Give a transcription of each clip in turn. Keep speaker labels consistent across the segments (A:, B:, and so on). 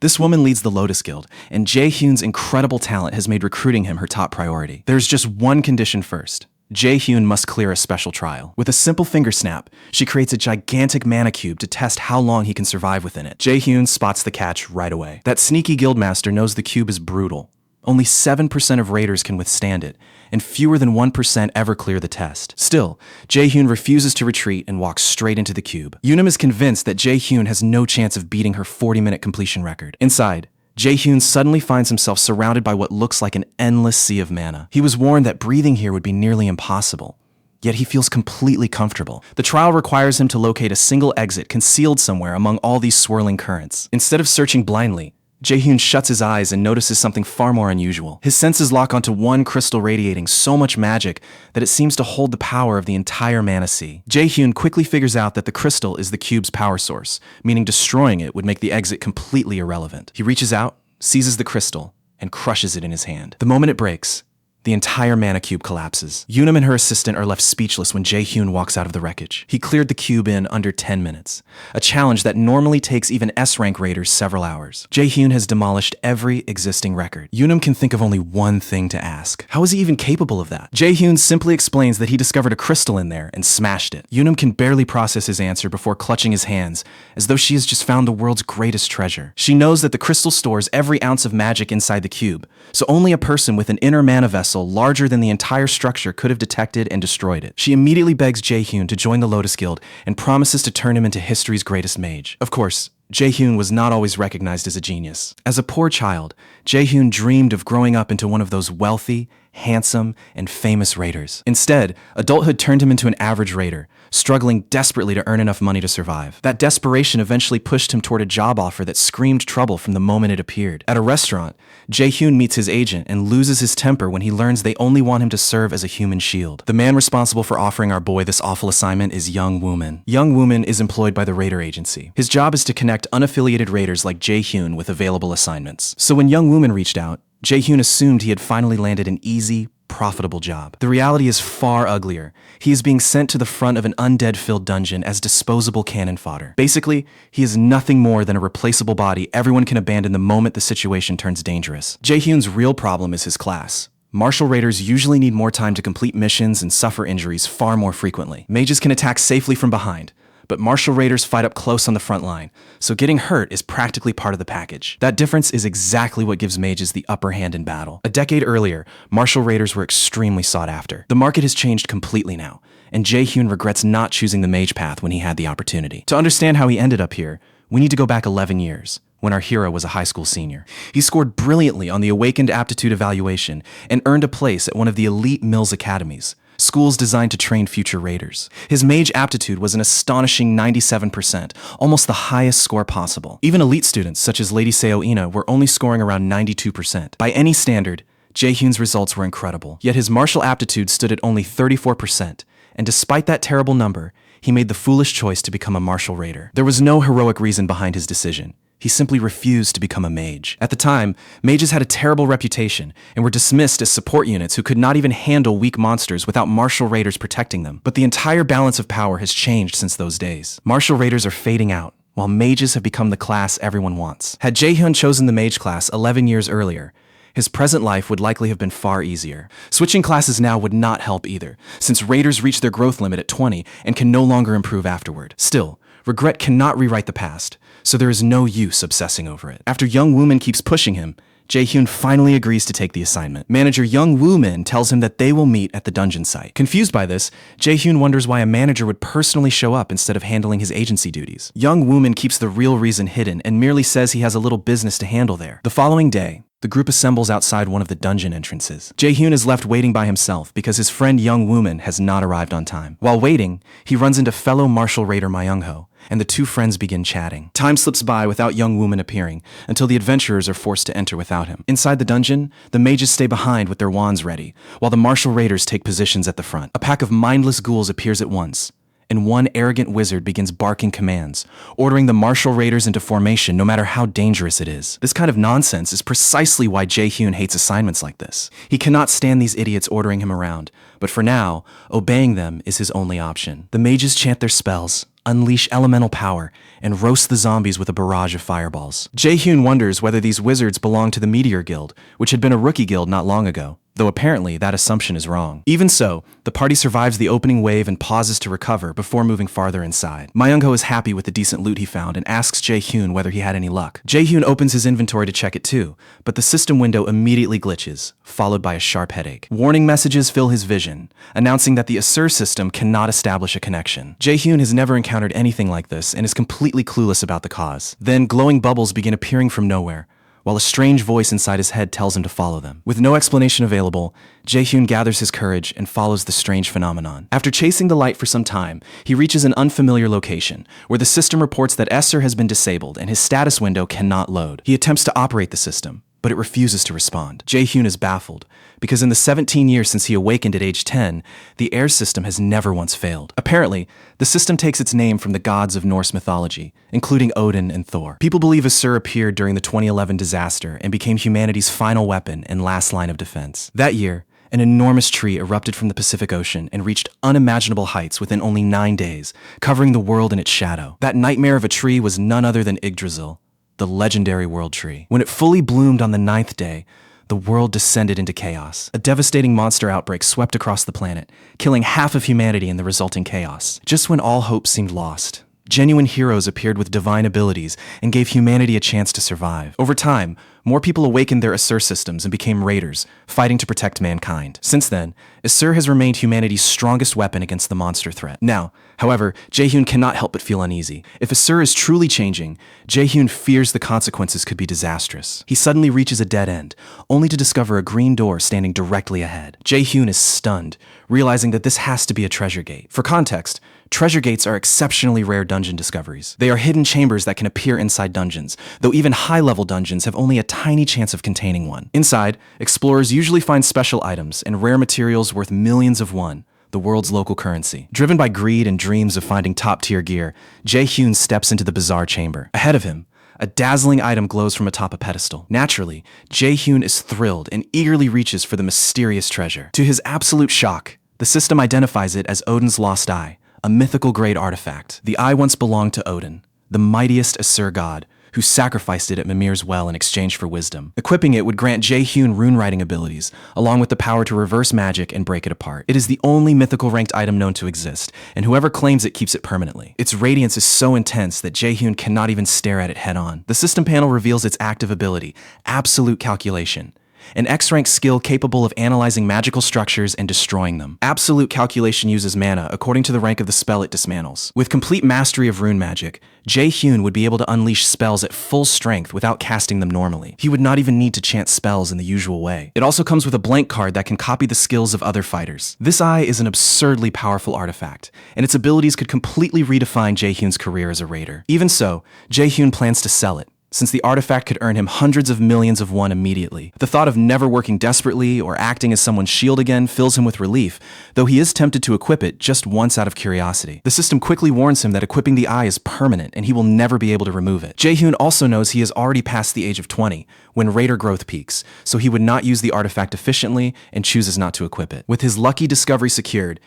A: This woman leads the Lotus Guild, and Jae-hyun's incredible talent has made recruiting him her top priority. There's just one condition first. Jae-hyun must clear a special trial. With a simple finger snap, she creates a gigantic mana cube to test how long he can survive within it. Jae-hyun spots the catch right away. That sneaky guildmaster knows the cube is brutal. Only 7% of raiders can withstand it, and fewer than 1% ever clear the test. Still, Jae-hyun refuses to retreat and walks straight into the cube. Yoonam is convinced that Jae-hyun has no chance of beating her 40-minute completion record. Inside, Jae-hyun suddenly finds himself surrounded by what looks like an endless sea of mana. He was warned that breathing here would be nearly impossible, yet he feels completely comfortable. The trial requires him to locate a single exit concealed somewhere among all these swirling currents. Instead of searching blindly, Jae-hyun shuts his eyes and notices something far more unusual. His senses lock onto one crystal radiating so much magic that it seems to hold the power of the entire mana sea. Jae-hyun quickly figures out that the crystal is the cube's power source, meaning destroying it would make the exit completely irrelevant. He reaches out, seizes the crystal, and crushes it in his hand. The moment it breaks, the entire mana cube collapses. Yoonam and her assistant are left speechless when Jae-hyun walks out of the wreckage. He cleared the cube in under 10 minutes, a challenge that normally takes even S-rank raiders several hours. Jae-hyun has demolished every existing record. Yoonam can think of only one thing to ask. How is he even capable of that? Jae-hyun simply explains that he discovered a crystal in there and smashed it. Yoonam can barely process his answer before clutching his hands, as though she has just found the world's greatest treasure. She knows that the crystal stores every ounce of magic inside the cube, so only a person with an inner mana vessel larger than the entire structure could have detected and destroyed it. She immediately begs Jae-hyun to join the Lotus Guild and promises to turn him into history's greatest mage. Of course, Jae-hyun was not always recognized as a genius. As a poor child, Jae-hyun dreamed of growing up into one of those wealthy, handsome, and famous raiders. Instead, adulthood turned him into an average raider, struggling desperately to earn enough money to survive. That desperation eventually pushed him toward a job offer that screamed trouble from the moment it appeared. At a restaurant, Jae-hyun meets his agent and loses his temper when he learns they only want him to serve as a human shield. The man responsible for offering our boy this awful assignment is Young Wooman. Young Wooman is employed by the raider agency. His job is to connect unaffiliated raiders like Jae-hyun with available assignments. So when Young Wooman reached out, Jae-hyun assumed he had finally landed an easy, profitable job. The reality is far uglier. He is being sent to the front of an undead-filled dungeon as disposable cannon fodder. Basically, he is nothing more than a replaceable body everyone can abandon the moment the situation turns dangerous. Jae-hyun's real problem is his class. Martial raiders usually need more time to complete missions and suffer injuries far more frequently. Mages can attack safely from behind, but martial raiders fight up close on the front line, so getting hurt is practically part of the package. That difference is exactly what gives mages the upper hand in battle. A decade earlier, martial raiders were extremely sought after. The market has changed completely now, and Jae-hyun regrets not choosing the mage path when he had the opportunity. To understand how he ended up here, we need to go back 11 years, when our hero was a high school senior. He scored brilliantly on the Awakened Aptitude evaluation and earned a place at one of the elite Mills academies, schools designed to train future raiders. His mage aptitude was an astonishing 97%, almost the highest score possible. Even elite students such as Lady Seo Ina were only scoring around 92%. By any standard, Jae-hyun's results were incredible. Yet his martial aptitude stood at only 34%, and despite that terrible number, he made the foolish choice to become a martial raider. There was no heroic reason behind his decision. He simply refused to become a mage. At the time, mages had a terrible reputation and were dismissed as support units who could not even handle weak monsters without martial raiders protecting them. But the entire balance of power has changed since those days. Martial raiders are fading out, while mages have become the class everyone wants. Had Jae-hyun chosen the mage class 11 years earlier, his present life would likely have been far easier. Switching classes now would not help either, since raiders reach their growth limit at 20 and can no longer improve afterward. Still, regret cannot rewrite the past, so there is no use obsessing over it. After Young Wooman keeps pushing him, Jae-hyun finally agrees to take the assignment. Manager Young Wooman tells him that they will meet at the dungeon site. Confused by this, Jae-hyun wonders why a manager would personally show up instead of handling his agency duties. Young Wooman keeps the real reason hidden and merely says he has a little business to handle there. The following day, the group assembles outside one of the dungeon entrances. Jae-hyun is left waiting by himself because his friend Young Wooman has not arrived on time. While waiting, he runs into fellow martial raider Myung-ho, and the two friends begin chatting. Time slips by without Young Wooman appearing, until the adventurers are forced to enter without him. Inside the dungeon, the mages stay behind with their wands ready, while the martial raiders take positions at the front. A pack of mindless ghouls appears at once, and one arrogant wizard begins barking commands, ordering the martial raiders into formation no matter how dangerous it is. This kind of nonsense is precisely why Jae-hyun hates assignments like this. He cannot stand these idiots ordering him around, but for now, obeying them is his only option. The mages chant their spells, unleash elemental power, and roast the zombies with a barrage of fireballs. Jae-hyun wonders whether these wizards belong to the Meteor Guild, which had been a rookie guild not long ago, though apparently that assumption is wrong. Even so, the party survives the opening wave and pauses to recover before moving farther inside. Myung-ho is happy with the decent loot he found and asks Jae-hyun whether he had any luck. Jae-hyun opens his inventory to check it too, but the system window immediately glitches, followed by a sharp headache. Warning messages fill his vision, announcing that the Asur system cannot establish a connection. Jae-hyun has never encountered anything like this and is completely clueless about the cause. Then glowing bubbles begin appearing from nowhere, while a strange voice inside his head tells him to follow them. With no explanation available, Jae-hyun gathers his courage and follows the strange phenomenon. After chasing the light for some time, he reaches an unfamiliar location, where the system reports that Esser has been disabled and his status window cannot load. He attempts to operate the system, but it refuses to respond. Jae-hyun is baffled, because in the 17 years since he awakened at age 10, the air system has never once failed. Apparently, the system takes its name from the gods of Norse mythology, including Odin and Thor. People believe Asur appeared during the 2011 disaster and became humanity's final weapon and last line of defense. That year, an enormous tree erupted from the Pacific Ocean and reached unimaginable heights within only 9 days, covering the world in its shadow. That nightmare of a tree was none other than Yggdrasil, the legendary world tree. When it fully bloomed on the 9th day, the world descended into chaos. A devastating monster outbreak swept across the planet, killing half of humanity in the resulting chaos. Just when all hope seemed lost, genuine heroes appeared with divine abilities and gave humanity a chance to survive. Over time, more people awakened their Asur systems and became raiders, fighting to protect mankind. Since then, Asur has remained humanity's strongest weapon against the monster threat. Now, however, Jae-hyun cannot help but feel uneasy. If Asur is truly changing, Jae-hyun fears the consequences could be disastrous. He suddenly reaches a dead end, only to discover a green door standing directly ahead. Jae-hyun is stunned, realizing that this has to be a treasure gate. For context, treasure gates are exceptionally rare dungeon discoveries. They are hidden chambers that can appear inside dungeons, though even high-level dungeons have only a tiny chance of containing one. Inside, explorers usually find special items and rare materials worth millions of won, the world's local currency. Driven by greed and dreams of finding top-tier gear, Jae-hyun steps into the bizarre chamber. Ahead of him, a dazzling item glows from atop a pedestal. Naturally, Jae-hyun is thrilled and eagerly reaches for the mysterious treasure. To his absolute shock, the system identifies it as Odin's lost eye, a mythical-grade artifact. The eye once belonged to Odin, the mightiest Asur god, who sacrificed it at Mimir's well in exchange for wisdom. Equipping it would grant Jae-hyun rune-writing abilities, along with the power to reverse magic and break it apart. It is the only mythical ranked item known to exist, and whoever claims it keeps it permanently. Its radiance is so intense that Jae-hyun cannot even stare at it head-on. The system panel reveals its active ability, Absolute Calculation, an X-rank skill capable of analyzing magical structures and destroying them. Absolute Calculation uses mana according to the rank of the spell it dismantles. With complete mastery of rune magic, Jae-hyun would be able to unleash spells at full strength without casting them normally. He would not even need to chant spells in the usual way. It also comes with a blank card that can copy the skills of other fighters. This eye is an absurdly powerful artifact, and its abilities could completely redefine Jae-hyun's career as a raider. Even so, Jae-hyun plans to sell it, since the artifact could earn him hundreds of millions of won immediately. The thought of never working desperately or acting as someone's shield again fills him with relief, though he is tempted to equip it just once out of curiosity. The system quickly warns him that equipping the eye is permanent and he will never be able to remove it. Jae-hyun also knows he is already past the age of 20, when raider growth peaks, so he would not use the artifact efficiently and chooses not to equip it. With his lucky discovery secured,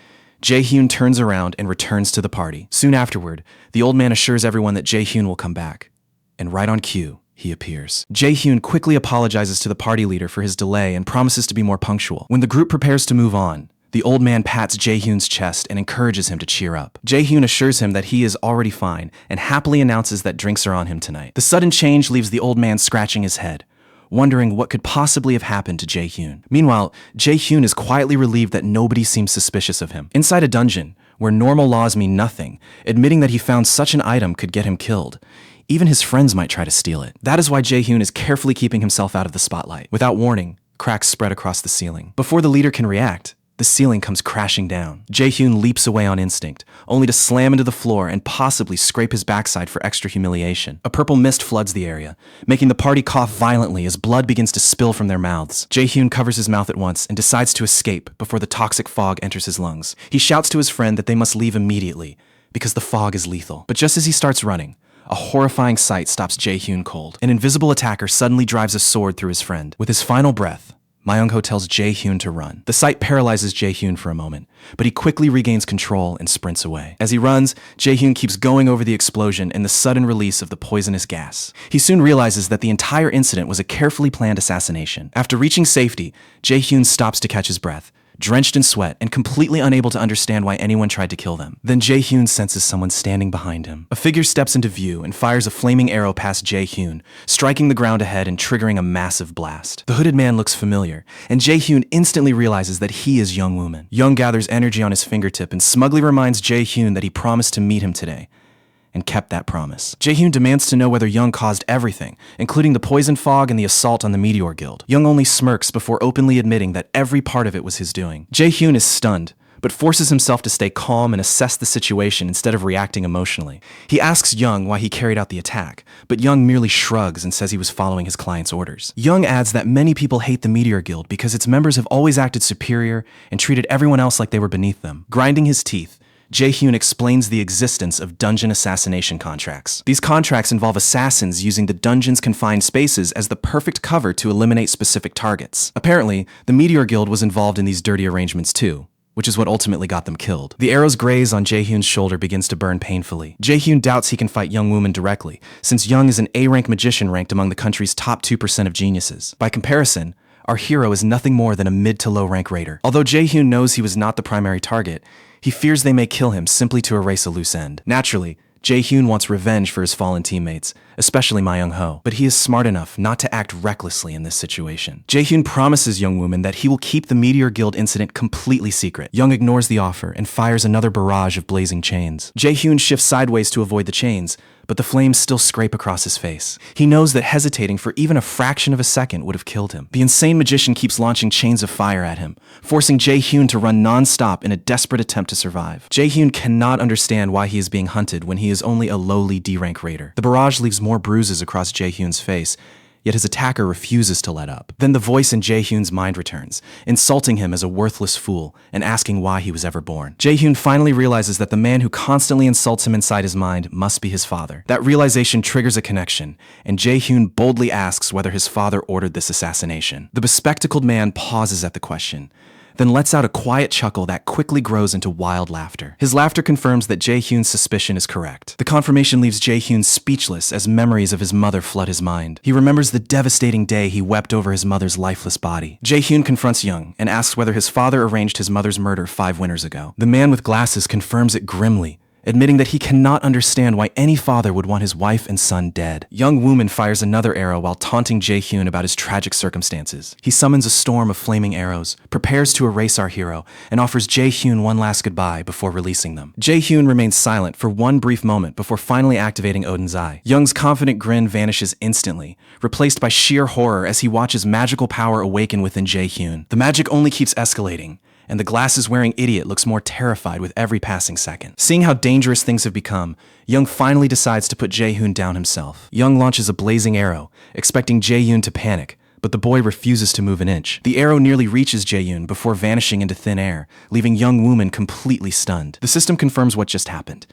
A: Jae-hyun turns around and returns to the party. Soon afterward, the old man assures everyone that Jae-hyun will come back. And right on cue, he appears. Jae-hyun quickly apologizes to the party leader for his delay and promises to be more punctual. When the group prepares to move on, the old man pats Jae-hyun's chest and encourages him to cheer up. Jae-hyun assures him that he is already fine and happily announces that drinks are on him tonight. The sudden change leaves the old man scratching his head, wondering what could possibly have happened to Jae-hyun. Meanwhile, Jae-hyun is quietly relieved that nobody seems suspicious of him. Inside a dungeon, where normal laws mean nothing, admitting that he found such an item could get him killed. Even his friends might try to steal it. That is why Jae-hyun is carefully keeping himself out of the spotlight. Without warning, cracks spread across the ceiling. Before the leader can react, the ceiling comes crashing down. Jae-hyun leaps away on instinct, only to slam into the floor and possibly scrape his backside for extra humiliation. A purple mist floods the area, making the party cough violently as blood begins to spill from their mouths. Jae-hyun covers his mouth at once and decides to escape before the toxic fog enters his lungs. He shouts to his friend that they must leave immediately, because the fog is lethal. But just as he starts running, a horrifying sight stops Jae-hyun cold. An invisible attacker suddenly drives a sword through his friend. With his final breath, Myung-ho tells Jae-hyun to run. The sight paralyzes Jae-hyun for a moment, but he quickly regains control and sprints away. As he runs, Jae-hyun keeps going over the explosion and the sudden release of the poisonous gas. He soon realizes that the entire incident was a carefully planned assassination. After reaching safety, Jae-hyun stops to catch his breath, drenched in sweat and completely unable to understand why anyone tried to kill them. Then Jae-hyun senses someone standing behind him. A figure steps into view and fires a flaming arrow past Jae-hyun, striking the ground ahead and triggering a massive blast. The hooded man looks familiar, and Jae-hyun instantly realizes that he is Young Wooman. Young gathers energy on his fingertip and smugly reminds Jae-hyun that he promised to meet him today, and kept that promise. Jae-hyun demands to know whether Young caused everything, including the poison fog and the assault on the Meteor Guild. Young only smirks before openly admitting that every part of it was his doing. Jae-hyun is stunned, but forces himself to stay calm and assess the situation instead of reacting emotionally. He asks Young why he carried out the attack, but Young merely shrugs and says he was following his client's orders. Young adds that many people hate the Meteor Guild because its members have always acted superior and treated everyone else like they were beneath them. Grinding his teeth, Jae-hyun explains the existence of dungeon assassination contracts. These contracts involve assassins using the dungeon's confined spaces as the perfect cover to eliminate specific targets. Apparently, the Meteor Guild was involved in these dirty arrangements too, which is what ultimately got them killed. The arrow's graze on Jae-hyun's shoulder begins to burn painfully. Jae-hyun doubts he can fight Young Wooman directly, since Young is an A-rank magician ranked among the country's top 2% of geniuses. By comparison, our hero is nothing more than a mid to low rank raider. Although Jae-hyun knows he was not the primary target, he fears they may kill him simply to erase a loose end. Naturally, Jae-hyun wants revenge for his fallen teammates, especially Myung-ho, but he is smart enough not to act recklessly in this situation. Jae-hyun promises Young Wooman that he will keep the Meteor Guild incident completely secret. Young ignores the offer and fires another barrage of blazing chains. Jae-hyun shifts sideways to avoid the chains, but the flames still scrape across his face. He knows that hesitating for even a fraction of a second would have killed him. The insane magician keeps launching chains of fire at him, forcing Jae-hyun to run non-stop in a desperate attempt to survive. Jae-hyun cannot understand why he is being hunted when he is only a lowly D-rank raider. The barrage leaves more bruises across Jae-hyun's face, yet his attacker refuses to let up. Then the voice in Jae-hyun's mind returns, insulting him as a worthless fool and asking why he was ever born. Jae-hyun finally realizes that the man who constantly insults him inside his mind must be his father. That realization triggers a connection, and Jae-hyun boldly asks whether his father ordered this assassination. The bespectacled man pauses at the question, then lets out a quiet chuckle that quickly grows into wild laughter. His laughter confirms that Jae-hyun's suspicion is correct. The confirmation leaves Jae-hyun speechless as memories of his mother flood his mind. He remembers the devastating day he wept over his mother's lifeless body. Jae-hyun confronts Young and asks whether his father arranged his mother's murder 5 winters ago. The man with glasses confirms it grimly, admitting that he cannot understand why any father would want his wife and son dead. Young Wooman fires another arrow while taunting Jae-hyun about his tragic circumstances. He summons a storm of flaming arrows, prepares to erase our hero, and offers Jae-hyun one last goodbye before releasing them. Jae-hyun remains silent for one brief moment before finally activating Odin's Eye. Young's confident grin vanishes instantly, replaced by sheer horror as he watches magical power awaken within Jae-hyun. The magic only keeps escalating, and the glasses-wearing idiot looks more terrified with every passing second. Seeing how dangerous things have become, Young finally decides to put Jae-hyun down himself. Young launches a blazing arrow, expecting Jae-hyun to panic, but the boy refuses to move an inch. The arrow nearly reaches Jae-hyun before vanishing into thin air, leaving Young Wooman completely stunned. The system confirms what just happened.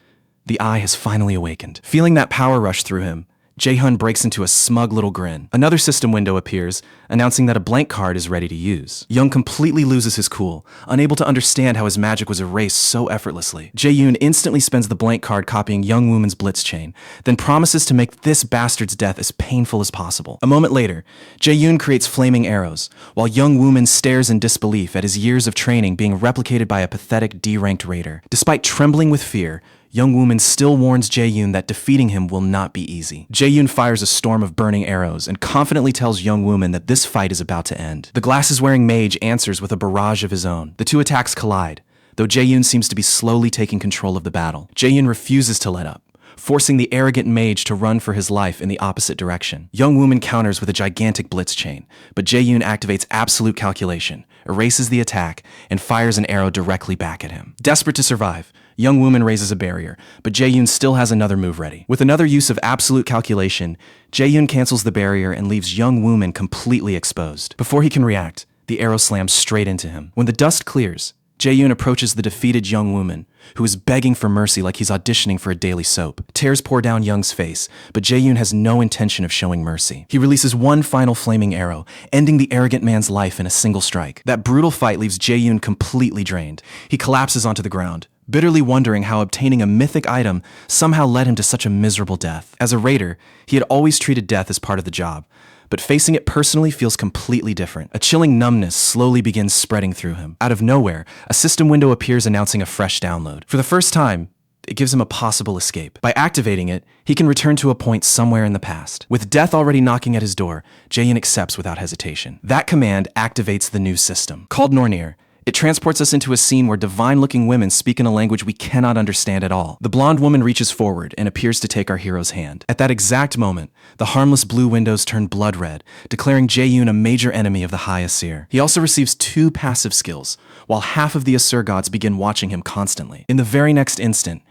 A: The eye has finally awakened. Feeling that power rush through him, Jae-hyun breaks into a smug little grin. Another system window appears, announcing that a blank card is ready to use. Young completely loses his cool, unable to understand how his magic was erased so effortlessly. Jae-hyun instantly spends the blank card copying Young Wooman's blitz chain, then promises to make this bastard's death as painful as possible. A moment later, Jae-hyun creates flaming arrows, while Young Wooman stares in disbelief at his years of training being replicated by a pathetic D-ranked raider. Despite trembling with fear, Young Wooman still warns Jae-hyun that defeating him will not be easy. Jae-hyun fires a storm of burning arrows and confidently tells Young Wooman that this fight is about to end. The glasses-wearing mage answers with a barrage of his own. The two attacks collide, though Jae-hyun seems to be slowly taking control of the battle. Jae-hyun refuses to let up, forcing the arrogant mage to run for his life in the opposite direction. Young Wooman counters with a gigantic blitz chain, but Jae-hyun activates absolute calculation, erases the attack, and fires an arrow directly back at him. Desperate to survive, Young Wooman raises a barrier, but Jae-hyun still has another move ready. With another use of absolute calculation, Jae-hyun cancels the barrier and leaves Young Wooman completely exposed. Before he can react, the arrow slams straight into him. When the dust clears, Jae-yoon approaches the defeated young woman, who is begging for mercy like he's auditioning for a daily soap. Tears pour down Young's face, but Jae-yoon has no intention of showing mercy. He releases one final flaming arrow, ending the arrogant man's life in a single strike. That brutal fight leaves Jae-yoon completely drained. He collapses onto the ground, bitterly wondering how obtaining a mythic item somehow led him to such a miserable death. As a raider, he had always treated death as part of the job, but facing it personally feels completely different. A chilling numbness slowly begins spreading through him. Out of nowhere, a system window appears announcing a fresh download. For the first time, it gives him a possible escape. By activating it, he can return to a point somewhere in the past. With death already knocking at his door, Jae-yoon accepts without hesitation. That command activates the new system. Called Nornir, it transports us into a scene where divine-looking women speak in a language we cannot understand at all. The blonde woman reaches forward and appears to take our hero's hand. At that exact moment, the harmless blue windows turn blood red, declaring Jae-yoon a major enemy of the High Aesir. He also receives 2 passive skills, while half of the Aesir gods begin watching him constantly. In the very next instant,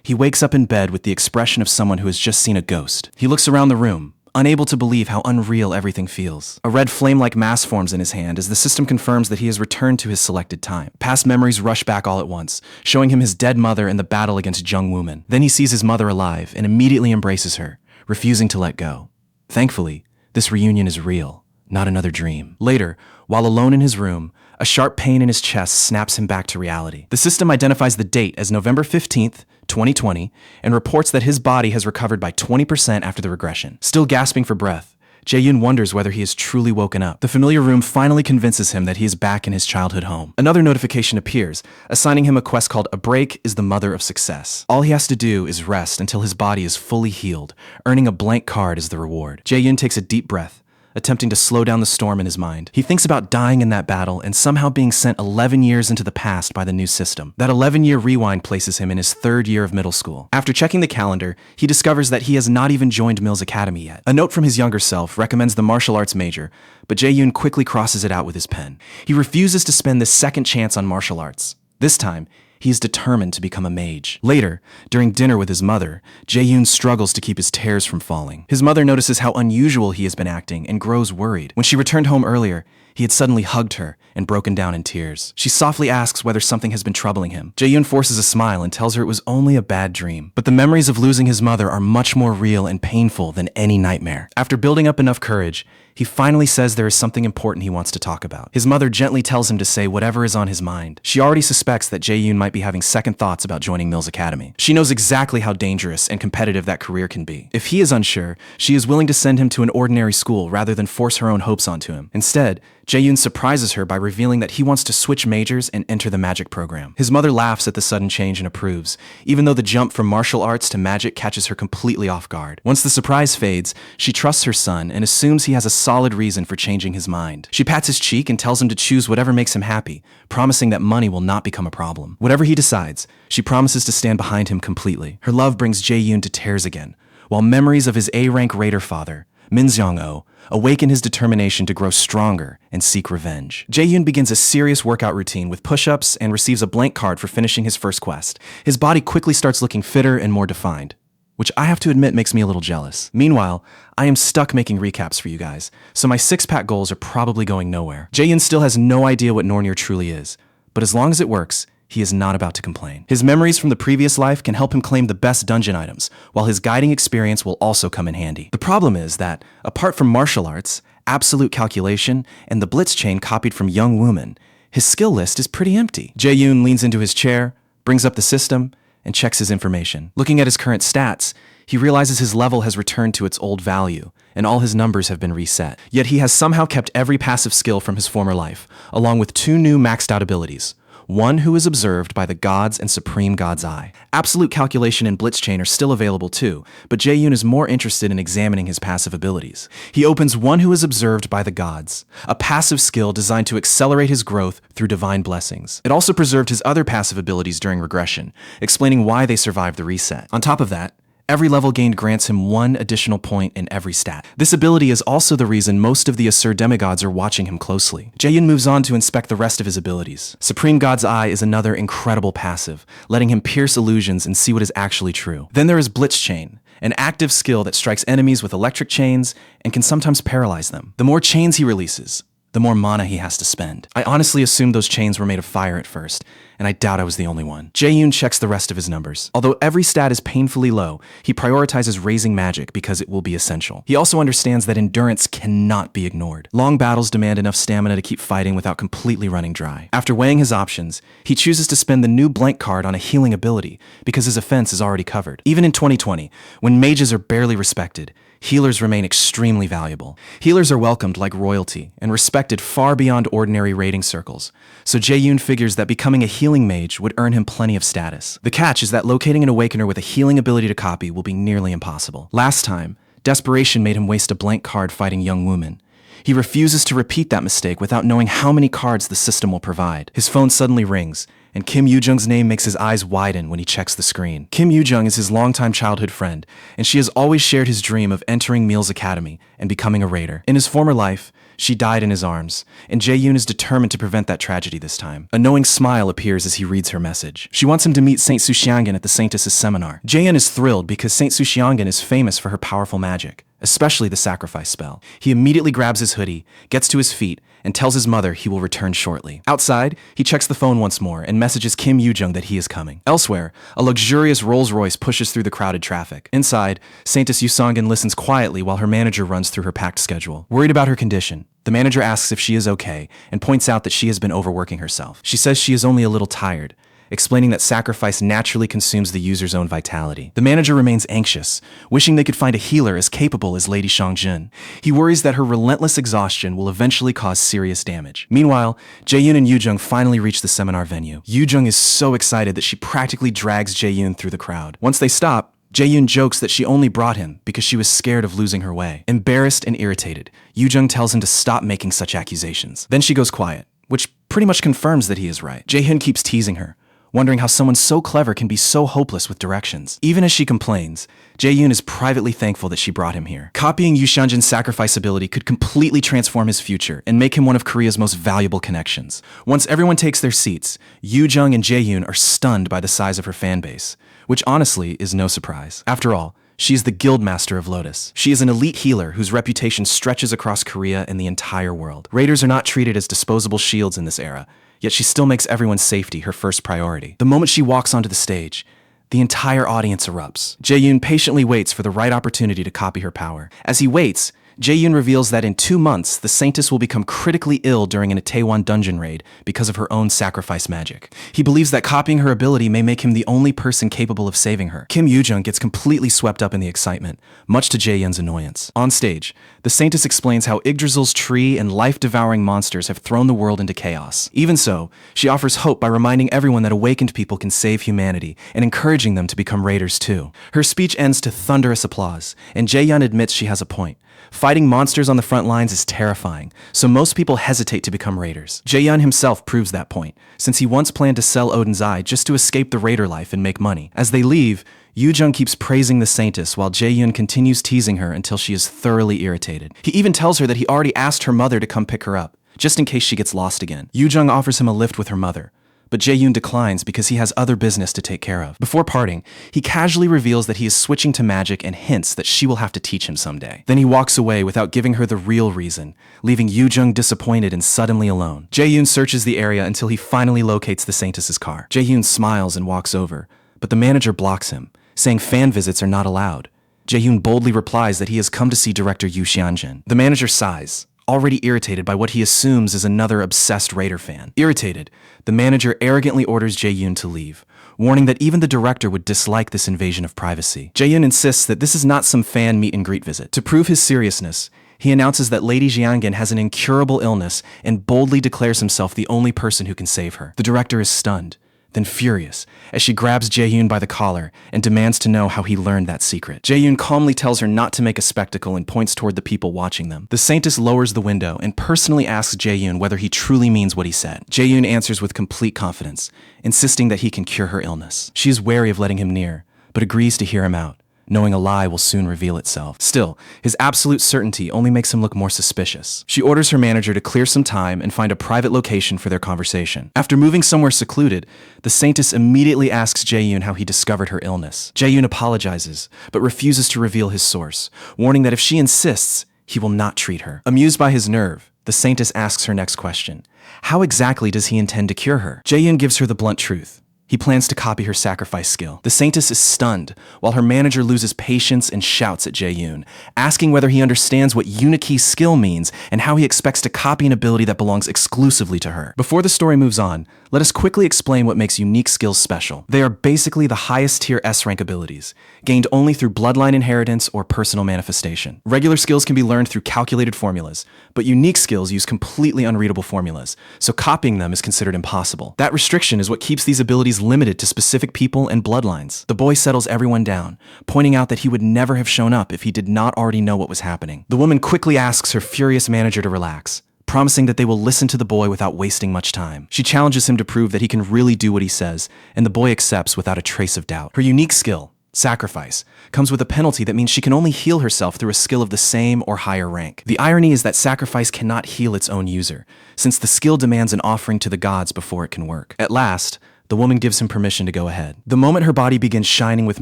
A: he wakes up in bed with the expression of someone who has just seen a ghost. He looks around the room, unable to believe how unreal everything feels. A red flame-like mass forms in his hand as the system confirms that he has returned to his selected time. Past memories rush back all at once, showing him his dead mother in the battle against Jung Wooman. Then he sees his mother alive and immediately embraces her, refusing to let go. Thankfully, this reunion is real, not another dream. Later, while alone in his room, a sharp pain in his chest snaps him back to reality. The system identifies the date as November 15th, 2020, and reports that his body has recovered by 20% after the regression. Still gasping for breath, Jae-yoon wonders whether he has truly woken up. The familiar room finally convinces him that he is back in his childhood home. Another notification appears, assigning him a quest called A Break is the Mother of Success. All he has to do is rest until his body is fully healed, earning a blank card as the reward. Jae-yoon takes a deep breath, attempting to slow down the storm in his mind. He thinks about dying in that battle and somehow being sent 11 years into the past by the new system. That 11-year rewind places him in his 3rd year of middle school. After checking the calendar, he discovers that he has not even joined Mills Academy yet. A note from his younger self recommends the martial arts major, but Jae-yoon quickly crosses it out with his pen. He refuses to spend this second chance on martial arts. This time, he is determined to become a mage. Later, during dinner with his mother, Jae-yoon struggles to keep his tears from falling. His mother notices how unusual he has been acting and grows worried. When she returned home earlier, he had suddenly hugged her and broken down in tears. She softly asks whether something has been troubling him. Jae-yoon forces a smile and tells her it was only a bad dream. But the memories of losing his mother are much more real and painful than any nightmare. After building up enough courage, he finally says there is something important he wants to talk about. His mother gently tells him to say whatever is on his mind. She already suspects that Jae-yoon might be having second thoughts about joining Mills Academy. She knows exactly how dangerous and competitive that career can be. If he is unsure, she is willing to send him to an ordinary school rather than force her own hopes onto him. Instead, Jae-yoon surprises her by revealing that he wants to switch majors and enter the magic program. His mother laughs at the sudden change and approves, even though the jump from martial arts to magic catches her completely off guard. Once the surprise fades, she trusts her son and assumes he has a solid reason for changing his mind. She pats his cheek and tells him to choose whatever makes him happy, promising that money will not become a problem. Whatever he decides, she promises to stand behind him completely. Her love brings Jae-yoon to tears again, while memories of his A-rank raider father, Min Seong-oh, awaken his determination to grow stronger and seek revenge. Jae-yoon begins a serious workout routine with push-ups and receives a blank card for finishing his first quest. His body quickly starts looking fitter and more defined, which I have to admit makes me a little jealous. Meanwhile, I am stuck making recaps for you guys, so my six-pack goals are probably going nowhere. Jae-yoon still has no idea what Nornir truly is, but as long as it works, he is not about to complain. His memories from the previous life can help him claim the best dungeon items, while his guiding experience will also come in handy. The problem is that, apart from martial arts, absolute calculation, and the blitz chain copied from Young Wooman, his skill list is pretty empty. Jae-yoon leans into his chair, brings up the system, and checks his information. Looking at his current stats, he realizes his level has returned to its old value, and all his numbers have been reset. Yet he has somehow kept every passive skill from his former life, along with 2 new maxed out abilities. One who is observed by the gods and Supreme God's Eye. Absolute Calculation and Blitzchain are still available too, but Jae-yoon is more interested in examining his passive abilities. He opens One who is observed by the gods, a passive skill designed to accelerate his growth through divine blessings. It also preserved his other passive abilities during regression, explaining why they survived the reset. On top of that, every level gained grants him 1 additional point in every stat. This ability is also the reason most of the Aesir demigods are watching him closely. Jae-yoon moves on to inspect the rest of his abilities. Supreme God's Eye is another incredible passive, letting him pierce illusions and see what is actually true. Then there is Blitzchain, an active skill that strikes enemies with electric chains and can sometimes paralyze them. The more chains he releases, the more mana he has to spend. I honestly assumed those chains were made of fire at first, and I doubt I was the only one. Jae-yoon checks the rest of his numbers. Although every stat is painfully low, he prioritizes raising magic because it will be essential. He also understands that endurance cannot be ignored. Long battles demand enough stamina to keep fighting without completely running dry. After weighing his options, he chooses to spend the new blank card on a healing ability because his offense is already covered. Even in 2020, when mages are barely respected, healers remain extremely valuable. Healers are welcomed like royalty and respected far beyond ordinary raiding circles, so Jae-yoon figures that becoming a healing mage would earn him plenty of status. The catch is that locating an awakener with a healing ability to copy will be nearly impossible. Last time, desperation made him waste a blank card fighting Young Wooman. He refuses to repeat that mistake without knowing how many cards the system will provide. His phone suddenly rings, and Kim Yoo-jung's name makes his eyes widen when he checks the screen. Kim Yoo-jung is his longtime childhood friend, and she has always shared his dream of entering Meal's Academy and becoming a raider. In his former life, she died in his arms, and Jae-yoon is determined to prevent that tragedy this time. A knowing smile appears as he reads her message. She wants him to meet Saint Suxiangan at the Saintess' seminar. Jae-yoon is thrilled because Saint Suxiangan is famous for her powerful magic, especially the sacrifice spell. He immediately grabs his hoodie, gets to his feet, and tells his mother he will return shortly. Outside, he checks the phone once more and messages Kim Yoo-jung that he is coming. Elsewhere, a luxurious Rolls-Royce pushes through the crowded traffic. Inside, Saintess Yusongin listens quietly while her manager runs through her packed schedule. Worried about her condition, the manager asks if she is okay and points out that she has been overworking herself. She says she is only a little tired, explaining that sacrifice naturally consumes the user's own vitality. The manager remains anxious, wishing they could find a healer as capable as Lady Shang-jin. He worries that her relentless exhaustion will eventually cause serious damage. Meanwhile, Jae-yoon and Yoo-jung finally reach the seminar venue. Yoo-jung is so excited that she practically drags Jae-yoon through the crowd. Once they stop, Jae-yoon jokes that she only brought him because she was scared of losing her way. Embarrassed and irritated, Yoo-jung tells him to stop making such accusations. Then she goes quiet, which pretty much confirms that he is right. Jae-hyun keeps teasing her, wondering how someone so clever can be so hopeless with directions. Even as she complains, Jae-yoon is privately thankful that she brought him here. Copying Yu Xianjin's sacrifice ability could completely transform his future and make him one of Korea's most valuable connections. Once everyone takes their seats, Yoo-jung and Jae-yoon are stunned by the size of her fan base, which honestly is no surprise. After all, she is the Guildmaster of Lotus. She is an elite healer whose reputation stretches across Korea and the entire world. Raiders are not treated as disposable shields in this era, yet she still makes everyone's safety her first priority. The moment she walks onto the stage, the entire audience erupts. Jae-yoon patiently waits for the right opportunity to copy her power. As he waits, Jae-yoon reveals that in 2 months, the Saintess will become critically ill during an Itaewon dungeon raid because of her own sacrifice magic. He believes that copying her ability may make him the only person capable of saving her. Kim Yoo-jung gets completely swept up in the excitement, much to Jae-yoon's annoyance. On stage, the Saintess explains how Yggdrasil's tree and life-devouring monsters have thrown the world into chaos. Even so, she offers hope by reminding everyone that awakened people can save humanity and encouraging them to become raiders too. Her speech ends to thunderous applause, and Jae-yoon admits she has a point. Fighting monsters on the front lines is terrifying, so most people hesitate to become raiders. Jae-yoon himself proves that point, since he once planned to sell Odin's Eye just to escape the raider life and make money. As they leave, Yoo-jung keeps praising the Saintess while Jae-yoon continues teasing her until she is thoroughly irritated. He even tells her that he already asked her mother to come pick her up, just in case she gets lost again. Yoo-jung offers him a lift with her mother, but Jae-yoon declines because he has other business to take care of. Before parting, he casually reveals that he is switching to magic and hints that she will have to teach him someday. Then he walks away without giving her the real reason, leaving Yoo-jung disappointed and suddenly alone. Jae-yoon searches the area until he finally locates the Saintess's car. Jae-yoon smiles and walks over, but the manager blocks him, saying fan visits are not allowed. Jae-yoon boldly replies that he has come to see director Yu Xianjin. The manager sighs, already irritated by what he assumes is another obsessed Raider fan. Irritated, the manager arrogantly orders Jae-yoon to leave, warning that even the director would dislike this invasion of privacy. Jae-yoon insists that this is not some fan meet-and-greet visit. To prove his seriousness, he announces that Lady Jiangin has an incurable illness and boldly declares himself the only person who can save her. The director is stunned, then furious, as she grabs Jae-yoon by the collar and demands to know how he learned that secret. Jae-yoon calmly tells her not to make a spectacle and points toward the people watching them. The Saintess lowers the window and personally asks Jae-yoon whether he truly means what he said. Jae-yoon answers with complete confidence, insisting that he can cure her illness. She is wary of letting him near, but agrees to hear him out, knowing a lie will soon reveal itself. Still, his absolute certainty only makes him look more suspicious. She orders her manager to clear some time and find a private location for their conversation. After moving somewhere secluded, the Saintess immediately asks Jae-yoon how he discovered her illness. Jae-yoon apologizes, but refuses to reveal his source, warning that if she insists, he will not treat her. Amused by his nerve, the saintess asks her next question. How exactly does he intend to cure her? Jae-yoon gives her the blunt truth. He plans to copy her sacrifice skill. The saintess is stunned, while her manager loses patience and shouts at Jae-yoon, asking whether he understands what Unikey skill means and how he expects to copy an ability that belongs exclusively to her. Before the story moves on, let us quickly explain what makes unique skills special. They are basically the highest tier S-rank abilities, gained only through bloodline inheritance or personal manifestation. Regular skills can be learned through calculated formulas, but unique skills use completely unreadable formulas, so copying them is considered impossible. That restriction is what keeps these abilities limited to specific people and bloodlines. The boy settles everyone down, pointing out that he would never have shown up if he did not already know what was happening. The woman quickly asks her furious manager to relax, promising that they will listen to the boy without wasting much time. She challenges him to prove that he can really do what he says, and the boy accepts without a trace of doubt. Her unique skill, sacrifice, comes with a penalty that means she can only heal herself through a skill of the same or higher rank. The irony is that sacrifice cannot heal its own user, since the skill demands an offering to the gods before it can work. At last, the woman gives him permission to go ahead. The moment her body begins shining with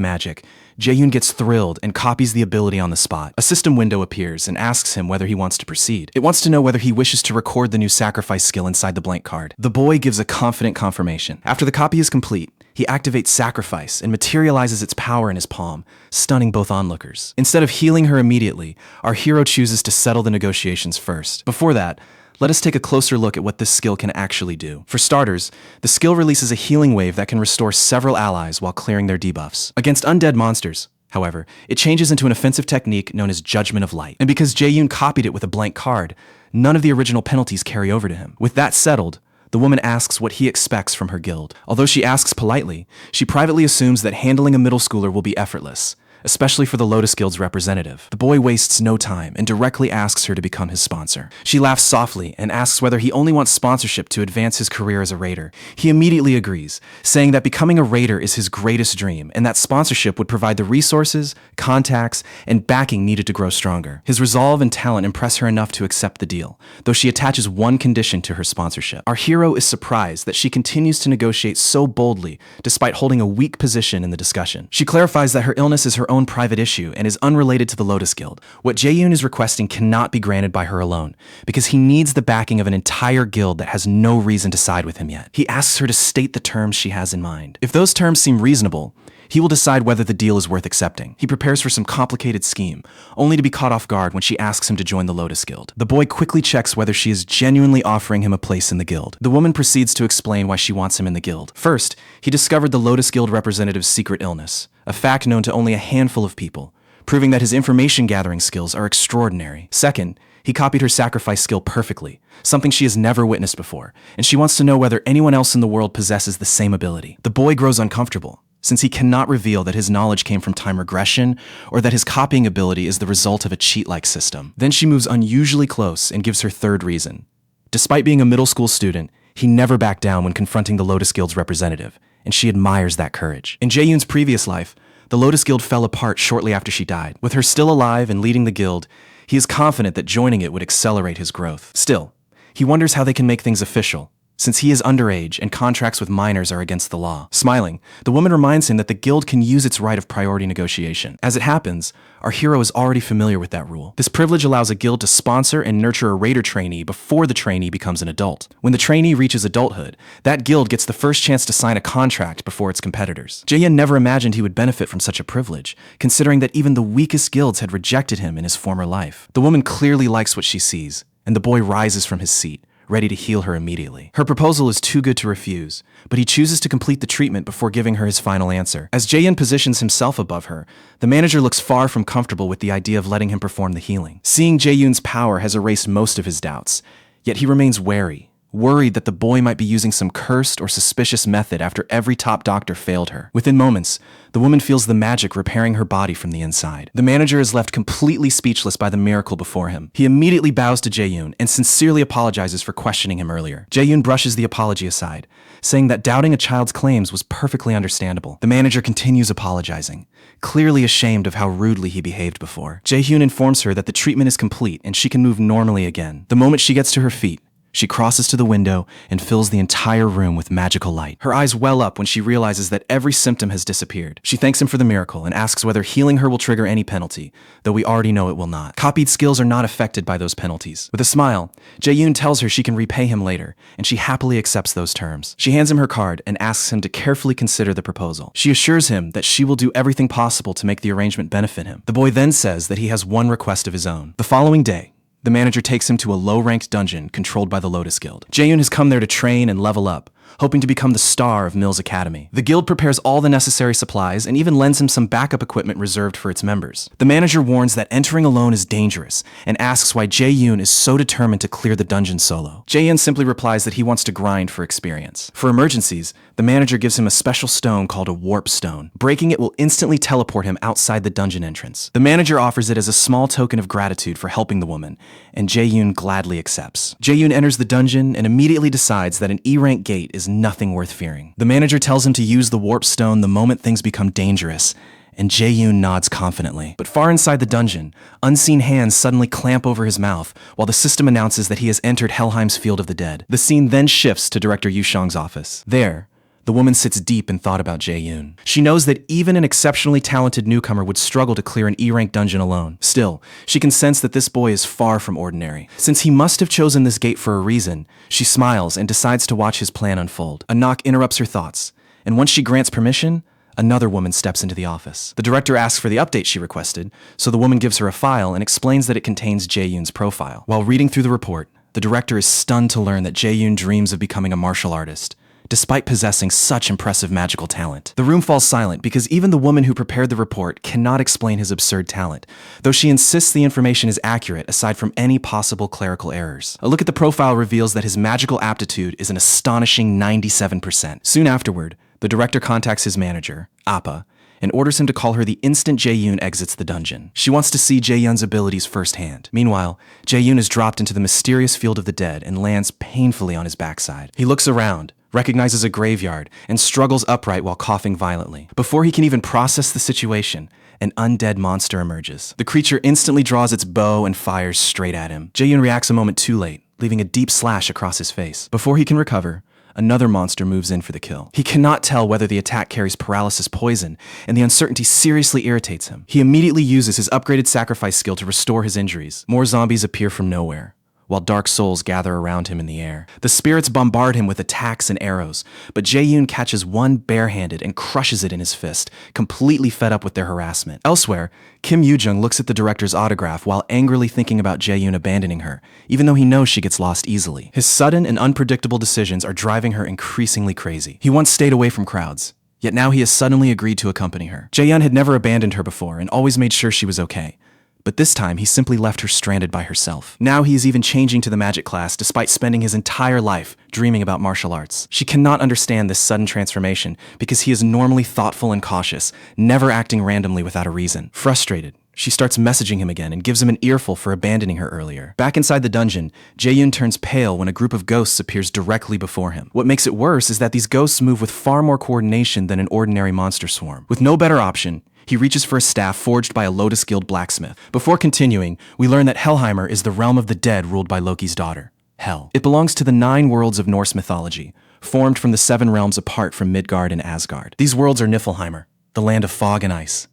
A: magic, Jae-yoon gets thrilled and copies the ability on the spot. A system window appears and asks him whether he wants to proceed. It wants to know whether he wishes to record the new sacrifice skill inside the blank card. The boy gives a confident confirmation. After the copy is complete, he activates sacrifice and materializes its power in his palm, stunning both onlookers. Instead of healing her immediately, our hero chooses to settle the negotiations first. Before that, let us take a closer look at what this skill can actually do. For starters, the skill releases a healing wave that can restore several allies while clearing their debuffs. Against undead monsters, however, it changes into an offensive technique known as Judgment of Light. And because Jae-yoon copied it with a blank card, none of the original penalties carry over to him. With that settled, the woman asks what he expects from her guild. Although she asks politely, she privately assumes that handling a middle schooler will be effortless, especially for the Lotus Guild's representative. The boy wastes no time and directly asks her to become his sponsor. She laughs softly and asks whether he only wants sponsorship to advance his career as a raider. He immediately agrees, saying that becoming a raider is his greatest dream and that sponsorship would provide the resources, contacts, and backing needed to grow stronger. His resolve and talent impress her enough to accept the deal, though she attaches one condition to her sponsorship. Our hero is surprised that she continues to negotiate so boldly despite holding a weak position in the discussion. She clarifies that her illness is her own private issue and is unrelated to the Lotus Guild. What Jae-yoon is requesting cannot be granted by her alone, because he needs the backing of an entire guild that has no reason to side with him yet. He asks her to state the terms she has in mind. If those terms seem reasonable, he will decide whether the deal is worth accepting. He prepares for some complicated scheme, only to be caught off guard when she asks him to join the Lotus Guild. The boy quickly checks whether she is genuinely offering him a place in the guild. The woman proceeds to explain why she wants him in the guild. First, he discovered the Lotus Guild representative's secret illness, a fact known to only a handful of people, proving that his information gathering skills are extraordinary. Second, he copied her sacrifice skill perfectly, something she has never witnessed before, and she wants to know whether anyone else in the world possesses the same ability. The boy grows uncomfortable, since he cannot reveal that his knowledge came from time regression or that his copying ability is the result of a cheat-like system. Then she moves unusually close and gives her third reason. Despite being a middle school student, he never backed down when confronting the Lotus Guild's representative, and she admires that courage. In Jae-yoon's previous life, the Lotus Guild fell apart shortly after she died. With her still alive and leading the guild, he is confident that joining it would accelerate his growth. Still, he wonders how they can make things official, since he is underage and contracts with minors are against the law. Smiling, the woman reminds him that the guild can use its right of priority negotiation. As it happens, our hero is already familiar with that rule. This privilege allows a guild to sponsor and nurture a raider trainee before the trainee becomes an adult. When the trainee reaches adulthood, that guild gets the first chance to sign a contract before its competitors. Jae-yoon never imagined he would benefit from such a privilege, considering that even the weakest guilds had rejected him in his former life. The woman clearly likes what she sees, and the boy rises from his seat, ready to heal her immediately. Her proposal is too good to refuse, but he chooses to complete the treatment before giving her his final answer. As Jae-yoon positions himself above her, the manager looks far from comfortable with the idea of letting him perform the healing. Seeing Jae-yoon's power has erased most of his doubts, yet he remains wary, worried that the boy might be using some cursed or suspicious method after every top doctor failed her. Within moments, the woman feels the magic repairing her body from the inside. The manager is left completely speechless by the miracle before him. He immediately bows to Jae-yoon and sincerely apologizes for questioning him earlier. Jae-yoon brushes the apology aside, saying that doubting a child's claims was perfectly understandable. The manager continues apologizing, clearly ashamed of how rudely he behaved before. Jae-yoon informs her that the treatment is complete and she can move normally again. The moment she gets to her feet, She crosses to the window and fills the entire room with magical light. Her eyes well up when she realizes that every symptom has disappeared. She thanks him for the miracle and asks whether healing her will trigger any penalty, though we already know it will not. Copied skills are not affected by those penalties. With a smile, Jae-yoon tells her she can repay him later, and she happily accepts those terms. She hands him her card and asks him to carefully consider the proposal. She assures him that she will do everything possible to make the arrangement benefit him. The boy then says that he has one request of his own. The following day, the manager takes him to a low-ranked dungeon controlled by the Lotus Guild. Jae-yoon has come there to train and level up, hoping to become the star of Mills Academy. The guild prepares all the necessary supplies and even lends him some backup equipment reserved for its members. The manager warns that entering alone is dangerous and asks why Jae-yoon is so determined to clear the dungeon solo. Jae-yoon simply replies that he wants to grind for experience. For emergencies, the manager gives him a special stone called a warp stone. Breaking it will instantly teleport him outside the dungeon entrance. The manager offers it as a small token of gratitude for helping the woman, and Jae-yoon gladly accepts. Jae-yoon enters the dungeon and immediately decides that an E-rank gate is nothing worth fearing. The manager tells him to use the warp stone the moment things become dangerous, and Jae-yoon nods confidently. But far inside the dungeon, unseen hands suddenly clamp over his mouth while the system announces that he has entered Helheim's Field of the Dead. The scene then shifts to Director Yu Shang's office. There, the woman sits deep in thought about Jae-yoon. She knows that even an exceptionally talented newcomer would struggle to clear an E-rank dungeon alone. Still, she can sense that this boy is far from ordinary. Since he must have chosen this gate for a reason, she smiles and decides to watch his plan unfold. A knock interrupts her thoughts, and once she grants permission, another woman steps into the office. The director asks for the update she requested, so the woman gives her a file and explains that it contains Jae-yoon's profile. While reading through the report, the director is stunned to learn that Jae-yoon dreams of becoming a martial artist, despite possessing such impressive magical talent. The room falls silent because even the woman who prepared the report cannot explain his absurd talent, though she insists the information is accurate aside from any possible clerical errors. A look at the profile reveals that his magical aptitude is an astonishing 97%. Soon afterward, the director contacts his manager, Appa, and orders him to call her the instant Jae-yoon exits the dungeon. She wants to see Jae-yoon's abilities firsthand. Meanwhile, Jae-yoon is dropped into the mysterious Field of the Dead and lands painfully on his backside. He looks around, recognizes a graveyard, and struggles upright while coughing violently. Before he can even process the situation, an undead monster emerges. The creature instantly draws its bow and fires straight at him. Jae-yoon reacts a moment too late, leaving a deep slash across his face. Before he can recover, another monster moves in for the kill. He cannot tell whether the attack carries paralysis poison, and the uncertainty seriously irritates him. He immediately uses his upgraded sacrifice skill to restore his injuries. More zombies appear from nowhere, while dark souls gather around him in the air. The spirits bombard him with attacks and arrows, but Jae-yoon catches one barehanded and crushes it in his fist, completely fed up with their harassment. Elsewhere, Kim Yoo-jung looks at the director's autograph while angrily thinking about Jae-yoon abandoning her, even though he knows she gets lost easily. His sudden and unpredictable decisions are driving her increasingly crazy. He once stayed away from crowds, yet now he has suddenly agreed to accompany her. Jae-yoon had never abandoned her before and always made sure she was okay. But this time, he simply left her stranded by herself. Now he is even changing to the magic class despite spending his entire life dreaming about martial arts. She cannot understand this sudden transformation because he is normally thoughtful and cautious, never acting randomly without a reason. Frustrated, she starts messaging him again and gives him an earful for abandoning her earlier. Back inside the dungeon, Jae-yoon turns pale when a group of ghosts appears directly before him. What makes it worse is that these ghosts move with far more coordination than an ordinary monster swarm. With no better option, he reaches for a staff forged by a Lotus Guild blacksmith. Before continuing, we learn that Helheimer is the realm of the dead ruled by Loki's daughter, Hel. It belongs to the 9 worlds of Norse mythology, formed from the 7 realms apart from Midgard and Asgard. These worlds are Niflheimer, the land of fog and ice;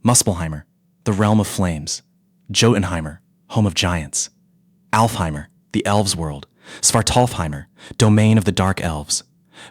A: Muspelheimer, the realm of flames; Jotunheimer, home of giants; Alfheimer, the elves' world; Svartalfheimer, domain of the dark elves;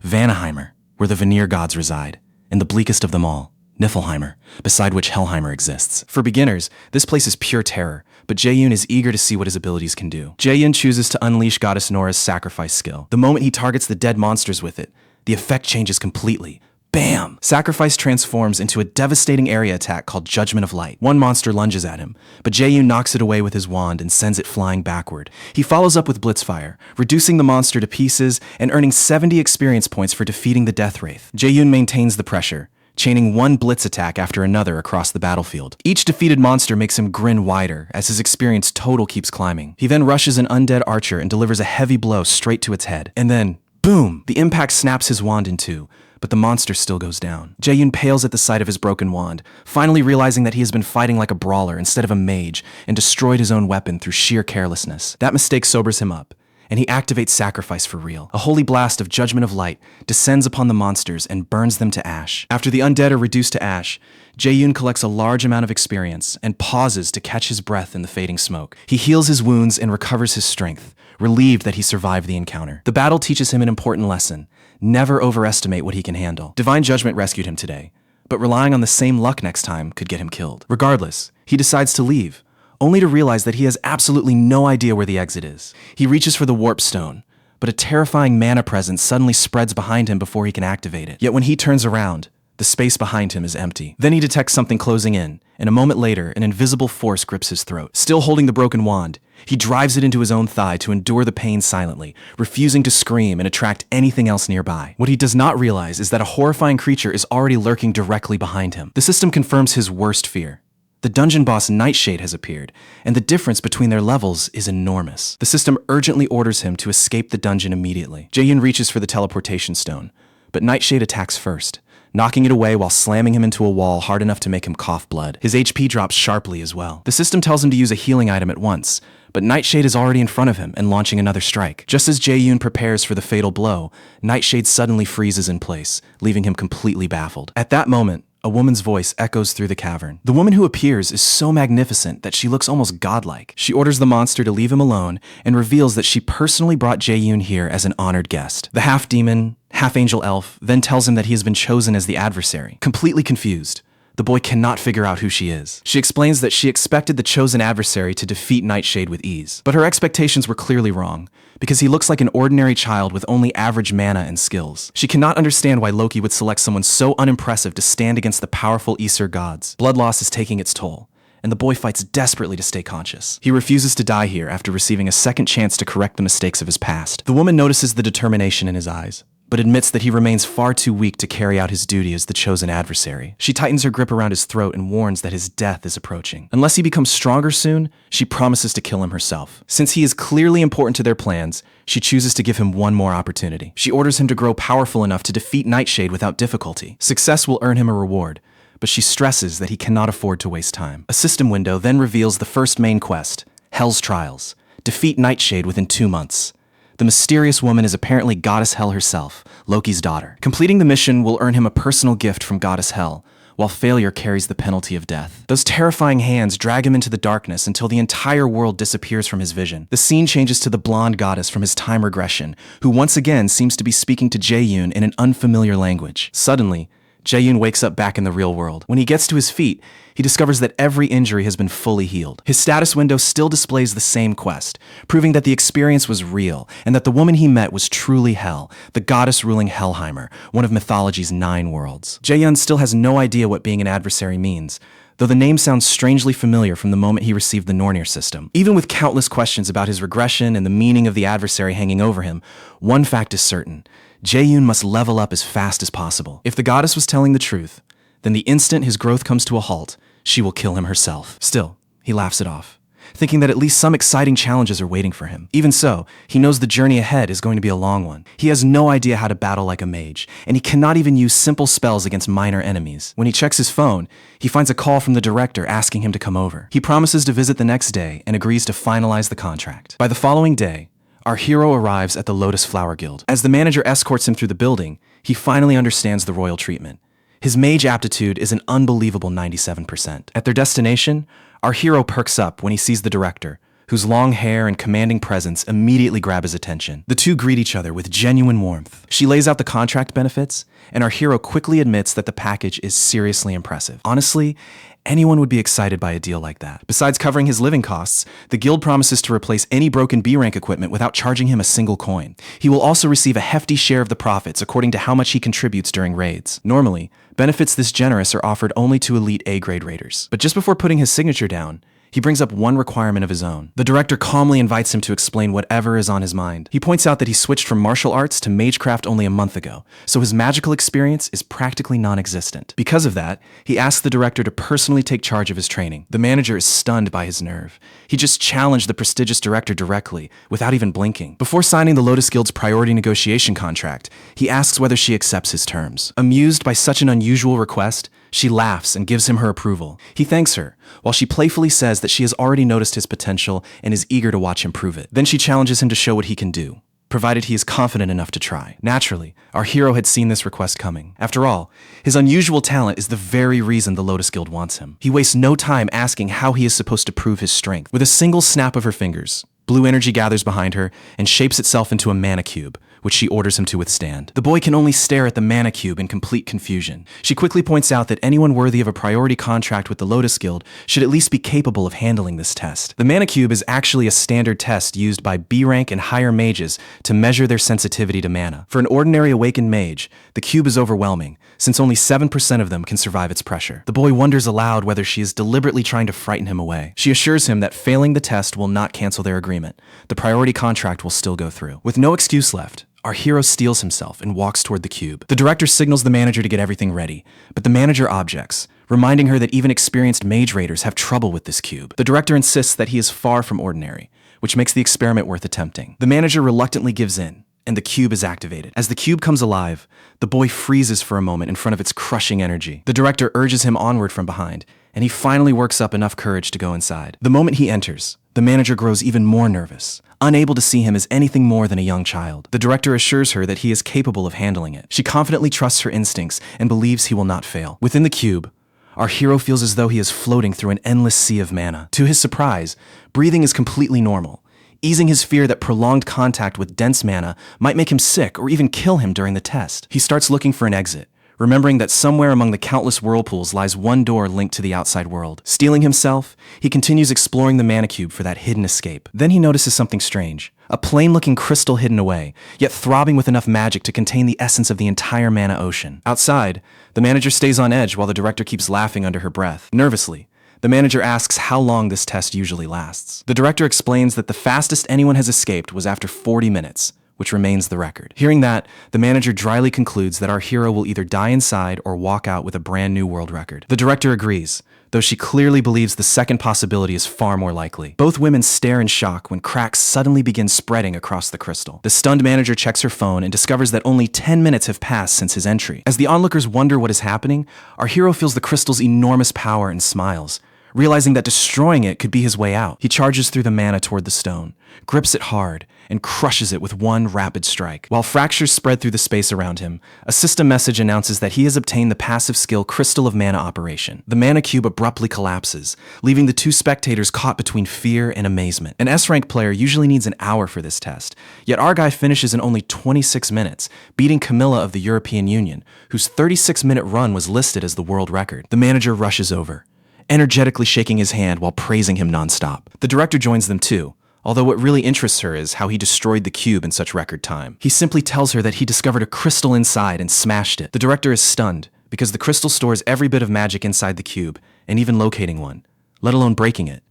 A: Vanaheimer, where the Vanir gods reside; and the bleakest of them all, Niflheimer, beside which Helheimer exists. For beginners, this place is pure terror, but Jae-yoon is eager to see what his abilities can do. Jae-yoon chooses to unleash Goddess Nora's sacrifice skill. The moment he targets the dead monsters with it, the effect changes completely. Bam! Sacrifice transforms into a devastating area attack called Judgment of Light. One monster lunges at him, but Jae-yoon knocks it away with his wand and sends it flying backward. He follows up with Blitzfire, reducing the monster to pieces and earning 70 experience points for defeating the Death Wraith. Jae-yoon maintains the pressure, chaining one blitz attack after another across the battlefield. Each defeated monster makes him grin wider as his experience total keeps climbing. He then rushes an undead archer and delivers a heavy blow straight to its head. And then, boom! The impact snaps his wand in two, but the monster still goes down. Jae-yoon pales at the sight of his broken wand, finally realizing that he has been fighting like a brawler instead of a mage and destroyed his own weapon through sheer carelessness. That mistake sobers him up, and he activates sacrifice for real. A holy blast of judgment of light descends upon the monsters and burns them to ash. After the undead are reduced to ash, Jae-yoon collects a large amount of experience and pauses to catch his breath in the fading smoke. He heals his wounds and recovers his strength, relieved that he survived the encounter. The battle teaches him an important lesson: never overestimate what he can handle. Divine judgment rescued him today, but relying on the same luck next time could get him killed. Regardless, he decides to leave, only to realize that he has absolutely no idea where the exit is. He reaches for the warp stone, but a terrifying mana presence suddenly spreads behind him before he can activate it. Yet when he turns around, the space behind him is empty. Then he detects something closing in, and a moment later, an invisible force grips his throat. Still holding the broken wand, he drives it into his own thigh to endure the pain silently, refusing to scream and attract anything else nearby. What he does not realize is that a horrifying creature is already lurking directly behind him. The system confirms his worst fear. The dungeon boss Nightshade has appeared, and the difference between their levels is enormous. The system urgently orders him to escape the dungeon immediately. Jae-yoon reaches for the teleportation stone, but Nightshade attacks first, knocking it away while slamming him into a wall hard enough to make him cough blood. His HP drops sharply as well. The system tells him to use a healing item at once, but Nightshade is already in front of him and launching another strike. Just as Jae-yoon prepares for the fatal blow, Nightshade suddenly freezes in place, leaving him completely baffled. At that moment, a woman's voice echoes through the cavern. The woman who appears is so magnificent that she looks almost godlike. She orders the monster to leave him alone and reveals that she personally brought Jae-yoon here as an honored guest. The half-demon, half-angel elf then tells him that he has been chosen as the adversary. Completely confused, the boy cannot figure out who she is. She explains that she expected the chosen adversary to defeat Nightshade with ease. But her expectations were clearly wrong, because he looks like an ordinary child with only average mana and skills. She cannot understand why Loki would select someone so unimpressive to stand against the powerful Aesir gods. Blood loss is taking its toll, and the boy fights desperately to stay conscious. He refuses to die here after receiving a second chance to correct the mistakes of his past. The woman notices the determination in his eyes, but admits that he remains far too weak to carry out his duty as the chosen adversary. She tightens her grip around his throat and warns that his death is approaching. Unless he becomes stronger soon, she promises to kill him herself. Since he is clearly important to their plans, she chooses to give him one more opportunity. She orders him to grow powerful enough to defeat Nightshade without difficulty. Success will earn him a reward, but she stresses that he cannot afford to waste time. A system window then reveals the first main quest, Hell's Trials. Defeat Nightshade within 2 months. The mysterious woman is apparently Goddess Hell herself, Loki's daughter. Completing the mission will earn him a personal gift from Goddess Hell, while failure carries the penalty of death. Those terrifying hands drag him into the darkness until the entire world disappears from his vision. The scene changes to the blonde goddess from his time regression, who once again seems to be speaking to Jae-yoon in an unfamiliar language. Suddenly, Jae-yoon wakes up back in the real world. When he gets to his feet, he discovers that every injury has been fully healed. His status window still displays the same quest, proving that the experience was real and that the woman he met was truly Hel, the goddess ruling Helheimer, one of mythology's 9 worlds. Jae-yoon still has no idea what being an adversary means, though the name sounds strangely familiar from the moment he received the Nornir system. Even with countless questions about his regression and the meaning of the adversary hanging over him, one fact is certain: Jae-yoon must level up as fast as possible. If the goddess was telling the truth, then the instant his growth comes to a halt, she will kill him herself. Still, he laughs it off, thinking that at least some exciting challenges are waiting for him. Even so, he knows the journey ahead is going to be a long one. He has no idea how to battle like a mage, and he cannot even use simple spells against minor enemies. When he checks his phone, he finds a call from the director asking him to come over. He promises to visit the next day and agrees to finalize the contract. By the following day, our hero arrives at the Lotus Flower Guild. As the manager escorts him through the building, he finally understands the royal treatment. His mage aptitude is an unbelievable 97%. At their destination, our hero perks up when he sees the director, whose long hair and commanding presence immediately grab his attention. The two greet each other with genuine warmth. She lays out the contract benefits, and our hero quickly admits that the package is seriously impressive. Honestly, anyone would be excited by a deal like that. Besides covering his living costs, the guild promises to replace any broken B-rank equipment without charging him a single coin. He will also receive a hefty share of the profits according to how much he contributes during raids. Normally, benefits this generous are offered only to elite A-grade raiders. But just before putting his signature down, he brings up one requirement of his own. The director calmly invites him to explain whatever is on his mind. He points out that he switched from martial arts to magecraft only a month ago, so his magical experience is practically non-existent. Because of that, he asks the director to personally take charge of his training. The manager is stunned by his nerve. He just challenged the prestigious director directly, without even blinking. Before signing the Lotus Guild's priority negotiation contract, he asks whether she accepts his terms. Amused by such an unusual request, She laughs and gives him her approval. He thanks her, while she playfully says that she has already noticed his potential and is eager to watch him prove it. Then she challenges him to show what he can do, provided he is confident enough to try. Naturally, our hero had seen this request coming. After all, his unusual talent is the very reason the Lotus Guild wants him. He wastes no time asking how he is supposed to prove his strength. With a single snap of her fingers, blue energy gathers behind her and shapes itself into a mana cube, which she orders him to withstand. The boy can only stare at the mana cube in complete confusion. She quickly points out that anyone worthy of a priority contract with the Lotus Guild should at least be capable of handling this test. The mana cube is actually a standard test used by B rank and higher mages to measure their sensitivity to mana. For an ordinary awakened mage, the cube is overwhelming, since only 7% of them can survive its pressure. The boy wonders aloud whether she is deliberately trying to frighten him away. She assures him that failing the test will not cancel their agreement. The priority contract will still go through. With no excuse left, our hero steels himself and walks toward the cube. The director signals the manager to get everything ready, but the manager objects, reminding her that even experienced mage raiders have trouble with this cube. The director insists that he is far from ordinary, which makes the experiment worth attempting. The manager reluctantly gives in, and the cube is activated. As the cube comes alive, the boy freezes for a moment in front of its crushing energy. The director urges him onward from behind, and he finally works up enough courage to go inside. The moment he enters, the manager grows even more nervous, unable to see him as anything more than a young child. The director assures her that he is capable of handling it. She confidently trusts her instincts and believes he will not fail. Within the cube, our hero feels as though he is floating through an endless sea of mana. To his surprise, breathing is completely normal, easing his fear that prolonged contact with dense mana might make him sick or even kill him during the test. He starts looking for an exit, remembering that somewhere among the countless whirlpools lies one door linked to the outside world. Steeling himself, he continues exploring the mana cube for that hidden escape. Then he notices something strange. A plain-looking crystal hidden away, yet throbbing with enough magic to contain the essence of the entire mana ocean. Outside, the manager stays on edge while the director keeps laughing under her breath. Nervously, the manager asks how long this test usually lasts. The director explains that the fastest anyone has escaped was after 40 minutes, which remains the record. Hearing that, the manager dryly concludes that our hero will either die inside or walk out with a brand new world record. The director agrees, though she clearly believes the second possibility is far more likely. Both women stare in shock when cracks suddenly begin spreading across the crystal. The stunned manager checks her phone and discovers that only 10 minutes have passed since his entry. As the onlookers wonder what is happening, our hero feels the crystal's enormous power and smiles, realizing that destroying it could be his way out. He charges through the mana toward the stone, grips it hard, and crushes it with one rapid strike. While fractures spread through the space around him, a system message announces that he has obtained the passive skill Crystal of Mana Operation. The mana cube abruptly collapses, leaving the two spectators caught between fear and amazement. An S-rank player usually needs an hour for this test, yet our guy finishes in only 26 minutes, beating Camilla of the European Union, whose 36-minute run was listed as the world record. The manager rushes over, energetically shaking his hand while praising him nonstop. The director joins them too, although what really interests her is how he destroyed the cube in such record time. He simply tells her that he discovered a crystal inside and smashed it. The director is stunned, because the crystal stores every bit of magic inside the cube, and even locating one, let alone breaking it,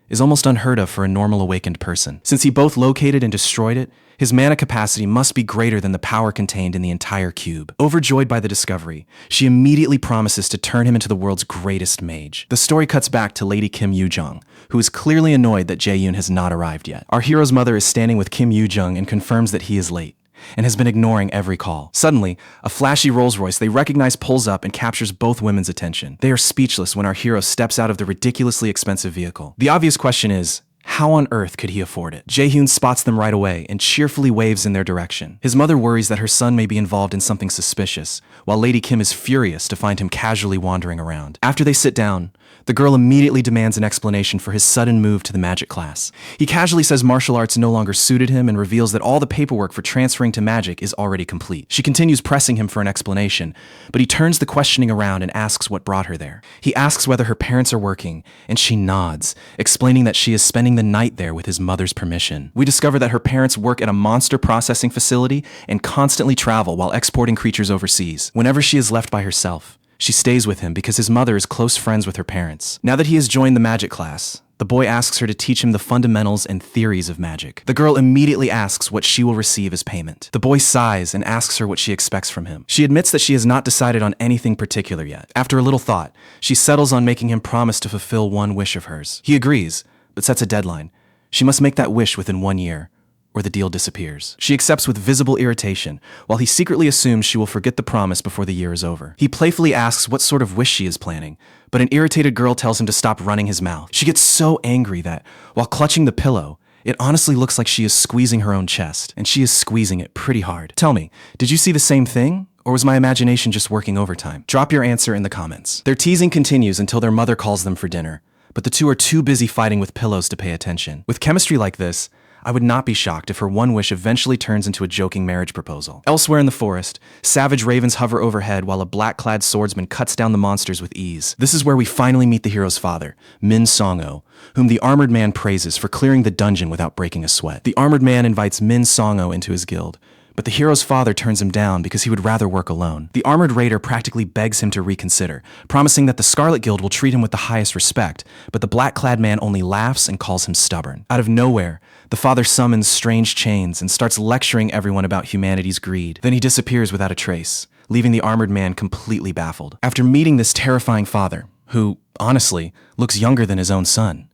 A: is almost unheard of for a normal awakened person. Since he both located and destroyed it, his mana capacity must be greater than the power contained in the entire cube. Overjoyed by the discovery, she immediately promises to turn him into the world's greatest mage. The story cuts back to Lady Kim Yoo-jung, who is clearly annoyed that Jae-yoon has not arrived yet. Our hero's mother is standing with Kim Yoo-jung and confirms that he is late, and has been ignoring every call. Suddenly, a flashy Rolls-Royce they recognize pulls up and captures both women's attention. They are speechless when our hero steps out of the ridiculously expensive vehicle. The obvious question is, how on earth could he afford it? Jae-hoon spots them right away and cheerfully waves in their direction. His mother worries that her son may be involved in something suspicious, while Lady Kim is furious to find him casually wandering around. After they sit down, the girl immediately demands an explanation for his sudden move to the magic class. He casually says martial arts no longer suited him and reveals that all the paperwork for transferring to magic is already complete. She continues pressing him for an explanation, but he turns the questioning around and asks what brought her there. He asks whether her parents are working, and she nods, explaining that she is spending the night there with his mother's permission. We discover that her parents work at a monster processing facility and constantly travel while exporting creatures overseas. Whenever she is left by herself, she stays with him because his mother is close friends with her parents. Now that he has joined the magic class, the boy asks her to teach him the fundamentals and theories of magic. The girl immediately asks what she will receive as payment. The boy sighs and asks her what she expects from him. She admits that she has not decided on anything particular yet. After a little thought, she settles on making him promise to fulfill one wish of hers. He agrees, but sets a deadline. She must make that wish within 1 year, or the deal disappears. She accepts with visible irritation, while he secretly assumes she will forget the promise before the year is over. He playfully asks what sort of wish she is planning, but an irritated girl tells him to stop running his mouth. She gets so angry that, while clutching the pillow, it honestly looks like she is squeezing her own chest, and she is squeezing it pretty hard. Tell me, did you see the same thing? Or was my imagination just working overtime? Drop your answer in the comments. Their teasing continues until their mother calls them for dinner, but the two are too busy fighting with pillows to pay attention. With chemistry like this, I would not be shocked if her one wish eventually turns into a joking marriage proposal. Elsewhere in the forest, savage ravens hover overhead while a black-clad swordsman cuts down the monsters with ease. This is where we finally meet the hero's father, Min Song-o, whom the armored man praises for clearing the dungeon without breaking a sweat. The armored man invites Min Song-o into his guild, but the hero's father turns him down because he would rather work alone. The armored raider practically begs him to reconsider, promising that the Scarlet Guild will treat him with the highest respect, but the black-clad man only laughs and calls him stubborn. Out of nowhere, the father summons strange chains and starts lecturing everyone about humanity's greed. Then he disappears without a trace, leaving the armored man completely baffled. After meeting this terrifying father, who, honestly, looks younger than his own son,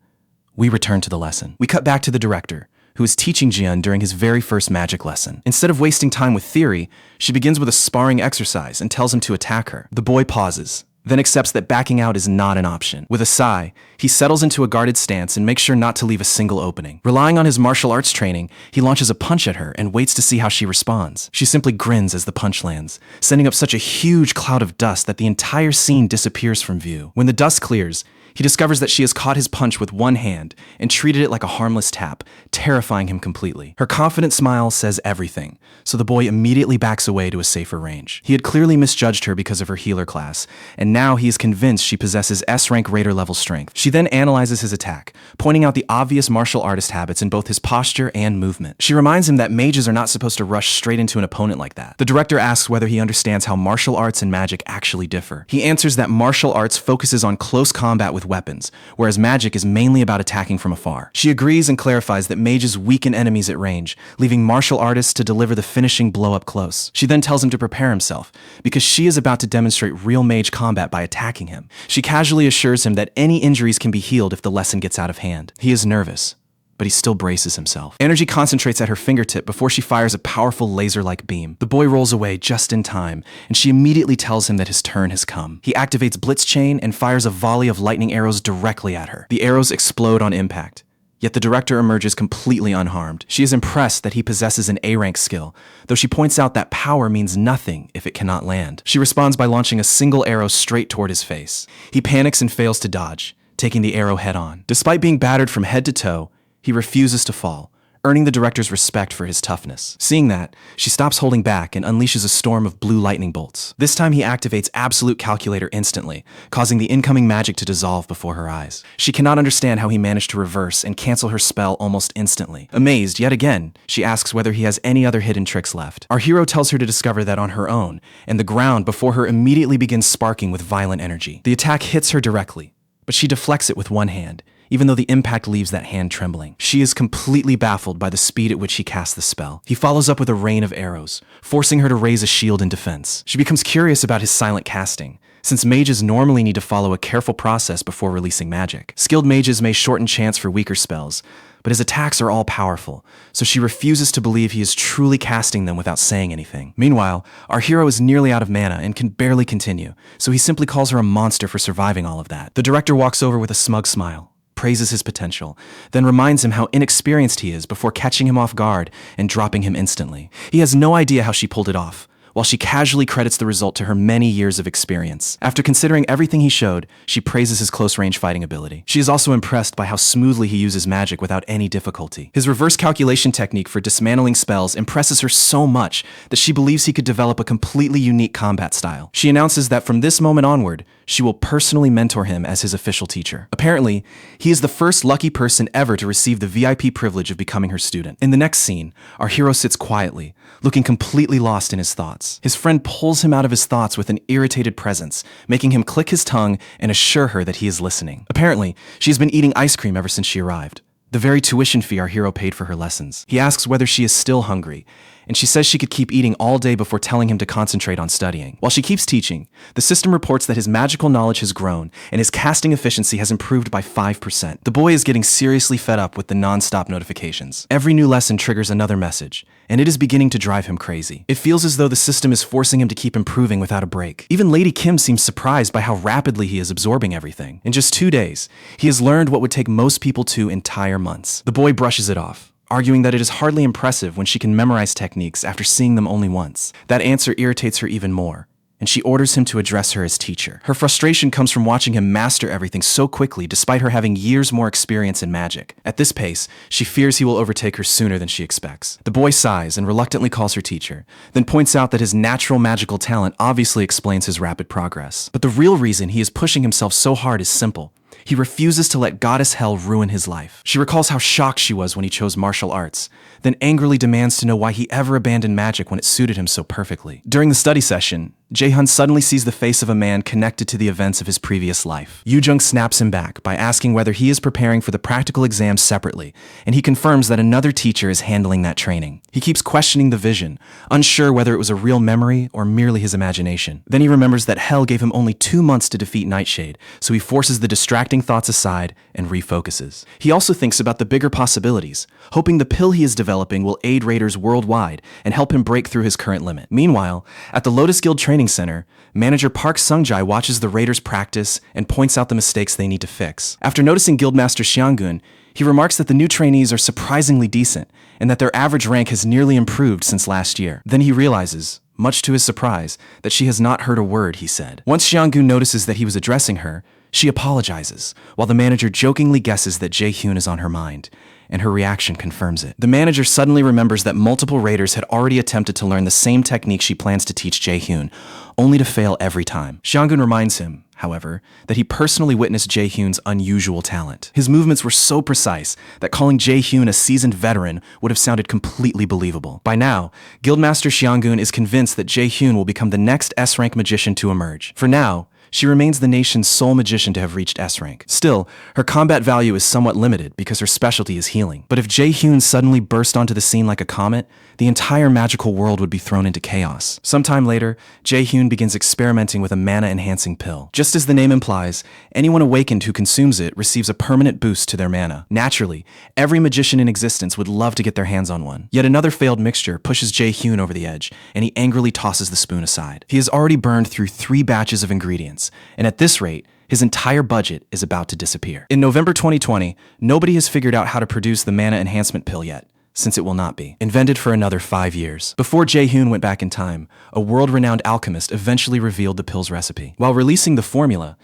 A: we return to the lesson. We cut back to the director, who is teaching Jian during his very first magic lesson. Instead of wasting time with theory, she begins with a sparring exercise and tells him to attack her. The boy pauses, then accepts that backing out is not an option. With a sigh, he settles into a guarded stance and makes sure not to leave a single opening. Relying on his martial arts training, he launches a punch at her and waits to see how she responds. She simply grins as the punch lands, sending up such a huge cloud of dust that the entire scene disappears from view. When the dust clears, he discovers that she has caught his punch with one hand and treated it like a harmless tap, terrifying him completely. Her confident smile says everything, so the boy immediately backs away to a safer range. He had clearly misjudged her because of her healer class, and now he is convinced she possesses S-rank raider level strength. She then analyzes his attack, pointing out the obvious martial artist habits in both his posture and movement. She reminds him that mages are not supposed to rush straight into an opponent like that. The director asks whether he understands how martial arts and magic actually differ. He answers that martial arts focuses on close combat with weapons, whereas magic is mainly about attacking from afar. She agrees and clarifies that mages weaken enemies at range, leaving martial artists to deliver the finishing blow up close. She then tells him to prepare himself, because she is about to demonstrate real mage combat by attacking him. She casually assures him that any injuries can be healed if the lesson gets out of hand. He is nervous, but he still braces himself. Energy concentrates at her fingertip before she fires a powerful laser-like beam. The boy rolls away just in time, and she immediately tells him that his turn has come. He activates Blitz Chain and fires a volley of lightning arrows directly at her. The arrows explode on impact, yet the director emerges completely unharmed. She is impressed that he possesses an A-rank skill, though she points out that power means nothing if it cannot land. She responds by launching a single arrow straight toward his face. He panics and fails to dodge, taking the arrow head-on. Despite being battered from head to toe, he refuses to fall, earning the director's respect for his toughness. Seeing that, she stops holding back and unleashes a storm of blue lightning bolts. This time he activates Absolute Calculator instantly, causing the incoming magic to dissolve before her eyes. She cannot understand how he managed to reverse and cancel her spell almost instantly. Amazed yet again, she asks whether he has any other hidden tricks left. Our hero tells her to discover that on her own, and the ground before her immediately begins sparking with violent energy. The attack hits her directly, but she deflects it with one hand, even though the impact leaves that hand trembling. She is completely baffled by the speed at which he casts the spell. He follows up with a rain of arrows, forcing her to raise a shield in defense. She becomes curious about his silent casting, since mages normally need to follow a careful process before releasing magic. Skilled mages may shorten chance for weaker spells, but his attacks are all powerful, so she refuses to believe he is truly casting them without saying anything. Meanwhile, our hero is nearly out of mana and can barely continue, so he simply calls her a monster for surviving all of that. The director walks over with a smug smile, praises his potential, then reminds him how inexperienced he is before catching him off guard and dropping him instantly. He has no idea how she pulled it off, while she casually credits the result to her many years of experience. After considering everything he showed, she praises his close-range fighting ability. She is also impressed by how smoothly he uses magic without any difficulty. His reverse calculation technique for dismantling spells impresses her so much that she believes he could develop a completely unique combat style. She announces that from this moment onward, she will personally mentor him as his official teacher. Apparently, he is the first lucky person ever to receive the VIP privilege of becoming her student. In the next scene, our hero sits quietly, looking completely lost in his thoughts. His friend pulls him out of his thoughts with an irritated presence, making him click his tongue and assure her that he is listening. Apparently, she has been eating ice cream ever since she arrived, the very tuition fee our hero paid for her lessons. He asks whether she is still hungry, and she says she could keep eating all day before telling him to concentrate on studying. While she keeps teaching, the system reports that his magical knowledge has grown and his casting efficiency has improved by 5%. The boy is getting seriously fed up with the non-stop notifications. Every new lesson triggers another message, and it is beginning to drive him crazy. It feels as though the system is forcing him to keep improving without a break. Even Lady Kim seems surprised by how rapidly he is absorbing everything. In just 2 days, he has learned what would take most people 2 entire months. The boy brushes it off, arguing that it is hardly impressive when she can memorize techniques after seeing them only once. That answer irritates her even more, and she orders him to address her as teacher. Her frustration comes from watching him master everything so quickly despite her having years more experience in magic. At this pace, she fears he will overtake her sooner than she expects. The boy sighs and reluctantly calls her teacher, then points out that his natural magical talent obviously explains his rapid progress. But the real reason he is pushing himself so hard is simple. He refuses to let Goddess Hell ruin his life. She recalls how shocked she was when he chose martial arts, then angrily demands to know why he ever abandoned magic when it suited him so perfectly. During the study session, Jae-hyun suddenly sees the face of a man connected to the events of his previous life. Yoo-jung snaps him back by asking whether he is preparing for the practical exams separately, and he confirms that another teacher is handling that training. He keeps questioning the vision, unsure whether it was a real memory or merely his imagination. Then he remembers that Hell gave him only 2 months to defeat Nightshade, so he forces the distracting thoughts aside and refocuses. He also thinks about the bigger possibilities, hoping the pill he is developing will aid raiders worldwide and help him break through his current limit. Meanwhile, at the Lotus Guild Training Center, manager Park Sung-jae watches the raiders practice and points out the mistakes they need to fix. After noticing Guildmaster Xiangun, he remarks that the new trainees are surprisingly decent and that their average rank has nearly improved since last year. Then he realizes, much to his surprise, that she has not heard a word he said. Once Xiangun notices that he was addressing her, she apologizes, while the manager jokingly guesses that Jae-hyun is on her mind, and her reaction confirms it. The manager suddenly remembers that multiple raiders had already attempted to learn the same technique she plans to teach Jae-hyun, only to fail every time. Xiangun reminds him, however, that he personally witnessed Jae-hyun's unusual talent. His movements were so precise that calling Jae-hyun a seasoned veteran would have sounded completely believable. By now, Guildmaster Xiangun is convinced that Jae-hyun will become the next S-rank magician to emerge. For now, she remains the nation's sole magician to have reached S-rank. Still, her combat value is somewhat limited because her specialty is healing. But if Jae-hyun suddenly burst onto the scene like a comet, the entire magical world would be thrown into chaos. Sometime later, Jae-hyun begins experimenting with a mana-enhancing pill. Just as the name implies, anyone awakened who consumes it receives a permanent boost to their mana. Naturally, every magician in existence would love to get their hands on one. Yet another failed mixture pushes Jae-hyun over the edge, and he angrily tosses the spoon aside. He has already burned through 3 batches of ingredients, and at this rate, his entire budget is about to disappear. In November 2020, nobody has figured out how to produce the mana enhancement pill yet, since it will not be invented for another 5 years. Before Jae-hyun went back in time, a world-renowned alchemist eventually revealed the pill's recipe. While releasing the formula,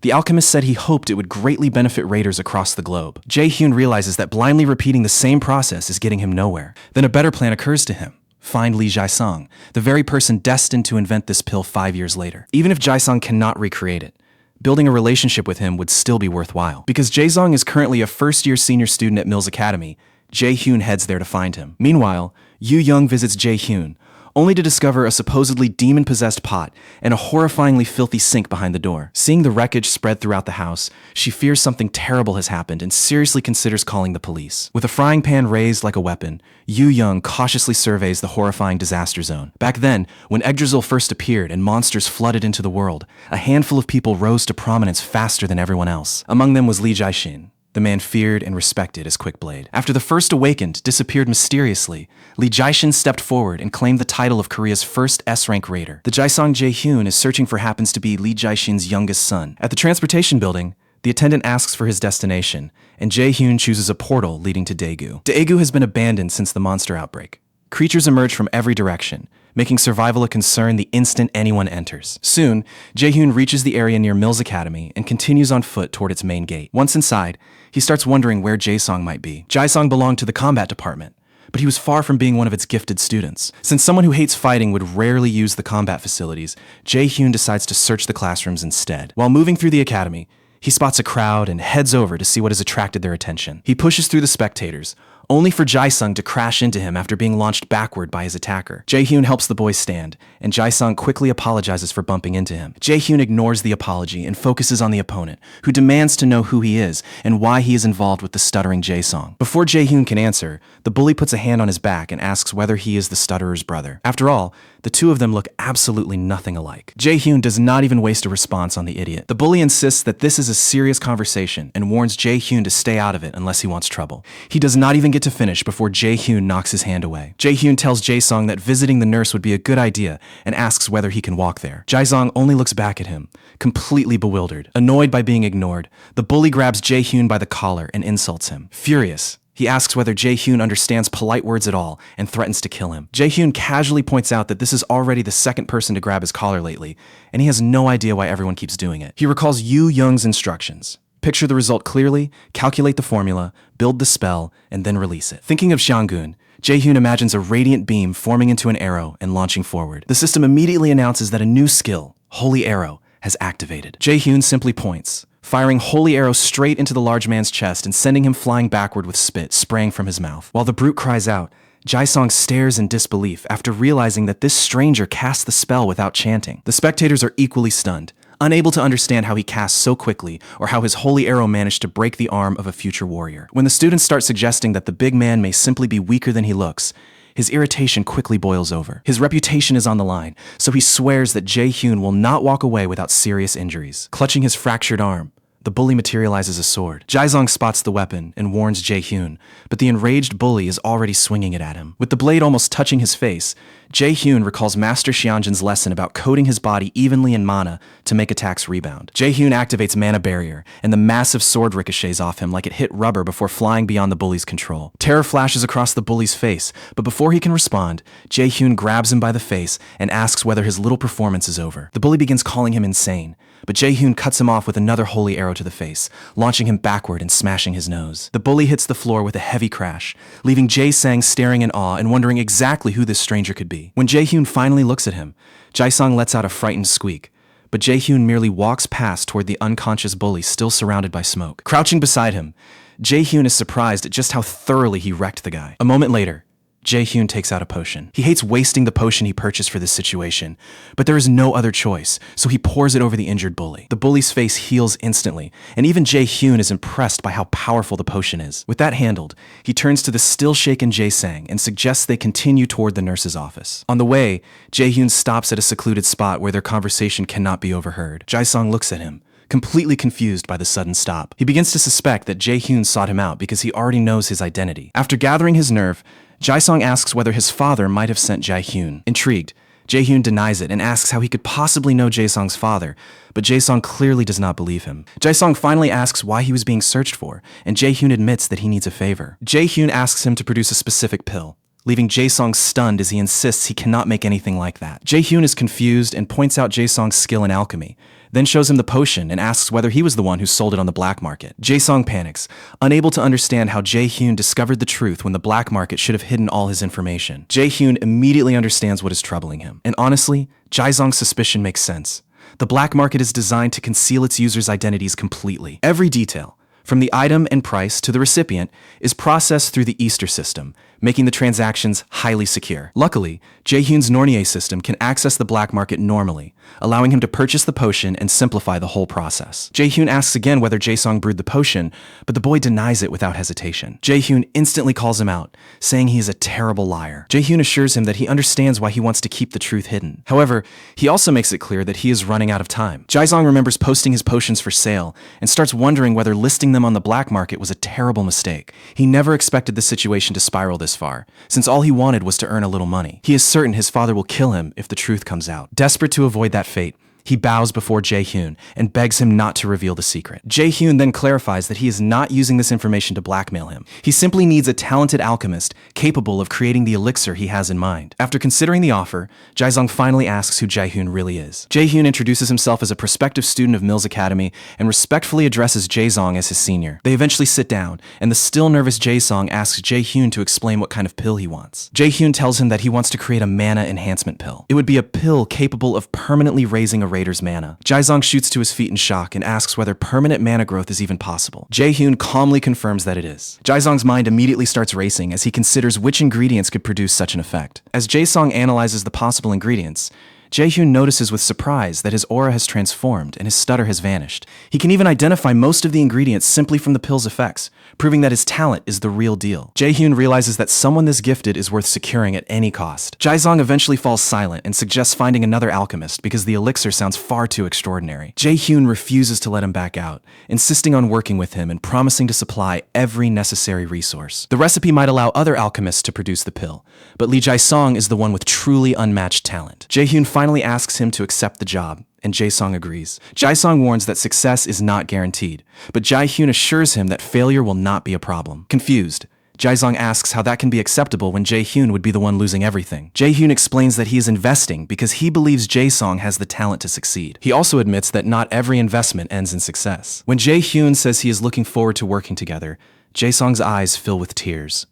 A: the alchemist said he hoped it would greatly benefit raiders across the globe. Jae-hyun realizes that blindly repeating the same process is getting him nowhere. Then a better plan occurs to him. Find Lee Jae-sung, the very person destined to invent this pill 5 years later. Even if Jae-sung cannot recreate it, building a relationship with him would still be worthwhile. Because Jae-sung is currently a first-year senior student at Mills Academy, Jae-hyun heads there to find him. Meanwhile, Yoo-young visits Jae-hyun, only to discover a supposedly demon-possessed pot and a horrifyingly filthy sink behind the door. Seeing the wreckage spread throughout the house, she fears something terrible has happened and seriously considers calling the police. With a frying pan raised like a weapon, Yoo-young cautiously surveys the horrifying disaster zone. Back then, when Yggdrasil first appeared and monsters flooded into the world, a handful of people rose to prominence faster than everyone else. Among them was Lee Jae-shin, the man feared and respected as Quickblade. After the first awakened disappeared mysteriously, Lee Jae-shin stepped forward and claimed the title of Korea's first S-rank raider. The Jae-sung Jae-hyun is searching for happens to be Lee Jae-shin's youngest son. At the transportation building, the attendant asks for his destination, and Jae-hyun chooses a portal leading to Daegu. Daegu has been abandoned since the monster outbreak. Creatures emerge from every direction, making survival a concern the instant anyone enters. Soon, Jae-hyun reaches the area near Mills Academy and continues on foot toward its main gate. Once inside, he starts wondering where Jae-sung might be. Jae-sung belonged to the combat department, but he was far from being one of its gifted students. Since someone who hates fighting would rarely use the combat facilities, Jae-hyun decides to search the classrooms instead. While moving through the academy, he spots a crowd and heads over to see what has attracted their attention. He pushes through the spectators, only for Jae-sung to crash into him after being launched backward by his attacker. Jae-hyun helps the boy stand, and Jae-sung quickly apologizes for bumping into him. Jae-hyun ignores the apology and focuses on the opponent, who demands to know who he is and why he is involved with the stuttering Jae-sung. Before Jae-hyun can answer, the bully puts a hand on his back and asks whether he is the stutterer's brother. After all, the two of them look absolutely nothing alike. Jae-hyun does not even waste a response on the idiot. The bully insists that this is a serious conversation and warns Jae-hyun to stay out of it unless he wants trouble. He does not even get to finish before Jae-hyun knocks his hand away. Jae-hyun tells Jae-sung that visiting the nurse would be a good idea and asks whether he can walk there. Jae-sung only looks back at him, completely bewildered. Annoyed by being ignored, the bully grabs Jae-hyun by the collar and insults him. Furious, he asks whether Jae-hyun understands polite words at all and threatens to kill him. Jae-hyun casually points out that this is already the second person to grab his collar lately, and he has no idea why everyone keeps doing it. He recalls Yu Young's instructions. Picture the result clearly, calculate the formula, build the spell, and then release it. Thinking of Xianggun, Jae-hyun imagines a radiant beam forming into an arrow and launching forward. The system immediately announces that a new skill, Holy Arrow, has activated. Jae-hyun simply points, firing Holy Arrow straight into the large man's chest and sending him flying backward with spit spraying from his mouth. While the brute cries out, Jae-sung stares in disbelief after realizing that this stranger cast the spell without chanting. The spectators are equally stunned, unable to understand how he cast so quickly or how his holy arrow managed to break the arm of a future warrior. When the students start suggesting that the big man may simply be weaker than he looks, his irritation quickly boils over. His reputation is on the line, so he swears that Jae-hyun will not walk away without serious injuries. Clutching his fractured arm, the bully materializes a sword. Jae-sung spots the weapon and warns Jae-hyun, but the enraged bully is already swinging it at him. With the blade almost touching his face, Jae-hyun recalls Master Xianjin's lesson about coating his body evenly in mana to make attacks rebound. Jae-hyun activates Mana Barrier, and the massive sword ricochets off him like it hit rubber before flying beyond the bully's control. Terror flashes across the bully's face, but before he can respond, Jae-hyun grabs him by the face and asks whether his little performance is over. The bully begins calling him insane, but Jae-hyun cuts him off with another holy arrow to the face, launching him backward and smashing his nose. The bully hits the floor with a heavy crash, leaving Jae-sang staring in awe and wondering exactly who this stranger could be. When Jae-hyun finally looks at him, Jae-sung lets out a frightened squeak, but Jae-hyun merely walks past toward the unconscious bully still surrounded by smoke. Crouching beside him, Jae-hyun is surprised at just how thoroughly he wrecked the guy. A moment later, Jae-hyun takes out a potion. He hates wasting the potion he purchased for this situation, but there is no other choice, so he pours it over the injured bully. The bully's face heals instantly, and even Jae-hyun is impressed by how powerful the potion is. With that handled, he turns to the still-shaken Jae-sang and suggests they continue toward the nurse's office. On the way, Jae-hyun stops at a secluded spot where their conversation cannot be overheard. Jae-sung looks at him, completely confused by the sudden stop. He begins to suspect that Jae-hyun sought him out because he already knows his identity. After gathering his nerve, Jae-sung asks whether his father might have sent Jae-hyun. Intrigued, Jae-hyun denies it and asks how he could possibly know Jae-sung's father, but Jae-sung clearly does not believe him. Jae-sung finally asks why he was being searched for, and Jae-hyun admits that he needs a favor. Jae-hyun asks him to produce a specific pill, leaving Jae-sung stunned as he insists he cannot make anything like that. Jae-hyun is confused and points out Jae-sung's skill in alchemy, then shows him the potion and asks whether he was the one who sold it on the black market. Jae-sung panics, unable to understand how Jae-hyun discovered the truth when the black market should have hidden all his information. Jae-hyun immediately understands what is troubling him. And honestly, Jae-sung's suspicion makes sense. The black market is designed to conceal its users' identities completely. Every detail, from the item and price to the recipient, is processed through the Easter system, making the transactions highly secure. Luckily, Jae-hyun's Nornier system can access the black market normally, allowing him to purchase the potion and simplify the whole process. Jae-hyun asks again whether Jae-sung brewed the potion, but the boy denies it without hesitation. Jae-hyun instantly calls him out, saying he is a terrible liar. Jae-hyun assures him that he understands why he wants to keep the truth hidden. However, he also makes it clear that he is running out of time. Jae-sung remembers posting his potions for sale and starts wondering whether listing them on the black market was a terrible mistake. He never expected the situation to spiral this far, since all he wanted was to earn a little money. He is certain his father will kill him if the truth comes out. Desperate to avoid that fate, he bows before Jae-hyun and begs him not to reveal the secret. Jae-hyun then clarifies that he is not using this information to blackmail him. He simply needs a talented alchemist capable of creating the elixir he has in mind. After considering the offer, Jae-sung finally asks who Jae-hyun really is. Jae-hyun introduces himself as a prospective student of Mills Academy and respectfully addresses Jae-sung as his senior. They eventually sit down, and the still nervous Jae-sung asks Jae-hyun to explain what kind of pill he wants. Jae-hyun tells him that he wants to create a mana enhancement pill. It would be a pill capable of permanently raising a Raider's mana. Jae-sung shoots to his feet in shock and asks whether permanent mana growth is even possible. Jae-hyun calmly confirms that it is. Jae-sung's mind immediately starts racing as he considers which ingredients could produce such an effect. As Jae-sung analyzes the possible ingredients, Jae-hyun notices with surprise that his aura has transformed and his stutter has vanished. He can even identify most of the ingredients simply from the pill's effects, proving that his talent is the real deal. Jae-hyun realizes that someone this gifted is worth securing at any cost. Jae-sung eventually falls silent and suggests finding another alchemist because the elixir sounds far too extraordinary. Jae-hyun refuses to let him back out, insisting on working with him and promising to supply every necessary resource. The recipe might allow other alchemists to produce the pill, but Lee Jae-sung is the one with truly unmatched talent. Jae-hyun finally asks him to accept the job, and Jae-sung agrees. Jae-sung warns that success is not guaranteed, but Jae-hyun assures him that failure will not be a problem. Confused, Jae-sung asks how that can be acceptable when Jae-hyun would be the one losing everything. Jae-hyun explains that he is investing because he believes Jae-sung has the talent to succeed. He also admits that not every investment ends in success. When Jae-hyun says he is looking forward to working together, Jae-sung's eyes fill with tears.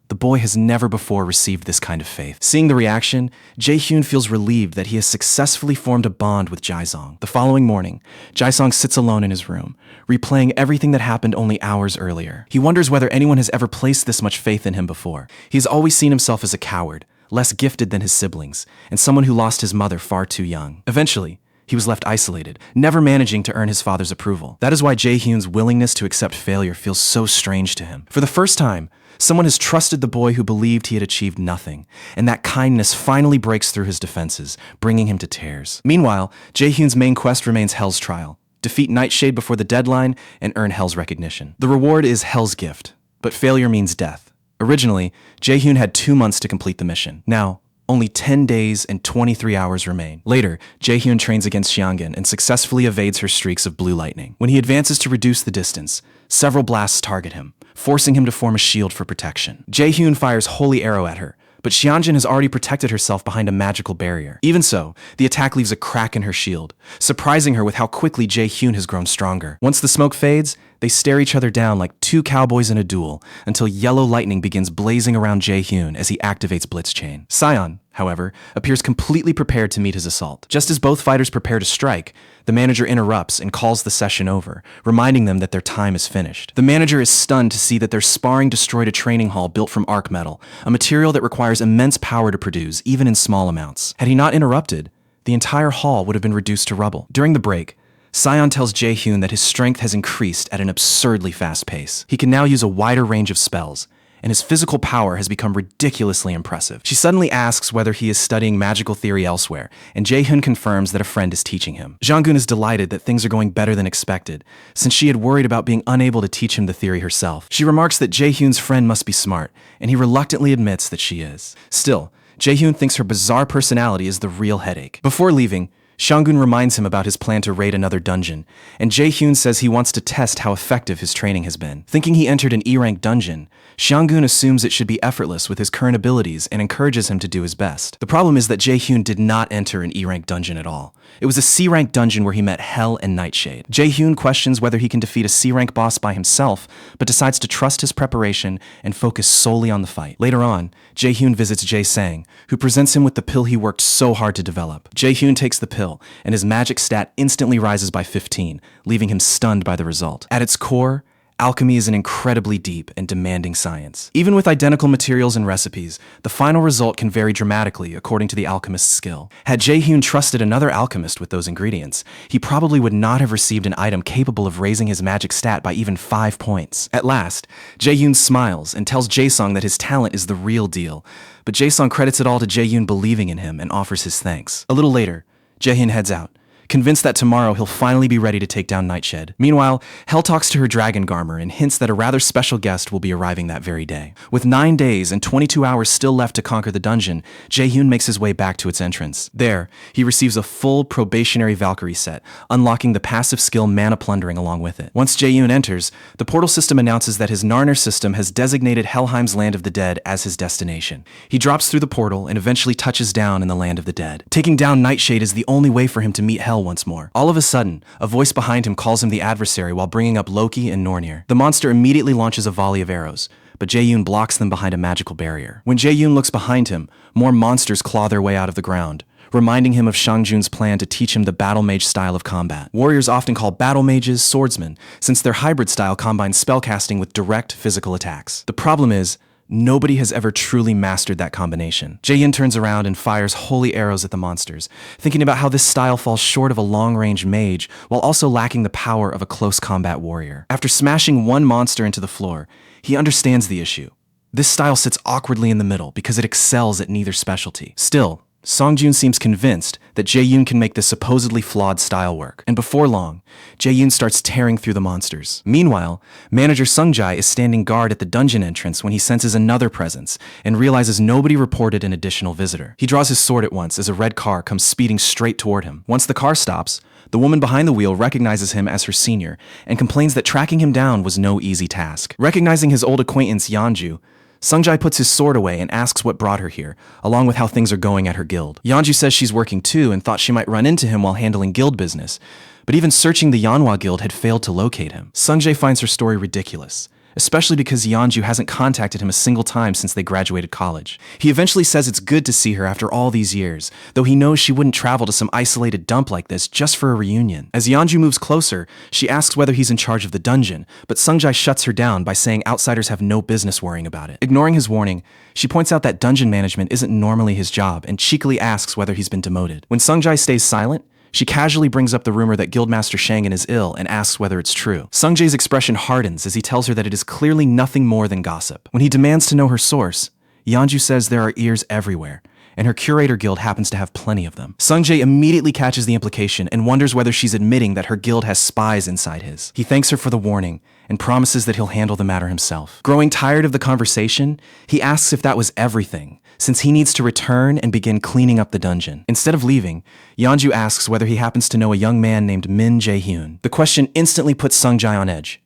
A: The boy has never before received this kind of faith. Seeing the reaction, Jae-hyun feels relieved that he has successfully formed a bond with Jae-sung. The following morning, Jae-sung sits alone in his room, replaying everything that happened only hours earlier. He wonders whether anyone has ever placed this much faith in him before. He has always seen himself as a coward, less gifted than his siblings, and someone who lost his mother far too young. Eventually, he was left isolated, never managing to earn his father's approval. That is why Jae-hyun's willingness to accept failure feels so strange to him. For the first time, someone has trusted the boy who believed he had achieved nothing, and that kindness finally breaks through his defenses, bringing him to tears. Meanwhile, Jae-hyun's main quest remains Hell's Trial. Defeat Nightshade before the deadline and earn Hell's recognition. The reward is Hell's Gift, but failure means death. Originally, Jae-hyun had 2 months to complete the mission. Now, only 10 days and 23 hours remain. Later, Jae-hyun trains against Xiangin and successfully evades her streaks of blue lightning. When he advances to reduce the distance, several blasts target him, forcing him to form a shield for protection. Jae-hyun fires Holy Arrow at her, but Xianjin has already protected herself behind a magical barrier. Even so, the attack leaves a crack in her shield, surprising her with how quickly Jae-hyun has grown stronger. Once the smoke fades, they stare each other down like two cowboys in a duel until yellow lightning begins blazing around Jae-hyun as he activates Blitz Chain. Sion, however, appears completely prepared to meet his assault. Just as both fighters prepare to strike, the manager interrupts and calls the session over, reminding them that their time is finished. The manager is stunned to see that their sparring destroyed a training hall built from arc metal, a material that requires immense power to produce, even in small amounts. Had he not interrupted, the entire hall would have been reduced to rubble. During the break, Sion tells Jae-hyun that his strength has increased at an absurdly fast pace. He can now use a wider range of spells, and his physical power has become ridiculously impressive. She suddenly asks whether he is studying magical theory elsewhere, and Jae-hyun confirms that a friend is teaching him. Jang-geun is delighted that things are going better than expected, since she had worried about being unable to teach him the theory herself. She remarks that Jae-hyun's friend must be smart, and he reluctantly admits that she is. Still, Jae-hyun thinks her bizarre personality is the real headache. Before leaving, Jang-geun reminds him about his plan to raid another dungeon, and Jae-hyun says he wants to test how effective his training has been. Thinking he entered an E-rank dungeon, Jang-geun assumes it should be effortless with his current abilities and encourages him to do his best. The problem is that Jae-hyun did not enter an E-rank dungeon at all. It was a C-rank dungeon where he met Hell and Nightshade. Jae-hyun questions whether he can defeat a C-rank boss by himself, but decides to trust his preparation and focus solely on the fight. Later on, Jae-hyun visits Jae-sang, who presents him with the pill he worked so hard to develop. Jae-hyun takes the pill, and his magic stat instantly rises by 15, leaving him stunned by the result. At its core, alchemy is an incredibly deep and demanding science. Even with identical materials and recipes, the final result can vary dramatically according to the alchemist's skill. Had Jae-hyun trusted another alchemist with those ingredients, he probably would not have received an item capable of raising his magic stat by even 5 points. At last, Jae-hyun smiles and tells Jae-sung that his talent is the real deal, but Jae-sung credits it all to Jae-hyun believing in him and offers his thanks. A little later, Jae-hyun heads out, convinced that tomorrow he'll finally be ready to take down Nightshade. Meanwhile, Hell talks to her dragon Garmer and hints that a rather special guest will be arriving that very day. With 9 days and 22 hours still left to conquer the dungeon, Jae-hyun makes his way back to its entrance. There, he receives a full probationary Valkyrie set, unlocking the passive skill Mana Plundering along with it. Once Jae-hyun enters, the portal system announces that his Narner system has designated Helheim's Land of the Dead as his destination. He drops through the portal and eventually touches down in the Land of the Dead. Taking down Nightshade is the only way for him to meet Hell once more. All of a sudden, a voice behind him calls him the adversary while bringing up Loki and Nornir. The monster immediately launches a volley of arrows, but Jae-hyun blocks them behind a magical barrier. When Jae-hyun looks behind him, more monsters claw their way out of the ground, reminding him of Shangjun's plan to teach him the battle mage style of combat. Warriors often call battle mages swordsmen, since their hybrid style combines spellcasting with direct physical attacks. The problem is, nobody has ever truly mastered that combination. Jae-yoon turns around and fires holy arrows at the monsters, thinking about how this style falls short of a long-range mage while also lacking the power of a close combat warrior. After smashing one monster into the floor, he understands the issue. This style sits awkwardly in the middle because it excels at neither specialty. Still, Songjun seems convinced that Jae-yoon can make this supposedly flawed style work, and before long, Jae-yoon starts tearing through the monsters. Meanwhile, manager Sungjae is standing guard at the dungeon entrance when he senses another presence and realizes nobody reported an additional visitor. He draws his sword at once as a red car comes speeding straight toward him. Once the car stops, the woman behind the wheel recognizes him as her senior and complains that tracking him down was no easy task. Recognizing his old acquaintance Yeonju, Sungjae puts his sword away and asks what brought her here, along with how things are going at her guild. Yeonju says she's working too and thought she might run into him while handling guild business, but even searching the Manhwa guild had failed to locate him. Sungjae finds her story ridiculous, especially because Yeonju hasn't contacted him a single time since they graduated college. He eventually says it's good to see her after all these years, though he knows she wouldn't travel to some isolated dump like this just for a reunion. As Yeonju moves closer, she asks whether he's in charge of the dungeon, but Sungjae shuts her down by saying outsiders have no business worrying about it. Ignoring his warning, she points out that dungeon management isn't normally his job and cheekily asks whether he's been demoted. When Sungjae stays silent, she casually brings up the rumor that Guildmaster Shangen is ill and asks whether it's true. Sungjae's expression hardens as he tells her that it is clearly nothing more than gossip. When he demands to know her source, Yeonju says there are ears everywhere, and her curator guild happens to have plenty of them. Sungjae immediately catches the implication and wonders whether she's admitting that her guild has spies inside his. He thanks her for the warning and promises that he'll handle the matter himself. Growing tired of the conversation, he asks if that was everything, since he needs to return and begin cleaning up the dungeon. Instead of leaving, Yeonju asks whether he happens to know a young man named Min Jae-hyun. The question instantly puts Sungjae on edge.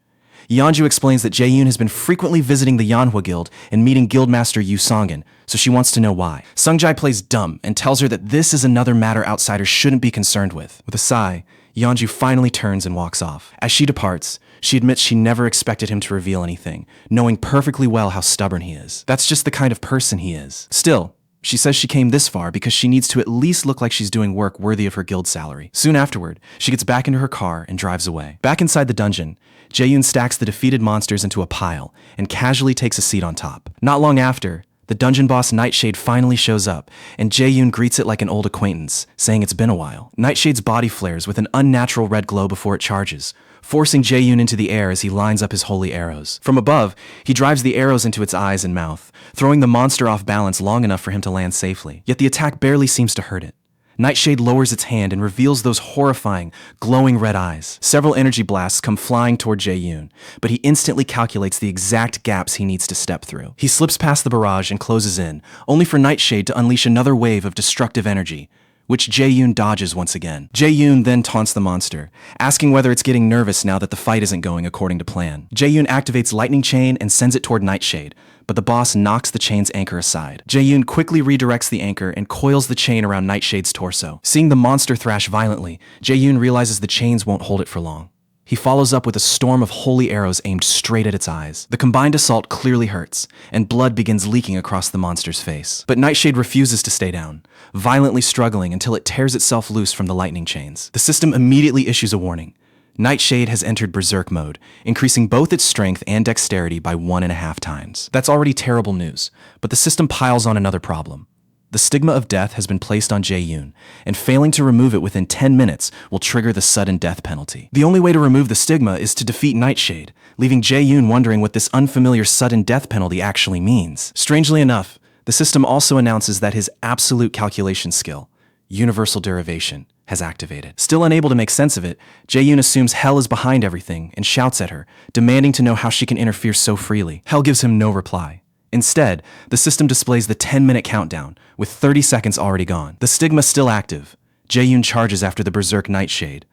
A: Yeonju explains that Jae-yoon has been frequently visiting the Manhwa guild and meeting Guildmaster Yu Songen, so she wants to know why. Sungjae plays dumb and tells her that this is another matter outsiders shouldn't be concerned with. With a sigh, Yeonju finally turns and walks off. As she departs, she admits she never expected him to reveal anything, knowing perfectly well how stubborn he is. That's just the kind of person he is. Still, she says she came this far because she needs to at least look like she's doing work worthy of her guild salary. Soon afterward, she gets back into her car and drives away. Back inside the dungeon, Jae-yoon stacks the defeated monsters into a pile and casually takes a seat on top. Not long after, the dungeon boss Nightshade finally shows up, and Jae-yoon greets it like an old acquaintance, saying it's been a while. Nightshade's body flares with an unnatural red glow before it charges, forcing Jae-yoon into the air as he lines up his holy arrows. From above, he drives the arrows into its eyes and mouth, throwing the monster off balance long enough for him to land safely. Yet the attack barely seems to hurt it. Nightshade lowers its hand and reveals those horrifying, glowing red eyes. Several energy blasts come flying toward Jae-yoon, but he instantly calculates the exact gaps he needs to step through. He slips past the barrage and closes in, only for Nightshade to unleash another wave of destructive energy, which Jae-yoon dodges once again. Jae-yoon then taunts the monster, asking whether it's getting nervous now that the fight isn't going according to plan. Jae-yoon activates Lightning Chain and sends it toward Nightshade, but the boss knocks the chain's anchor aside. Jae-yoon quickly redirects the anchor and coils the chain around Nightshade's torso. Seeing the monster thrash violently, Jae-yoon realizes the chains won't hold it for long. He follows up with a storm of holy arrows aimed straight at its eyes. The combined assault clearly hurts, and blood begins leaking across the monster's face. But Nightshade refuses to stay down, violently struggling until it tears itself loose from the lightning chains. The system immediately issues a warning. Nightshade has entered Berserk mode, increasing both its strength and dexterity by 1.5 times. That's already terrible news, but the system piles on another problem. The stigma of death has been placed on Jae-yoon, and failing to remove it within 10 minutes will trigger the sudden death penalty. The only way to remove the stigma is to defeat Nightshade, leaving Jae-yoon wondering what this unfamiliar sudden death penalty actually means. Strangely enough, the system also announces that his absolute calculation skill, universal derivation, has activated. Still unable to make sense of it, Jae-yoon assumes Hell is behind everything and shouts at her, demanding to know how she can interfere so freely. Hell gives him no reply. Instead, the system displays the 10-minute countdown, with 30 seconds already gone. The stigma still active, Jae-yoon charges after the Berserk Nightshade,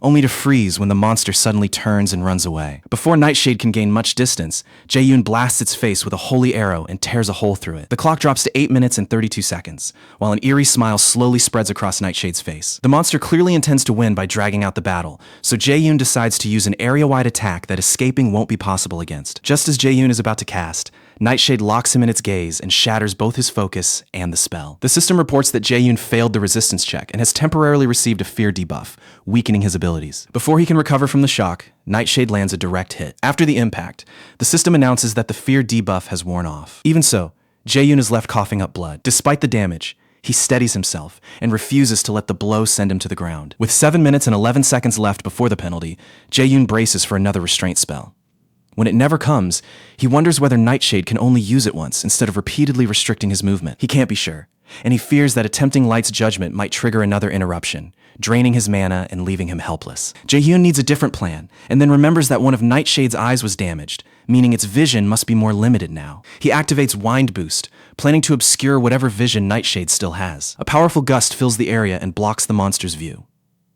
A: only to freeze when the monster suddenly turns and runs away. Before Nightshade can gain much distance, Jae-yoon blasts its face with a holy arrow and tears a hole through it. The clock drops to 8 minutes and 32 seconds, while an eerie smile slowly spreads across Nightshade's face. The monster clearly intends to win by dragging out the battle, so Jae-yoon decides to use an area-wide attack that escaping won't be possible against. Just as Jae-yoon is about to cast, Nightshade locks him in its gaze and shatters both his focus and the spell. The system reports that Jae-yoon failed the resistance check and has temporarily received a fear debuff, weakening his abilities. Before he can recover from the shock, Nightshade lands a direct hit. After the impact, the system announces that the fear debuff has worn off. Even so, Jae-yoon is left coughing up blood. Despite the damage, he steadies himself and refuses to let the blow send him to the ground. With 7 minutes and 11 seconds left before the penalty, Jae-yoon braces for another restraint spell. When it never comes, he wonders whether Nightshade can only use it once instead of repeatedly restricting his movement. He can't be sure, and he fears that attempting Light's judgment might trigger another interruption, draining his mana and leaving him helpless. Jae-yoon needs a different plan, and then remembers that one of Nightshade's eyes was damaged, meaning its vision must be more limited now. He activates Wind Boost, planning to obscure whatever vision Nightshade still has. A powerful gust fills the area and blocks the monster's view.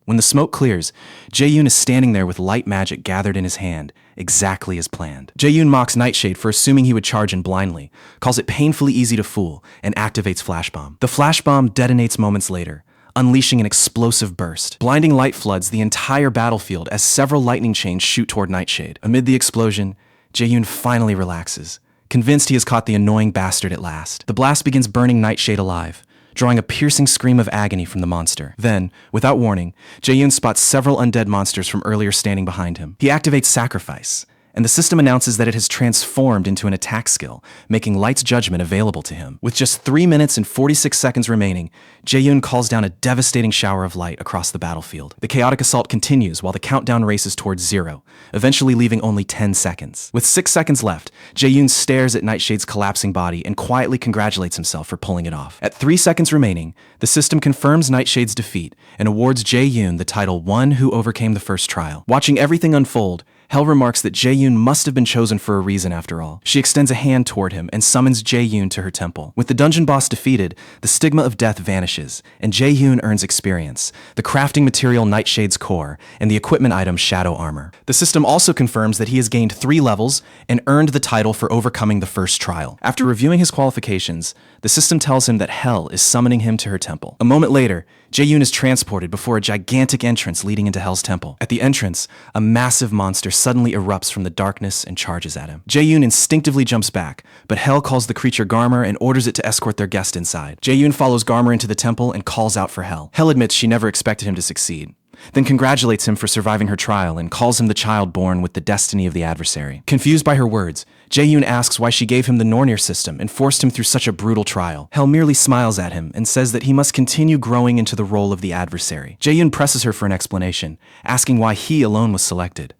A: When the smoke clears, Jae-yoon is standing there with light magic gathered in his hand, exactly as planned. Jae-yoon mocks Nightshade for assuming he would charge in blindly, calls it painfully easy to fool, and activates Flash Bomb. The Flash Bomb detonates moments later, unleashing an explosive burst. Blinding light floods the entire battlefield as several lightning chains shoot toward Nightshade. Amid the explosion, Jae-yoon finally relaxes, convinced he has caught the annoying bastard at last. The blast begins burning Nightshade alive, drawing a piercing scream of agony from the monster. Then, without warning, Jae-yoon spots several undead monsters from earlier standing behind him. He activates Sacrifice, and the system announces that it has transformed into an attack skill, making Light's judgment available to him. With just 3 minutes and 46 seconds remaining, Jae-yoon calls down a devastating shower of light across the battlefield. The chaotic assault continues while the countdown races towards 0, eventually leaving only 10 seconds. With 6 seconds left, Jae-yoon stares at Nightshade's collapsing body and quietly congratulates himself for pulling it off. At 3 seconds remaining, the system confirms Nightshade's defeat and awards Jae-yoon the title One Who Overcame the First Trial. Watching everything unfold, Hel remarks that Jae-yoon must have been chosen for a reason after all. She extends a hand toward him and summons Jae-yoon to her temple. With the dungeon boss defeated, the stigma of death vanishes, and Jae-yoon earns experience, the crafting material Nightshade's core, and the equipment item Shadow Armor. The system also confirms that he has gained 3 levels and earned the title for overcoming the first trial. After reviewing his qualifications, the system tells him that Hel is summoning him to her temple. A moment later, Jae-yoon is transported before a gigantic entrance leading into Hel's temple. At the entrance, a massive monster suddenly erupts from the darkness and charges at him. Jae-yoon instinctively jumps back, but Hel calls the creature Garmer and orders it to escort their guest inside. Jae-yoon follows Garmer into the temple and calls out for Hel. Hel admits she never expected him to succeed, then congratulates him for surviving her trial and calls him the child born with the destiny of the adversary. Confused by her words, Jae-yoon asks why she gave him the Nornir system and forced him through such a brutal trial. Hel merely smiles at him and says that he must continue growing into the role of the adversary. Jae-yoon presses her for an explanation, asking why he alone was selected.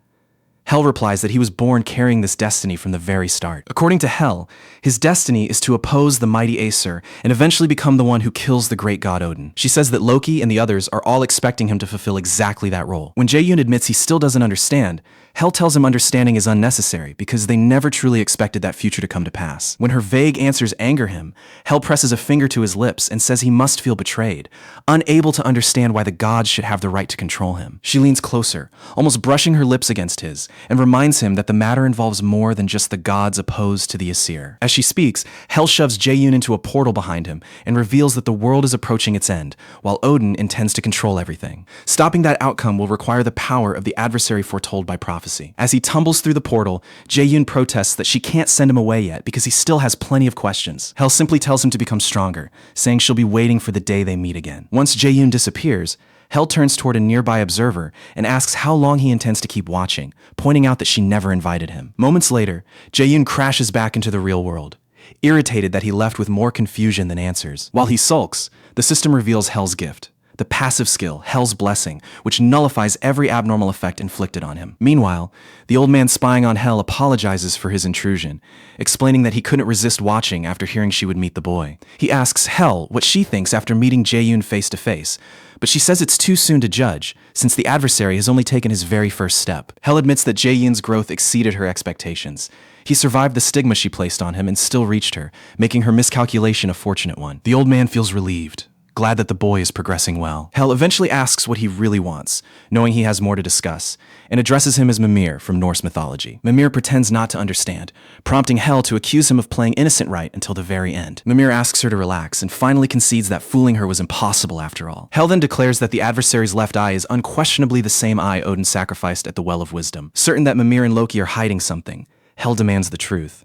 A: Hel replies that he was born carrying this destiny from the very start. According to Hel, his destiny is to oppose the mighty Aesir and eventually become the one who kills the great god Odin. She says that Loki and the others are all expecting him to fulfill exactly that role. When Jae-yoon admits he still doesn't understand, Hel tells him understanding is unnecessary because they never truly expected that future to come to pass. When her vague answers anger him, Hel presses a finger to his lips and says he must feel betrayed, unable to understand why the gods should have the right to control him. She leans closer, almost brushing her lips against his, and reminds him that the matter involves more than just the gods opposed to the Aesir. As she speaks, Hel shoves Jae-yoon into a portal behind him and reveals that the world is approaching its end, while Odin intends to control everything. Stopping that outcome will require the power of the adversary foretold by prophecy. As he tumbles through the portal, Jae-yoon protests that she can't send him away yet because he still has plenty of questions. Hel simply tells him to become stronger, saying she'll be waiting for the day they meet again. Once Jae-yoon disappears, Hel turns toward a nearby observer and asks how long he intends to keep watching, pointing out that she never invited him. Moments later, Jae-yoon crashes back into the real world, irritated that he left with more confusion than answers. While he sulks, the system reveals Hel's gift, the passive skill, Hel's Blessing, which nullifies every abnormal effect inflicted on him. Meanwhile, the old man spying on Hel apologizes for his intrusion, explaining that he couldn't resist watching after hearing she would meet the boy. He asks Hel what she thinks after meeting Jae-yoon face to face, but she says it's too soon to judge, since the adversary has only taken his very first step. Hel admits that Jae-yoon's growth exceeded her expectations. He survived the stigma she placed on him and still reached her, making her miscalculation a fortunate one. The old man feels relieved, glad that the boy is progressing well. Hel eventually asks what he really wants, knowing he has more to discuss, and addresses him as Mimir from Norse mythology. Mimir pretends not to understand, prompting Hel to accuse him of playing innocent right until the very end. Mimir asks her to relax and finally concedes that fooling her was impossible after all. Hel then declares that the adversary's left eye is unquestionably the same eye Odin sacrificed at the Well of Wisdom. Certain that Mimir and Loki are hiding something, Hel demands the truth.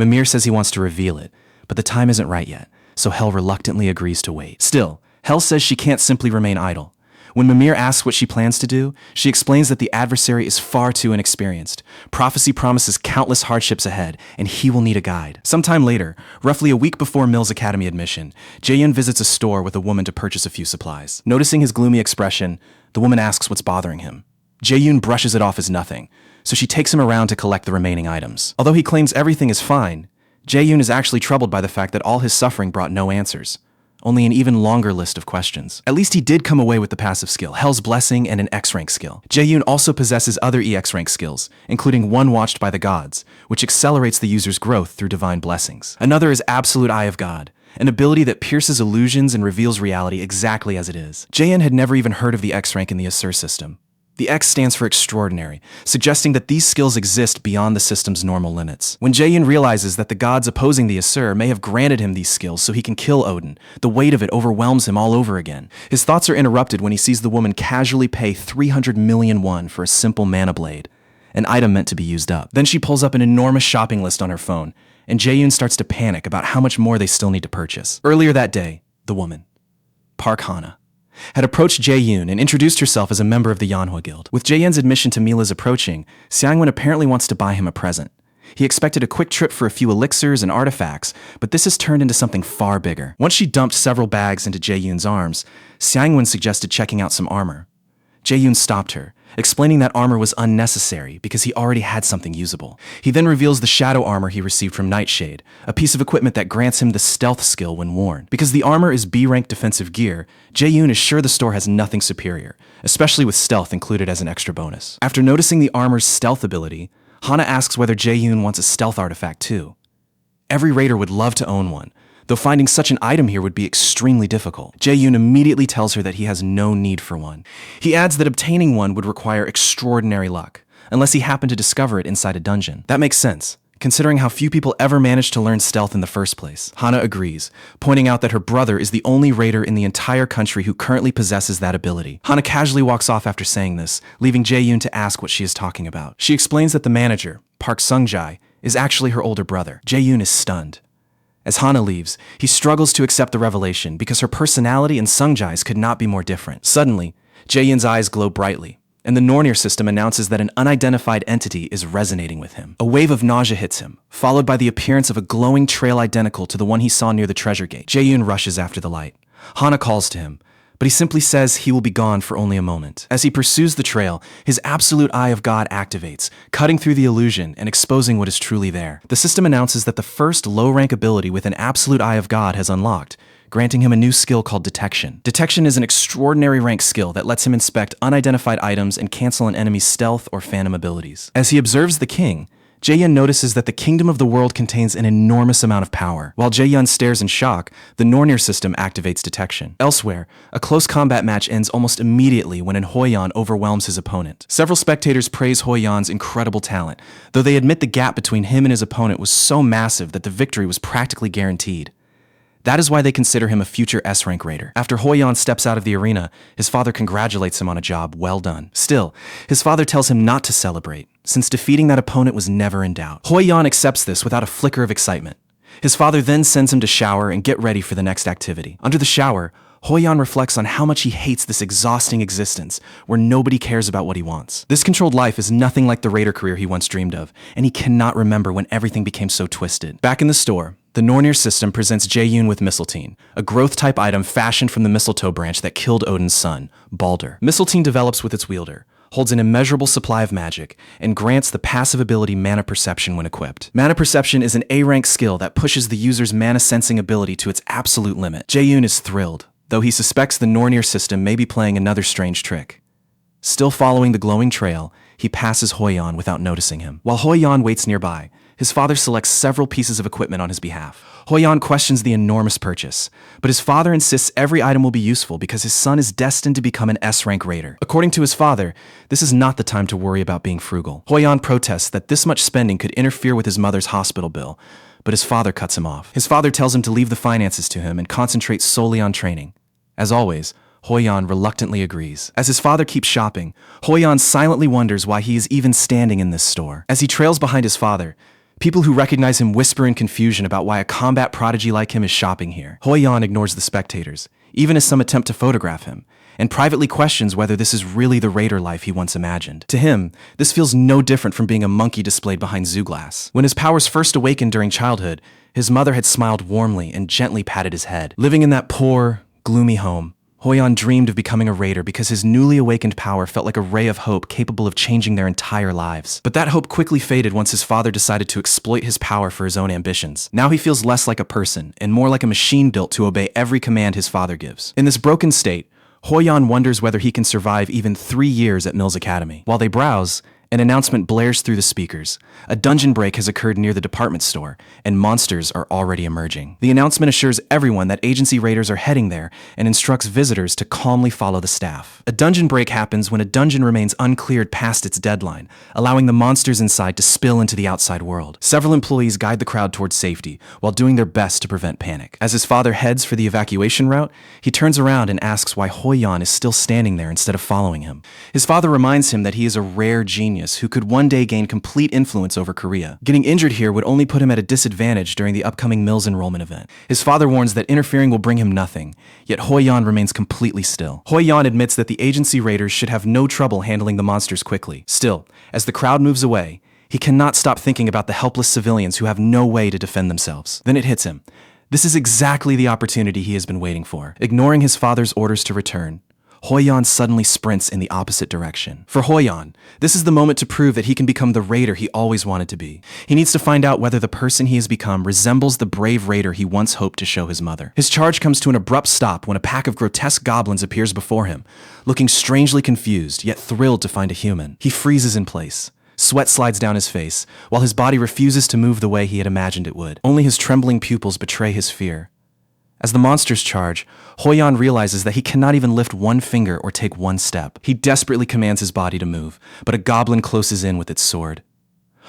A: Mimir says he wants to reveal it, but the time isn't right yet, so Hel reluctantly agrees to wait. Still, Hel says she can't simply remain idle. When Mimir asks what she plans to do, she explains that the adversary is far too inexperienced. Prophecy promises countless hardships ahead, and he will need a guide. Sometime later, roughly a week before Mill's academy admission, Jae-yoon visits a store with a woman to purchase a few supplies. Noticing his gloomy expression, the woman asks what's bothering him. Jae-yoon brushes it off as nothing, so she takes him around to collect the remaining items. Although he claims everything is fine, Jae-yoon is actually troubled by the fact that all his suffering brought no answers. Only an even longer list of questions. At least he did come away with the passive skill, Hel's Blessing, and an X-rank skill. Jae-yoon also possesses other EX rank skills, including one watched by the gods, which accelerates the user's growth through divine blessings. Another is Absolute Eye of God, an ability that pierces illusions and reveals reality exactly as it is. Jae-yoon had never even heard of the X-rank in the Asur system. The X stands for extraordinary, suggesting that these skills exist beyond the system's normal limits. When Jae-yoon realizes that the gods opposing the Asur may have granted him these skills so he can kill Odin, the weight of it overwhelms him all over again. His thoughts are interrupted when he sees the woman casually pay 300 million won for a simple mana blade, an item meant to be used up. Then she pulls up an enormous shopping list on her phone, and Jae-yoon starts to panic about how much more they still need to purchase. Earlier that day, the woman, Park Hana, had approached Jae-yoon and introduced herself as a member of the Manhwa Guild. With Jae-yoon's admission to Mila's approaching, Seong-won apparently wants to buy him a present. He expected a quick trip for a few elixirs and artifacts, but this has turned into something far bigger. Once she dumped several bags into Jae-yoon's arms, Seong-won suggested checking out some armor. Jae-yoon stopped her, explaining that armor was unnecessary because he already had something usable. He then reveals the shadow armor he received from Nightshade, a piece of equipment that grants him the stealth skill when worn. Because the armor is B-rank defensive gear, Jae-yoon is sure the store has nothing superior, especially with stealth included as an extra bonus. After noticing the armor's stealth ability, Hana asks whether Jae-yoon wants a stealth artifact too. Every raider would love to own one, though finding such an item here would be extremely difficult. Jae-yoon immediately tells her that he has no need for one. He adds that obtaining one would require extraordinary luck, unless he happened to discover it inside a dungeon. That makes sense, considering how few people ever managed to learn stealth in the first place. Hana agrees, pointing out that her brother is the only raider in the entire country who currently possesses that ability. Hana casually walks off after saying this, leaving Jae-yoon to ask what she is talking about. She explains that the manager, Park Sung-jae, is actually her older brother. Jae-yoon is stunned. As Hana leaves, he struggles to accept the revelation because her personality and Sung-jae's could not be more different. Suddenly, Jae-yoon's eyes glow brightly, and the Nornir system announces that an unidentified entity is resonating with him. A wave of nausea hits him, followed by the appearance of a glowing trail identical to the one he saw near the treasure gate. Jae-yoon rushes after the light. Hana calls to him, but he simply says he will be gone for only a moment. As he pursues the trail, his Absolute Eye of God activates, cutting through the illusion and exposing what is truly there. The system announces that the first low-rank ability with an Absolute Eye of God has unlocked, granting him a new skill called Detection. Detection is an extraordinary rank skill that lets him inspect unidentified items and cancel an enemy's stealth or phantom abilities. As he observes the king, Jae-yoon notices that the kingdom of the world contains an enormous amount of power. While Jae-yoon stares in shock, the Nornir system activates Detection. Elsewhere, a close combat match ends almost immediately when an Hoi-yeon overwhelms his opponent. Several spectators praise Hoi-yeon's incredible talent, though they admit the gap between him and his opponent was so massive that the victory was practically guaranteed. That is why they consider him a future S-rank raider. After Hoi-yeon steps out of the arena, his father congratulates him on a job well done. Still, his father tells him not to celebrate, since defeating that opponent was never in doubt. Hoi-yeon accepts this without a flicker of excitement. His father then sends him to shower and get ready for the next activity. Under the shower, Hoi-yeon reflects on how much he hates this exhausting existence, where nobody cares about what he wants. This controlled life is nothing like the raider career he once dreamed of, and he cannot remember when everything became so twisted. Back in the store, the Nornir system presents Jae-yoon with Mistletoe, a growth-type item fashioned from the mistletoe branch that killed Odin's son, Balder. Mistletoe develops with its wielder, holds an immeasurable supply of magic, and grants the passive ability Mana Perception when equipped. Mana Perception is an A-rank skill that pushes the user's mana-sensing ability to its absolute limit. Jae-yoon is thrilled, though he suspects the Nornir system may be playing another strange trick. Still following the glowing trail, he passes Hoi-yeon without noticing him. While Hoi-yeon waits nearby, his father selects several pieces of equipment on his behalf. Hoi-yeon questions the enormous purchase, but his father insists every item will be useful because his son is destined to become an S-rank raider. According to his father, this is not the time to worry about being frugal. Hoi-yeon protests that this much spending could interfere with his mother's hospital bill, but his father cuts him off. His father tells him to leave the finances to him and concentrate solely on training. As always, Hoi-yeon reluctantly agrees. As his father keeps shopping, Hoi-yeon silently wonders why he is even standing in this store. As he trails behind his father, People who recognize him whisper in confusion about why a combat prodigy like him is shopping here. Hoi-yan ignores the spectators, even as some attempt to photograph him, and privately questions whether this is really the raider life he once imagined. To him, this feels no different from being a monkey displayed behind zoo glass. When his powers first awakened during childhood, his mother had smiled warmly and gently patted his head. Living in that poor, gloomy home, Hoi-yan dreamed of becoming a raider because his newly awakened power felt like a ray of hope capable of changing their entire lives. But that hope quickly faded once his father decided to exploit his power for his own ambitions. Now he feels less like a person and more like a machine built to obey every command his father gives. In this broken state, Hoi-yan wonders whether he can survive even 3 years at Mills Academy. While they browse, an announcement blares through the speakers. A dungeon break has occurred near the department store, and monsters are already emerging. The announcement assures everyone that agency raiders are heading there and instructs visitors to calmly follow the staff. A dungeon break happens when a dungeon remains uncleared past its deadline, allowing the monsters inside to spill into the outside world. Several employees guide the crowd towards safety, while doing their best to prevent panic. As his father heads for the evacuation route, he turns around and asks why Hoi-yan is still standing there instead of following him. His father reminds him that he is a rare genius who could one day gain complete influence over Korea. Getting injured here would only put him at a disadvantage during the upcoming Mills enrollment event. His father warns that interfering will bring him nothing, yet Hoi-yan remains completely still. Hoi-yan admits that the agency raiders should have no trouble handling the monsters quickly. Still, as the crowd moves away, he cannot stop thinking about the helpless civilians who have no way to defend themselves. Then it hits him. This is exactly the opportunity he has been waiting for. Ignoring his father's orders to return, Hoi-yan suddenly sprints in the opposite direction. For Hoi-yan, this is the moment to prove that he can become the raider he always wanted to be. He needs to find out whether the person he has become resembles the brave raider he once hoped to show his mother. His charge comes to an abrupt stop when a pack of grotesque goblins appears before him, looking strangely confused, yet thrilled to find a human. He freezes in place. Sweat slides down his face, while his body refuses to move the way he had imagined it would. Only his trembling pupils betray his fear. As the monsters charge, Hoi-yan realizes that he cannot even lift one finger or take one step. He desperately commands his body to move, but a goblin closes in with its sword.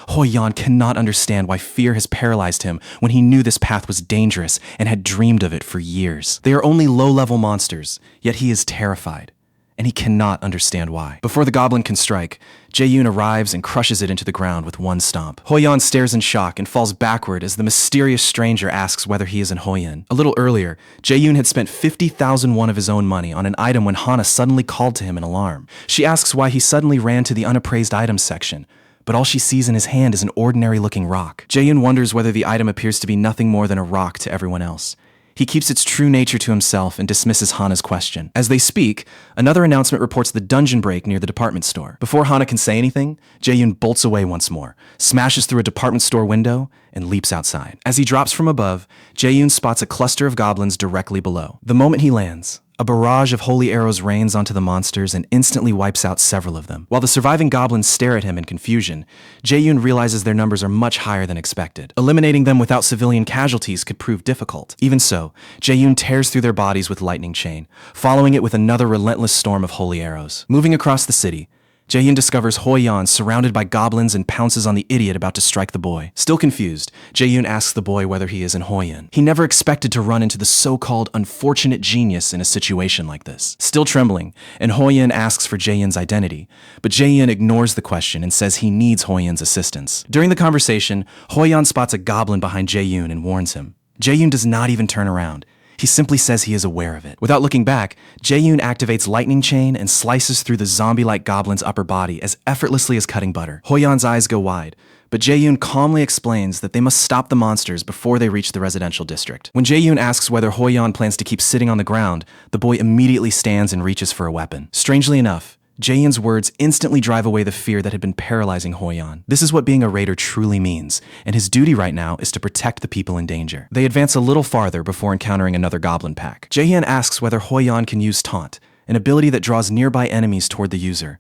A: Hoi-yan cannot understand why fear has paralyzed him when he knew this path was dangerous and had dreamed of it for years. They are only low-level monsters, yet he is terrified, and he cannot understand why. Before the goblin can strike, Jae-yoon arrives and crushes it into the ground with one stomp. Hoi-yan stares in shock and falls backward as the mysterious stranger asks whether he is in Hoi-yan. A little earlier, Jae-yoon had spent 50,000 won of his own money on an item when Hana suddenly called to him in alarm. She asks why he suddenly ran to the unappraised items section, but all she sees in his hand is an ordinary-looking rock. Jae-yoon wonders whether the item appears to be nothing more than a rock to everyone else. He keeps its true nature to himself and dismisses Hana's question. As they speak, another announcement reports the dungeon break near the department store. Before Hana can say anything, Jae-yoon bolts away once more, smashes through a department store window, and leaps outside. As he drops from above, Jae-yoon spots a cluster of goblins directly below. The moment he lands, a barrage of holy arrows rains onto the monsters and instantly wipes out several of them. While the surviving goblins stare at him in confusion, Jae-yoon realizes their numbers are much higher than expected. Eliminating them without civilian casualties could prove difficult. Even so, Jae-yoon tears through their bodies with lightning chain, following it with another relentless storm of holy arrows. Moving across the city, Jae-yoon discovers Hoi-yan surrounded by goblins and pounces on the idiot about to strike the boy. Still confused, Jae-yoon asks the boy whether he is in Hoi-yan. He never expected to run into the so-called unfortunate genius in a situation like this. Still trembling, and Hoi-yan asks for Jae-yoon's identity, but Jae-yoon ignores the question and says he needs Hoi-yan's assistance. During the conversation, Hoi-yan spots a goblin behind Jae-yoon and warns him. Jae-yoon does not even turn around. He simply says he is aware of it. Without looking back, Jae-yoon activates lightning chain and slices through the zombie-like goblin's upper body as effortlessly as cutting butter. Hoi-yan's eyes go wide, but Jae-yoon calmly explains that they must stop the monsters before they reach the residential district. When Jae-yoon asks whether Hoi-yan plans to keep sitting on the ground, the boy immediately stands and reaches for a weapon. Strangely enough, Jae-yoon's words instantly drive away the fear that had been paralyzing Hoi-yan. This is what being a raider truly means, and his duty right now is to protect the people in danger. They advance a little farther before encountering another goblin pack. Jae-yoon asks whether Hoi-yan can use taunt, an ability that draws nearby enemies toward the user.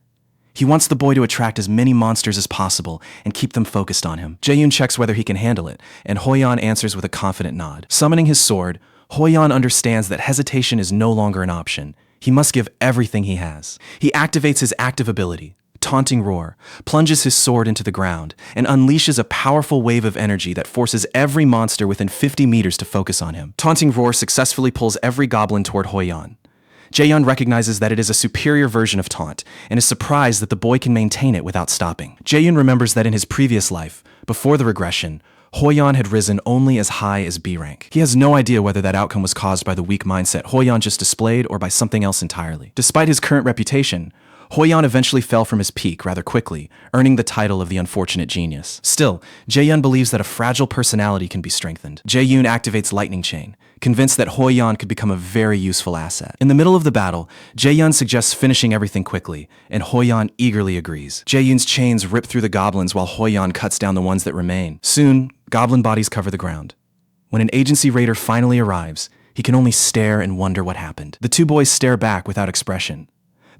A: He wants the boy to attract as many monsters as possible and keep them focused on him. Jae-yoon checks whether he can handle it, and Hoi-yan answers with a confident nod. Summoning his sword, Hoi-yan understands that hesitation is no longer an option. He must give everything he has. He activates his active ability, Taunting Roar, plunges his sword into the ground, and unleashes a powerful wave of energy that forces every monster within 50 meters to focus on him. Taunting Roar successfully pulls every goblin toward Hoi-yan. Jae-hyun recognizes that it is a superior version of taunt and is surprised that the boy can maintain it without stopping. Jae-hyun remembers that in his previous life, before the regression, Hoyeon had risen only as high as B rank. He has no idea whether that outcome was caused by the weak mindset Hoyeon just displayed or by something else entirely. Despite his current reputation, Hoyeon eventually fell from his peak rather quickly, earning the title of the unfortunate genius. Still, Jae-hyun believes that a fragile personality can be strengthened. Jae-hyun activates Lightning Chain, convinced that Hoyeon could become a very useful asset. In the middle of the battle, Jae-hyun suggests finishing everything quickly, and Hoyeon eagerly agrees. Jae-hyun's chains rip through the goblins while Hoyeon cuts down the ones that remain. Soon, goblin bodies cover the ground. When an agency raider finally arrives, he can only stare and wonder what happened. The two boys stare back without expression.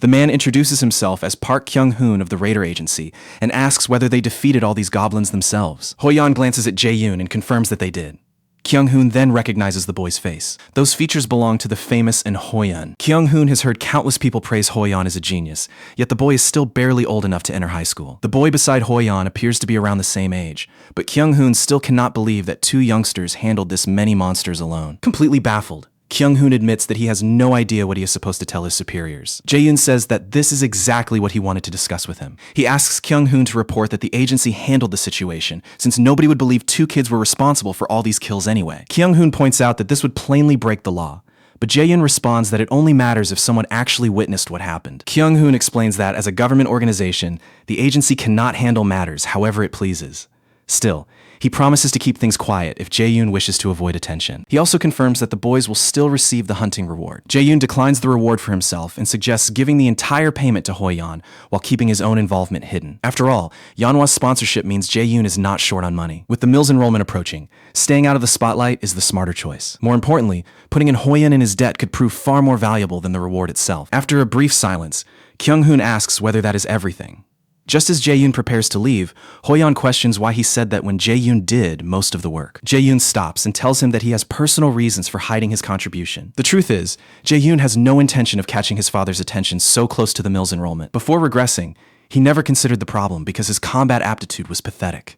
A: The man introduces himself as Park Kyung-hoon of the Raider Agency and asks whether they defeated all these goblins themselves. Hoyeon glances at Jae-hyun and confirms that they did. Kyung-hoon then recognizes the boy's face. Those features belong to the famous and Hoyeon. Kyung-hoon has heard countless people praise Hoyeon as a genius, yet the boy is still barely old enough to enter high school. The boy beside Hoyeon appears to be around the same age, but Kyung-hoon still cannot believe that two youngsters handled this many monsters alone. Completely baffled, Kyung-hoon admits that he has no idea what he is supposed to tell his superiors. Jae-hyun says that this is exactly what he wanted to discuss with him. He asks Kyung-hoon to report that the agency handled the situation, since nobody would believe two kids were responsible for all these kills anyway. Kyung-hoon points out that this would plainly break the law, but Jae-hyun responds that it only matters if someone actually witnessed what happened. Kyung-hoon explains that, as a government organization, the agency cannot handle matters however it pleases. Still, he promises to keep things quiet if Jae-hyun wishes to avoid attention. He also confirms that the boys will still receive the hunting reward. Jae-hyun declines the reward for himself and suggests giving the entire payment to Hoyeon while keeping his own involvement hidden. After all, Yeonhwa's sponsorship means Jae-hyun is not short on money. With the Mills enrollment approaching, staying out of the spotlight is the smarter choice. More importantly, putting in Hoyeon in his debt could prove far more valuable than the reward itself. After a brief silence, Kyung-hoon asks whether that is everything. Just as Jae-hyun prepares to leave, Hoyeon questions why he said that when Jae-hyun did most of the work. Jae-hyun stops and tells him that he has personal reasons for hiding his contribution. The truth is, Jae-hyun has no intention of catching his father's attention so close to the Mills enrollment. Before regressing, he never considered the problem because his combat aptitude was pathetic.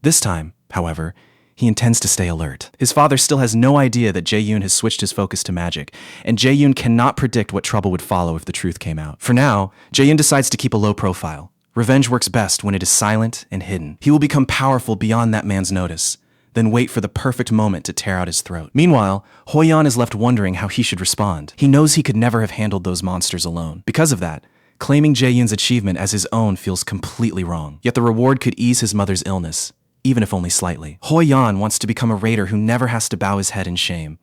A: This time, however, he intends to stay alert. His father still has no idea that Jae-hyun has switched his focus to magic, and Jae-hyun cannot predict what trouble would follow if the truth came out. For now, Jae-hyun decides to keep a low profile. Revenge works best when it is silent and hidden. He will become powerful beyond that man's notice, then wait for the perfect moment to tear out his throat. Meanwhile, Hoyeon is left wondering how he should respond. He knows he could never have handled those monsters alone. Because of that, claiming Jae-hyun's achievement as his own feels completely wrong. Yet the reward could ease his mother's illness, even if only slightly. Hoyeon wants to become a raider who never has to bow his head in shame.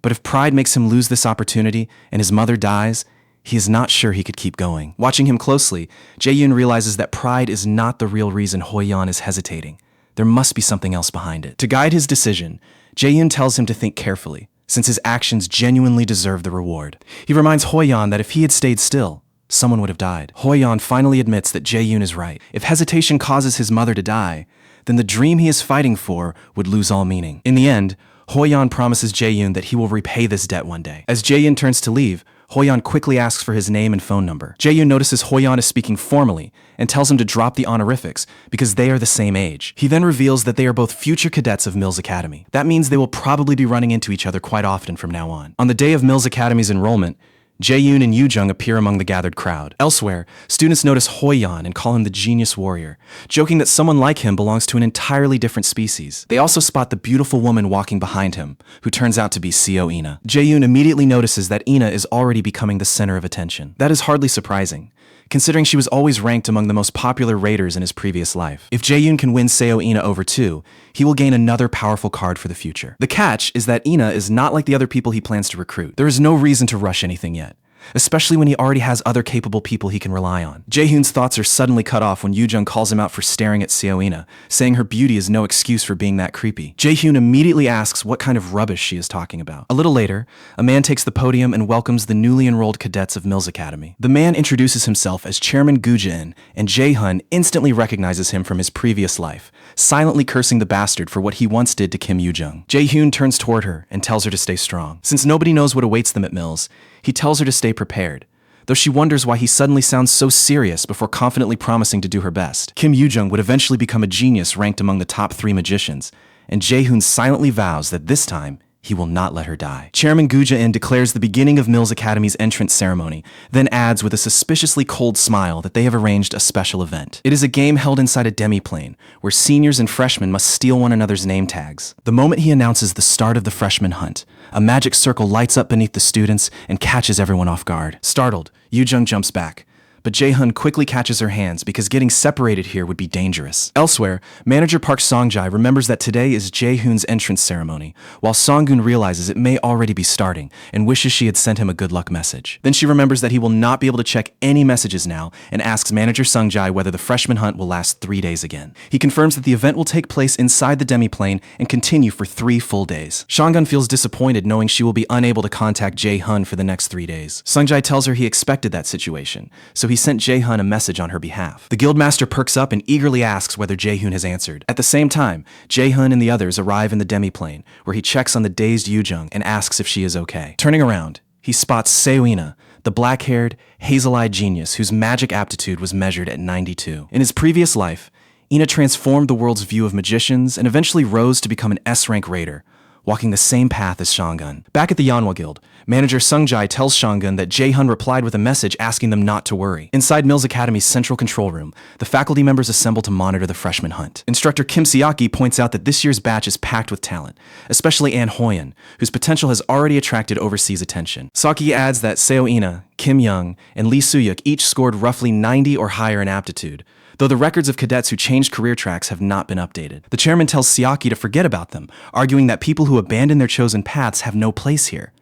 A: But if pride makes him lose this opportunity and his mother dies, he is not sure he could keep going. Watching him closely, Jae-hyun realizes that pride is not the real reason Hoyeon is hesitating. There must be something else behind it. To guide his decision, Jae-hyun tells him to think carefully, since his actions genuinely deserve the reward. He reminds Hoyeon that if he had stayed still, someone would have died. Hoyeon finally admits that Jae-hyun is right. If hesitation causes his mother to die, then the dream he is fighting for would lose all meaning. In the end, Hoyeon promises Jae-hyun that he will repay this debt one day. As Jae-hyun turns to leave, Hoyeon quickly asks for his name and phone number. Jae-hyun notices Hoyeon is speaking formally and tells him to drop the honorifics because they are the same age. He then reveals that they are both future cadets of Mills Academy. That means they will probably be running into each other quite often from now on. On the day of Mills Academy's enrollment, Jae-hyun and Yoo-jung appear among the gathered crowd. Elsewhere, students notice Hoyeon and call him the genius warrior, joking that someone like him belongs to an entirely different species. They also spot the beautiful woman walking behind him, who turns out to be Seo Ina. Jae-hyun immediately notices that Ina is already becoming the center of attention. That is hardly surprising, considering she was always ranked among the most popular raiders in his previous life. If Jae-hyun can win Seo Ina over too, he will gain another powerful card for the future. The catch is that Ina is not like the other people he plans to recruit. There is no reason to rush anything yet, especially when he already has other capable people he can rely on. Jae-hyun's thoughts are suddenly cut off when Yoo-jung calls him out for staring at Seo Ina, saying her beauty is no excuse for being that creepy. Jae-hyun immediately asks what kind of rubbish she is talking about. A little later, a man takes the podium and welcomes the newly enrolled cadets of Mills Academy. The man introduces himself as Chairman Goo-jae-in, and Jae-hyun instantly recognizes him from his previous life, silently cursing the bastard for what he once did to Kim Yoo-jung. Jae-hyun turns toward her and tells her to stay strong. Since nobody knows what awaits them at Mills, he tells her to stay prepared, though she wonders why he suddenly sounds so serious before confidently promising to do her best. Kim Yoo-jung would eventually become a genius ranked among the top 3 magicians, and Jae-hyun silently vows that this time, he will not let her die. Chairman Gu Jae-in declares the beginning of Mills Academy's entrance ceremony, then adds with a suspiciously cold smile that they have arranged a special event. It is a game held inside a demi-plane, where seniors and freshmen must steal one another's name tags. The moment he announces the start of the freshman hunt, a magic circle lights up beneath the students and catches everyone off guard. Startled, Yoo-jung jumps back. But Jae-hun quickly catches her hands because getting separated here would be dangerous. Elsewhere, manager Park Song-jae remembers that today is Jae-hoon's entrance ceremony, while Song-gun realizes it may already be starting and wishes she had sent him a good luck message. Then she remembers that he will not be able to check any messages now and asks manager Sung-jae whether the freshman hunt will last 3 days again. He confirms that the event will take place inside the demi-plane and continue for 3 full days. Song-gun feels disappointed knowing she will be unable to contact Jae-hun for the next 3 days. Sung-jae tells her he expected that situation, so he sent Jae-hun a message on her behalf. The guildmaster perks up and eagerly asks whether Jae-hoon has answered. At the same time, Jae-hun and the others arrive in the demi-plane, where he checks on the dazed Yoo-jung and asks if she is okay. Turning around, he spots Seo-ina, the black-haired, hazel-eyed genius whose magic aptitude was measured at 92. In his previous life, Ina transformed the world's view of magicians and eventually rose to become an S-rank raider, walking the same path as Song-gun. Back at the Manhwa Guild, manager Sung-jae tells Song-gun that Jae-hun replied with a message asking them not to worry. Inside Mills Academy's central control room, the faculty members assemble to monitor the freshman hunt. Instructor Kim Seaki points out that this year's batch is packed with talent, especially An Hoyeon, whose potential has already attracted overseas attention. Saki adds that Seo-ina, Kim Young, and Lee Soo-yuk each scored roughly 90 or higher in aptitude, though the records of cadets who changed career tracks have not been updated. The chairman tells Seaki to forget about them, arguing that people who abandon their chosen paths have no place here.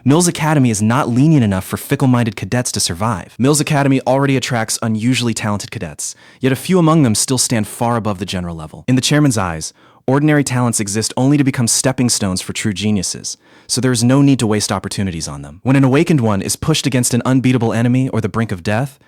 A: Mills Academy is not lenient enough for fickle-minded cadets to survive. Mills Academy already attracts unusually talented cadets, yet a few among them still stand far above the general level. In the chairman's eyes, ordinary talents exist only to become stepping stones for true geniuses, so there is no need to waste opportunities on them. When an awakened one is pushed against an unbeatable enemy or the brink of death,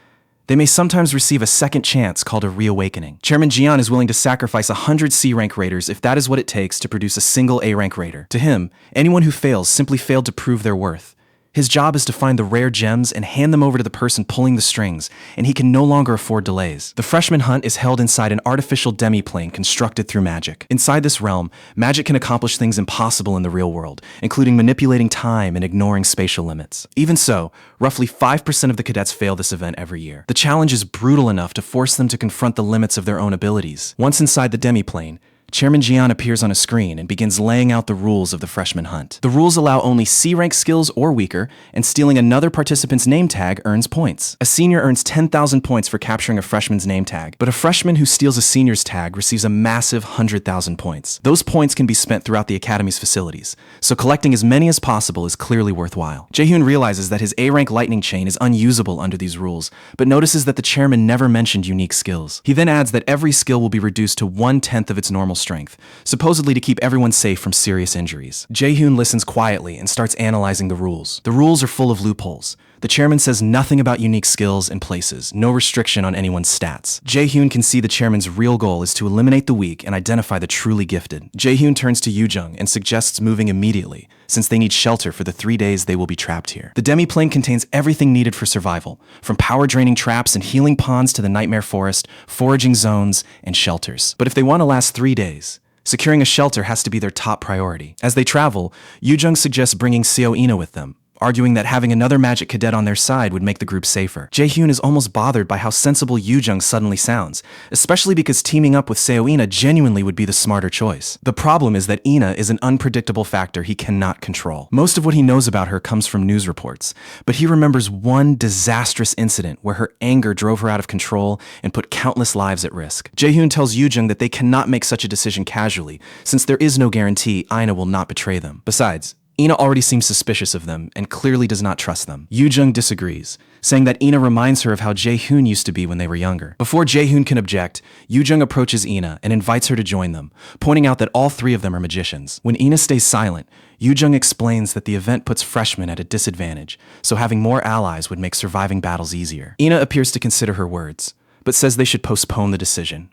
A: they may sometimes receive a second chance called a reawakening. Chairman Jian is willing to sacrifice 100 C-rank raiders if that is what it takes to produce a single A-rank raider. To him, anyone who fails simply failed to prove their worth. His job is to find the rare gems and hand them over to the person pulling the strings, and he can no longer afford delays. The freshman hunt is held inside an artificial demi-plane constructed through magic. Inside this realm, magic can accomplish things impossible in the real world, including manipulating time and ignoring spatial limits. Even so, roughly 5% of the cadets fail this event every year. The challenge is brutal enough to force them to confront the limits of their own abilities. Once inside the demi-plane, Chairman Jian appears on a screen and begins laying out the rules of the freshman hunt. The rules allow only C-rank skills or weaker, and stealing another participant's name tag earns points. A senior earns 10,000 points for capturing a freshman's name tag, but a freshman who steals a senior's tag receives a massive 100,000 points. Those points can be spent throughout the academy's facilities, so collecting as many as possible is clearly worthwhile. Jae-hoon realizes that his A-rank lightning chain is unusable under these rules, but notices that the chairman never mentioned unique skills. He then adds that every skill will be reduced to 1/10 of its normal strength, supposedly to keep everyone safe from serious injuries. Jae-hoon listens quietly and starts analyzing the rules. The rules are full of loopholes. The chairman says nothing about unique skills and places, no restriction on anyone's stats. Jae-hoon can see the chairman's real goal is to eliminate the weak and identify the truly gifted. Jae-hoon turns to Yoo-jung and suggests moving immediately, since they need shelter for the 3 days they will be trapped here. The demi-plane contains everything needed for survival, from power-draining traps and healing ponds to the nightmare forest, foraging zones, and shelters. But if they want to last 3 days, securing a shelter has to be their top priority. As they travel, Yoo-jung suggests bringing Seo-ina with them, arguing that having another magic cadet on their side would make the group safer. Jae-hoon is almost bothered by how sensible Yoo-jung suddenly sounds, especially because teaming up with Seo-ina genuinely would be the smarter choice. The problem is that Ina is an unpredictable factor he cannot control. Most of what he knows about her comes from news reports, but he remembers one disastrous incident where her anger drove her out of control and put countless lives at risk. Jae-hoon tells Yoo-jung that they cannot make such a decision casually, since there is no guarantee Ina will not betray them. Besides, Ina already seems suspicious of them and clearly does not trust them. Yoo-jung disagrees, saying that Ina reminds her of how Jae-hoon used to be when they were younger. Before Jae-hoon can object, Yoo-jung approaches Ina and invites her to join them, pointing out that all 3 of them are magicians. When Ina stays silent, Yoo-jung explains that the event puts freshmen at a disadvantage, so having more allies would make surviving battles easier. Ina appears to consider her words, but says they should postpone the decision.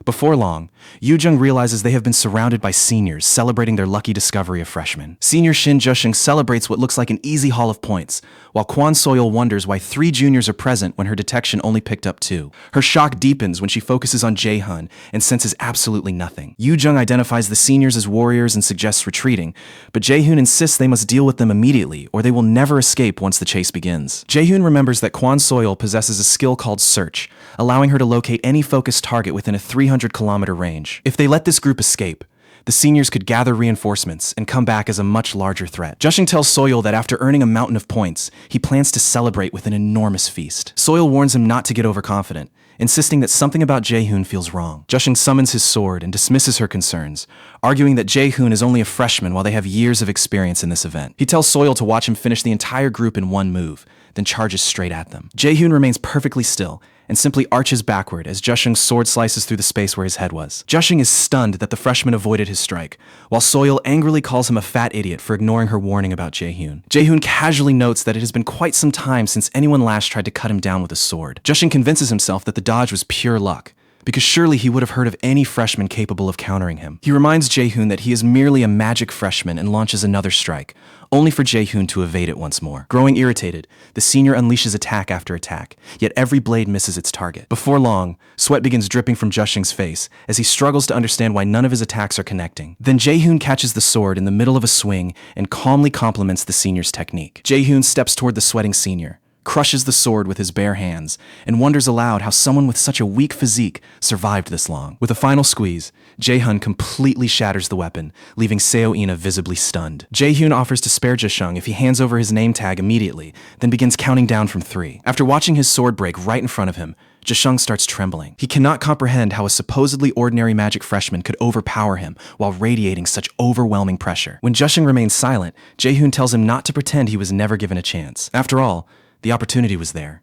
A: Before long, Yoo-jung realizes they have been surrounded by seniors celebrating their lucky discovery of freshmen. Senior Shin Ja-sung celebrates what looks like an easy haul of points, while Kwon Soil wonders why 3 juniors are present when her detection only picked up 2. Her shock deepens when she focuses on Jae-hun and senses absolutely nothing. Yoo-jung identifies the seniors as warriors and suggests retreating, but Jae-hoon insists they must deal with them immediately or they will never escape once the chase begins. Jae-hoon remembers that Kwon Soil possesses a skill called Search, allowing her to locate any focused target within a 300-kilometer range. If they let this group escape, the seniors could gather reinforcements and come back as a much larger threat. Ja-sung tells Soil that after earning a mountain of points, he plans to celebrate with an enormous feast. Soil warns him not to get overconfident, insisting that something about Jae-hoon feels wrong. Ja-sung summons his sword and dismisses her concerns, arguing that Jae-hoon is only a freshman while they have years of experience in this event. He tells Soil to watch him finish the entire group in one move, then charges straight at them. Jae-hoon remains perfectly still and simply arches backward as Ja-sung's sword slices through the space where his head was. Ja-sung is stunned that the freshman avoided his strike, while Soil angrily calls him a fat idiot for ignoring her warning about Jae-hoon. Jae-hoon casually notes that it has been quite some time since anyone last tried to cut him down with a sword. Ja-sung convinces himself that the dodge was pure luck, because surely he would have heard of any freshman capable of countering him. He reminds Jae-hoon that he is merely a magic freshman and launches another strike, only for Jae-hoon to evade it once more. Growing irritated, the senior unleashes attack after attack, yet every blade misses its target. Before long, sweat begins dripping from Ja-sung's face as he struggles to understand why none of his attacks are connecting. Then Jae-hoon catches the sword in the middle of a swing and calmly compliments the senior's technique. Jae-hoon steps toward the sweating senior, crushes the sword with his bare hands, and wonders aloud how someone with such a weak physique survived this long. With a final squeeze, Jae-hun completely shatters the weapon, leaving Seo-ina visibly stunned. Jae-hoon offers to spare Ja-sung if he hands over his name tag immediately, then begins counting down from 3. After watching his sword break right in front of him, Ja-sung starts trembling. He cannot comprehend how a supposedly ordinary magic freshman could overpower him while radiating such overwhelming pressure. When Ja-sung remains silent, Jae-hoon tells him not to pretend he was never given a chance. After all, the opportunity was there.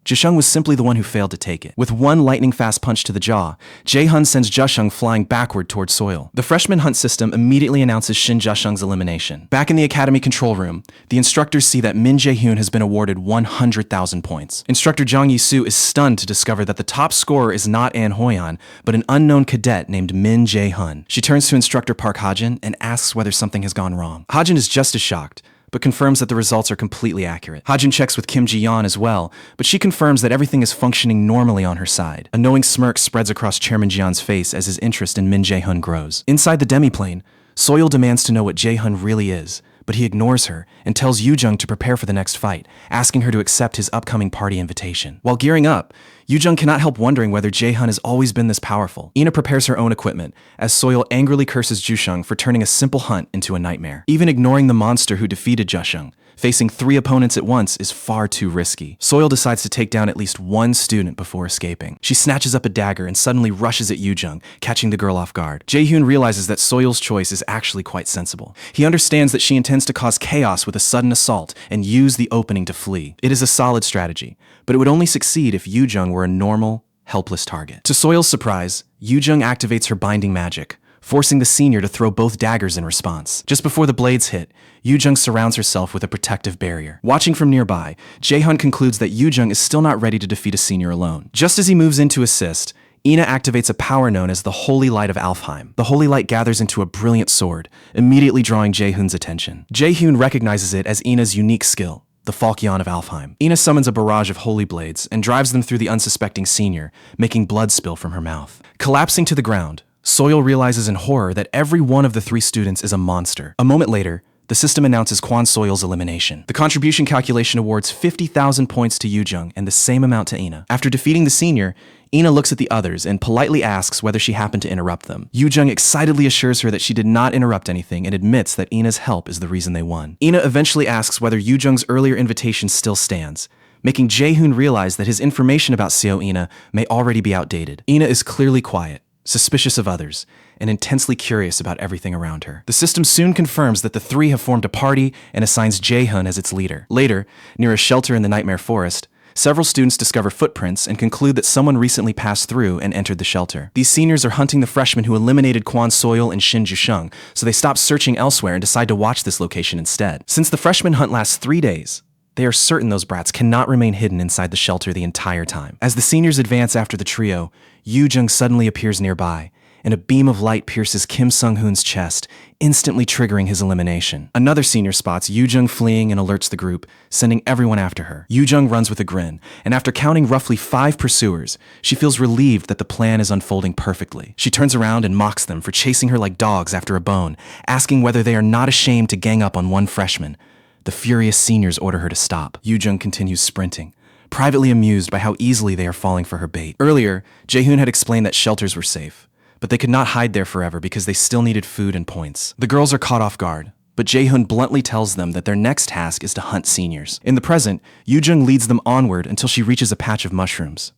A: Ja-sung was simply the one who failed to take it. With one lightning-fast punch to the jaw, Jae-hun sends Ja-sung flying backward toward Soil. The freshman hunt system immediately announces Shin Ja-sung's elimination. Back in the academy control room, the instructors see that Min Jae-hoon has been awarded 100,000 points. Instructor Jang Yi-soo is stunned to discover that the top scorer is not An Hoyan, but an unknown cadet named Min Jae-hun. She turns to instructor Park Ha-jin and asks whether something has gone wrong. Ha-jin is just as shocked, but confirms that the results are completely accurate. Ha-jin checks with Kim Ji-yeon as well, but she confirms that everything is functioning normally on her side. A knowing smirk spreads across Chairman Ji-yeon's face as his interest in Min Jae-hun grows. Inside the demiplane, Soil demands to know what Jae-hun really is, but he ignores her and tells Yoo-jung to prepare for the next fight, asking her to accept his upcoming party invitation. While gearing up, Yoo-jung cannot help wondering whether Jae-hun has always been this powerful. Ina prepares her own equipment, as Soil angrily curses Ju-sung for turning a simple hunt into a nightmare. Even ignoring the monster who defeated Ja-sung, facing 3 opponents at once is far too risky. Soil decides to take down at least one student before escaping. She snatches up a dagger and suddenly rushes at Yoo-jung, catching the girl off guard. Jae-hoon realizes that Soil's choice is actually quite sensible. He understands that she intends to cause chaos with a sudden assault and use the opening to flee. It is a solid strategy, but it would only succeed if Yoo-jung were a normal, helpless target. To Soil's surprise, Yoo-jung activates her binding magic, forcing the senior to throw both daggers in response. Just before the blades hit, Yoo-jung surrounds herself with a protective barrier. Watching from nearby, Jae-hun concludes that Yoo-jung is still not ready to defeat a senior alone. Just as he moves in to assist, Ina activates a power known as the Holy Light of Alfheim. The Holy Light gathers into a brilliant sword, immediately drawing Jae-hoon's attention. Jae-hoon recognizes it as Ina's unique skill, the Falchion of Alfheim. Ina summons a barrage of holy blades and drives them through the unsuspecting senior, making blood spill from her mouth. Collapsing to the ground, Soil realizes in horror that every one of the 3 students is a monster. A moment later, the system announces Kwon Soil's elimination. The contribution calculation awards 50,000 points to Yoo-jung and the same amount to Ina. After defeating the senior, Ina looks at the others and politely asks whether she happened to interrupt them. Yoo-jung excitedly assures her that she did not interrupt anything and admits that Ina's help is the reason they won. Ina eventually asks whether Yoo-jung's earlier invitation still stands, making Jae-hoon realize that his information about Seo-ina may already be outdated. Ina is clearly quiet, suspicious of others, and intensely curious about everything around her. The system soon confirms that the 3 have formed a party and assigns Jae-hun as its leader. Later, near a shelter in the Nightmare Forest, several students discover footprints and conclude that someone recently passed through and entered the shelter. These seniors are hunting the freshmen who eliminated Kwon Soil and Shin Ja-sung, so they stop searching elsewhere and decide to watch this location instead. Since the freshman hunt lasts 3 days, they are certain those brats cannot remain hidden inside the shelter the entire time. As the seniors advance after the trio, Yoo-jung suddenly appears nearby, and a beam of light pierces Kim Sung-hoon's chest, instantly triggering his elimination. Another senior spots Yoo-jung fleeing and alerts the group, sending everyone after her. Yoo-jung runs with a grin, and after counting roughly 5 pursuers, she feels relieved that the plan is unfolding perfectly. She turns around and mocks them for chasing her like dogs after a bone, asking whether they are not ashamed to gang up on one freshman. The furious seniors order her to stop. Yoo-jung continues sprinting, privately amused by how easily they are falling for her bait. Earlier, Jae-hoon had explained that shelters were safe, but they could not hide there forever because they still needed food and points. The girls are caught off guard, but Jae-hoon bluntly tells them that their next task is to hunt seniors. In the present, Yoo-jung leads them onward until she reaches a patch of mushrooms,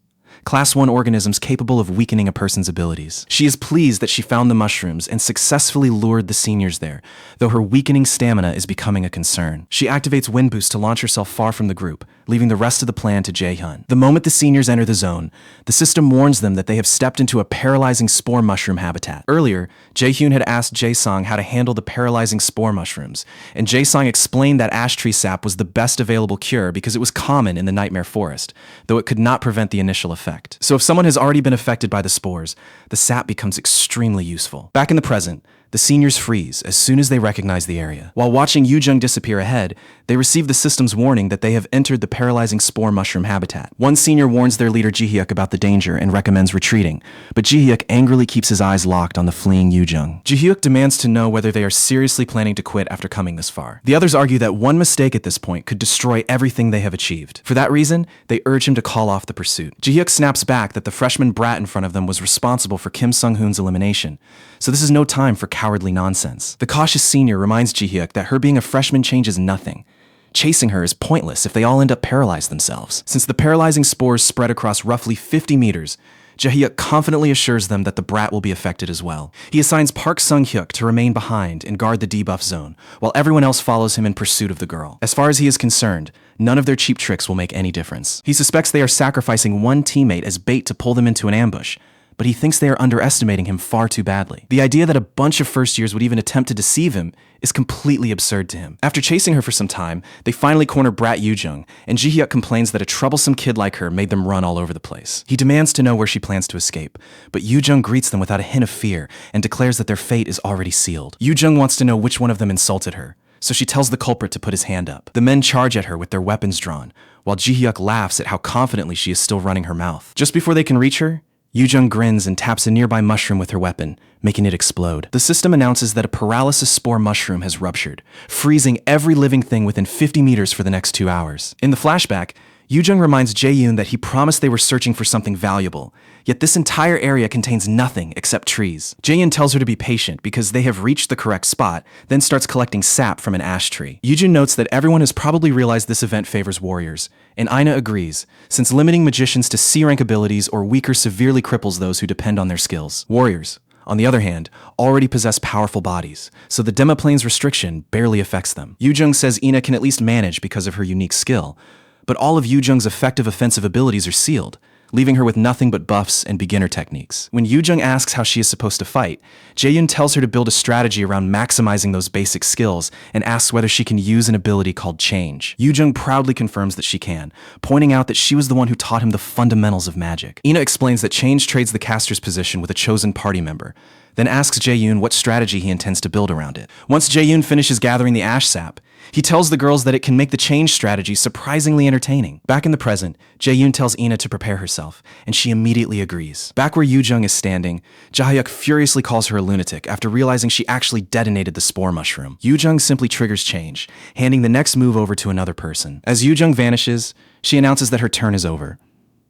A: Class 1 organisms capable of weakening a person's abilities. She is pleased that she found the mushrooms and successfully lured the seniors there, though her weakening stamina is becoming a concern. She activates Wind Boost to launch herself far from the group, leaving the rest of the plan to Jae-hoon. The moment the seniors enter the zone, the system warns them that they have stepped into a paralyzing spore mushroom habitat. Earlier, Jae-hoon had asked Jae-sung how to handle the paralyzing spore mushrooms, and Jae-sung explained that ash tree sap was the best available cure because it was common in the Nightmare Forest, though it could not prevent the initial effect. So if someone has already been affected by the spores, the sap becomes extremely useful. Back in the present, the seniors freeze as soon as they recognize the area. While watching Yoo-jung disappear ahead, they receive the system's warning that they have entered the paralyzing spore mushroom habitat. One senior warns their leader Ji-hyuk about the danger and recommends retreating, but Ji-hyuk angrily keeps his eyes locked on the fleeing Yoo-jung. Ji-hyuk demands to know whether they are seriously planning to quit after coming this far. The others argue that one mistake at this point could destroy everything they have achieved. For that reason, they urge him to call off the pursuit. Ji-hyuk snaps back that the freshman brat in front of them was responsible for Kim Sung-hoon's elimination, so this is no time for cowardly nonsense. The cautious senior reminds Ji-hyuk that her being a freshman changes nothing. Chasing her is pointless if they all end up paralyzed themselves. Since the paralyzing spores spread across roughly 50 meters, Ji-hyuk confidently assures them that the brat will be affected as well. He assigns Park Sung-hyuk to remain behind and guard the debuff zone, while everyone else follows him in pursuit of the girl. As far as he is concerned, none of their cheap tricks will make any difference. He suspects they are sacrificing one teammate as bait to pull them into an ambush, but he thinks they are underestimating him far too badly. The idea that a bunch of first years would even attempt to deceive him is completely absurd to him. After chasing her for some time, they finally corner brat Yoo-jung, and Ji-hyuk complains that a troublesome kid like her made them run all over the place. He demands to know where she plans to escape, but Yoo-jung greets them without a hint of fear and declares that their fate is already sealed. Yoo-jung wants to know which one of them insulted her, so she tells the culprit to put his hand up. The men charge at her with their weapons drawn, while Ji-hyuk laughs at how confidently she is still running her mouth. Just before they can reach her, Yoo-jung grins and taps a nearby mushroom with her weapon, making it explode. The system announces that a paralysis spore mushroom has ruptured, freezing every living thing within 50 meters for the next 2 hours. In the flashback, Yoo-jung reminds Jae-yoon that he promised they were searching for something valuable, yet this entire area contains nothing except trees. Jae-yoon tells her to be patient because they have reached the correct spot, then starts collecting sap from an ash tree. Yoo-jun notes that everyone has probably realized this event favors warriors, and Aina agrees, since limiting magicians to C-rank abilities or weaker severely cripples those who depend on their skills. Warriors, on the other hand, already possess powerful bodies, so the Demiplane's restriction barely affects them. Yoo-jung says Ina can at least manage because of her unique skill, but all of Yoo-jung's effective offensive abilities are sealed, leaving her with nothing but buffs and beginner techniques. When Yoo-jung asks how she is supposed to fight, Jae-yoon tells her to build a strategy around maximizing those basic skills and asks whether she can use an ability called Change. Yoo-jung proudly confirms that she can, pointing out that she was the one who taught him the fundamentals of magic. Ina explains that Change trades the caster's position with a chosen party member, then asks Jae-yoon what strategy he intends to build around it. Once Jae-yoon finishes gathering the ash sap, he tells the girls that it can make the change strategy surprisingly entertaining. Back in the present, Jae-yoon tells Ina to prepare herself, and she immediately agrees. Back where Yoo-jung is standing, Ja-hyuk furiously calls her a lunatic after realizing she actually detonated the spore mushroom. Yoo-jung simply triggers change, handing the next move over to another person. As Yoo-jung vanishes, she announces that her turn is over.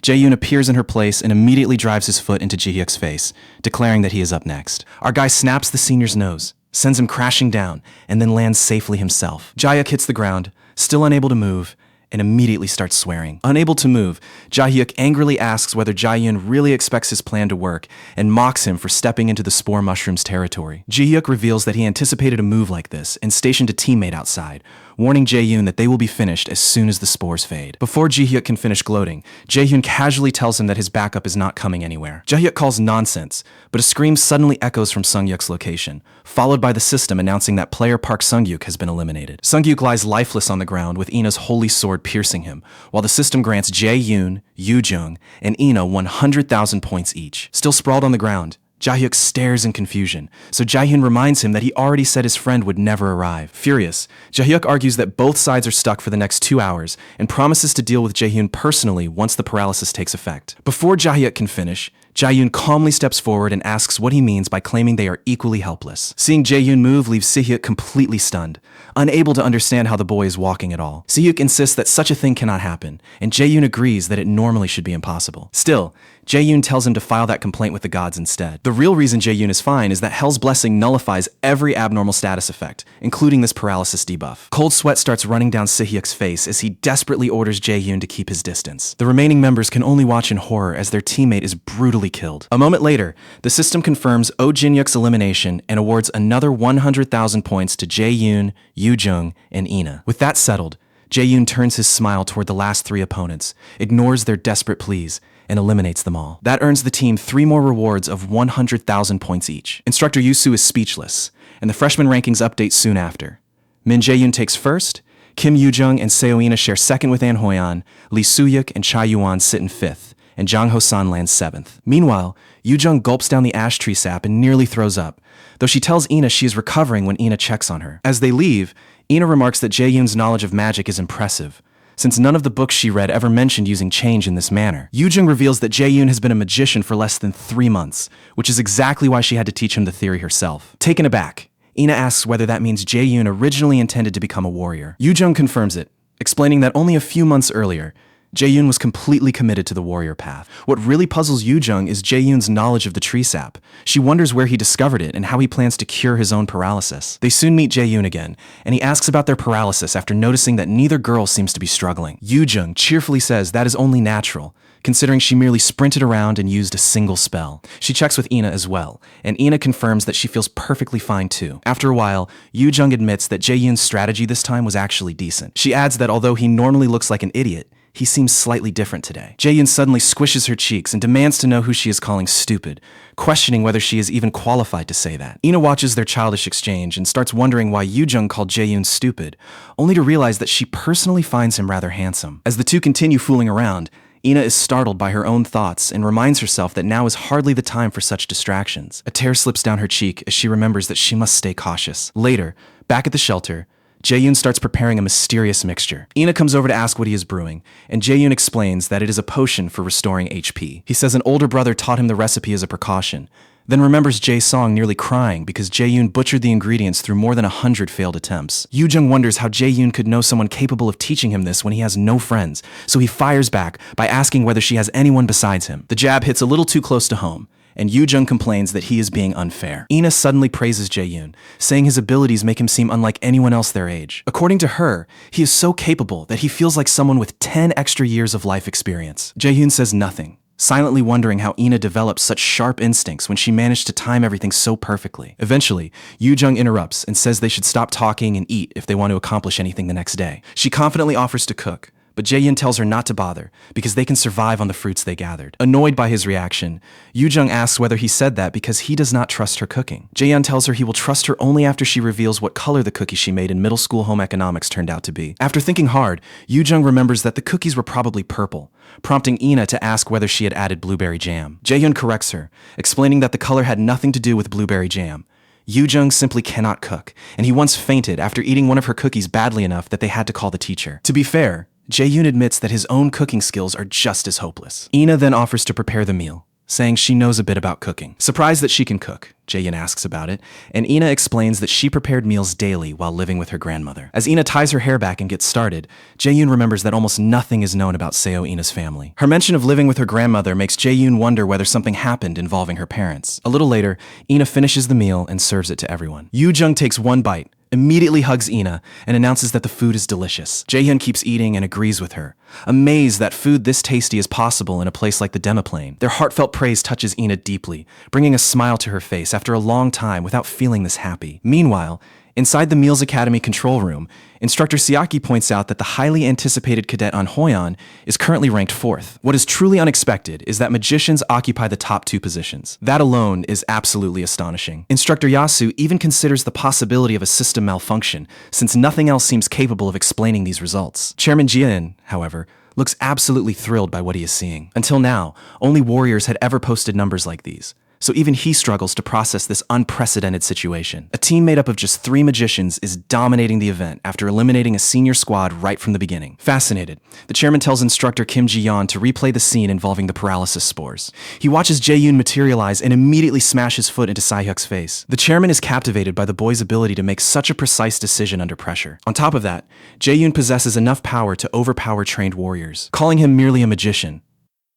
A: Jae-yoon appears in her place and immediately drives his foot into Ji-hyuk's face, declaring that he is up next. Our guy snaps the senior's nose, sends him crashing down, and then lands safely himself. Ja-hyuk hits the ground, still unable to move, and immediately starts swearing. Unable to move, Ja-hyuk angrily asks whether Jae-yoon really expects his plan to work and mocks him for stepping into the spore mushroom's territory. Ji-hyuk reveals that he anticipated a move like this and stationed a teammate outside, warning Jae-yoon that they will be finished as soon as the spores fade. Before Ji-hyuk can finish gloating, Jae-yoon casually tells him that his backup is not coming anywhere. Jae-hyuk calls nonsense, but a scream suddenly echoes from Sung-yuk's location, followed by the system announcing that player Park Sung-yuk has been eliminated. Sung-yuk lies lifeless on the ground with Ina's holy sword piercing him, while the system grants Jae-yoon, Yoo-jung, and Ina 100,000 points each. Still sprawled on the ground, Jae-hyuk stares in confusion, so Jae-hyun reminds him that he already said his friend would never arrive. Furious, Jae-hyuk argues that both sides are stuck for the next 2 hours and promises to deal with Jae-hyun personally once the paralysis takes effect. Before Jae-hyuk can finish, Jae-yoon calmly steps forward and asks what he means by claiming they are equally helpless. Seeing Jae-yoon move leaves Si-hyuk completely stunned, unable to understand how the boy is walking at all. Si-hyuk insists that such a thing cannot happen, and Jae-yoon agrees that it normally should be impossible. Still, Jae-yoon tells him to file that complaint with the gods instead. The real reason Jae-yoon is fine is that Hell's Blessing nullifies every abnormal status effect, including this paralysis debuff. Cold sweat starts running down Si-hyuk's face as he desperately orders Jae-yoon to keep his distance. The remaining members can only watch in horror as their teammate is brutally killed. A moment later, the system confirms Oh Jin-hyuk's elimination and awards another 100,000 points to Jae-yoon, Yoo-jung, and Ina. With that settled, Jae-yoon turns his smile toward the last 3 opponents, ignores their desperate pleas, and eliminates them all. That earns the team 3 more rewards of 100,000 points each. Instructor Yusu is speechless, and the freshman rankings update soon after. Min Jae-yoon takes first, Kim Yoo-jung and Seo Ina share second with An Hoi-an, Lee Soo-yuk and Cha Yuan sit in 5th, and Jang Ho-san lands 7th. Meanwhile, Yoo-jung gulps down the ash tree sap and nearly throws up, though she tells Ina she is recovering when Ina checks on her. As they leave, Ina remarks that Jae-yoon's knowledge of magic is impressive, since none of the books she read ever mentioned using change in this manner. Yoo-jung reveals that Jae-yoon has been a magician for less than 3 months, which is exactly why she had to teach him the theory herself. Taken aback, Ina asks whether that means Jae-yoon originally intended to become a warrior. Yoo-jung confirms it, explaining that only a few months earlier, Jae-yoon was completely committed to the warrior path. What really puzzles Yoo-jung is Jae-yoon's knowledge of the tree sap. She wonders where he discovered it and how he plans to cure his own paralysis. They soon meet Jae-yoon again, and he asks about their paralysis after noticing that neither girl seems to be struggling. Yoo-jung cheerfully says that is only natural, considering she merely sprinted around and used a single spell. She checks with Ina as well, and Ina confirms that she feels perfectly fine too. After a while, Yoo-jung admits that Jae-yoon's strategy this time was actually decent. She adds that although he normally looks like an idiot, he seems slightly different today. Jae-yoon suddenly squishes her cheeks and demands to know who she is calling stupid, questioning whether she is even qualified to say that. Ina watches their childish exchange and starts wondering why Yoo-jung called Jae-yoon stupid, only to realize that she personally finds him rather handsome. As the two continue fooling around, Ina is startled by her own thoughts and reminds herself that now is hardly the time for such distractions. A tear slips down her cheek as she remembers that she must stay cautious. Later, back at the shelter, Jae-yoon starts preparing a mysterious mixture. Ina comes over to ask what he is brewing, and Jae-yoon explains that it is a potion for restoring HP. He says an older brother taught him the recipe as a precaution, then remembers Jae-song nearly crying because Jae-yoon butchered the ingredients through more than 100 failed attempts. Yoo-jung wonders how Jae-yoon could know someone capable of teaching him this when he has no friends, so he fires back by asking whether she has anyone besides him. The jab hits a little too close to home, and Yoo-jung complains that he is being unfair. Ina suddenly praises Jae-yoon, saying his abilities make him seem unlike anyone else their age. According to her, he is so capable that he feels like someone with 10 extra years of life experience. Jae-yoon says nothing, silently wondering how Ina developed such sharp instincts when she managed to time everything so perfectly. Eventually, Yoo-jung interrupts and says they should stop talking and eat if they want to accomplish anything the next day. She confidently offers to cook, but Jae-yoon tells her not to bother because they can survive on the fruits they gathered. Annoyed by his reaction, Yoo-jung asks whether he said that because he does not trust her cooking. Jae-yoon tells her he will trust her only after she reveals what color the cookie she made in middle school home economics turned out to be. After thinking hard, Yoo-jung remembers that the cookies were probably purple, prompting Ina to ask whether she had added blueberry jam. Jae-yoon corrects her, explaining that the color had nothing to do with blueberry jam. Yoo-jung simply cannot cook, and he once fainted after eating one of her cookies badly enough that they had to call the teacher. To be fair, Jae-yoon admits that his own cooking skills are just as hopeless. Ina then offers to prepare the meal, saying she knows a bit about cooking. Surprised that she can cook, Jae-yoon asks about it, and Ina explains that she prepared meals daily while living with her grandmother. As Ina ties her hair back and gets started, Jae-yoon remembers that almost nothing is known about Seo Ina's family. Her mention of living with her grandmother makes Jae-yoon wonder whether something happened involving her parents. A little later, Ina finishes the meal and serves it to everyone. Yoo-jung takes one bite, immediately hugs Ina, and announces that the food is delicious. Jae-hyun keeps eating and agrees with her, amazed that food this tasty is possible in a place like the Demiplane. Their heartfelt praise touches Ina deeply, bringing a smile to her face after a long time without feeling this happy. Meanwhile, Inside the Meals Academy control room, Instructor Siaki points out that the highly anticipated cadet on Hoyan is currently ranked 4th. What is truly unexpected is that magicians occupy the top 2 positions. That alone is absolutely astonishing. Instructor Yasu even considers the possibility of a system malfunction, since nothing else seems capable of explaining these results. Chairman Jin, however, looks absolutely thrilled by what he is seeing. Until now, only warriors had ever posted numbers like these, so even he struggles to process this unprecedented situation. A team made up of just 3 magicians is dominating the event after eliminating a senior squad right from the beginning. Fascinated, the chairman tells instructor Kim Ji-yeon to replay the scene involving the paralysis spores. He watches Jae-yoon materialize and immediately smash his foot into Sae-hyuk's face. The chairman is captivated by the boy's ability to make such a precise decision under pressure. On top of that, Jae-yoon possesses enough power to overpower trained warriors. Calling him merely a magician,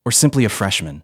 A: or simply a freshman,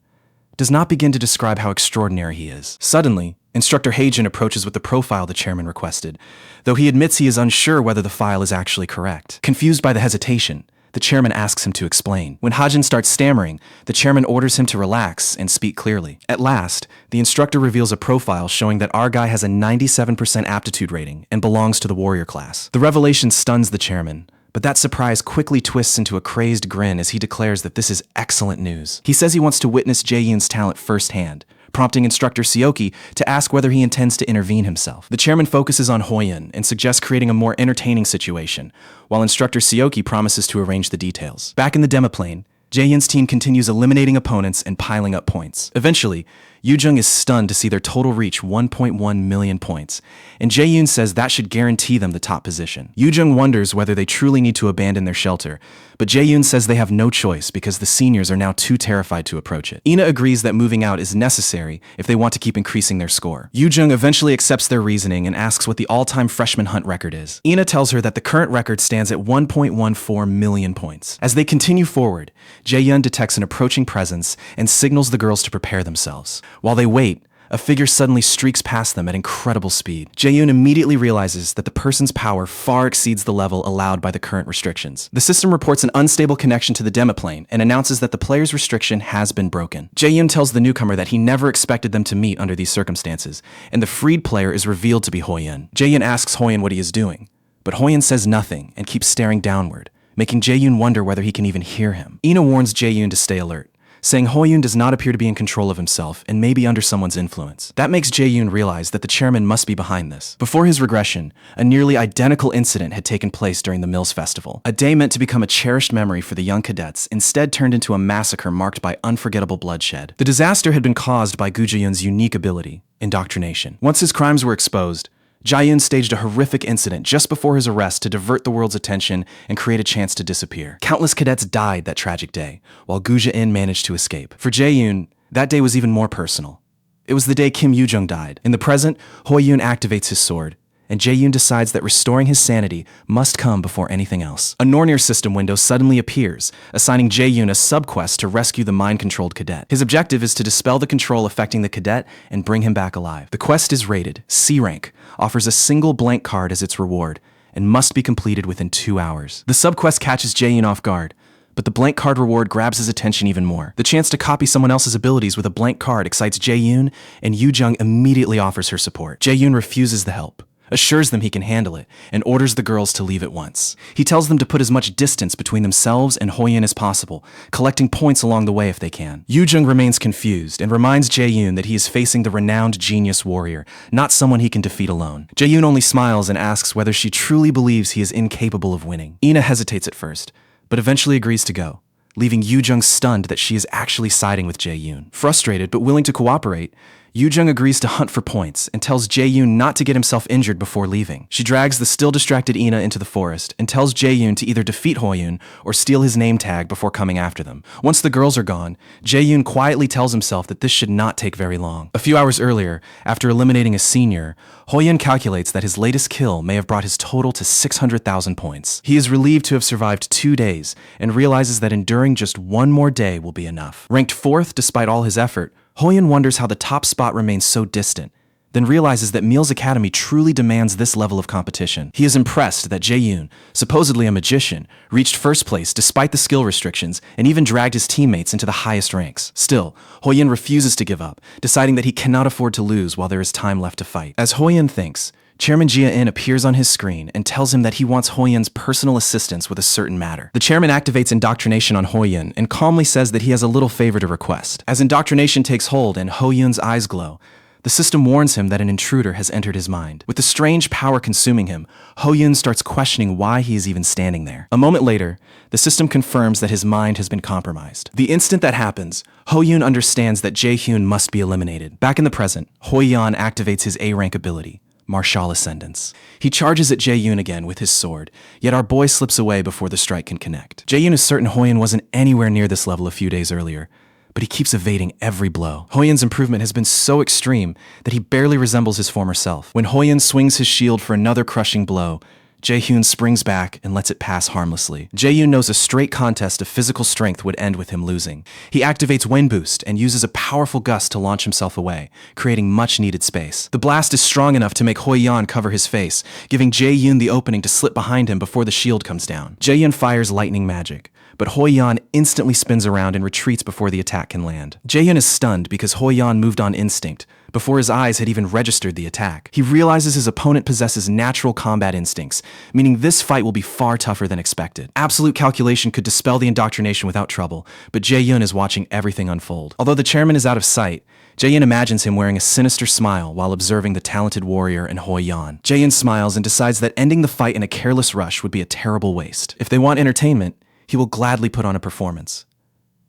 A: does not begin to describe how extraordinary he is. Suddenly, Instructor Heijin approaches with the profile the chairman requested, though he admits he is unsure whether the file is actually correct. Confused by the hesitation, the chairman asks him to explain. When Hajin starts stammering, the chairman orders him to relax and speak clearly. At last, the instructor reveals a profile showing that our guy has a 97% aptitude rating and belongs to the warrior class. The revelation stuns the chairman, but that surprise quickly twists into a crazed grin as he declares that this is excellent news. He says he wants to witness Jae-yoon's talent firsthand, prompting Instructor Seoki to ask whether he intends to intervene himself. The chairman focuses on Hoyan and suggests creating a more entertaining situation, while Instructor Seoki promises to arrange the details. Back in the demoplane, Jae-yoon's team continues eliminating opponents and piling up points. Eventually, Yoo-jung is stunned to see their total reach 1.1 million points, and Jae-yoon says that should guarantee them the top position. Yoo-jung wonders whether they truly need to abandon their shelter, but Jae-yoon says they have no choice because the seniors are now too terrified to approach it. Ina agrees that moving out is necessary if they want to keep increasing their score. Yoo-jung eventually accepts their reasoning and asks what the all-time freshman hunt record is. Ina tells her that the current record stands at 1.14 million points. As they continue forward, Jae-yoon detects an approaching presence and signals the girls to prepare themselves. While they wait, a figure suddenly streaks past them at incredible speed. Jae-yoon immediately realizes that the person's power far exceeds the level allowed by the current restrictions. The system reports an unstable connection to the demoplane and announces that the player's restriction has been broken. Jae-yoon tells the newcomer that he never expected them to meet under these circumstances, and the freed player is revealed to be Hoyan. Jae-yoon asks Hoyan what he is doing, but Hoyan says nothing and keeps staring downward, making Jae-yoon wonder whether he can even hear him. Ina warns Jae-yoon to stay alert, saying Hoyun does not appear to be in control of himself and may be under someone's influence. That makes Jae-yoon realize that the chairman must be behind this. Before his regression, a nearly identical incident had taken place during the Mills Festival. A day meant to become a cherished memory for the young cadets instead turned into a massacre marked by unforgettable bloodshed. The disaster had been caused by Gu Jae-yoon's unique ability, indoctrination. Once his crimes were exposed, Jae-yoon staged a horrific incident just before his arrest to divert the world's attention and create a chance to disappear. Countless cadets died that tragic day, while Gu Jae-in managed to escape. For Jae-yoon, that day was even more personal. It was the day Kim Yoo-jung died. In the present, Hoyun activates his sword, and Jae-yoon decides that restoring his sanity must come before anything else. A Nornir system window suddenly appears, assigning Jae-yoon a sub-quest to rescue the mind-controlled cadet. His objective is to dispel the control affecting the cadet and bring him back alive. The quest is rated C rank, offers a single blank card as its reward, and must be completed within 2 hours. The sub-quest catches Jae-yoon off guard, but the blank card reward grabs his attention even more. The chance to copy someone else's abilities with a blank card excites Jae-yoon, and Yoo-jung immediately offers her support. Jae-yoon refuses the help, assures them he can handle it, and orders the girls to leave at once. He tells them to put as much distance between themselves and Hoyun as possible, collecting points along the way if they can. Yoo-jung remains confused and reminds Jae-yoon that he is facing the renowned genius warrior, not someone he can defeat alone. Jae-yoon only smiles and asks whether she truly believes he is incapable of winning. Ina hesitates at first, but eventually agrees to go, leaving Yoo-jung stunned that she is actually siding with Jae-yoon. Frustrated but willing to cooperate, Yoo-jung agrees to hunt for points and tells Jae-yoon not to get himself injured before leaving. She drags the still distracted Ina into the forest and tells Jae-yoon to either defeat Hoyun or steal his name tag before coming after them. Once the girls are gone, Jae-yoon quietly tells himself that this should not take very long. A few hours earlier, after eliminating a senior, Hoyun calculates that his latest kill may have brought his total to 600,000 points. He is relieved to have survived 2 days and realizes that enduring just one more day will be enough. Ranked 4th despite all his effort, Hoyun wonders how the top spot remains so distant, then realizes that Meals Academy truly demands this level of competition. He is impressed that Jae-yoon, supposedly a magician, reached first place despite the skill restrictions and even dragged his teammates into the highest ranks. Still, Hoyun refuses to give up, deciding that he cannot afford to lose while there is time left to fight. As Hoyun thinks, Chairman Jia-in appears on his screen and tells him that he wants Hoyun's personal assistance with a certain matter. The chairman activates indoctrination on Hoyun and calmly says that he has a little favor to request. As indoctrination takes hold and Hoyun's eyes glow, the system warns him that an intruder has entered his mind. With the strange power consuming him, Hoyun starts questioning why he is even standing there. A moment later, the system confirms that his mind has been compromised. The instant that happens, Hoyun understands that Jae-hyun must be eliminated. Back in the present, Hoyun activates his A-rank ability, Martial Ascendance. He charges at Jae-hyun again with his sword, yet our boy slips away before the strike can connect. Jae-hyun is certain Hoyun wasn't anywhere near this level a few days earlier, but he keeps evading every blow. Hoyun's improvement has been so extreme that he barely resembles his former self. When Hoyun swings his shield for another crushing blow, Jae-hyun springs back and lets it pass harmlessly. Jae-hyun knows a straight contest of physical strength would end with him losing. He activates Wind Boost and uses a powerful gust to launch himself away, creating much-needed space. The blast is strong enough to make Hoyun cover his face, giving Jae-hyun the opening to slip behind him before the shield comes down. Jae-hyun fires lightning magic, but Hoyun instantly spins around and retreats before the attack can land. Jae-hyun is stunned because Hoyun moved on instinct, before his eyes had even registered the attack. He realizes his opponent possesses natural combat instincts, meaning this fight will be far tougher than expected. Absolute calculation could dispel the indoctrination without trouble, but Jae-hyun is watching everything unfold. Although the chairman is out of sight, Jae-hyun imagines him wearing a sinister smile while observing the talented warrior and Hoyun. Jae-hyun smiles and decides that ending the fight in a careless rush would be a terrible waste. If they want entertainment, he will gladly put on a performance.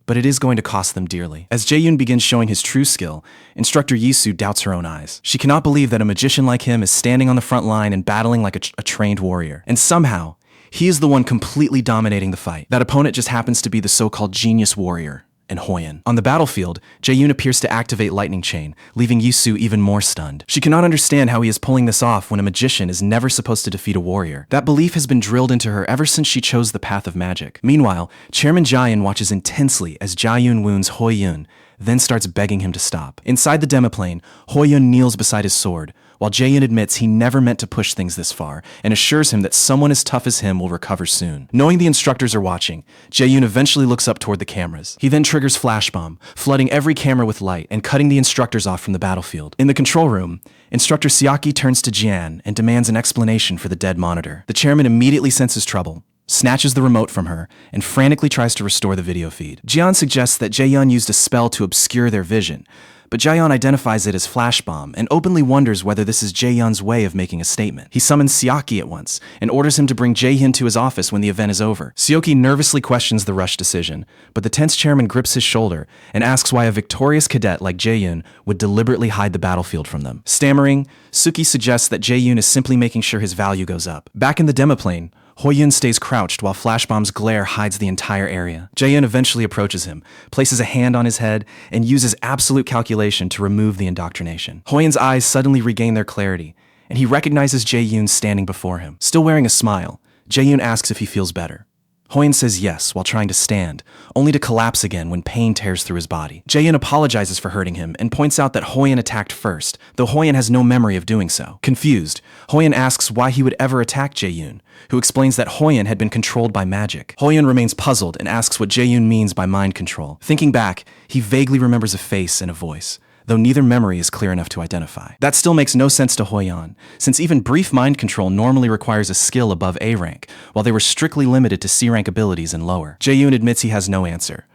A: But it is going to cost them dearly. As Jae-hyun begins showing his true skill, Instructor Yisu doubts her own eyes. She cannot believe that a magician like him is standing on the front line and battling like a trained warrior. And somehow, he is the one completely dominating the fight. That opponent just happens to be the so-called genius warrior, and Hoyun. On the battlefield, Jae-hyun appears to activate Lightning Chain, leaving Yisu even more stunned. She cannot understand how he is pulling this off when a magician is never supposed to defeat a warrior. That belief has been drilled into her ever since she chose the path of magic. Meanwhile, Chairman Jae-in watches intensely as Jae-hyun wounds Hoyun, then starts begging him to stop. Inside the demiplane, Hoyun kneels beside his sword, while Jae-hyun admits he never meant to push things this far and assures him that someone as tough as him will recover soon. Knowing the instructors are watching, Jae-hyun eventually looks up toward the cameras. He then triggers Flash Bomb, flooding every camera with light and cutting the instructors off from the battlefield. In the control room, Instructor Siaki turns to Jian and demands an explanation for the dead monitor. The chairman immediately senses trouble, snatches the remote from her, and frantically tries to restore the video feed. Jian suggests that Jae-hyun used a spell to obscure their vision, but Jae-hyun identifies it as Flash Bomb and openly wonders whether this is Jae-hyun's way of making a statement. He summons Siaki at once and orders him to bring Jae-hyun to his office when the event is over. Siaki nervously questions the rush decision, but the tense chairman grips his shoulder and asks why a victorious cadet like Jae-hyun would deliberately hide the battlefield from them. Stammering, Suki suggests that Jae-hyun is simply making sure his value goes up. Back in the demiplane, Hoyun stays crouched while Flash Bomb's glare hides the entire area. Jae-hyun eventually approaches him, places a hand on his head, and uses absolute calculation to remove the indoctrination. Hoyun's eyes suddenly regain their clarity, and he recognizes Jae-hyun standing before him. Still wearing a smile, Jae-hyun asks if he feels better. Hoyun says yes while trying to stand, only to collapse again when pain tears through his body. Jae-hyun apologizes for hurting him and points out that Hoyun attacked first, though Hoyun has no memory of doing so. Confused, Hoyun asks why he would ever attack Jae-hyun, who explains that Hoyun had been controlled by magic. Hoyun remains puzzled and asks what Jae-hyun means by mind control. Thinking back, he vaguely remembers a face and a voice, though neither memory is clear enough to identify. That still makes no sense to Hoyun, since even brief mind control normally requires a skill above A rank, while they were strictly limited to C rank abilities and lower. Jae-hyun admits he has no answer.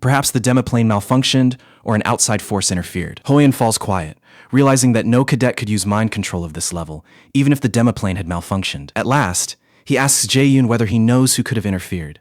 A: Perhaps the demiplane malfunctioned, or an outside force interfered. Hoyun falls quiet, realizing that no cadet could use mind control of this level, even if the demiplane had malfunctioned. At last, he asks Jae-hyun whether he knows who could have interfered,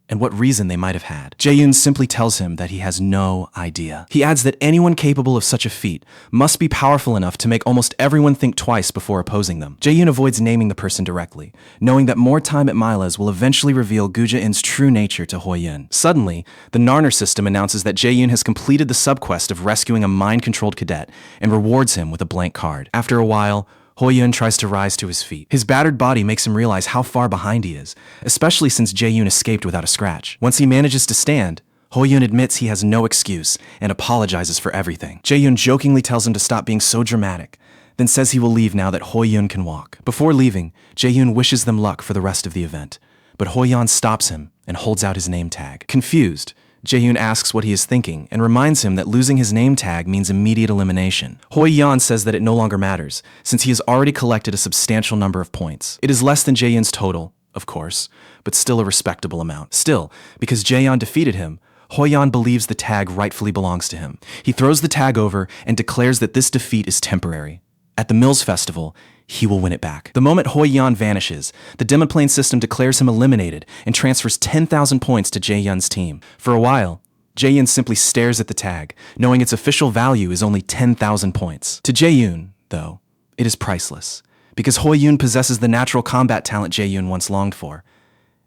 A: and what reason they might have had. Jae-hyun simply tells him that he has no idea. He adds that anyone capable of such a feat must be powerful enough to make almost everyone think twice before opposing them. Jae-hyun avoids naming the person directly, knowing that more time at Mila's will eventually reveal Guja-in's true nature to Hoyun. Suddenly, the Narner system announces that Jae-hyun has completed the subquest of rescuing a mind-controlled cadet and rewards him with a blank card. After a while, Hoyun tries to rise to his feet. His battered body makes him realize how far behind he is, especially since Jae-hyun escaped without a scratch. Once he manages to stand, Hoyun admits he has no excuse and apologizes for everything. Jae-hyun jokingly tells him to stop being so dramatic, then says he will leave now that Hoyun can walk. Before leaving, Jae-hyun wishes them luck for the rest of the event, but Hoyun stops him and holds out his name tag. Confused, Jae-hyun asks what he is thinking and reminds him that losing his name tag means immediate elimination. Hoi-yeon says that it no longer matters, since he has already collected a substantial number of points. It is less than Jae-hyun's total, of course, but still a respectable amount. Still, because Jae-hyun defeated him, Hoi-yeon believes the tag rightfully belongs to him. He throws the tag over and declares that this defeat is temporary. At the Mills Festival, he will win it back. The moment Hoi-yeon vanishes, the Demiplane system declares him eliminated and transfers 10,000 points to Jae-hyun's team. For a while, Jae-hyun simply stares at the tag, knowing its official value is only 10,000 points. To Jae-hyun, though, it is priceless, because Hoi-yeon possesses the natural combat talent Jae-hyun once longed for,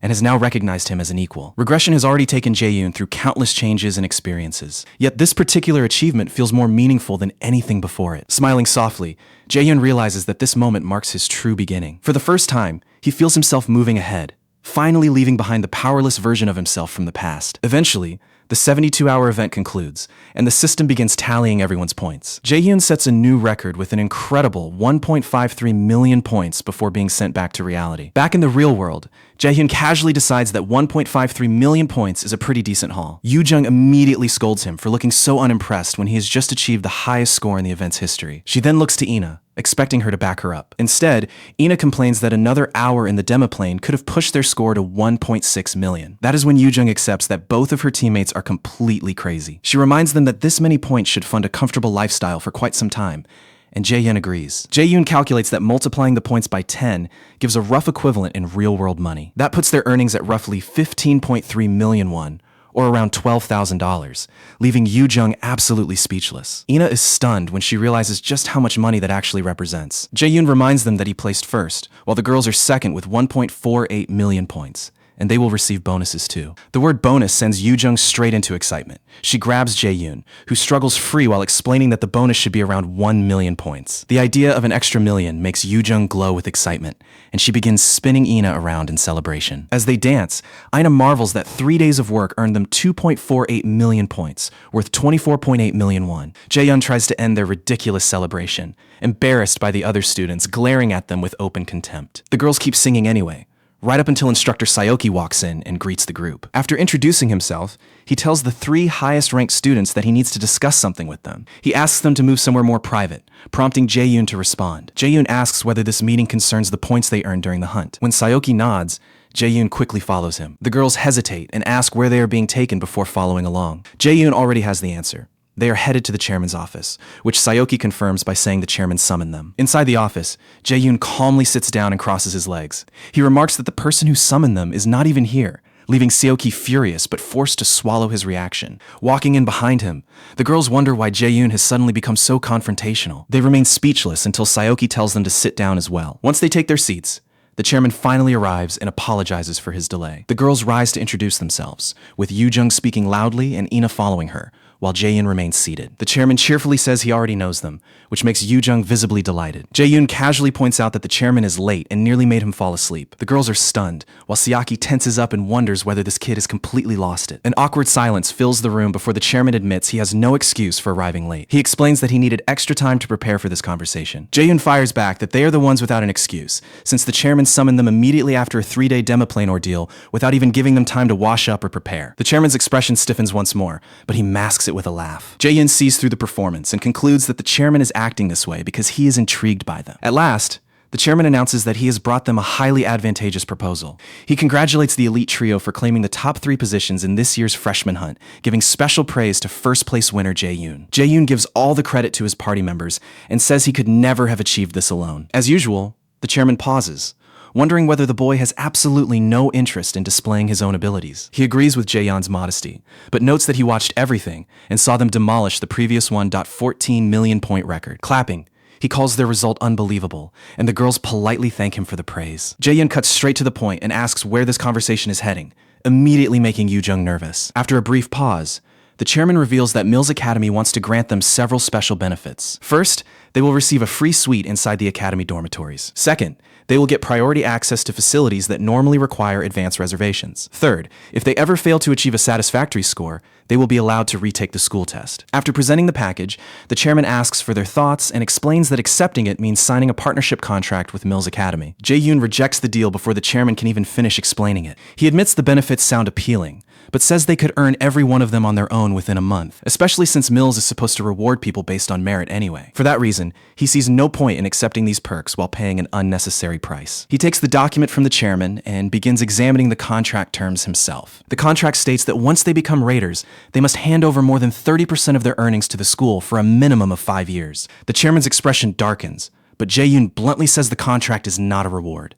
A: and has now recognized him as an equal. Regression has already taken Jae-hyun through countless changes and experiences. Yet this particular achievement feels more meaningful than anything before it. Smiling softly, Jae-hyun realizes that this moment marks his true beginning. For the first time, he feels himself moving ahead, finally leaving behind the powerless version of himself from the past. Eventually, the 72-hour event concludes, and the system begins tallying everyone's points. Jae-hyun sets a new record with an incredible 1.53 million points before being sent back to reality. Back in the real world, Jae-hyun casually decides that 1.53 million points is a pretty decent haul. Yoo-jung immediately scolds him for looking so unimpressed when he has just achieved the highest score in the event's history. She then looks to Ina, expecting her to back her up. Instead, Ina complains that another hour in the Demiplane could have pushed their score to 1.6 million. That is when Yoo-jung accepts that both of her teammates are completely crazy. She reminds them that this many points should fund a comfortable lifestyle for quite some time, and Jae-hyun agrees. Jae-hyun calculates that multiplying the points by 10 gives a rough equivalent in real-world money. That puts their earnings at roughly 15.3 million won, or around $12,000, leaving Yoo-jung absolutely speechless. Ina is stunned when she realizes just how much money that actually represents. Jae-hyun reminds them that he placed first, while the girls are second with 1.48 million points, and they will receive bonuses too. The word bonus sends Yoo-jung straight into excitement. She grabs Jae-hyun, who struggles free while explaining that the bonus should be around 1 million points. The idea of an extra million makes Yoo-jung glow with excitement, and she begins spinning Ina around in celebration. As they dance, Ina marvels that 3 days of work earned them 2.48 million points, worth 24.8 million won. Jae-hyun tries to end their ridiculous celebration, embarrassed by the other students glaring at them with open contempt. The girls keep singing anyway, right up until instructor Sayoki walks in and greets the group. After introducing himself, he tells the 3 highest-ranked students that he needs to discuss something with them. He asks them to move somewhere more private, prompting Jae-hyun to respond. Jae-hyun asks whether this meeting concerns the points they earned during the hunt. When Sayoki nods, Jae-hyun quickly follows him. The girls hesitate and ask where they are being taken before following along. Jae-hyun already has the answer. They are headed to the chairman's office, which Sayoki confirms by saying the chairman summoned them. Inside the office, Jae-hyun calmly sits down and crosses his legs. He remarks that the person who summoned them is not even here, leaving Sayoki furious but forced to swallow his reaction. Walking in behind him, the girls wonder why Jae-hyun has suddenly become so confrontational. They remain speechless until Sayoki tells them to sit down as well. Once they take their seats, the chairman finally arrives and apologizes for his delay. The girls rise to introduce themselves, with Yoo-jung speaking loudly and Ina following her, while Jae-hyun remains seated. The chairman cheerfully says he already knows them, which makes Yoo-jung visibly delighted. Jae-hyun casually points out that the chairman is late and nearly made him fall asleep. The girls are stunned, while Sayoki tenses up and wonders whether this kid has completely lost it. An awkward silence fills the room before the chairman admits he has no excuse for arriving late. He explains that he needed extra time to prepare for this conversation. Jae-hyun fires back that they are the ones without an excuse, since the chairman summoned them immediately after a 3-day Demiplane ordeal without even giving them time to wash up or prepare. The chairman's expression stiffens once more, but he masks it with a laugh. Jae-hyun sees through the performance and concludes that the chairman is acting this way because he is intrigued by them. At last, the chairman announces that he has brought them a highly advantageous proposal. He congratulates the elite trio for claiming the top 3 positions in this year's freshman hunt, giving special praise to first-place winner Jae-hyun. Jae-hyun gives all the credit to his party members and says he could never have achieved this alone. As usual, the chairman pauses, wondering whether the boy has absolutely no interest in displaying his own abilities. He agrees with Jae-hyun's modesty, but notes that he watched everything and saw them demolish the previous 1.14 million point record. Clapping, he calls their result unbelievable, and the girls politely thank him for the praise. Jae-hyun cuts straight to the point and asks where this conversation is heading, immediately making Yoo-jung nervous. After a brief pause, the chairman reveals that Mills Academy wants to grant them several special benefits. First, they will receive a free suite inside the academy dormitories. Second, they will get priority access to facilities that normally require advance reservations. Third, if they ever fail to achieve a satisfactory score, they will be allowed to retake the school test. After presenting the package, the chairman asks for their thoughts and explains that accepting it means signing a partnership contract with Mills Academy. Jae-hyun rejects the deal before the chairman can even finish explaining it. He admits the benefits sound appealing, but says they could earn every one of them on their own within a month, especially since Mills is supposed to reward people based on merit anyway. For that reason, he sees no point in accepting these perks while paying an unnecessary price. He takes the document from the chairman and begins examining the contract terms himself. The contract states that once they become raiders, they must hand over more than 30% of their earnings to the school for a minimum of 5 years. The chairman's expression darkens, but Jae-yoon bluntly says the contract is not a reward.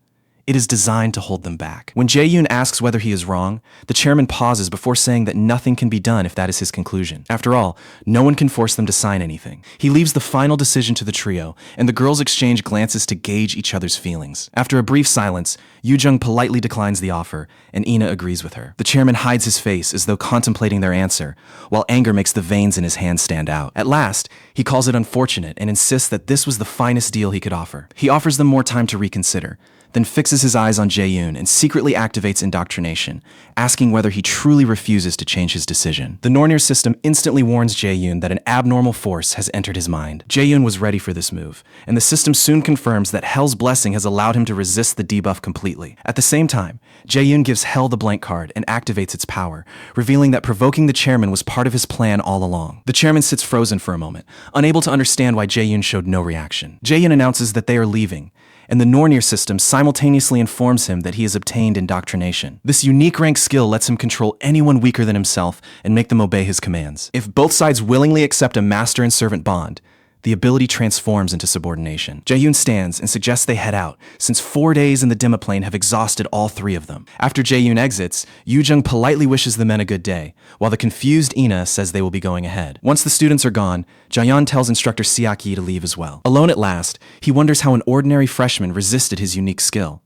A: It is designed to hold them back. When Jae-yoon asks whether he is wrong, the chairman pauses before saying that nothing can be done if that is his conclusion. After all, no one can force them to sign anything. He leaves the final decision to the trio, and the girls exchange glances to gauge each other's feelings. After a brief silence, Yoo-jung politely declines the offer, and Ina agrees with her. The chairman hides his face as though contemplating their answer, while anger makes the veins in his hands stand out. At last, he calls it unfortunate and insists that this was the finest deal he could offer. He offers them more time to reconsider, then fixes his eyes on Jae-yoon and secretly activates indoctrination, asking whether he truly refuses to change his decision. The Nornir system instantly warns Jae-yoon that an abnormal force has entered his mind. Jae-yoon was ready for this move, and the system soon confirms that Hell's blessing has allowed him to resist the debuff completely. At the same time, Jae-yoon gives Hell the blank card and activates its power, revealing that provoking the chairman was part of his plan all along. The chairman sits frozen for a moment, unable to understand why Jae-yoon showed no reaction. Jae-yoon announces that they are leaving, and the Nornir system simultaneously informs him that he has obtained indoctrination. This unique rank skill lets him control anyone weaker than himself and make them obey his commands. If both sides willingly accept a master and servant bond, the ability transforms into subordination. Jae-yoon stands and suggests they head out, since 4 days in the Demiplane have exhausted all 3 of them. After Jae-yoon exits, Yoo-jung politely wishes the men a good day, while the confused Ina says they will be going ahead. Once the students are gone, Jaeyeon tells instructor Seok-hee to leave as well. Alone at last, he wonders how an ordinary freshman resisted his unique skill,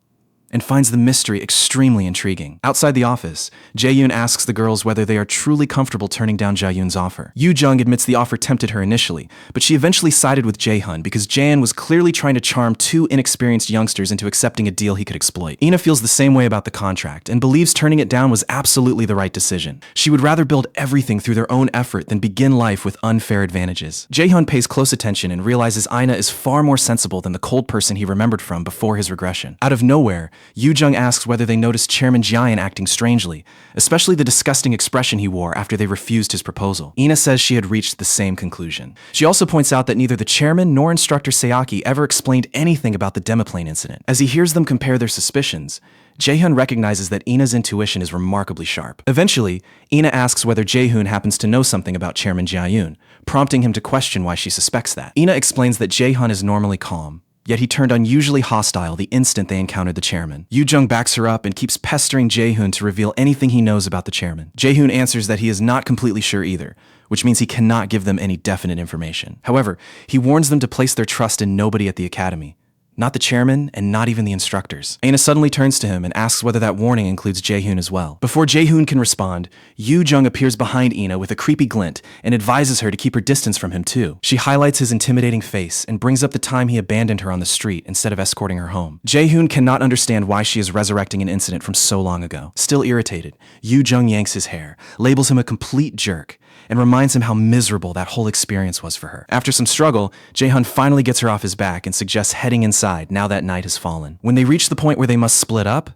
A: and finds the mystery extremely intriguing. Outside the office, Jae-yoon asks the girls whether they are truly comfortable turning down Jae-yoon's offer. Yoo-jung admits the offer tempted her initially, but she eventually sided with Jae-hun because Jae-in was clearly trying to charm 2 inexperienced youngsters into accepting a deal he could exploit. Ina feels the same way about the contract and believes turning it down was absolutely the right decision. She would rather build everything through their own effort than begin life with unfair advantages. Jae-hun pays close attention and realizes Ina is far more sensible than the cold person he remembered from before his regression. Out of nowhere, Yoo-jung asks whether they noticed Chairman Jae-in acting strangely, especially the disgusting expression he wore after they refused his proposal. Ina says she had reached the same conclusion. She also points out that neither the chairman nor instructor Seok-hee ever explained anything about the Demiplane incident. As he hears them compare their suspicions, Jae-hun recognizes that Ina's intuition is remarkably sharp. Eventually, Ina asks whether Jae-hoon happens to know something about Chairman Jae-yoon, prompting him to question why she suspects that. Ina explains that Jae-hun is normally calm, yet he turned unusually hostile the instant they encountered the chairman. Yoo-jung backs her up and keeps pestering Jae-hoon to reveal anything he knows about the chairman. Jae-hoon answers that he is not completely sure either, which means he cannot give them any definite information. However, he warns them to place their trust in nobody at the academy. Not the chairman, and not even the instructors. Ina suddenly turns to him and asks whether that warning includes Jae-hoon as well. Before Jae-hoon can respond, Yoo-jung appears behind Ina with a creepy glint and advises her to keep her distance from him too. She highlights his intimidating face and brings up the time he abandoned her on the street instead of escorting her home. Jae-hoon cannot understand why she is resurrecting an incident from so long ago. Still irritated, Yoo-jung yanks his hair, labels him a complete jerk, and reminds him how miserable that whole experience was for her. After some struggle, Jae-hun finally gets her off his back and suggests heading inside now that night has fallen. When they reach the point where they must split up,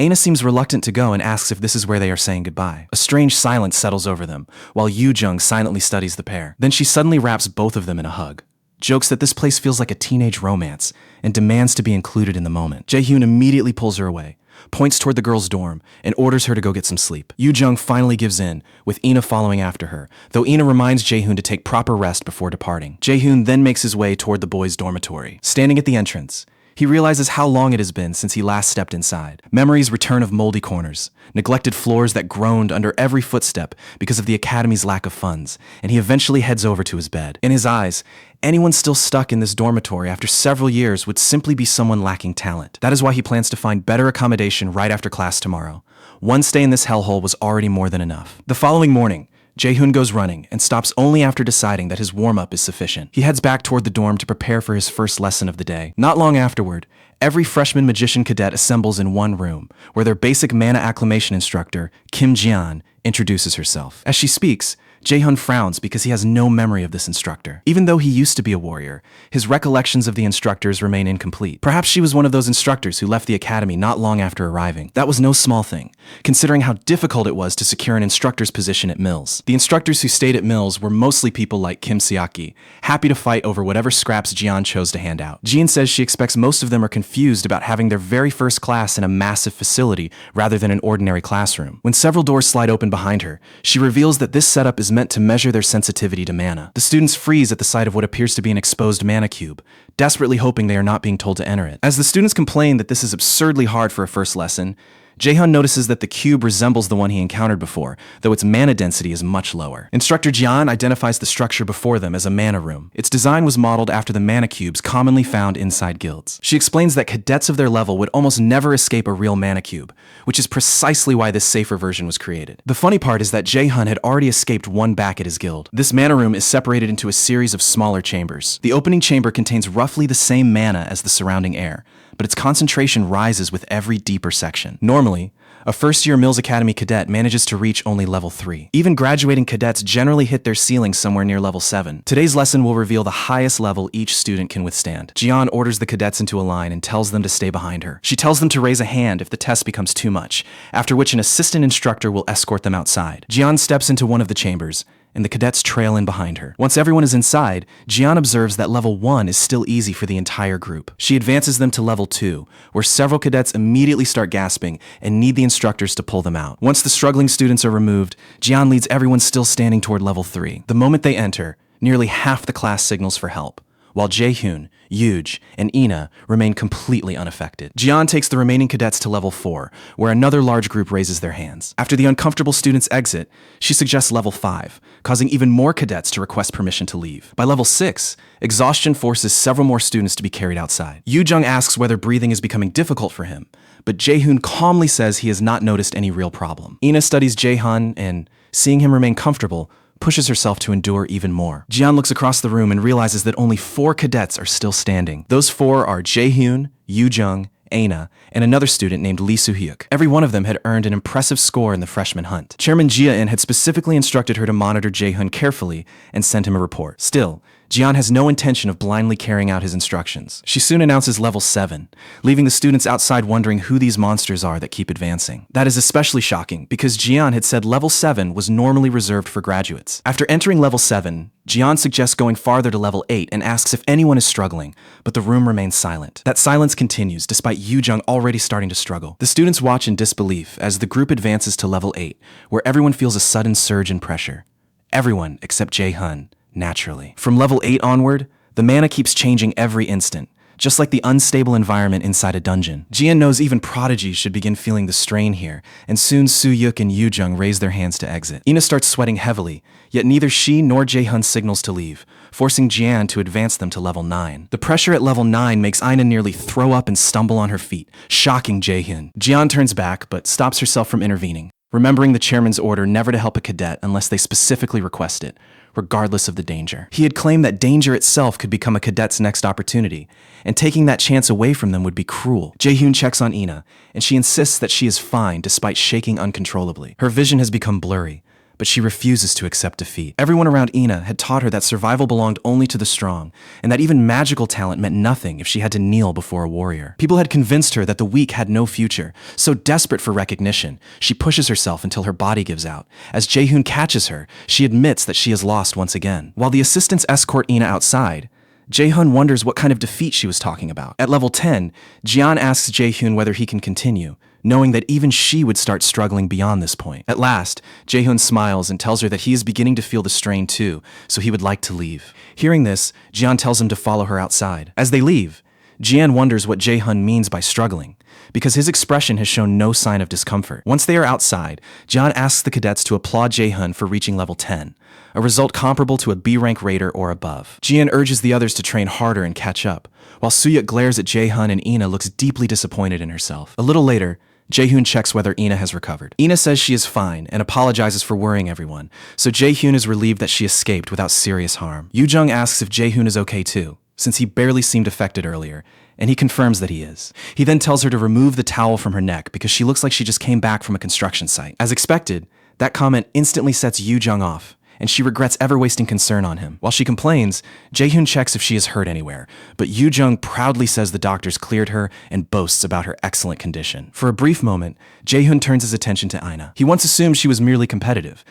A: Ina seems reluctant to go and asks if this is where they are saying goodbye. A strange silence settles over them, while Yoo-jung silently studies the pair. Then she suddenly wraps both of them in a hug, jokes that this place feels like a teenage romance, and demands to be included in the moment. Jae-hoon immediately pulls her away, points toward the girl's dorm, and orders her to go get some sleep. Yoo-jung finally gives in, with Ina following after her, though Ina reminds Jae-hoon to take proper rest before departing. Jae-hoon then makes his way toward the boys' dormitory. Standing at the entrance, he realizes how long it has been since he last stepped inside. Memories return of moldy corners, neglected floors that groaned under every footstep because of the academy's lack of funds, and he eventually heads over to his bed. In his eyes, anyone still stuck in this dormitory after several years would simply be someone lacking talent. That is why he plans to find better accommodation right after class tomorrow. One stay in this hellhole was already more than enough. The following morning, Jae-hoon goes running and stops only after deciding that his warm-up is sufficient. He heads back toward the dorm to prepare for his first lesson of the day. Not long afterward, every freshman magician cadet assembles in one room, where their basic mana acclamation instructor, Kim Jian, introduces herself. As she speaks, Jae-hyun frowns because he has no memory of this instructor. Even though he used to be a warrior, his recollections of the instructors remain incomplete. Perhaps she was one of those instructors who left the academy not long after arriving. That was no small thing, considering how difficult it was to secure an instructor's position at Mills. The instructors who stayed at Mills were mostly people like Kim Seaki, happy to fight over whatever scraps Jian chose to hand out. Jean says she expects most of them are confused about having their very first class in a massive facility rather than an ordinary classroom. When several doors slide open behind her, she reveals that this setup is meant to measure their sensitivity to mana. The students freeze at the sight of what appears to be an exposed mana cube, desperately hoping they are not being told to enter it. As the students complain that this is absurdly hard for a first lesson, Jae-hyun notices that the cube resembles the one he encountered before, though its mana density is much lower. Instructor Jian identifies the structure before them as a mana room. Its design was modeled after the mana cubes commonly found inside guilds. She explains that cadets of their level would almost never escape a real mana cube, which is precisely why this safer version was created. The funny part is that Jae-hyun had already escaped one back at his guild. This mana room is separated into a series of smaller chambers. The opening chamber contains roughly the same mana as the surrounding air, but its concentration rises with every deeper section. Normally, a first-year Mills Academy cadet manages to reach only level 3. Even graduating cadets generally hit their ceiling somewhere near level 7. Today's lesson will reveal the highest level each student can withstand. Jian orders the cadets into a line and tells them to stay behind her. She tells them to raise a hand if the test becomes too much, after which an assistant instructor will escort them outside. Jian steps into one of the chambers, and the cadets trail in behind her. Once everyone is inside, Jian observes that level 1 is still easy for the entire group. She advances them to level 2, where several cadets immediately start gasping and need the instructors to pull them out. Once the struggling students are removed, Jian leads everyone still standing toward level 3. The moment they enter, nearly half the class signals for help, while Jae-hyun, Yuj, and Ina remain completely unaffected. Jian takes the remaining cadets to level 4, where another large group raises their hands. After the uncomfortable students exit, she suggests level 5, causing even more cadets to request permission to leave. By level 6, exhaustion forces several more students to be carried outside. Yoo-jung asks whether breathing is becoming difficult for him, but Jae-hyun calmly says he has not noticed any real problem. Ina studies Jae-hyun and, seeing him remain comfortable, pushes herself to endure even more. Jian looks across the room and realizes that only 4 cadets are still standing. Those 4 are Jae-hyun, Yoo-jung, Aina, and another student named Lee Soo-hyuk. Every one of them had earned an impressive score in the freshman hunt. Chairman Jia-in had specifically instructed her to monitor Jae-hyun carefully and send him a report. Still, Jian has no intention of blindly carrying out his instructions. She soon announces level 7, leaving the students outside wondering who these monsters are that keep advancing. That is especially shocking because Jian had said level 7 was normally reserved for graduates. After entering level 7, Jian suggests going farther to level 8 and asks if anyone is struggling, but the room remains silent. That silence continues despite Yoo-jung already starting to struggle. The students watch in disbelief as the group advances to level 8, where everyone feels a sudden surge in pressure. Everyone except Jae-hyun. Naturally. From level 8 onward, the mana keeps changing every instant, just like the unstable environment inside a dungeon. Jian knows even prodigies should begin feeling the strain here, and soon Soo-hyuk and Yoo-jung raise their hands to exit. Ina starts sweating heavily, yet neither she nor Jae-hyun signals to leave, forcing Jian to advance them to level 9. The pressure at level 9 makes Ina nearly throw up and stumble on her feet, shocking Jae-hyun. Jian turns back, but stops herself from intervening, remembering the chairman's order never to help a cadet unless they specifically request it, regardless of the danger. He had claimed that danger itself could become a cadet's next opportunity, and taking that chance away from them would be cruel. Jae-hyun checks on Ina, and she insists that she is fine despite shaking uncontrollably. Her vision has become blurry, but she refuses to accept defeat. Everyone around Ina had taught her that survival belonged only to the strong, and that even magical talent meant nothing if she had to kneel before a warrior. People had convinced her that the weak had no future, so desperate for recognition, she pushes herself until her body gives out. As Jae-hyun catches her, she admits that she is lost once again. While the assistants escort Ina outside, Jae-hyun wonders what kind of defeat she was talking about. At level 10, Jian asks Jae-hyun whether he can continue, knowing that even she would start struggling beyond this point. At last, Jae-hyun smiles and tells her that he is beginning to feel the strain too, so he would like to leave. Hearing this, Jian tells him to follow her outside. As they leave, Jian wonders what Jae-hyun means by struggling, because his expression has shown no sign of discomfort. Once they are outside, Jian asks the cadets to applaud Jae-hyun for reaching level 10, a result comparable to a B-rank raider or above. Jian urges the others to train harder and catch up, while Soo-hyuk glares at Jae-hyun and Ina looks deeply disappointed in herself. A little later, Jae-hyun checks whether Ina has recovered. Ina says she is fine and apologizes for worrying everyone, so Jae-hyun is relieved that she escaped without serious harm. Yoo-jung asks if Jae-hyun is okay too, since he barely seemed affected earlier, and he confirms that he is. He then tells her to remove the towel from her neck because she looks like she just came back from a construction site. As expected, that comment instantly sets Yoo-jung off, and she regrets ever wasting concern on him. While she complains, Jae-hyun checks if she is hurt anywhere, but Yoo-jung proudly says the doctors cleared her and boasts about her excellent condition. For a brief moment, Jae-hyun turns his attention to Ina. He once assumed she was merely competitive,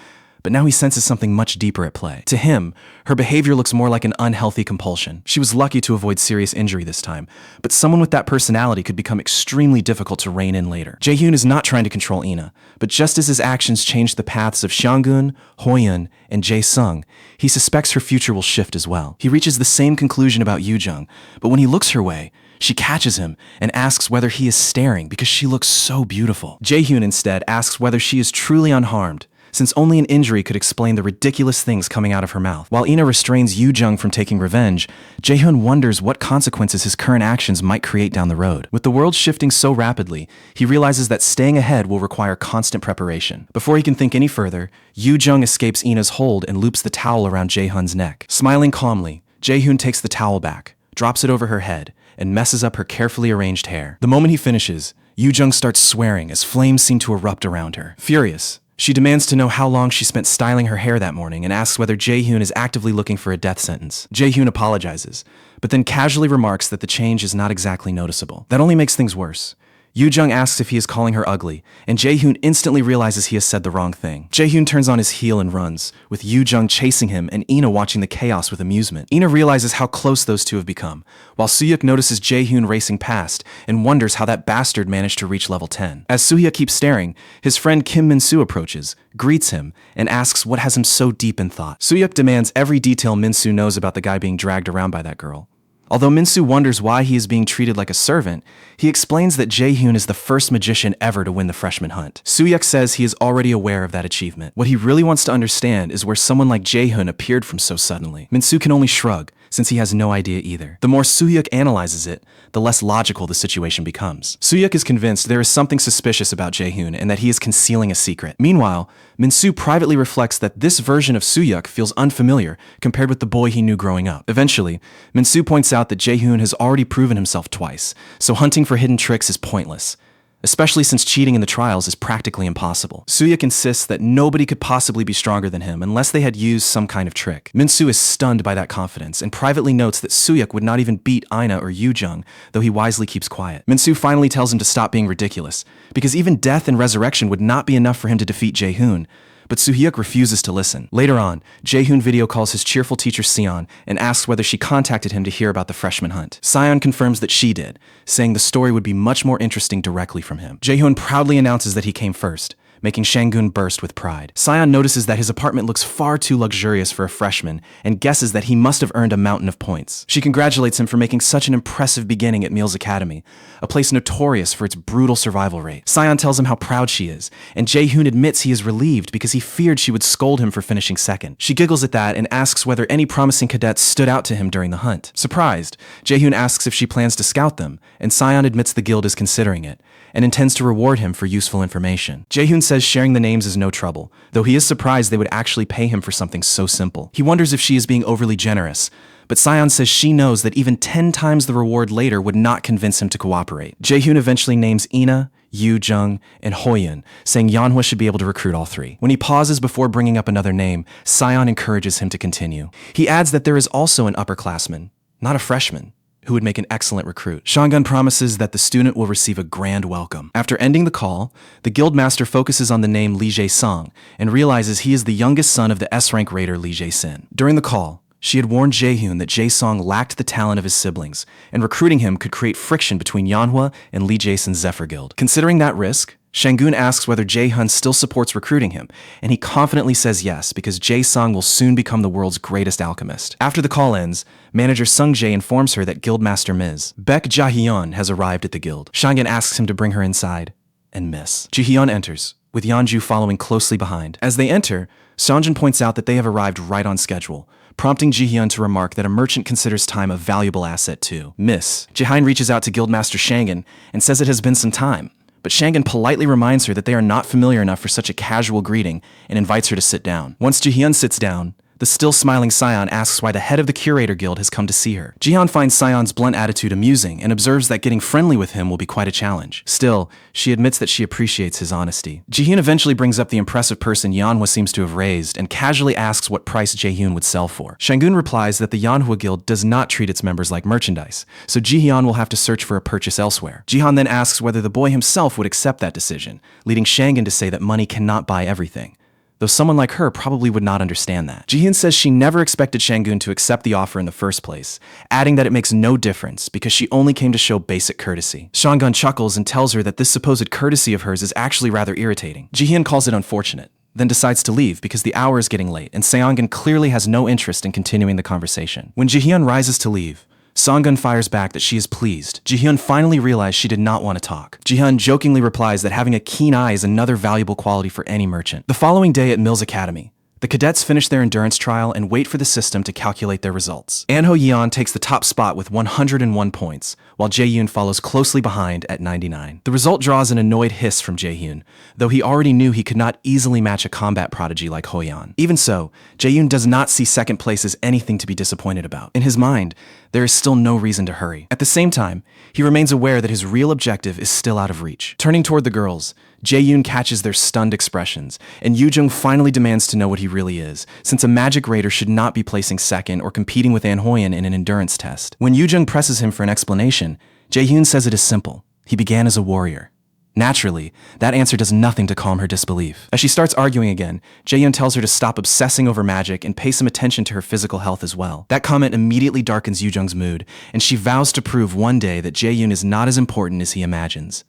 A: but now he senses something much deeper at play. To him, her behavior looks more like an unhealthy compulsion. She was lucky to avoid serious injury this time, but someone with that personality could become extremely difficult to rein in later. Jae-hyun is not trying to control Ina, but just as his actions change the paths of Sanggun, Hoyeon, and Jae-sung, he suspects her future will shift as well. He reaches the same conclusion about Yoo-jung, but when he looks her way, she catches him and asks whether he is staring because she looks so beautiful. Jae-hyun instead asks whether she is truly unharmed, since only an injury could explain the ridiculous things coming out of her mouth. While Ina restrains Yoo-jung from taking revenge, Jae-hyun wonders what consequences his current actions might create down the road. With the world shifting so rapidly, he realizes that staying ahead will require constant preparation. Before he can think any further, Yoo-jung escapes Ina's hold and loops the towel around Jae-hyun's neck. Smiling calmly, Jae-hyun takes the towel back, drops it over her head, and messes up her carefully arranged hair. The moment he finishes, Yoo-jung starts swearing as flames seem to erupt around her. Furious, she demands to know how long she spent styling her hair that morning and asks whether Jae-hyun is actively looking for a death sentence. Jae-hyun apologizes, but then casually remarks that the change is not exactly noticeable. That only makes things worse. Yoo-jung asks if he is calling her ugly, and Jae-hyun instantly realizes he has said the wrong thing. Jae-hyun turns on his heel and runs, with Yoo-jung chasing him and Ina watching the chaos with amusement. Ina realizes how close those two have become, while Soo-hyuk notices Jae-hyun racing past and wonders how that bastard managed to reach level 10. As Soo-hyuk keeps staring, his friend Kim Min-soo approaches, greets him, and asks what has him so deep in thought. Soo-hyuk demands every detail Min-soo knows about the guy being dragged around by that girl. Although Min-soo wonders why he is being treated like a servant, he explains that Jae-hyun is the first magician ever to win the freshman hunt. Soo-hyuk says he is already aware of that achievement. What he really wants to understand is where someone like Jae-hyun appeared from so suddenly. Min-soo can only shrug, since he has no idea either. The more Soo-hyuk analyzes it, the less logical the situation becomes. Soo-hyuk is convinced there is something suspicious about Jae-hyun and that he is concealing a secret. Meanwhile, Min-soo privately reflects that this version of Soo-hyuk feels unfamiliar compared with the boy he knew growing up. Eventually, Min-soo points out that Jae-hyun has already proven himself twice, so hunting for hidden tricks is pointless, especially since cheating in the trials is practically impossible. Soo-hyuk insists that nobody could possibly be stronger than him unless they had used some kind of trick. Min-soo is stunned by that confidence and privately notes that Soo-hyuk would not even beat Ina or Yoo-jung, though he wisely keeps quiet. Min-soo finally tells him to stop being ridiculous, because even death and resurrection would not be enough for him to defeat Jae-hyun. But Soo-hyuk refuses to listen. Later on, Jae-hyun video calls his cheerful teacher Seon and asks whether she contacted him to hear about the freshman hunt. Seon confirms that she did, saying the story would be much more interesting directly from him. Jae-hyun proudly announces that he came first, making Sanggun burst with pride. Seon notices that his apartment looks far too luxurious for a freshman and guesses that he must have earned a mountain of points. She congratulates him for making such an impressive beginning at Mills Academy, a place notorious for its brutal survival rate. Seon tells him how proud she is, and Jae-hyun admits he is relieved because he feared she would scold him for finishing second. She giggles at that and asks whether any promising cadets stood out to him during the hunt. Surprised, Jae-hyun asks if she plans to scout them, and Seon admits the guild is considering it, and intends to reward him for useful information. Jae-hyun says sharing the names is no trouble, though he is surprised they would actually pay him for something so simple. He wonders if she is being overly generous, but Seon says she knows that even 10 times the reward later would not convince him to cooperate. Jae-hyun eventually names Ina, Yoo-jung, and Hoyeon, saying Manhwa should be able to recruit all three. When he pauses before bringing up another name, Seon encourages him to continue. He adds that there is also an upperclassman, not a freshman, who would make an excellent recruit. Sanggun promises that the student will receive a grand welcome. After ending the call, the guildmaster focuses on the name Lee Jae-sung and realizes he is the youngest son of the S-rank raider Lee Jae-sin. During the call, she had warned Jae-hyun that Jae-sung lacked the talent of his siblings, and recruiting him could create friction between Manhwa and Lee Jae-sin's Zephyr Guild. Considering that risk, Sanggun asks whether Jae-hyun still supports recruiting him, and he confidently says yes because Jae-sung will soon become the world's greatest alchemist. After the call ends, manager Sung-jae informs her that Guildmaster Ms. Baek Ja-hyun has arrived at the guild. Sanggun asks him to bring her inside, and Miss Ji-hyun enters, with Yeonju following closely behind. As they enter, Seonjin points out that they have arrived right on schedule, prompting Ji-hyun to remark that a merchant considers time a valuable asset too. Miss Ji-hyun reaches out to Guildmaster Sanggun and says it has been some time, but Sanggun politely reminds her that they are not familiar enough for such a casual greeting and invites her to sit down. Once Ji-hyun sits down, The still smiling Sion asks why the head of the Curator Guild has come to see her. Jihyun finds Sion's blunt attitude amusing and observes that getting friendly with him will be quite a challenge. Still, she admits that she appreciates his honesty. Jihyun eventually brings up the impressive person Manhwa seems to have raised and casually asks what price Jaehyun would sell for. Shangun replies that the Manhwa Guild does not treat its members like merchandise, so Jihyun will have to search for a purchase elsewhere. Jihyun then asks whether the boy himself would accept that decision, leading Shangun to say that money cannot buy everything, though someone like her probably would not understand that. Jihyun says she never expected Shangun to accept the offer in the first place, adding that it makes no difference because she only came to show basic courtesy. Shangun chuckles and tells her that this supposed courtesy of hers is actually rather irritating. Jihyun calls it unfortunate, then decides to leave because the hour is getting late and Seongun clearly has no interest in continuing the conversation. When Jihyun rises to leave, Songun fires back that she is pleased. Jihyun finally realized she did not want to talk. Jihyun jokingly replies that having a keen eye is another valuable quality for any merchant. The following day at Mills Academy, the cadets finish their endurance trial and wait for the system to calculate their results. Anho Yeon takes the top spot with 101 points, while Jaehyun follows closely behind at 99. The result draws an annoyed hiss from Jaehyun, though he already knew he could not easily match a combat prodigy like Hoyeon. Even so, Jaehyun does not see second place as anything to be disappointed about. In his mind, there is still no reason to hurry. At the same time, he remains aware that his real objective is still out of reach. Turning toward the girls, Jaehyun catches their stunned expressions, and Yoojung finally demands to know what he really is, since a magic raider should not be placing second or competing with An Hoyen in an endurance test. When Yoojung presses him for an explanation, Jaehyun says it is simple. He began as a warrior. Naturally, that answer does nothing to calm her disbelief. As she starts arguing again, Jaehyun tells her to stop obsessing over magic and pay some attention to her physical health as well. That comment immediately darkens Yoojung's mood, and she vows to prove one day that Jaehyun is not as important as he imagines.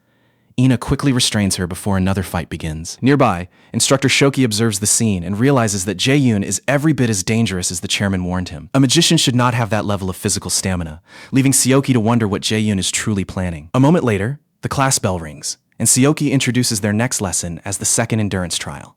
A: Ina quickly restrains her before another fight begins. Nearby, Instructor Shoki observes the scene and realizes that Jaehyun is every bit as dangerous as the chairman warned him. A magician should not have that level of physical stamina, leaving Seoki to wonder what Jaehyun is truly planning. A moment later, the class bell rings, and Seoki introduces their next lesson as the second endurance trial,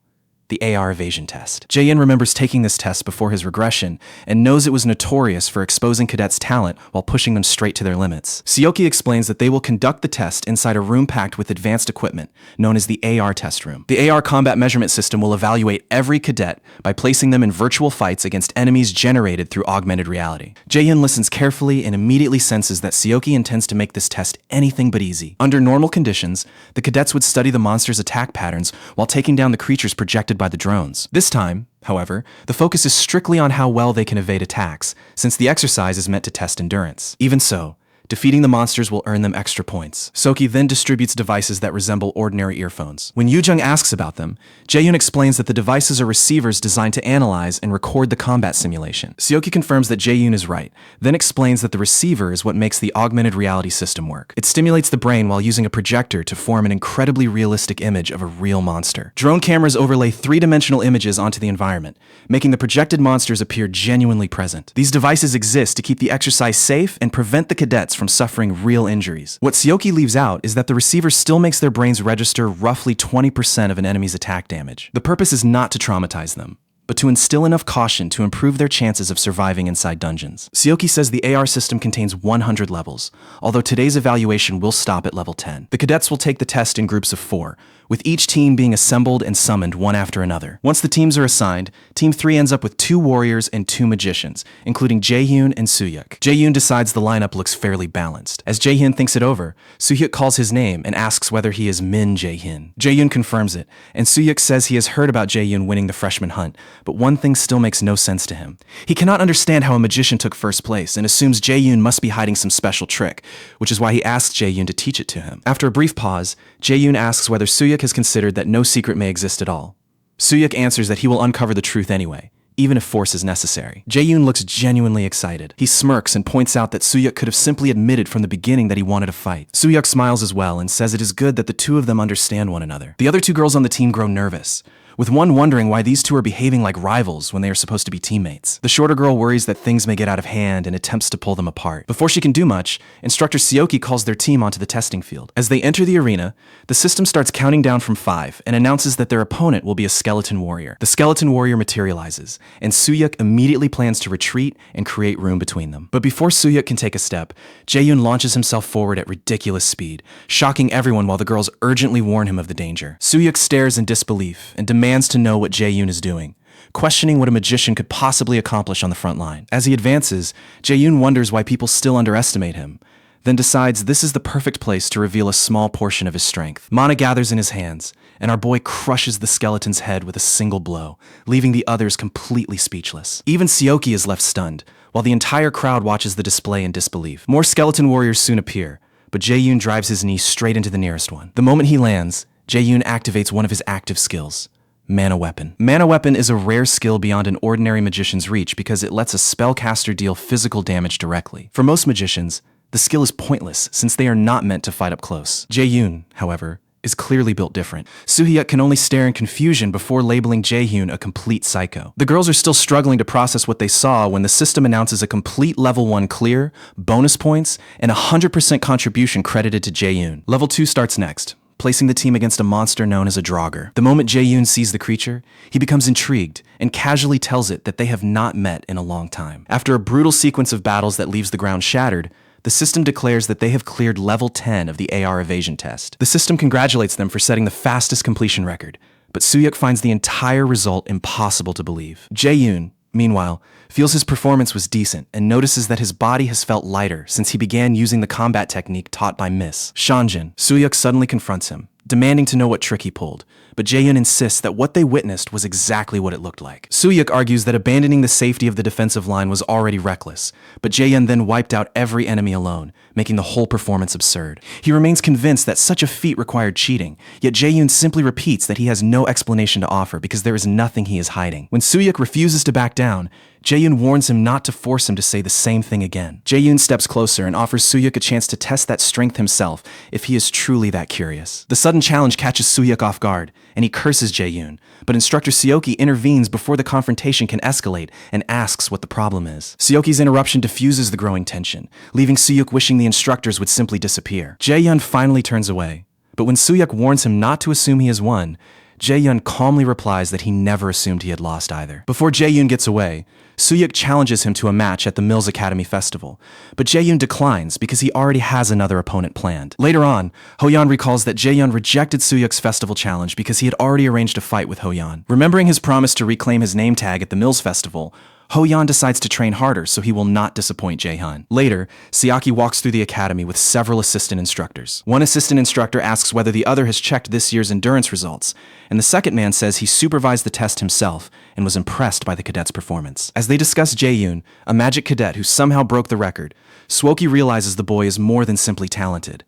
A: the AR evasion test. Jaehyun remembers taking this test before his regression and knows it was notorious for exposing cadets' talent while pushing them straight to their limits. Seoki explains that they will conduct the test inside a room packed with advanced equipment, known as the AR test room. The AR combat measurement system will evaluate every cadet by placing them in virtual fights against enemies generated through augmented reality. Jaehyun listens carefully and immediately senses that Seoki intends to make this test anything but easy. Under normal conditions, the cadets would study the monster's attack patterns while taking down the creatures projected by the drones. This time, however, the focus is strictly on how well they can evade attacks, since the exercise is meant to test endurance. Even so, defeating the monsters will earn them extra points. Seoki then distributes devices that resemble ordinary earphones. When Yoojung asks about them, Jaehyun explains that the devices are receivers designed to analyze and record the combat simulation. Seoki confirms that Jaehyun is right, then explains that the receiver is what makes the augmented reality system work. It stimulates the brain while using a projector to form an incredibly realistic image of a real monster. Drone cameras overlay three-dimensional images onto the environment, making the projected monsters appear genuinely present. These devices exist to keep the exercise safe and prevent the cadets from suffering real injuries. What Seoki leaves out is that the receiver still makes their brains register roughly 20% of an enemy's attack damage. The purpose is not to traumatize them, but to instill enough caution to improve their chances of surviving inside dungeons. Seoki says the AR system contains 100 levels, although today's evaluation will stop at level 10. The cadets will take the test in groups of 4, with each team being assembled and summoned one after another. Once the teams are assigned, Team 3 ends up with 2 warriors and 2 magicians, including Jaehyun and Soohyuk. Jaehyun decides the lineup looks fairly balanced. As Jaehyun thinks it over, Soohyuk calls his name and asks whether he is Min Jaehyun. Jaehyun confirms it, and Soohyuk says he has heard about Jaehyun winning the freshman hunt, but one thing still makes no sense to him. He cannot understand how a magician took first place and assumes Jaehyun must be hiding some special trick, which is why he asks Jaehyun to teach it to him. After a brief pause, Jaehyun asks whether Soohyuk has considered that no secret may exist at all. Soohyuk answers that he will uncover the truth anyway, even if force is necessary. Jaehyun looks genuinely excited. He smirks and points out that Soohyuk could have simply admitted from the beginning that he wanted to fight. Soohyuk smiles as well and says it is good that the two of them understand one another. The other 2 girls on the team grow nervous, with one wondering why these 2 are behaving like rivals when they are supposed to be teammates. The shorter girl worries that things may get out of hand and attempts to pull them apart. Before she can do much, Instructor Seoki calls their team onto the testing field. As they enter the arena, the system starts counting down from 5 and announces that their opponent will be a skeleton warrior. The skeleton warrior materializes, and Soohyuk immediately plans to retreat and create room between them. But before Soohyuk can take a step, Jaehyun launches himself forward at ridiculous speed, shocking everyone while the girls urgently warn him of the danger. Soohyuk stares in disbelief and demands demands to know what Jae-yoon is doing, questioning what a magician could possibly accomplish on the front line. As he advances, Jae-yoon wonders why people still underestimate him, then decides this is the perfect place to reveal a small portion of his strength. Mana gathers in his hands, and our boy crushes the skeleton's head with a single blow, leaving the others completely speechless. Even Seoki is left stunned, while the entire crowd watches the display in disbelief. More skeleton warriors soon appear, but Jae-yoon drives his knee straight into the nearest one. The moment he lands, Jae-yoon activates one of his active skills, Mana Weapon. Mana Weapon is a rare skill beyond an ordinary magician's reach because it lets a spellcaster deal physical damage directly. For most magicians, the skill is pointless since they are not meant to fight up close. Jae-yoon, however, is clearly built different. Soo-hyuk can only stare in confusion before labeling Jae-yoon a complete psycho. The girls are still struggling to process what they saw when the system announces a complete level 1 clear, bonus points, and 100% contribution credited to Jae-yoon. Level 2 starts next, placing the team against a monster known as a Draugr. The moment Jae-yoon sees the creature, he becomes intrigued and casually tells it that they have not met in a long time. After a brutal sequence of battles that leaves the ground shattered, the system declares that they have cleared level 10 of the AR evasion test. The system congratulates them for setting the fastest completion record, but Soo-hyuk finds the entire result impossible to believe. Jae-yoon, meanwhile, feels his performance was decent and notices that his body has felt lighter since he began using the combat technique taught by Miss Shanjin. Soo-hyuk suddenly confronts him, demanding to know what trick he pulled, but Jae-yoon insists that what they witnessed was exactly what it looked like. Soo-hyuk argues that abandoning the safety of the defensive line was already reckless, but Jae-yoon then wiped out every enemy alone, making the whole performance absurd. He remains convinced that such a feat required cheating, yet Jae-yoon simply repeats that he has no explanation to offer because there is nothing he is hiding. When Soo-hyuk refuses to back down, Jae-yoon warns him not to force him to say the same thing again. Jae-yoon steps closer and offers Soo-hyuk a chance to test that strength himself if he is truly that curious. The sudden challenge catches Soo-hyuk off guard, and he curses Jae-yoon, but Instructor Seoki intervenes before the confrontation can escalate and asks what the problem is. Seoki's interruption diffuses the growing tension, leaving Soo-hyuk wishing the instructors would simply disappear. Jae-yoon finally turns away, but when Soo-hyuk warns him not to assume he has won, Jae-yoon calmly replies that he never assumed he had lost either. Before Jae-yoon gets away, Soo-hyuk challenges him to a match at the Mills Academy Festival, but Jae-yoon declines because he already has another opponent planned. Later on, Ho-yeon recalls that Jae-yoon rejected Soo-hyuk's festival challenge because he had already arranged a fight with Ho-yeon. Remembering his promise to reclaim his name tag at the Mills Festival, Ho-yeon decides to train harder so he will not disappoint Jae-hyun. Later, Seoki walks through the academy with several assistant instructors. One assistant instructor asks whether the other has checked this year's endurance results, and the second man says he supervised the test himself and was impressed by the cadet's performance. As they discuss Jae-yoon, a magic cadet who somehow broke the record, Seoki realizes the boy is more than simply talented.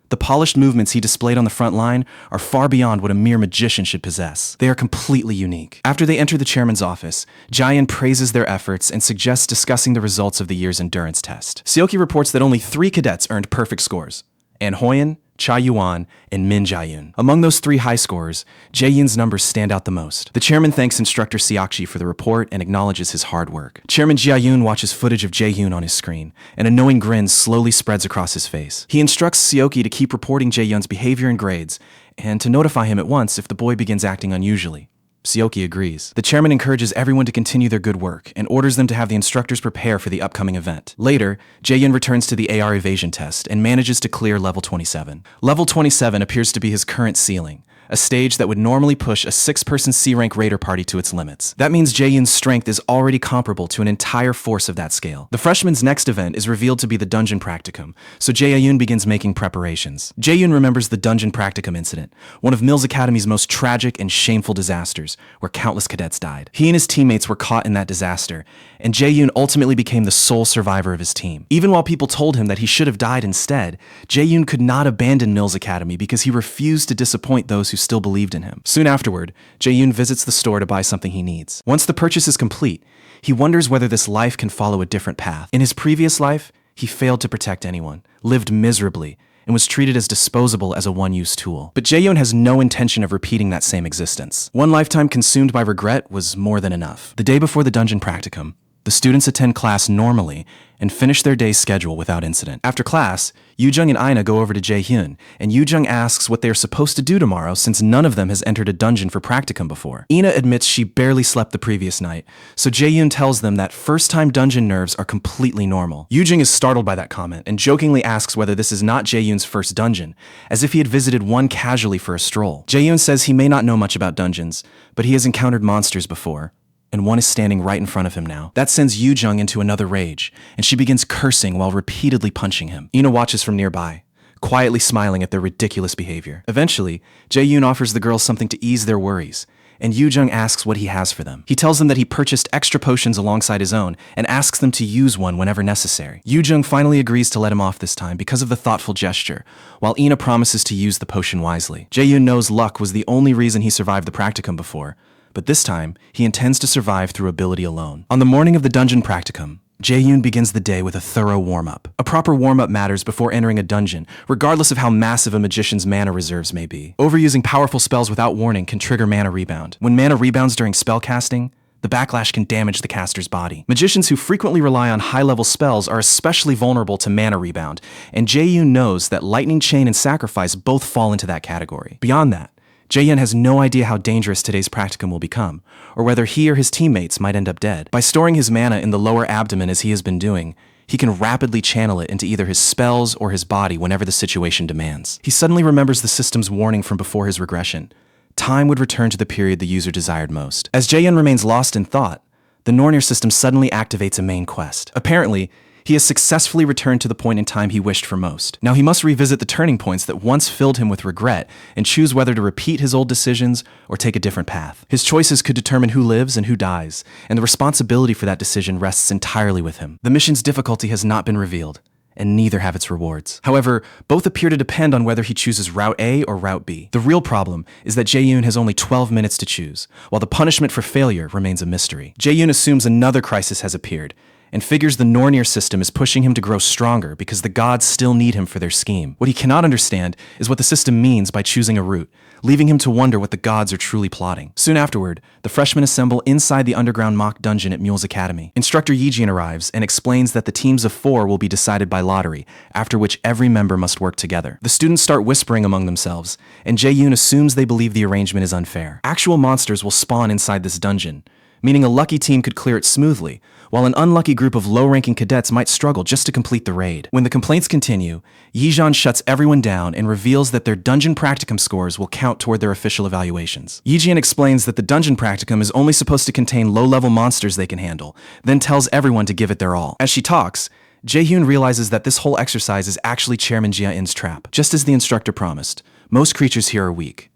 A: The polished movements he displayed on the front line are far beyond what a mere magician should possess. They are completely unique. After they enter the chairman's office, Jae-yoon praises their efforts and suggests discussing the results of the year's endurance test. Seoki reports that only 3 cadets earned perfect scores: An Hoyeon, Cha Yuan, and Min Jae-yoon. Among those 3 high scorers, Jae-yoon's numbers stand out the most. The chairman thanks Instructor Seokji for the report and acknowledges his hard work. Chairman Jae-yoon watches footage of Jae-yoon on his screen, and a knowing grin slowly spreads across his face. He instructs Seoki to keep reporting Jae-yoon's behavior and grades, and to notify him at once if the boy begins acting unusually. Seoki agrees. The chairman encourages everyone to continue their good work and orders them to have the instructors prepare for the upcoming event. Later, Jae-yoon returns to the AR evasion test and manages to clear level 27. Level 27 appears to be his current ceiling, a stage that would normally push a 6-person C-rank raider party to its limits. That means Jae-yoon's strength is already comparable to an entire force of that scale. The freshman's next event is revealed to be the Dungeon Practicum, so Jae-yoon begins making preparations. Jae-yoon remembers the Dungeon Practicum incident, one of Mills Academy's most tragic and shameful disasters, where countless cadets died. He and his teammates were caught in that disaster, and Jae-yoon ultimately became the sole survivor of his team. Even while people told him that he should have died instead, Jae-yoon could not abandon Mills Academy because he refused to disappoint those who still believed in him. Soon afterward, Jae-yoon visits the store to buy something he needs. Once the purchase is complete, he wonders whether this life can follow a different path. In his previous life, he failed to protect anyone, lived miserably, and was treated as disposable as a one-use tool. But Jae-yoon has no intention of repeating that same existence. One lifetime consumed by regret was more than enough. The day before the Dungeon Practicum, The students attend class normally and finish their day's schedule without incident. After class, Yoo-jung and Ina go over to Jae-hyun, and Yoo-jung asks what they are supposed to do tomorrow since none of them has entered a dungeon for practicum before. Ina admits she barely slept the previous night, so Jae-hyun tells them that first-time dungeon nerves are completely normal. Yoo-jung is startled by that comment and jokingly asks whether this is not Jae-hyun's first dungeon, as if he had visited one casually for a stroll. Jae-hyun says he may not know much about dungeons, but he has encountered monsters before, and one is standing right in front of him now. That sends Yoo-jung into another rage, and she begins cursing while repeatedly punching him. Ina watches from nearby, quietly smiling at their ridiculous behavior. Eventually, Jae-hyun offers the girls something to ease their worries, and Yoo-jung asks what he has for them. He tells them that he purchased extra potions alongside his own and asks them to use one whenever necessary. Yoo-jung finally agrees to let him off this time because of the thoughtful gesture, while Ina promises to use the potion wisely. Jae-hyun knows luck was the only reason he survived the practicum before, but this time, he intends to survive through ability alone. On the morning of the dungeon practicum, Jae-hyun begins the day with a thorough warm-up. A proper warm-up matters before entering a dungeon, regardless of how massive a magician's mana reserves may be. Overusing powerful spells without warning can trigger mana rebound. When mana rebounds during spellcasting, the backlash can damage the caster's body. Magicians who frequently rely on high-level spells are especially vulnerable to mana rebound, and Jae-hyun knows that Lightning Chain and Sacrifice both fall into that category. Beyond that, Jae-hyun has no idea how dangerous today's practicum will become, or whether he or his teammates might end up dead. By storing his mana in the lower abdomen as he has been doing, he can rapidly channel it into either his spells or his body whenever the situation demands. He suddenly remembers the system's warning from before his regression. Time would return to the period the user desired most. As Jae-hyun remains lost in thought, the Nornir system suddenly activates a main quest. Apparently, he has successfully returned to the point in time he wished for most. Now he must revisit the turning points that once filled him with regret and choose whether to repeat his old decisions or take a different path. His choices could determine who lives and who dies, and the responsibility for that decision rests entirely with him. The mission's difficulty has not been revealed, and neither have its rewards. However, both appear to depend on whether he chooses Route A or Route B. The real problem is that Jae-hyun has only 12 minutes to choose, while the punishment for failure remains a mystery. Jae-hyun assumes another crisis has appeared, and figures the Nornir system is pushing him to grow stronger because the gods still need him for their scheme. What he cannot understand is what the system means by choosing a route, leaving him to wonder what the gods are truly plotting. Soon afterward, the freshmen assemble inside the underground mock dungeon at Mule's Academy. Instructor Yijin arrives and explains that the teams of 4 will be decided by lottery, after which every member must work together. The students start whispering among themselves, and Jae-hyun assumes they believe the arrangement is unfair. Actual monsters will spawn inside this dungeon, meaning a lucky team could clear it smoothly, while an unlucky group of low-ranking cadets might struggle just to complete the raid. When the complaints continue, Yijin shuts everyone down and reveals that their dungeon practicum scores will count toward their official evaluations. Yijin explains that the dungeon practicum is only supposed to contain low-level monsters they can handle, then tells everyone to give it their all. As she talks, Jae-hyun realizes that this whole exercise is actually Chairman Jia-in's trap. Just as the instructor promised, most creatures here are weak.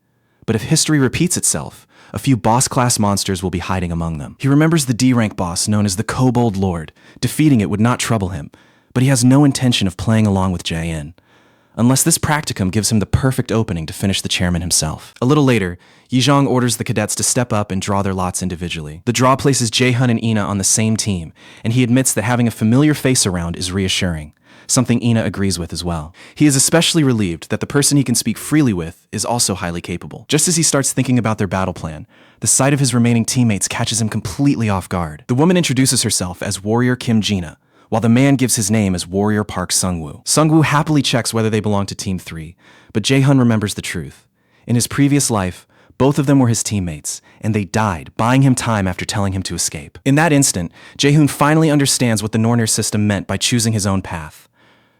A: But if history repeats itself, a few boss-class monsters will be hiding among them. He remembers the D-rank boss known as the Kobold Lord. Defeating it would not trouble him, but he has no intention of playing along with Jae-in, unless this practicum gives him the perfect opening to finish the chairman himself. A little later, Yijong orders the cadets to step up and draw their lots individually. The draw places Jae-hyun and Ina on the same team, and he admits that having a familiar face around is reassuring, something Ina agrees with as well. He is especially relieved that the person he can speak freely with is also highly capable. Just as he starts thinking about their battle plan, the sight of his remaining teammates catches him completely off guard. The woman introduces herself as Warrior Kim Jina, while the man gives his name as Warrior Park Sungwoo. Sungwoo happily checks whether they belong to Team 3, but Jae-hyun remembers the truth. In his previous life, both of them were his teammates, and they died, buying him time after telling him to escape. In that instant, Jae-hyun finally understands what the Nornir system meant by choosing his own path.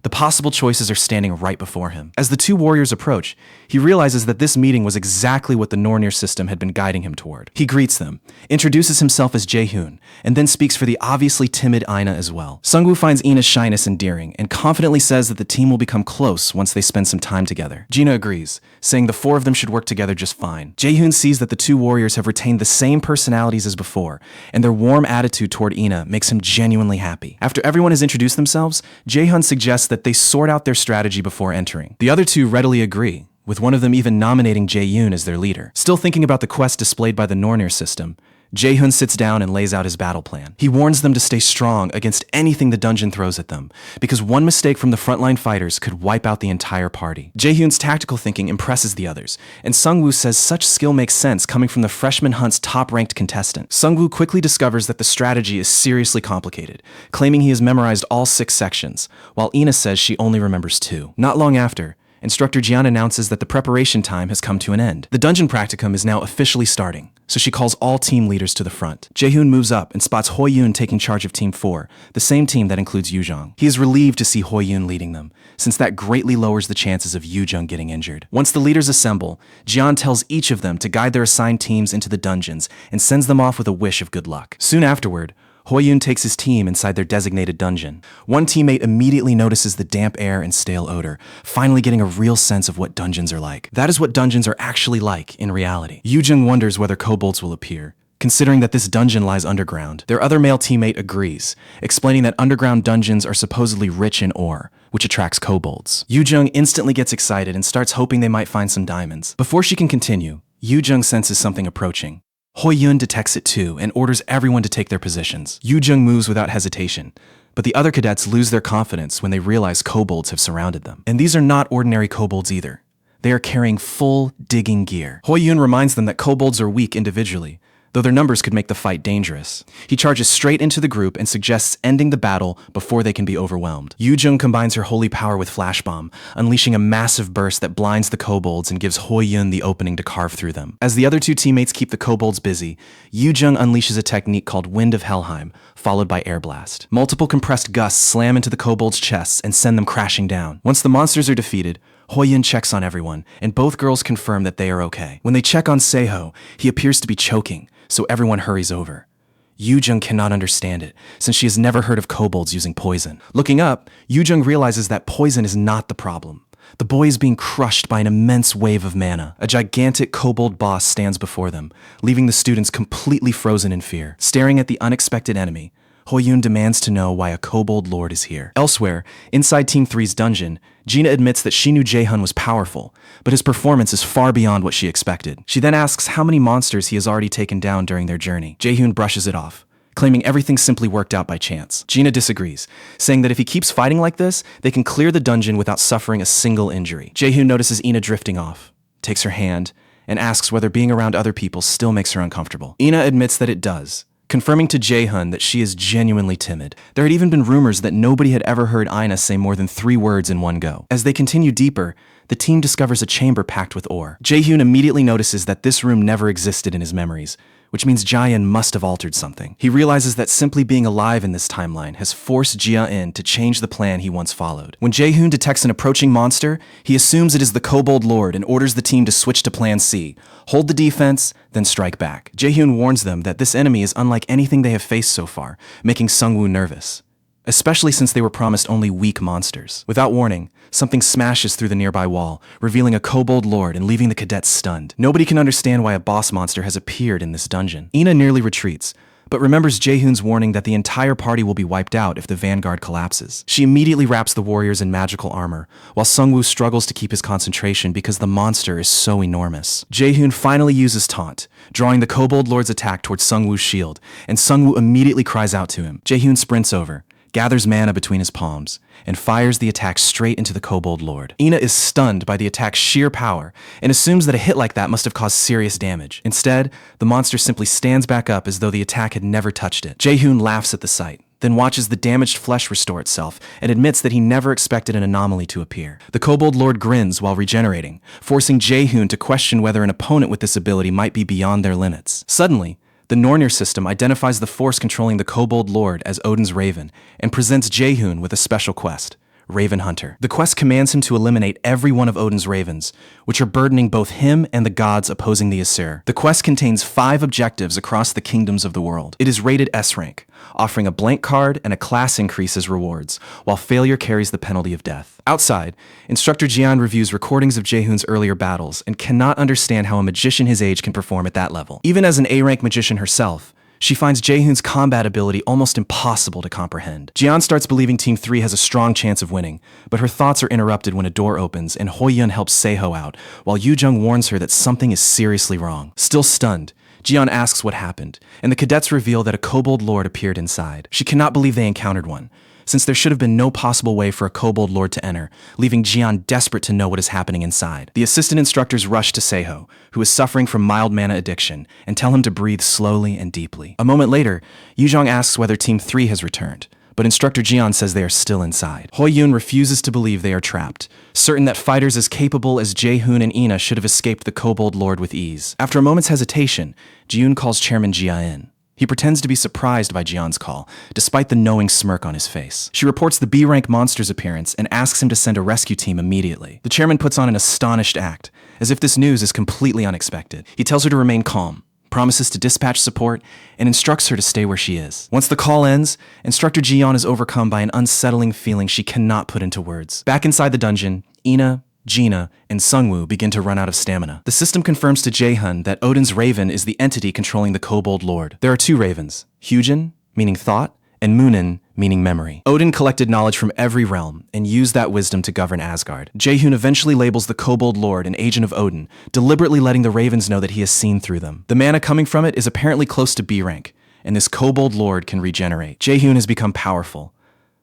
A: The possible choices are standing right before him. As the two warriors approach, he realizes that this meeting was exactly what the Nornir system had been guiding him toward. He greets them, introduces himself as Jae-hyun, and then speaks for the obviously timid Ina as well. Sungwoo finds Ina's shyness endearing and confidently says that the team will become close once they spend some time together. Jina agrees, saying the 4 of them should work together just fine. Jae-hyun sees that the two warriors have retained the same personalities as before, and their warm attitude toward Ina makes him genuinely happy. After everyone has introduced themselves, Jae-hyun suggests that they sort out their strategy before entering. The other two readily agree, with one of them even nominating Jae-hyun as their leader. Still thinking about the quest displayed by the Nornir system, Jae-hoon sits down and lays out his battle plan. He warns them to stay strong against anything the dungeon throws at them, because one mistake from the frontline fighters could wipe out the entire party. Jae-hoon's tactical thinking impresses the others, and Sungwoo says such skill makes sense coming from the freshman hunt's top-ranked contestant. Sungwoo quickly discovers that the strategy is seriously complicated, claiming he has memorized all 6 sections, while Ina says she only remembers 2. Not long after, Instructor Jian announces that the preparation time has come to an end. The dungeon practicum is now officially starting, so she calls all team leaders to the front. Jae-hoon moves up and spots Hoi-yoon taking charge of Team 4, the same team that includes Yoo-jung. He is relieved to see Hoi-yoon leading them, since that greatly lowers the chances of Yoo-jung getting injured. Once the leaders assemble, Jian tells each of them to guide their assigned teams into the dungeons and sends them off with a wish of good luck. Soon afterward, Hoi-yoon takes his team inside their designated dungeon. One teammate immediately notices the damp air and stale odor, finally getting a real sense of what dungeons are like. That is what dungeons are actually like in reality. Yoo-jung wonders whether kobolds will appear, considering that this dungeon lies underground. Their other male teammate agrees, explaining that underground dungeons are supposedly rich in ore, which attracts kobolds. Yoo-jung instantly gets excited and starts hoping they might find some diamonds. Before she can continue, Yoo-jung senses something approaching. Hoi-yoon detects it too and orders everyone to take their positions. Yoo-jung moves without hesitation, but the other cadets lose their confidence when they realize kobolds have surrounded them. And these are not ordinary kobolds either. They are carrying full digging gear. Hoi-yoon reminds them that kobolds are weak individually, though their numbers could make the fight dangerous. He charges straight into the group and suggests ending the battle before they can be overwhelmed. Yoo-jung combines her holy power with Flash Bomb, unleashing a massive burst that blinds the kobolds and gives Hoi-yoon the opening to carve through them. As the other 2 teammates keep the kobolds busy, Yoo-jung unleashes a technique called Wind of Helheim, followed by Air Blast. Multiple compressed gusts slam into the kobolds' chests and send them crashing down. Once the monsters are defeated, Hoi-yoon checks on everyone, and both girls confirm that they are okay. When they check on Seiho, he appears to be choking, so everyone hurries over. Yoo-jung cannot understand it, since she has never heard of kobolds using poison. Looking up, Yoo-jung realizes that poison is not the problem. The boy is being crushed by an immense wave of mana. A gigantic kobold boss stands before them, leaving the students completely frozen in fear. Staring at the unexpected enemy, Hoi-yoon demands to know why a kobold lord is here. Elsewhere, inside Team 3's dungeon, Gina admits that she knew Jae-hoon was powerful, but his performance is far beyond what she expected. She then asks how many monsters he has already taken down during their journey. Jae-hoon brushes it off, claiming everything simply worked out by chance. Gina disagrees, saying that if he keeps fighting like this, they can clear the dungeon without suffering a single injury. Jae-hoon notices Ina drifting off, takes her hand, and asks whether being around other people still makes her uncomfortable. Ina admits that it does, confirming to Jae-hoon that she is genuinely timid. There had even been rumors that nobody had ever heard Ina say more than 3 words in one go. As they continue deeper, the team discovers a chamber packed with ore. Jae-hoon immediately notices that this room never existed in his memories, which means Jae-in must have altered something. He realizes that simply being alive in this timeline has forced Jae-in to change the plan he once followed. When Jae-hoon detects an approaching monster, he assumes it is the Kobold Lord and orders the team to switch to Plan C, hold the defense, then strike back. Jae-hoon warns them that this enemy is unlike anything they have faced so far, making Sungwoo nervous, especially since they were promised only weak monsters. Without warning, something smashes through the nearby wall, revealing a kobold lord and leaving the cadets stunned. Nobody can understand why a boss monster has appeared in this dungeon. Ina nearly retreats, but remembers Jae-hoon's warning that the entire party will be wiped out if the vanguard collapses. She immediately wraps the warriors in magical armor, while Sungwoo struggles to keep his concentration because the monster is so enormous. Jae-hoon finally uses taunt, drawing the kobold lord's attack towards Sungwoo's shield, and Sungwoo immediately cries out to him. Jae-hoon sprints over, gathers mana between his palms, and fires the attack straight into the Kobold Lord. Ina is stunned by the attack's sheer power and assumes that a hit like that must have caused serious damage. Instead, the monster simply stands back up as though the attack had never touched it. Jae-hoon laughs at the sight, then watches the damaged flesh restore itself and admits that he never expected an anomaly to appear. The Kobold Lord grins while regenerating, forcing Jae-hoon to question whether an opponent with this ability might be beyond their limits. Suddenly, the Nornir system identifies the force controlling the Kobold Lord as Odin's Raven and presents Jae-hoon with a special quest, Raven Hunter. The quest commands him to eliminate every one of Odin's ravens, which are burdening both him and the gods opposing the Aesir. The quest contains 5 objectives across the kingdoms of the world. It is rated S rank, offering a blank card and a class increase as rewards, while failure carries the penalty of death. Outside, Instructor Jian reviews recordings of Jae-hoon's earlier battles and cannot understand how a magician his age can perform at that level. Even as an A-rank magician herself, she finds Jae-hoon's combat ability almost impossible to comprehend. Jian starts believing Team 3 has a strong chance of winning, but her thoughts are interrupted when a door opens and Hoi-yoon helps Seiho out, while Yoo-jung warns her that something is seriously wrong. Still stunned, Jiyeon asks what happened, and the cadets reveal that a kobold lord appeared inside. She cannot believe they encountered one, since there should have been no possible way for a kobold lord to enter, leaving Jiyeon desperate to know what is happening inside. The assistant instructors rush to Seiho, who is suffering from mild mana addiction, and tell him to breathe slowly and deeply. A moment later, Yujong asks whether Team 3 has returned, but Instructor Jiyeon says they are still inside. Hoyun refuses to believe they are trapped, certain that fighters as capable as Jaehoon and Ina should have escaped the kobold lord with ease. After a moment's hesitation, Jiyoon calls Chairman Jia in. He pretends to be surprised by Jiyeon's call, despite the knowing smirk on his face. She reports the B-rank monster's appearance and asks him to send a rescue team immediately. The chairman puts on an astonished act, as if this news is completely unexpected. He tells her to remain calm, promises to dispatch support, and instructs her to stay where she is. Once the call ends, Instructor Jiyeon is overcome by an unsettling feeling she cannot put into words. Back inside the dungeon, Ina, Gina, and Sungwoo begin to run out of stamina. The system confirms to Jaehoon that Odin's raven is the entity controlling the kobold lord. There are two ravens, Hyujin, meaning thought, and Munin, meaning memory. Odin collected knowledge from every realm and used that wisdom to govern Asgard. Jaehoon eventually labels the kobold lord an agent of Odin, deliberately letting the ravens know that he has seen through them. The mana coming from it is apparently close to B rank, and this kobold lord can regenerate. Jaehoon has become powerful,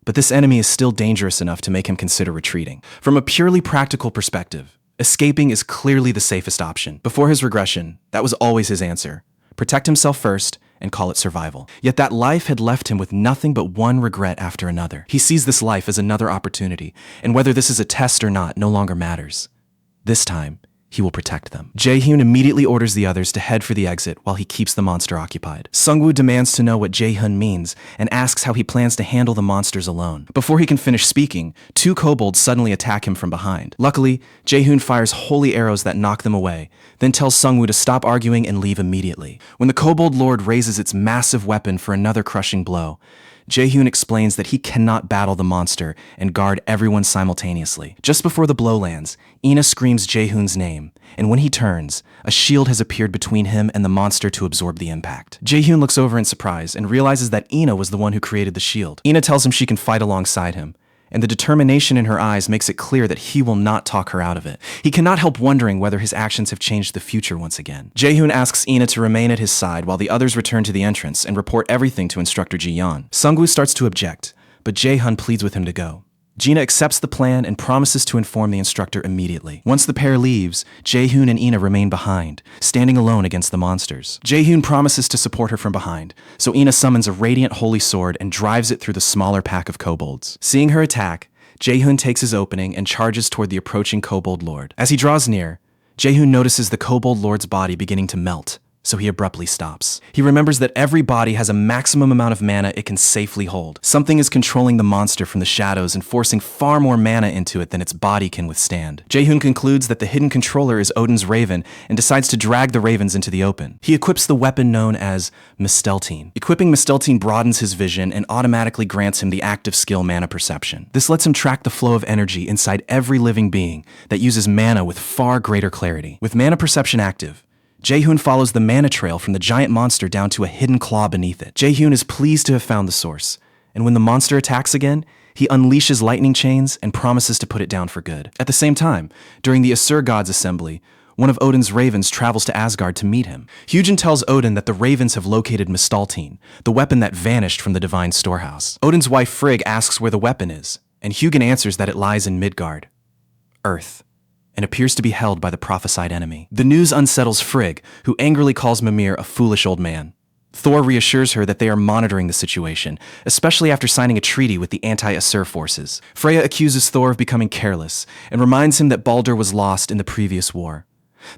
A: but this enemy is still dangerous enough to make him consider retreating. From a purely practical perspective, escaping is clearly the safest option. Before his regression, that was always his answer. Protect himself first and call it survival. Yet that life had left him with nothing but one regret after another. He sees this life as another opportunity, and whether this is a test or not no longer matters. This time, he will protect them. Jaehoon immediately orders the others to head for the exit while he keeps the monster occupied. Sungwoo demands to know what Jaehoon means and asks how he plans to handle the monsters alone. Before he can finish speaking, two kobolds suddenly attack him from behind. Luckily, Jaehoon fires holy arrows that knock them away, then tells Sungwoo to stop arguing and leave immediately. When the kobold lord raises its massive weapon for another crushing blow, Jaehoon explains that he cannot battle the monster and guard everyone simultaneously. Just before the blow lands, Ina screams Jaehoon's name, and when he turns, a shield has appeared between him and the monster to absorb the impact. Jaehoon looks over in surprise and realizes that Ina was the one who created the shield. Ina tells him she can fight alongside him, and the determination in her eyes makes it clear that he will not talk her out of it. He cannot help wondering whether his actions have changed the future once again. Jaehoon asks Ina to remain at his side while the others return to the entrance and report everything to Instructor Jiyeon. Sungwoo starts to object, but Jaehoon pleads with him to go. Gina accepts the plan and promises to inform the instructor immediately. Once the pair leaves, Jaehoon and Ina remain behind, standing alone against the monsters. Jaehoon promises to support her from behind, so Ina summons a radiant holy sword and drives it through the smaller pack of kobolds. Seeing her attack, Jaehoon takes his opening and charges toward the approaching kobold lord. As he draws near, Jaehoon notices the kobold lord's body beginning to melt, so he abruptly stops. He remembers that every body has a maximum amount of mana it can safely hold. Something is controlling the monster from the shadows and forcing far more mana into it than its body can withstand. Jaehoon concludes that the hidden controller is Odin's raven and decides to drag the ravens into the open. He equips the weapon known as Misteltein. Equipping Misteltein broadens his vision and automatically grants him the active skill Mana Perception. This lets him track the flow of energy inside every living being that uses mana with far greater clarity. With Mana Perception active, Jaehoon follows the mana trail from the giant monster down to a hidden claw beneath it. Jaehoon is pleased to have found the source, and when the monster attacks again, he unleashes lightning chains and promises to put it down for good. At the same time, during the Asur God's assembly, one of Odin's ravens travels to Asgard to meet him. Hyujin tells Odin that the ravens have located Misteltein, the weapon that vanished from the divine storehouse. Odin's wife Frigg asks where the weapon is, and Hugin answers that it lies in Midgard, Earth, and appears to be held by the prophesied enemy. The news unsettles Frigg, who angrily calls Mimir a foolish old man. Thor reassures her that they are monitoring the situation, especially after signing a treaty with the anti-Asur forces. Freya accuses Thor of becoming careless, and reminds him that Baldur was lost in the previous war.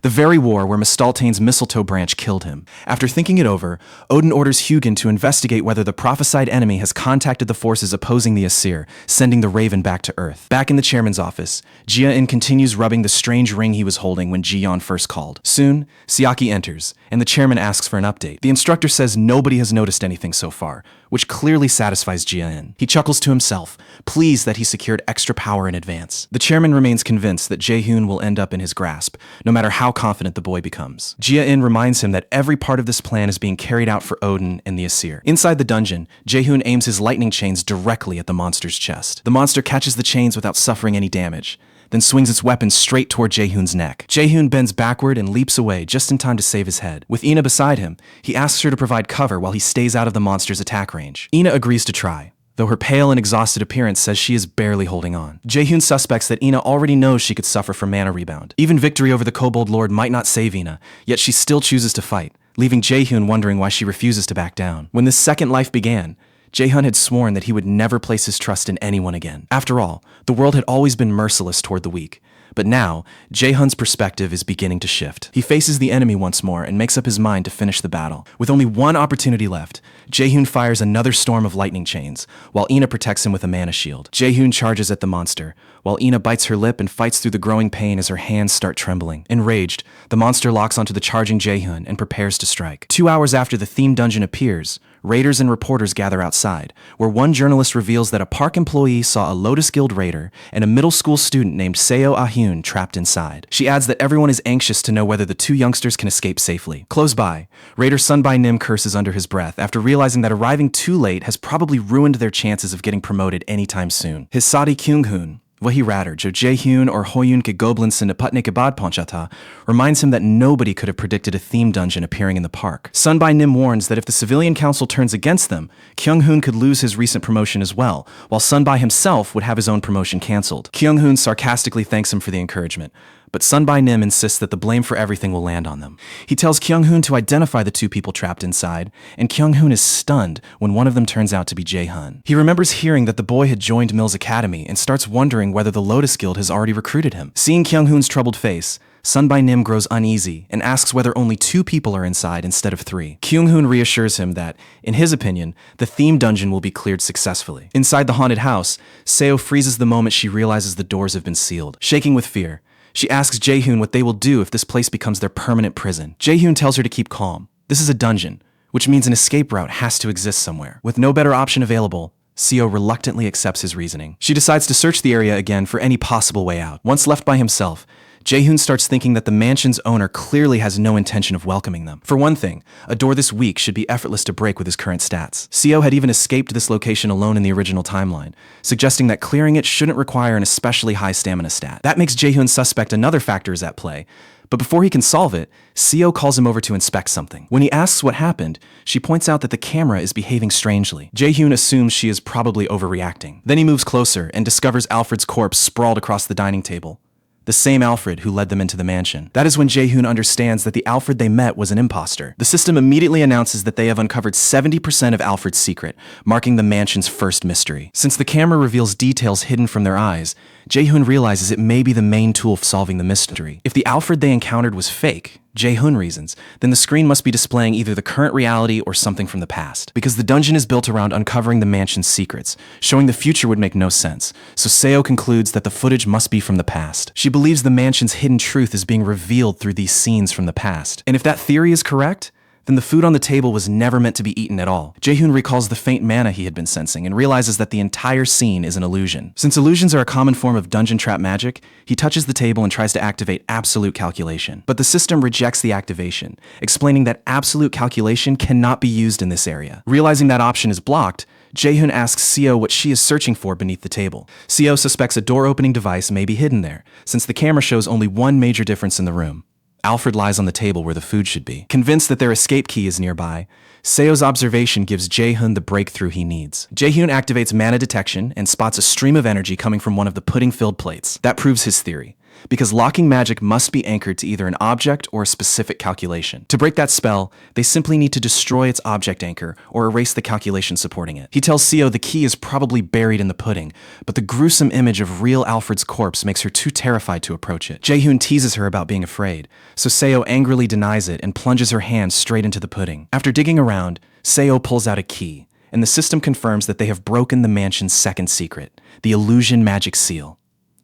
A: The very war where Misteltein's mistletoe branch killed him. After thinking it over, Odin orders Hugin to investigate whether the prophesied enemy has contacted the forces opposing the Asir, sending the raven back to Earth. Back in the chairman's office, Jia-in continues rubbing the strange ring he was holding when Ji-yeon first called. Soon, Siaki enters, and the chairman asks for an update. The instructor says nobody has noticed anything so far, which clearly satisfies Jia-in. He chuckles to himself, pleased that he secured extra power in advance. The chairman remains convinced that Jaehoon will end up in his grasp, no matter how confident the boy becomes. Jia-in reminds him that every part of this plan is being carried out for Odin and the Asir. Inside the dungeon, Jaehoon aims his lightning chains directly at the monster's chest. The monster catches the chains without suffering any damage. then swings its weapon straight toward Jae-hoon's neck. Jae-hoon bends backward and leaps away just in time to save his head. With Ina beside him, he asks her to provide cover while he stays out of the monster's attack range. Ina agrees to try, though her pale and exhausted appearance says she is barely holding on. Jae-hoon suspects that Ina already knows she could suffer from mana rebound. Even victory over the Kobold Lord might not save Ina, yet she still chooses to fight, leaving Jae-hoon wondering why she refuses to back down. When this second life began, Jae-hoon had sworn that he would never place his trust in anyone again. After all, the world had always been merciless toward the weak. But now, Jae-hoon's perspective is beginning to shift. He faces the enemy once more and makes up his mind to finish the battle. With only one opportunity left, Jae-hoon fires another storm of lightning chains, while Ina protects him with a mana shield. Jae-hoon charges at the monster, while Ina bites her lip and fights through the growing pain as her hands start trembling. Enraged, the monster locks onto the charging Jae-hoon and prepares to strike. 2 hours after the theme dungeon appears, raiders and reporters gather outside, where one journalist reveals that a park employee saw a Lotus Guild raider and a middle school student named Seo Ah-hyun trapped inside. She adds that everyone is anxious to know whether the two youngsters can escape safely. Close by, Raider Sunbai Nim curses under his breath after realizing that arriving too late has probably ruined their chances of getting promoted anytime soon. His Sadi Kyung-hoon, Wahi Ratter, Jo Jae-hyun or Hoyun ke Goblin Sin Putnik Abad Ponchata, reminds him that nobody could have predicted a theme dungeon appearing in the park. Sunbai Nim warns that if the civilian council turns against them, Kyung-hoon could lose his recent promotion as well, while Sunbai himself would have his own promotion cancelled. Kyung-hoon sarcastically thanks him for the encouragement, but Sunbai Nim insists that the blame for everything will land on them. He tells Kyung-hoon to identify the two people trapped inside, and Kyung-hoon is stunned when one of them turns out to be Jae-hoon. He remembers hearing that the boy had joined Mill's academy and starts wondering whether the Lotus Guild has already recruited him. Seeing Kyung-hoon's troubled face, Sunbai Nim grows uneasy and asks whether only 2 people are inside instead of 3. Kyung-hoon reassures him that, in his opinion, the theme dungeon will be cleared successfully. Inside the haunted house, Seo freezes the moment she realizes the doors have been sealed. Shaking with fear, she asks Jae-hoon what they will do if this place becomes their permanent prison. Jae-hoon tells her to keep calm. This is a dungeon, which means an escape route has to exist somewhere. With no better option available, Seo reluctantly accepts his reasoning. She decides to search the area again for any possible way out. Once left by himself, Jae-hoon starts thinking that the mansion's owner clearly has no intention of welcoming them. For one thing, a door this weak should be effortless to break with his current stats. Seo had even escaped this location alone in the original timeline, suggesting that clearing it shouldn't require an especially high stamina stat. That makes Jae-hoon suspect another factor is at play, but before he can solve it, Seo calls him over to inspect something. When he asks what happened, she points out that the camera is behaving strangely. Jae-hoon assumes she is probably overreacting. Then he moves closer and discovers Alfred's corpse sprawled across the dining table. The same Alfred who led them into the mansion. That is when Jae-hoon understands that the Alfred they met was an imposter. The system immediately announces that they have uncovered 70% of Alfred's secret, marking the mansion's first mystery. Since the camera reveals details hidden from their eyes, Jae-hoon realizes it may be the main tool for solving the mystery. If the Alfred they encountered was fake, Jae-hoon reasons, then the screen must be displaying either the current reality or something from the past. Because the dungeon is built around uncovering the mansion's secrets, showing the future would make no sense, so Seo concludes that the footage must be from the past. She believes the mansion's hidden truth is being revealed through these scenes from the past. And if that theory is correct, then the food on the table was never meant to be eaten at all. Jae-hoon recalls the faint mana he had been sensing and realizes that the entire scene is an illusion. Since illusions are a common form of dungeon trap magic, he touches the table and tries to activate absolute calculation. But the system rejects the activation, explaining that absolute calculation cannot be used in this area. Realizing that option is blocked, Jae-hoon asks Seo what she is searching for beneath the table. Seo suspects a door-opening device may be hidden there, since the camera shows only one major difference in the room. Alfred lies on the table where the food should be. Convinced that their escape key is nearby, Seo's observation gives Jae-hoon the breakthrough he needs. Jae-hoon activates mana detection and spots a stream of energy coming from one of the pudding-filled plates. That proves his theory, because locking magic must be anchored to either an object or a specific calculation. To break that spell, they simply need to destroy its object anchor or erase the calculation supporting it. He tells Seo the key is probably buried in the pudding, but the gruesome image of real Alfred's corpse makes her too terrified to approach it. Jae-hoon teases her about being afraid, so Seo angrily denies it and plunges her hand straight into the pudding. After digging around, Seo pulls out a key, and the system confirms that they have broken the mansion's second secret, the illusion magic seal,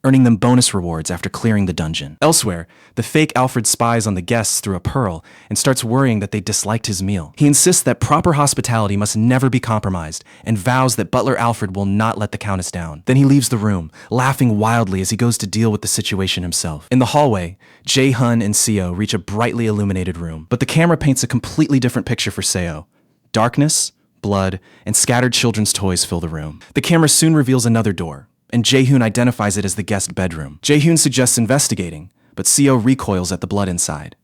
A: earning them bonus rewards after clearing the dungeon. Elsewhere, the fake Alfred spies on the guests through a pearl and starts worrying that they disliked his meal. He insists that proper hospitality must never be compromised and vows that Butler Alfred will not let the Countess down. Then he leaves the room, laughing wildly as he goes to deal with the situation himself. In the hallway, Jae-hoon and Seo reach a brightly illuminated room, but the camera paints a completely different picture for Seo. Darkness, blood, and scattered children's toys fill the room. The camera soon reveals another door, and Jae-hoon identifies it as the guest bedroom. Jae-hoon suggests investigating, but Seo recoils at the blood inside.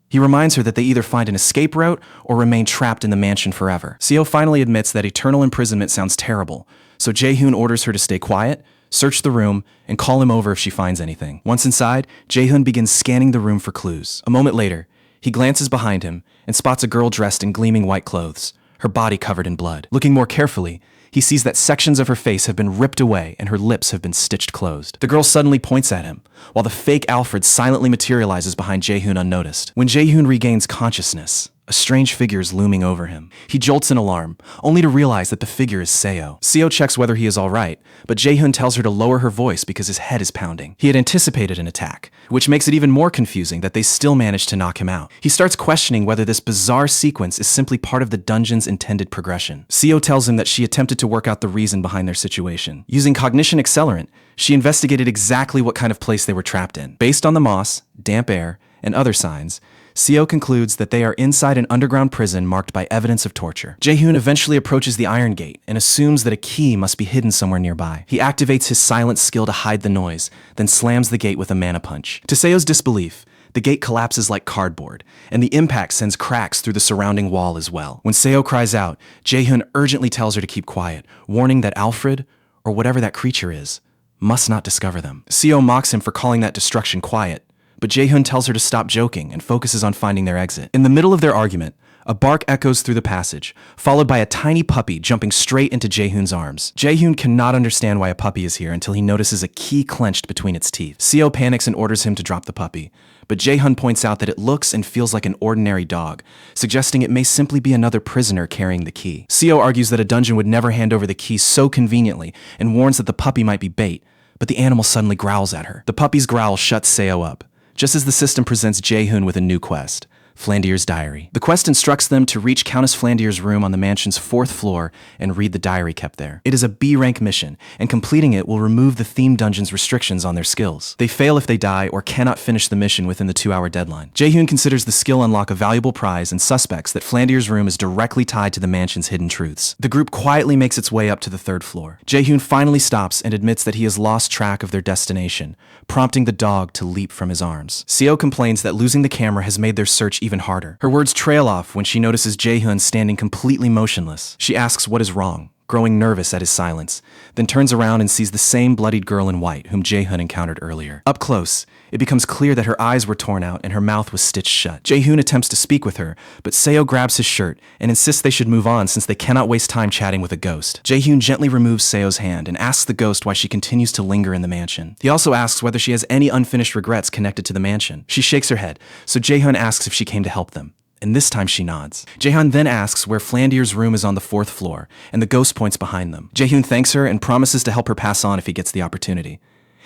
A: He reminds her that they either find an escape route or remain trapped in the mansion forever. Seo finally admits that eternal imprisonment sounds terrible, so Jae-hoon orders her to stay quiet, search the room, and call him over if she finds anything. Once inside, Jae-hoon begins scanning the room for clues. A moment later, he glances behind him and spots a girl dressed in gleaming white clothes, her body covered in blood. Looking more carefully, he sees that sections of her face have been ripped away and her lips have been stitched closed. The girl suddenly points at him, while the fake Alfred silently materializes behind Jae-hoon unnoticed. When Jae-hoon regains consciousness, a strange figure is looming over him. He jolts in alarm, only to realize that the figure is Seo. Seo checks whether he is alright, but Jae-hoon tells her to lower her voice because his head is pounding. He had anticipated an attack, which makes it even more confusing that they still managed to knock him out. He starts questioning whether this bizarre sequence is simply part of the dungeon's intended progression. Seo tells him that she attempted to work out the reason behind their situation. Using cognition accelerant, she investigated exactly what kind of place they were trapped in. Based on the moss, damp air, and other signs, Seo concludes that they are inside an underground prison marked by evidence of torture. Jae-hoon eventually approaches the iron gate and assumes that a key must be hidden somewhere nearby. He activates his silence skill to hide the noise, then slams the gate with a mana punch. To Seo's disbelief, the gate collapses like cardboard, and the impact sends cracks through the surrounding wall as well. When Seo cries out, Jae-hoon urgently tells her to keep quiet, warning that Alfred, or whatever that creature is, must not discover them. Seo mocks him for calling that destruction quiet, but Jae-hoon tells her to stop joking and focuses on finding their exit. In the middle of their argument, a bark echoes through the passage, followed by a tiny puppy jumping straight into Jae-hoon's arms. Jae-hoon cannot understand why a puppy is here until he notices a key clenched between its teeth. Seo panics and orders him to drop the puppy, but Jae-hoon points out that it looks and feels like an ordinary dog, suggesting it may simply be another prisoner carrying the key. Seo argues that a dungeon would never hand over the key so conveniently and warns that the puppy might be bait, but the animal suddenly growls at her. The puppy's growl shuts Seo up, just as the system presents Jae-hoon with a new quest, Flandier's diary. The quest instructs them to reach Countess Flandier's room on the mansion's 4th floor and read the diary kept there. It is a B-rank mission, and completing it will remove the theme dungeon's restrictions on their skills. They fail if they die or cannot finish the mission within the 2-hour deadline. Jae-hoon considers the skill unlock a valuable prize and suspects that Flandier's room is directly tied to the mansion's hidden truths. The group quietly makes its way up to the 3rd floor. Jae-hoon finally stops and admits that he has lost track of their destination, prompting the dog to leap from his arms. Seo complains that losing the camera has made their search even harder. Her words trail off when she notices Jae-hoon standing completely motionless. She asks what is wrong, growing nervous at his silence, then turns around and sees the same bloodied girl in white whom Jae-hoon encountered earlier. Up close, it becomes clear that her eyes were torn out and her mouth was stitched shut. Jae-hoon attempts to speak with her, but Seo grabs his shirt and insists they should move on since they cannot waste time chatting with a ghost. Jae-hoon gently removes Seo's hand and asks the ghost why she continues to linger in the mansion. He also asks whether she has any unfinished regrets connected to the mansion. She shakes her head, so Jae-hoon asks if she came to help them, and this time she nods. Jae-hoon then asks where Flandier's room is on the 4th floor, and the ghost points behind them. Jae-hoon thanks her and promises to help her pass on if he gets the opportunity.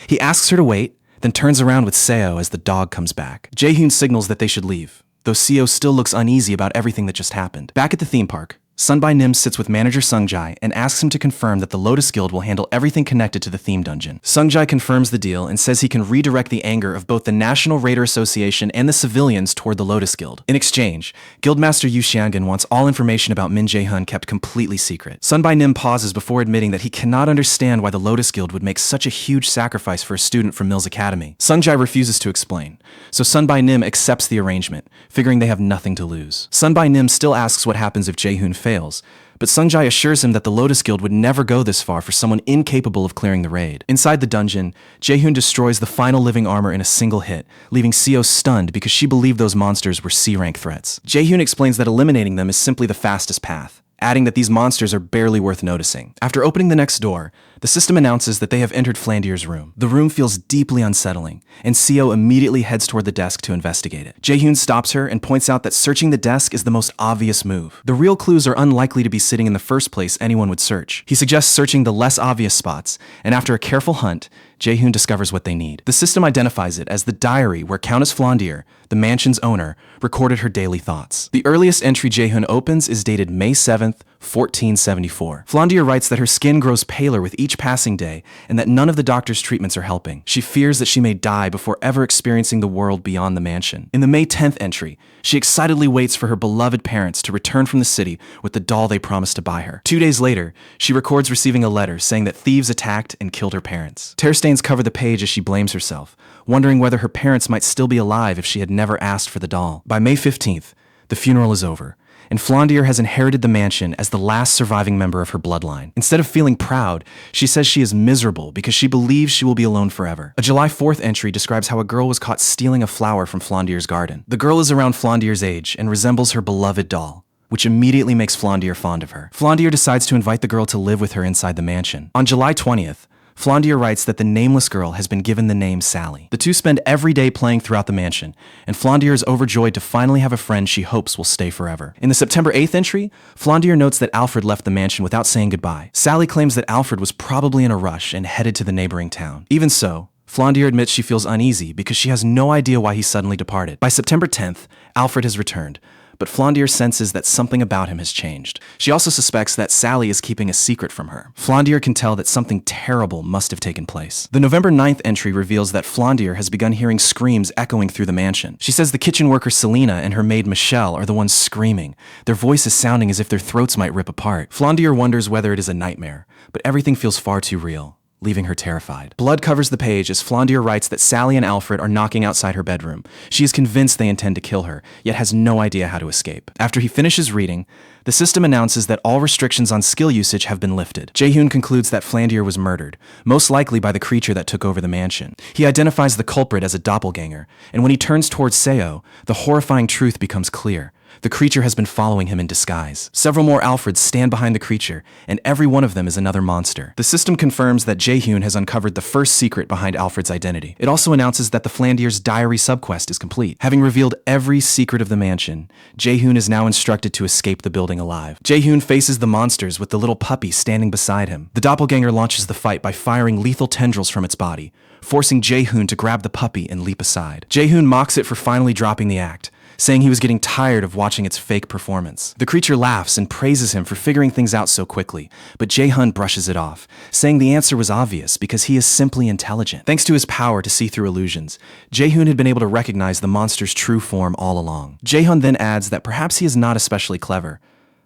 A: He asks her to wait, then turns around with Seo as the dog comes back. Jae-hoon signals that they should leave, though Seo still looks uneasy about everything that just happened. Back at the theme park, Sunbai Nim sits with manager Sungjai and asks him to confirm that the Lotus Guild will handle everything connected to the theme dungeon. Sungjai confirms the deal and says he can redirect the anger of both the National Raider Association and the civilians toward the Lotus Guild. In exchange, Guildmaster Yu Xiangan wants all information about Min Jae-hoon kept completely secret. Sunbai Nim pauses before admitting that he cannot understand why the Lotus Guild would make such a huge sacrifice for a student from Mills Academy. Sungjai refuses to explain, so Sunbai Nim accepts the arrangement, figuring they have nothing to lose. Sunbai Nim still asks what happens if Jae-hoon fails, but Sungjai assures him that the Lotus Guild would never go this far for someone incapable of clearing the raid. Inside the dungeon, Jae-hoon destroys the final living armor in a single hit, leaving Seo stunned because she believed those monsters were C-rank threats. Jae-hoon explains that eliminating them is simply the fastest path, adding that these monsters are barely worth noticing. After opening the next door, the system announces that they have entered Flandier's room. The room feels deeply unsettling, and Seo immediately heads toward the desk to investigate it. Jae-hoon stops her and points out that searching the desk is the most obvious move. The real clues are unlikely to be sitting in the first place anyone would search. He suggests searching the less obvious spots, and after a careful hunt, Jae-hoon discovers what they need. The system identifies it as the diary where Countess Flandier, the mansion's owner, recorded her daily thoughts. The earliest entry Jae-hoon opens is dated May 7th, 1474. Flondier writes that her skin grows paler with each passing day and that none of the doctor's treatments are helping. She fears that she may die before ever experiencing the world beyond the mansion. In the May 10th entry, she excitedly waits for her beloved parents to return from the city with the doll they promised to buy her. 2 days later, she records receiving a letter saying that thieves attacked and killed her parents. Tear stains cover the page as she blames herself, wondering whether her parents might still be alive if she had never asked for the doll. By May 15th, the funeral is over, and Flondier has inherited the mansion as the last surviving member of her bloodline. Instead of feeling proud, she says she is miserable because she believes she will be alone forever. A July 4th entry describes how a girl was caught stealing a flower from Flondier's garden. The girl is around Flondier's age and resembles her beloved doll, which immediately makes Flondier fond of her. Flondier decides to invite the girl to live with her inside the mansion. On July 20th, Flondier writes that the nameless girl has been given the name Sally. The two spend every day playing throughout the mansion, and Flondier is overjoyed to finally have a friend she hopes will stay forever. In the September 8th entry, Flondier notes that Alfred left the mansion without saying goodbye. Sally claims that Alfred was probably in a rush and headed to the neighboring town. Even so, Flondier admits she feels uneasy because she has no idea why he suddenly departed. By September 10th, Alfred has returned, but Flondier senses that something about him has changed. She also suspects that Sally is keeping a secret from her. Flondier can tell that something terrible must have taken place. The November 9th entry reveals that Flondier has begun hearing screams echoing through the mansion. She says the kitchen worker Selena and her maid Michelle are the ones screaming, their voices sounding as if their throats might rip apart. Flondier wonders whether it is a nightmare, but everything feels far too real, leaving her terrified. Blood covers the page as Flondier writes that Sally and Alfred are knocking outside her bedroom. She is convinced they intend to kill her, yet has no idea how to escape. After he finishes reading, the system announces that all restrictions on skill usage have been lifted. Jae-hoon concludes that Flondier was murdered, most likely by the creature that took over the mansion. He identifies the culprit as a doppelganger, and when he turns towards Seo, the horrifying truth becomes clear. The creature has been following him in disguise. Several more Alfreds stand behind the creature, and every one of them is another monster. The system confirms that Jae-hoon has uncovered the first secret behind Alfred's identity. It also announces that the Flondier's diary subquest is complete. Having revealed every secret of the mansion, Jae-hoon is now instructed to escape the building alive. Jae-hoon faces the monsters with the little puppy standing beside him. The doppelganger launches the fight by firing lethal tendrils from its body, forcing Jae-hoon to grab the puppy and leap aside. Jae-hoon mocks it for finally dropping the act, saying he was getting tired of watching its fake performance. The creature laughs and praises him for figuring things out so quickly, but Jae-hoon brushes it off, saying the answer was obvious because he is simply intelligent. Thanks to his power to see through illusions, Jae-hoon had been able to recognize the monster's true form all along. Jae-hoon then adds that perhaps he is not especially clever.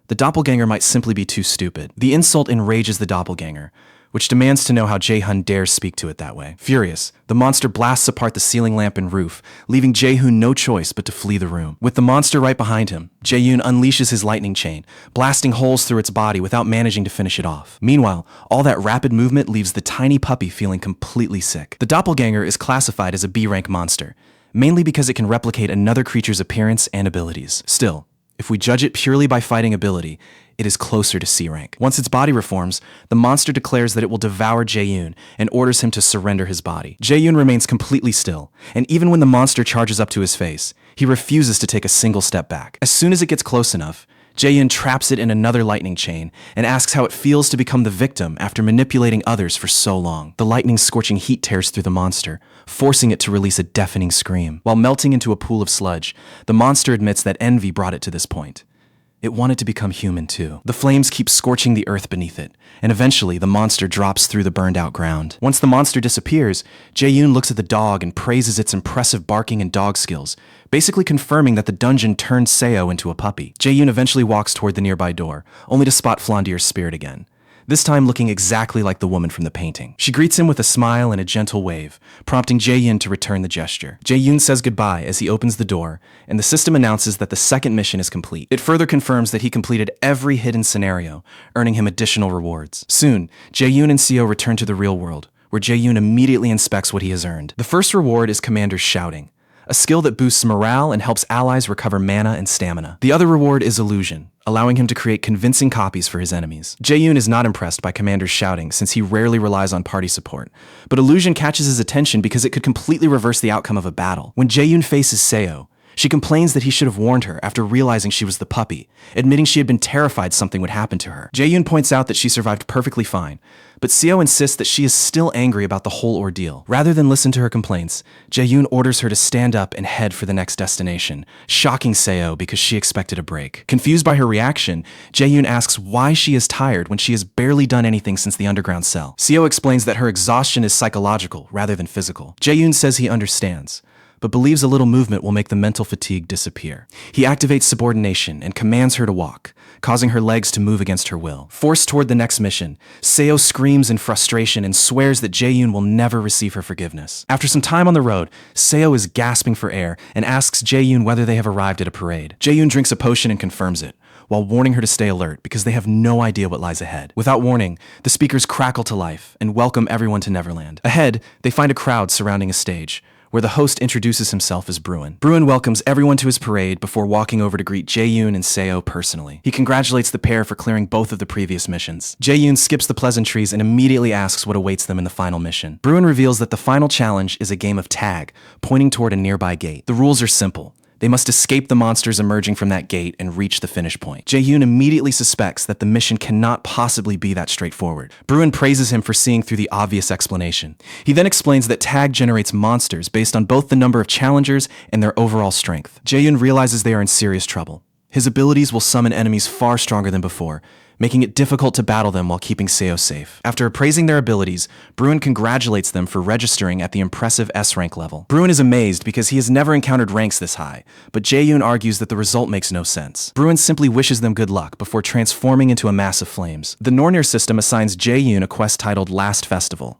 A: The doppelganger might simply be too stupid. The insult enrages the doppelganger, which demands to know how Jae-hoon dares speak to it that way. Furious, the monster blasts apart the ceiling lamp and roof, leaving Jae-hoon no choice but to flee the room. With the monster right behind him, Jae-hoon unleashes his lightning chain, blasting holes through its body without managing to finish it off. Meanwhile, all that rapid movement leaves the tiny puppy feeling completely sick. The doppelganger is classified as a B-rank monster, mainly because it can replicate another creature's appearance and abilities. Still, if we judge it purely by fighting ability, it is closer to C rank. Once its body reforms, the monster declares that it will devour Jae-hoon and orders him to surrender his body. Jae-hoon remains completely still, and even when the monster charges up to his face, he refuses to take a single step back. As soon as it gets close enough, Jae-hoon traps it in another lightning chain and asks how it feels to become the victim after manipulating others for so long. The lightning's scorching heat tears through the monster, forcing it to release a deafening scream. While melting into a pool of sludge, the monster admits that envy brought it to this point. It wanted to become human too. The flames keep scorching the earth beneath it, and eventually the monster drops through the burned out ground. Once the monster disappears, Jae-hoon looks at the dog and praises its impressive barking and dog skills, basically confirming that the dungeon turned Seo into a puppy. Jae-hoon eventually walks toward the nearby door, only to spot Flondier's spirit again, this time looking exactly like the woman from the painting. She greets him with a smile and a gentle wave, prompting Jae-hoon to return the gesture. Jae-hoon says goodbye as he opens the door, and the system announces that the second mission is complete. It further confirms that he completed every hidden scenario, earning him additional rewards. Soon, Jae-hoon and Seo return to the real world, where Jae-hoon immediately inspects what he has earned. The first reward is Commander's Shouting, a skill that boosts morale and helps allies recover mana and stamina. The other reward is Illusion, allowing him to create convincing copies for his enemies. Jae-hoon is not impressed by Commander's Shouting since he rarely relies on party support, but Illusion catches his attention because it could completely reverse the outcome of a battle. When Jae-hoon faces Seo, She complains that he should have warned her after realizing she was the puppy, admitting she had been terrified something would happen to her. Jae-yoon points out that she survived perfectly fine, but Seo insists that she is still angry about the whole ordeal. Rather than listen to her complaints, Jae-yoon orders her to stand up and head for the next destination, shocking Seo because she expected a break. Confused by her reaction, Jae-yoon asks why she is tired when she has barely done anything since the underground cell. Seo explains that her exhaustion is psychological rather than physical. Jae-yoon says he understands, but believes a little movement will make the mental fatigue disappear. He activates subordination and commands her to walk, causing her legs to move against her will. Forced toward the next mission, Seo screams in frustration and swears that Jae-yoon will never receive her forgiveness. After some time on the road, Seo is gasping for air and asks Jae-yoon whether they have arrived at a parade. Jae-yoon drinks a potion and confirms it, while warning her to stay alert because they have no idea what lies ahead. Without warning, the speakers crackle to life and welcome everyone to Neverland. Ahead, they find a crowd surrounding a stage, where the host introduces himself as Bruin. Bruin welcomes everyone to his parade before walking over to greet Jae-yoon and Seo personally. He congratulates the pair for clearing both of the previous missions. Jae-yoon skips the pleasantries and immediately asks what awaits them in the final mission. Bruin reveals that the final challenge is a game of tag, pointing toward a nearby gate. The rules are simple. They must escape the monsters emerging from that gate and reach the finish point. Jae-yoon immediately suspects that the mission cannot possibly be that straightforward. Bruin praises him for seeing through the obvious explanation. He then explains that tag generates monsters based on both the number of challengers and their overall strength. Jae-yoon realizes they are in serious trouble. His abilities will summon enemies far stronger than before, making it difficult to battle them while keeping Seo safe. After appraising their abilities, Bruin congratulates them for registering at the impressive S-rank level. Bruin is amazed because he has never encountered ranks this high, but Jae-yoon argues that the result makes no sense. Bruin simply wishes them good luck before transforming into a mass of flames. The Nornir system assigns Jae-yoon a quest titled Last Festival.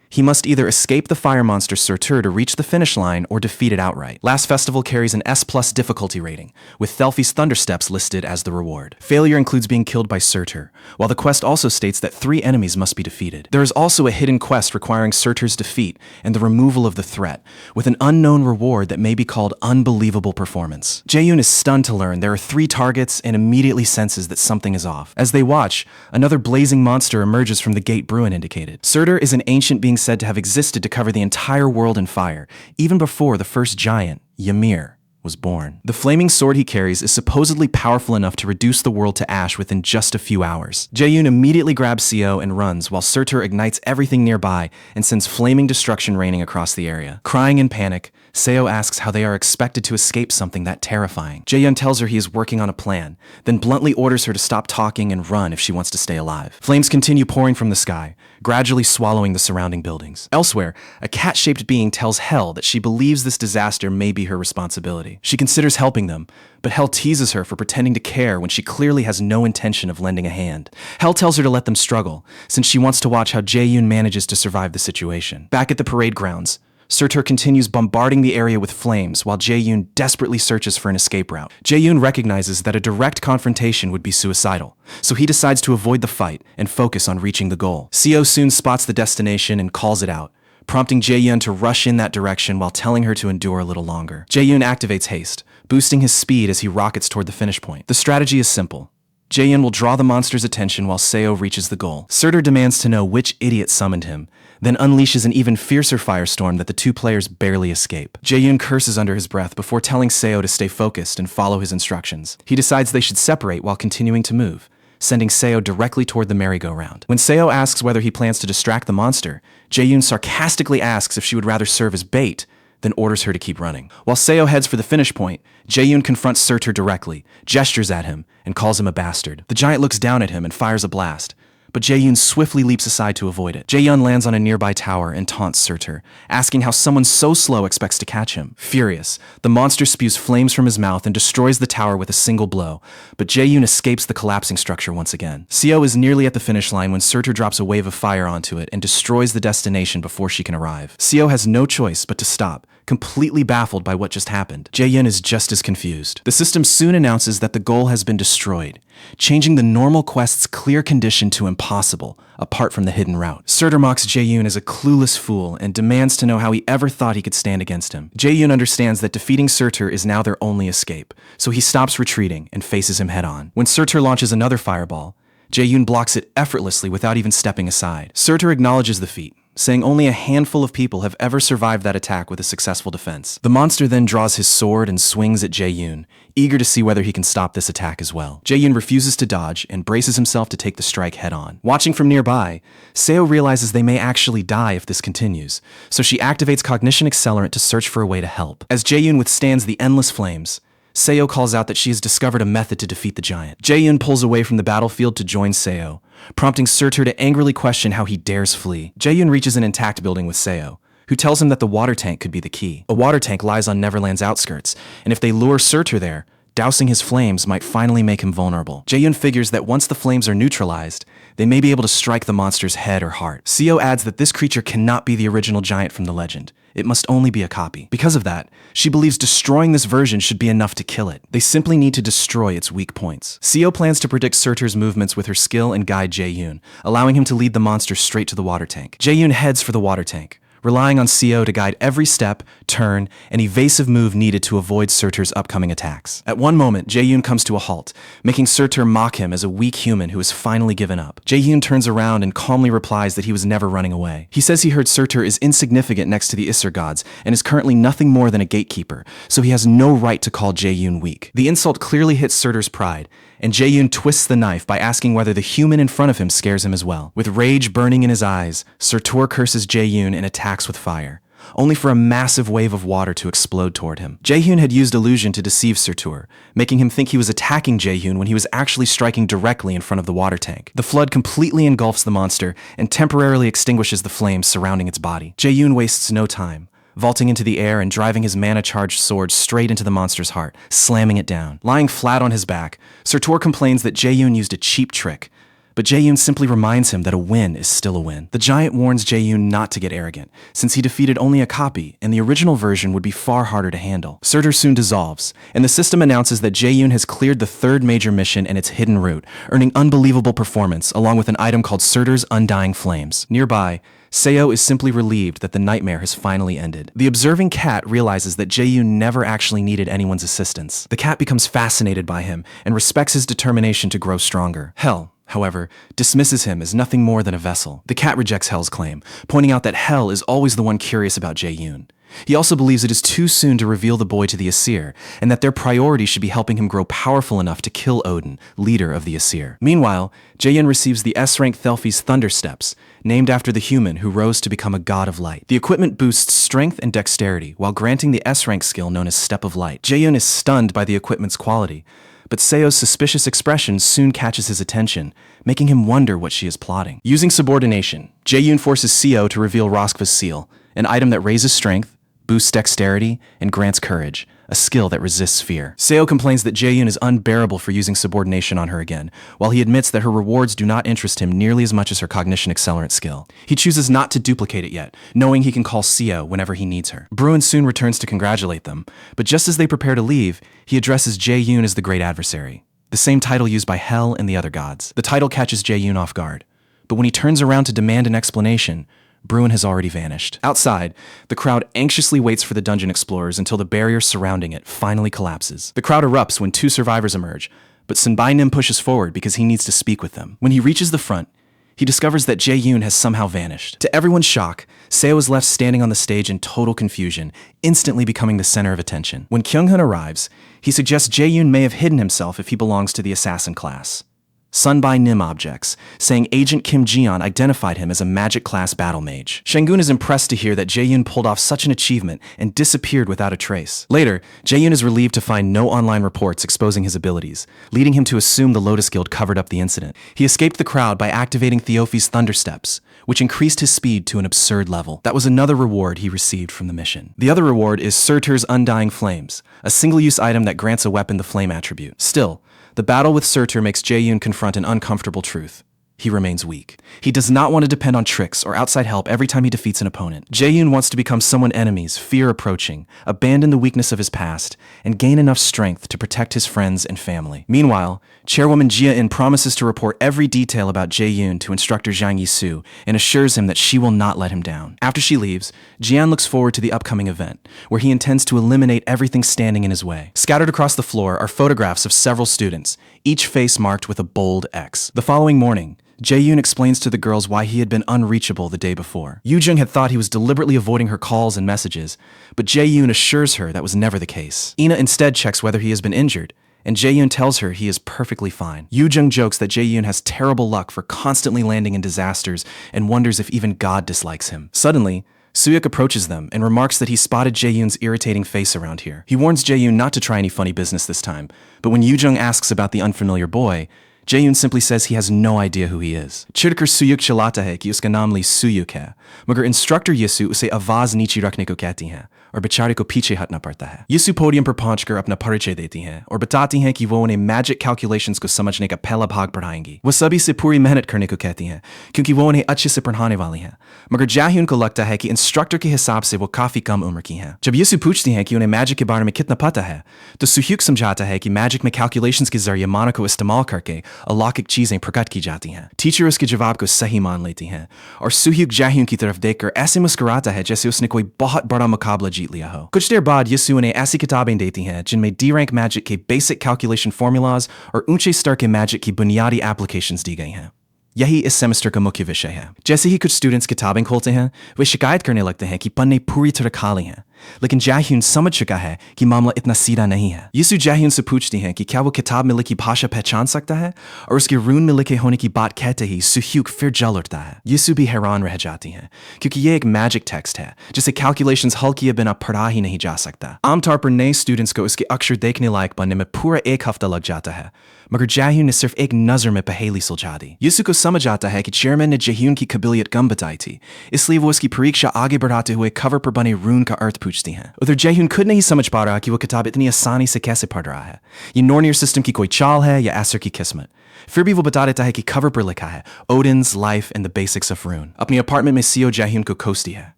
A: He must either escape the fire monster Surtur to reach the finish line or defeat it outright. Last Festival carries an S+ difficulty rating, with Thelfi's Thundersteps listed as the reward. Failure includes being killed by Surtur, while the quest also states that 3 enemies must be defeated. There is also a hidden quest requiring Surtur's defeat and the removal of the threat, with an unknown reward that may be called Unbelievable Performance. Jae-yoon is stunned to learn there are 3 targets and immediately senses that something is off. As they watch, another blazing monster emerges from the gate Bruin indicated. Surtur is an ancient being said to have existed to cover the entire world in fire, even before the first giant, Ymir, was born. The flaming sword he carries is supposedly powerful enough to reduce the world to ash within just a few hours. Jae-yoon immediately grabs Seo and runs, while Surtur ignites everything nearby and sends flaming destruction raining across the area. Crying in panic, Seo asks how they are expected to escape something that terrifying. Jae-yoon tells her he is working on a plan, then bluntly orders her to stop talking and run if she wants to stay alive. Flames continue pouring from the sky, gradually swallowing the surrounding buildings. Elsewhere, a cat-shaped being tells Hel that she believes this disaster may be her responsibility. She considers helping them, but Hel teases her for pretending to care when she clearly has no intention of lending a hand. Hel tells her to let them struggle, since she wants to watch how Jae-yoon manages to survive the situation. Back at the parade grounds, Surtur continues bombarding the area with flames while Jae-yoon desperately searches for an escape route. Jae-yoon recognizes that a direct confrontation would be suicidal, so he decides to avoid the fight and focus on reaching the goal. Seo soon spots the destination and calls it out, prompting Jae-yoon to rush in that direction while telling her to endure a little longer. Jae-yoon activates haste, boosting his speed as he rockets toward the finish point. The strategy is simple. Jae-yoon will draw the monster's attention while Seo reaches the goal. Surtur demands to know which idiot summoned him, then unleashes an even fiercer firestorm that the 2 players barely escape. Jae-yoon curses under his breath before telling Seo to stay focused and follow his instructions. He decides they should separate while continuing to move, sending Seo directly toward the merry-go-round. When Seo asks whether he plans to distract the monster, Jae-yoon sarcastically asks if she would rather serve as bait, then orders her to keep running. While Seo heads for the finish point, Jae-yoon confronts Surtur directly, gestures at him, and calls him a bastard. The giant looks down at him and fires a blast, but Jae-yoon swiftly leaps aside to avoid it. Jae-yoon lands on a nearby tower and taunts Surtur, asking how someone so slow expects to catch him. Furious, the monster spews flames from his mouth and destroys the tower with a single blow, but Jae-yoon escapes the collapsing structure once again. Seo is nearly at the finish line when Surtur drops a wave of fire onto it and destroys the destination before she can arrive. Seo has no choice but to stop, completely baffled by what just happened. Jae-yoon is just as confused. The system soon announces that the goal has been destroyed, changing the normal quest's clear condition to impossible, apart from the hidden route. Surtur mocks Jae-yoon as a clueless fool and demands to know how he ever thought he could stand against him. Jae-yoon understands that defeating Surtur is now their only escape, so he stops retreating and faces him head-on. When Surtur launches another fireball, Jae-yoon blocks it effortlessly without even stepping aside. Surtur acknowledges the feat, saying only a handful of people have ever survived that attack with a successful defense. The monster then draws his sword and swings at Jae-yoon, eager to see whether he can stop this attack as well. Jae-yoon refuses to dodge and braces himself to take the strike head-on. Watching from nearby, Seo realizes they may actually die if this continues, so she activates cognition accelerant to search for a way to help. As Jae-yoon withstands the endless flames, Seo calls out that she has discovered a method to defeat the giant. Jae-yoon pulls away from the battlefield to join Seo, prompting Surtur to angrily question how he dares flee. Jae-yoon reaches an intact building with Seo, who tells him that the water tank could be the key. A water tank lies on Neverland's outskirts, and if they lure Surtur there, dousing his flames might finally make him vulnerable. Jae-yoon figures that once the flames are neutralized, they may be able to strike the monster's head or heart. Seo adds that this creature cannot be the original giant from the legend. It must only be a copy. Because of that, she believes destroying this version should be enough to kill it. They simply need to destroy its weak points. Seo plans to predict Surtur's movements with her skill and guide Jae-yoon, allowing him to lead the monster straight to the water tank. Jae-yoon heads for the water tank, relying on Seo to guide every step, turn, and evasive move needed to avoid Surtur's upcoming attacks. At one moment, Jae-yoon comes to a halt, making Surtur mock him as a weak human who has finally given up. Jae-yoon turns around and calmly replies that he was never running away. He says he heard Surtur is insignificant next to the Isser gods and is currently nothing more than a gatekeeper, so he has no right to call Jae-yoon weak. The insult clearly hits Surtur's pride, and Jae-yoon twists the knife by asking whether the human in front of him scares him as well. With rage burning in his eyes, Surtur curses Jae-yoon and attacks with fire, only for a massive wave of water to explode toward him. Jae-yoon had used illusion to deceive Surtur, making him think he was attacking Jae-yoon when he was actually striking directly in front of the water tank. The flood completely engulfs the monster and temporarily extinguishes the flames surrounding its body. Jae-yoon wastes no time, vaulting into the air and driving his mana-charged sword straight into the monster's heart, slamming it down. Lying flat on his back, Surtur complains that Jae-yoon used a cheap trick, but Jae-yoon simply reminds him that a win is still a win. The giant warns Jae-yoon not to get arrogant, since he defeated only a copy, and the original version would be far harder to handle. Surtur soon dissolves, and the system announces that Jae-yoon has cleared the third major mission and its hidden route, earning unbelievable performance along with an item called Surtur's Undying Flames. Nearby, Seo is simply relieved that the nightmare has finally ended. The observing cat realizes that Jae-yoon never actually needed anyone's assistance. The cat becomes fascinated by him and respects his determination to grow stronger. Hell, however, dismisses him as nothing more than a vessel. The cat rejects Hell's claim, pointing out that Hell is always the one curious about Jae-yoon. He also believes it is too soon to reveal the boy to the Aesir, and that their priority should be helping him grow powerful enough to kill Odin, leader of the Aesir. Meanwhile, Jae-yoon receives the S-rank Thelfi's Thunder Steps, named after the human who rose to become a god of light. The equipment boosts strength and dexterity, while granting the S-rank skill known as Step of Light. Jae-yoon is stunned by the equipment's quality, but Seo's suspicious expression soon catches his attention, making him wonder what she is plotting. Using subordination, Jae-yoon forces Seo to reveal Roskva's seal, an item that raises strength, boosts dexterity, and grants courage, a skill that resists fear. Seo complains that Jae-yoon is unbearable for using subordination on her again, while he admits that her rewards do not interest him nearly as much as her cognition accelerant skill. He chooses not to duplicate it yet, knowing he can call Seo whenever he needs her. Bruin soon returns to congratulate them, but just as they prepare to leave, he addresses Jae-yoon as the Great Adversary, the same title used by Hell and the other gods. The title catches Jae-yoon off guard, but when he turns around to demand an explanation, Bruin has already vanished. Outside, the crowd anxiously waits for the dungeon explorers until the barrier surrounding it finally collapses. The crowd erupts when two survivors emerge, but Senbai Nim pushes forward because he needs to speak with them. When he reaches the front, he discovers that Jae-yoon has somehow vanished. To everyone's shock, Seo is left standing on the stage in total confusion, instantly becoming the center of attention. When Kyung-hun arrives, he suggests Jae-yoon may have hidden himself if he belongs to the assassin class. Sunbai Nim objects, saying Agent Kim Jion identified him as a magic-class battle mage. Shangun is impressed to hear that Jae-yoon pulled off such an achievement and disappeared without a trace. Later, Jae-yoon is relieved to find no online reports exposing his abilities, leading him to assume the Lotus Guild covered up the incident. He escaped the crowd by activating Theophi's Thunder Steps, which increased his speed to an absurd level. That was another reward he received from the mission. The other reward is Surtur's Undying Flames, a single-use item that grants a weapon the flame attribute. Still, the battle with Surtur makes Jae-yoon confront an uncomfortable truth. He remains weak. He does not want to depend on tricks or outside help every time he defeats an opponent. Jae-yoon wants to become someone enemies fear approaching, abandon the weakness of his past, and gain enough strength to protect his friends and family. Meanwhile, Chairwoman Jia-in promises to report every detail about Jae-yoon to Instructor Zhang Yisu and assures him that she will not let him down. After she leaves, Jian looks forward to the upcoming event, where he intends to eliminate everything standing in his way. Scattered across the floor are photographs of several students, each face marked with a bold X. The following morning, Jae-yoon explains to the girls why he had been unreachable the day before. Yoo-jung had thought he was deliberately avoiding her calls and messages, but Jae-yoon assures her that was never the case. Ina instead checks whether he has been injured, and Jae-yoon tells her he is perfectly fine. Yoo-jung jokes that Jae-yoon has terrible luck for constantly landing in disasters and wonders if even God dislikes him. Suddenly, Soo-hyuk approaches them and remarks that he spotted Jae-yoon's irritating face around here. He warns Jae-yoon not to try any funny business this time, but when Yoo-jung asks about the unfamiliar boy, Jae-yoon simply says he has no idea who he is. Chirkar Soo-hyuk chalata hai ki uska naam li Soo-hyuk hai, magar instructor Yisu use आवाज नीची रखने को कहती हैं और बेचारे को पीछे हटना पड़ता है। Yisu पोडियम पर पहुंचकर अपना परिचय देती हैं और बताती हैं कि वो उन्हें मैजिक कैलकुलेशंस को समझने का पहला भाग पढ़ाएंगी। वो सभी से पूरी मेहनत करने को कहती हैं क्योंकि वो उन्हें अच्छे से पढ़ाने वाली हैं, मगर जाह्यून को लगता है कि इंस्ट्रक्टर के हिसाब से वो काफी कम उम्र की हैं। जब यीशु पूछती हैं कि उन्हें मैजिक के बारे में कितना पता है, तो सू-hyuk समझाता है कि मैजिक में कैलकुलेशंस के जरिए माना को इस्तेमाल करके अलौकिक चीजें प्रकट की जाती हैं। टीचर उसके जवाब को सही मान लेती हैं और सू-hyuk जाह्यून की तरफ देखकर ऐसे मुस्कुराता है जैसे उसने कोई बहुत बड़ा मुकाबला जीत लिया हो। कुछ देर बाद यीशु उन्हें ऐसी किताबें देती हैं जिनमें डी रैंक मैजिक के बेसिक कैलकुलेशन फॉर्मूलाज और ऊंचे स्तर के मैजिक की बुनियादी एप्लीकेशंस दी गई हैं। यही इस सेमेस्टर का मुख्य विषय है। जैसे ही कुछ स्टूडेंट्स किताबें खोलते हैं, वे शिकायत करने लगते हैं कि पन्ने पूरी तरह खाली हैं, लेकिन जाह्यून समझ चुका है कि मामला इतना सीधा नहीं है। यीशु जाह्यून से पूछती हैं कि क्या वो किताब में लिखी भाषा पहचान सकता है, और उसके रून में लिखे होने की बात कहते ही सू-hyuk फिर जल उठता है। यीशु भी हैरान रह जाती हैं क्योंकि ये एक मैजिक टेक्स्ट है जिसे कैलकुलेशंस हल किए बिना पढ़ा ही नहीं जा सकता। आमतौर पर नए स्टूडेंट्स को उसके अक्षर देखने लायक बनने में पूरा 1 हफ्ता लग जाता है, मगर जाह्यून ने सिर्फ एक नजर में पहेली सुलझा दी। यीशु को समझ आता है कि चेयरमैन ने जाह्यून की काबिलियत कम बताई थी, इसलिए वो उसकी परीक्षा आगे बढ़ाते हुए कवर पर बने रून का अर्थ पूछती हैं। उधर जाह्यून खुद नहीं समझ पा रहा कि वो किताब इतनी आसानी से कैसे पढ़ रहा है। ये नॉर्नियर सिस्टम की कोई चाल है या एसर की किस्मत। फिर भी वो बता देता है कि कवर पर लिखा है Odin's life and the basics of rune. अपनी अपार्टमेंट में सीओ जाह्यून को कोसती है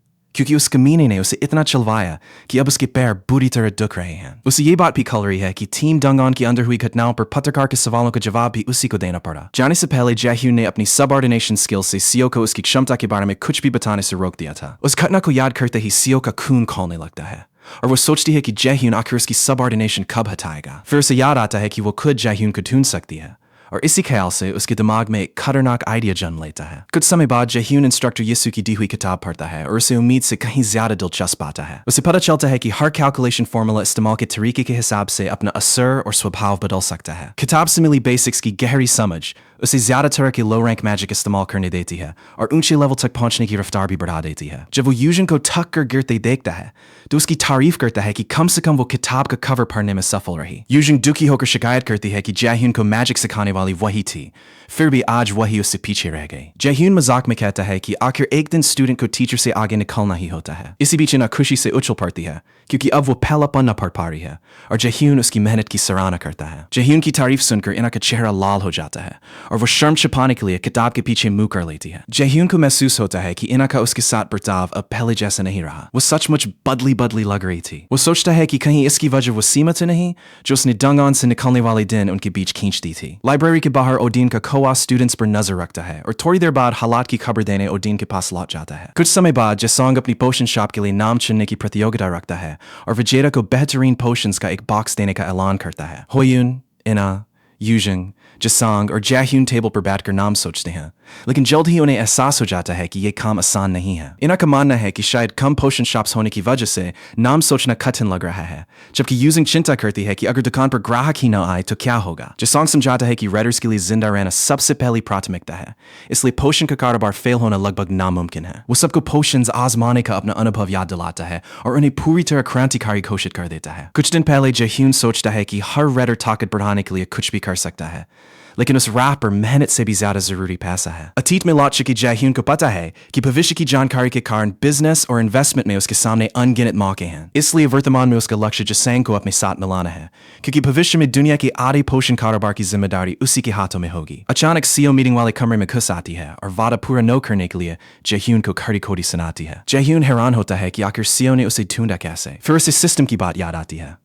A: क्योंकि उस कमीने ने उसे इतना चलवाया कि अब उसके पैर बुरी तरह दुख रहे हैं। उसे ये बात भी खल रही है कि टीम डंगॉन की अंदर हुई घटनाओं पर पत्रकार के सवालों का जवाब भी उसी को देना पड़ा। जाने से पहले जाह्यून ने अपनी सबऑर्डिनेशन स्किल से सीओ को उसकी क्षमता के बारे में कुछ भी बताने से रोक दिया था। उस घटना को याद करते ही सीओ का खून खौलने लगता है और वो सोचती है कि जाह्यून आखिर उसकी सबऑर्डिनेशन कब हटाएगा। फिर उसे याद आता है कि वो खुद जाह्यून को ढूंढ सकती है, और इसी ख्याल से उसके दिमाग में एक खतरनाक आइडिया जन्म लेता है। कुछ समय बाद जाह्यून इंस्ट्रक्टर यीशु की दी हुई किताब पढ़ता है और उसे उम्मीद से कहीं ज्यादा दिलचस्प आता है। उसे पता चलता है कि हर कैलकुलेशन फॉर्मूला इस्तेमाल के तरीके के हिसाब से अपना असर और स्वभाव बदल सकता है। किताब से मिली बेसिक्स की गहरी समझ उसे ज्यादा तरह के लो रैंक मैजिक इस्तेमाल करने देती है और ऊंचे लेवल तक पहुंचने की रफ्तार भी बढ़ा देती है। जब वो यूजन को थक कर गिरते देखता है तो उसकी तारीफ करता है कि कम से कम वो किताब का कवर पढ़ने में सफल रही। यूजन दुखी होकर शिकायत करती है कि जाह्यून को मैजिक सिखाने वाली वही थी, फिर भी आज वही उससे पीछे रह गई। जाह्यून मजाक में कहता है कि आखिर एक दिन स्टूडेंट को टीचर से आगे निकलना ही होता है। इसी बीच इना खुशी से उछल पड़ती है क्योंकि अब वो पहला पन्ना पढ़ पा रही है और जाह्यून उसकी मेहनत की सराहना करता है। जाह्यून की तारीफ सुनकर इना का चेहरा लाल हो जाता है और वो शर्म छिपाने के लिए किताब के पीछे मुंह कर लेती है। जाह्यून को महसूस होता है कि इना का उसके साथ बर्ताव अब पहले जैसा नहीं रहा। वो सचमुच बदली बदली लग रही थी। वो सोचता है कि कहीं इसकी वजह वो सीमा तो नहीं जो उसने डंगॉन से निकलने वाले दिन उनके बीच खींच दी थी। लाइब्रेरी के बाहर ओडिन का खोआ स्टूडेंट्स पर नजर रखता है और थोड़ी देर बाद हालात की खबर देने ओडिन के पास लौट जाता है। कुछ समय बाद जसोंग अपनी पोशन शॉप के लिए नाम चुनने की प्रतियोगिता रखता है और विजेता को बेहतरीन पोशंस का एक बॉक्स देने का ऐलान करता है। होयुन, इना, यूजिंग, जसोंग और जाह्यून टेबल पर बैठकर नाम सोचते हैं, लेकिन जल्द ही उन्हें एहसास हो जाता है कि यह काम आसान नहीं है। इना का मानना है कि शायद कम पोशन शॉप्स होने की वजह से नाम सोचना कठिन लग रहा है, जबकि यूजिंग चिंता करती है कि अगर दुकान पर ग्राहक ही न आए तो क्या होगा। जसोंग समझाता है कि रेडर्स के लिए जिंदा रहना सबसे पहली प्राथमिकता है, इसलिए पोशन का कारोबार फेल होना लगभग नामुमकिन है। वो सबको पोशंस आजमाने का अपना अनुभव याद दिलाता है और उन्हें पूरी तरह क्रांतिकारी घोषित कर देता है। कुछ दिन पहले जाह्यून सोचता है कि हर रेडर ताकत बढ़ाने के लिए कुछ भी कर सकता है, लेकिन उस राह पर मेहनत से भी ज्यादा जरूरी पैसा है। अतीत में लौट चुकी जाह्यून को पता है कि भविष्य की जानकारी के कारण बिजनेस और इन्वेस्टमेंट में उसके सामने अनगिनत मौके हैं, इसलिए वर्तमान में उसका लक्ष्य जसोंग को अपने साथ मिलाना है, क्योंकि भविष्य में दुनिया के आधे पोषण कारोबार की जिम्मेदारी उसी के हाथों में होगी। अचानक सीओ मीटिंग वाले कमरे में घुस आती है और वादा पूरा न करने के लिए जाह्यून को खड़ी खोटी सुनाती है। जाह्यून हैरान होता है कि आखिर सीओ ने उसे ढूंढा कैसे। फिर उसे सिस्टम की बात याद आती है।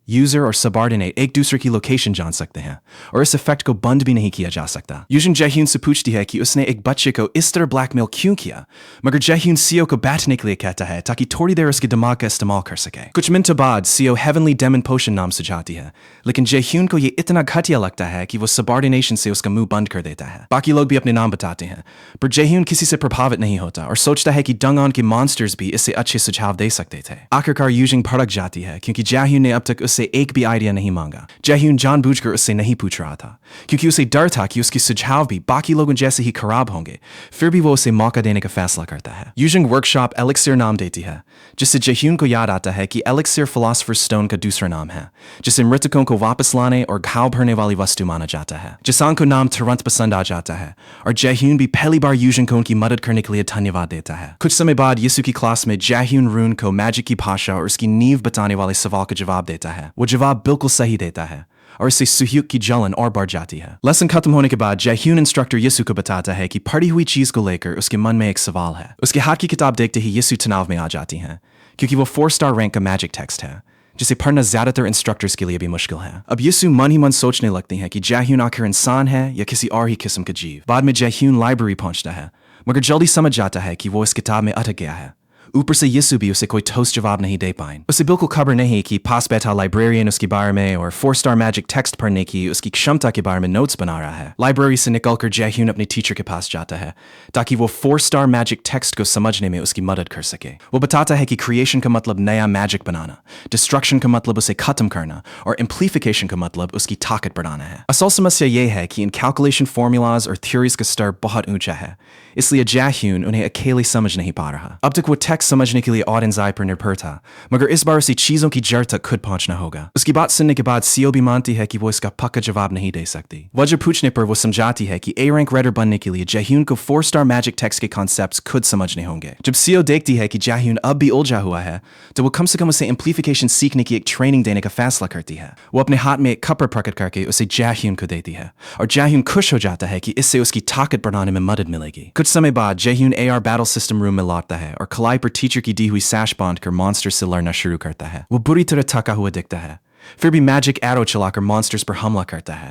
A: यूजर और सबॉर्डिनेट एक दूसरे की लोकेशन जान सकते हैं और इस इफेक्ट को बंद भी नहीं किया जा सकता। यूजिन जयह्यून से पूछती है कि उसने एक बच्चे को इस तरह ब्लैकमेल क्यों किया, मगर जयह्यून सीओ को बैठने के लिए कहता है ताकि थोड़ी देर उसके दिमाग का इस्तेमाल कर सके। कुछ मिनटों बाद सीओ हेवनली डेमन पोशन नाम सुझाती है, लेकिन जयह्यून को ये इतना घटिया लगता है कि वो सबॉर्डिनेशन से उसका मुंह बंद कर देता है। बाकी लोग भी अपने नाम बताते हैं, पर जयह्यून किसी से प्रभावित नहीं होता और सोचता है कि डंगॉन के मॉन्स्टर्स भी इससे अच्छे सुझाव दे सकते थे। आखिरकार यूजिन भड़क जाती है क्योंकि जयह्यून ने अब तक उससे एक भी आइडिया नहीं मांगा। जयह्यून जानबूझकर उससे नहीं पूछ रहा था क्योंकि उसे डर था कि उसके सुझाव भी बाकी लोगों जैसे ही खराब होंगे, फिर भी वो उसे मौका देने का फैसला करता है। यूजिन वर्कशॉप एलिक्सिर नाम देती है, जिससे जयह्यून को याद आता है कि एलिक्सिर फिलोसोफर स्टोन का दूसरा नाम है, जिसे मृतकों को वापस लाने और घाव भरने वाली वस्तु माना जाता है। जिसांग को नाम तुरंत पसंद आ जाता है और जयह्यून भी पहली बार यूजिन को उनकी मदद करने के लिए धन्यवाद देता है। कुछ समय बाद यीशु की क्लास में जयह्यून रून को मैजिक की भाषा और उसकी नींव बताने वाले सवाल का जवाब देता है। वो जवाब बिल्कुल सही देता है और इससे सुह्युक की जलन और बढ़ जाती है। लेसन खत्म होने के बाद जयह्यून इंस्ट्रक्टर यीशु को बताता है कि पढ़ी हुई चीज को लेकर उसके मन में एक सवाल है। उसके हाथ की किताब देखते ही यीशु तनाव में आ जाती हैं क्योंकि वो 4 स्टार रैंक का मैजिक टेक्स्ट है, जिसे पढ़ना ज्यादातर इंस्ट्रक्टर्स के लिए भी मुश्किल है। अब यीशु मन ही मन सोचने लगती हैं कि जयह्यून आखिर इंसान है या किसी और ही किस्म का जीव। बाद में जयह्यून लाइब्रेरी पहुंचता है, मगर जल्दी समझ जाता है कि वो इस किताब में अटक गया है। ऊपर से यीशु भी उसे कोई ठोस जवाब नहीं दे पाए। उसे बिल्कुल खबर नहीं कि पास बैठा लाइब्रेरियन उसके बारे में और 4 स्टार मैजिक टेक्स्ट पढ़ने की उसकी क्षमता के बारे में नोट्स बना रहा है। लाइब्रेरी से निकलकर जयह्यून अपने टीचर के पास जाता है ताकि वो 4 स्टार मैजिक टेक्स्ट को समझने में उसकी मदद कर सके। वो बताता है कि क्रिएशन का मतलब नया मैजिक बनाना, डिस्ट्रक्शन का मतलब उसे खत्म करना और इम्प्लीफिकेशन का मतलब उसकी ताकत बढ़ाना है। असल समस्या ये है कि इन कैलकुलेशन फॉर्मूलाज और थ्योरीज का स्तर बहुत ऊंचा है, इसलिए जयह्यून उन्हें अकेले समझ नहीं पा रहा। अब तक वो टेक्स्ट समझने के लिए और एंजाइ पर निर्भर था, मगर इस बार उसे चीजों की जड़ तक खुद पहुंचना होगा। उसकी बात सुनने के बाद सीओ भी मानती है कि वो इसका पक्का जवाब नहीं दे सकती। वजह पूछने पर वो समझाती है कि ए रैंक रेडर बनने के लिए जयह्यून को 4 स्टार मैजिक टेक्स्ट के कॉन्सेप्ट्स खुद समझने होंगे। जब सीओ देखती है कि जयह्यून अब भी उलझा हुआ है, तो वो कम से कम उसे इम्प्लीफिकेशन सीखने की एक ट्रेनिंग देने का फैसला करती है। वो अपने हाथ में एक कपड़ा प्रकट करके उसे जयह्यून को देती है और जयह्यून खुश हो जाता है कि इससे उसकी ताकत बढ़ाने में मदद मिलेगी। कुछ समय बाद जयह्यून एआर बैटल सिस्टम रूम में लौटता है और खलाई पर टीचर की दी हुई सैश बांध कर मॉन्स्टर से लड़ना शुरू करता है। वो बुरी तरह थका हुआ दिखता है, फिर भी मैजिक एरो चलाकर मॉन्स्टर्स पर हमला करता है,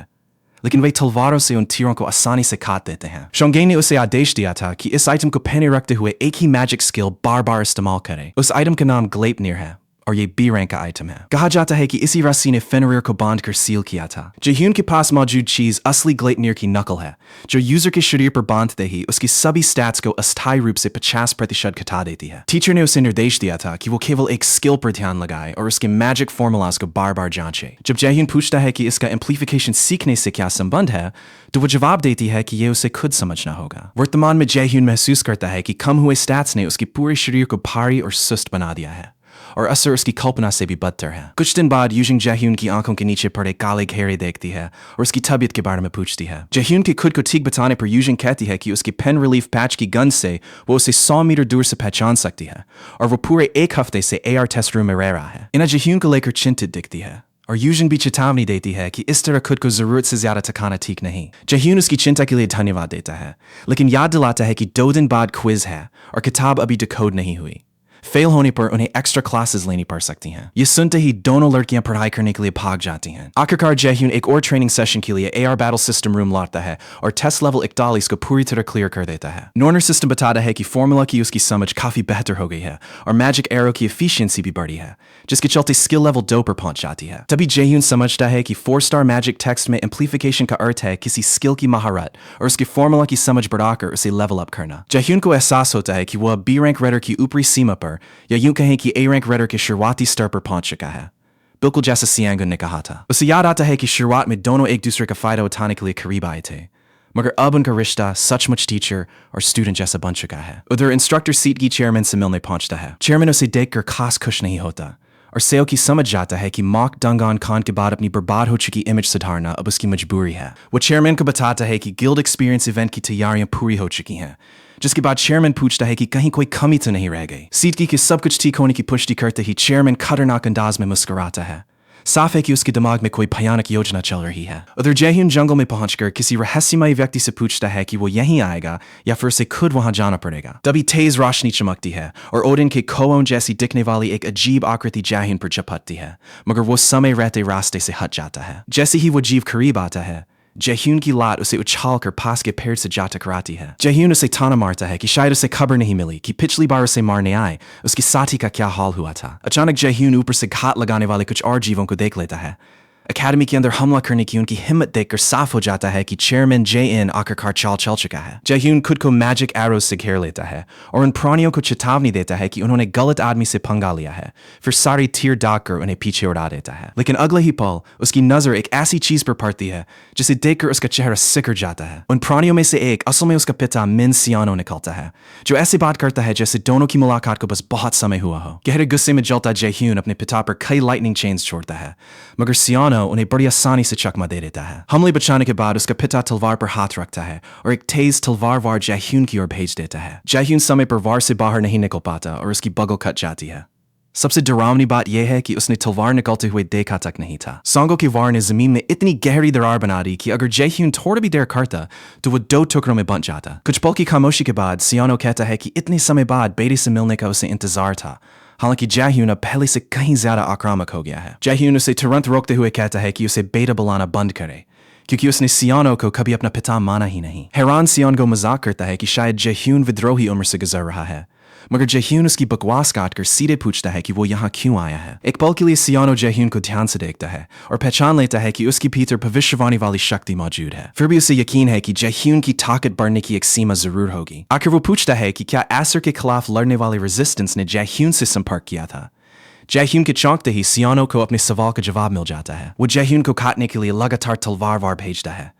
A: लेकिन वे तलवारों से उन तीरों को आसानी से काट देते हैं। शोंगेई ने उसे आदेश दिया था कि इस आइटम को पहने रखते हुए एक ही मैजिक स्किल बार बार इस्तेमाल करे। उस आइटम का नाम ग्लेपनिर है और ये बी रैंक का आइटम है। कहा जाता है कि इसी रस्सी ने फेनरियर को बांधकर सील किया था। जयह्यून के पास मौजूद चीज असली ग्लेपनिर की नकल है, जो यूजर के शरीर पर बांधते ही उसकी सभी स्टैट्स को अस्थायी रूप से 50% घटा देती है। टीचर ने उसे निर्देश दिया था कि वो केवल एक स्किल पर ध्यान लगाए और उसके मैजिक फॉर्मूलाज को बार बार जांचे। जब जयह्यून पूछता है कि इसका इम्प्लीफिकेशन सीखने से क्या संबंध है, तो वो जवाब देती है कि ये उसे खुद समझना होगा। वर्तमान में जयह्यून महसूस करता है कि कम हुए स्टैट्स ने उसके पूरे शरीर को भारी और सुस्त बना दिया है और असर उसकी कल्पना से भी बदतर है। कुछ दिन बाद यूजिन जयह्यून की आंखों के नीचे पड़े काले घेरे देखती है और उसकी तबीयत के बारे में पूछती है। जयह्यून के खुद को ठीक बताने पर यूजिन कहती है कि उसकी पेन रिलीफ पैच की गन से वो उसे 100 मीटर दूर से पहचान सकती है और वो पूरे 1 हफ्ते से एआर टेस्ट रूम में रह रहा है। इन्हें जयह्यून को लेकर चिंतित दिखती है और यूजिन भी चेतावनी देती है कि इस तरह खुद को जरूरत से ज्यादा थकाना ठीक नहीं। जयह्यून उसकी चिंता के लिए धन्यवाद देता है, लेकिन याद दिलाता है कि 2 दिन बाद क्विज है और किताब अभी डिकोड नहीं हुई। फेल होने पर उन्हें एक्स्ट्रा क्लासेस लेनी पड़ सकती हैं। ये सुनते ही दोनों लड़कियां पढ़ाई करने के लिए भाग जाती हैं। आखिरकार जयह्यून एक और ट्रेनिंग सेशन के लिए एआर बैटल सिस्टम रूम लौटता है और टेस्ट लेवल 41 को पूरी तरह क्लियर कर देता है। नॉर्नर सिस्टम बताता है कि फॉर्मूला की उसकी समझ काफी बेहतर हो गई है और मैजिक एरो की एफिशिएंसी भी बढ़ी है, जिसके चलते स्किल लेवल 2 पर पहुंच जाती है। तभी जयह्यून समझता है कि 4 स्टार मैजिक टेक्स्ट में इम्प्लीफिकेशन का अर्थ है किसी स्किल की महारत और उसके फॉर्मूला की समझ बढ़ाकर उसे लेवल अप करना। जयह्यून को एहसास होता है कि वह बी रैंक रेडर की ऊपरी सीमा पर, या यूं कहें कि ए रैंक रेडर के शुरुआती स्तर पर पहुंच चुका है, बिल्कुल जैसा सियांगन ने कहा था। उसे याद आता है कि शुरुआत में दोनों एक दूसरे का फायदा उठाने के लिए करीब आए थे, मगर अब उनका रिश्ता सचमुच टीचर और स्टूडेंट जैसा बन चुका है। उधर इंस्ट्रक्टर सीट की चेयरमैन से मिलने पहुंचता है। चेयरमैन उसे देखकर खास खुश नहीं होता और सेओ की समझ जाता है कि मॉक डंगॉन खान के बाद अपनी बर्बाद हो चुकी इमेज सुधारना अब उसकी मजबूरी है। वो चेयरमैन को बताता है कि गिल्ड एक्सपीरियंस इवेंट की तैयारियां पूरी हो चुकी हैं, जिसके बाद चेयरमैन पूछता है कि कहीं कोई कमी तो नहीं रह गई। सीट की सब कुछ ठीक होने की पुष्टि करते ही चेयरमैन खतरनाक अंदाज में मुस्कुराता है, साफ है कि उसके दिमाग में कोई भयानक योजना चल रही है। उधर जयह्यून जंगल में पहुंचकर किसी रहस्यमय व्यक्ति से पूछता है कि वो यहीं आएगा या फिर उसे खुद वहां जाना पड़ेगा। तभी तेज रोशनी चमकती है और ओडिन के खोओन जैसी दिखने वाली एक अजीब आकृति जयह्यून पर झपटती है, मगर वो समय रहते रास्ते से हट जाता है। जैसे ही वो जीव करीब आता है, जयह्यून की लात उसे उछालकर पास के पेड़ से जा टकराती है। जयह्यून उसे ताना मारता है कि शायद उसे खबर नहीं मिली कि पिछली बार उसे मारने आए उसकी साथी का क्या हाल हुआ था। अचानक जयह्यून ऊपर से घात लगाने वाले कुछ और जीवों को देख लेता है। अकेडमी के अंदर हमला करने की उनकी हिम्मत देखकर साफ हो जाता है कि चेयरमैन जे-इन आखिरकार चाल चल चुका है। जयह्यून खुद को मैजिक एरोज से घेर लेता है और उन प्राणियों को चेतावनी देता है कि उन्होंने गलत आदमी से पंगा लिया है, फिर सारी तीर दागकर उन्हें पीछे उड़ा देता है। लेकिन अगले ही पल उसकी नजर एक ऐसी चीज पर पड़ती है जिसे देखकर उसका चेहरा सिकुड़ जाता है। उन प्राणियों में से एक असल में उसका पिता मिन सियानो निकलता है, जो ऐसी बात करता है जैसे दोनों की मुलाकात को बस बहुत समय हुआ हो। गहरे गुस्से में जलता जयह्यून अपने पिता पर कई लाइटनिंग चेन्स छोड़ता है, मगर सियानो उन्हें बड़ी आसानी से चकमा दे देता है। हमले बचाने के बाद उसका पिता तलवार पर हाथ रखता है और एक तेज तलवार वार जयह्यून की ओर भेज देता है। जयह्यून समय पर वार से बाहर नहीं निकल पाता और उसकी बगल कट जाती है। सबसे डरावनी बात यह है कि उसने तलवार निकलते हुए देखा तक नहीं था। सांगो की वार ने जमीन में इतनी गहरी दरार बना दी कि अगर जयह्यून थोड़ा भी देर करता तो वो 2 टुकड़ों में बंट जाता। कुछ पल की खामोशी के बाद सियानो कहता है कि इतने समय बाद बेटे से मिलने का उसे इंतजार था, हालांकि जयह्यून अब पहले से कहीं ज्यादा आक्रामक हो गया है। जयह्यून उसे तुरंत रोकते हुए कहता है कि उसे बेटा बुलाना बंद करे, क्योंकि उसने सियानो को कभी अपना पिता माना ही नहीं। हैरान सियानो मजाक करता है कि शायद जयह्यून विद्रोही उम्र से गुजर रहा है, मगर जयह्यून उसकी बकवास काटकर सीधे पूछता है कि वो यहाँ क्यों आया है। एक पल के लिए सियानो जयह्यून को ध्यान से देखता है और पहचान लेता है कि उसकी भीतर भविष्यवाणी वाली शक्ति मौजूद है। फिर भी उसे यकीन है कि जयह्यून की ताकत बढ़ने की एक सीमा जरूर होगी। आखिर वो पूछता है कि क्या एसर के खिलाफ लड़ने वाले रेजिस्टेंस ने जयह्यून से संपर्क किया था। जयह्यून के चौंकते ही सियानो को अपने सवाल का जवाब मिल जाता है। वो जयह्यून को काटने के लिए लगातार तलवार वार भेजता है,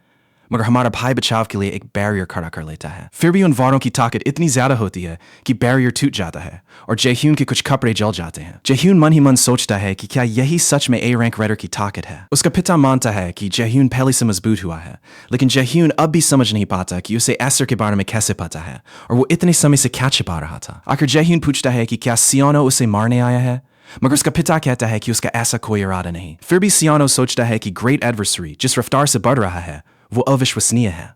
A: मगर हमारा भाई बचाव के लिए एक बैरियर खड़ा कर लेता है। फिर भी उन वारों की ताकत इतनी ज्यादा होती है कि बैरियर टूट जाता है और जयह्यून के कुछ कपड़े जल जाते हैं। जयह्यून मन ही मन सोचता है कि क्या यही सच में ए रैंक रेडर की ताकत है। उसका पिता मानता है कि जयह्यून पहले से मजबूत हुआ है, लेकिन जयह्यून अब भी समझ नहीं पाता कि उसे एसर के बारे में कैसे पता है और वो इतने समय से क्या छिपा रहा था। आखिर जयह्यून पूछता है कि क्या सियानो उसे मारने आया है, मगर उसका पिता कहता है कि उसका ऐसा कोई इरादा नहीं। फिर भी सियानो सोचता है कि ग्रेट एडवर्सरी जिस रफ्तार से बढ़ रहा है वो अविश्वसनीय है।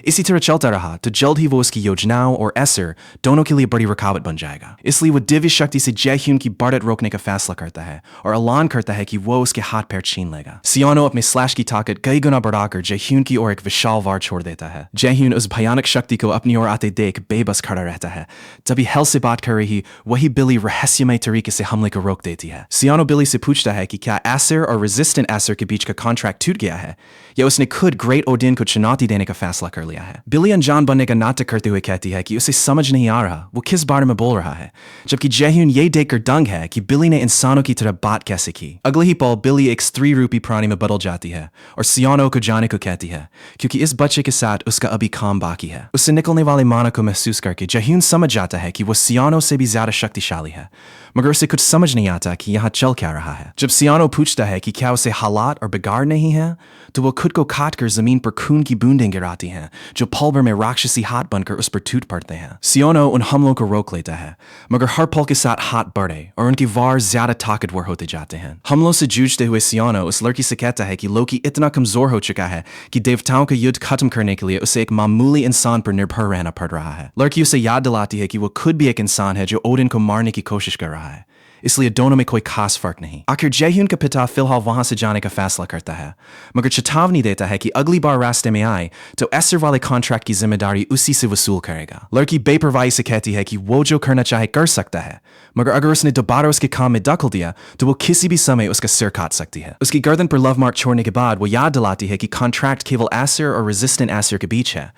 A: इसी तरह चलता रहा तो जल्द ही वो उसकी योजनाओं और एसर दोनों के लिए बड़ी रुकावट बन जाएगा। इसलिए वो दिव्य शक्ति से जयह्यून की बढ़त रोकने का फैसला करता है और ऐलान करता है कि वो उसके हाथ पैर छीन लेगा। सियानो अपने स्लैश की ताकत कई गुना बढ़ाकर जयह्यून की ओर एक विशाल वार छोड़ देता है। जयह्यून उस भयानक शक्ति को अपनी ओर आते देख बेबस खड़ा रहता है। तभी हेल से बात कर रही वही बिली रहस्यमय तरीके से हमले को रोक देती है। सियानो बिली से पूछता है कि क्या एसर और रेजिस्टेंट एसर के बीच का कॉन्ट्रैक्ट टूट गया है या उसने खुद ग्रेट ओडिन को चुनौती देने का फैसला कर लिया है। बिली अनजान बनने का नाटक करते हुए कहती है कि उसे समझ नहीं आ रहा वो किस बारे में बोल रहा है, जबकि जयह्यून ये देखकर दंग है कि बिली ने इंसानों की तरह बात कैसे की। अगले ही पल बिली एक स्त्री रूपी प्राणी में बदल जाती है और सियानो को जाने को कहती है, क्योंकि इस बच्चे के साथ उसका अभी काम बाकी है। उससे निकलने वाले माना को महसूस करके जयह्यून समझ जाता है कि वो सियानो से भी ज्यादा शक्तिशाली है, मगर उसे कुछ समझ नहीं आता कि यहाँ चल क्या रहा है। जब सियानो पूछता है कि क्या उसे हालात और बिगाड़ नहीं है, तो वो खुद को काटकर जमीन पर खून की बूंदें गिराती हैं, जो पल भर में राक्षसी हाथ बनकर उस पर टूट पड़ते हैं। सियानो उन हमलों को रोक लेता है, मगर हर पल के साथ हाथ बढ़े और उनकी वार ज्यादा ताकतवर होते जाते हैं। हमलों से जूझते हुए सियानो उस लड़की से कहता है कि लोकी इतना कमजोर हो चुका है कि देवताओं का युद्ध खत्म करने के लिए उसे एक मामूली इंसान पर निर्भर रहना पड़ रहा है। लड़की उसे याद दिलाती है कि वो खुद भी एक इंसान है जो ओडिन को मारने की कोशिश कर रहा है, इसलिए दोनों में कोई खास फर्क नहीं। आखिर जयह्यून का पिता फिलहाल वहां से जाने का फैसला करता है, मगर चेतावनी देता है कि अगली बार रास्ते में आए तो एसर वाले कॉन्ट्रैक्ट की जिम्मेदारी उसी से वसूल करेगा। लड़की बेपरवाही से कहती है कि वो जो करना चाहे कर सकता है, मगर अगर उसने दोबारा उसके काम में दखल दिया तो वो किसी भी समय उसका सिर काट सकती है। उसकी गर्दन पर लव मार्क छोड़ने के बाद वो याद दिलाती है कि कॉन्ट्रैक्ट केवल एसर और रेजिस्टेंट एसर के बीच है,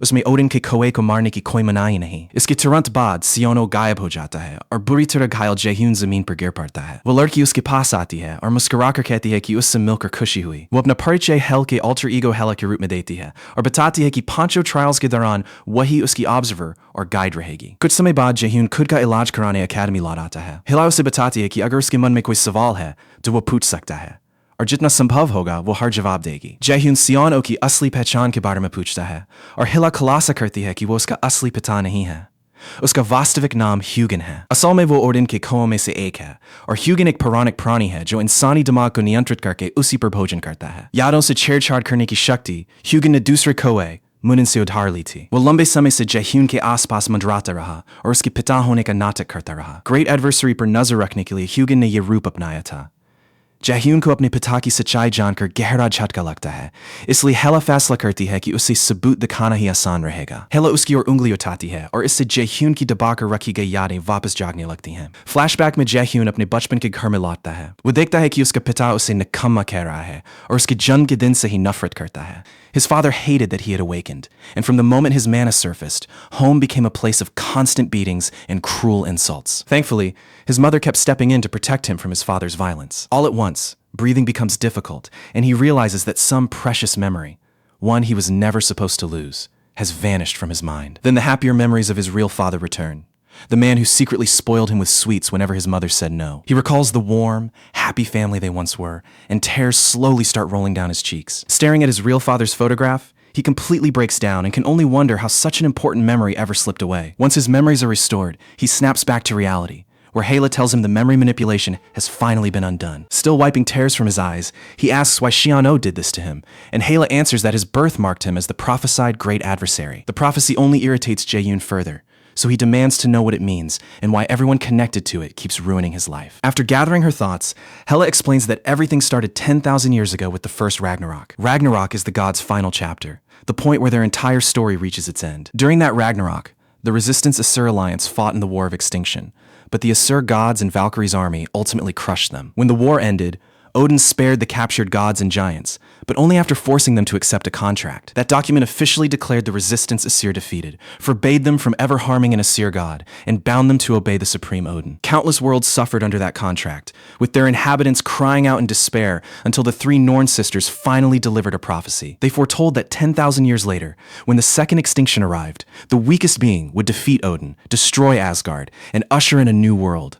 A: उसमें ओडिन के खोए को मारने की कोई मनाही नहीं। इसके तुरंत बाद सियानो गायब हो जाता है और बुरी तरह घायल जयह्यून जमीन पर गिर पड़ता है। वो लड़की उसके पास आती है और मुस्कुराकर कहती है कि उससे मिलकर खुशी हुई। वो अपना परिचय हेल के अल्टर ईगो हेला के रूप में देती है और बताती है कि 5 ट्रायल्स के दौरान वही उसकी ऑब्जर्वर और गाइड रहेगी। कुछ समय बाद जयह्यून खुद का इलाज कराने अकेडमी लौट आता है। हेला उसे बताती है कि अगर उसके मन में कोई सवाल है तो वो पूछ सकता है और जितना संभव होगा वो हर जवाब देगी। जयह्यून सियानो की असली पहचान के बारे में पूछता है और हिला खुलासा करती है कि वो उसका असली पिता नहीं है, उसका वास्तविक नाम ह्यूगन है। असल में वो ऑर्डन के कौओं में से एक है और ह्यूगन एक पौराणिक प्राणी है जो इंसानी दिमाग को नियंत्रित करके उसी पर भोजन करता है। यादों से छेड़छाड़ करने की शक्ति ह्यूगन ने दूसरे कौए मुनिन से उधार ली थी। वो लंबे समय से जयह्यून के आसपास मंडराता रहा और उसके पिता होने का नाटक करता रहा। ग्रेट एडवर्सरी पर नजर रखने के लिए ह्यूगन ने यह रूप अपनाया था। जयह्यून को अपने पिता की सच्चाई जानकर गहरा झटका लगता है, इसलिए हेला फैसला करती है कि उसे सबूत दिखाना ही आसान रहेगा। हेला उसकी ओर उंगली उठाती है और इससे जयह्यून की दबाकर रखी गई यादें वापस जागने लगती हैं। फ्लैशबैक में जयह्यून अपने बचपन के घर में लौटता है। वो देखता है कि उसका पिता उसे निकम्मा कह रहा है और उसके जन्म के दिन से ही नफरत करता है। His father hated that he had awakened, and from the moment his mana surfaced, home became a place of constant beatings and cruel insults. Thankfully, his mother kept stepping in to protect him from his father's violence. All at once, breathing becomes difficult, and he realizes that some precious memory, one he was never supposed to lose, has vanished from his mind. Then the happier memories of his real father return. The man who secretly spoiled him with sweets whenever his mother said no. He recalls the warm, happy family they once were, and tears slowly start rolling down his cheeks. Staring at his real father's photograph, he completely breaks down and can only wonder how such an important memory ever slipped away. Once his memories are restored, he snaps back to reality, where Hela tells him the memory manipulation has finally been undone. Still wiping tears from his eyes, he asks why Xian-O did this to him, and Hela answers that his birth marked him as the prophesied great adversary. The prophecy only irritates Jae-yoon further, so he demands to know what it means and why everyone connected to it keeps ruining his life. After gathering her thoughts, Hela explains that everything started 10,000 years ago with the first Ragnarok. Ragnarok is the gods' final chapter, the point where their entire story reaches its end. During that Ragnarok, the Resistance Asur Alliance fought in the War of Extinction, but the Asur gods and Valkyrie's army ultimately crushed them. When the war ended, Odin spared the captured gods and giants, but only after forcing them to accept a contract. That document officially declared the resistance Asir defeated, forbade them from ever harming an Asir god, and bound them to obey the supreme Odin. Countless worlds suffered under that contract, with their inhabitants crying out in despair until the three Norn sisters finally delivered a prophecy. They foretold that 10,000 years later, when the second extinction arrived, the weakest being would defeat Odin, destroy Asgard, and usher in a new world.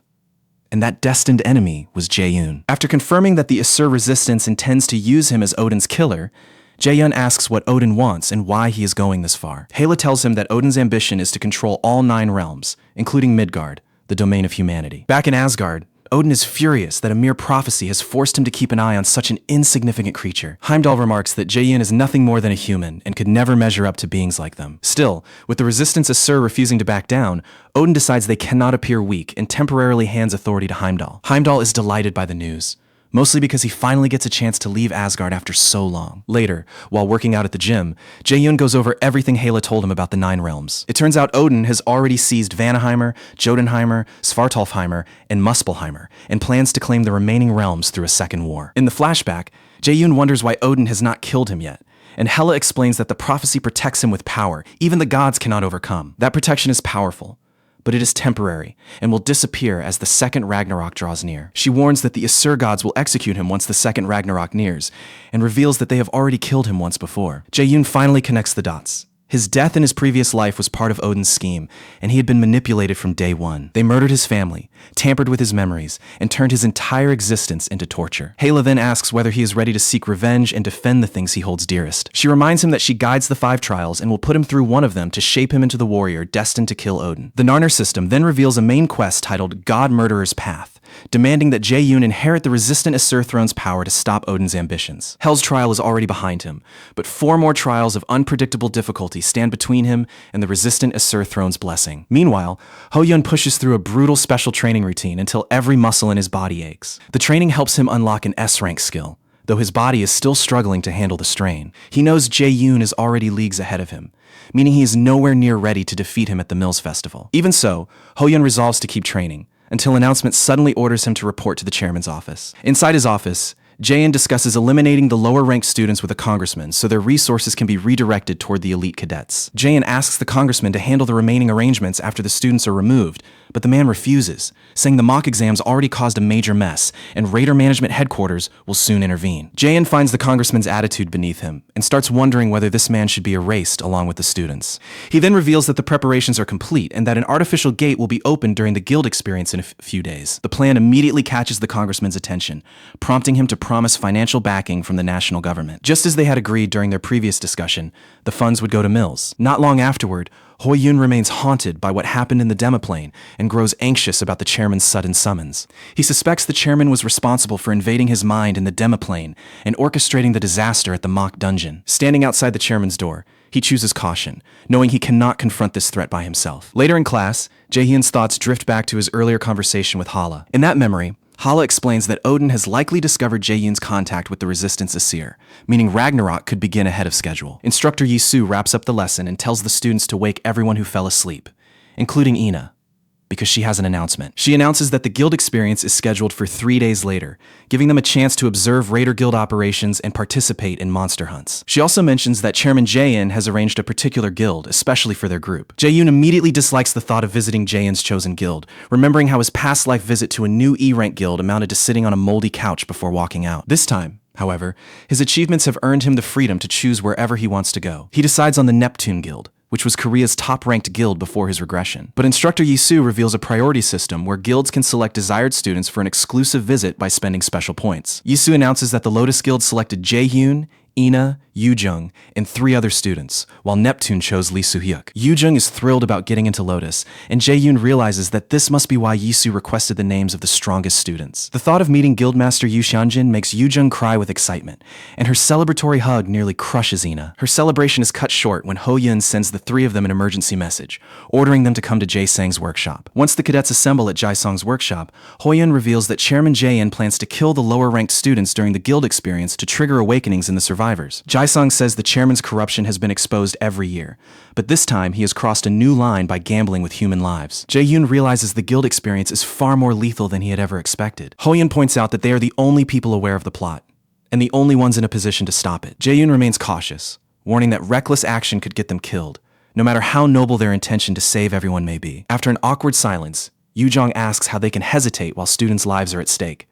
A: And that destined enemy was Jae-yoon. After confirming that the Asur resistance intends to use him as Odin's killer, Jae-yoon asks what Odin wants and why he is going this far. Hela tells him that Odin's ambition is to control all 9 realms, including Midgard, the domain of humanity. Back in Asgard, Odin is furious that a mere prophecy has forced him to keep an eye on such an insignificant creature. Heimdall remarks that Jae-yoon is nothing more than a human and could never measure up to beings like them. Still, with the resistance Asur refusing to back down, Odin decides they cannot appear weak and temporarily hands authority to Heimdall. Heimdall is delighted by the news, mostly because he finally gets a chance to leave Asgard after so long. Later, while working out at the gym, Jae-yoon goes over everything Hela told him about the 9 realms. It turns out Odin has already seized Vanaheimr, Jotunheimer, Svartalfheimer, and Muspelheimer, and plans to claim the remaining realms through a second war. In the flashback, Jae-yoon wonders why Odin has not killed him yet, and Hela explains that the prophecy protects him with power even the gods cannot overcome. That protection is powerful, but it is temporary and will disappear as the second Ragnarok draws near. She warns that the Asur gods will execute him once the second Ragnarok nears, and reveals that they have already killed him once before. Jae-yoon finally connects the dots. His death in his previous life was part of Odin's scheme, and he had been manipulated from day one. They murdered his family, tampered with his memories, and turned his entire existence into torture. Hela then asks whether he is ready to seek revenge and defend the things he holds dearest. She reminds him that she guides the 5 trials and will put him through one of them to shape him into the warrior destined to kill Odin. The Narnar system then reveals a main quest titled God Murderer's Path, demanding that Jae-yoon inherit the resistant Asur throne's power to stop Odin's ambitions. Hel's trial is already behind him, but 4 more trials of unpredictable difficulty stand between him and the resistant Asur throne's blessing. Meanwhile, Ho-yeon pushes through a brutal special training routine until every muscle in his body aches. The training helps him unlock an S-rank skill, though his body is still struggling to handle the strain. He knows Jae-yoon is already leagues ahead of him, meaning he is nowhere near ready to defeat him at the Mills Festival. Even so, Ho-yeon resolves to keep training, until announcement suddenly orders him to report to the chairman's office. Inside his office, Jae-yoon discusses eliminating the lower-ranked students with a congressman so their resources can be redirected toward the elite cadets. Jae-yoon asks the congressman to handle the remaining arrangements after the students are removed, but the man refuses, saying the mock exams already caused a major mess, and Raider Management Headquarters will soon intervene. Jae-yoon finds the congressman's attitude beneath him, and starts wondering whether this man should be erased along with the students. He then reveals that the preparations are complete, and that an artificial gate will be opened during the guild experience in a few days. The plan immediately catches the congressman's attention, prompting him to promise financial backing from the national government. Just as they had agreed during their previous discussion, the funds would go to Mills. Not long afterward, Ho-Yun remains haunted by what happened in the demoplane and grows anxious about the chairman's sudden summons. He suspects the chairman was responsible for invading his mind in the demoplane and orchestrating the disaster at the mock dungeon. Standing outside the chairman's door, he chooses caution, knowing he cannot confront this threat by himself. Later in class, Jae-hyun's thoughts drift back to his earlier conversation with Hala. In that memory, Hala explains that Odin has likely discovered Jae-hyun's contact with the Resistance Aesir, meaning Ragnarok could begin ahead of schedule. Instructor Yisu wraps up the lesson and tells the students to wake everyone who fell asleep, including Ina, because she has an announcement. She announces that the guild experience is scheduled for 3 days later, giving them a chance to observe Raider Guild operations and participate in monster hunts. She also mentions that Chairman Jae-in has arranged a particular guild, especially for their group. Jae-yoon immediately dislikes the thought of visiting Jae-in's chosen guild, remembering how his past life visit to a new E-rank guild amounted to sitting on a moldy couch before walking out. This time, however, his achievements have earned him the freedom to choose wherever he wants to go. He decides on the Neptune Guild, which was Korea's top-ranked guild before his regression. But Instructor Yisu reveals a priority system where guilds can select desired students for an exclusive visit by spending special points. Yisu announces that the Lotus Guild selected Jae-hyun, Ina, Yoo-jung, and 3 other students, while Neptune chose Lee Soo-hyuk. Yoo-jung is thrilled about getting into Lotus, and Jae-hyun realizes that this must be why Yisu requested the names of the strongest students. The thought of meeting Guildmaster Yu Xianjin makes Yoo-jung cry with excitement, and her celebratory hug nearly crushes Ina. Her celebration is cut short when Ho-yun sends the 3 of them an emergency message, ordering them to come to Jae-sang's workshop. Once the cadets assemble at Jae-sang's workshop, Ho-yun reveals that Chairman Jae-in plans to kill the lower-ranked students during the guild experience to trigger awakenings in the survivors. Jae-sang says the chairman's corruption has been exposed every year, but this time he has crossed a new line by gambling with human lives. Jae-hyun realizes the guild experience is far more lethal than he had ever expected. Ho-yun points out that they are the only people aware of the plot, and the only ones in a position to stop it. Jae-hyun remains cautious, warning that reckless action could get them killed, no matter how noble their intention to save everyone may be. After an awkward silence, Yoo-jung asks how they can hesitate while students' lives are at stake.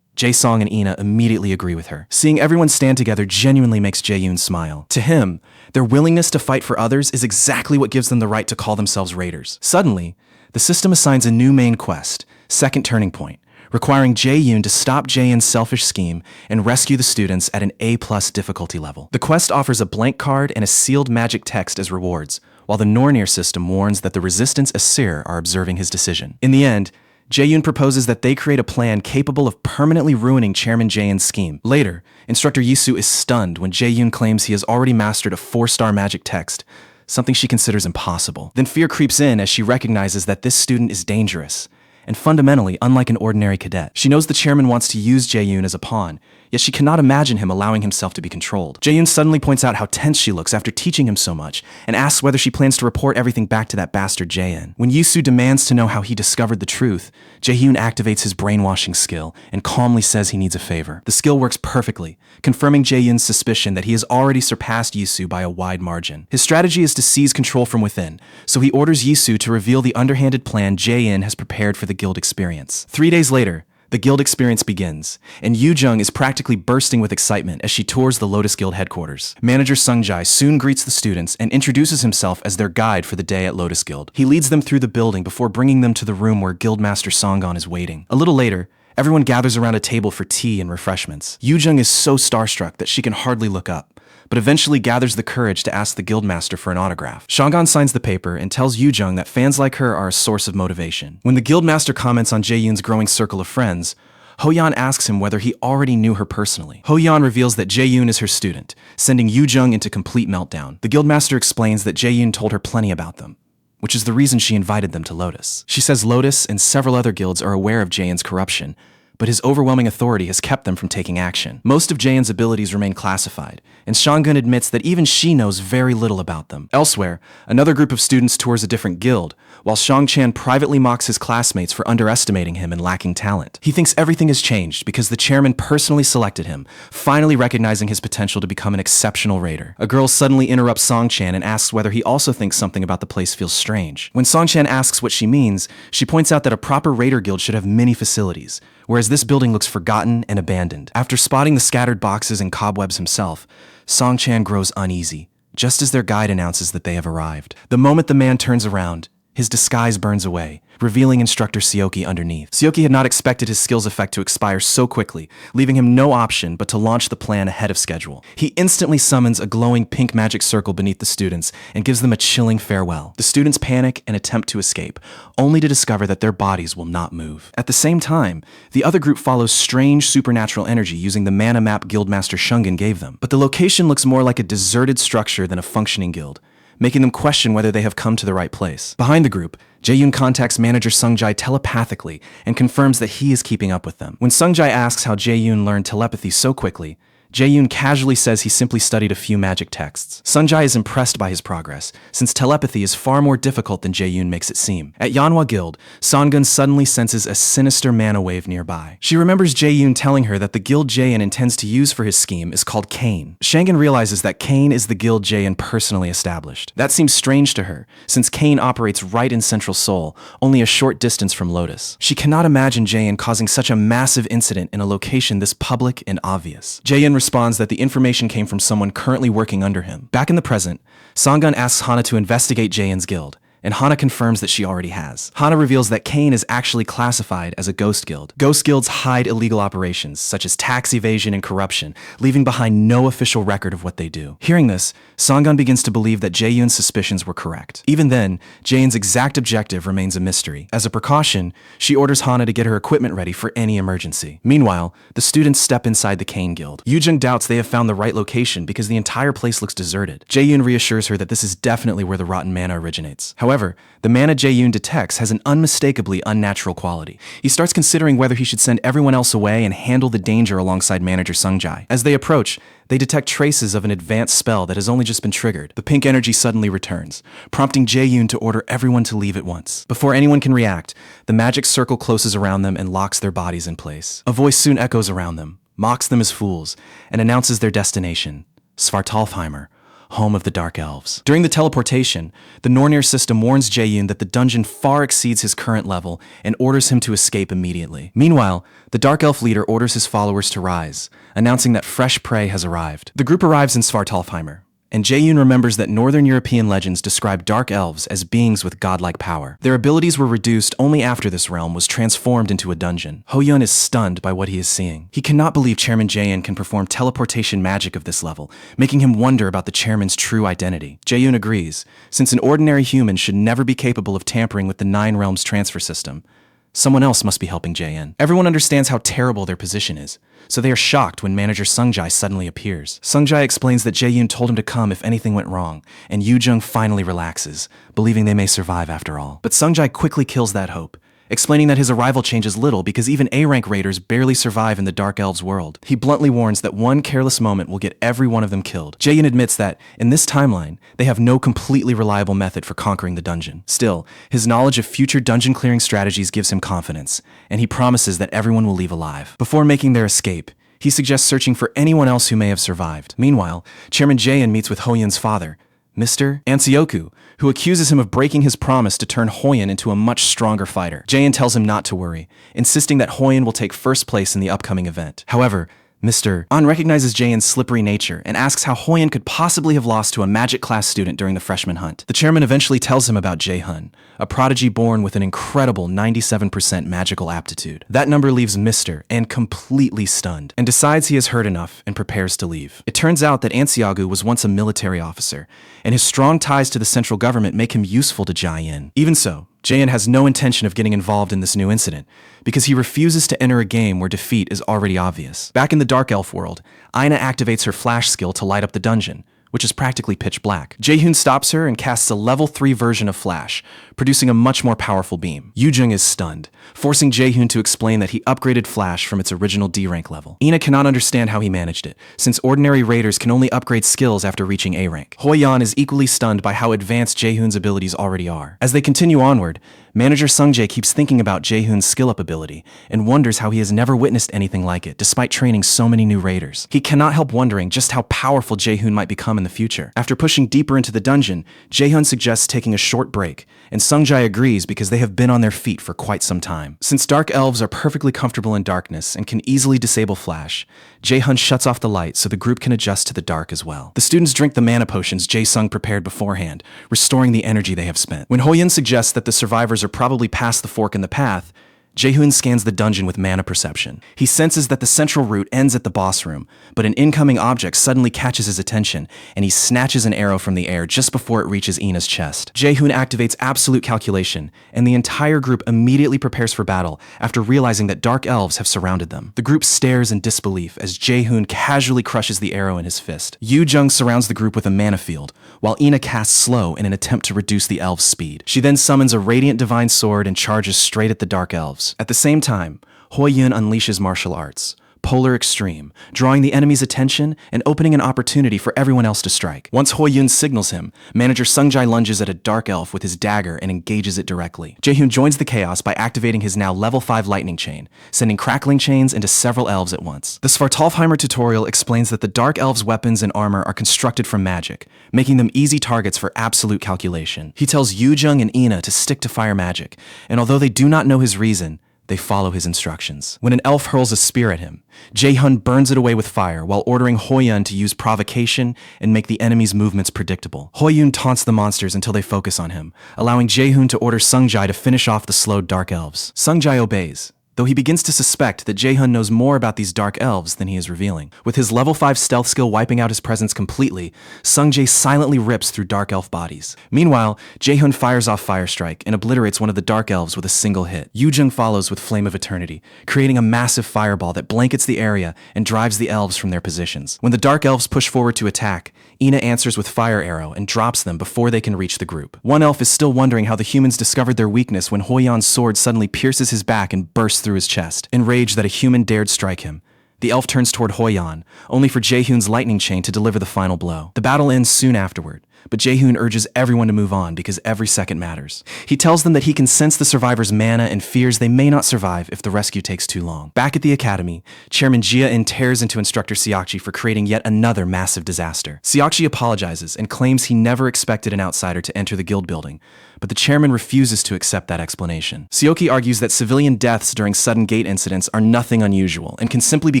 A: Jae-song and Ina immediately agree with her. Seeing everyone stand together genuinely makes Jae-yoon smile. To him, their willingness to fight for others is exactly what gives them the right to call themselves raiders. Suddenly, the system assigns a new main quest, Second Turning Point, requiring Jae-yoon to stop Jae-in's selfish scheme and rescue the students at an A+ difficulty level. The quest offers a blank card and a sealed magic text as rewards, while the Nornir system warns that the Resistance Aesir are observing his decision. In the end, Jae-yoon proposes that they create a plan capable of permanently ruining Chairman Jae-in's scheme. Later, Instructor Yisu is stunned when Jae-yoon claims he has already mastered a 4-star magic text, something she considers impossible. Then fear creeps in as she recognizes that this student is dangerous, and fundamentally unlike an ordinary cadet. She knows the chairman wants to use Jae-yoon as a pawn, yet she cannot imagine him allowing himself to be controlled. Jae-yoon suddenly points out how tense she looks after teaching him so much, and asks whether she plans to report everything back to that bastard Jae-in. When Yisu demands to know how he discovered the truth, Jae-hyun activates his brainwashing skill and calmly says he needs a favor. The skill works perfectly, confirming Jae-yun's suspicion that he has already surpassed Yisu by a wide margin. His strategy is to seize control from within, so he orders Yisu to reveal the underhanded plan Jae-in has prepared for the guild experience. 3 days later, the guild experience begins, and Yoo-jung is practically bursting with excitement as she tours the Lotus Guild headquarters. Manager Sung-jae soon greets the students and introduces himself as their guide for the day at Lotus Guild. He leads them through the building before bringing them to the room where Guildmaster Songgon is waiting. A little later, everyone gathers around a table for tea and refreshments. Yoo-jung is so starstruck that she can hardly look up, but eventually gathers the courage to ask the guildmaster for an autograph. Songgon signs the paper and tells Yoo-jung that fans like her are a source of motivation. When the guildmaster comments on Jae-yoon's growing circle of friends, Ho-yeon asks him whether he already knew her personally. Ho-yeon reveals that Jae-yoon is her student, sending Yoo-jung into complete meltdown. The guildmaster explains that Jae-yoon told her plenty about them, which is the reason she invited them to Lotus. She says Lotus and several other guilds are aware of Jae-in's corruption, but his overwhelming authority has kept them from taking action. Most of Jae-in's abilities remain classified, and Songgun admits that even she knows very little about them. Elsewhere, another group of students tours a different guild, while Song-chan privately mocks his classmates for underestimating him and lacking talent. He thinks everything has changed because the chairman personally selected him, finally recognizing his potential to become an exceptional raider. A girl suddenly interrupts Song-chan and asks whether he also thinks something about the place feels strange. When Song-chan asks what she means, she points out that a proper raider guild should have many facilities, whereas this building looks forgotten and abandoned. After spotting the scattered boxes and cobwebs himself, Song-chan grows uneasy, just as their guide announces that they have arrived. The moment the man turns around, his disguise burns away, revealing instructor Sioki underneath. Sioki had not expected his skills effect to expire so quickly, leaving him no option but to launch the plan ahead of schedule. He instantly summons a glowing pink magic circle beneath the students and gives them a chilling farewell. The students panic and attempt to escape, only to discover that their bodies will not move. At the same time, the other group follows strange supernatural energy using the mana map Guildmaster Shungan gave them. But the location looks more like a deserted structure than a functioning guild, making them question whether they have come to the right place. Behind the group, Jae-yoon contacts manager Sungjai telepathically and confirms that he is keeping up with them. When Sungjai asks how Jae-yoon learned telepathy so quickly, Jae-yoon casually says he simply studied a few magic texts. Sungjai is impressed by his progress, since telepathy is far more difficult than Jae-yoon makes it seem. At Yanhwa Guild, Songun suddenly senses a sinister mana wave nearby. She remembers Jae-yoon telling her that the guild Jae-yoon intends to use for his scheme is called Kane. Shangan realizes that Kane is the guild Jae-yoon personally established. That seems strange to her, since Kane operates right in Central Seoul, only a short distance from Lotus. She cannot imagine Jae-yoon causing such a massive incident in a location this public and obvious. Jae-yoon responds that the information came from someone currently working under him. Back in the present, Songun asks Hana to investigate Jae-yoon's guild, and Hana confirms that she already has. Hana reveals that Kane is actually classified as a ghost guild. Ghost guilds hide illegal operations, such as tax evasion and corruption, leaving behind no official record of what they do. Hearing this, Songun begins to believe that Jae-yoon's suspicions were correct. Even then, Jae-yoon's exact objective remains a mystery. As a precaution, she orders Hana to get her equipment ready for any emergency. Meanwhile, the students step inside the Kane guild. Yoo-jung doubts they have found the right location because the entire place looks deserted. Jae-yoon reassures her that this is definitely where the rotten mana originates. However, the mana Jae-yoon detects has an unmistakably unnatural quality. He starts considering whether he should send everyone else away and handle the danger alongside manager Sungjai. As they approach, they detect traces of an advanced spell that has only just been triggered. The pink energy suddenly returns, prompting Jae-yoon to order everyone to leave at once. Before anyone can react, the magic circle closes around them and locks their bodies in place. A voice soon echoes around them, mocks them as fools, and announces their destination, Svartalfheimer, home of the Dark Elves. During the teleportation, the Nornir system warns Jae-yoon that the dungeon far exceeds his current level and orders him to escape immediately. Meanwhile, the Dark Elf leader orders his followers to rise, announcing that fresh prey has arrived. The group arrives in Svartalfheimer, and Jae-yoon remembers that Northern European legends describe Dark Elves as beings with godlike power. Their abilities were reduced only after this realm was transformed into a dungeon. Ho-yeon is stunned by what he is seeing. He cannot believe Chairman Jae-yoon can perform teleportation magic of this level, making him wonder about the chairman's true identity. Jae-yoon agrees, since an ordinary human should never be capable of tampering with the Nine Realms transfer system. Someone else must be helping Jae-yoon. Everyone understands how terrible their position is, so they are shocked when manager Sungjai suddenly appears. Sungjai explains that Jae-yoon told him to come if anything went wrong, and Yoo-jung finally relaxes, believing they may survive after all. But Sungjai quickly kills that hope, explaining that his arrival changes little because even A-rank raiders barely survive in the Dark Elves world. He bluntly warns that one careless moment will get every one of them killed. Jae-yoon admits that, in this timeline, they have no completely reliable method for conquering the dungeon. Still, his knowledge of future dungeon clearing strategies gives him confidence, and he promises that everyone will leave alive. Before making their escape, he suggests searching for anyone else who may have survived. Meanwhile, Chairman Jae-yoon meets with Ho-yeon's father, Mr. Ansioku, who accuses him of breaking his promise to turn Ho-yeon into a much stronger fighter. Jae-yoon tells him not to worry, insisting that Ho-yeon will take first place in the upcoming event. However, Mr. An recognizes Jae-yoon's slippery nature and asks how Ho-yeon could possibly have lost to a magic class student during the freshman hunt. The chairman eventually tells him about Jae-hun, a prodigy born with an incredible 97% magical aptitude. That number leaves Mr. An completely stunned and decides he has heard enough and prepares to leave. It turns out that Ansiagu was once a military officer, and his strong ties to the central government make him useful to Jae-yoon. Even so, Jae-yoon has no intention of getting involved in this new incident, because he refuses to enter a game where defeat is already obvious. Back in the Dark Elf world, Aina activates her flash skill to light up the dungeon, which is practically pitch black. Jae-hoon stops her and casts a level 3 version of Flash, producing a much more powerful beam. Yoo-jung is stunned, forcing Jae-hoon to explain that he upgraded Flash from its original D-rank level. Ina cannot understand how he managed it, since ordinary raiders can only upgrade skills after reaching A-rank. Ho-yeon is equally stunned by how advanced Jae-hoon's abilities already are. As they continue onward, Manager Sungjae keeps thinking about Jae-hoon's skill-up ability and wonders how he has never witnessed anything like it, despite training so many new raiders. He cannot help wondering just how powerful Jae-hoon might become in the future. After pushing deeper into the dungeon, Jae-hoon suggests taking a short break, and Sungjae agrees because they have been on their feet for quite some time. Since dark elves are perfectly comfortable in darkness and can easily disable flash, Jae-hoon shuts off the light so the group can adjust to the dark as well. The students drink the mana potions Jae-sung prepared beforehand, restoring the energy they have spent. When Hoyun suggests that the survivors are probably past the fork in the path, Jae-hoon scans the dungeon with mana perception. He senses that the central route ends at the boss room, but an incoming object suddenly catches his attention, and he snatches an arrow from the air just before it reaches Ina's chest. Jae-hoon activates absolute calculation, and the entire group immediately prepares for battle after realizing that dark elves have surrounded them. The group stares in disbelief as Jae-hoon casually crushes the arrow in his fist. Yoo-jung surrounds the group with a mana field, while Ina casts slow in an attempt to reduce the elves' speed. She then summons a radiant divine sword and charges straight at the dark elves. At the same time, Hoyun unleashes martial arts, Polar Extreme, drawing the enemy's attention and opening an opportunity for everyone else to strike. Once Hoyun signals him, Manager Sungjae lunges at a dark elf with his dagger and engages it directly. Jae-hoon joins the chaos by activating his now level 5 lightning chain, sending crackling chains into several elves at once. The Svartalfheimer tutorial explains that the dark elves' weapons and armor are constructed from magic, making them easy targets for absolute calculation. He tells Yoo-jung and Ina to stick to fire magic, and although they do not know his reason, they follow his instructions. When an elf hurls a spear at him, Jae-hoon burns it away with fire while ordering Hoyun to use provocation and make the enemy's movements predictable. Hoyun taunts the monsters until they focus on him, allowing Jae-hoon to order Sungjae to finish off the slowed dark elves. Sungjae obeys, though he begins to suspect that Jae-hoon knows more about these dark elves than he is revealing. With his level 5 stealth skill wiping out his presence completely, Sungjae silently rips through dark elf bodies. Meanwhile, Jae-hoon fires off Fire Strike and obliterates one of the dark elves with a single hit. Yoo-jung follows with Flame of Eternity, creating a massive fireball that blankets the area and drives the elves from their positions. When the dark elves push forward to attack, Ina answers with Fire Arrow and drops them before they can reach the group. One elf is still wondering how the humans discovered their weakness when Hoyun's sword suddenly pierces his back and bursts through his chest. Enraged that a human dared strike him, the elf turns toward Hoyun, only for Jae-hoon's lightning chain to deliver the final blow. The battle ends soon afterward, but Jae-hoon urges everyone to move on because every second matters. He tells them that he can sense the survivors' mana and fears they may not survive if the rescue takes too long. Back at the academy, Chairman Jia-in tears into Instructor Seokji for creating yet another massive disaster. Seokji apologizes and claims he never expected an outsider to enter the guild building, but the chairman refuses to accept that explanation. Seokji argues that civilian deaths during sudden gate incidents are nothing unusual and can simply be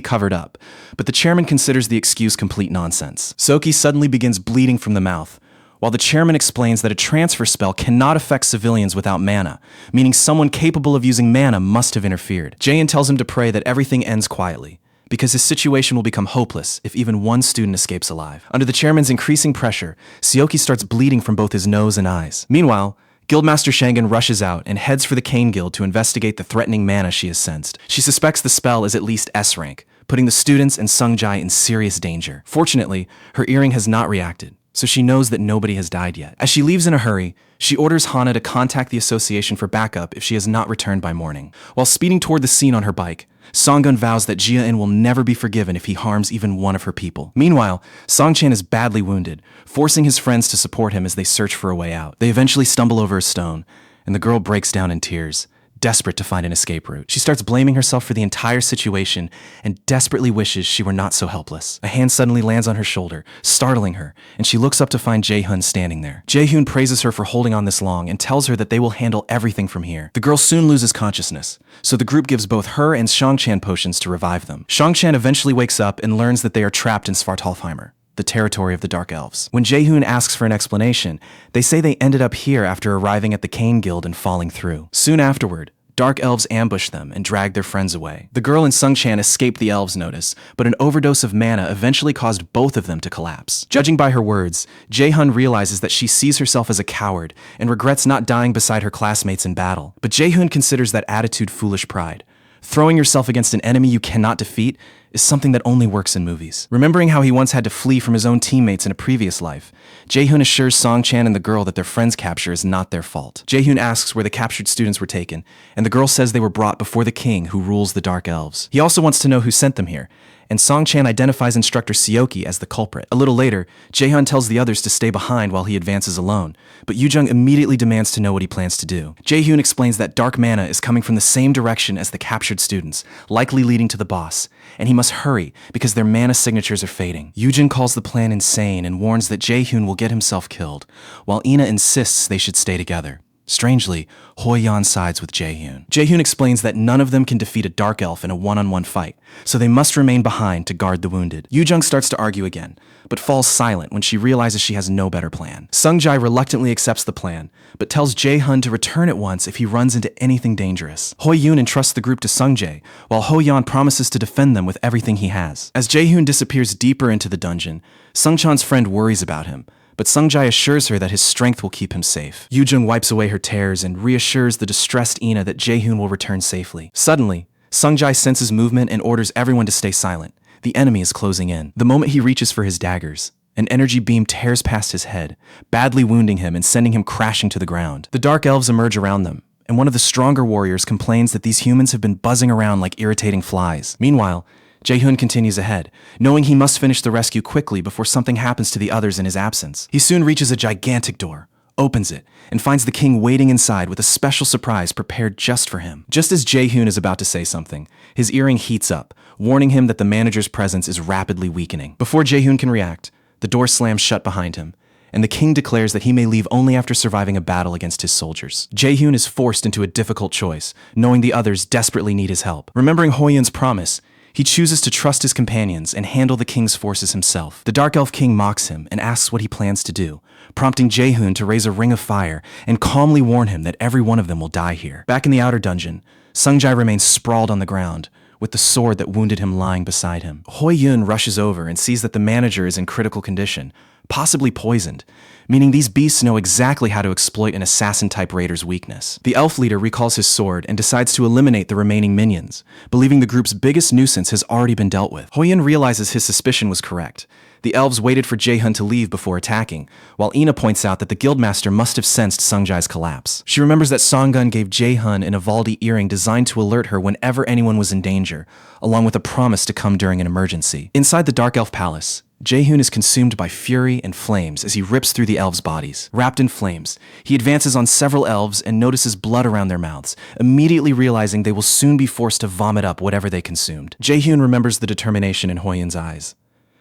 A: covered up, but the chairman considers the excuse complete nonsense. Seokji suddenly begins bleeding from the mouth, while the chairman explains that a transfer spell cannot affect civilians without mana, meaning someone capable of using mana must have interfered. Jae-in tells him to pray that everything ends quietly, because his situation will become hopeless if even one student escapes alive. Under the chairman's increasing pressure, Seokji starts bleeding from both his nose and eyes. Meanwhile, Guildmaster Shangan rushes out and heads for the Cane Guild to investigate the threatening mana she has sensed. She suspects the spell is at least S rank, putting the students and Sungjae in serious danger. Fortunately, her earring has not reacted, so she knows that nobody has died yet. As she leaves in a hurry, she orders Hana to contact the association for backup if she has not returned by morning. While speeding toward the scene on her bike, Songgun vows that Jia-in will never be forgiven if he harms even one of her people. Meanwhile, Songchan is badly wounded, forcing his friends to support him as they search for a way out. They eventually stumble over a stone, and the girl breaks down in tears, desperate to find an escape route. She starts blaming herself for the entire situation and desperately wishes she were not so helpless. A hand suddenly lands on her shoulder, startling her, and she looks up to find Jae-hoon standing there. Jae-hoon praises her for holding on this long and tells her that they will handle everything from here. The girl soon loses consciousness, so the group gives both her and Shangchan potions to revive them. Shangchan eventually wakes up and learns that they are trapped in Svartalfheimer, the territory of the Dark Elves. When Jae-hoon asks for an explanation, they say they ended up here after arriving at the Cane Guild and falling through. Soon afterward, Dark Elves ambush them and drag their friends away. The girl and Sungchan escape the elves' notice, but an overdose of mana eventually caused both of them to collapse. Judging by her words, Jae-hoon realizes that she sees herself as a coward and regrets not dying beside her classmates in battle. But Jae-hoon considers that attitude foolish pride. Throwing yourself against an enemy you cannot defeat is something that only works in movies. Remembering how he once had to flee from his own teammates in a previous life, Jae-hoon assures Songchan and the girl that their friend's capture is not their fault. Jae-hoon asks where the captured students were taken, and the girl says they were brought before the king who rules the Dark Elves. He also wants to know who sent them here, and Song-chan identifies instructor Seoki as the culprit. A little later, Jae-hyun tells the others to stay behind while he advances alone, but Yoo-jung immediately demands to know what he plans to do. Jae-hyun explains that dark mana is coming from the same direction as the captured students, likely leading to the boss, and he must hurry because their mana signatures are fading. Yoo-jung calls the plan insane and warns that Jae-hyun will get himself killed, while Ina insists they should stay together. Strangely, Hoi-yeon sides with Jae-hyun. Jae-hyun explains that none of them can defeat a dark elf in a one-on-one fight, so they must remain behind to guard the wounded. Yoo-jung starts to argue again, but falls silent when she realizes she has no better plan. Sung-jae reluctantly accepts the plan, but tells Jae-hyun to return at once if he runs into anything dangerous. Hoi-yoon entrusts the group to Sung-jae, while Ho-yeon promises to defend them with everything he has. As Jae-hyun disappears deeper into the dungeon, Sung-chan's friend worries about him, but Sung-jae assures her that his strength will keep him safe. Yoo-jung wipes away her tears and reassures the distressed Ina that Jae-hyun will return safely. Suddenly, Sung-jae senses movement and orders everyone to stay silent. The enemy is closing in. The moment he reaches for his daggers, an energy beam tears past his head, badly wounding him and sending him crashing to the ground. The dark elves emerge around them, and one of the stronger warriors complains that these humans have been buzzing around like irritating flies. Meanwhile, Jae-hyun continues ahead, knowing he must finish the rescue quickly before something happens to the others in his absence. He soon reaches a gigantic door, opens it, and finds the king waiting inside with a special surprise prepared just for him. Just as Jae-hyun is about to say something, his earring heats up, warning him that the manager's presence is rapidly weakening. Before Jae-hyun can react, the door slams shut behind him, and the king declares that he may leave only after surviving a battle against his soldiers. Jae-hyun is forced into a difficult choice, knowing the others desperately need his help. Remembering Hoi-yeon's promise, he chooses to trust his companions and handle the king's forces himself. The Dark Elf King mocks him and asks what he plans to do, prompting Jae-hyun to raise a ring of fire and calmly warn him that every one of them will die here. Back in the outer dungeon, Sung-jae remains sprawled on the ground, with the sword that wounded him lying beside him. Hoi-yeon rushes over and sees that the manager is in critical condition, possibly poisoned, meaning these beasts know exactly how to exploit an assassin-type raider's weakness. The elf leader recalls his sword and decides to eliminate the remaining minions, believing the group's biggest nuisance has already been dealt with. Hoi-yeon realizes his suspicion was correct. The elves waited for Jae-hyun to leave before attacking, while Ina points out that the guildmaster must have sensed Sung-jae's collapse. She remembers that Song-gun gave Jae-hyun an Ivaldi earring designed to alert her whenever anyone was in danger, along with a promise to come during an emergency. Inside the Dark Elf Palace, Jae-hyun is consumed by fury and flames as he rips through the elves' bodies. Wrapped in flames, he advances on several elves and notices blood around their mouths, immediately realizing they will soon be forced to vomit up whatever they consumed. Jae-hyun remembers the determination in Hoi-yeon's eyes,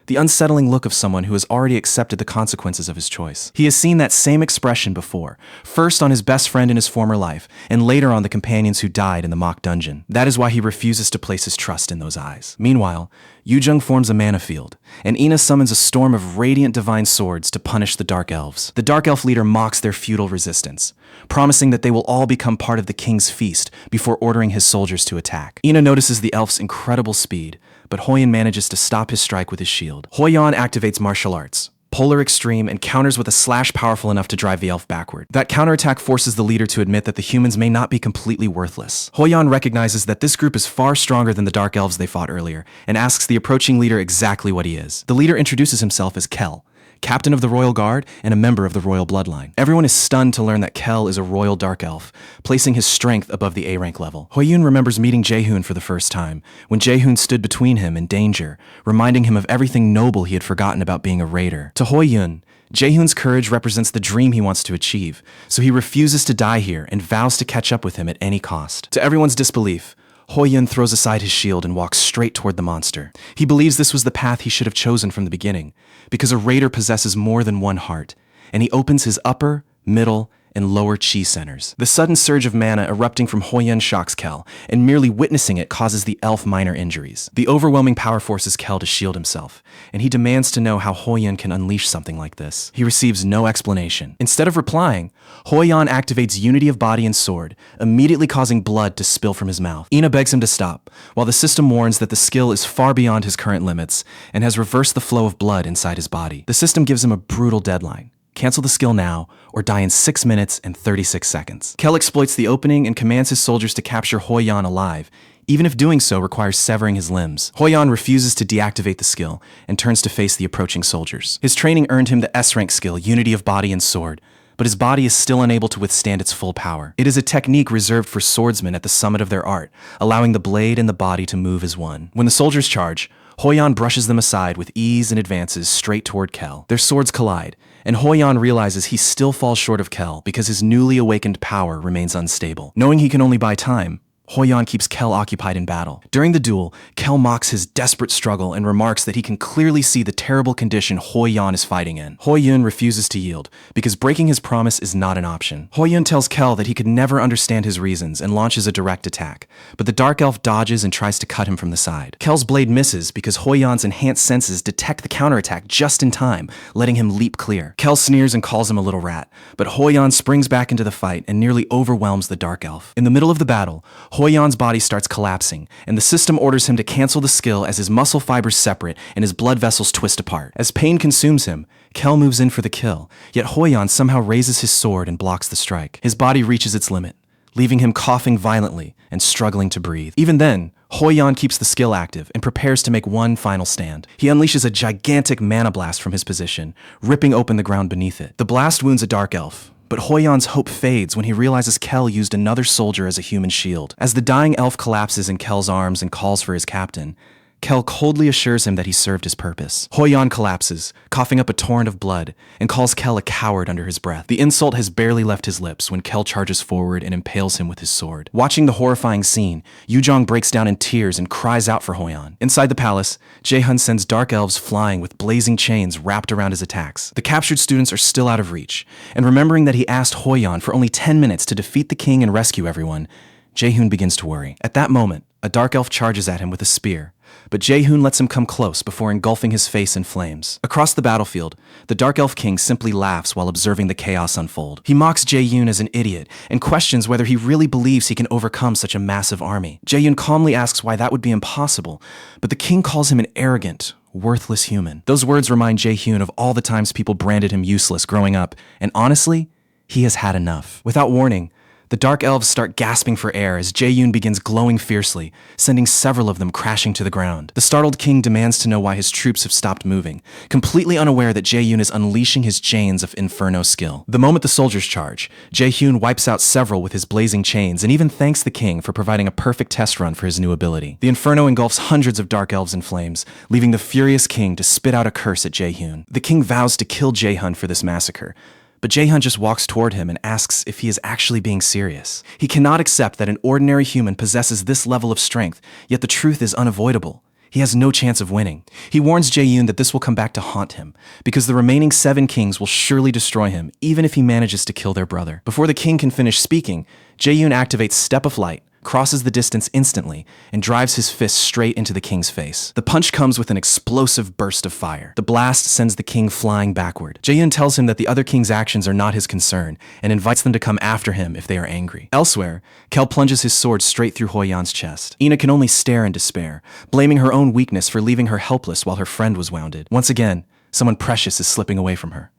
A: the unsettling look of someone who has already accepted the consequences of his choice. He has seen that same expression before, first on his best friend in his former life, and later on the companions who died in the mock dungeon. That is why he refuses to place his trust in those eyes. Meanwhile, Yoo-jung forms a mana field, and Ina summons a storm of radiant divine swords to punish the Dark Elves. The Dark Elf leader mocks their futile resistance, promising that they will all become part of the king's feast before ordering his soldiers to attack. Ina notices the elf's incredible speed, but Hoi-yeon manages to stop his strike with his shield. Hoi-yeon activates martial arts, Polar Extreme, and counters with a slash powerful enough to drive the elf backward. That counterattack forces the leader to admit that the humans may not be completely worthless. Hoi-yeon recognizes that this group is far stronger than the Dark Elves they fought earlier, and asks the approaching leader exactly what he is. The leader introduces himself as Kel, captain of the Royal Guard and a member of the Royal Bloodline. Everyone is stunned to learn that Kel is a Royal Dark Elf, placing his strength above the A-rank level. Hoi-yeon remembers meeting Jae-hyun for the first time, when Jae-hyun stood between him and danger, reminding him of everything noble he had forgotten about being a raider. To Hoi-yeon, Jae-hyun's courage represents the dream he wants to achieve, so he refuses to die here and vows to catch up with him at any cost. To everyone's disbelief, Hoi-yeon throws aside his shield and walks straight toward the monster. He believes this was the path he should have chosen from the beginning, because a raider possesses more than one heart, and he opens his upper, middle, and lower chi centers. The sudden surge of mana erupting from Hoi-yeon shocks Kel, and merely witnessing it causes the elf minor injuries. The overwhelming power forces Kel to shield himself, and he demands to know how Hoi-yeon can unleash something like this. He receives no explanation. Instead of replying, Hoi-yeon activates Unity of Body and Sword, immediately causing blood to spill from his mouth. Ina begs him to stop, while the system warns that the skill is far beyond his current limits, and has reversed the flow of blood inside his body. The system gives him a brutal deadline. Cancel the skill now, or die in 6 minutes and 36 seconds. Kel exploits the opening and commands his soldiers to capture Hoi-yeon alive, even if doing so requires severing his limbs. Hoi-yeon refuses to deactivate the skill and turns to face the approaching soldiers. His training earned him the S-rank skill, Unity of Body and Sword, but his body is still unable to withstand its full power. It is a technique reserved for swordsmen at the summit of their art, allowing the blade and the body to move as one. When the soldiers charge, Hoyan brushes them aside with ease and advances straight toward Kel. Their swords collide, and Hoyan realizes he still falls short of Kel because his newly awakened power remains unstable. Knowing he can only buy time, Hoyan keeps Kel occupied in battle. During the duel, Kel mocks his desperate struggle and remarks that he can clearly see the terrible condition Hoyan is fighting in. Hoyun refuses to yield, because breaking his promise is not an option. Hoyun tells Kel that he could never understand his reasons and launches a direct attack, but the Dark Elf dodges and tries to cut him from the side. Kel's blade misses because Hoyan's enhanced senses detect the counterattack just in time, letting him leap clear. Kel sneers and calls him a little rat, but Hoyan springs back into the fight and nearly overwhelms the Dark Elf. In the middle of the battle, Hoyan's body starts collapsing, and the system orders him to cancel the skill as his muscle fibers separate and his blood vessels twist apart. As pain consumes him, Kel moves in for the kill, yet Hoyan somehow raises his sword and blocks the strike. His body reaches its limit, leaving him coughing violently and struggling to breathe. Even then, Hoyan keeps the skill active and prepares to make one final stand. He unleashes a gigantic mana blast from his position, ripping open the ground beneath it. The blast wounds a Dark Elf, but Hoyan's hope fades when he realizes Kel used another soldier as a human shield. As the dying elf collapses in Kel's arms and calls for his captain, Kel coldly assures him that he served his purpose. Hoyan collapses, coughing up a torrent of blood, and calls Kel a coward under his breath. The insult has barely left his lips when Kel charges forward and impales him with his sword. Watching the horrifying scene, Yujong breaks down in tears and cries out for Hoyan. Inside the palace, Jae-hun sends dark elves flying with blazing chains wrapped around his attacks. The captured students are still out of reach, and remembering that he asked Hoyan for only 10 minutes to defeat the king and rescue everyone, Jae-hun begins to worry. At that moment, a dark elf charges at him with a spear, but Jae-hun lets him come close before engulfing his face in flames. Across the battlefield, the Dark Elf King simply laughs while observing the chaos unfold. He mocks Jae-hun as an idiot and questions whether he really believes he can overcome such a massive army. Jae-hun calmly asks why that would be impossible, but the king calls him an arrogant, worthless human. Those words remind Jae-hun of all the times people branded him useless growing up, and honestly, he has had enough. Without warning, the Dark Elves start gasping for air as Jae-yoon begins glowing fiercely, sending several of them crashing to the ground. The startled king demands to know why his troops have stopped moving, completely unaware that Jae-yoon is unleashing his chains of inferno skill. The moment the soldiers charge, Jae-yoon wipes out several with his blazing chains and even thanks the king for providing a perfect test run for his new ability. The inferno engulfs hundreds of Dark Elves in flames, leaving the furious king to spit out a curse at Jae-yoon. The king vows to kill Jae-hun for this massacre, but Jae-hun just walks toward him and asks if he is actually being serious. He cannot accept that an ordinary human possesses this level of strength, yet the truth is unavoidable. He has no chance of winning. He warns Jae-yoon that this will come back to haunt him, because the remaining 7 kings will surely destroy him, even if he manages to kill their brother. Before the king can finish speaking, Jae-yoon activates Step of Light, crosses the distance instantly, and drives his fist straight into the king's face. The punch comes with an explosive burst of fire. The blast sends the king flying backward. Jae-yoon tells him that the other king's actions are not his concern, and invites them to come after him if they are angry. Elsewhere, Kel plunges his sword straight through Hoyan's chest. Ina can only stare in despair, blaming her own weakness for leaving her helpless while her friend was wounded. Once again, someone precious is slipping away from her.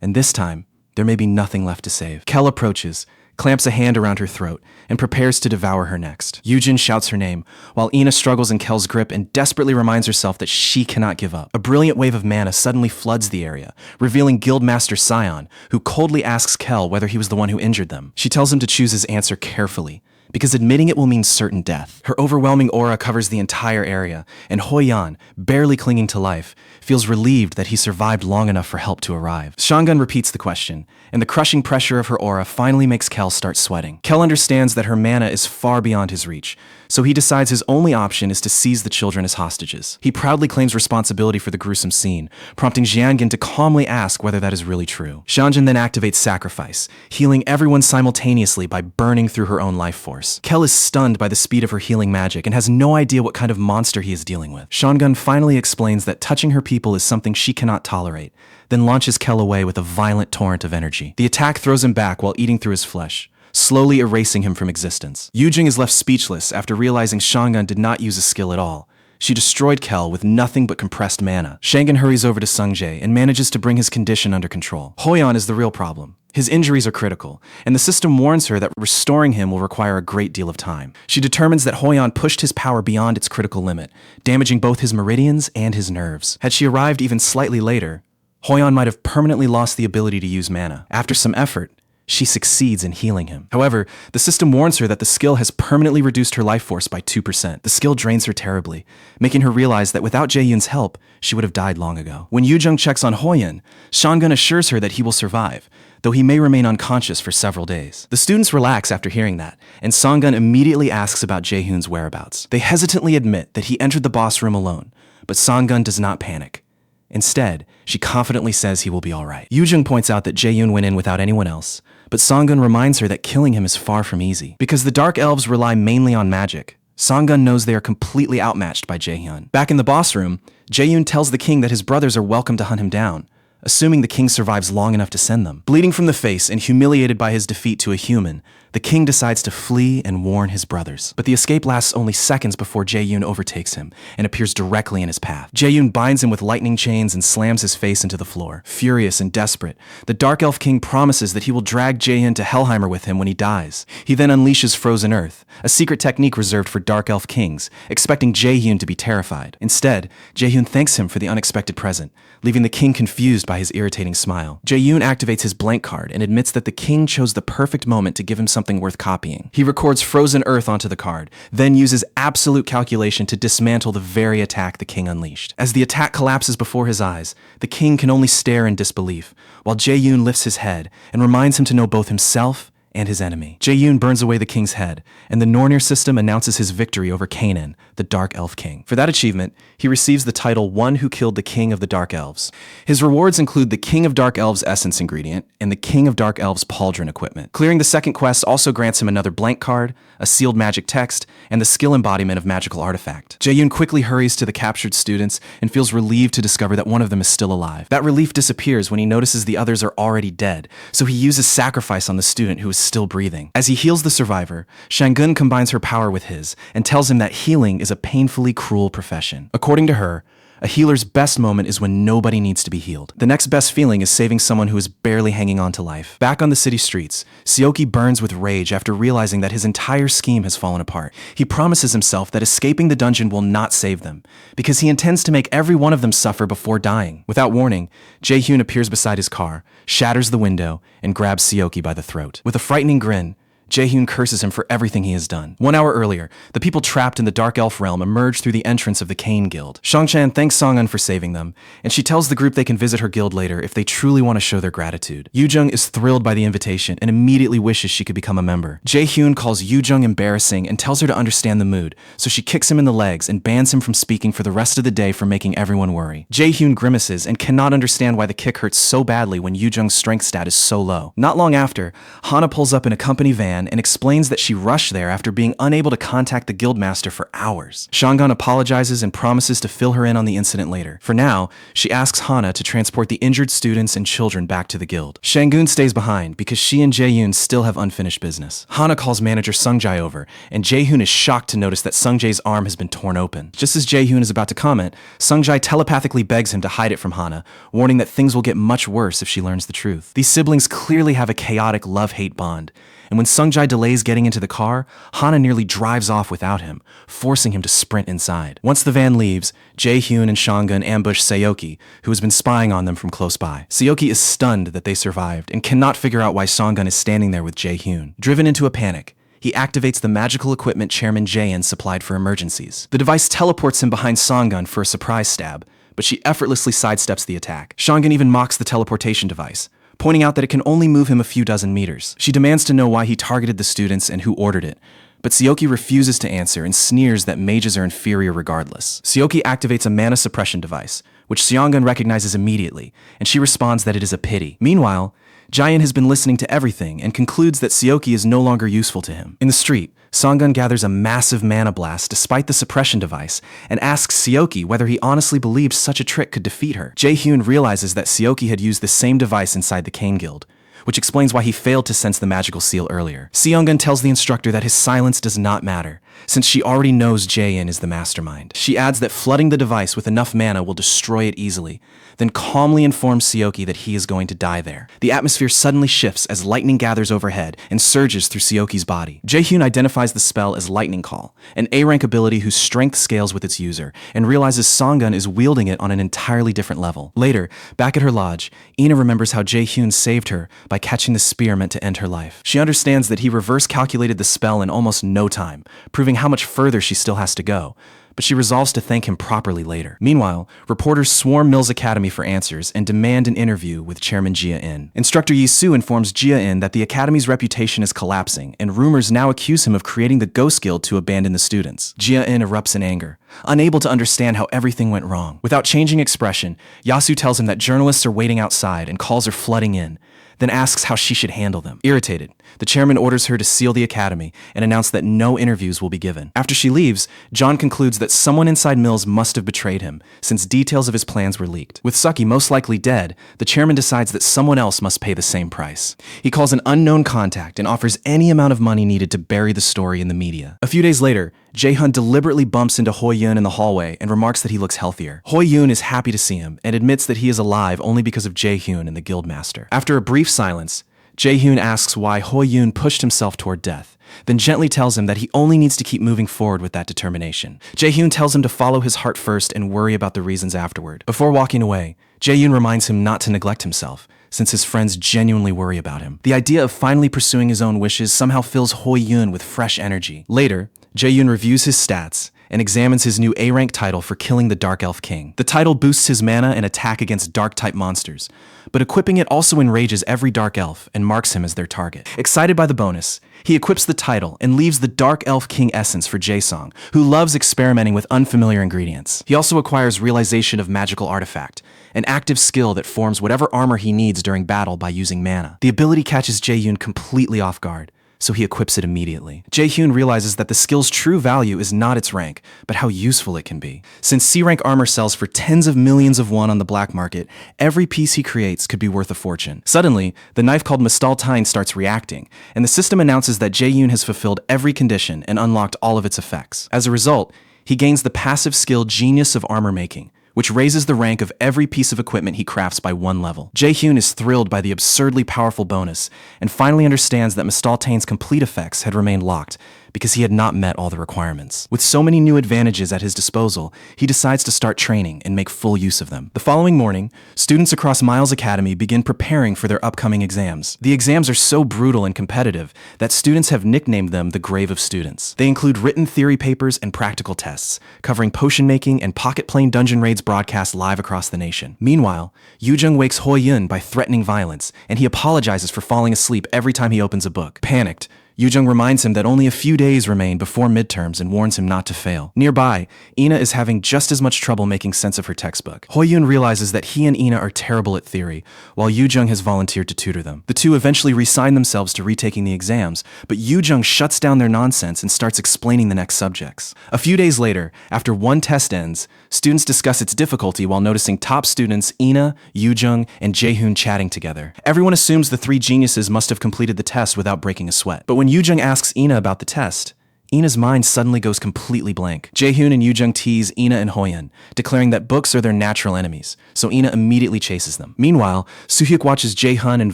A: And this time, there may be nothing left to save. Kel approaches, clamps a hand around her throat, and prepares to devour her next. Yujin shouts her name, while Ina struggles in Kel's grip and desperately reminds herself that she cannot give up. A brilliant wave of mana suddenly floods the area, revealing Guildmaster Sion, who coldly asks Kel whether he was the one who injured them. She tells him to choose his answer carefully, because admitting it will mean certain death. Her overwhelming aura covers the entire area, and Hoyan, barely clinging to life, feels relieved that he survived long enough for help to arrive. Shangun repeats the question, and the crushing pressure of her aura finally makes Kel start sweating. Kel understands that her mana is far beyond his reach, so he decides his only option is to seize the children as hostages. He proudly claims responsibility for the gruesome scene, prompting Jiangin to calmly ask whether that is really true. Shanjin then activates Sacrifice, healing everyone simultaneously by burning through her own life force. Kel is stunned by the speed of her healing magic and has no idea what kind of monster he is dealing with. Shangun finally explains that touching her people is something she cannot tolerate, then launches Kel away with a violent torrent of energy. The attack throws him back while eating through his flesh, slowly erasing him from existence. Yujing is left speechless after realizing Shangun did not use a skill at all. She destroyed Kel with nothing but compressed mana. Shangun hurries over to Sungjae and manages to bring his condition under control. Hoyan is the real problem. His injuries are critical, and the system warns her that restoring him will require a great deal of time. She determines that Hoyan pushed his power beyond its critical limit, damaging both his meridians and his nerves. Had she arrived even slightly later, Hoyan might have permanently lost the ability to use mana. After some effort, she succeeds in healing him. However, the system warns her that the skill has permanently reduced her life force by 2%. The skill drains her terribly, making her realize that without Jae-yoon's help, she would have died long ago. When Yoo-jung checks on Hoyeon, Shangun assures her that he will survive, though he may remain unconscious for several days. The students relax after hearing that, and Sanggun immediately asks about Jae-hoon's whereabouts. They hesitantly admit that he entered the boss room alone, but Sanggun does not panic. Instead, she confidently says he will be all right. Yoo-jung points out that Jae-yoon went in without anyone else, but Sanggun reminds her that killing him is far from easy. Because the Dark Elves rely mainly on magic, Sanggun knows they are completely outmatched by Jae-hyun. Back in the boss room, Jae-yoon tells the king that his brothers are welcome to hunt him down, assuming the king survives long enough to send them. Bleeding from the face and humiliated by his defeat to a human, the king decides to flee and warn his brothers. But the escape lasts only seconds before Jae-yoon overtakes him and appears directly in his path. Jae-yoon binds him with lightning chains and slams his face into the floor. Furious and desperate, the Dark Elf King promises that he will drag Jae-hyun to Helheimer with him when he dies. He then unleashes Frozen Earth, a secret technique reserved for Dark Elf Kings, expecting Jae-hyun to be terrified. Instead, Jae-hyun thanks him for the unexpected present, leaving the king confused by his irritating smile. Jae-yoon activates his blank card and admits that the king chose the perfect moment to give him something worth copying. He records Frozen Earth onto the card, then uses absolute calculation to dismantle the very attack the king unleashed. As the attack collapses before his eyes, the king can only stare in disbelief, while Jae-yoon lifts his head and reminds him to know both himself and his enemy. Jae-yoon burns away the king's head, and the Nornir system announces his victory over Kanan, the Dark Elf King. For that achievement, he receives the title One Who Killed the King of the Dark Elves. His rewards include the King of Dark Elves essence ingredient and the King of Dark Elves pauldron equipment. Clearing the second quest also grants him another blank card, a sealed magic text, and the skill embodiment of magical artifact. Jae-yoon quickly hurries to the captured students and feels relieved to discover that one of them is still alive. That relief disappears when he notices the others are already dead, so he uses sacrifice on the student who is still breathing. As he heals the survivor, Shangun combines her power with his and tells him that healing is a painfully cruel profession. According to her, a healer's best moment is when nobody needs to be healed. The next best feeling is saving someone who is barely hanging on to life. Back on the city streets, Seoki burns with rage after realizing that his entire scheme has fallen apart. He promises himself that escaping the dungeon will not save them, because he intends to make every one of them suffer before dying. Without warning, Jae-hyun appears beside his car, shatters the window, and grabs Seoki by the throat. With a frightening grin, Jae-hyun curses him for everything he has done. 1 hour earlier, the people trapped in the Dark Elf realm emerge through the entrance of the Kane Guild. Shang-chan thanks Song-eun for saving them, and she tells the group they can visit her guild later if they truly want to show their gratitude. Yoo-jung is thrilled by the invitation and immediately wishes she could become a member. Jae-hyun calls Yoo-jung embarrassing and tells her to understand the mood, so she kicks him in the legs and bans him from speaking for the rest of the day for making everyone worry. Jae-hyun grimaces and cannot understand why the kick hurts so badly when Yoo-jung's strength stat is so low. Not long after, Hana pulls up in a company van and explains that she rushed there after being unable to contact the guildmaster for hours. Shangun apologizes and promises to fill her in on the incident later. For now, she asks Hana to transport the injured students and children back to the guild. Shangun stays behind because she and Jae-yoon still have unfinished business. Hana calls manager Sung-jae over, and Jae-hoon is shocked to notice that Sung-jae's arm has been torn open. Just as Jae-hoon is about to comment, Sung-jae telepathically begs him to hide it from Hana, warning that things will get much worse if she learns the truth. These siblings clearly have a chaotic love-hate bond, and when Sung-jae delays getting into the car, Hana nearly drives off without him, forcing him to sprint inside. Once the van leaves, Jae-hyun and Shangun ambush Seoki, who has been spying on them from close by. Seoki is stunned that they survived and cannot figure out why Shangun is standing there with Jae-hyun. Driven into a panic, he activates the magical equipment Chairman Jae-in supplied for emergencies. The device teleports him behind Sanggun for a surprise stab, but she effortlessly sidesteps the attack. Shangun even mocks the teleportation device, pointing out that it can only move him a few dozen meters. She demands to know why he targeted the students and who ordered it, but Seoki refuses to answer and sneers that mages are inferior regardless. Seoki activates a mana suppression device, which Seongun recognizes immediately, and she responds that it is a pity. Meanwhile, Jae-in has been listening to everything and concludes that Seoki is no longer useful to him. In the street, Sanggun gathers a massive mana blast despite the suppression device and asks Seoki whether he honestly believed such a trick could defeat her. Jae-hyun realizes that Seoki had used the same device inside the Kane Guild, which explains why he failed to sense the magical seal earlier. Seongun tells the instructor that his silence does not matter, since she already knows Jae-in is the mastermind. She adds that flooding the device with enough mana will destroy it easily, then calmly informs Seoki that he is going to die there. The atmosphere suddenly shifts as lightning gathers overhead and surges through Seoki's body. Jae-hyun identifies the spell as Lightning Call, an A-rank ability whose strength scales with its user, and realizes Songgun is wielding it on an entirely different level. Later, back at her lodge, Ina remembers how Jae-hyun saved her by catching the spear meant to end her life. She understands that he reverse calculated the spell in almost no time, proving how much further she still has to go, but she resolves to thank him properly later. Meanwhile, reporters swarm Mills Academy for answers and demand an interview with Chairman Jia-in. Instructor Yi-soo informs Jia-in that the Academy's reputation is collapsing, and rumors now accuse him of creating the Ghost Guild to abandon the students. Jia-in erupts in anger, unable to understand how everything went wrong. Without changing expression, Yasu tells him that journalists are waiting outside and calls are flooding in, then asks how she should handle them. Irritated, the chairman orders her to seal the academy and announce that no interviews will be given. After she leaves, John concludes that someone inside Mills must have betrayed him, since details of his plans were leaked. With Saki most likely dead, the chairman decides that someone else must pay the same price. He calls an unknown contact and offers any amount of money needed to bury the story in the media. A few days later, Jae-hyun deliberately bumps into Hoi-yun in the hallway and remarks that he looks healthier. Hoi-yun is happy to see him and admits that he is alive only because of Jae-hyun and the guildmaster. After a brief silence, Jae-hyun asks why Hoi-yun pushed himself toward death, then gently tells him that he only needs to keep moving forward with that determination. Jae-hyun tells him to follow his heart first and worry about the reasons afterward. Before walking away, Jae-hyun reminds him not to neglect himself, since his friends genuinely worry about him. The idea of finally pursuing his own wishes somehow fills Hoi-yun with fresh energy. Later, Jae-hyun reviews his stats and examines his new A-rank title for killing the Dark Elf King. The title boosts his mana and attack against Dark-type monsters, but equipping it also enrages every Dark Elf and marks him as their target. Excited by the bonus, he equips the title and leaves the Dark Elf King essence for Jae-sung, who loves experimenting with unfamiliar ingredients. He also acquires Realization of Magical Artifact, an active skill that forms whatever armor he needs during battle by using mana. The ability catches Jae-hyun completely off guard, so he equips it immediately. Jae-hyun realizes that the skill's true value is not its rank, but how useful it can be. Since C-rank armor sells for tens of millions of won on the black market, every piece he creates could be worth a fortune. Suddenly, the knife called Mistaltine starts reacting, and the system announces that Jae-hyun has fulfilled every condition and unlocked all of its effects. As a result, he gains the passive skill Genius of Armor Making, which raises the rank of every piece of equipment he crafts by 1 level. Jae-hyun is thrilled by the absurdly powerful bonus, and finally understands that Mistaltane's complete effects had remained locked because he had not met all the requirements. With so many new advantages at his disposal, he decides to start training and make full use of them. The following morning, students across Miles Academy begin preparing for their upcoming exams. The exams are so brutal and competitive that students have nicknamed them the Grave of Students. They include written theory papers and practical tests, covering potion making and pocket plane dungeon raids broadcast live across the nation. Meanwhile, Yoo-jung wakes Hoi-yun by threatening violence, and he apologizes for falling asleep every time he opens a book. Panicked, Yoo-jung reminds him that only a few days remain before midterms and warns him not to fail. Nearby, Ina is having just as much trouble making sense of her textbook. Hoi-yun realizes that he and Ina are terrible at theory, while Yoo-jung has volunteered to tutor them. The two eventually resign themselves to retaking the exams, but Yoo-jung shuts down their nonsense and starts explaining the next subjects. A few days later, after one test ends, students discuss its difficulty while noticing top students Ina, Yoo-jung, and Jae-hyun chatting together. Everyone assumes the 3 geniuses must have completed the test without breaking a sweat. But when Yoo-jung asks Ina about the test, Ina's mind suddenly goes completely blank. Jae-hyun and Yoo-jung tease Ina and Hoi-yun, declaring that books are their natural enemies, so Ina immediately chases them. Meanwhile, Soo-hyuk watches Jae-hun and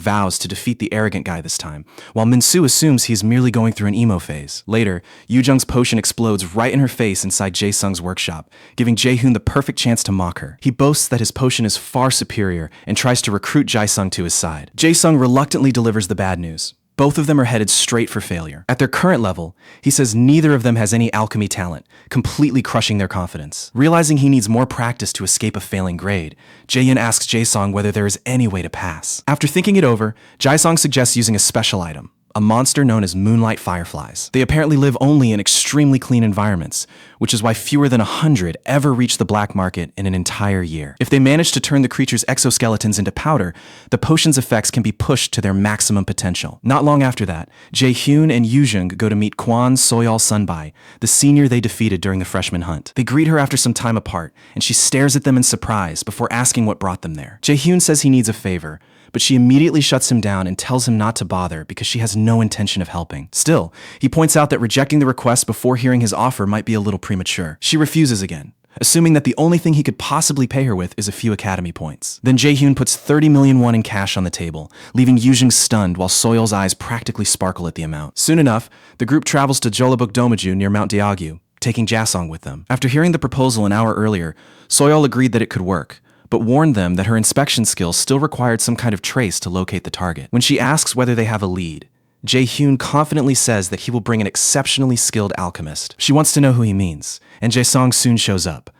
A: vows to defeat the arrogant guy this time, while Min-soo assumes he's merely going through an emo phase. Later, Yoo-jung's potion explodes right in her face inside Jae-sung's workshop, giving Jae-hyun the perfect chance to mock her. He boasts that his potion is far superior and tries to recruit Jae-sung to his side. Jae-sung reluctantly delivers the bad news. Both of them are headed straight for failure. At their current level, he says neither of them has any alchemy talent, completely crushing their confidence. Realizing he needs more practice to escape a failing grade, Jae-hyun asks Jae-sung whether there is any way to pass. After thinking it over, Jae-sung suggests using a special item, a monster known as Moonlight Fireflies. They apparently live only in extremely clean environments, which is why fewer than 100 ever reach the black market in an entire year. If they manage to turn the creature's exoskeletons into powder, the potion's effects can be pushed to their maximum potential. Not long after that, Jae-hyun and Yoo-jung go to meet Kwon Soyeol Sunbai, the senior they defeated during the freshman hunt. They greet her after some time apart, and she stares at them in surprise before asking what brought them there. Jae-hyun says he needs a favor, but she immediately shuts him down and tells him not to bother because she has no intention of helping. Still, he points out that rejecting the request before hearing his offer might be a little premature. She refuses again, assuming that the only thing he could possibly pay her with is a few academy points. Then Jae-hyun puts 30 million won in cash on the table, leaving Yujing stunned while Soyeol's eyes practically sparkle at the amount. Soon enough, the group travels to Jeollabuk Domaju near Mount Daegu, taking Jasong with them. After hearing the proposal an hour earlier, Soyeol agreed that it could work, but warned them that her inspection skills still required some kind of trace to locate the target. When she asks whether they have a lead, Jae-hyun confidently says that he will bring an exceptionally skilled alchemist. She wants to know who he means, and Jae-song soon shows up,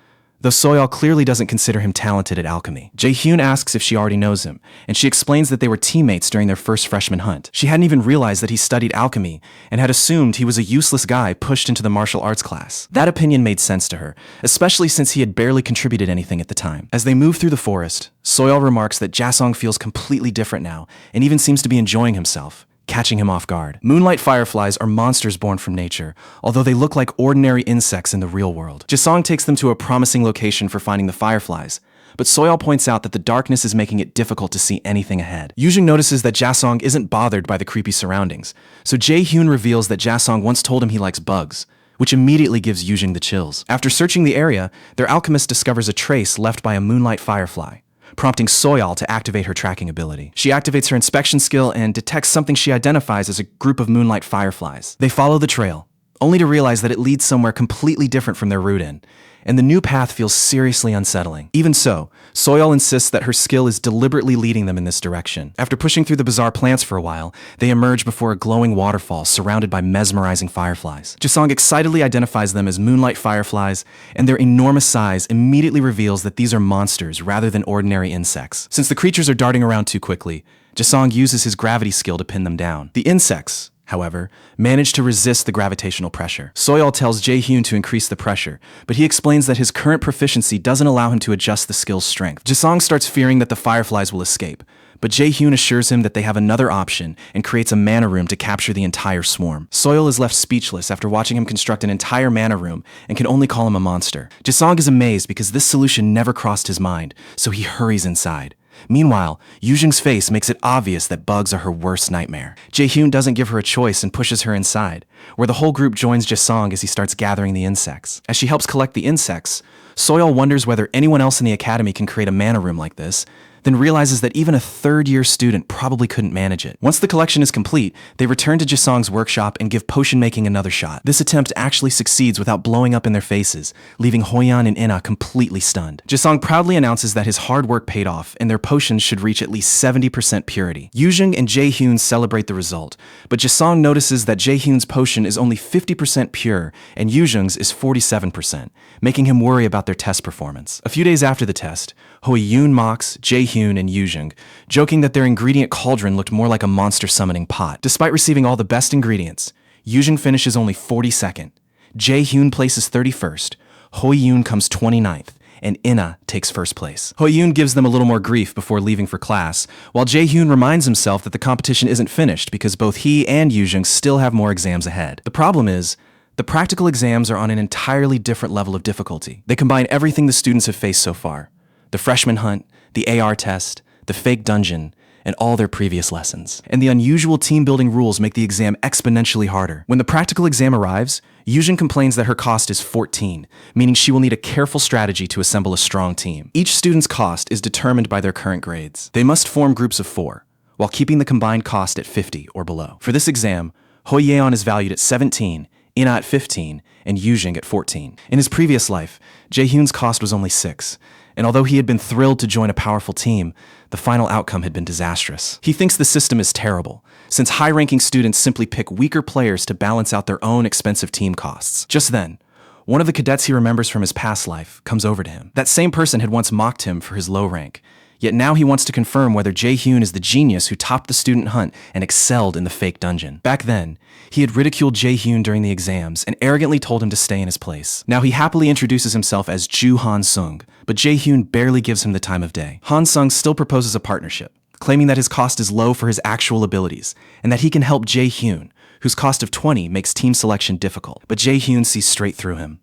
A: though Soyeol clearly doesn't consider him talented at alchemy. Jae-hyun asks if she already knows him, and she explains that they were teammates during their first freshman hunt. She hadn't even realized that he studied alchemy and had assumed he was a useless guy pushed into the martial arts class. That opinion made sense to her, especially since he had barely contributed anything at the time. As they move through the forest, Soyeol remarks that Jasong feels completely different now and even seems to be enjoying himself, catching him off guard. Moonlight fireflies are monsters born from nature, although they look like ordinary insects in the real world. Jasong takes them to a promising location for finding the fireflies, but Soyeol points out that the darkness is making it difficult to see anything ahead. Yujing notices that Jasong isn't bothered by the creepy surroundings, so Jae-hyun reveals that Jasong once told him he likes bugs, which immediately gives Yujing the chills. After searching the area, their alchemist discovers a trace left by a moonlight firefly, prompting Soyeol to activate her tracking ability. She activates her inspection skill and detects something she identifies as a group of moonlight fireflies. They follow the trail, only to realize that it leads somewhere completely different from their route in, and the new path feels seriously unsettling. Even so, Soyeol insists that her skill is deliberately leading them in this direction. After pushing through the bizarre plants for a while, they emerge before a glowing waterfall surrounded by mesmerizing fireflies. Jasong excitedly identifies them as moonlight fireflies, and their enormous size immediately reveals that these are monsters rather than ordinary insects. Since the creatures are darting around too quickly, Jasong uses his gravity skill to pin them down. The insects, however, managed to resist the gravitational pressure. Soyeol tells Jae-hyun to increase the pressure, but he explains that his current proficiency doesn't allow him to adjust the skill's strength. Jasong starts fearing that the fireflies will escape, but Jae-hyun assures him that they have another option and creates a mana room to capture the entire swarm. Soyeol is left speechless after watching him construct an entire mana room and can only call him a monster. Jasong is amazed because this solution never crossed his mind, so he hurries inside. Meanwhile, Yujing's face makes it obvious that bugs are her worst nightmare. Jae-hyun doesn't give her a choice and pushes her inside, where the whole group joins Jasong as he starts gathering the insects. As she helps collect the insects, Soyeol wonders whether anyone else in the academy can create a mana room like this, then realizes that even a third-year student probably couldn't manage it. Once the collection is complete, they return to Jasong's workshop and give potion making another shot. This attempt actually succeeds without blowing up in their faces, leaving Hoyeon and Inna completely stunned. Jasong proudly announces that his hard work paid off and their potions should reach at least 70% purity. Yujing and Jae-hyun celebrate the result, but Jasong notices that Jae-hyun's potion is only 50% pure and Yujing's is 47%, making him worry about their test performance. A few days after the test, Hoyeon mocks Jae-hyun and Yujing, joking that their ingredient cauldron looked more like a monster summoning pot. Despite receiving all the best ingredients, Yujing finishes only 42nd, Jae-hyun places 31st, Hoyeon comes 29th, and Inna takes first place. Hoyeon gives them a little more grief before leaving for class, while Jae-hyun reminds himself that the competition isn't finished because both he and Yujing still have more exams ahead. The problem is, the practical exams are on an entirely different level of difficulty. They combine everything the students have faced so far: the freshman hunt, the AR test, the fake dungeon, and all their previous lessons. And the unusual team-building rules make the exam exponentially harder. When the practical exam arrives, Yujing complains that her cost is 14, meaning she will need a careful strategy to assemble a strong team. Each student's cost is determined by their current grades. They must form groups of 4, while keeping the combined cost at 50 or below. For this exam, Hoyeon is valued at 17, Inna at 15, and Yujing at 14. In his previous life, Jae-hyun's cost was only 6, and although he had been thrilled to join a powerful team, the final outcome had been disastrous. He thinks the system is terrible, since high-ranking students simply pick weaker players to balance out their own expensive team costs. Just then, one of the cadets he remembers from his past life comes over to him. That same person had once mocked him for his low rank, yet now he wants to confirm whether Jae-hyun is the genius who topped the student hunt and excelled in the fake dungeon. Back then, he had ridiculed Jae-hyun during the exams and arrogantly told him to stay in his place. Now he happily introduces himself as Ju Han-sung, but Jae-hyun barely gives him the time of day. Han-sung still proposes a partnership, claiming that his cost is low for his actual abilities, and that he can help Jae-hyun, whose cost of 20 makes team selection difficult. But Jae-hyun sees straight through him.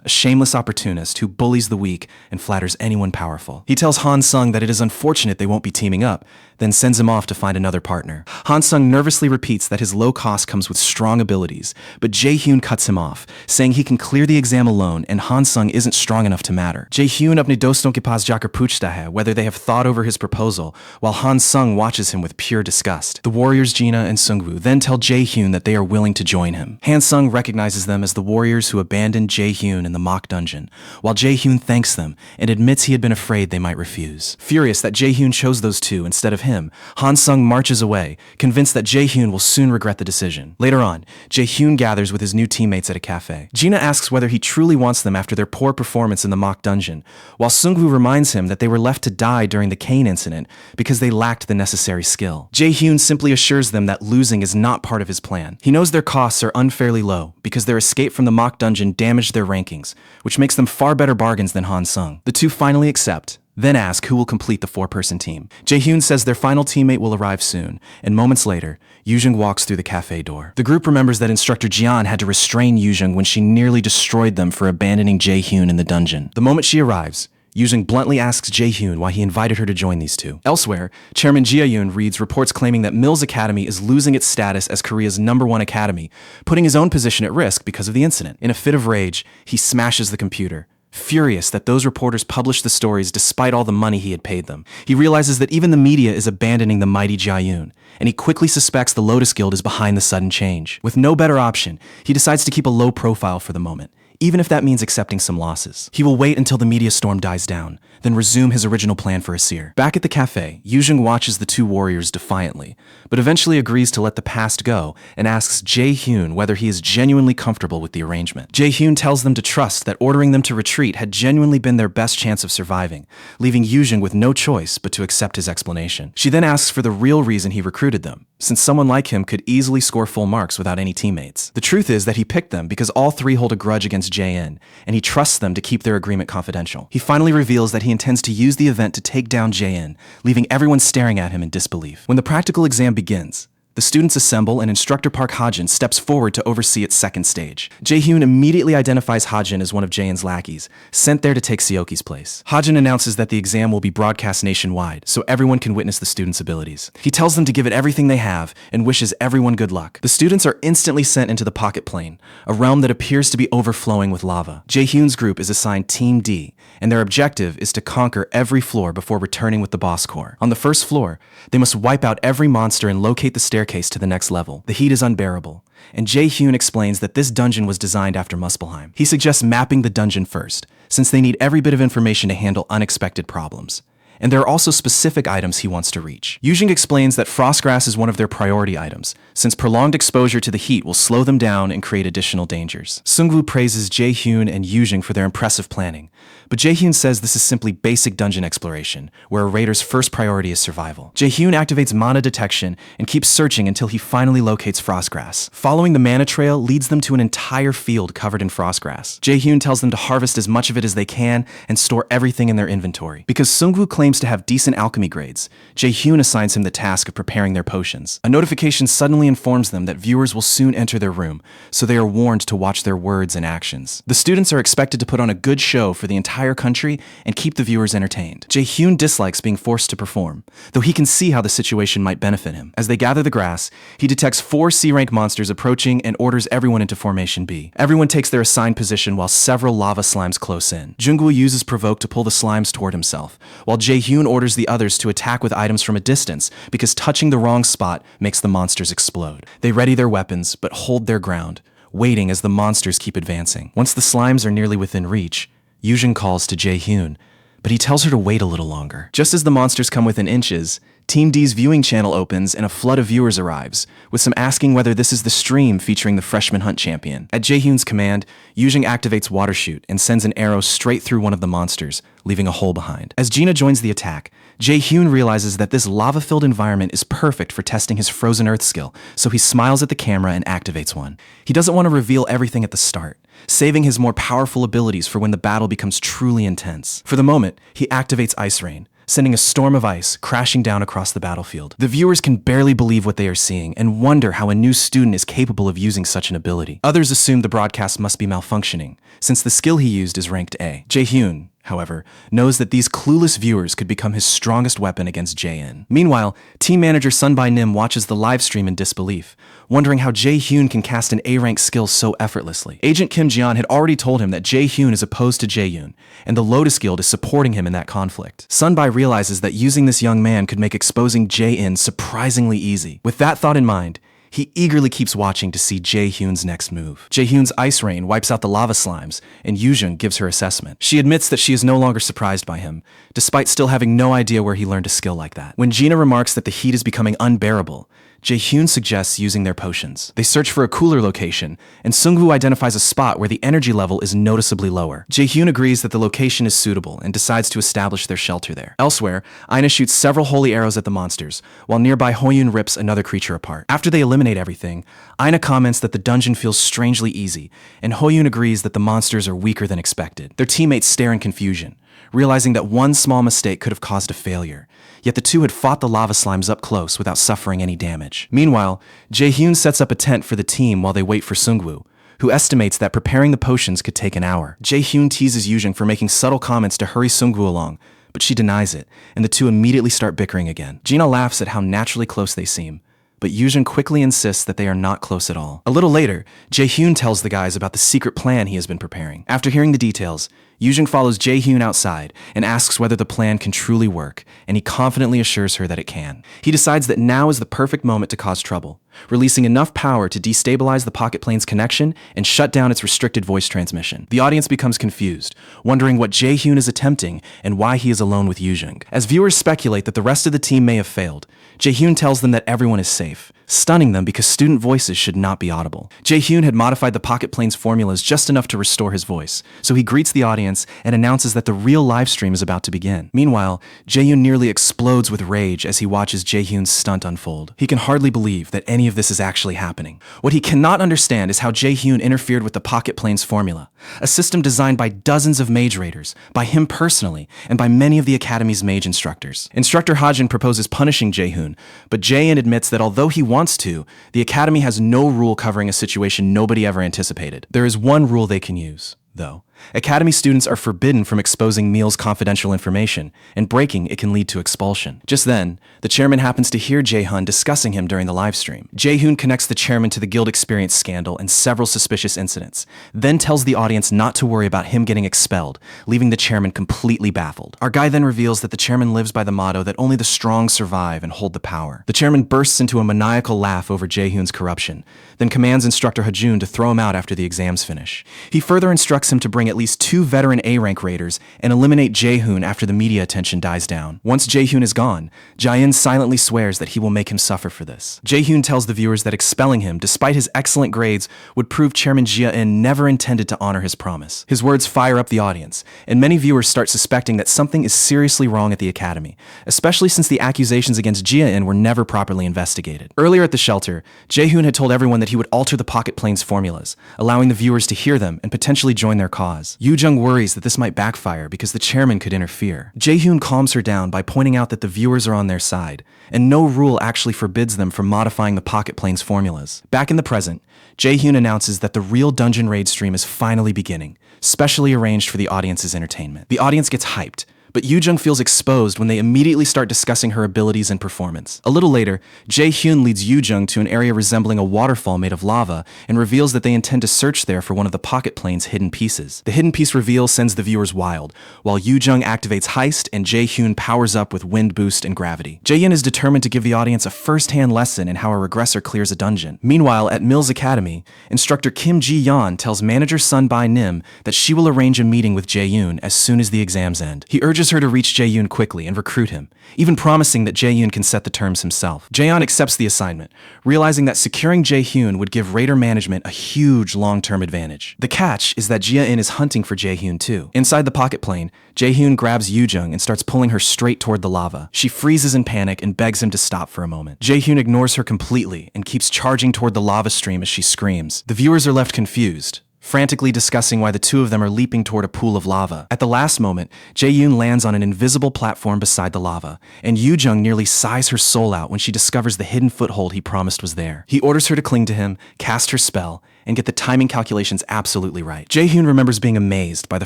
A: A shameless opportunist who bullies the weak and flatters anyone powerful. He tells Han-sung that it is unfortunate they won't be teaming up, then sends him off to find another partner. Han Sung nervously repeats that his low cost comes with strong abilities, but Jae-hyun cuts him off, saying he can clear the exam alone and Han Sung isn't strong enough to matter. Jae-hyun apne doston ke paas jaakar puchta hai whether they have thought over his proposal, while Han Sung watches him with pure disgust. The warriors Jina and Sungwoo then tell Jae-hyun that they are willing to join him. Han Sung recognizes them as the warriors who abandoned Jae-hyun in the mock dungeon, while Jae-hyun thanks them and admits he had been afraid they might refuse. Furious that Jae-hyun chose those two instead of him, Han Sung marches away, convinced that Jae-hyun will soon regret the decision. Later on, Jae-hyun gathers with his new teammates at a cafe. Jina asks whether he truly wants them after their poor performance in the mock dungeon, while Sungwoo reminds him that they were left to die during the cane incident because they lacked the necessary skill. Jae-hyun simply assures them that losing is not part of his plan. He knows their costs are unfairly low because their escape from the mock dungeon damaged their rankings, which makes them far better bargains than Han Sung. The two finally accept, then ask who will complete the four-person team. Jae-hyun says their final teammate will arrive soon, and moments later, Yoo-jung walks through the cafe door. The group remembers that Instructor Jian had to restrain Yoo-jung when she nearly destroyed them for abandoning Jae-hyun in the dungeon. The moment she arrives, Yoo-jung bluntly asks Jae-hyun why he invited her to join these two. Elsewhere, Chairman Ji-hyun reads reports claiming that Mills Academy is losing its status as Korea's #1 academy, putting his own position at risk because of the incident. In a fit of rage, he smashes the computer, furious that those reporters published the stories despite all the money he had paid them. He realizes that even the media is abandoning the mighty Ji-hyun, and he quickly suspects the Lotus Guild is behind the sudden change. With no better option, he decides to keep a low profile for the moment, even if that means accepting some losses. He will wait until the media storm dies down, then resume his original plan for Asir. Back at the cafe, Yoo-jung watches the two warriors defiantly, but eventually agrees to let the past go and asks Jae-hyun whether he is genuinely comfortable with the arrangement. Jae-hyun tells them to trust that ordering them to retreat had genuinely been their best chance of surviving, leaving Yoo-jung with no choice but to accept his explanation. She then asks for the real reason he recruited them, since someone like him could easily score full marks without any teammates. The truth is that he picked them because all three hold a grudge against Jae-in, and he trusts them to keep their agreement confidential. He finally reveals that he intends to use the event to take down Jae-in, leaving everyone staring at him in disbelief. When the practical exam begins, the students assemble and Instructor Park Ha-jin steps forward to oversee its second stage. Jae-hyun immediately identifies Ha-jin as one of Jae-in's lackeys, sent there to take Seoki's place. Ha-jin announces that the exam will be broadcast nationwide, so everyone can witness the students' abilities. He tells them to give it everything they have and wishes everyone good luck. The students are instantly sent into the Pocket Plane, a realm that appears to be overflowing with lava. Jae-hyun's group is assigned Team D, and their objective is to conquer every floor before returning with the boss core. On the first floor, they must wipe out every monster and locate the staircase to the next level. The heat is unbearable, and Jae-hyun explains that this dungeon was designed after Muspelheim. He suggests mapping the dungeon first, since they need every bit of information to handle unexpected problems. And there are also specific items he wants to reach. Yoo-jung explains that Frostgrass is one of their priority items, since prolonged exposure to the heat will slow them down and create additional dangers. Sungwoo praises Jae-hyun and Yoo-jung for their impressive planning, but Jae-hyun says this is simply basic dungeon exploration, where a raider's first priority is survival. Jae-hyun activates mana detection and keeps searching until he finally locates Frostgrass. Following the mana trail leads them to an entire field covered in Frostgrass. Jae-hyun tells them to harvest as much of it as they can and store everything in their inventory. Because Sungwoo claims to have decent alchemy grades, Jae-hyun assigns him the task of preparing their potions. A notification suddenly informs them that viewers will soon enter their room, so they are warned to watch their words and actions. The students are expected to put on a good show for the entire country and keep the viewers entertained. Jae-hyun dislikes being forced to perform, though he can see how the situation might benefit him. As they gather the grass, he detects 4 C-rank monsters approaching and orders everyone into Formation B. Everyone takes their assigned position while several lava slimes close in. Jungwoo uses Provoke to pull the slimes toward himself, while Jae-hyun orders the others to attack with items from a distance because touching the wrong spot makes the monsters explode. They ready their weapons, but hold their ground, waiting as the monsters keep advancing. Once the slimes are nearly within reach, Yoo-jung calls to Jae-hyun, but he tells her to wait a little longer. Just as the monsters come within inches, Team D's viewing channel opens and a flood of viewers arrives, with some asking whether this is the stream featuring the Freshman Hunt champion. At Jae-hyun's command, Yoo-jung activates Water Shoot and sends an arrow straight through one of the monsters, leaving a hole behind. As Gina joins the attack, Jae-hyun realizes that this lava-filled environment is perfect for testing his Frozen Earth skill, so he smiles at the camera and activates one. He doesn't want to reveal everything at the start, saving his more powerful abilities for when the battle becomes truly intense. For the moment, he activates Ice Rain, sending a storm of ice crashing down across the battlefield. The viewers can barely believe what they are seeing and wonder how a new student is capable of using such an ability. Others assume the broadcast must be malfunctioning, since the skill he used is ranked A. Jae-hyun, however, knows that these clueless viewers could become his strongest weapon against Jae-in. Meanwhile, team manager Sunbai Nim watches the livestream in disbelief, wondering how Jae-hyun can cast an A-rank skill so effortlessly. Agent Kim Ji-yeon had already told him that Jae-hyun is opposed to Jae-yoon, and the Lotus Guild is supporting him in that conflict. Sunbai realizes that using this young man could make exposing Jae-in surprisingly easy. With that thought in mind, he eagerly keeps watching to see Jae-hyun's next move. Jae-hyun's ice rain wipes out the lava slimes, and Yoo-jung gives her assessment. She admits that she is no longer surprised by him, despite still having no idea where he learned a skill like that. When Gina remarks that the heat is becoming unbearable, Jae-hyun suggests using their potions. They search for a cooler location, and Sungwoo identifies a spot where the energy level is noticeably lower. Jae-hyun agrees that the location is suitable and decides to establish their shelter there. Elsewhere, Aina shoots several holy arrows at the monsters, while nearby Hoyun rips another creature apart. After they eliminate everything, Aina comments that the dungeon feels strangely easy, and Hoyun agrees that the monsters are weaker than expected. Their teammates stare in confusion, realizing that one small mistake could have caused a failure. Yet the two had fought the lava slimes up close without suffering any damage. Meanwhile, Jae-hyun sets up a tent for the team while they wait for Sungwoo, who estimates that preparing the potions could take an hour. Jae-hyun teases Yoo-jung for making subtle comments to hurry Sungwoo along, but she denies it, and the two immediately start bickering again. Gina laughs at how naturally close they seem, but Yoo-jung quickly insists that they are not close at all. A little later, Jae-hyun tells the guys about the secret plan he has been preparing. After hearing the details, Yoo-jung follows Jae-hyun outside and asks whether the plan can truly work, and he confidently assures her that it can. He decides that now is the perfect moment to cause trouble, releasing enough power to destabilize the pocket plane's connection and shut down its restricted voice transmission. The audience becomes confused, wondering what Jae-hyun is attempting and why he is alone with Yoo-jung. As viewers speculate that the rest of the team may have failed, Jae-hyun tells them that everyone is safe, stunning them because student voices should not be audible. Jae-hyun had modified the pocket plane's formulas just enough to restore his voice, so he greets the audience and announces that the real live stream is about to begin. Meanwhile, Jae-hyun nearly explodes with rage as he watches Jae-hyun's stunt unfold. He can hardly believe that any of this is actually happening. What he cannot understand is how Jae-hyun interfered with the pocket plane's formula, a system designed by dozens of mage raiders, by him personally, and by many of the Academy's mage instructors. Instructor Hajin proposes punishing Jae-hyun, but Jae-in admits that although he wants to, the Academy has no rule covering a situation nobody ever anticipated. There is one rule they can use, though. Academy students are forbidden from exposing Meal's confidential information, and breaking it can lead to expulsion. Just then, the chairman happens to hear Jae-hyun discussing him during the livestream. Jae-hyun connects the chairman to the guild experience scandal and several suspicious incidents, then tells the audience not to worry about him getting expelled, leaving the chairman completely baffled. Our guy then reveals that the chairman lives by the motto that only the strong survive and hold the power. The chairman bursts into a maniacal laugh over Jae-hyun's corruption, then commands instructor Hajun to throw him out after the exams finish. He further instructs him to bring at least 2 veteran A-rank raiders and eliminate Jae-hyun after the media attention dies down. Once Jae-hyun is gone, Jae-in silently swears that he will make him suffer for this. Jae-hyun tells the viewers that expelling him, despite his excellent grades, would prove Chairman Jia-in never intended to honor his promise. His words fire up the audience, and many viewers start suspecting that something is seriously wrong at the Academy, especially since the accusations against Jia-in were never properly investigated. Earlier at the shelter, Jae-hyun had told everyone that he would alter the pocket plane's formulas, allowing the viewers to hear them and potentially join their cause. Yoo-jung worries that this might backfire because the chairman could interfere. Jae-hyun calms her down by pointing out that the viewers are on their side, and no rule actually forbids them from modifying the pocket plane's formulas. Back in the present, Jae-hyun announces that the real dungeon raid stream is finally beginning, specially arranged for the audience's entertainment. The audience gets hyped, but Yoo-jung feels exposed when they immediately start discussing her abilities and performance. A little later, Jae-hyun leads Yoo-jung to an area resembling a waterfall made of lava and reveals that they intend to search there for one of the pocket plane's hidden pieces. The hidden piece reveal sends the viewers wild, while Yoo-jung activates Heist and Jae-hyun powers up with Wind Boost and Gravity. Jae-in is determined to give the audience a first-hand lesson in how a regressor clears a dungeon. Meanwhile, at Mills Academy, instructor Kim Ji-yeon tells manager Sunbai Nim that she will arrange a meeting with Jae-yoon as soon as the exams end. He urges her to reach Jae-yoon quickly and recruit him, even promising that Jae-yoon can set the terms himself. Jae-yeon accepts the assignment, realizing that securing Jae-hyun would give Raider management a huge long-term advantage. The catch is that Jia-in is hunting for Jae-hyun too. Inside the pocket plane, Jae-hyun grabs Yoo-jung and starts pulling her straight toward the lava. She freezes in panic and begs him to stop for a moment. Jae-hyun ignores her completely and keeps charging toward the lava stream as she screams. The viewers are left confused, frantically discussing why the two of them are leaping toward a pool of lava. At the last moment, Jae-yoon lands on an invisible platform beside the lava, and Yoo-jung nearly sighs her soul out when she discovers the hidden foothold he promised was there. He orders her to cling to him, cast her spell, and get the timing calculations absolutely right. Jae-hyun remembers being amazed by the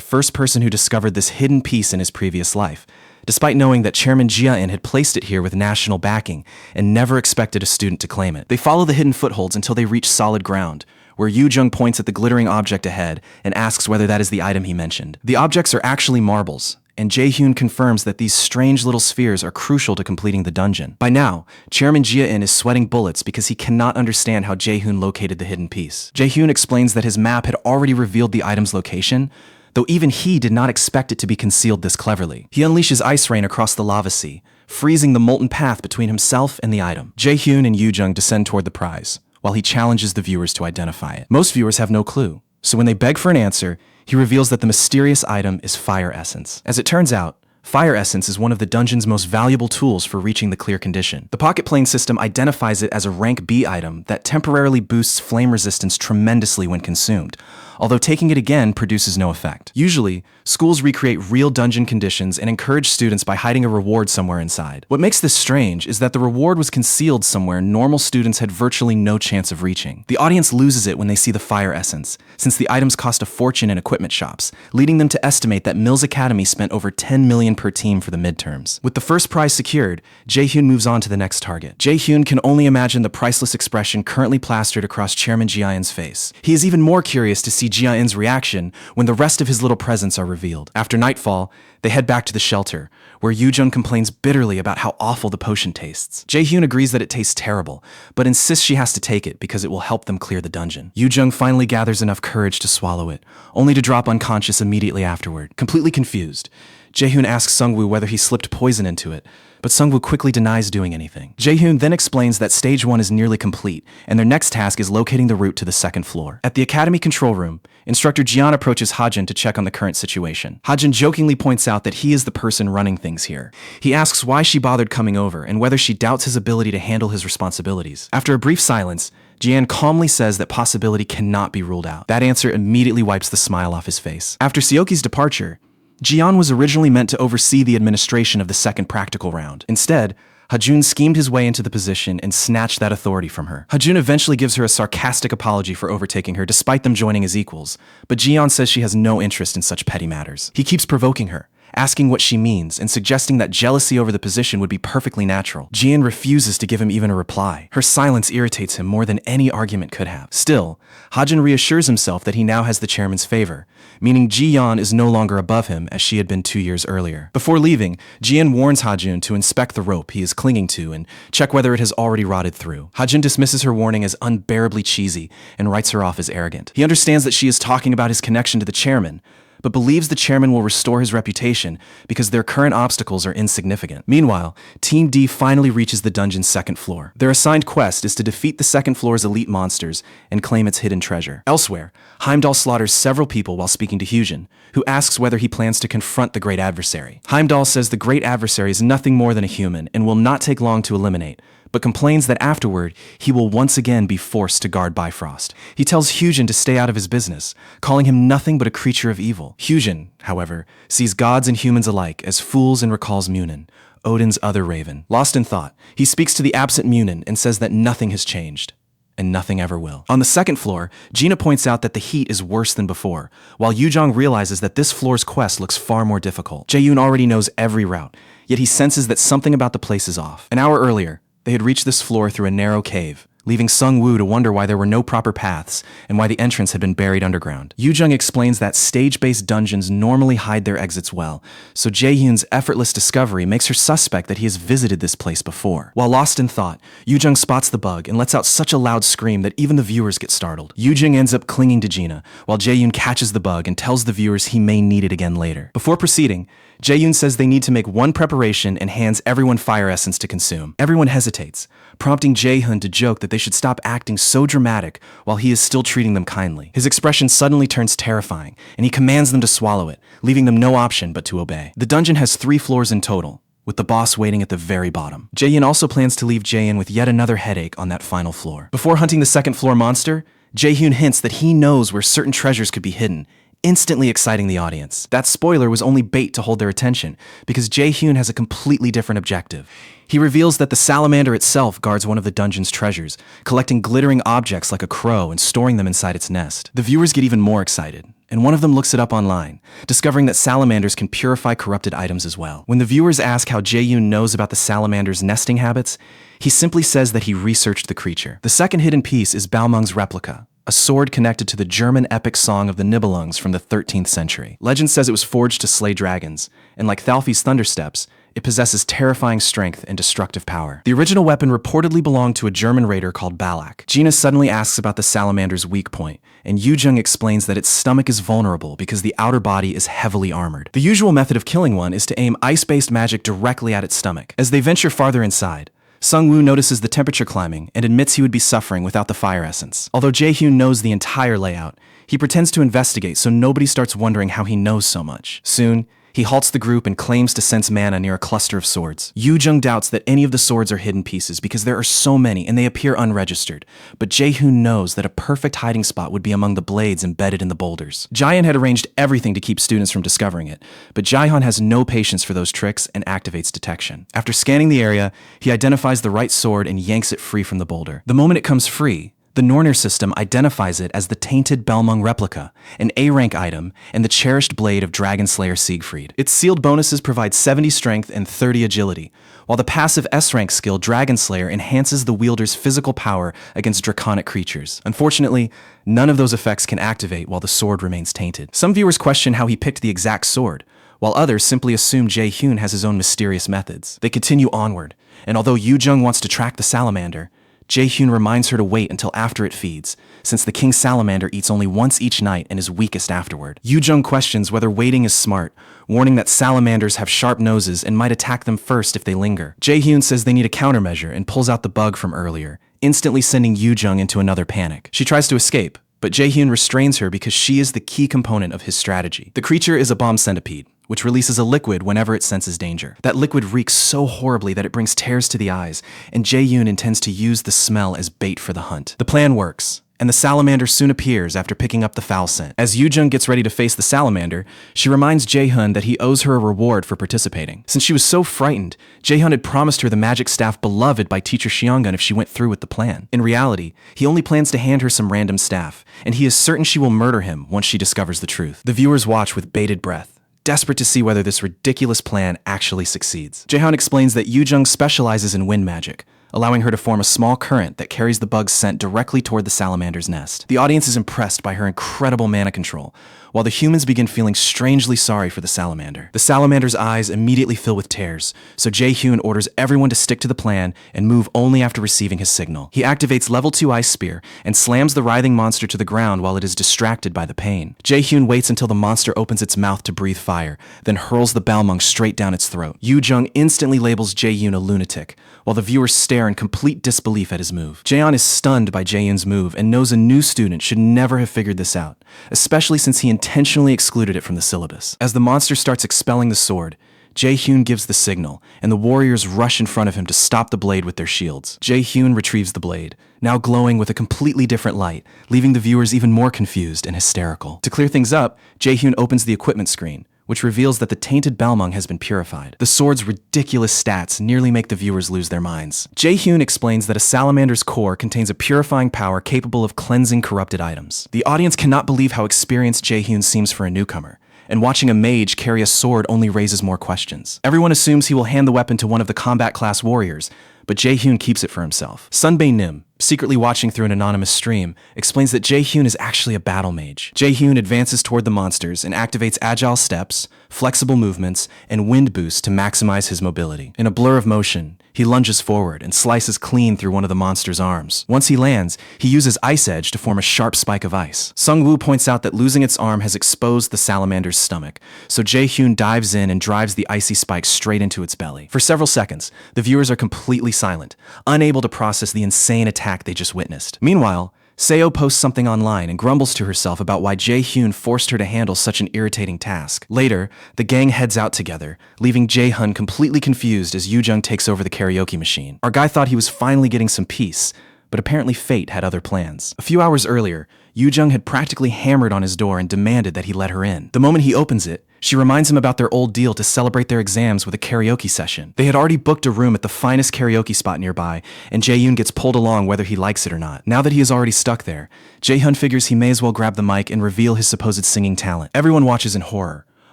A: first person who discovered this hidden piece in his previous life, despite knowing that Chairman Jia-in had placed it here with national backing and never expected a student to claim it. They follow the hidden footholds until they reach solid ground, where Yoo-jung points at the glittering object ahead and asks whether that is the item he mentioned. The objects are actually marbles, and Jae-hyun confirms that these strange little spheres are crucial to completing the dungeon. By now, Chairman Jia-in is sweating bullets because he cannot understand how Jae-hyun located the hidden piece. Jae-hyun explains that his map had already revealed the item's location, though even he did not expect it to be concealed this cleverly. He unleashes ice rain across the lava sea, freezing the molten path between himself and the item. Jae-hyun and Yoo-jung descend toward the prize, while he challenges the viewers to identify it. Most viewers have no clue, so when they beg for an answer, he reveals that the mysterious item is fire essence. As it turns out, fire essence is one of the dungeon's most valuable tools for reaching the clear condition. The pocket plane system identifies it as a rank B item that temporarily boosts flame resistance tremendously when consumed, although taking it again produces no effect. Usually, schools recreate real dungeon conditions and encourage students by hiding a reward somewhere inside. What makes this strange is that the reward was concealed somewhere normal students had virtually no chance of reaching. The audience loses it when they see the fire essence, since the items cost a fortune in equipment shops, leading them to estimate that Mills Academy spent over $10 million per team for the midterms. With the first prize secured, Jae-hyun moves on to the next target. Jae-hyun can only imagine the priceless expression currently plastered across Chairman Jia-in's face. He is even more curious to see Jia-in's reaction when the rest of his little presents are revealed. After nightfall, they head back to the shelter, where Yoo-jung complains bitterly about how awful the potion tastes. Jae-hyun agrees that it tastes terrible, but insists she has to take it because it will help them clear the dungeon. Yoo-jung finally gathers enough courage to swallow it, only to drop unconscious immediately afterward. Completely confused, Jae-hyun asks Sungwoo whether he slipped poison into it, but Sungwoo quickly denies doing anything. Jae-hyun then explains that stage 1 is nearly complete, and their next task is locating the route to the second floor. At the academy control room, Instructor Jian approaches Hajin to check on the current situation. Hajin jokingly points out that he is the person running things here. He asks why she bothered coming over and whether she doubts his ability to handle his responsibilities. After a brief silence, Jian calmly says that possibility cannot be ruled out. That answer immediately wipes the smile off his face. After Seoki's departure, Jian was originally meant to oversee the administration of the second practical round. Instead, Hajun schemed his way into the position and snatched that authority from her. Hajun eventually gives her a sarcastic apology for overtaking her despite them joining as equals, but Jian says she has no interest in such petty matters. He keeps provoking her, asking what she means and suggesting that jealousy over the position would be perfectly natural. Jian refuses to give him even a reply. Her silence irritates him more than any argument could have. Still, Hajin reassures himself that he now has the chairman's favor, meaning Ji-yeon is no longer above him as she had been 2 years earlier. Before leaving, Jian warns Hajun to inspect the rope he is clinging to and check whether it has already rotted through. Hajun dismisses her warning as unbearably cheesy and writes her off as arrogant. He understands that she is talking about his connection to the chairman, but believes the chairman will restore his reputation because their current obstacles are insignificant. Meanwhile, Team D finally reaches the dungeon's second floor. Their assigned quest is to defeat the second floor's elite monsters and claim its hidden treasure. Elsewhere, Heimdall slaughters several people while speaking to Hyujin, who asks whether he plans to confront the great adversary. Heimdall says the great adversary is nothing more than a human and will not take long to eliminate, but complains that afterward, he will once again be forced to guard Bifrost. He tells Hyujin to stay out of his business, calling him nothing but a creature of evil. Hyujin, however, sees gods and humans alike as fools and recalls Munin, Odin's other raven. Lost in thought, he speaks to the absent Munin and says that nothing has changed, and nothing ever will. On the second floor, Gina points out that the heat is worse than before, while Yoo-jung realizes that this floor's quest looks far more difficult. Jae-yoon already knows every route, yet he senses that something about the place is off. An hour earlier, they had reached this floor through a narrow cave, leaving Sung-woo to wonder why there were no proper paths and why the entrance had been buried underground. Yoo-jung explains that stage-based dungeons normally hide their exits well, so Jae-hyun's effortless discovery makes her suspect that he has visited this place before. While lost in thought, Yoo-jung spots the bug and lets out such a loud scream that even the viewers get startled. Yoo-jung ends up clinging to Gina, while Jae-hyun catches the bug and tells the viewers he may need it again later. Before proceeding, Jae-hyun says they need to make one preparation and hands everyone fire essence to consume. Everyone hesitates, prompting Jae-hyun to joke that they should stop acting so dramatic while he is still treating them kindly. His expression suddenly turns terrifying, and he commands them to swallow it, leaving them no option but to obey. The dungeon has 3 floors in total, with the boss waiting at the very bottom. Jae-hyun also plans to leave Jae-in with yet another headache on that final floor. Before hunting the second floor monster, Jae-hyun hints that he knows where certain treasures could be hidden, instantly exciting the audience. That spoiler was only bait to hold their attention, because Jae-hyun has a completely different objective. He reveals that the salamander itself guards one of the dungeon's treasures, collecting glittering objects like a crow and storing them inside its nest. The viewers get even more excited, and one of them looks it up online, discovering that salamanders can purify corrupted items as well. When the viewers ask how Jae-hyun knows about the salamander's nesting habits, he simply says that he researched the creature. The second hidden piece is Balmung's replica, a sword connected to the German epic song of the Nibelungs from the 13th century. Legend says it was forged to slay dragons, and like Thalfi's Thundersteps, it possesses terrifying strength and destructive power. The original weapon reportedly belonged to a German raider called Balak. Gina suddenly asks about the salamander's weak point, and Yoo-jung explains that its stomach is vulnerable because the outer body is heavily armored. The usual method of killing one is to aim ice-based magic directly at its stomach. As they venture farther inside, Sung-woo notices the temperature climbing and admits he would be suffering without the fire essence. Although Jae-hyun knows the entire layout, he pretends to investigate so nobody starts wondering how he knows so much. Soon, he halts the group and claims to sense mana near a cluster of swords. Yoo-jung doubts that any of the swords are hidden pieces because there are so many and they appear unregistered, but Jae-hyun knows that a perfect hiding spot would be among the blades embedded in the boulders. Jaehyun had arranged everything to keep students from discovering it, but Jaehyun has no patience for those tricks and activates detection. After scanning the area, he identifies the right sword and yanks it free from the boulder. The moment it comes free, the Norner system identifies it as the tainted Balmung replica, an A-rank item, and the cherished blade of Dragon Slayer Siegfried. Its sealed bonuses provide 70 strength and 30 agility, while the passive S-rank skill Dragon Slayer enhances the wielder's physical power against draconic creatures. Unfortunately, none of those effects can activate while the sword remains tainted. Some viewers question how he picked the exact sword, while others simply assume Jae-hyun has his own mysterious methods. They continue onward, and although Yoo-jung wants to track the salamander, Jae-hyun reminds her to wait until after it feeds, since the king salamander eats only once each night and is weakest afterward. Yoo-jung questions whether waiting is smart, warning that salamanders have sharp noses and might attack them first if they linger. Jae-hyun says they need a countermeasure and pulls out the bug from earlier, instantly sending Yoo-jung into another panic. She tries to escape, but Jae-hyun restrains her because she is the key component of his strategy. The creature is a bomb centipede, which releases a liquid whenever it senses danger. That liquid reeks so horribly that it brings tears to the eyes, and Jae-hyun intends to use the smell as bait for the hunt. The plan works, and the salamander soon appears after picking up the foul scent. As Yoo-jung gets ready to face the salamander, she reminds Jae-hyun that he owes her a reward for participating. Since she was so frightened, Jae-hyun had promised her the magic staff beloved by teacher Seongun if she went through with the plan. In reality, he only plans to hand her some random staff, and he is certain she will murder him once she discovers the truth. The viewers watch with bated breath, desperate to see whether this ridiculous plan actually succeeds. Jaehyun explains that Yoo-jung specializes in wind magic, allowing her to form a small current that carries the bug's scent directly toward the salamander's nest. The audience is impressed by her incredible mana control, while the humans begin feeling strangely sorry for the salamander. The salamander's eyes immediately fill with tears, so Jae-hyun orders everyone to stick to the plan and move only after receiving his signal. He activates level 2 Ice Spear and slams the writhing monster to the ground while it is distracted by the pain. Jae-hyun waits until the monster opens its mouth to breathe fire, then hurls the Balmung straight down its throat. Yoo-jung instantly labels Jae-hyun a lunatic, while the viewers stare in complete disbelief at his move. Jaehyun is stunned by Jae-hyun's move and knows a new student should never have figured this out, especially since he intentionally excluded it from the syllabus. As the monster starts expelling the sword, Jae-hyun gives the signal, and the warriors rush in front of him to stop the blade with their shields. Jae-hyun retrieves the blade, now glowing with a completely different light, leaving the viewers even more confused and hysterical. To clear things up, Jae-hyun opens the equipment screen, which reveals that the tainted Balmung has been purified. The sword's ridiculous stats nearly make the viewers lose their minds. Jae-hyun explains that a salamander's core contains a purifying power capable of cleansing corrupted items. The audience cannot believe how experienced Jae-hyun seems for a newcomer, and watching a mage carry a sword only raises more questions. Everyone assumes he will hand the weapon to one of the combat class warriors, but Jae-hyun keeps it for himself. Sunbae Nim, secretly watching through an anonymous stream, explains that Jae-hyun is actually a battle mage. Jae-hyun advances toward the monsters and activates agile steps, flexible movements, and wind boosts to maximize his mobility. In a blur of motion, he lunges forward and slices clean through one of the monster's arms. Once he lands, he uses Ice Edge to form a sharp spike of ice. Sung-woo points out that losing its arm has exposed the salamander's stomach, so Jae-hyun dives in and drives the icy spike straight into its belly. For several seconds, the viewers are completely silent, unable to process the insane attack they just witnessed. Meanwhile, Seo posts something online and grumbles to herself about why Jae-hyun forced her to handle such an irritating task. Later, the gang heads out together, leaving Jae-hyun completely confused as Yoo-jung takes over the karaoke machine. Our guy thought he was finally getting some peace, but apparently fate had other plans. A few hours earlier, Yoo-jung had practically hammered on his door and demanded that he let her in. The moment he opens it, she reminds him about their old deal to celebrate their exams with a karaoke session. They had already booked a room at the finest karaoke spot nearby, and Jae-yoon gets pulled along whether he likes it or not. Now that he is already stuck there, Jae-hyun figures he may as well grab the mic and reveal his supposed singing talent. Everyone watches in horror,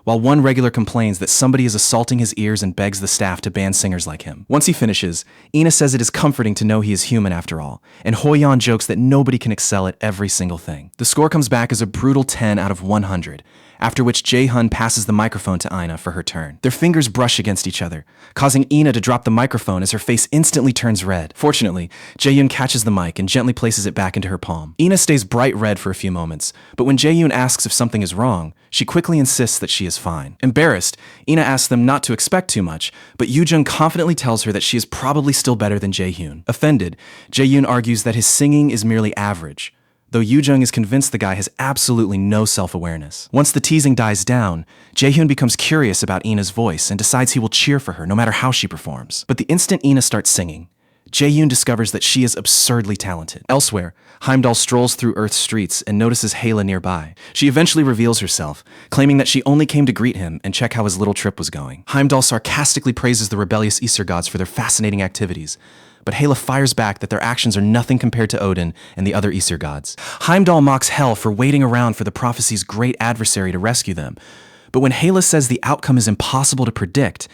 A: while one regular complains that somebody is assaulting his ears and begs the staff to ban singers like him. Once he finishes, Ina says it is comforting to know he is human after all, and Hoyeon jokes that nobody can excel at every single thing. The score comes back as a brutal 10 out of 100, after which Jae-hyun passes the microphone to Ina for her turn. Their fingers brush against each other, causing Ina to drop the microphone as her face instantly turns red. Fortunately, Jae-yoon catches the mic and gently places it back into her palm. Ina stays bright red for a few moments, but when Jae-yoon asks if something is wrong, she quickly insists that she is fine. Embarrassed, Ina asks them not to expect too much, but Yoo-jung confidently tells her that she is probably still better than Jae-hyun. Offended, Jae-yoon argues that his singing is merely average, though Yoo-jung is convinced the guy has absolutely no self-awareness. Once the teasing dies down, Jae-hyun becomes curious about Ina's voice and decides he will cheer for her no matter how she performs. But the instant Ina starts singing, Jae-yoon discovers that she is absurdly talented. Elsewhere, Heimdall strolls through Earth's streets and notices Hela nearby. She eventually reveals herself, claiming that she only came to greet him and check how his little trip was going. Heimdall sarcastically praises the rebellious Aesir gods for their fascinating activities, but Hela fires back that their actions are nothing compared to Odin and the other Aesir gods. Heimdall mocks Hel for waiting around for the prophecy's great adversary to rescue them, but when Hela says the outcome is impossible to predict,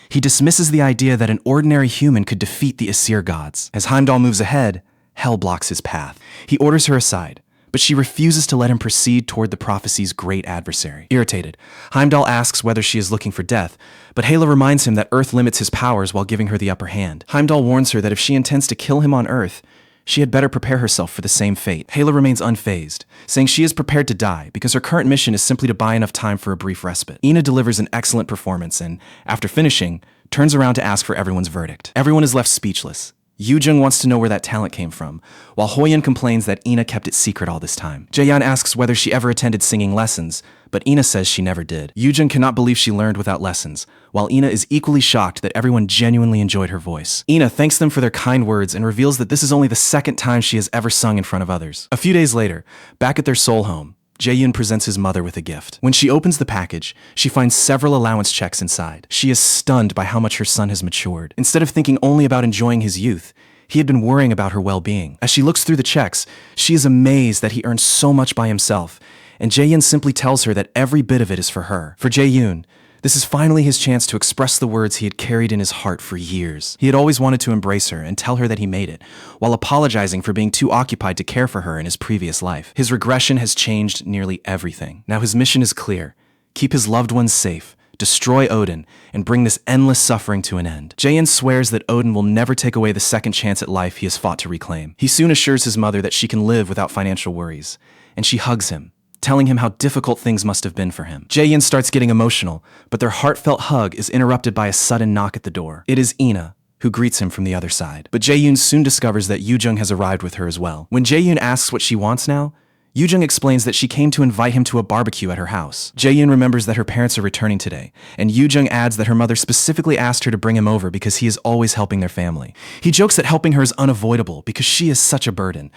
A: he dismisses the idea that an ordinary human could defeat the Aesir gods. As Heimdall moves ahead, Hel blocks his path. He orders her aside, but she refuses to let him proceed toward the prophecy's great adversary. Irritated, Heimdall asks whether she is looking for death, but Hela reminds him that Earth limits his powers while giving her the upper hand. Heimdall warns her that if she intends to kill him on Earth, she had better prepare herself for the same fate. Hela remains unfazed, saying she is prepared to die because her current mission is simply to buy enough time for a brief respite. Ina delivers an excellent performance and, after finishing, turns around to ask for everyone's verdict. Everyone is left speechless. Yoo-jung wants to know where that talent came from, while Hoyeon complains that Ina kept it secret all this time. Jae-yeon asks whether she ever attended singing lessons, but Ina says she never did. Yoo-jung cannot believe she learned without lessons, while Ina is equally shocked that everyone genuinely enjoyed her voice. Ina thanks them for their kind words and reveals that this is only the second time she has ever sung in front of others. A few days later, back at their Seoul home, Jae-yoon presents his mother with a gift. When she opens the package, she finds several allowance checks inside. She is stunned by how much her son has matured. Instead of thinking only about enjoying his youth, he had been worrying about her well-being. As she looks through the checks, she is amazed that he earns so much by himself, and Jae-yoon simply tells her that every bit of it is for her. For Jae-yoon, this is finally his chance to express the words he had carried in his heart for years. He had always wanted to embrace her and tell her that he made it, while apologizing for being too occupied to care for her in his previous life. His regression has changed nearly everything. Now his mission is clear: keep his loved ones safe, destroy Odin, and bring this endless suffering to an end. Jae-in swears that Odin will never take away the second chance at life he has fought to reclaim. He soon assures his mother that she can live without financial worries, and she hugs him, telling him how difficult things must have been for him. Jae-in starts getting emotional, but their heartfelt hug is interrupted by a sudden knock at the door. It is Ina, who greets him from the other side. But Jae-yoon soon discovers that Yoo-jung has arrived with her as well. When Jae-yoon asks what she wants now, Yoo-jung explains that she came to invite him to a barbecue at her house. Jae-yoon remembers that her parents are returning today, and Yoo-jung adds that her mother specifically asked her to bring him over because he is always helping their family. He jokes that helping her is unavoidable because she is such a burden,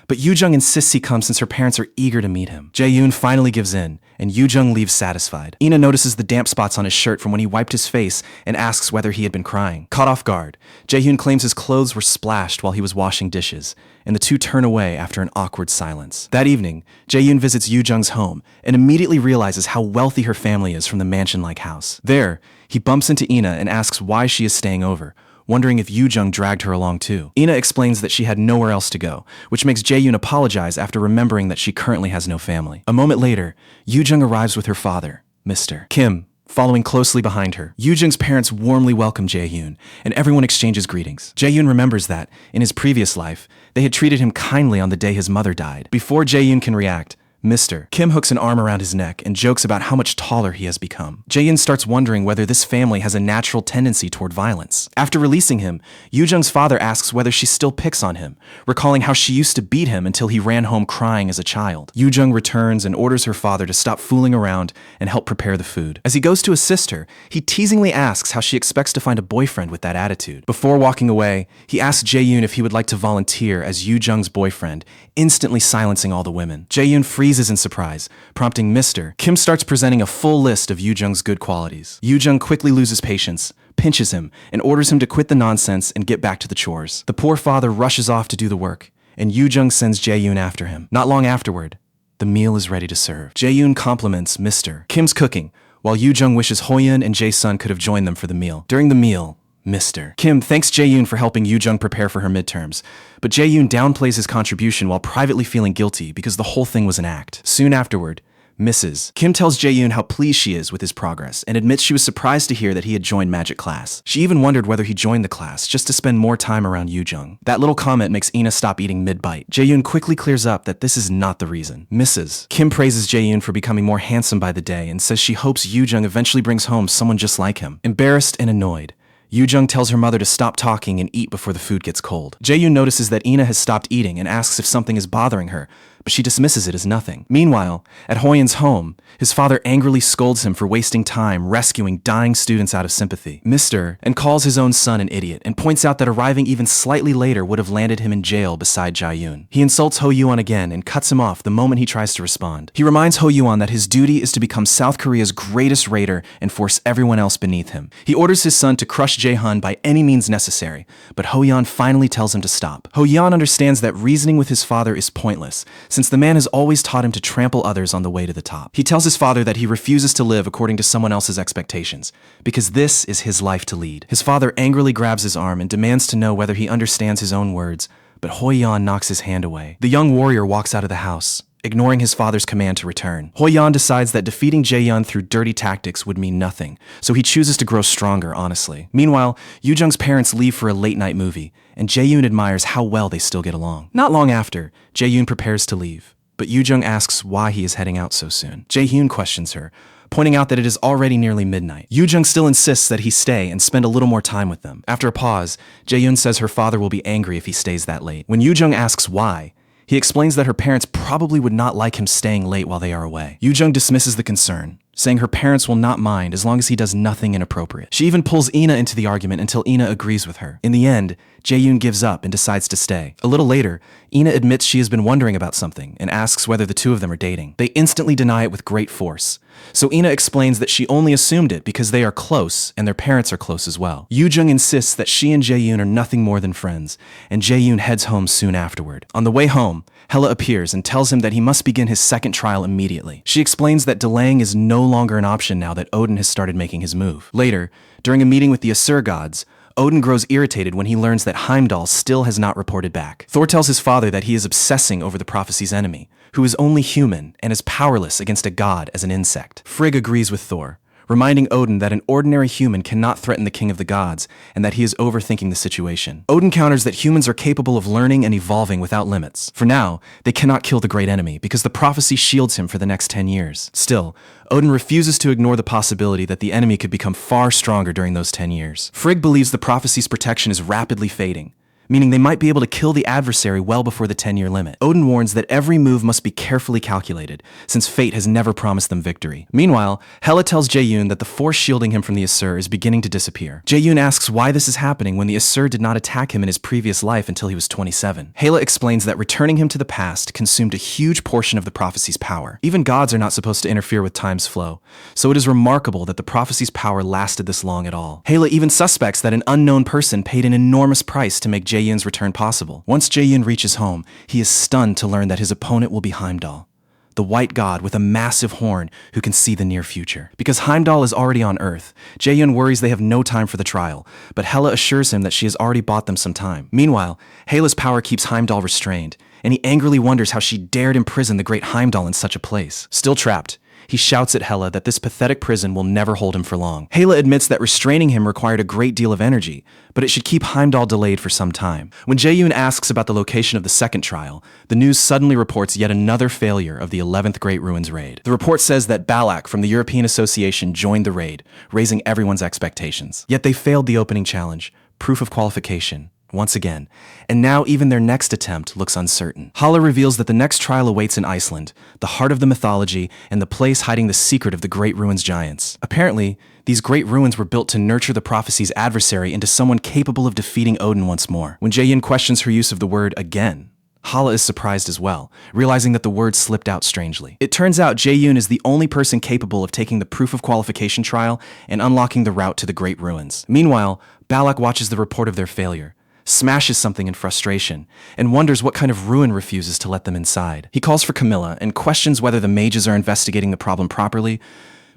A: but Yoo-jung insists he comes since her parents are eager to meet him. Jae-yoon finally gives in, and Yoo-jung leaves satisfied. Ina notices the damp spots on his shirt from when he wiped his face and asks whether he had been crying. Caught off guard, Jae-yoon claims his clothes were splashed while he was washing dishes, and the two turn away after an awkward silence. That evening, Jae-yoon visits Yoo-jung's home and immediately realizes how wealthy her family is from the mansion-like house. There, he bumps into Ina and asks why she is staying over, wondering if Yoo-jung dragged her along too. Ina explains that she had nowhere else to go, which makes Jae-yoon apologize after remembering that she currently has no family. A moment later, Yoo-jung arrives with her father, Mr. Kim, following closely behind her. Yoo-jung's parents warmly welcome Jae-yoon, and everyone exchanges greetings. Jae-yoon remembers that, in his previous life, they had treated him kindly on the day his mother died. Before Jae-yoon can react, Mister. Kim hooks an arm around his neck and jokes about how much taller he has become. Jae-yoon starts wondering whether this family has a natural tendency toward violence. After releasing him, Yoo-jung's father asks whether she still picks on him, recalling how she used to beat him until he ran home crying as a child. Yoo-jung returns and orders her father to stop fooling around and help prepare the food. As he goes to assist her, he teasingly asks how she expects to find a boyfriend with that attitude. Before walking away, he asks Jae-yoon if he would like to volunteer as Yoo-jung's boyfriend, instantly silencing all the women. Jae-yoon freezes in surprise, prompting Mister. Kim starts presenting a full list of Yoo-jung's good qualities. Yoo-jung quickly loses patience, pinches him, and orders him to quit the nonsense and get back to the chores. The poor father rushes off to do the work, and Yoo-jung sends Jae-yoon after him. Not long afterward, the meal is ready to serve. Jae-yoon compliments Mister. Kim's cooking, while Yoo-jung wishes Hoyeon and Jae-sun could have joined them for the meal. During the meal, Mister. Kim thanks Jae-yoon for helping Yoo-jung prepare for her midterms, but Jae-yoon downplays his contribution while privately feeling guilty because the whole thing was an act. Soon afterward, Mrs. Kim tells Jae-yoon how pleased she is with his progress and admits she was surprised to hear that he had joined magic class. She even wondered whether he joined the class just to spend more time around Yoo-jung. That little comment makes Ina stop eating mid-bite. Jae-yoon quickly clears up that this is not the reason. Mrs. Kim praises Jae-yoon for becoming more handsome by the day and says she hopes Yoo-jung eventually brings home someone just like him. Embarrassed and annoyed, Yoo-jung tells her mother to stop talking and eat before the food gets cold. Jae-yoon notices that Ina has stopped eating and asks if something is bothering her, but she dismisses it as nothing. Meanwhile, at Hoyeon's home, his father angrily scolds him for wasting time rescuing dying students out of sympathy. Mister, and calls his own son an idiot and points out that arriving even slightly later would have landed him in jail beside Jae-yoon. He insults Ho-yeon again and cuts him off the moment he tries to respond. He reminds Ho-yeon that his duty is to become South Korea's greatest raider and force everyone else beneath him. He orders his son to crush Jae-hun by any means necessary, but Ho-yeon finally tells him to stop. Ho-yeon understands that reasoning with his father is pointless, since the man has always taught him to trample others on the way to the top. He tells his father that he refuses to live according to someone else's expectations, because this is his life to lead. His father angrily grabs his arm and demands to know whether he understands his own words, but Hoyeon knocks his hand away. The young warrior walks out of the house, ignoring his father's command to return. Hoyeon decides that defeating Jae-yoon through dirty tactics would mean nothing, so he chooses to grow stronger, honestly. Meanwhile, Yoo-jung's parents leave for a late-night movie, and Jae-yoon admires how well they still get along. Not long after, Jae-yoon prepares to leave, but Yoo-jung asks why he is heading out so soon. Jae-yoon questions her, pointing out that it is already nearly midnight. Yoo-jung still insists that he stay and spend a little more time with them. After a pause, Jae-yoon says her father will be angry if he stays that late. When Yoo-jung asks why, he explains that her parents probably would not like him staying late while they are away. Yoo-jung dismisses the concern, saying her parents will not mind as long as he does nothing inappropriate. She even pulls Ina into the argument until Ina agrees with her. In the end, Jae-yoon gives up and decides to stay. A little later, Ina admits she has been wondering about something and asks whether the two of them are dating. They instantly deny it with great force. So Ina explains that she only assumed it because they are close and their parents are close as well. Yoo-jung insists that she and Jae-yoon are nothing more than friends, and Jae-yoon heads home soon afterward. On the way home, Hella appears and tells him that he must begin his second trial immediately. She explains that delaying is no longer an option now that Odin has started making his move. Later, during a meeting with the Asur gods, Odin grows irritated when he learns that Heimdall still has not reported back. Thor tells his father that he is obsessing over the prophecy's enemy, who is only human and is powerless against a god as an insect. Frigg agrees with Thor, reminding Odin that an ordinary human cannot threaten the king of the gods and that he is overthinking the situation. Odin counters that humans are capable of learning and evolving without limits. For now, they cannot kill the great enemy because the prophecy shields him for the next 10 years. Still, Odin refuses to ignore the possibility that the enemy could become far stronger during those 10 years. Frigg believes the prophecy's protection is rapidly fading, meaning they might be able to kill the adversary well before the 10-year limit. Odin warns that every move must be carefully calculated, since fate has never promised them victory. Meanwhile, Hela tells Jae-yoon that the force shielding him from the Asur is beginning to disappear. Jae-yoon asks why this is happening when the Asur did not attack him in his previous life until he was 27. Hela explains that returning him to the past consumed a huge portion of the prophecy's power. Even gods are not supposed to interfere with time's flow, so it is remarkable that the prophecy's power lasted this long at all. Hela even suspects that an unknown person paid an enormous price to make Jae-yoon's return possible. Once Jae-yoon reaches home, he is stunned to learn that his opponent will be Heimdall, the white god with a massive horn who can see the near future. Because Heimdall is already on Earth, Jae-yoon worries they have no time for the trial, but Hela assures him that she has already bought them some time. Meanwhile, Hela's power keeps Heimdall restrained, and he angrily wonders how she dared imprison the great Heimdall in such a place. Still trapped, he shouts at Hela that this pathetic prison will never hold him for long. Hela admits that restraining him required a great deal of energy, but it should keep Heimdall delayed for some time. When Jae-yoon asks about the location of the second trial, the news suddenly reports yet another failure of the 11th Great Ruins raid. The report says that Balak from the European Association joined the raid, raising everyone's expectations. Yet they failed the opening challenge, proof of qualification, once again, and now even their next attempt looks uncertain. Hala reveals that the next trial awaits in Iceland, the heart of the mythology and the place hiding the secret of the Great Ruins giants. Apparently, these great ruins were built to nurture the prophecy's adversary into someone capable of defeating Odin once more. When Jae-yoon questions her use of the word again, Hala is surprised as well, realizing that the word slipped out strangely. It turns out Jae-yoon is the only person capable of taking the proof of qualification trial and unlocking the route to the Great Ruins. Meanwhile, Balak watches the report of their failure, smashes something in frustration, and wonders what kind of ruin refuses to let them inside. He calls for Camilla and questions whether the mages are investigating the problem properly,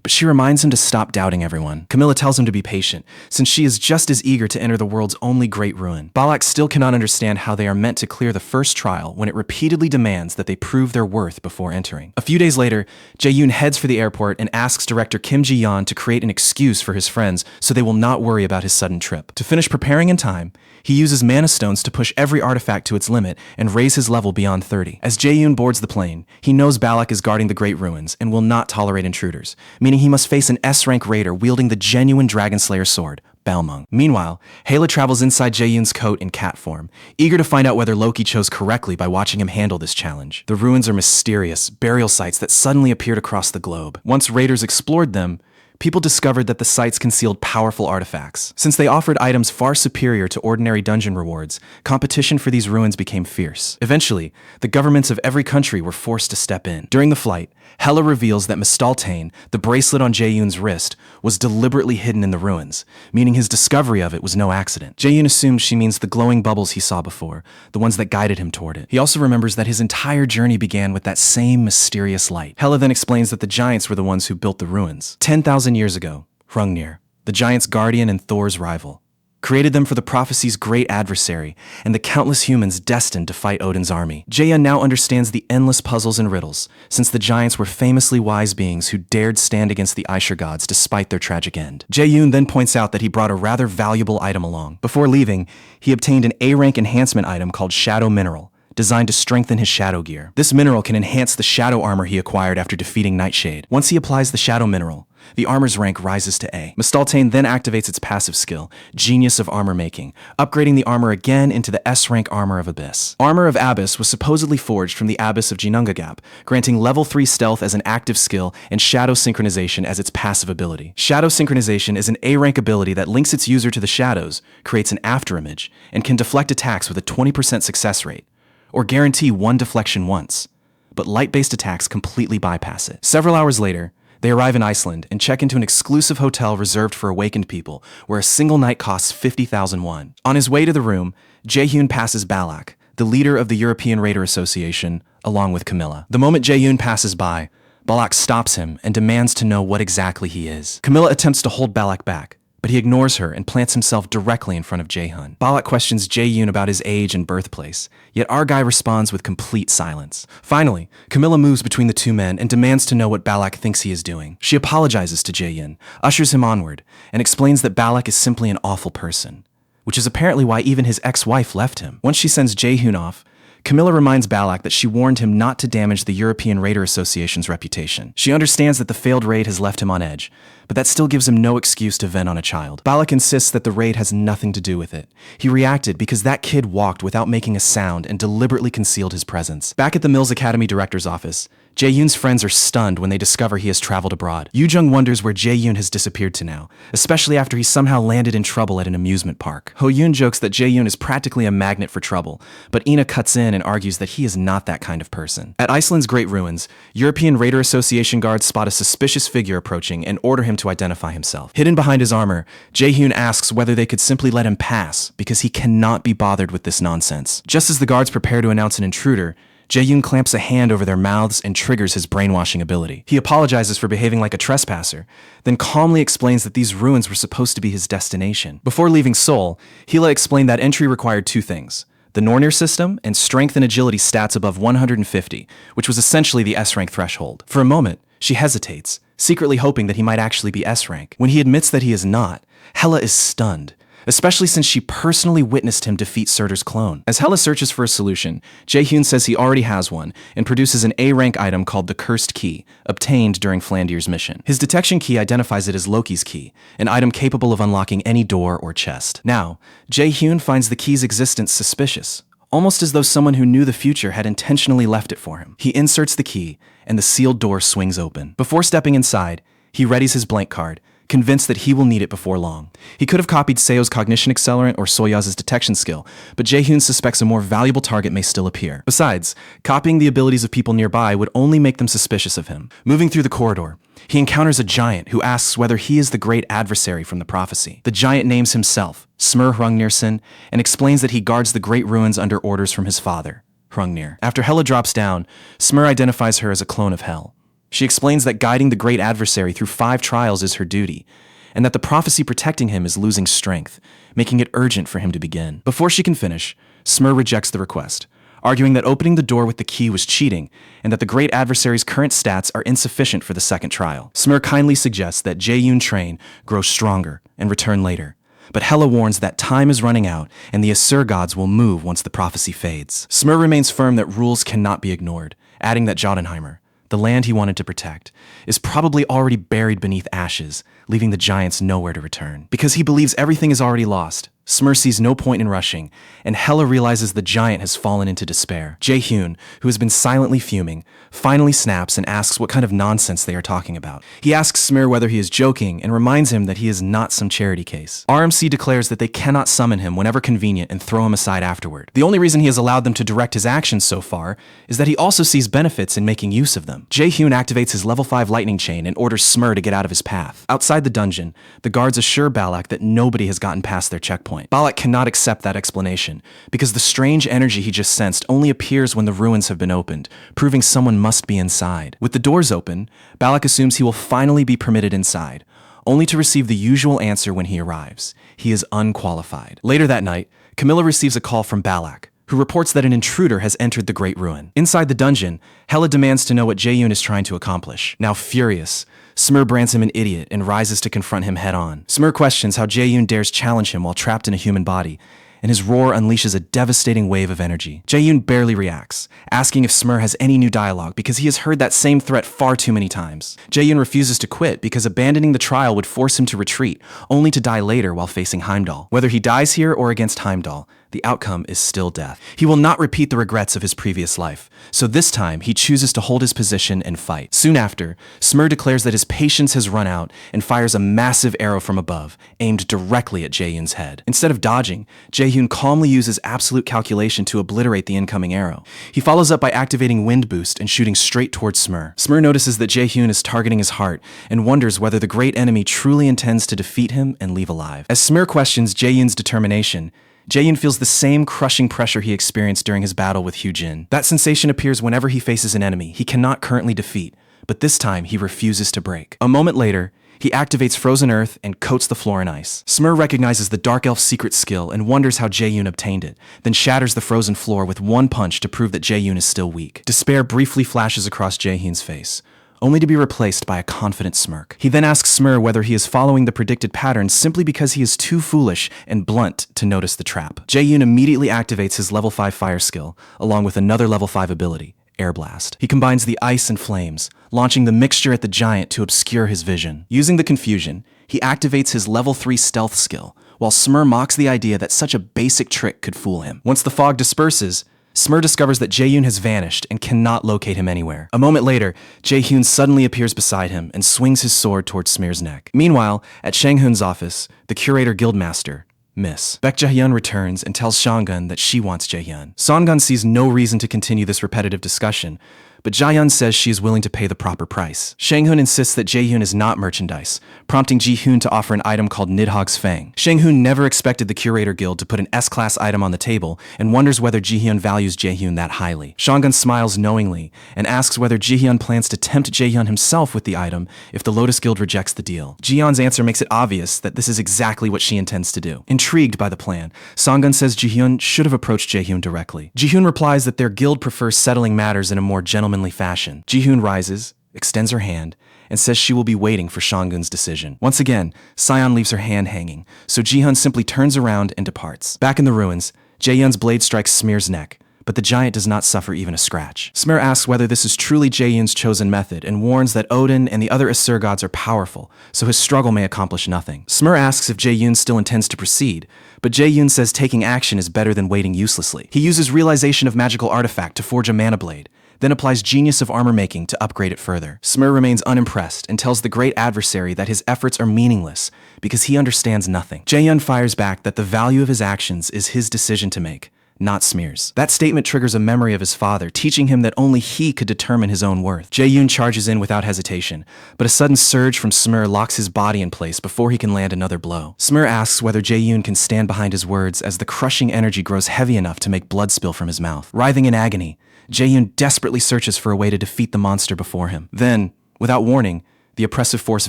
A: but she reminds him to stop doubting everyone. Camilla tells him to be patient, since she is just as eager to enter the world's only great ruin. Balak still cannot understand how they are meant to clear the first trial when it repeatedly demands that they prove their worth before entering. A few days later, Jae-yoon heads for the airport and asks director Kim Ji-yeon to create an excuse for his friends so they will not worry about his sudden trip. To finish preparing in time, he uses mana stones to push every artifact to its limit and raise his level beyond 30. As Jae-yoon boards the plane, he knows Balak is guarding the Great Ruins and will not tolerate intruders, meaning he must face an S-rank raider wielding the genuine Dragon Slayer sword, Balmung. Meanwhile, Hela travels inside Jae-yoon's coat in cat form, eager to find out whether Loki chose correctly by watching him handle this challenge. The ruins are mysterious, burial sites that suddenly appeared across the globe. Once raiders explored them, people discovered that the sites concealed powerful artifacts. Since they offered items far superior to ordinary dungeon rewards, competition for these ruins became fierce. Eventually, the governments of every country were forced to step in. During the flight, Hela reveals that Mistaltane, the bracelet on Jae-yoon's wrist, was deliberately hidden in the ruins, meaning his discovery of it was no accident. Jae-yoon assumes she means the glowing bubbles he saw before, the ones that guided him toward it. He also remembers that his entire journey began with that same mysterious light. Hela then explains that the giants were the ones who built the ruins. 10,000 years ago, Hrungnir, the giant's guardian and Thor's rival, created them for the prophecy's great adversary and the countless humans destined to fight Odin's army. Jae-yoon now understands the endless puzzles and riddles, since the giants were famously wise beings who dared stand against the Aesir gods despite their tragic end. Jae-yoon then points out that he brought a rather valuable item along. Before leaving, he obtained an A-rank enhancement item called Shadow Mineral, designed to strengthen his shadow gear. This mineral can enhance the shadow armor he acquired after defeating Nightshade. Once he applies the shadow mineral, the armor's rank rises to A. Mistaltane then activates its passive skill, Genius of Armor Making, upgrading the armor again into the S-rank Armor of Abyss. Armor of Abyss was supposedly forged from the Abyss of Ginnungagap, granting level 3 stealth as an active skill and shadow synchronization as its passive ability. Shadow synchronization is an A-rank ability that links its user to the shadows, creates an afterimage, and can deflect attacks with a 20% success rate, or guarantee one deflection once, but light-based attacks completely bypass it. Several hours later, they arrive in Iceland and check into an exclusive hotel reserved for awakened people, where a single night costs 50,000 won. On his way to the room, Jae-yoon passes Balak, the leader of the European Raider Association, along with Camilla. The moment Jae-yoon passes by, Balak stops him and demands to know what exactly he is. Camilla attempts to hold Balak back, but he ignores her and plants himself directly in front of Jae-hun. Balak questions Jae-yoon about his age and birthplace, yet our guy responds with complete silence. Finally, Camilla moves between the two men and demands to know what Balak thinks he is doing. She apologizes to Jae-yoon, ushers him onward, and explains that Balak is simply an awful person, which is apparently why even his ex-wife left him. Once she sends Jae-hoon off, Camilla reminds Balak that she warned him not to damage the European Raider Association's reputation. She understands that the failed raid has left him on edge, but that still gives him no excuse to vent on a child. Balak insists that the raid has nothing to do with it. He reacted because that kid walked without making a sound and deliberately concealed his presence. Back at the Mills Academy director's office, Jae-yoon's friends are stunned when they discover he has traveled abroad. Yoo-jung wonders where Jae-yoon has disappeared to now, especially after he somehow landed in trouble at an amusement park. Ho-yoon jokes that Jae-yoon is practically a magnet for trouble, but Ina cuts in and argues that he is not that kind of person. At Iceland's Great Ruins, European Raider Association guards spot a suspicious figure approaching and order him to identify himself. Hidden behind his armor, Jae-hoon asks whether they could simply let him pass because he cannot be bothered with this nonsense. Just as the guards prepare to announce an intruder, Jae-yoon clamps a hand over their mouths and triggers his brainwashing ability. He apologizes for behaving like a trespasser, then calmly explains that these ruins were supposed to be his destination. Before leaving Seoul, Hela explained that entry required two things: the Nornir system and strength and agility stats above 150, which was essentially the S-rank threshold. For a moment, She hesitates, secretly hoping that he might actually be S rank. When he admits that he is not, Hela is stunned, especially since she personally witnessed him defeat Surtur's clone. As Hela searches for a solution, Jae-hyun says he already has one and produces an A-rank item called the Cursed Key, obtained during Flandier's mission. His detection key identifies it as Loki's key, an item capable of unlocking any door or chest. Now, Jae-hyun finds the key's existence suspicious, almost as though someone who knew the future had intentionally left it for him. He inserts the key, and the sealed door swings open. Before stepping inside, he readies his blank card, convinced that he will need it before long. He could have copied Seo's cognition accelerant or Soyaz's detection skill, but Jae-hyun suspects a more valuable target may still appear. Besides, copying the abilities of people nearby would only make them suspicious of him. Moving through the corridor, he encounters a giant who asks whether he is the great adversary from the prophecy. The giant names himself, Smur Hrungnirson, and explains that he guards the great ruins under orders from his father, Hrungnir. After Hela drops down, Smur identifies her as a clone of Hel. She explains that guiding the great adversary through 5 trials is her duty, and that the prophecy protecting him is losing strength, making it urgent for him to begin. Before she can finish, Smur rejects the request, arguing that opening the door with the key was cheating, and that the great adversary's current stats are insufficient for the second trial. Smur kindly suggests that Jae-hyun train, grow stronger, and return later. But Hela warns that time is running out, and the Asur gods will move once the prophecy fades. Smur remains firm that rules cannot be ignored, adding that Jotunheimer, the land he wanted to protect, is probably already buried beneath ashes, leaving the giants nowhere to return. Because he believes everything is already lost, Smur sees no point in rushing, and Hela realizes the giant has fallen into despair. Jae-hyun, who has been silently fuming, finally snaps and asks what kind of nonsense they are talking about. He asks Smur whether he is joking and reminds him that he is not some charity case. RMC declares that they cannot summon him whenever convenient and throw him aside afterward. The only reason he has allowed them to direct his actions so far is that he also sees benefits in making use of them. Jae-hyun activates his level 5 lightning chain and orders Smur to get out of his path. Outside the dungeon, the guards assure Balak that nobody has gotten past their checkpoint. Balak cannot accept that explanation, because the strange energy he just sensed only appears when the ruins have been opened, proving someone must be inside. With the doors open, Balak assumes he will finally be permitted inside, only to receive the usual answer when he arrives. He is unqualified. Later that night, Camilla receives a call from Balak, who reports that an intruder has entered the Great Ruin. Inside the dungeon, Hela demands to know what Jae-hyun is trying to accomplish. Now furious, Smur brands him an idiot and rises to confront him head-on. Smur questions how Jae-hyun dares challenge him while trapped in a human body, and his roar unleashes a devastating wave of energy. Jae-hyun barely reacts, asking if Smur has any new dialogue because he has heard that same threat far too many times. Jae-hyun refuses to quit because abandoning the trial would force him to retreat, only to die later while facing Heimdall. Whether he dies here or against Heimdall, the outcome is still death. He will not repeat the regrets of his previous life, so this time he chooses to hold his position and fight. Soon after, Smur declares that his patience has run out and fires a massive arrow from above, aimed directly at Jae-hyun's head. Instead of dodging, Jae-hyun calmly uses absolute calculation to obliterate the incoming arrow. He follows up by activating Wind Boost and shooting straight towards Smur. Smur notices that Jae-hyun is targeting his heart and wonders whether the great enemy truly intends to defeat him and leave alive. As Smur questions Jae-hyun's determination, Jae-hyun feels the same crushing pressure he experienced during his battle with Hyujin. That sensation appears whenever he faces an enemy he cannot currently defeat, but this time he refuses to break. A moment later, he activates Frozen Earth and coats the floor in ice. Smur recognizes the Dark Elf's secret skill and wonders how Jae-hyun obtained it, then shatters the frozen floor with one punch to prove that Jae-hyun is still weak. Despair briefly flashes across Jae-hyun's face, only to be replaced by a confident smirk. He then asks Smur whether he is following the predicted pattern simply because he is too foolish and blunt to notice the trap. Jae-hyun immediately activates his level 5 fire skill, along with another level 5 ability, Air Blast. He combines the ice and flames, launching the mixture at the giant to obscure his vision. Using the confusion, he activates his level 3 stealth skill, while Smur mocks the idea that such a basic trick could fool him. Once the fog disperses, Smur discovers that Jae-hyun has vanished and cannot locate him anywhere. A moment later, Jae-hyun suddenly appears beside him and swings his sword towards Smur's neck. Meanwhile, at Shang-hun's office, the curator guildmaster, Miss Baek Jae-hyun returns and tells Shang-gun that she wants Jae-hyun. Song-gun sees no reason to continue this repetitive discussion, but Jae-hyun says she is willing to pay the proper price. Shang-hun insists that Jae-hyun is not merchandise, prompting Ji-hoon to offer an item called Nidhogg's Fang. Shang-hun never expected the Curator Guild to put an S-class item on the table and wonders whether Ji-hyun values Jae-hyun that highly. Shang-gun smiles knowingly and asks whether Ji-hyun plans to tempt Jae-hyun himself with the item if the Lotus Guild rejects the deal. Ji-hyun's answer makes it obvious that this is exactly what she intends to do. Intrigued by the plan, Song-gun says Ji-hyun should have approached Jae-hyun directly. Ji-hyun replies that their guild prefers settling matters in a more gentlemanly fashion. Ji-hoon rises, extends her hand, and says she will be waiting for Shangun's decision. Once again, Sion leaves her hand hanging, so Ji-hun simply turns around and departs. Back in the ruins, Jae-yoon's blade strikes Smear's neck, but the giant does not suffer even a scratch. Smear asks whether this is truly Jae-yoon's chosen method and warns that Odin and the other Aesir gods are powerful, so his struggle may accomplish nothing. Smear asks if Jae-yoon still intends to proceed, but Jae-yoon says taking action is better than waiting uselessly. He uses realization of magical artifact to forge a mana blade, then applies genius of armor making to upgrade it further. Smear remains unimpressed and tells the great adversary that his efforts are meaningless because he understands nothing. Jae-yoon fires back that the value of his actions is his decision to make, not Smear's. That statement triggers a memory of his father, teaching him that only he could determine his own worth. Jae-yoon charges in without hesitation, but a sudden surge from Smear locks his body in place before he can land another blow. Smear asks whether Jae-yoon can stand behind his words as the crushing energy grows heavy enough to make blood spill from his mouth. Writhing in agony, Jae-yoon desperately searches for a way to defeat the monster before him. Then, without warning, the oppressive force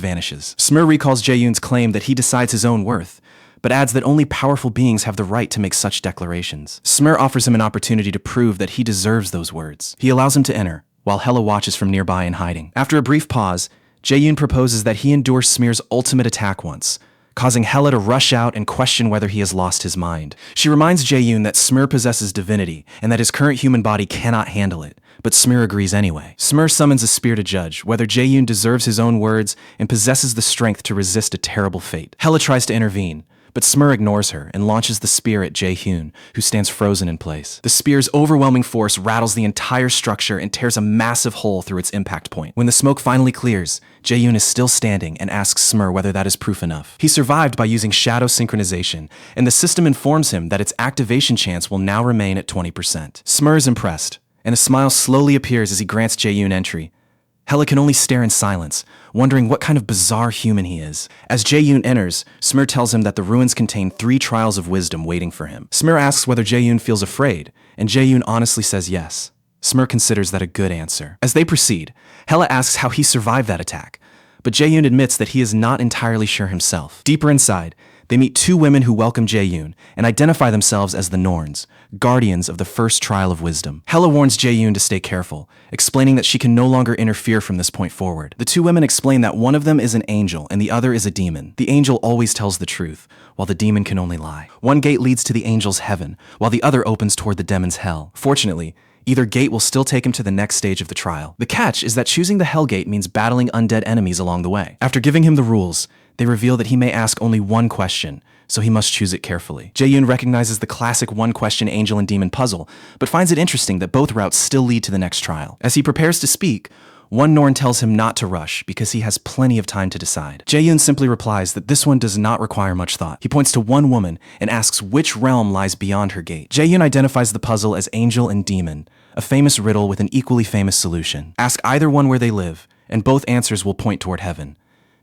A: vanishes. Smear recalls Jae-yoon's claim that he decides his own worth, but adds that only powerful beings have the right to make such declarations. Smear offers him an opportunity to prove that he deserves those words. He allows him to enter, while Hela watches from nearby in hiding. After a brief pause, Jae-yoon proposes that he endure Smear's ultimate attack once, causing Hela to rush out and question whether he has lost his mind. She reminds Jae-yoon that Smear possesses divinity and that his current human body cannot handle it, but Smear agrees anyway. Smear summons a spear to judge whether Jae-yoon deserves his own words and possesses the strength to resist a terrible fate. Hela tries to intervene, but Smear ignores her and launches the spear at Jae-hyun, who stands frozen in place. The spear's overwhelming force rattles the entire structure and tears a massive hole through its impact point. When the smoke finally clears, Jae-hyun is still standing and asks Smear whether that is proof enough. He survived by using shadow synchronization, and the system informs him that its activation chance will now remain at 20%. Smear is impressed, and a smile slowly appears as he grants Jae-hyun entry. Hela can only stare in silence, wondering what kind of bizarre human he is. As Jae-yoon enters, Smear tells him that the ruins contain 3 trials of wisdom waiting for him. Smear asks whether Jae-yoon feels afraid, and Jae-yoon honestly says yes. Smear considers that a good answer. As they proceed, Hela asks how he survived that attack, but Jae-yoon admits that he is not entirely sure himself. Deeper inside, they meet 2 women who welcome Jae-yoon and identify themselves as the Norns, guardians of the first trial of wisdom. Hela warns Jae-yoon to stay careful, explaining that she can no longer interfere from this point forward. The 2 women explain that one of them is an angel and the other is a demon. The angel always tells the truth, while the demon can only lie. One gate leads to the angel's heaven, while the other opens toward the demon's hell. Fortunately, either gate will still take him to the next stage of the trial. The catch is that choosing the Hell Gate means battling undead enemies along the way. After giving him the rules, they reveal that he may ask only one question, so he must choose it carefully. Jae-yoon recognizes the classic one-question angel and demon puzzle, but finds it interesting that both routes still lead to the next trial. As he prepares to speak, one Norn tells him not to rush because he has plenty of time to decide. Jae-yoon simply replies that this one does not require much thought. He points to one woman and asks which realm lies beyond her gate. Jae-yoon identifies the puzzle as angel and demon, a famous riddle with an equally famous solution. Ask either one where they live, and both answers will point toward heaven,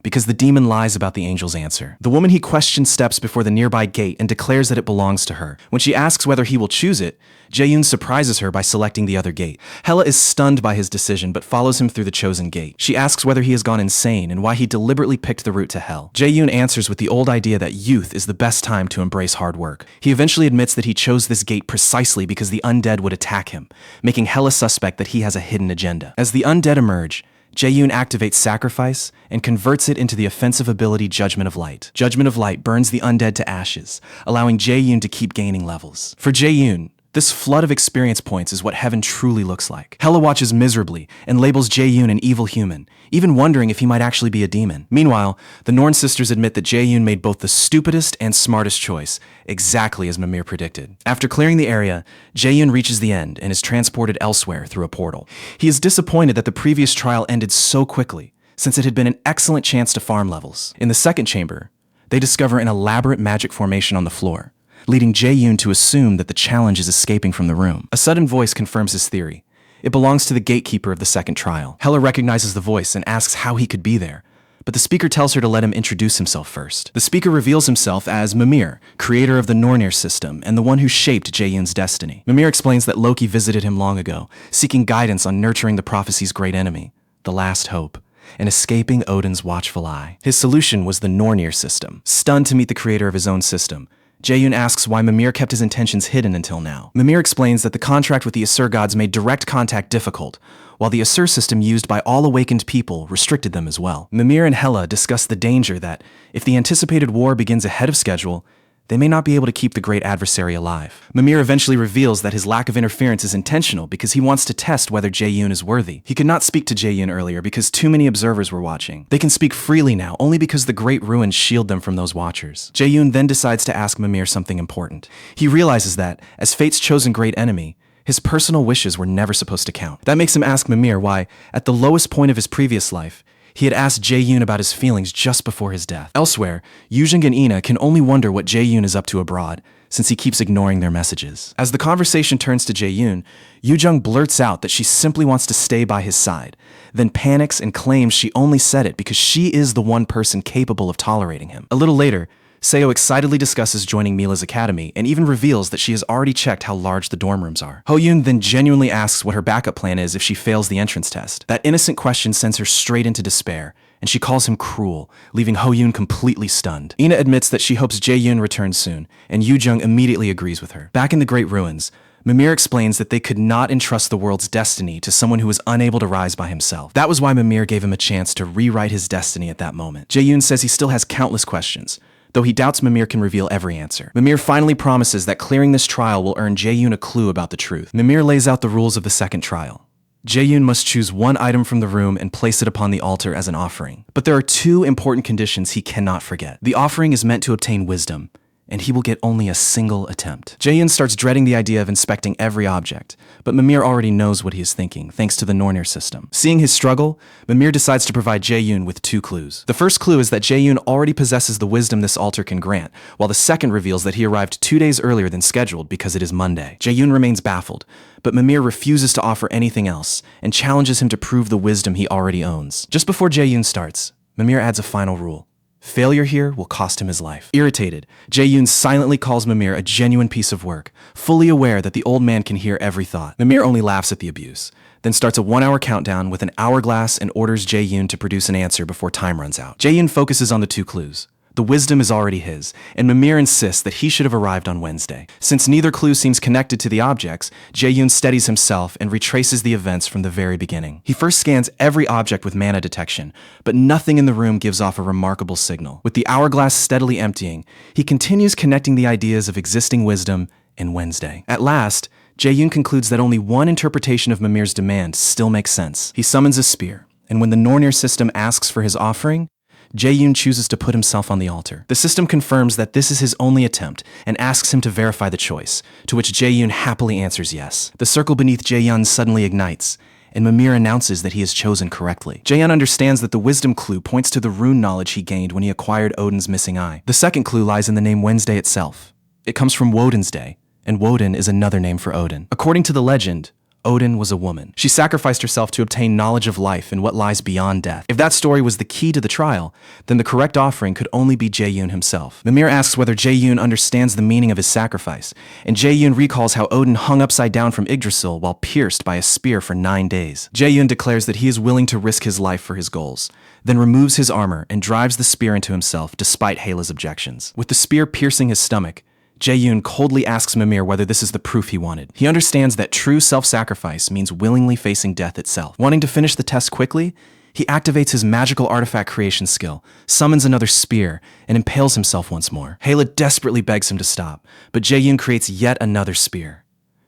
A: because the demon lies about the angel's answer. The woman he questions steps before the nearby gate and declares that it belongs to her. When she asks whether he will choose it, Jae-yoon surprises her by selecting the other gate. Hela is stunned by his decision but follows him through the chosen gate. She asks whether he has gone insane and why he deliberately picked the route to hell. Jae-yoon answers with the old idea that youth is the best time to embrace hard work. He eventually admits that he chose this gate precisely because the undead would attack him, making Hela suspect that he has a hidden agenda. As the undead emerge, Jae-yoon activates Sacrifice and converts it into the offensive ability Judgment of Light. Judgment of Light burns the undead to ashes, allowing Jae-yoon to keep gaining levels. For Jae-yoon, this flood of experience points is what heaven truly looks like. Hela watches miserably and labels Jae-yoon an evil human, even wondering if he might actually be a demon. Meanwhile, the Norn sisters admit that Jae-yoon made both the stupidest and smartest choice, exactly as Mimir predicted. After clearing the area, Jae-yoon reaches the end and is transported elsewhere through a portal. He is disappointed that the previous trial ended so quickly, since it had been an excellent chance to farm levels. In the second chamber, they discover an elaborate magic formation on the floor, leading Jae-yoon to assume that the challenge is escaping from the room. A sudden voice confirms his theory. It belongs to the gatekeeper of the second trial. Hela recognizes the voice and asks how he could be there, but the speaker tells her to let him introduce himself first. The speaker reveals himself as Mimir, creator of the Nornir system and the one who shaped Jae-yoon's destiny. Mimir explains that Loki visited him long ago, seeking guidance on nurturing the prophecy's great enemy, the last hope, and escaping Odin's watchful eye. His solution was the Nornir system. Stunned to meet the creator of his own system, Jae-yoon asks why Mimir kept his intentions hidden until now. Mimir explains that the contract with the Asur gods made direct contact difficult, while the Asur system used by all awakened people restricted them as well. Mimir and Hela discuss the danger that, if the anticipated war begins ahead of schedule, they may not be able to keep the great adversary alive. Mimir eventually reveals that his lack of interference is intentional because he wants to test whether Jae-yoon is worthy. He could not speak to Jae-yoon earlier because too many observers were watching. They can speak freely now only because the great ruins shield them from those watchers. Jae-yoon then decides to ask Mimir something important. He realizes that, as fate's chosen great enemy, his personal wishes were never supposed to count. That makes him ask Mimir why, at the lowest point of his previous life, he had asked Jae-yoon about his feelings just before his death. Elsewhere, Yujing and Ina can only wonder what Jae-yoon is up to abroad, since he keeps ignoring their messages. As the conversation turns to Jae-yoon, Yujing blurts out that she simply wants to stay by his side, then panics and claims she only said it because she is the one person capable of tolerating him. A little later, Seo excitedly discusses joining Mila's academy and even reveals that she has already checked how large the dorm rooms are. Ho-yoon then genuinely asks what her backup plan is if she fails the entrance test. That innocent question sends her straight into despair, and she calls him cruel, leaving Ho-yoon completely stunned. Ina admits that she hopes Jae-yoon returns soon, and Yujing immediately agrees with her. Back in the Great Ruins, Mimir explains that they could not entrust the world's destiny to someone who was unable to rise by himself. That was why Mimir gave him a chance to rewrite his destiny at that moment. Jae-yoon says he still has countless questions, though he doubts Mimir can reveal every answer. Mimir finally promises that clearing this trial will earn Jae-yoon a clue about the truth. Mimir lays out the rules of the second trial. Jae-yoon must choose one item from the room and place it upon the altar as an offering. But there are two important conditions he cannot forget. The offering is meant to obtain wisdom, and he will get only a single attempt. Jae-yoon starts dreading the idea of inspecting every object, but Mimir already knows what he is thinking, thanks to the Nornir system. Seeing his struggle, Mimir decides to provide Jae-yoon with two clues. The first clue is that Jae-yoon already possesses the wisdom this altar can grant, while the second reveals that he arrived 2 days earlier than scheduled because it is Monday. Jae-yoon remains baffled, but Mimir refuses to offer anything else and challenges him to prove the wisdom he already owns. Just before Jae-yoon starts, Mimir adds a final rule. Failure here will cost him his life. Irritated, Jae-yoon silently calls Mimir a genuine piece of work, fully aware that the old man can hear every thought. Mimir only laughs at the abuse, then starts a 1-hour countdown with an hourglass and orders Jae-yoon to produce an answer before time runs out. Jae-yoon focuses on the two clues. The wisdom is already his, and Mimir insists that he should have arrived on Wednesday. Since neither clue seems connected to the objects, Jae-yoon steadies himself and retraces the events from the very beginning. He first scans every object with mana detection, but nothing in the room gives off a remarkable signal. With the hourglass steadily emptying, he continues connecting the ideas of existing wisdom and Wednesday. At last, Jae-yoon concludes that only one interpretation of Mimir's demand still makes sense. He summons a spear, and when the Nornir system asks for his offering, Jae-yoon chooses to put himself on the altar. The system confirms that this is his only attempt and asks him to verify the choice, to which Jae-yoon happily answers yes. The circle beneath Jae-yoon suddenly ignites, and Mimir announces that he has chosen correctly. Jae-yoon understands that the wisdom clue points to the rune knowledge he gained when he acquired Odin's missing eye. The second clue lies in the name Wednesday itself. It comes from Woden's day, and Woden is another name for Odin. According to the legend, Odin was a woman. She sacrificed herself to obtain knowledge of life and what lies beyond death. If that story was the key to the trial, then the correct offering could only be Jae-yoon himself. Mimir asks whether Jae-yoon understands the meaning of his sacrifice, and Jae-yoon recalls how Odin hung upside down from Yggdrasil while pierced by a spear for 9 days. Jae-yoon declares that he is willing to risk his life for his goals, then removes his armor and drives the spear into himself despite Hela's objections. With the spear piercing his stomach, Jae-yoon coldly asks Mimir whether this is the proof he wanted. He understands that true self-sacrifice means willingly facing death itself. Wanting to finish the test quickly, he activates his magical artifact creation skill, summons another spear, and impales himself once more. Hela desperately begs him to stop, but Jae-yoon creates yet another spear.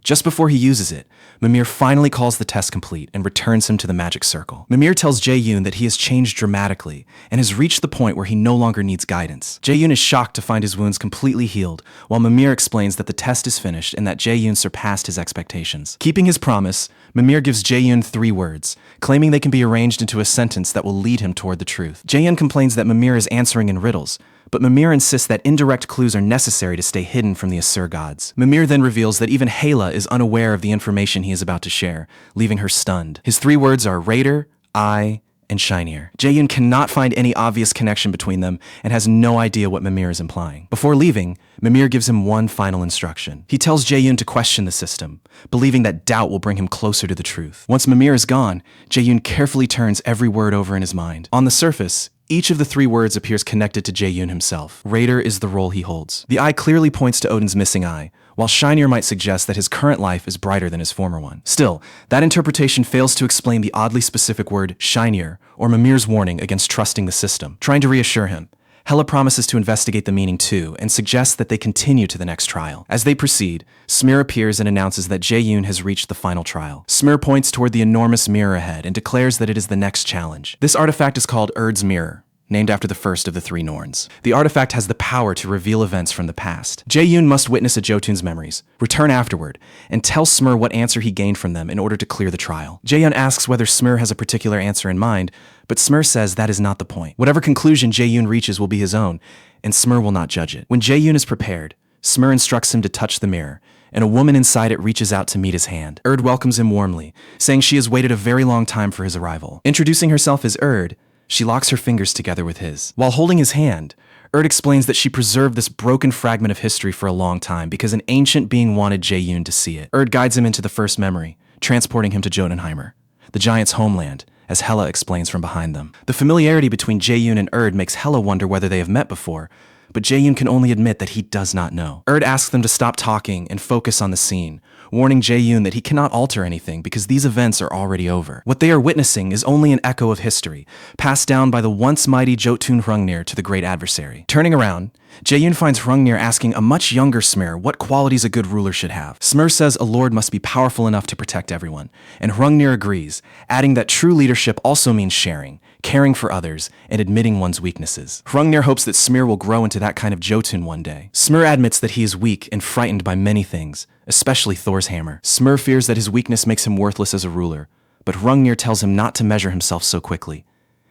A: Just before he uses it, Mimir finally calls the test complete and returns him to the magic circle. Mimir tells Jae-yoon that he has changed dramatically and has reached the point where he no longer needs guidance. Jae-yoon is shocked to find his wounds completely healed, while Mimir explains that the test is finished and that Jae-yoon surpassed his expectations. Keeping his promise, Mimir gives Jae-yoon 3 words, claiming they can be arranged into a sentence that will lead him toward the truth. Jae-yoon complains that Mimir is answering in riddles, but Mimir insists that indirect clues are necessary to stay hidden from the Asur gods. Mimir then reveals that even Hela is unaware of the information he is about to share, leaving her stunned. His 3 words are Raider, Eye, and Shinier. Jae-yoon cannot find any obvious connection between them and has no idea what Mimir is implying. Before leaving, Mimir gives him one final instruction. He tells Jae-yoon to question the system, believing that doubt will bring him closer to the truth. Once Mimir is gone, Jae-yoon carefully turns every word over in his mind. On the surface, Each of the 3 words appears connected to Jae-yoon himself. Raider is the role he holds. The eye clearly points to Odin's missing eye, while shinier might suggest that his current life is brighter than his former one. Still, that interpretation fails to explain the oddly specific word shinier, or Mimir's warning against trusting the system. Trying to reassure him, Hela promises to investigate the meaning too, and suggests that they continue to the next trial. As they proceed, Smir appears and announces that Jae-yoon has reached the final trial. Smir points toward the enormous mirror ahead and declares that it is the next challenge. This artifact is called Erd's Mirror, named after the first of the 3 Norns. The artifact has the power to reveal events from the past. Jae-yoon must witness a Jotun's memories, return afterward, and tell Smir what answer he gained from them in order to clear the trial. Jae-yoon asks whether Smir has a particular answer in mind, but Smir says that is not the point. Whatever conclusion Jae-yoon reaches will be his own, and Smir will not judge it. When Jae-yoon is prepared, Smir instructs him to touch the mirror, and a woman inside it reaches out to meet his hand. Erd welcomes him warmly, saying she has waited a very long time for his arrival. Introducing herself as Erd, she locks her fingers together with his. While holding his hand, Erd explains that she preserved this broken fragment of history for a long time because an ancient being wanted Jae-yoon to see it. Erd guides him into the first memory, transporting him to Jotunheimer, the giant's homeland, as Hela explains from behind them. The familiarity between Jae-yoon and Erd makes Hela wonder whether they have met before, but Jae-yoon can only admit that he does not know. Erd asks them to stop talking and focus on the scene, warning Jae-yoon that he cannot alter anything because these events are already over. What they are witnessing is only an echo of history, passed down by the once mighty Jotun Hrungnir to the great adversary. Turning around, Jae-yoon finds Hrungnir asking a much younger Smir what qualities a good ruler should have. Smir says a lord must be powerful enough to protect everyone, and Hrungnir agrees, adding that true leadership also means sharing, caring for others, and admitting one's weaknesses. Hrungnir hopes that Smir will grow into that kind of Jotun one day. Smir admits that he is weak and frightened by many things, especially Thor's hammer. Smir fears that his weakness makes him worthless as a ruler, but Hrungnir tells him not to measure himself so quickly.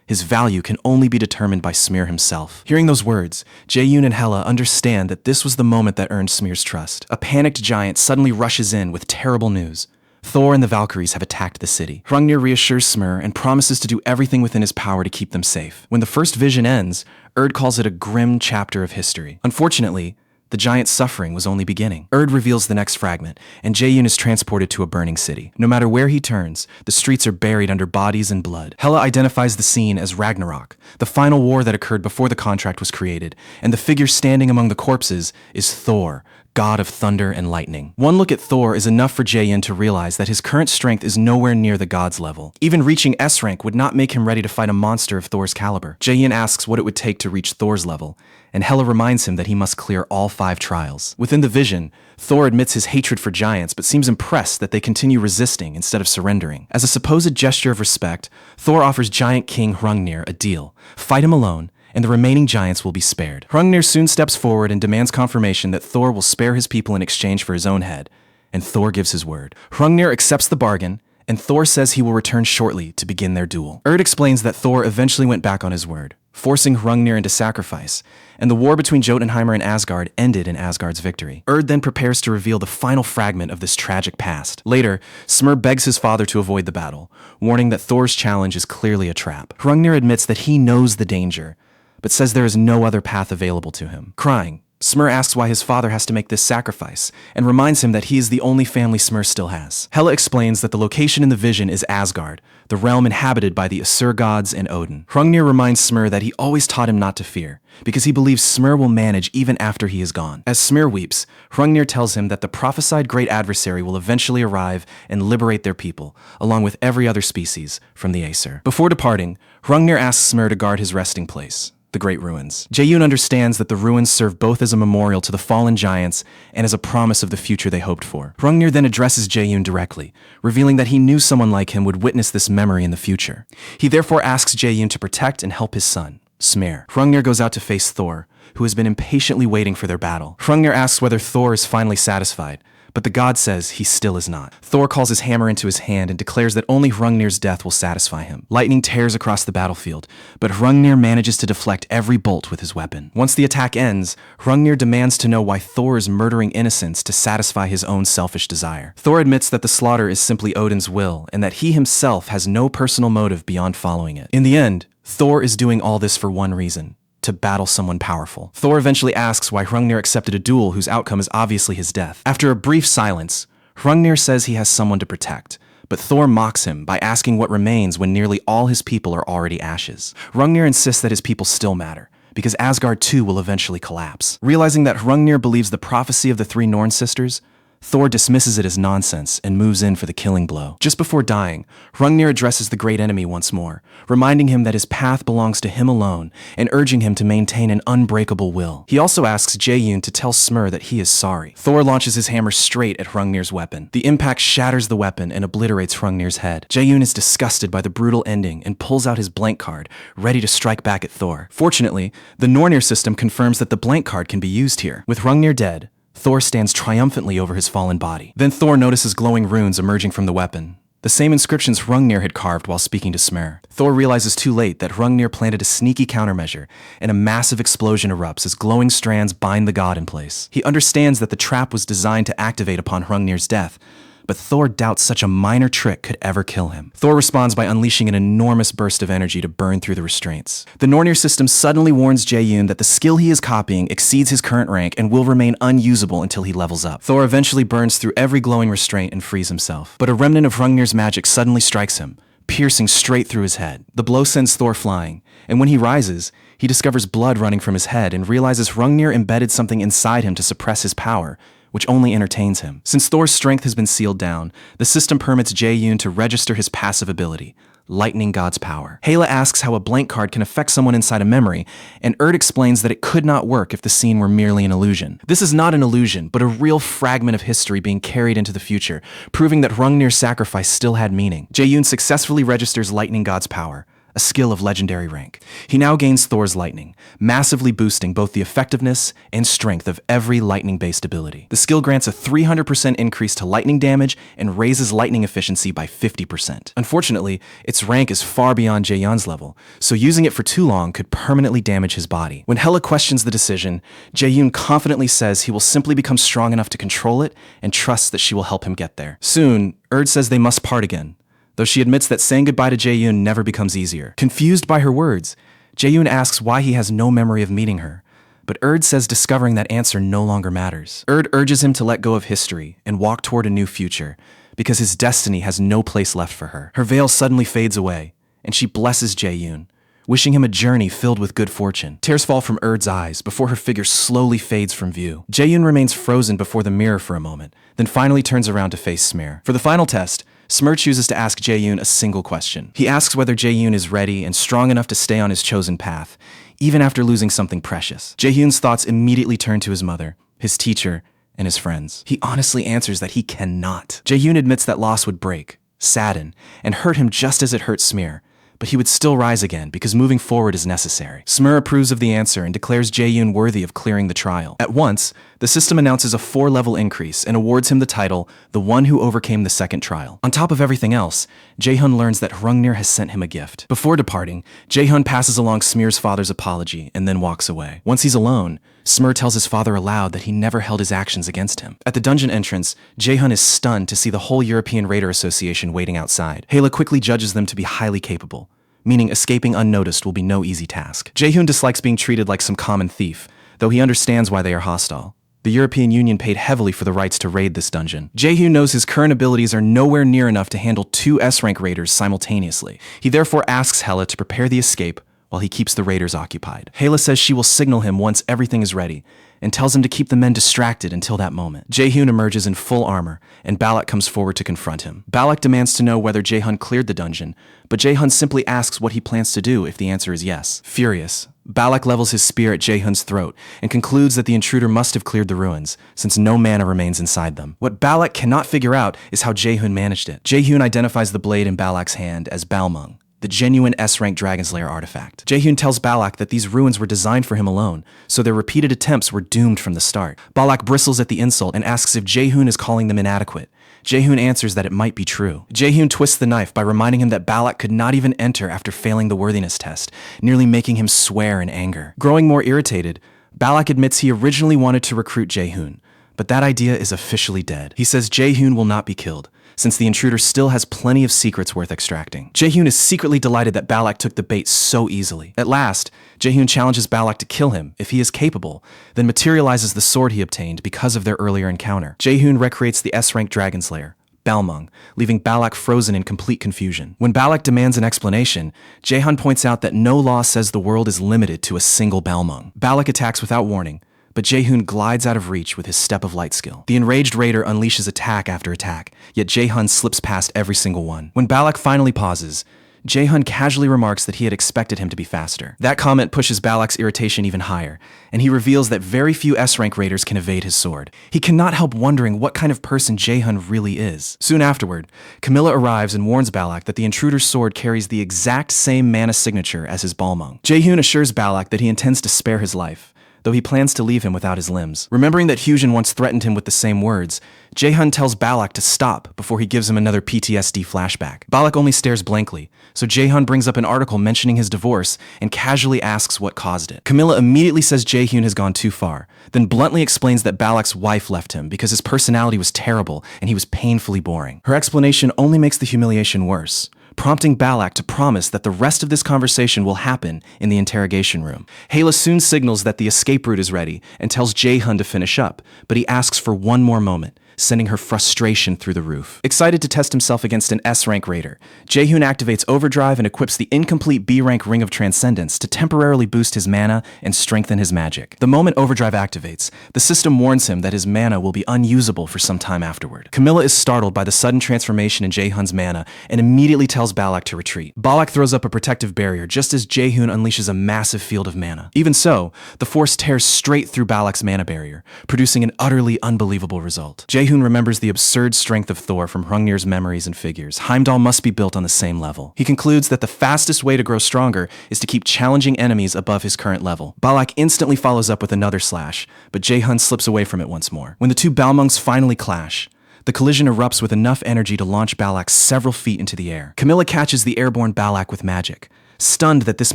A: His value can only be determined by Smir himself. Hearing those words, Jae-yoon and Hela understand that this was the moment that earned Smir's trust. A panicked giant suddenly rushes in with terrible news. Thor and the Valkyries have attacked the city. Hrungnir reassures Smir and promises to do everything within his power to keep them safe. When the first vision ends, Erd calls it a grim chapter of history. Unfortunately, the giant's suffering was only beginning. Erd reveals the next fragment, and Jae-yoon is transported to a burning city. No matter where he turns, the streets are buried under bodies and blood. Hela identifies the scene as Ragnarok, the final war that occurred before the contract was created, and the figure standing among the corpses is Thor, god of thunder and lightning. One look at Thor is enough for Jae-yoon to realize that his current strength is nowhere near the god's level. Even reaching S rank would not make him ready to fight a monster of Thor's caliber. Jae-yoon asks what it would take to reach Thor's level, and Hela reminds him that he must clear all 5 trials. Within the vision, Thor admits his hatred for giants but seems impressed that they continue resisting instead of surrendering. As a supposed gesture of respect, Thor offers Giant King Hrungnir a deal. Fight him alone, and the remaining giants will be spared. Hrungnir soon steps forward and demands confirmation that Thor will spare his people in exchange for his own head, and Thor gives his word. Hrungnir accepts the bargain, and Thor says he will return shortly to begin their duel. Erd explains that Thor eventually went back on his word, forcing Hrungnir into sacrifice, and the war between Jotunheimer and Asgard ended in Asgard's victory. Erd then prepares to reveal the final fragment of this tragic past. Later, Smir begs his father to avoid the battle, warning that Thor's challenge is clearly a trap. Hrungnir admits that he knows the danger, but says there is no other path available to him. Crying, Smir asks why his father has to make this sacrifice, and reminds him that he is the only family Smir still has. Hela explains that the location in the vision is Asgard, the realm inhabited by the Asur gods and Odin. Hrungnir reminds Smir that he always taught him not to fear, because he believes Smir will manage even after he is gone. As Smir weeps, Hrungnir tells him that the prophesied great adversary will eventually arrive and liberate their people, along with every other species, from the Aesir. Before departing, Hrungnir asks Smir to guard his resting place, the Great Ruins. Jae-yoon understands that the ruins serve both as a memorial to the fallen giants and as a promise of the future they hoped for. Hrungnir then addresses Jae-yoon directly, revealing that he knew someone like him would witness this memory in the future. He therefore asks Jae-yoon to protect and help his son, Smir. Hrungnir goes out to face Thor, who has been impatiently waiting for their battle. Hrungnir asks whether Thor is finally satisfied, but the god says he still is not. Thor calls his hammer into his hand and declares that only Hrungnir's death will satisfy him. Lightning tears across the battlefield, but Hrungnir manages to deflect every bolt with his weapon. Once the attack ends, Hrungnir demands to know why Thor is murdering innocents to satisfy his own selfish desire. Thor admits that the slaughter is simply Odin's will, and that he himself has no personal motive beyond following it. In the end, Thor is doing all this for one reason: to battle someone powerful. Thor eventually asks why Hrungnir accepted a duel whose outcome is obviously his death. After a brief silence, Hrungnir says he has someone to protect, but Thor mocks him by asking what remains when nearly all his people are already ashes. Hrungnir insists that his people still matter, because Asgard too will eventually collapse. Realizing that Hrungnir believes the prophecy of the three Norn sisters, Thor dismisses it as nonsense and moves in for the killing blow. Just before dying, Hrungnir addresses the great enemy once more, reminding him that his path belongs to him alone and urging him to maintain an unbreakable will. He also asks Jae-yoon to tell Smur that he is sorry. Thor launches his hammer straight at Hrungnir's weapon. The impact shatters the weapon and obliterates Hrungnir's head. Jae-yoon is disgusted by the brutal ending and pulls out his blank card, ready to strike back at Thor. Fortunately, the Nornir system confirms that the blank card can be used here. With Hrungnir dead, Thor stands triumphantly over his fallen body. Then Thor notices glowing runes emerging from the weapon, the same inscriptions Hrungnir had carved while speaking to Smur. Thor realizes too late that Hrungnir planted a sneaky countermeasure, and a massive explosion erupts as glowing strands bind the god in place. He understands that the trap was designed to activate upon Hrungnir's death, but Thor doubts such a minor trick could ever kill him. Thor responds by unleashing an enormous burst of energy to burn through the restraints. The Nornir system suddenly warns Jae-yoon that the skill he is copying exceeds his current rank and will remain unusable until he levels up. Thor eventually burns through every glowing restraint and frees himself. But a remnant of Hrungnir's magic suddenly strikes him, piercing straight through his head. The blow sends Thor flying, and when he rises, he discovers blood running from his head and realizes Hrungnir embedded something inside him to suppress his power, which only entertains him. Since Thor's strength has been sealed down, the system permits Jae-yoon to register his passive ability, Lightning God's Power. Hela asks how a blank card can affect someone inside a memory, and Erd explains that it could not work if the scene were merely an illusion. This is not an illusion, but a real fragment of history being carried into the future, proving that Hrungnir's sacrifice still had meaning. Jae-yoon successfully registers Lightning God's Power, a skill of legendary rank. He now gains Thor's lightning, massively boosting both the effectiveness and strength of every lightning-based ability. The skill grants a 300% increase to lightning damage and raises lightning efficiency by 50%. Unfortunately, its rank is far beyond Jae-yoon's level, so using it for too long could permanently damage his body. When Hela questions the decision, Jae-yoon confidently says he will simply become strong enough to control it and trusts that she will help him get there. Soon, Erd says they must part again, though she admits that saying goodbye to Jae-yoon never becomes easier. Confused by her words, Jae-yoon asks why he has no memory of meeting her, but Erd says discovering that answer no longer matters. Erd urges him to let go of history and walk toward a new future, because his destiny has no place left for her. Her veil suddenly fades away, and she blesses Jae-yoon, wishing him a journey filled with good fortune. Tears fall from Erd's eyes before her figure slowly fades from view. Jae-yoon remains frozen before the mirror for a moment, then finally turns around to face Smur. For the final test, Smur chooses to ask Jae-yoon a single question. He asks whether Jae-yoon is ready and strong enough to stay on his chosen path, even after losing something precious. Jae-yoon's thoughts immediately turn to his mother, his teacher, and his friends. He honestly answers that he cannot. Jae-yoon admits that loss would break, sadden, and hurt him just as it hurt Smur, but he would still rise again because moving forward is necessary. Smur approves of the answer and declares Jae-yoon worthy of clearing the trial. At once, the system announces a 4-level increase and awards him the title, the one who overcame the second trial. On top of everything else, Jae-hun learns that Hrungnir has sent him a gift. Before departing, Jae-hun passes along Smur's father's apology and then walks away. Once he's alone, Smur tells his father aloud that he never held his actions against him. At the dungeon entrance, Jae-hun is stunned to see the whole European Raider Association waiting outside. Hela quickly judges them to be highly capable, meaning escaping unnoticed will be no easy task. Jae-hun dislikes being treated like some common thief, though he understands why they are hostile. The European Union paid heavily for the rights to raid this dungeon. Jae-yoon knows his current abilities are nowhere near enough to handle 2 S-rank raiders simultaneously. He therefore asks Hela to prepare the escape while he keeps the raiders occupied. Hela says she will signal him once everything is ready, and tells him to keep the men distracted until that moment. Jae-yoon emerges in full armor, and Balak comes forward to confront him. Balak demands to know whether Jae-hun cleared the dungeon, but Jae-hun simply asks what he plans to do if the answer is yes. Furious, Balak levels his spear at Jae-hun's throat and concludes that the intruder must have cleared the ruins, since no mana remains inside them. What Balak cannot figure out is how Jae-hun managed it. Jae-hun identifies the blade in Balak's hand as Balmung, the genuine S-rank Dragon Slayer artifact. Jae-hun tells Balak that these ruins were designed for him alone, so their repeated attempts were doomed from the start. Balak bristles at the insult and asks if Jae-hun is calling them inadequate. Jae-hun answers that it might be true. Jae-hun twists the knife by reminding him that Balak could not even enter after failing the worthiness test, nearly making him swear in anger. Growing more irritated, Balak admits he originally wanted to recruit Jae-hun, but that idea is officially dead. He says Jae-hun will not be killed, since the intruder still has plenty of secrets worth extracting. Jae-hun is secretly delighted that Balak took the bait so easily. At last, Jae-hun challenges Balak to kill him if he is capable, then materializes the sword he obtained because of their earlier encounter. Jae-hun recreates the S-rank Dragon Slayer, Balmung, leaving Balak frozen in complete confusion. When Balak demands an explanation, Jae-hun points out that no law says the world is limited to a single Balmung. Balak attacks without warning, but Jae-hun glides out of reach with his Step of Light skill. The enraged raider unleashes attack after attack, yet Jae-hun slips past every single one. When Balak finally pauses, Jae-hun casually remarks that he had expected him to be faster. That comment pushes Balak's irritation even higher, and he reveals that very few S-rank raiders can evade his sword. He cannot help wondering what kind of person Jae-hun really is. Soon afterward, Camilla arrives and warns Balak that the intruder's sword carries the exact same mana signature as his Balmung. Jae-hun assures Balak that he intends to spare his life, though he plans to leave him without his limbs. Remembering that Hyujin once threatened him with the same words, Jae-hun tells Balak to stop before he gives him another PTSD flashback. Balak only stares blankly, so Jae-hun brings up an article mentioning his divorce and casually asks what caused it. Camilla immediately says Jae-hun has gone too far, then bluntly explains that Balak's wife left him because his personality was terrible and he was painfully boring. Her explanation only makes the humiliation worse, prompting Balak to promise that the rest of this conversation will happen in the interrogation room. Hayla soon signals that the escape route is ready and tells Jae-hun to finish up, but he asks for one more moment, sending her frustration through the roof. Excited to test himself against an S-rank raider, Jae-hun activates Overdrive and equips the incomplete B-rank Ring of Transcendence to temporarily boost his mana and strengthen his magic. The moment Overdrive activates, the system warns him that his mana will be unusable for some time afterward. Camilla is startled by the sudden transformation in Jae-hun's mana and immediately tells Balak to retreat. Balak throws up a protective barrier just as Jae-hun unleashes a massive field of mana. Even so, the force tears straight through Balak's mana barrier, producing an utterly unbelievable result. Jae-hun remembers the absurd strength of Thor from Hrungnir's memories and figures. Heimdall must be built on the same level. He concludes that the fastest way to grow stronger is to keep challenging enemies above his current level. Balak instantly follows up with another slash, but Jae-hun slips away from it once more. When the two Balmungs finally clash, the collision erupts with enough energy to launch Balak several feet into the air. Camilla catches the airborne Balak with magic, stunned that this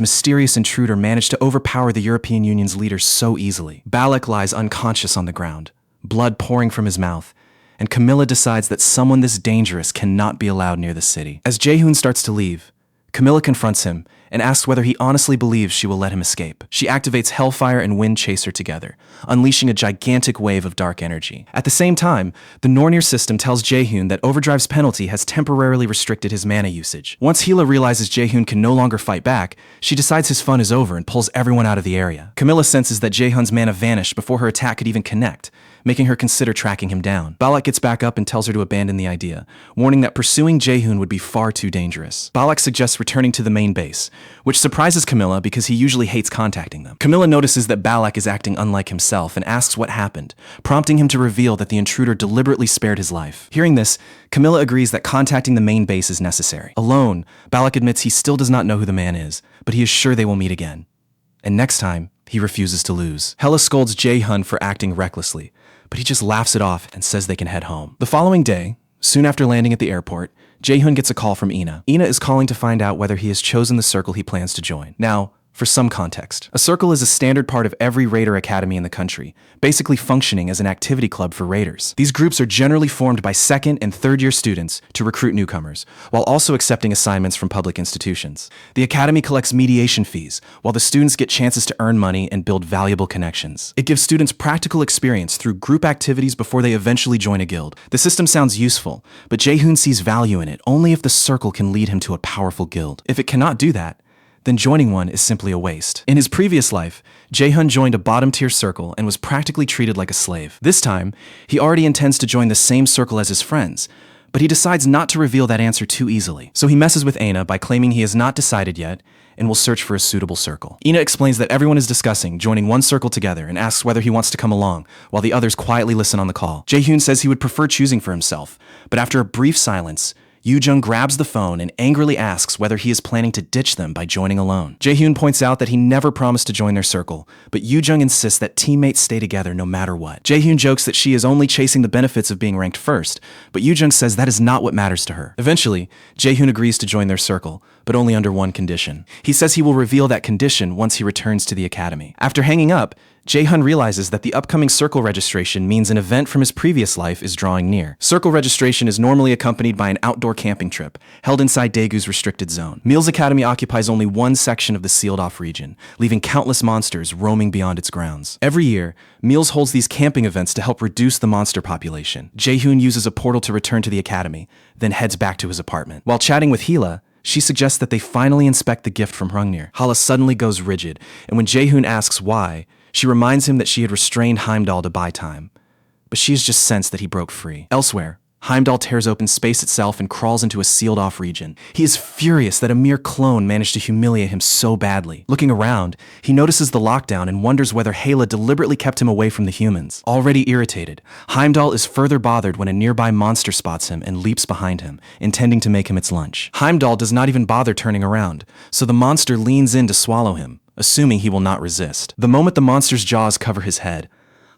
A: mysterious intruder managed to overpower the European Union's leader so easily. Balak lies unconscious on the ground, blood pouring from his mouth, and Camilla decides that someone this dangerous cannot be allowed near the city. As Jae-hun starts to leave, Camilla confronts him and asks whether he honestly believes she will let him escape. She activates Hellfire and Wind Chaser together, unleashing a gigantic wave of dark energy. At the same time, the Nornir system tells Jae-hun that Overdrive's penalty has temporarily restricted his mana usage. Once Hila realizes Jae-hun can no longer fight back, she decides his fun is over and pulls everyone out of the area. Camilla senses that Jae-hun's mana vanished before her attack could even connect, making her consider tracking him down. Balak gets back up and tells her to abandon the idea, warning that pursuing Jae-hun would be far too dangerous. Balak suggests returning to the main base, which surprises Camilla because he usually hates contacting them. Camilla notices that Balak is acting unlike himself and asks what happened, prompting him to reveal that the intruder deliberately spared his life. Hearing this, Camilla agrees that contacting the main base is necessary. Alone, Balak admits he still does not know who the man is, but he is sure they will meet again. And next time, he refuses to lose. Hela scolds Jae-hun for acting recklessly, but he just laughs it off and says they can head home. The following day, soon after landing at the airport, Jae-hun gets a call from Ina. Ina is calling to find out whether he has chosen the circle he plans to join. Now, for some context, a circle is a standard part of every raider academy in the country, basically functioning as an activity club for raiders. These groups are generally formed by second and third year students to recruit newcomers, while also accepting assignments from public institutions. The academy collects mediation fees, while the students get chances to earn money and build valuable connections. It gives students practical experience through group activities before they eventually join a guild. The system sounds useful, but Jae-hun sees value in it only if the circle can lead him to a powerful guild. If it cannot do that, then joining one is simply a waste. In his previous life, Jae-hun joined a bottom-tier circle and was practically treated like a slave. This time, he already intends to join the same circle as his friends, but he decides not to reveal that answer too easily. So he messes with Aina by claiming he has not decided yet and will search for a suitable circle. Ina explains that everyone is discussing joining one circle together and asks whether he wants to come along, while the others quietly listen on the call. Jae-hun says he would prefer choosing for himself, but after a brief silence, Yoo-jung grabs the phone and angrily asks whether he is planning to ditch them by joining alone. Jae-hun points out that he never promised to join their circle, but Yoo-jung insists that teammates stay together no matter what. Jae-hun jokes that she is only chasing the benefits of being ranked first, but Yoo-jung says that is not what matters to her. Eventually, Jae-hun agrees to join their circle, but only under one condition. He says he will reveal that condition once he returns to the academy. After hanging up, Jae-hun realizes that the upcoming circle registration means an event from his previous life is drawing near. Circle registration is normally accompanied by an outdoor camping trip, held inside Daegu's restricted zone. Mills Academy occupies only one section of the sealed-off region, leaving countless monsters roaming beyond its grounds. Every year, Mills holds these camping events to help reduce the monster population. Jae-hun uses a portal to return to the academy, then heads back to his apartment. While chatting with Hila, she suggests that they finally inspect the gift from Hrungnir. Hala suddenly goes rigid, and when Jae-hun asks why, she reminds him that she had restrained Heimdall to buy time. But she has just sensed that he broke free. Elsewhere, Heimdall tears open space itself and crawls into a sealed-off region. He is furious that a mere clone managed to humiliate him so badly. Looking around, he notices the lockdown and wonders whether Hela deliberately kept him away from the humans. Already irritated, Heimdall is further bothered when a nearby monster spots him and leaps behind him, intending to make him its lunch. Heimdall does not even bother turning around, so the monster leans in to swallow him, assuming he will not resist. The moment the monster's jaws cover his head,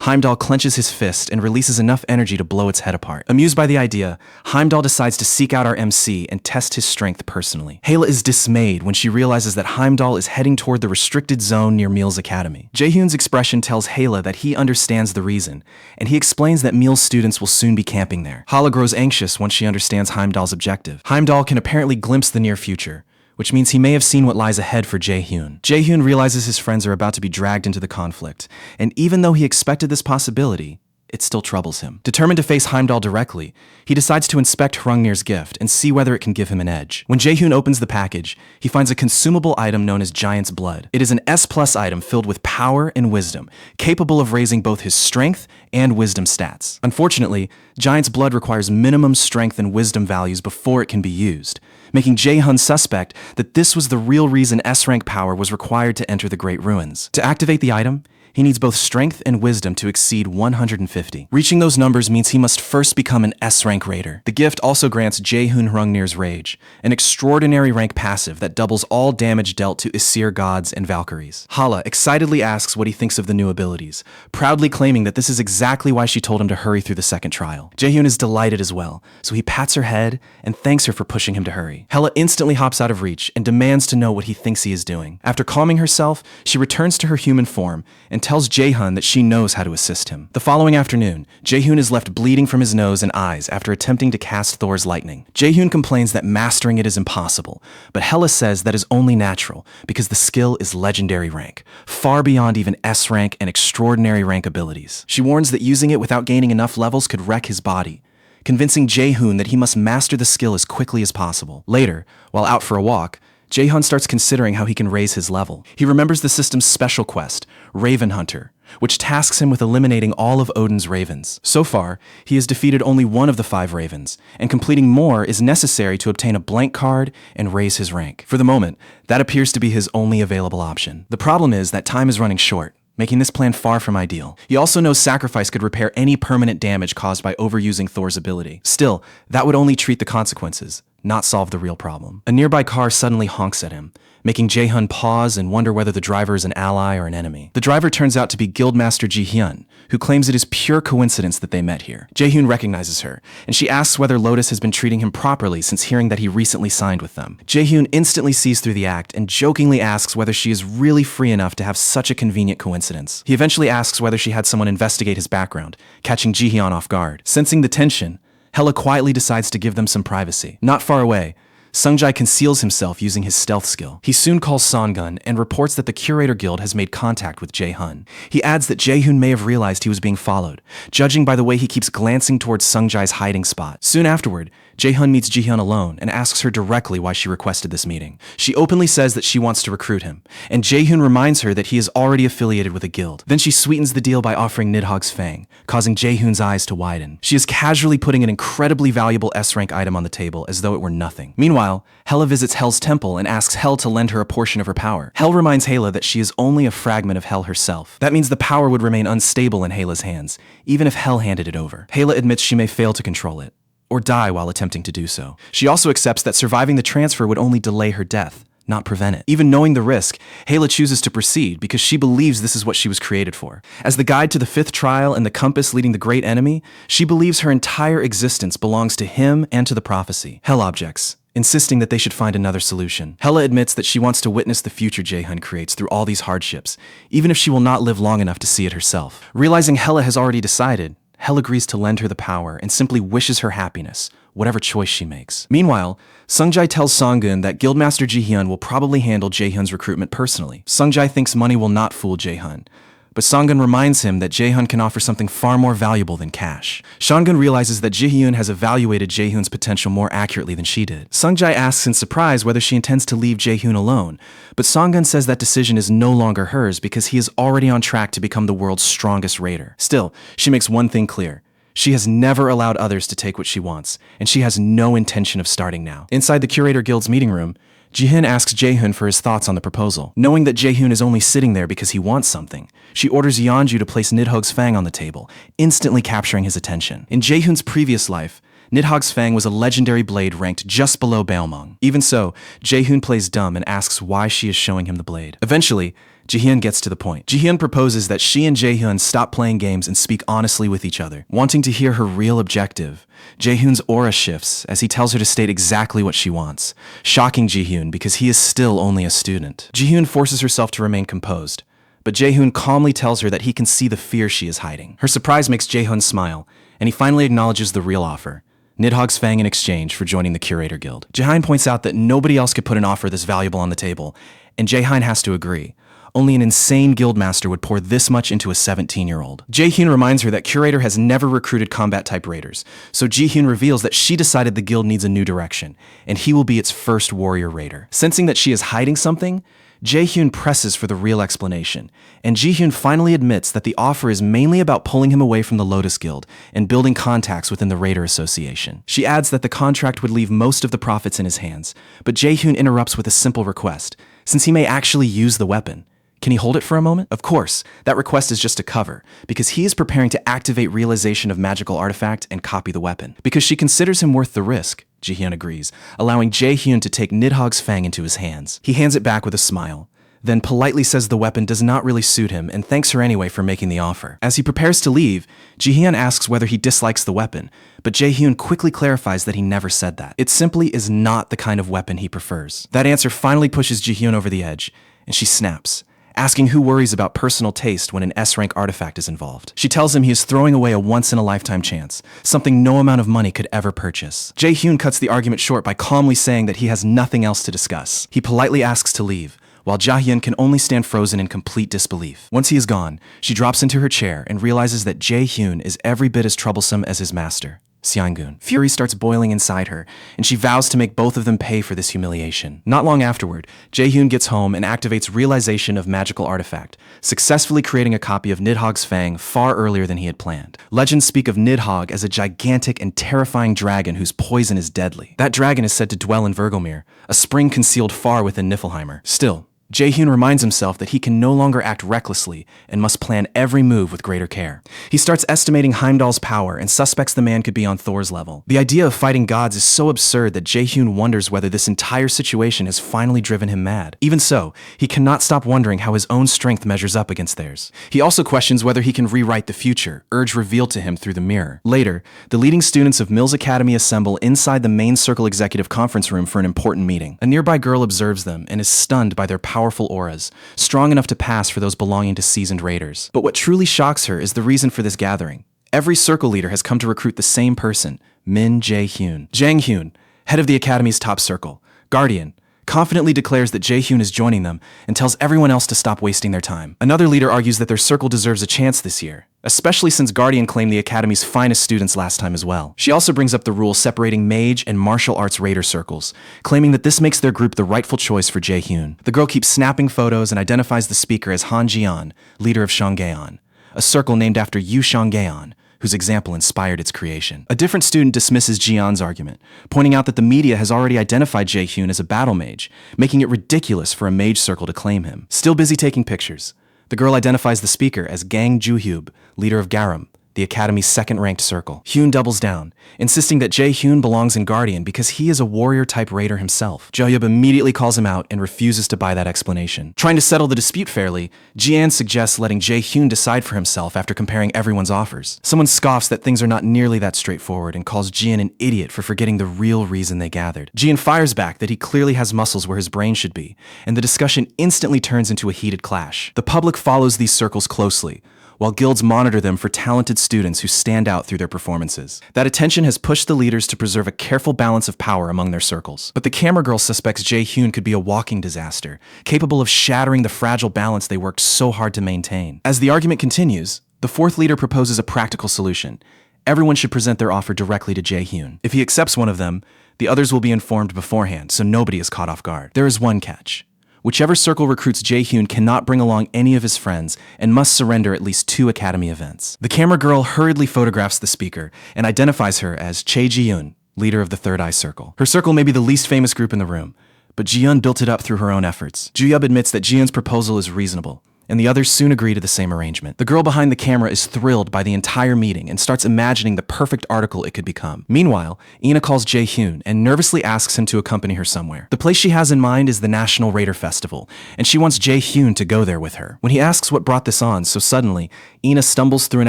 A: Heimdall clenches his fist and releases enough energy to blow its head apart. Amused by the idea, Heimdall decides to seek out our MC and test his strength personally. Hela is dismayed when she realizes that Heimdall is heading toward the restricted zone near Mills Academy. Jae-hyun's expression tells Hela that he understands the reason, and he explains that Mills students will soon be camping there. Hala grows anxious once she understands Heimdall's objective. Heimdall can apparently glimpse the near future, which means he may have seen what lies ahead for Jae-hyun. Jae-hyun realizes his friends are about to be dragged into the conflict, and even though he expected this possibility, it still troubles him. Determined to face Heimdall directly, he decides to inspect Hrungnir's gift and see whether it can give him an edge. When Jae-hyun opens the package, he finds a consumable item known as Giant's Blood. It is an S+ item filled with power and wisdom, capable of raising both his strength and wisdom stats. Unfortunately, Giant's Blood requires minimum strength and wisdom values before it can be used, making Jae-hyun suspect that this was the real reason S-rank power was required to enter the Great Ruins. To activate the item, he needs both strength and wisdom to exceed 150. Reaching those numbers means he must first become an S-rank raider. The gift also grants Jae-hyun Hrungnir's Rage, an extraordinary rank passive that doubles all damage dealt to Aesir gods and Valkyries. Hala excitedly asks what he thinks of the new abilities, proudly claiming that this is exactly why she told him to hurry through the second trial. Jae-hyun is delighted as well, so he pats her head and thanks her for pushing him to hurry. Hela instantly hops out of reach and demands to know what he thinks he is doing. After calming herself, she returns to her human form and tells Jae-hyun that she knows how to assist him. The following afternoon, Jae-hyun is left bleeding from his nose and eyes after attempting to cast Thor's lightning. Jae-hyun complains that mastering it is impossible, but Hela says that is only natural because the skill is legendary rank, far beyond even S rank and extraordinary rank abilities. She warns that using it without gaining enough levels could wreck his body, convincing Jae-hyun that he must master the skill as quickly as possible. Later, while out for a walk, Jae-hyun starts considering how he can raise his level. He remembers the system's special quest, Raven Hunter, which tasks him with eliminating all of Odin's ravens. So far, he has defeated only one of the 5 ravens, and completing more is necessary to obtain a blank card and raise his rank. For the moment, that appears to be his only available option. The problem is that time is running short, making this plan far from ideal. He also knows sacrifice could repair any permanent damage caused by overusing Thor's ability. Still, that would only treat the consequences, not solve the real problem. A nearby car suddenly honks at him, making Jae-hyun pause and wonder whether the driver is an ally or an enemy. The driver turns out to be Guildmaster Ji-hyun, who claims it is pure coincidence that they met here. Jae-hyun recognizes her, and she asks whether Lotus has been treating him properly since hearing that he recently signed with them. Jae-hyun instantly sees through the act and jokingly asks whether she is really free enough to have such a convenient coincidence. He eventually asks whether she had someone investigate his background, catching Ji-hyun off guard. Sensing the tension, Hela quietly decides to give them some privacy. Not far away, Sungjai conceals himself using his stealth skill. He soon calls Songun and reports that the Curator Guild has made contact with Jae-hyun. He adds that Jae-hyun may have realized he was being followed, judging by the way he keeps glancing towards Sungjai's hiding spot. Soon afterward, Jae-hyun meets Ji-hyun alone and asks her directly why she requested this meeting. She openly says that she wants to recruit him, and Jae-hyun reminds her that he is already affiliated with a guild. Then she sweetens the deal by offering Nidhogg's Fang, causing Jae-hyun's eyes to widen. She is casually putting an incredibly valuable S-rank item on the table as though it were nothing. Meanwhile, Hela visits Hel's temple and asks Hel to lend her a portion of her power. Hel reminds Hela that she is only a fragment of Hel herself. That means the power would remain unstable in Hela's hands, even if Hel handed it over. Hela admits she may fail to control it, or die while attempting to do so. She also accepts that surviving the transfer would only delay her death, not prevent it. Even knowing the risk, Hela chooses to proceed because she believes this is what she was created for. As the guide to the 5th trial and the compass leading the great enemy, she believes her entire existence belongs to him and to the prophecy. Hel objects, insisting that they should find another solution. Hella admits that she wants to witness the future Jae-hyun creates through all these hardships, even if she will not live long enough to see it herself. Realizing Hella has already decided, Hella agrees to lend her the power and simply wishes her happiness, whatever choice she makes. Meanwhile, Sungjae tells Songgun that Guildmaster Ji-hyun will probably handle Jae-hyun's recruitment personally. Sungjae thinks money will not fool Jae-hyun, but Songgun reminds him that Jae-hyun can offer something far more valuable than cash. Songgun realizes that Ji-hyun has evaluated Jae-hyun's potential more accurately than she did. Sungjae asks in surprise whether she intends to leave Jae-hyun alone, but Songgun says that decision is no longer hers because he is already on track to become the world's strongest raider. Still, she makes one thing clear. She has never allowed others to take what she wants, and she has no intention of starting now. Inside the Curator Guild's meeting room, Ji-hyun asks Jae-hyun for his thoughts on the proposal. Knowing that Jae-hyun is only sitting there because he wants something, she orders Yeonju to place Nidhogg's fang on the table, instantly capturing his attention. In Jae-hyun's previous life, Nidhogg's fang was a legendary blade ranked just below Baelmong. Even so, Jae-hyun plays dumb and asks why she is showing him the blade. Eventually, Ji-hyun gets to the point. Ji-hyun proposes that she and Jae-hyun stop playing games and speak honestly with each other. Wanting to hear her real objective, Jae-hyun's aura shifts as he tells her to state exactly what she wants, shocking Ji-hyun because he is still only a student. Ji-hyun forces herself to remain composed, but Jae-hyun calmly tells her that he can see the fear she is hiding. Her surprise makes Jae-hyun smile, and he finally acknowledges the real offer. Nidhogg's fang in exchange for joining the Curator Guild. Jae-hyun points out that nobody else could put an offer this valuable on the table, and Jae-hyun has to agree. Only an insane guildmaster would pour this much into a 17-year-old. Jae-hyun reminds her that Curator has never recruited combat-type raiders, so Ji-hyun reveals that she decided the guild needs a new direction, and he will be its first warrior raider. Sensing that she is hiding something, Jae-hyun presses for the real explanation, and Ji-hyun finally admits that the offer is mainly about pulling him away from the Lotus Guild and building contacts within the Raider Association. She adds that the contract would leave most of the profits in his hands, but Jae-hyun interrupts with a simple request, since he may actually use the weapon. Can he hold it for a moment? Of course, that request is just a cover, because he is preparing to activate realization of magical artifact and copy the weapon. Because she considers him worth the risk, Ji-hyun agrees, allowing Jae-hyun to take Nidhogg's fang into his hands. He hands it back with a smile, then politely says the weapon does not really suit him and thanks her anyway for making the offer. As he prepares to leave, Ji-hyun asks whether he dislikes the weapon, but Jae-hyun quickly clarifies that he never said that. It simply is not the kind of weapon he prefers. That answer finally pushes Ji-hyun over the edge, and she snaps, asking who worries about personal taste when an S-rank artifact is involved. She tells him he is throwing away a once-in-a-lifetime chance, something no amount of money could ever purchase. Jae-hyun cuts the argument short by calmly saying that he has nothing else to discuss. He politely asks to leave, while Jae-hyun can only stand frozen in complete disbelief. Once he is gone, she drops into her chair and realizes that Jae-hyun is every bit as troublesome as his master, Seong-gun. Fury starts boiling inside her, and she vows to make both of them pay for this humiliation. Not long afterward, Jae-hyun gets home and activates realization of magical artifact, successfully creating a copy of Nidhogg's fang far earlier than he had planned. Legends speak of Nidhogg as a gigantic and terrifying dragon whose poison is deadly. That dragon is said to dwell in Vergelmir, a spring concealed far within Niflheimer. Still, Jae-hyun reminds himself that he can no longer act recklessly and must plan every move with greater care. He starts estimating Heimdall's power and suspects the man could be on Thor's level. The idea of fighting gods is so absurd that Jae-hyun wonders whether this entire situation has finally driven him mad. Even so, he cannot stop wondering how his own strength measures up against theirs. He also questions whether he can rewrite the future, urge revealed to him through the mirror. Later, the leading students of Mills Academy assemble inside the main circle executive conference room for an important meeting. A nearby girl observes them and is stunned by their powerful auras, strong enough to pass for those belonging to seasoned raiders. But what truly shocks her is the reason for this gathering. Every circle leader has come to recruit the same person, Min Jae-hyun. Jang-hyun, head of the academy's top circle, guardian, confidently declares that Jae-hyun is joining them and tells everyone else to stop wasting their time. Another leader argues that their circle deserves a chance this year, especially since Guardian claimed the Academy's finest students last time as well. She also brings up the rule separating mage and martial arts raider circles, claiming that this makes their group the rightful choice for Jae-hyun. The girl keeps snapping photos and identifies the speaker as Han Jian, leader of Shanghaeon, a circle named after Yu Shanghaeon, whose example inspired its creation. A different student dismisses Jian's argument, pointing out that the media has already identified Jae-hyun as a battle mage, making it ridiculous for a mage circle to claim him. Still busy taking pictures, the girl identifies the speaker as Gang Ju-hyub, leader of Garam, the Academy's second-ranked circle. Hyun doubles down, insisting that Jae-hyun belongs in Guardian because he is a warrior-type raider himself. Jo-yeop immediately calls him out and refuses to buy that explanation. Trying to settle the dispute fairly, Ji-an suggests letting Jae-hyun decide for himself after comparing everyone's offers. Someone scoffs that things are not nearly that straightforward and calls Ji-an an idiot for forgetting the real reason they gathered. Ji-an fires back that he clearly has muscles where his brain should be, and the discussion instantly turns into a heated clash. The public follows these circles closely, while guilds monitor them for talented students who stand out through their performances. That attention has pushed the leaders to preserve a careful balance of power among their circles. But the camera girl suspects Jae-hyun could be a walking disaster, capable of shattering the fragile balance they worked so hard to maintain. As the argument continues, the fourth leader proposes a practical solution. Everyone should present their offer directly to Jae-hyun. If he accepts one of them, the others will be informed beforehand, so nobody is caught off guard. There is one catch. Whichever circle recruits Jae-hyun cannot bring along any of his friends and must surrender at least 2 academy events. The camera girl hurriedly photographs the speaker and identifies her as Chae Ji-yoon, leader of the Third Eye Circle. Her circle may be the least famous group in the room, but Ji-yoon built it up through her own efforts. Jo-yeop admits that Ji-yoon's proposal is reasonable, and the others soon agree to the same arrangement. The girl behind the camera is thrilled by the entire meeting and starts imagining the perfect article it could become. Meanwhile, Ina calls Jae-hyun and nervously asks him to accompany her somewhere. The place she has in mind is the National Raider Festival, and she wants Jae-hyun to go there with her. When he asks what brought this on so suddenly, Ina stumbles through an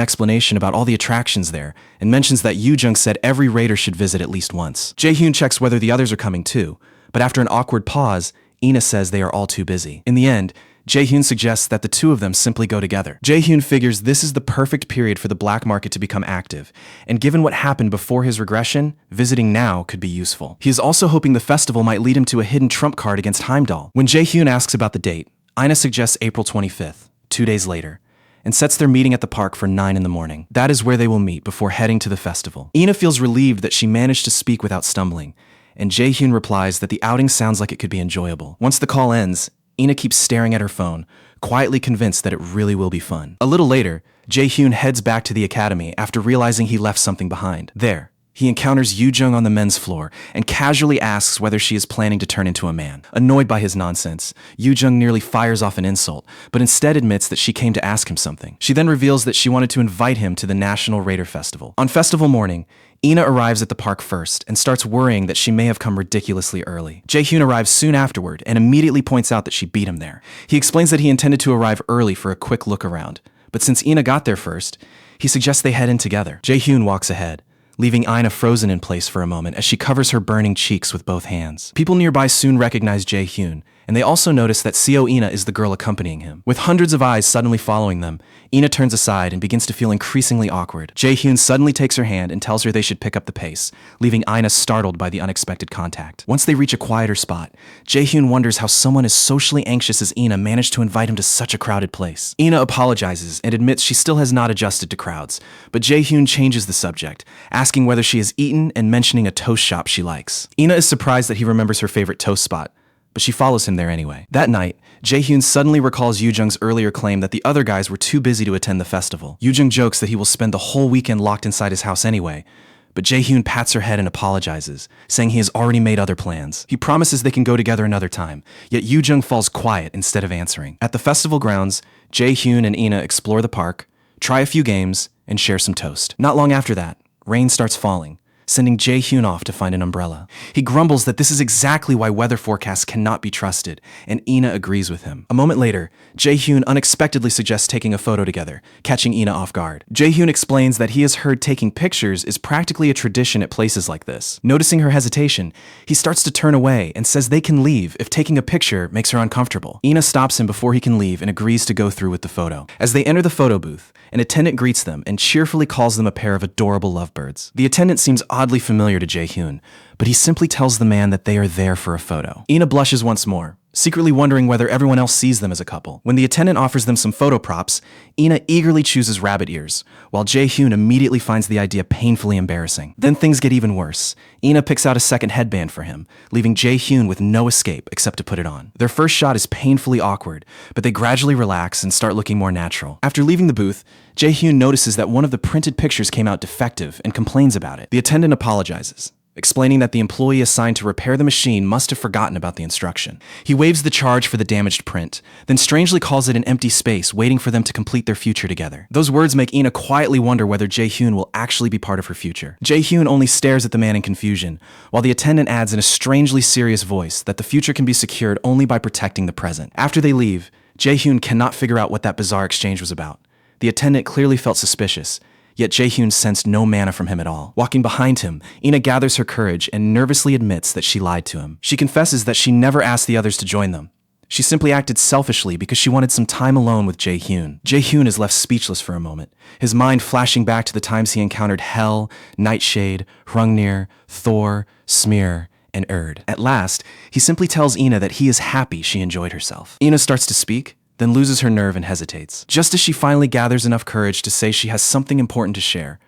A: explanation about all the attractions there and mentions that Yoo-jung said every raider should visit at least once. Jae-hyun checks whether the others are coming too, but after an awkward pause, Ina says they are all too busy. In the end, Jae-hyun suggests that the two of them simply go together. Jae-hyun figures this is the perfect period for the black market to become active, and given what happened before his regression, visiting now could be useful. He is also hoping the festival might lead him to a hidden trump card against Heimdall. When Jae-hyun asks about the date, Ina suggests April 25th, 2 days later, and sets their meeting at the park for 9 in the morning. That is where they will meet before heading to the festival. Ina feels relieved that she managed to speak without stumbling, and Jae-hyun replies that the outing sounds like it could be enjoyable. Once the call ends, Ina keeps staring at her phone, quietly convinced that it really will be fun. A little later, Jae-hyun heads back to the academy after realizing he left something behind. There, he encounters Yoo-jung on the men's floor and casually asks whether she is planning to turn into a man. Annoyed by his nonsense, Yoo-jung nearly fires off an insult, but instead admits that she came to ask him something. She then reveals that she wanted to invite him to the National Raider Festival. On festival morning, Ina arrives at the park first and starts worrying that she may have come ridiculously early. Jae-hyun arrives soon afterward and immediately points out that she beat him there. He explains that he intended to arrive early for a quick look around, but since Ina got there first, he suggests they head in together. Jae-hyun walks ahead, leaving Ina frozen in place for a moment as she covers her burning cheeks with both hands. People nearby soon recognize Jae-hyun, and they also notice that Seo Ina is the girl accompanying him. With hundreds of eyes suddenly following them, Ina turns aside and begins to feel increasingly awkward. Jae-hyun suddenly takes her hand and tells her they should pick up the pace, leaving Ina startled by the unexpected contact. Once they reach a quieter spot, Jae-hyun wonders how someone as socially anxious as Ina managed to invite him to such a crowded place. Ina apologizes and admits she still has not adjusted to crowds, but Jae-hyun changes the subject, asking whether she has eaten and mentioning a toast shop she likes. Ina is surprised that he remembers her favorite toast spot, but she follows him there anyway. That night, Jae-hyun suddenly recalls Yoo-jung's earlier claim that the other guys were too busy to attend the festival. Yoo-jung jokes that he will spend the whole weekend locked inside his house anyway, but Jae-hyun pats her head and apologizes, saying he has already made other plans. He promises they can go together another time, yet Yoo-jung falls quiet instead of answering. At the festival grounds, Jae-hyun and Ina explore the park, try a few games, and share some toast. Not long after that, rain starts falling, sending Jae-hyun off to find an umbrella. He grumbles that this is exactly why weather forecasts cannot be trusted, and Ina agrees with him. A moment later, Jae-hyun unexpectedly suggests taking a photo together, catching Ina off guard. Jae-hyun explains that he has heard taking pictures is practically a tradition at places like this. Noticing her hesitation, he starts to turn away and says they can leave if taking a picture makes her uncomfortable. Ina stops him before he can leave and agrees to go through with the photo. As they enter the photo booth, an attendant greets them and cheerfully calls them a pair of adorable lovebirds. The attendant seems oddly familiar to Jae-hyun, but he simply tells the man that they are there for a photo. Ina blushes once more, secretly wondering whether everyone else sees them as a couple. When the attendant offers them some photo props, Ina eagerly chooses rabbit ears, while Jae-hyun immediately finds the idea painfully embarrassing. Then things get even worse. Ina picks out a second headband for him, leaving Jae-hyun with no escape except to put it on. Their first shot is painfully awkward, but they gradually relax and start looking more natural. After leaving the booth, Jae-hyun notices that one of the printed pictures came out defective and complains about it. The attendant apologizes, explaining that the employee assigned to repair the machine must have forgotten about the instruction. He waives the charge for the damaged print, then strangely calls it an empty space waiting for them to complete their future together. Those words make Ina quietly wonder whether Jae-hyun will actually be part of her future. Jae-hyun only stares at the man in confusion, while the attendant adds in a strangely serious voice that the future can be secured only by protecting the present. After they leave, Jae-hyun cannot figure out what that bizarre exchange was about. The attendant clearly felt suspicious, yet Jae-hyun sensed no mana from him at all. Walking behind him, Ina gathers her courage and nervously admits that she lied to him. She confesses that she never asked the others to join them. She simply acted selfishly because she wanted some time alone with Jae-hyun. Jae-hyun is left speechless for a moment, his mind flashing back to the times he encountered Hell, Nightshade, Hrungnir, Thor, Smear, and Erd. At last, he simply tells Ina that he is happy she enjoyed herself. Ina starts to speak, then loses her nerve and hesitates. Just as she finally gathers enough courage to say she has something important to share,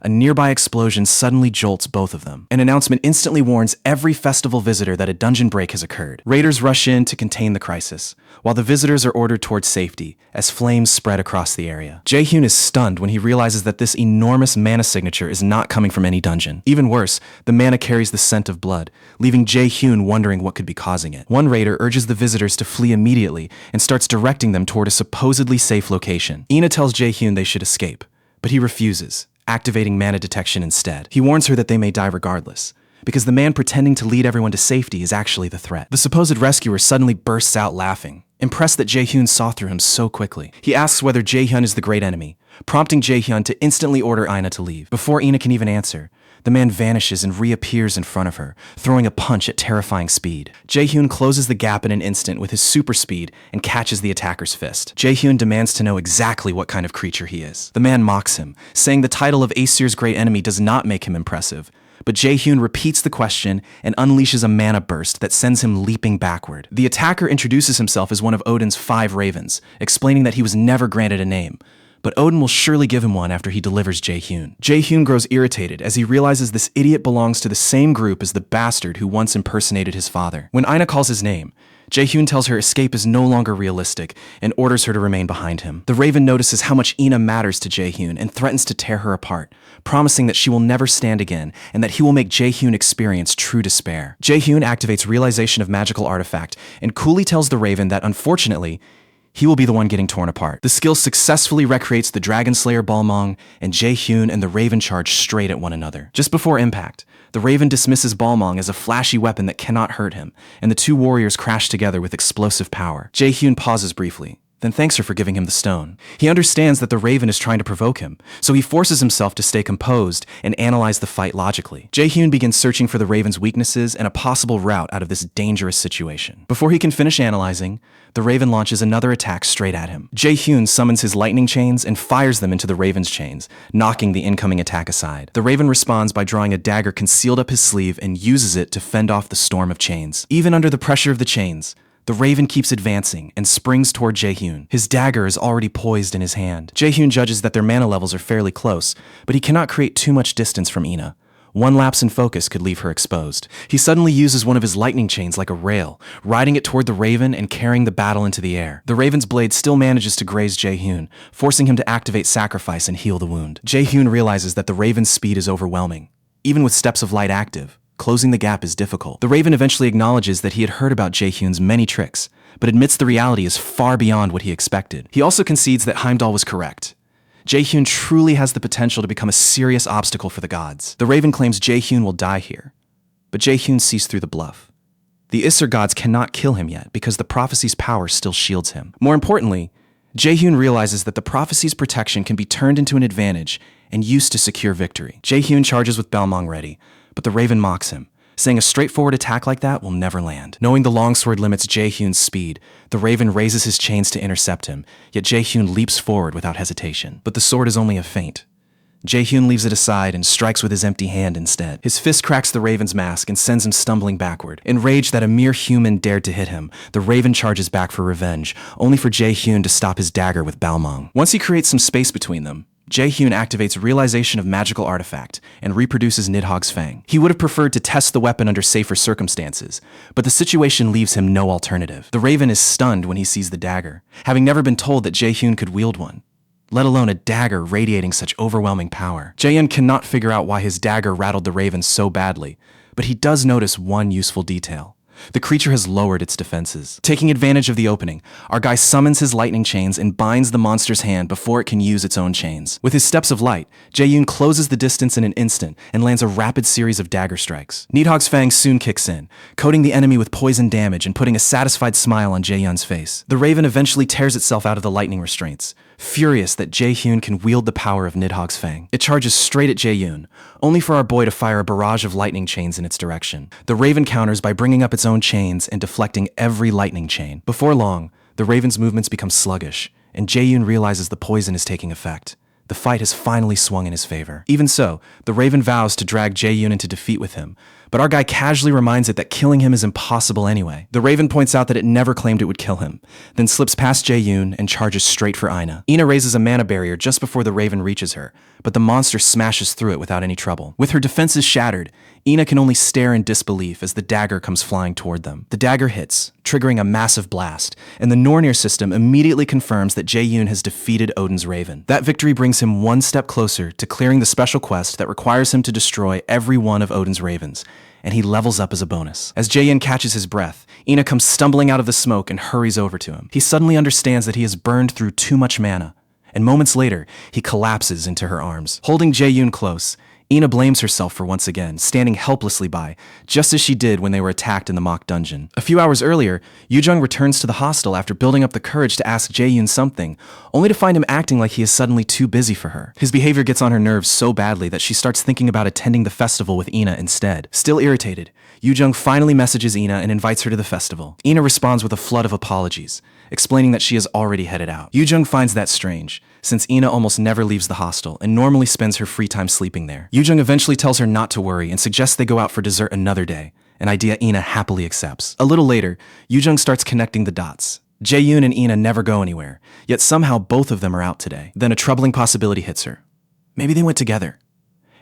A: a nearby explosion suddenly jolts both of them. An announcement instantly warns every festival visitor that a dungeon break has occurred. Raiders rush in to contain the crisis, while the visitors are ordered towards safety as flames spread across the area. Jae-hyun is stunned when he realizes that this enormous mana signature is not coming from any dungeon. Even worse, the mana carries the scent of blood, leaving Jae-hyun wondering what could be causing it. One raider urges the visitors to flee immediately and starts directing them toward a supposedly safe location. Ina tells Jae-hyun they should escape, but he refuses, activating mana detection instead. He warns her that they may die regardless, because the man pretending to lead everyone to safety is actually the threat. The supposed rescuer suddenly bursts out laughing, impressed that Jae-hyun saw through him so quickly. He asks whether Jae-hyun is the great enemy, prompting Jae-hyun to instantly order Ina to leave. Before Ina can even answer, the man vanishes and reappears in front of her, throwing a punch at terrifying speed. Jae-hyun closes the gap in an instant with his super speed and catches the attacker's fist. Jae-hyun demands to know exactly what kind of creature he is. The man mocks him, saying the title of Aesir's great enemy does not make him impressive, but Jae-hyun repeats the question and unleashes a mana burst that sends him leaping backward. The attacker introduces himself as one of Odin's 5 ravens, explaining that he was never granted a name, but Odin will surely give him one after he delivers Jae-hyun. Jae-hyun grows irritated as he realizes this idiot belongs to the same group as the bastard who once impersonated his father. When Ina calls his name, Jae-hyun tells her escape is no longer realistic and orders her to remain behind him. The Raven notices how much Ina matters to Jae-hyun and threatens to tear her apart, promising that she will never stand again and that he will make Jae-hyun experience true despair. Jae-hyun activates Realization of Magical Artifact and coolly tells the Raven that, unfortunately, he will be the one getting torn apart. The skill successfully recreates the Dragon Slayer Balmong, and Jae-hyun and the Raven charge straight at one another. Just before impact, the Raven dismisses Balmong as a flashy weapon that cannot hurt him, and the two warriors crash together with explosive power. Jae-hyun pauses briefly, then thanks her for giving him the stone. He understands that the Raven is trying to provoke him, so he forces himself to stay composed and analyze the fight logically. Jae-hyun begins searching for the Raven's weaknesses and a possible route out of this dangerous situation. Before he can finish analyzing, the Raven launches another attack straight at him. Jae-hyun summons his lightning chains and fires them into the Raven's chains, knocking the incoming attack aside. The Raven responds by drawing a dagger concealed up his sleeve and uses it to fend off the storm of chains. Even under the pressure of the chains, the Raven keeps advancing and springs toward Jae-hyun. His dagger is already poised in his hand. Jae-hyun judges that their mana levels are fairly close, but he cannot create too much distance from Ina. One lapse in focus could leave her exposed. He suddenly uses one of his lightning chains like a rail, riding it toward the Raven and carrying the battle into the air. The Raven's blade still manages to graze Jae-hyun, forcing him to activate Sacrifice and heal the wound. Jae-hyun realizes that the Raven's speed is overwhelming. Even with Steps of Light active, closing the gap is difficult. The Raven eventually acknowledges that he had heard about Jae-hyun's many tricks, but admits the reality is far beyond what he expected. He also concedes that Heimdall was correct. Jae-hyun truly has the potential to become a serious obstacle for the gods. The Raven claims Jae-hyun will die here, but Jae-hyun sees through the bluff. The Isser gods cannot kill him yet because the prophecy's power still shields him. More importantly, Jae-hyun realizes that the prophecy's protection can be turned into an advantage and used to secure victory. Jae-hyun charges with Balmong ready, but the Raven mocks him, saying a straightforward attack like that will never land. Knowing the longsword limits Jae-hyun's speed, the Raven raises his chains to intercept him, yet Jae-hyun leaps forward without hesitation. But the sword is only a feint. Jae-hyun leaves it aside and strikes with his empty hand instead. His fist cracks the Raven's mask and sends him stumbling backward. Enraged that a mere human dared to hit him, the Raven charges back for revenge, only for Jae-hyun to stop his dagger with Balmong. Once he creates some space between them, Jae-hyun activates Realization of Magical Artifact and reproduces Nidhogg's Fang. He would have preferred to test the weapon under safer circumstances, but the situation leaves him no alternative. The Raven is stunned when he sees the dagger, having never been told that Jae-hyun could wield one, let alone a dagger radiating such overwhelming power. Jae-hyun cannot figure out why his dagger rattled the Raven so badly, But he does notice one useful detail. The creature has lowered its defenses. Taking advantage of the opening, our guy summons his lightning chains and binds the monster's hand before it can use its own chains. With his steps of light, Jae-yoon closes the distance in an instant and lands a rapid series of dagger strikes. Nidhogg's Fang soon kicks in, coating the enemy with poison damage and putting a satisfied smile on Jae-yoon's face. The Raven eventually tears itself out of the lightning restraints, furious that Jae-yoon can wield the power of Nidhogg's Fang. It charges straight at Jae-yoon, only for our boy to fire a barrage of lightning chains in its direction. The Raven counters by bringing up its own chains and deflecting every lightning chain. Before long, the Raven's movements become sluggish, and Jae-yoon realizes the poison is taking effect. The fight has finally swung in his favor. Even so, the Raven vows to drag Jae-yoon into defeat with him, but our guy casually reminds it that killing him is impossible anyway. The Raven points out that it never claimed it would kill him, then slips past Jae-yoon and charges straight for Ina. Ina raises a mana barrier just before the Raven reaches her, but the monster smashes through it without any trouble. With her defenses shattered, Ina can only stare in disbelief as the dagger comes flying toward them. The dagger hits, triggering a massive blast, and the Nornir system immediately confirms that Jae-yoon has defeated Odin's Raven. That victory brings him one step closer to clearing the special quest that requires him to destroy every one of Odin's ravens, and he levels up as a bonus. As Jae-yoon catches his breath, Ina comes stumbling out of the smoke and hurries over to him. He suddenly understands that he has burned through too much mana, and moments later, he collapses into her arms. Holding Jae-yoon close, Ina blames herself for once again, standing helplessly by, just as she did when they were attacked in the mock dungeon. A few hours earlier, Yoo-jung returns to the hostel after building up the courage to ask Jae-yoon something, only to find him acting like he is suddenly too busy for her. His behavior gets on her nerves so badly that she starts thinking about attending the festival with Ina instead. Still irritated, Yoo-jung finally messages Ina and invites her to the festival. Ina responds with a flood of apologies, explaining that she has already headed out. Yoo-jung finds that strange, since Ina almost never leaves the hostel and normally spends her free time sleeping there. Yoo-jung eventually tells her not to worry and suggests they go out for dessert another day, an idea Ina happily accepts. A little later, Yoo-jung starts connecting the dots. Jae-yoon and Ina never go anywhere, yet somehow both of them are out today. Then a troubling possibility hits her. Maybe they went together.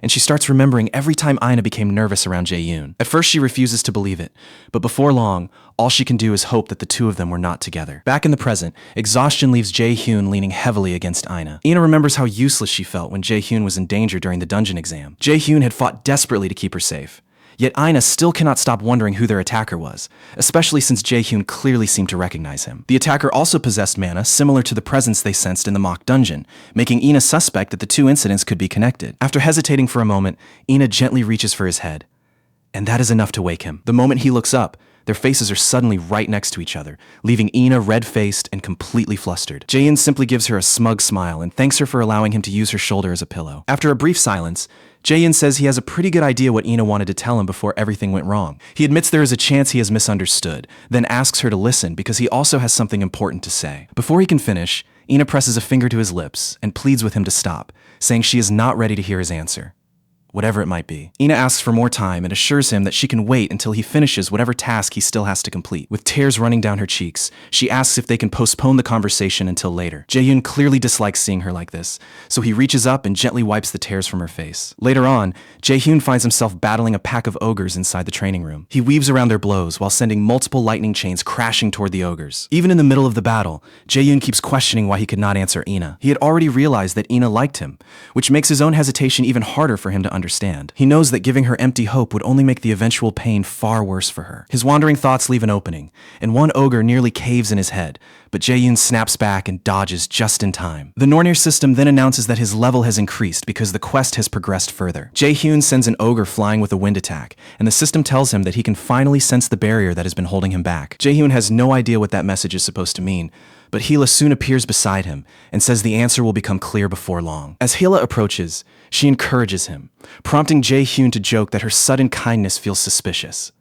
A: And she starts remembering every time Ina became nervous around Jae-yoon. At first she refuses to believe it, but before long, all she can do is hope that the two of them were not together. Back in the present, exhaustion leaves Jae-hyun leaning heavily against Ina. Ina remembers how useless she felt when Jae-hyun was in danger during the dungeon exam. Jae-hyun had fought desperately to keep her safe. Yet Ina still cannot stop wondering who their attacker was, especially since Jae-hyun clearly seemed to recognize him. The attacker also possessed mana similar to the presence they sensed in the mock dungeon, making Ina suspect that the two incidents could be connected. After hesitating for a moment, Ina gently reaches for his head. And that is enough to wake him. The moment he looks up, their faces are suddenly right next to each other, leaving Ina red-faced and completely flustered. Jae-in simply gives her a smug smile and thanks her for allowing him to use her shoulder as a pillow. After a brief silence, Jae-in says he has a pretty good idea what Ina wanted to tell him before everything went wrong. He admits there is a chance he has misunderstood, then asks her to listen because he also has something important to say. Before he can finish, Ina presses a finger to his lips and pleads with him to stop, saying she is not ready to hear his answer, whatever it might be. Ina asks for more time and assures him that she can wait until he finishes whatever task he still has to complete. With tears running down her cheeks, she asks if they can postpone the conversation until later. Jae-yoon clearly dislikes seeing her like this, so he reaches up and gently wipes the tears from her face. Later on, Jae-hyun finds himself battling a pack of ogres inside the training room. He weaves around their blows while sending multiple lightning chains crashing toward the ogres. Even in the middle of the battle, Jae-yoon keeps questioning why he could not answer Ina. He had already realized that Ina liked him, which makes his own hesitation even harder for him to understand. He knows that giving her empty hope would only make the eventual pain far worse for her. His wandering thoughts leave an opening, and one ogre nearly caves in his head, but Jae-yoon snaps back and dodges just in time. The Nornir system then announces that his level has increased because the quest has progressed further. Jae-hyun sends an ogre flying with a wind attack, and the system tells him that he can finally sense the barrier that has been holding him back. Jae-hyun has no idea what that message is supposed to mean, but Hila soon appears beside him and says the answer will become clear before long. As Hila approaches, she encourages him, prompting Jae-hyun to joke that her sudden kindness feels suspicious,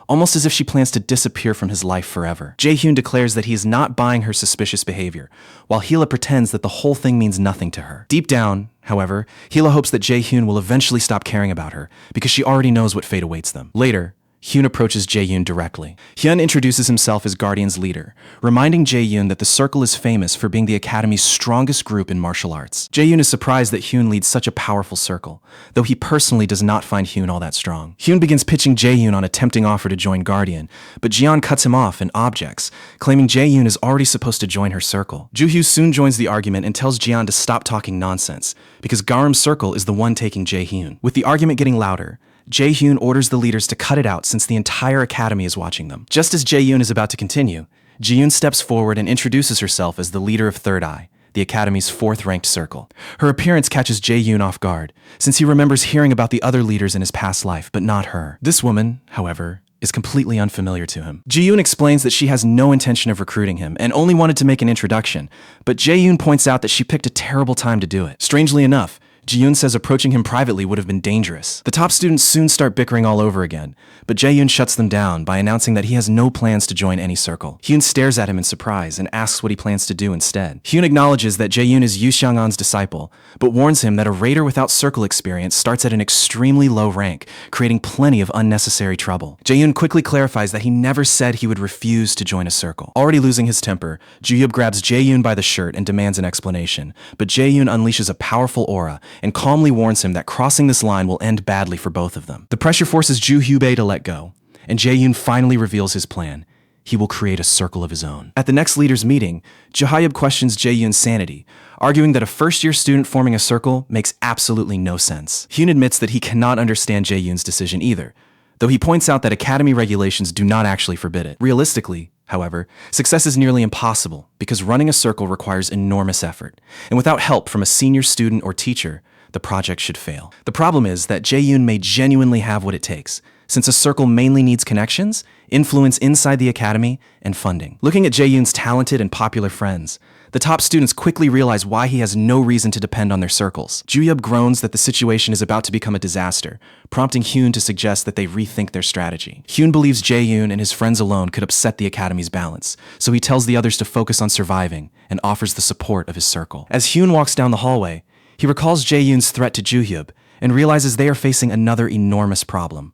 A: almost as if she plans to disappear from his life forever. Jae-hyun declares that he is not buying her suspicious behavior, while Hila pretends that the whole thing means nothing to her. Deep down, however, Hila hopes that Jae-hyun will eventually stop caring about her because she already knows what fate awaits them. Later, Hyun approaches Jae-yoon directly. Hyun introduces himself as Guardian's leader, reminding Jae-yoon that the Circle is famous for being the Academy's strongest group in martial arts. Jae-yoon is surprised that Hyun leads such a powerful circle, though he personally does not find Hyun all that strong. Hyun begins pitching Jae-yoon on a tempting offer to join Guardian, but Jian cuts him off and objects, claiming Jae-yoon is already supposed to join her circle. Joo-hyo soon joins the argument and tells Jian to stop talking nonsense, because Garam's circle is the one taking Jae-hyun. With the argument getting louder, Jae-hyun orders the leaders to cut it out since the entire academy is watching them. Just as Jae-hyun is about to continue, Ji-yoon steps forward and introduces herself as the leader of Third Eye, the Academy's 4th-ranked circle. Her appearance catches Jae-hyun off guard, since he remembers hearing about the other leaders in his past life, but not her. This woman, however, is completely unfamiliar to him. Ji-yoon explains that she has no intention of recruiting him and only wanted to make an introduction, but Jae-hyun points out that she picked a terrible time to do it. Strangely enough, Ji-yoon says approaching him privately would have been dangerous. The top students soon start bickering all over again, but Jae-hyun shuts them down by announcing that he has no plans to join any circle. Hyun stares at him in surprise and asks what he plans to do instead. Hyun acknowledges that Jae-hyun is Yu Xiang'an's disciple, but warns him that a raider without circle experience starts at an extremely low rank, creating plenty of unnecessary trouble. Jae-hyun quickly clarifies that he never said he would refuse to join a circle. Already losing his temper, Ju-hyub grabs Jae-hyun by the shirt and demands an explanation, but Jae-hyun unleashes a powerful aura and calmly warns him that crossing this line will end badly for both of them. The pressure forces Ju-hyub to let go, and Jae-hyun finally reveals his plan. He will create a circle of his own. At the next leaders' meeting, Jae-hyub questions Jae-hyun's sanity, arguing that a first-year student forming a circle makes absolutely no sense. Hyun admits that he cannot understand Jae-hyun's decision either, though he points out that academy regulations do not actually forbid it. Realistically, however, success is nearly impossible because running a circle requires enormous effort, and without help from a senior student or teacher, the project should fail. The problem is that Jae-hyun may genuinely have what it takes, since a circle mainly needs connections, influence inside the academy, and funding. Looking at Jae-hyun's talented and popular friends, the top students quickly realize why he has no reason to depend on their circles. Ju-hyub groans that the situation is about to become a disaster, prompting Hyun to suggest that they rethink their strategy. Hyun believes Jae-hyun and his friends alone could upset the academy's balance, so he tells the others to focus on surviving and offers the support of his circle. As Hyun walks down the hallway, he recalls Jae-hyun's threat to Ju-hyub and realizes they are facing another enormous problem.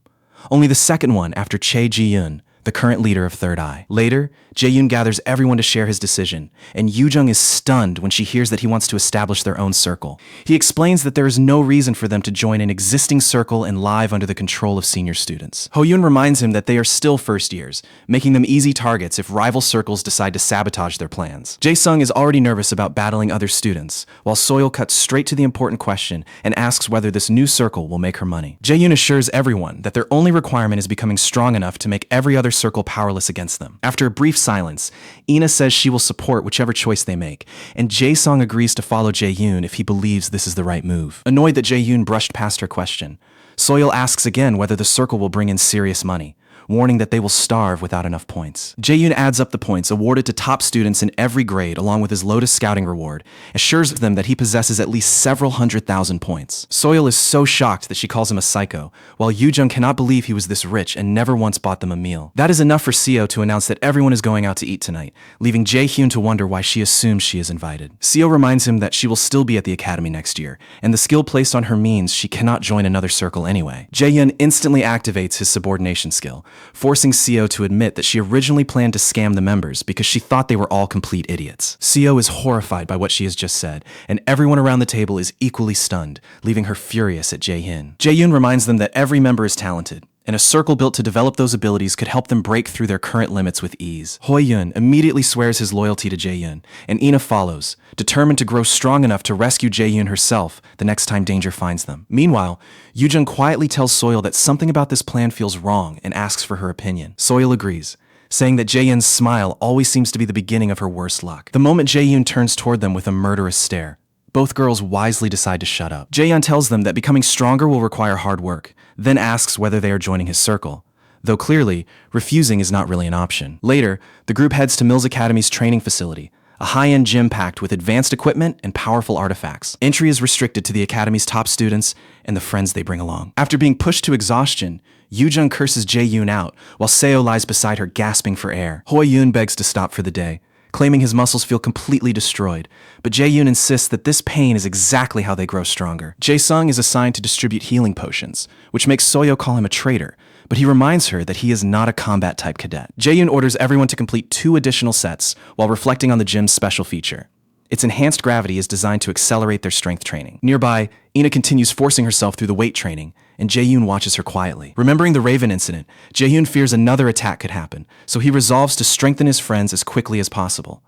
A: Only the second one after Chae Ji-yoon, the current leader of Third Eye. Later, Jae-hyun gathers everyone to share his decision, and Yoo-jung is stunned when she hears that he wants to establish their own circle. He explains that there is no reason for them to join an existing circle and live under the control of senior students. Ho-yoon reminds him that they are still first years, making them easy targets if rival circles decide to sabotage their plans. Jae-sung is already nervous about battling other students, while Soil cuts straight to the important question and asks whether this new circle will make her money. Jae-hyun assures everyone that their only requirement is becoming strong enough to make every other circle powerless against them. After a brief silence, Ina says she will support whichever choice they make, and Jae-sung agrees to follow Jae-hyun if he believes this is the right move. Annoyed that Jae-hyun brushed past her question, Soil asks again whether the circle will bring in serious money, warning that they will starve without enough points. Jae-hyun adds up the points awarded to top students in every grade along with his Lotus Scouting reward, assures them that he possesses at least several 100,000 points. Soil is so shocked that she calls him a psycho, while Yoo-jung cannot believe he was this rich and never once bought them a meal. That is enough for Seo to announce that everyone is going out to eat tonight, leaving Jae-hyun to wonder why she assumes she is invited. Seo reminds him that she will still be at the academy next year, and the skill placed on her means she cannot join another circle anyway. Jae-hyun instantly activates his subordination skill, forcing Seo to admit that she originally planned to scam the members because she thought they were all complete idiots. Seo is horrified by what she has just said, and everyone around the table is equally stunned, leaving her furious at Jae-hyun. Jae-hyun reminds them that every member is talented, and a circle built to develop those abilities could help them break through their current limits with ease. Hoi-yun immediately swears his loyalty to Jae-hyun, and Ina follows, determined to grow strong enough to rescue Jae-hyun herself the next time danger finds them. Meanwhile, Yoo-jung quietly tells Soil that something about this plan feels wrong and asks for her opinion. Soil agrees, saying that Jae-hyun's smile always seems to be the beginning of her worst luck. The moment Jae-hyun turns toward them with a murderous stare, both girls wisely decide to shut up. Jae-hyun tells them that becoming stronger will require hard work, then asks whether they are joining his circle, though clearly, refusing is not really an option. Later, the group heads to Mills Academy's training facility, a high-end gym packed with advanced equipment and powerful artifacts. Entry is restricted to the academy's top students and the friends they bring along. After being pushed to exhaustion, Yoo-jung curses Jae-hyun out, while Seo lies beside her gasping for air. Hoi-yun begs to stop for the day, claiming his muscles feel completely destroyed, but Jae-hyun insists that this pain is exactly how they grow stronger. Jae-sung is assigned to distribute healing potions, which makes Soyo call him a traitor, but he reminds her that he is not a combat-type cadet. Jae-hyun orders everyone to complete 2 additional sets while reflecting on the gym's special feature. Its enhanced gravity is designed to accelerate their strength training. Nearby, Ina continues forcing herself through the weight training, and Jae-hyun watches her quietly. Remembering the Raven incident, Jae-hyun fears another attack could happen, so he resolves to strengthen his friends as quickly as possible.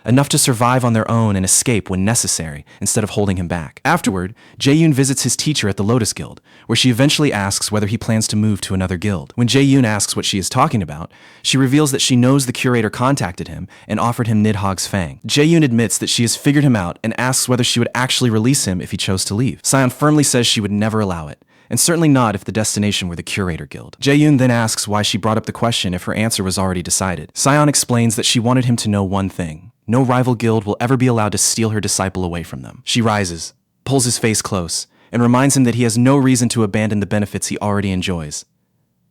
A: enough to survive on their own and escape when necessary, instead of holding him back. Afterward, Jae-yoon visits his teacher at the Lotus Guild, where she eventually asks whether he plans to move to another guild. When Jae-yoon asks what she is talking about, she reveals that she knows the curator contacted him and offered him Nidhogg's fang. Jae-yoon admits that she has figured him out and asks whether she would actually release him if he chose to leave. Sion firmly says she would never allow it, and certainly not if the destination were the Curator Guild. Jae-yoon then asks why she brought up the question if her answer was already decided. Sion explains that she wanted him to know one thing: no rival guild will ever be allowed to steal her disciple away from them. She rises, pulls his face close, and reminds him that he has no reason to abandon the benefits he already enjoys,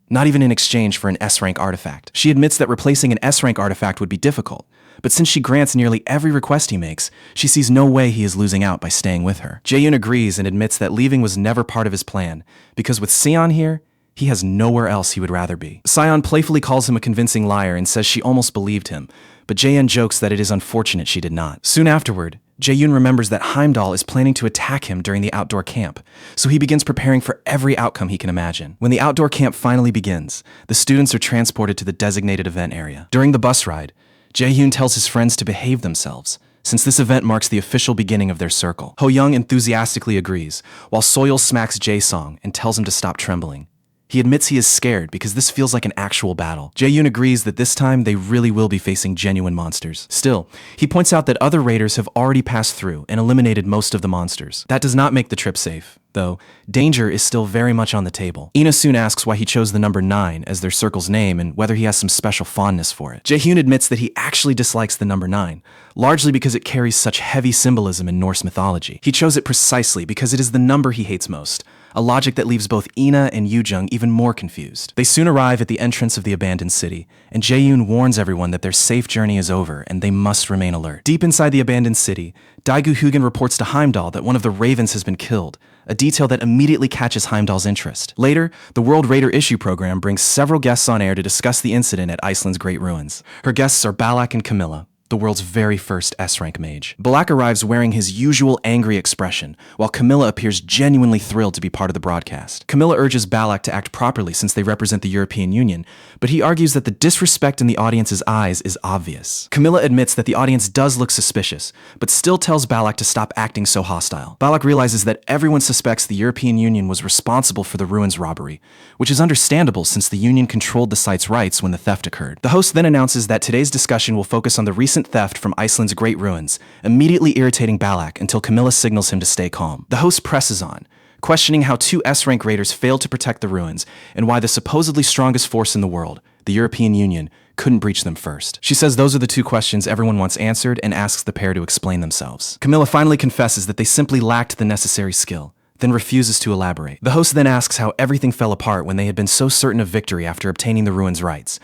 A: not even in exchange for an S-rank artifact. She admits that replacing an S-rank artifact would be difficult, but since she grants nearly every request he makes, she sees no way he is losing out by staying with her. Jae-yoon agrees and admits that leaving was never part of his plan, because with Sion here, he has nowhere else he would rather be. Sion playfully calls him a convincing liar and says she almost believed him, but Jae-yoon jokes that it is unfortunate she did not. Soon afterward, Jae-yoon remembers that Heimdall is planning to attack him during the outdoor camp, so he begins preparing for every outcome he can imagine. When the outdoor camp finally begins, the students are transported to the designated event area. During the bus ride, Jae-yoon tells his friends to behave themselves, since this event marks the official beginning of their circle. Ho-young enthusiastically agrees, while Soyeol smacks Jae-sung and tells him to stop trembling. He admits he is scared because this feels like an actual battle. Jae-yoon agrees that this time they really will be facing genuine monsters. Still, he points out that other raiders have already passed through and eliminated most of the monsters. That does not make the trip safe, though danger is still very much on the table. Ina soon asks why he chose the number 9 as their circle's name and whether he has some special fondness for it. Jae-hyun admits that he actually dislikes the number 9, largely because it carries such heavy symbolism in Norse mythology. He chose it precisely because it is the number he hates most, a logic that leaves both Ina and Yoo-jung even more confused. They soon arrive at the entrance of the abandoned city, and Jae-yoon warns everyone that their safe journey is over and they must remain alert. Deep inside the abandoned city, Daegu Hugin reports to Heimdall that one of the ravens has been killed, a detail that immediately catches Heimdall's interest. Later, the World Raider Issue program brings several guests on air to discuss the incident at Iceland's Great Ruins. Her guests are Balak and Camilla, the world's very first S-rank mage. Balak arrives wearing his usual angry expression, while Camilla appears genuinely thrilled to be part of the broadcast. Camilla urges Balak to act properly since they represent the European Union, but he argues that the disrespect in the audience's eyes is obvious. Camilla admits that the audience does look suspicious, but still tells Balak to stop acting so hostile. Balak realizes that everyone suspects the European Union was responsible for the ruins robbery, which is understandable since the Union controlled the site's rights when the theft occurred. The host then announces that today's discussion will focus on the recent theft from Iceland's Great Ruins, immediately irritating Balak until Camilla signals him to stay calm. The host presses on, questioning how 2 S-rank raiders failed to protect the ruins and why the supposedly strongest force in the world, the European Union, couldn't breach them first. She says those are the 2 questions everyone wants answered and asks the pair to explain themselves. Camilla finally confesses that they simply lacked the necessary skill, then refuses to elaborate. The host then asks how everything fell apart when they had been so certain of victory after obtaining the ruins' rights.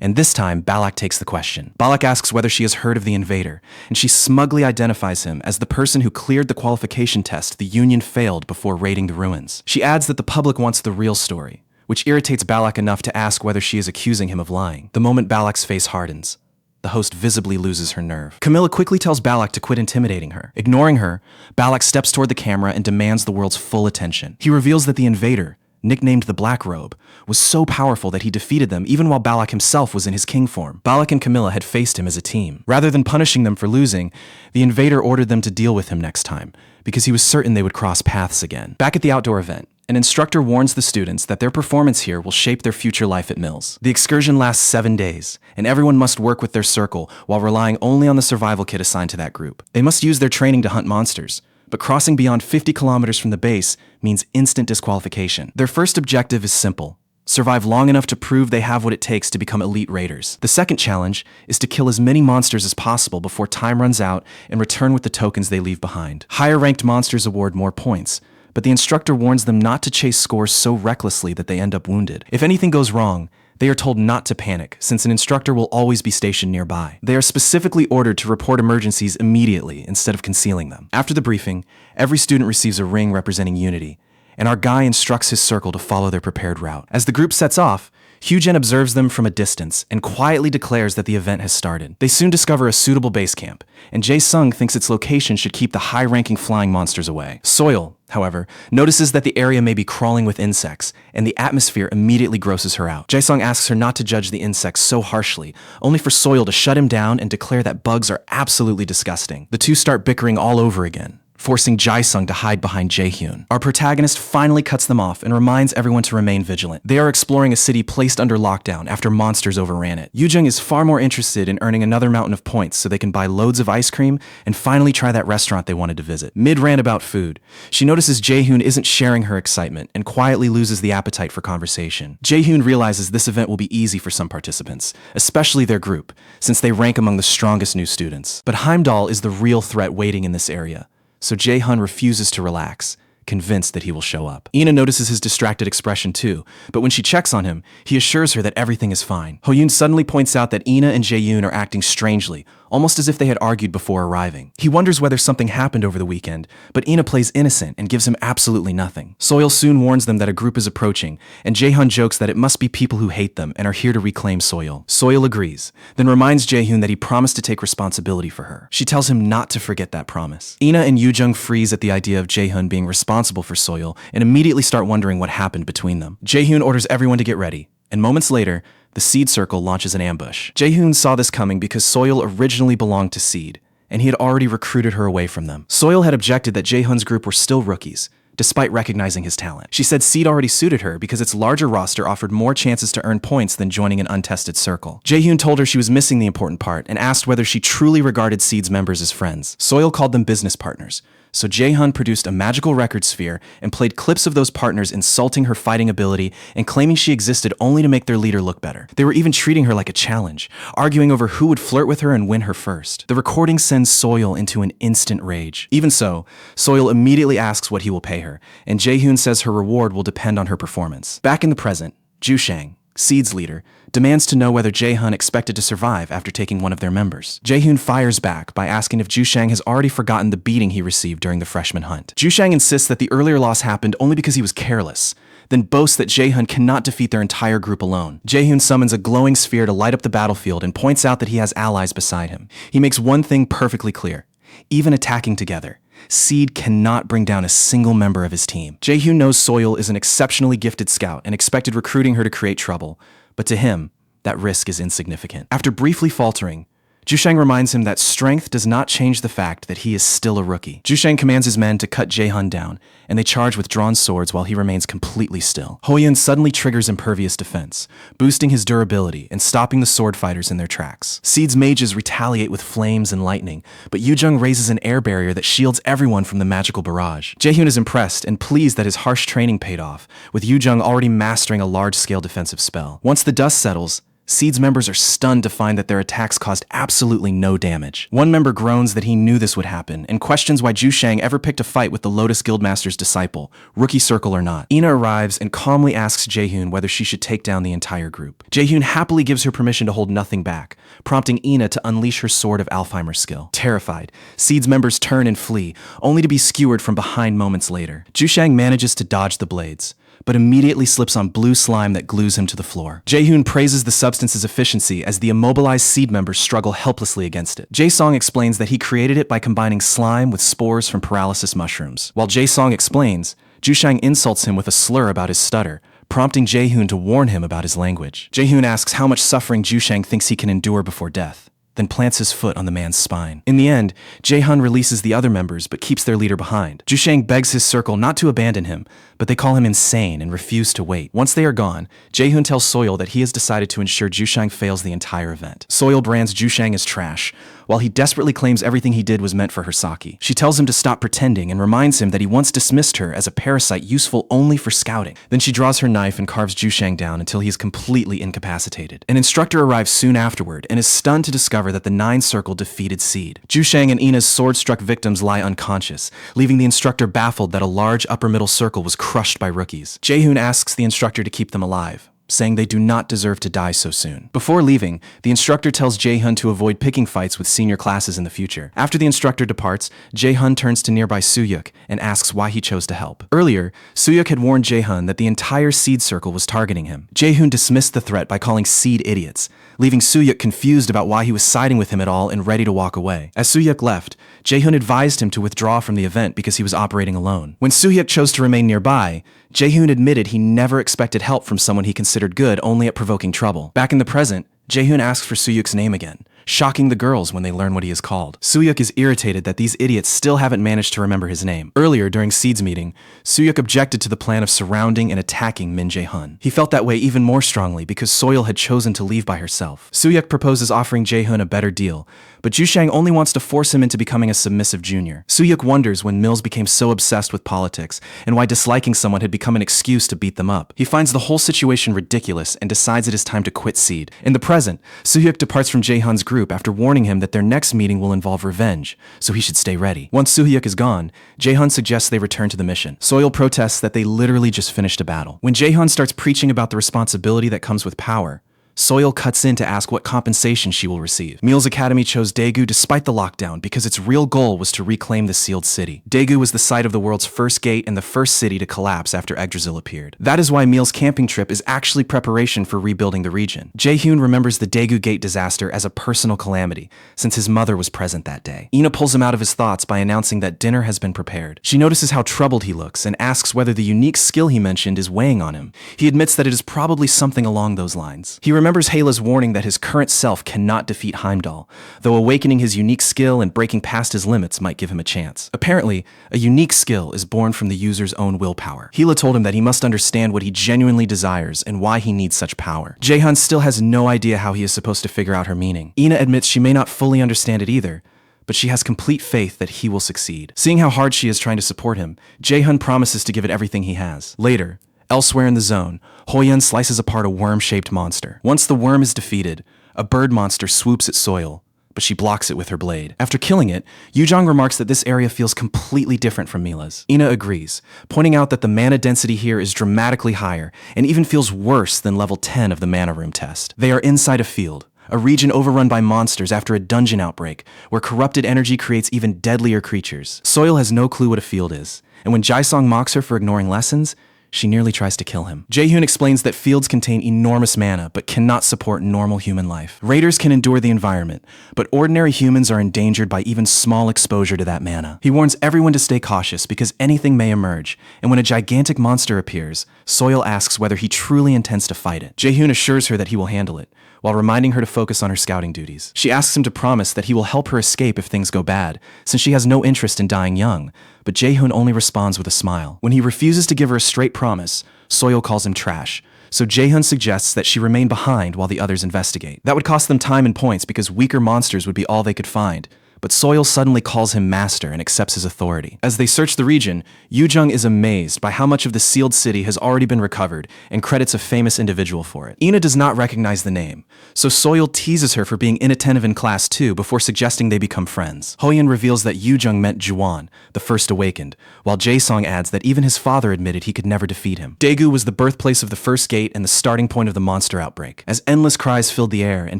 A: And this time, Balak takes the question. Balak asks whether she has heard of the invader, and she smugly identifies him as the person who cleared the qualification test the Union failed before raiding the ruins. She adds that the public wants the real story, which irritates Balak enough to ask whether she is accusing him of lying. The moment Balak's face hardens, the host visibly loses her nerve. Camilla quickly tells Balak to quit intimidating her. Ignoring her, Balak steps toward the camera and demands the world's full attention. He reveals that the invader, nicknamed the Black Robe, was so powerful that he defeated them even while Balak himself was in his king form. Balak and Camilla had faced him as a team. Rather than punishing them for losing, the invader ordered them to deal with him next time, because he was certain they would cross paths again. Back at the outdoor event, an instructor warns the students that their performance here will shape their future life at Mills. The excursion lasts 7 days, and everyone must work with their circle while relying only on the survival kit assigned to that group. They must use their training to hunt monsters, but crossing beyond 50 kilometers from the base means instant disqualification. Their first objective is simple: survive long enough to prove they have what it takes to become elite raiders. The second challenge is to kill as many monsters as possible before time runs out and return with the tokens they leave behind. Higher-ranked monsters award more points, but the instructor warns them not to chase scores so recklessly that they end up wounded. If anything goes wrong, they are told not to panic, since an instructor will always be stationed nearby. They are specifically ordered to report emergencies immediately instead of concealing them. After the briefing, every student receives a ring representing unity, and our guy instructs his circle to follow their prepared route. As the group sets off, Hyujin observes them from a distance and quietly declares that the event has started. They soon discover a suitable base camp, and Jae-sung thinks its location should keep the high-ranking flying monsters away. Soyeol, however, notices that the area may be crawling with insects, and the atmosphere immediately grosses her out. Jae-sung asks her not to judge the insects so harshly, only for Soil to shut him down and declare that bugs are absolutely disgusting. The two start bickering all over again, forcing Jae-sung to hide behind Jae-hyun. Our protagonist finally cuts them off and reminds everyone to remain vigilant. They are exploring a city placed under lockdown after monsters overran it. Yoo-jung is far more interested in earning another mountain of points so they can buy loads of ice cream and finally try that restaurant they wanted to visit. Mid-rant about food, she notices Jae-hyun isn't sharing her excitement and quietly loses the appetite for conversation. Jae-hyun realizes this event will be easy for some participants, especially their group, since they rank among the strongest new students. But Heimdall is the real threat waiting in this area, so Jae-hyun refuses to relax, convinced that he will show up. Ina notices his distracted expression too, but when she checks on him, he assures her that everything is fine. Hoyun suddenly points out that Ina and Jae-yoon are acting strangely, almost as if they had argued before arriving. He wonders whether something happened over the weekend, but Ina plays innocent and gives him absolutely nothing. Soil soon warns them that a group is approaching, and Jae-hyun jokes that it must be people who hate them and are here to reclaim Soil. Soil agrees, then reminds Jae-hyun that he promised to take responsibility for her. She tells him not to forget that promise. Ina and Yoo-jung freeze at the idea of Jae-hyun being responsible for Soil and immediately start wondering what happened between them. Jae-hyun orders everyone to get ready, and moments later, the Seed Circle launches an ambush. Jae-hyun saw this coming because Soil originally belonged to Seed, and he had already recruited her away from them. Soil had objected that Jae-hyun's group were still rookies, despite recognizing his talent. She said Seed already suited her because its larger roster offered more chances to earn points than joining an untested circle. Jae-hyun told her she was missing the important part and asked whether she truly regarded Seed's members as friends. Soil called them business partners, so Jae-hyun produced a magical record sphere and played clips of those partners insulting her fighting ability and claiming she existed only to make their leader look better. They were even treating her like a challenge, arguing over who would flirt with her and win her first. The recording sends Soil into an instant rage. Even so, Soil immediately asks what he will pay her, and Jae-hyun says her reward will depend on her performance. Back in the present, Ju-shang, Seed's leader, demands to know whether Jae-hyun expected to survive after taking one of their members. Jae-hyun fires back by asking if Ju-shang has already forgotten the beating he received during the freshman hunt. Ju-shang insists that the earlier loss happened only because he was careless, then boasts that Jae-hyun cannot defeat their entire group alone. Jae-hyun summons a glowing sphere to light up the battlefield and points out that he has allies beside him. He makes one thing perfectly clear: even attacking together, Seed cannot bring down a single member of his team. Jae-hyun knows Soil is an exceptionally gifted scout and expected recruiting her to create trouble, but to him, that risk is insignificant. After briefly faltering, Ju-shang reminds him that strength does not change the fact that he is still a rookie. Ju-shang commands his men to cut Jae-hyun down, and they charge with drawn swords while he remains completely still. Hoyun suddenly triggers impervious defense, boosting his durability and stopping the sword fighters in their tracks. Seed's mages retaliate with flames and lightning, but Yoo-jung raises an air barrier that shields everyone from the magical barrage. Jae-hyun is impressed and pleased that his harsh training paid off, with Yoo-jung already mastering a large-scale defensive spell. Once the dust settles, Seed's members are stunned to find that their attacks caused absolutely no damage. One member groans that he knew this would happen and questions why Ju-shang ever picked a fight with the Lotus Guildmaster's disciple, rookie circle or not. Ina arrives and calmly asks Jae-hyun whether she should take down the entire group. Jae-hyun happily gives her permission to hold nothing back, prompting Ina to unleash her sword of Alzheimer's skill. Terrified, Seed's members turn and flee, only to be skewered from behind moments later. Ju-shang manages to dodge the blades, but immediately slips on blue slime that glues him to the floor. Jae-hyun praises the substance's efficiency as the immobilized Seed members struggle helplessly against it. Jae-song explains that he created it by combining slime with spores from paralysis mushrooms. While Jae-song explains, Ju-shang insults him with a slur about his stutter, prompting Jae-hyun to warn him about his language. Jae-hyun asks how much suffering Ju-shang thinks he can endure before death, then plants his foot on the man's spine. In the end, Jae-hyun releases the other members but keeps their leader behind. Ju-shang begs his circle not to abandon him, but they call him insane and refuse to wait. Once they are gone, Jae-hyun tells Soil that he has decided to ensure Ju-shang fails the entire event. Soil brands Ju-shang as trash, while he desperately claims everything he did was meant for her Saki. She tells him to stop pretending and reminds him that he once dismissed her as a parasite useful only for scouting. Then she draws her knife and carves Ju-shang down until he is completely incapacitated. An instructor arrives soon afterward and is stunned to discover that the 9 Circle defeated Seed. Ju-shang and Ina's sword-struck victims lie unconscious, leaving the instructor baffled that a large upper-middle circle was crushed by rookies. Jae-hyun asks the instructor to keep them alive, saying they do not deserve to die so soon. Before leaving, the instructor tells Jae-hun to avoid picking fights with senior classes in the future. After the instructor departs, Jae-hun turns to nearby Soo-yuk and asks why he chose to help. Earlier, Soo-yuk had warned Jae-hun that the entire Seed Circle was targeting him. Jae-hun dismissed the threat by calling Seed idiots, leaving Soo-yuk confused about why he was siding with him at all and ready to walk away. As Soo-yuk left, Jae-hun advised him to withdraw from the event because he was operating alone. When Soo-yuk chose to remain nearby, Jae-hun admitted he never expected help from someone he considered good only at provoking trouble. Back in the present, Jae-hun asks for Soo-yuk's name again, shocking the girls when they learn what he is called. Soo-yuk is irritated that these idiots still haven't managed to remember his name. Earlier, during Seed's meeting, Soo-yuk objected to the plan of surrounding and attacking Min Jae-hun. He felt that way even more strongly because Soil had chosen to leave by herself. Soo-yuk proposes offering Jae-hun a better deal, but Ju-shang only wants to force him into becoming a submissive junior. Soo-yuk wonders when Mills became so obsessed with politics and why disliking someone had become an excuse to beat them up. He finds the whole situation ridiculous and decides it is time to quit Seed. In the present, Soo-yuk departs from Jae-hun's group after warning him that their next meeting will involve revenge, so he should stay ready. Once Soo-yuk is gone, Jae-hun suggests they return to the mission. Soil protests that they literally just finished a battle. When Jae-hun starts preaching about the responsibility that comes with power, Soil cuts in to ask what compensation she will receive. Meal's Academy chose Daegu despite the lockdown because its real goal was to reclaim the sealed city. Daegu was the site of the world's first gate and the first city to collapse after Yggdrasil appeared. That is why Meal's camping trip is actually preparation for rebuilding the region. Jae-hyun remembers the Daegu Gate disaster as a personal calamity, since his mother was present that day. Ina pulls him out of his thoughts by announcing that dinner has been prepared. She notices how troubled he looks and asks whether the unique skill he mentioned is weighing on him. He admits that it is probably something along those lines. He remembers Hela's warning that his current self cannot defeat Heimdall, though awakening his unique skill and breaking past his limits might give him a chance. Apparently, a unique skill is born from the user's own willpower. Hela told him that he must understand what he genuinely desires and why he needs such power. Jae-hun still has no idea how he is supposed to figure out her meaning. Ina admits she may not fully understand it either, but she has complete faith that he will succeed. Seeing how hard she is trying to support him, Jae-hun promises to give it everything he has. Later, elsewhere in the zone, Hoyun slices apart a worm-shaped monster. Once the worm is defeated, a bird monster swoops at Soil, but she blocks it with her blade. After killing it, Yujong remarks that this area feels completely different from Mila's. Ina agrees, pointing out that the mana density here is dramatically higher and even feels worse than level 10 of the mana room test. They are inside a field, a region overrun by monsters after a dungeon outbreak, where corrupted energy creates even deadlier creatures. Soil has no clue what a field is, and when Jae-song mocks her for ignoring lessons, she nearly tries to kill him. Jae-hyun explains that fields contain enormous mana but cannot support normal human life. Raiders can endure the environment, but ordinary humans are endangered by even small exposure to that mana. He warns everyone to stay cautious because anything may emerge, and when a gigantic monster appears, Soil asks whether he truly intends to fight it. Jae-hyun assures her that he will handle it, while reminding her to focus on her scouting duties. She asks him to promise that he will help her escape if things go bad, since she has no interest in dying young, but Jae-hyun only responds with a smile. When he refuses to give her a straight promise, Soil calls him trash, so Jae-hyun suggests that she remain behind while the others investigate. That would cost them time and points because weaker monsters would be all they could find, but Soil suddenly calls him master and accepts his authority. As they search the region, Yujong is amazed by how much of the sealed city has already been recovered and credits a famous individual for it. Ina does not recognize the name, so Soil teases her for being inattentive in class too before suggesting they become friends. Hoyun reveals that Yujong met Juwon, the first awakened, while Jae-song adds that even his father admitted he could never defeat him. Daegu was the birthplace of the first gate and the starting point of the monster outbreak. As endless cries filled the air and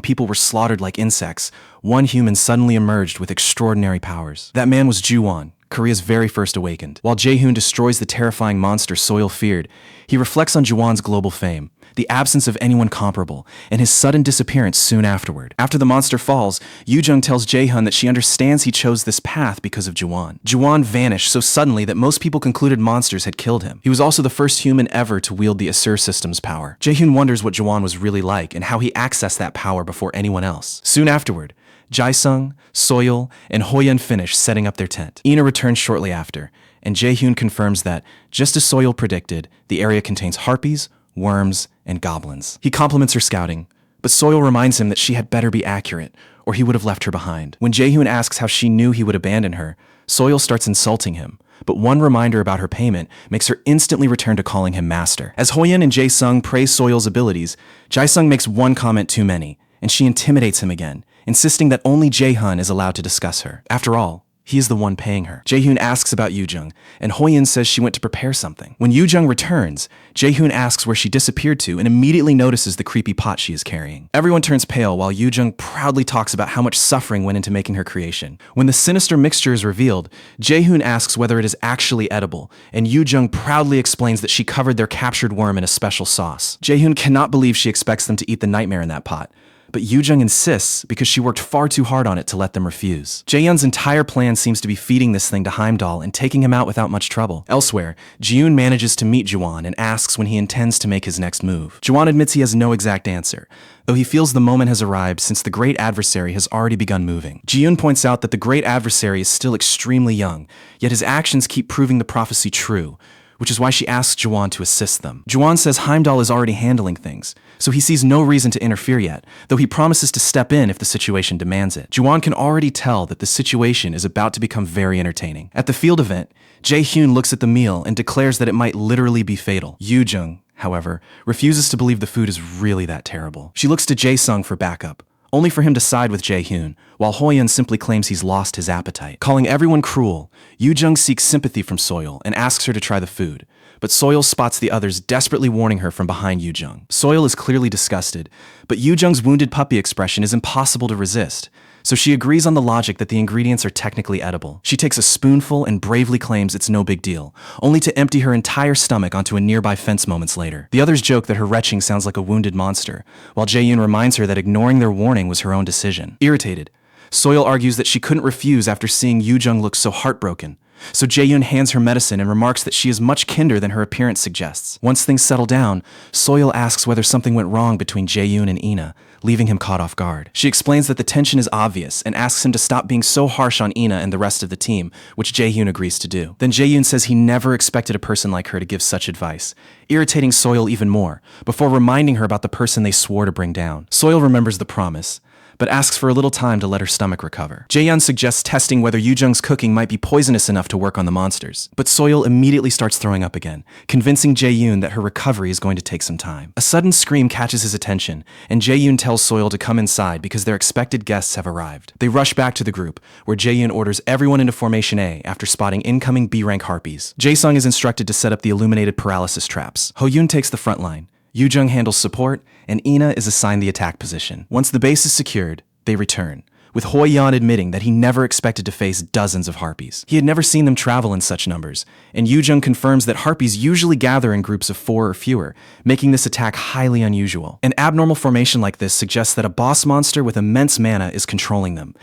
A: people were slaughtered like insects, one human suddenly emerged with extraordinary powers. That man was Juwon, Korea's very first awakened. While Jae-hyun destroys the terrifying monster Soil feared, he reflects on Juwon's global fame, the absence of anyone comparable, and his sudden disappearance soon afterward. After the monster falls, Yujong tells Jae-hyun that she understands he chose this path because of Juwon. Juwon vanished so suddenly that most people concluded monsters had killed him. He was also the first human ever to wield the Asur system's power. Jae-hyun wonders what Juwon was really like and how he accessed that power before anyone else. Soon afterward, Jae-sung, Soil, and Hoyun finish setting up their tent. Ina returns shortly after, and Jae-hyun confirms that, just as Soil predicted, the area contains harpies, worms, and goblins. He compliments her scouting, but Soil reminds him that she had better be accurate, or he would have left her behind. When Jae-hyun asks how she knew he would abandon her, Soil starts insulting him, but one reminder about her payment makes her instantly return to calling him master. As Hoyun and Jae-sung praise Soil's abilities, Jae-sung makes one comment too many, and she intimidates him again, insisting that only Jae-hyun is allowed to discuss her. After all, He is the one paying her. Jae-hoon asks about Yoo-jung, and Hoyun says she went to prepare something. When Yoo-jung returns, Jae-hoon asks where she disappeared to and immediately notices the creepy pot she is carrying. Everyone turns pale while Yoo-jung proudly talks about how much suffering went into making her creation. When the sinister mixture is revealed, Jae-hoon asks whether it is actually edible, and Yoo-jung proudly explains that she covered their captured worm in a special sauce. Jae-hoon cannot believe she expects them to eat the nightmare in that pot, but Yoo-jung insists because she worked far too hard on it to let them refuse. Jae-yeon's entire plan seems to be feeding this thing to Heimdall and taking him out without much trouble. Elsewhere, Ji-yoon manages to meet Juwon and asks when he intends to make his next move. Juwon admits he has no exact answer, though he feels the moment has arrived since the great adversary has already begun moving. Ji-yoon points out that the great adversary is still extremely young, yet his actions keep proving the prophecy true, which is why she asks Juwon to assist them. Juwon says Heimdall is already handling things, so he sees no reason to interfere yet, though he promises to step in if the situation demands it. Juwon can already tell that the situation is about to become very entertaining. At the field event, Jae-hoon looks at the meal and declares that it might literally be fatal. Yoo-jung, however, refuses to believe the food is really that terrible. She looks to Jae-sung for backup, only for him to side with Jae-hoon, while Hoyun simply claims he's lost his appetite. Calling everyone cruel, Yoo-jung seeks sympathy from Soil and asks her to try the food, but Soil spots the others desperately warning her from behind Yoo-jung. Soil is clearly disgusted, but Yoo-jung's wounded puppy expression is impossible to resist, so she agrees on the logic that the ingredients are technically edible. She takes a spoonful and bravely claims it's no big deal, only to empty her entire stomach onto a nearby fence moments later. The others joke that her retching sounds like a wounded monster, while Jae-yoon reminds her that ignoring their warning was her own decision. Irritated, Soil argues that she couldn't refuse after seeing Yoo-jung look so heartbroken, so Jae-yoon hands her medicine and remarks that she is much kinder than her appearance suggests. Once things settle down, Soil asks whether something went wrong between Jae-yoon and Ina, leaving him caught off guard. She explains that the tension is obvious and asks him to stop being so harsh on Ina and the rest of the team, which Jae-yoon agrees to do. Then Jae-yoon says he never expected a person like her to give such advice, irritating Soil even more, before reminding her about the person they swore to bring down. Soil remembers the promise, but asks for a little time to let her stomach recover. Jae-yeon suggests testing whether Yoo-jung's cooking might be poisonous enough to work on the monsters, but Soil immediately starts throwing up again, convincing Jae-yoon that her recovery is going to take some time. A sudden scream catches his attention, and Jae-yoon tells Soil to come inside because their expected guests have arrived. They rush back to the group, where Jae-yoon orders everyone into Formation A after spotting incoming B-rank harpies. Jae-sung is instructed to set up the illuminated paralysis traps. Ho-yoon takes the front line. Yoo-jung handles support, and Ina is assigned the attack position. Once the base is secured, they return, with Hoyun admitting that he never expected to face dozens of harpies. He had never seen them travel in such numbers, and Yoo-jung confirms that harpies usually gather in groups of 4 or fewer, making this attack highly unusual. An abnormal formation like this suggests that a boss monster with immense mana is controlling them,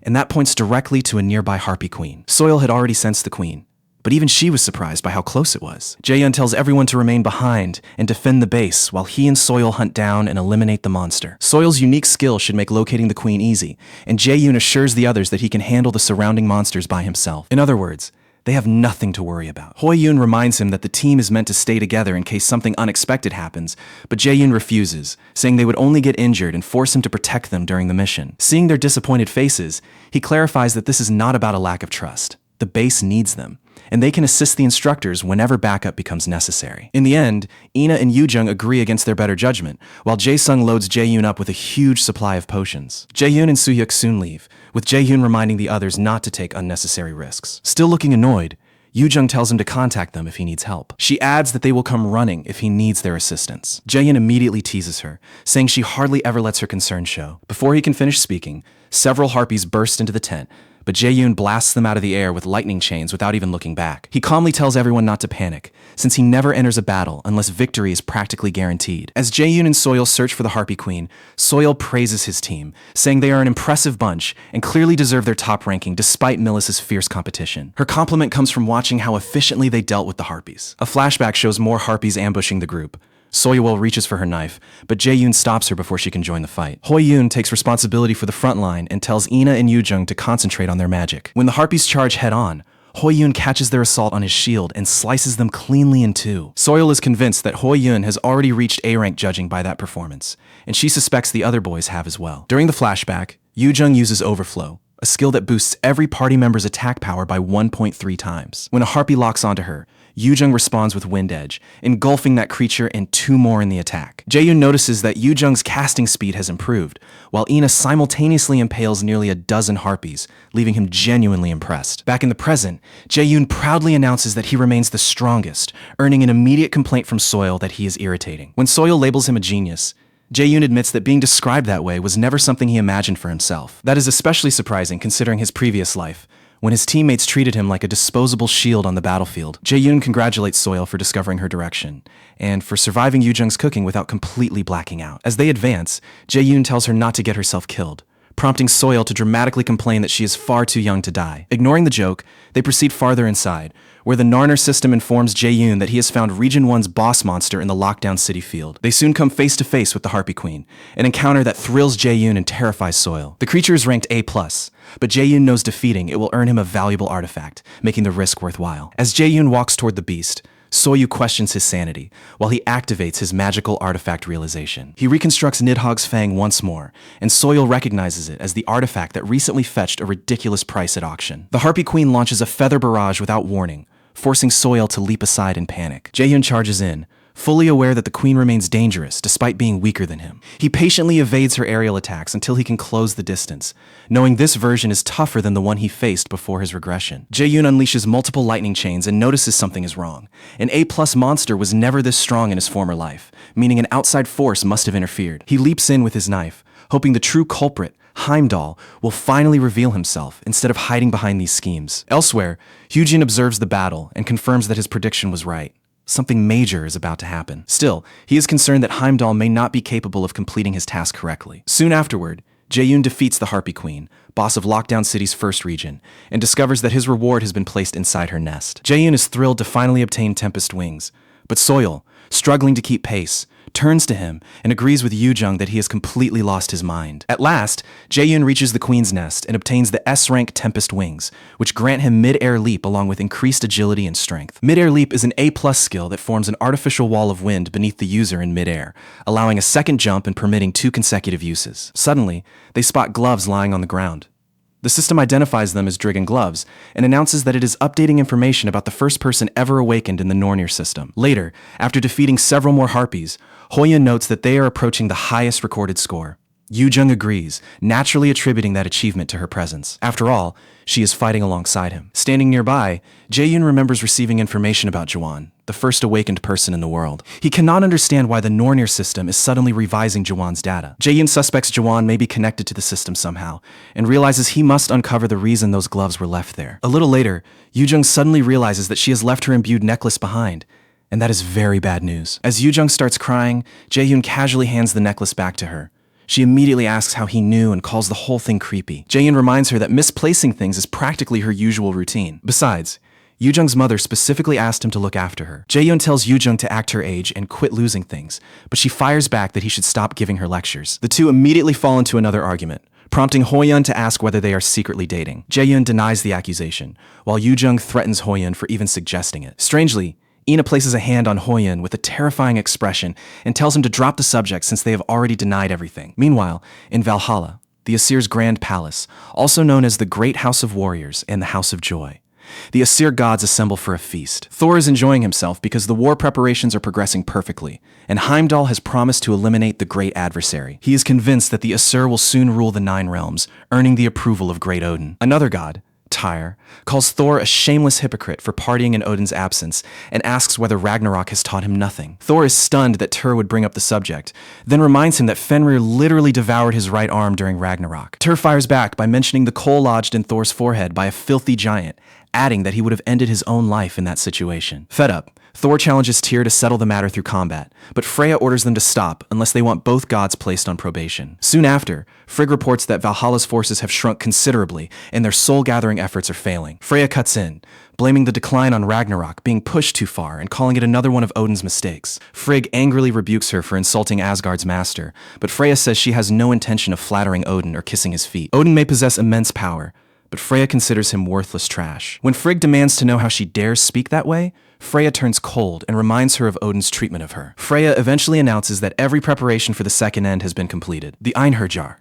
A: and that points directly to a nearby harpy queen. Soil had already sensed the queen, but even she was surprised by how close it was. Jae-yeon tells everyone to remain behind and defend the base while he and Soil hunt down and eliminate the monster. Soil's unique skill should make locating the queen easy, and Jae-yoon assures the others that he can handle the surrounding monsters by himself. In other words, they have nothing to worry about. Hoyun reminds him that the team is meant to stay together in case something unexpected happens, but Jae-yoon refuses, saying they would only get injured and force him to protect them during the mission. Seeing their disappointed faces, he clarifies that this is not about a lack of trust. The base needs them, and they can assist the instructors whenever backup becomes necessary. In the end, Ina and Yoo-jung agree against their better judgment, while Jae-sung loads Jae-yoon up with a huge supply of potions. Jae-yoon and Soo-hyuk soon leave, with Jae-yoon reminding the others not to take unnecessary risks. Still looking annoyed, Yoo-jung tells him to contact them if he needs help. She adds that they will come running if he needs their assistance. Jae-yoon immediately teases her, saying she hardly ever lets her concern show. Before he can finish speaking, several harpies burst into the tent, but Jae-yoon blasts them out of the air with lightning chains without even looking back. He calmly tells everyone not to panic, since he never enters a battle unless victory is practically guaranteed. As Jae-yoon and Soil search for the Harpy Queen, Soil praises his team, saying they are an impressive bunch and clearly deserve their top ranking despite Millis's fierce competition. Her compliment comes from watching how efficiently they dealt with the harpies. A flashback shows more harpies ambushing the group. Soyewol reaches for her knife, but Jae-yoon stops her before she can join the fight. Hoyun takes responsibility for the front line and tells Ina and Yoo-jung to concentrate on their magic. When the harpies charge head-on, Hoyun catches their assault on his shield and slices them cleanly in two. Soil is convinced that Hoyun has already reached A-rank judging by that performance, and she suspects the other boys have as well. During the flashback, Yoo-jung uses Overflow, a skill that boosts every party member's attack power by 1.3 times. When a harpy locks onto her, Yu-jung responds with Wind Edge, engulfing that creature and 2 more in the attack. Jae-yoon notices that Yu-jung's casting speed has improved, while Ina simultaneously impales nearly a dozen harpies, leaving him genuinely impressed. Back in the present, Jae-yoon proudly announces that he remains the strongest, earning an immediate complaint from Soil that he is irritating. When Soil labels him a genius, Jae-yoon admits that being described that way was never something he imagined for himself. That is especially surprising considering his previous life, when his teammates treated him like a disposable shield on the battlefield. Jae-yoon congratulates Soil for discovering her direction, and for surviving Yu-jung's cooking without completely blacking out. As they advance, Jae-yoon tells her not to get herself killed, prompting Soil to dramatically complain that she is far too young to die. Ignoring the joke, they proceed farther inside, where the Narner system informs Jae-yoon that he has found Region 1's boss monster in the lockdown city field. They soon come face to face with the Harpy Queen, an encounter that thrills Jae-yoon and terrifies Soil. The creature is ranked A+, but Jae-yoon knows defeating it will earn him a valuable artifact, making the risk worthwhile. As Jae-yoon walks toward the beast, Soyu questions his sanity, while he activates his magical artifact realization. He reconstructs Nidhogg's fang once more, and Soil recognizes it as the artifact that recently fetched a ridiculous price at auction. The Harpy Queen launches a feather barrage without warning, forcing Soil to leap aside in panic. Jae-yoon charges in, fully aware that the queen remains dangerous despite being weaker than him. He patiently evades her aerial attacks until he can close the distance, knowing this version is tougher than the one he faced before his regression. Jae-yoon unleashes multiple lightning chains and notices something is wrong. An A+ monster was never this strong in his former life, meaning an outside force must have interfered. He leaps in with his knife, hoping the true culprit, Heimdall, will finally reveal himself instead of hiding behind these schemes. Elsewhere, Hyujin observes the battle and confirms that his prediction was right. Something major is about to happen. Still, he is concerned that Heimdall may not be capable of completing his task correctly. Soon afterward, Jae-yoon defeats the Harpy Queen, boss of Lockdown City's first region, and discovers that his reward has been placed inside her nest. Jae-yoon is thrilled to finally obtain Tempest Wings, but Soil, struggling to keep pace, turns to him and agrees with Yu-jung that he has completely lost his mind. At last, Jae-yoon reaches the Queen's nest and obtains the S-rank Tempest Wings, which grant him mid-air leap along with increased agility and strength. Mid-air leap is an A+ skill that forms an artificial wall of wind beneath the user in mid-air, allowing a second jump and permitting 2 consecutive uses. Suddenly, they spot gloves lying on the ground. The system identifies them as Drigan gloves and announces that it is updating information about the first person ever awakened in the Nornir system. Later, after defeating several more harpies, Hoyun notes that they are approaching the highest recorded score. Yu-jung agrees, naturally attributing that achievement to her presence. After all, she is fighting alongside him. Standing nearby, Jae-yoon remembers receiving information about Jawan, the first awakened person in the world. He cannot understand why the Nornir system is suddenly revising Jawan's data. Jae-yoon suspects Jawan may be connected to the system somehow, and realizes he must uncover the reason those gloves were left there. A little later, Yu-jung suddenly realizes that she has left her imbued necklace behind, and that is very bad news. As Yu-jung starts crying, Jae-yoon casually hands the necklace back to her. She immediately asks how he knew and calls the whole thing creepy. Jae-yoon reminds her that misplacing things is practically her usual routine. Besides, Yu-jung's mother specifically asked him to look after her. Jae-yoon tells Yu-jung to act her age and quit losing things, but she fires back that he should stop giving her lectures. The two immediately fall into another argument, prompting Hoyun to ask whether they are secretly dating. Jae-yoon denies the accusation, while Yu-jung threatens Hoyun for even suggesting it. Strangely, Ina places a hand on Hoyun with a terrifying expression and tells him to drop the subject since they have already denied everything. Meanwhile, in Valhalla, the Aesir's Grand Palace, also known as the Great House of Warriors and the House of Joy, the Aesir gods assemble for a feast. Thor is enjoying himself because the war preparations are progressing perfectly, and Heimdall has promised to eliminate the great adversary. He is convinced that the Aesir will soon rule the 9 realms, earning the approval of Great Odin. Another god, Tyr, calls Thor a shameless hypocrite for partying in Odin's absence and asks whether Ragnarok has taught him nothing. Thor is stunned that Tyr would bring up the subject, then reminds him that Fenrir literally devoured his right arm during Ragnarok. Tyr fires back by mentioning the coal lodged in Thor's forehead by a filthy giant, adding that he would have ended his own life in that situation. Fed up, Thor challenges Tyr to settle the matter through combat, but Freya orders them to stop unless they want both gods placed on probation. Soon after, Frigg reports that Valhalla's forces have shrunk considerably and their soul-gathering efforts are failing. Freya cuts in, blaming the decline on Ragnarok being pushed too far and calling it another one of Odin's mistakes. Frigg angrily rebukes her for insulting Asgard's master, but Freya says she has no intention of flattering Odin or kissing his feet. Odin may possess immense power, but Freya considers him worthless trash. When Frigg demands to know how she dares speak that way, Freya turns cold and reminds her of Odin's treatment of her. Freya eventually announces that every preparation for the second end has been completed. The Einherjar,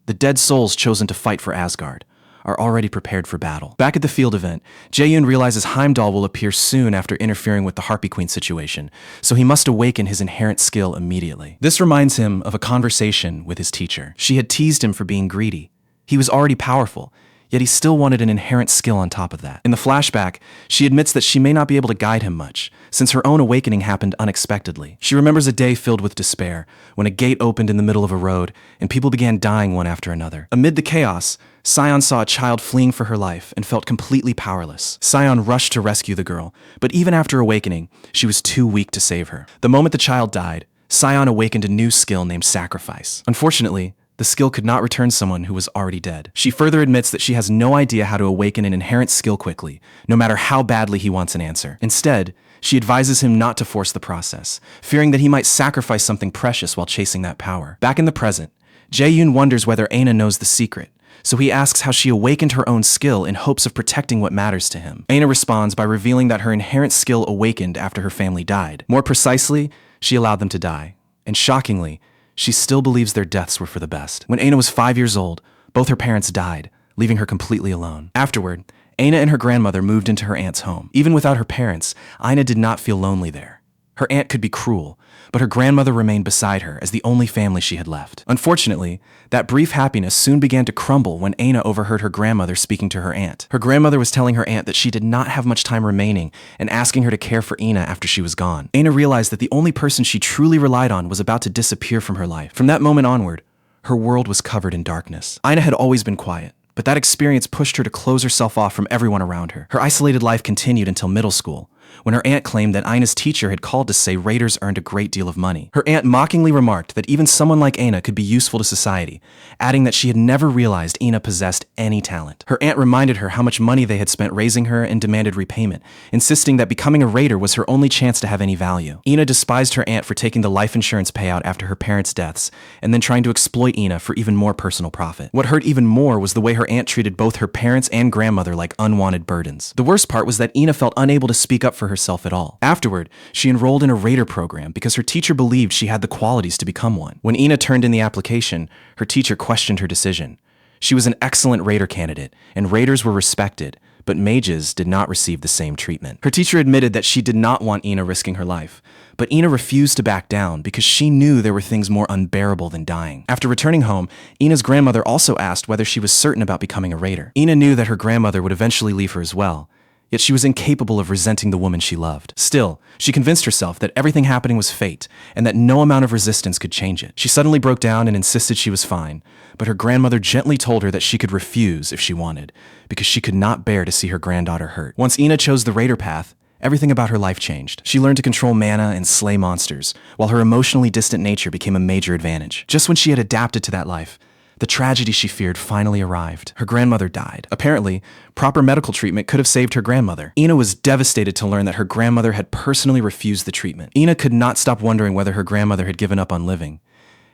A: the dead souls chosen to fight for Asgard, are already prepared for battle. Back at the field event, Jae-yoon realizes Heimdall will appear soon after interfering with the Harpy Queen situation, so he must awaken his inherent skill immediately. This reminds him of a conversation with his teacher. She had teased him for being greedy. He was already powerful, yet he still wanted an inherent skill on top of that. In the flashback, she admits that she may not be able to guide him much, since her own awakening happened unexpectedly. She remembers a day filled with despair, when a gate opened in the middle of a road, and people began dying one after another. Amid the chaos, Sion saw a child fleeing for her life and felt completely powerless. Sion rushed to rescue the girl, but even after awakening, she was too weak to save her. The moment the child died, Sion awakened a new skill named Sacrifice. Unfortunately, the skill could not return someone who was already dead. She further admits that she has no idea how to awaken an inherent skill quickly, no matter how badly he wants an answer. Instead, she advises him not to force the process, fearing that he might sacrifice something precious while chasing that power. Back in the present, Jae-yoon wonders whether Aina knows the secret, so he asks how she awakened her own skill in hopes of protecting what matters to him. Aina responds by revealing that her inherent skill awakened after her family died. More precisely, she allowed them to die. And shockingly, she still believes their deaths were for the best. When Aina was 5 years old, both her parents died, leaving her completely alone. Afterward, Aina and her grandmother moved into her aunt's home. Even without her parents, Aina did not feel lonely there. Her aunt could be cruel, but her grandmother remained beside her as the only family she had left. Unfortunately, that brief happiness soon began to crumble when Aina overheard her grandmother speaking to her aunt. Her grandmother was telling her aunt that she did not have much time remaining and asking her to care for Aina after she was gone. Aina realized that the only person she truly relied on was about to disappear from her life. From that moment onward, her world was covered in darkness. Aina had always been quiet, but that experience pushed her to close herself off from everyone around her. Her isolated life continued until middle school, when her aunt claimed that Aina's teacher had called to say raiders earned a great deal of money. Her aunt mockingly remarked that even someone like Aina could be useful to society, adding that she had never realized Aina possessed any talent. Her aunt reminded her how much money they had spent raising her and demanded repayment, insisting that becoming a raider was her only chance to have any value. Aina despised her aunt for taking the life insurance payout after her parents' deaths, and then trying to exploit Aina for even more personal profit. What hurt even more was the way her aunt treated both her parents and grandmother like unwanted burdens. The worst part was that Aina felt unable to speak up for herself at all. Afterward, she enrolled in a raider program because her teacher believed she had the qualities to become one. When Aina turned in the application, her teacher questioned her decision. She was an excellent raider candidate, and raiders were respected, but mages did not receive the same treatment. Her teacher admitted that she did not want Aina risking her life, but Aina refused to back down because she knew there were things more unbearable than dying. After returning home, Aina's grandmother also asked whether she was certain about becoming a raider. Aina knew that her grandmother would eventually leave her as well, yet she was incapable of resenting the woman she loved. Still, she convinced herself that everything happening was fate, and that no amount of resistance could change it. She suddenly broke down and insisted she was fine, but her grandmother gently told her that she could refuse if she wanted, because she could not bear to see her granddaughter hurt. Once Aina chose the raider path, everything about her life changed. She learned to control mana and slay monsters, while her emotionally distant nature became a major advantage. Just when she had adapted to that life, the tragedy she feared finally arrived. Her grandmother died. Apparently, proper medical treatment could have saved her grandmother. Aina was devastated to learn that her grandmother had personally refused the treatment. Aina could not stop wondering whether her grandmother had given up on living,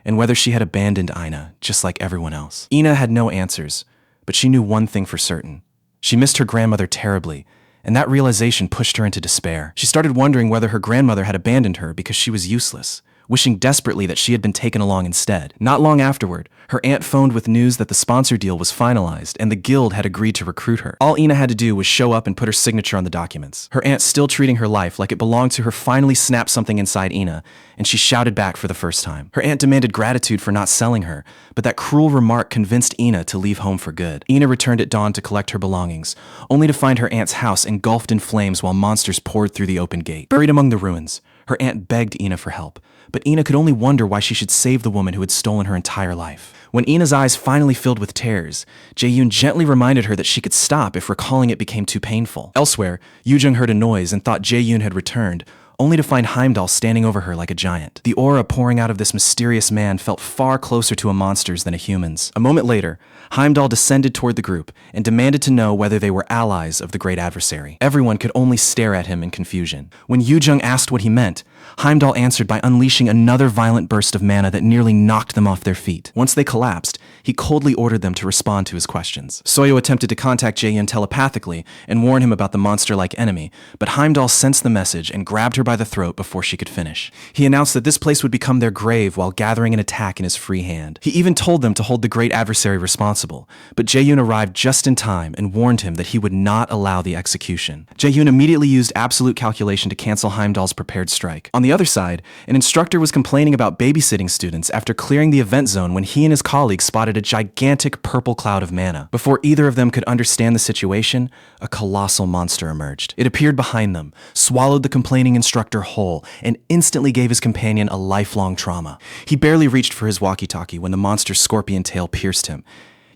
A: and whether she had abandoned Aina, just like everyone else. Aina had no answers, but she knew one thing for certain. She missed her grandmother terribly, and that realization pushed her into despair. She started wondering whether her grandmother had abandoned her because she was useless, wishing desperately that she had been taken along instead. Not long afterward, her aunt phoned with news that the sponsor deal was finalized and the guild had agreed to recruit her. All Aina had to do was show up and put her signature on the documents. Her aunt, still treating her life like it belonged to her, finally snapped something inside Aina, and she shouted back for the first time. Her aunt demanded gratitude for not selling her, but that cruel remark convinced Aina to leave home for good. Aina returned at dawn to collect her belongings, only to find her aunt's house engulfed in flames while monsters poured through the open gate. Buried among the ruins, her aunt begged Aina for help, but Aina could only wonder why she should save the woman who had stolen her entire life. When Ina's eyes finally filled with tears, Jae-yoon gently reminded her that she could stop if recalling it became too painful. Elsewhere, Yoo-jung heard a noise and thought Jae-yoon had returned, only to find Heimdall standing over her like a giant. The aura pouring out of this mysterious man felt far closer to a monster's than a human's. A moment later, Heimdall descended toward the group and demanded to know whether they were allies of the great adversary. Everyone could only stare at him in confusion. When Yoo-jung asked what he meant, Heimdall answered by unleashing another violent burst of mana that nearly knocked them off their feet. Once they collapsed, he coldly ordered them to respond to his questions. Soyo attempted to contact Jae-yoon telepathically and warn him about the monster-like enemy, but Heimdall sensed the message and grabbed her by the throat before she could finish. He announced that this place would become their grave while gathering an attack in his free hand. He even told them to hold the great adversary responsible, but Jae-yoon arrived just in time and warned him that he would not allow the execution. Jae-yoon immediately used absolute calculation to cancel Heimdall's prepared strike. On the other side, an instructor was complaining about babysitting students after clearing the event zone when he and his colleagues spotted a gigantic purple cloud of mana. Before either of them could understand the situation, a colossal monster emerged. It appeared behind them, swallowed the complaining instructor whole, and instantly gave his companion a lifelong trauma. He barely reached for his walkie-talkie when the monster's scorpion tail pierced him.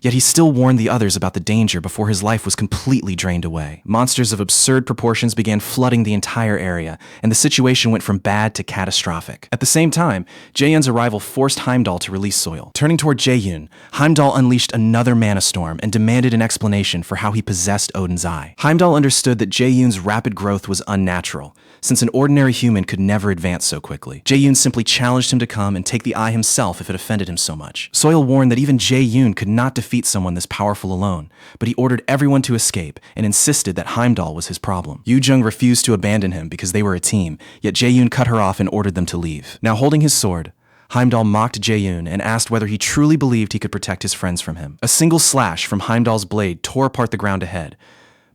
A: Yet he still warned the others about the danger before his life was completely drained away. Monsters of absurd proportions began flooding the entire area, and the situation went from bad to catastrophic. At the same time, Jae-yoon's arrival forced Heimdall to release Soil. Turning toward Jae-yoon, Heimdall unleashed another mana storm and demanded an explanation for how he possessed Odin's eye. Heimdall understood that Jae-yoon's rapid growth was unnatural, since an ordinary human could never advance so quickly. Jae-yoon simply challenged him to come and take the eye himself if it offended him so much. Soil warned that even Jae-yoon could not defeat someone this powerful alone, but he ordered everyone to escape and insisted that Heimdall was his problem. Yoo-jung refused to abandon him because they were a team, yet Jae-yoon cut her off and ordered them to leave. Now holding his sword, Heimdall mocked Jae-yoon and asked whether he truly believed he could protect his friends from him. A single slash from Heimdall's blade tore apart the ground ahead,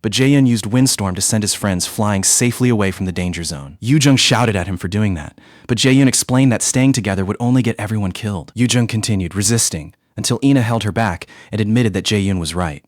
A: but Jae-yoon used Windstorm to send his friends flying safely away from the danger zone. Yoo-jung shouted at him for doing that, but Jae-yoon explained that staying together would only get everyone killed. Yoo-jung continued, resisting, until Ina held her back and admitted that Jae-yoon was right.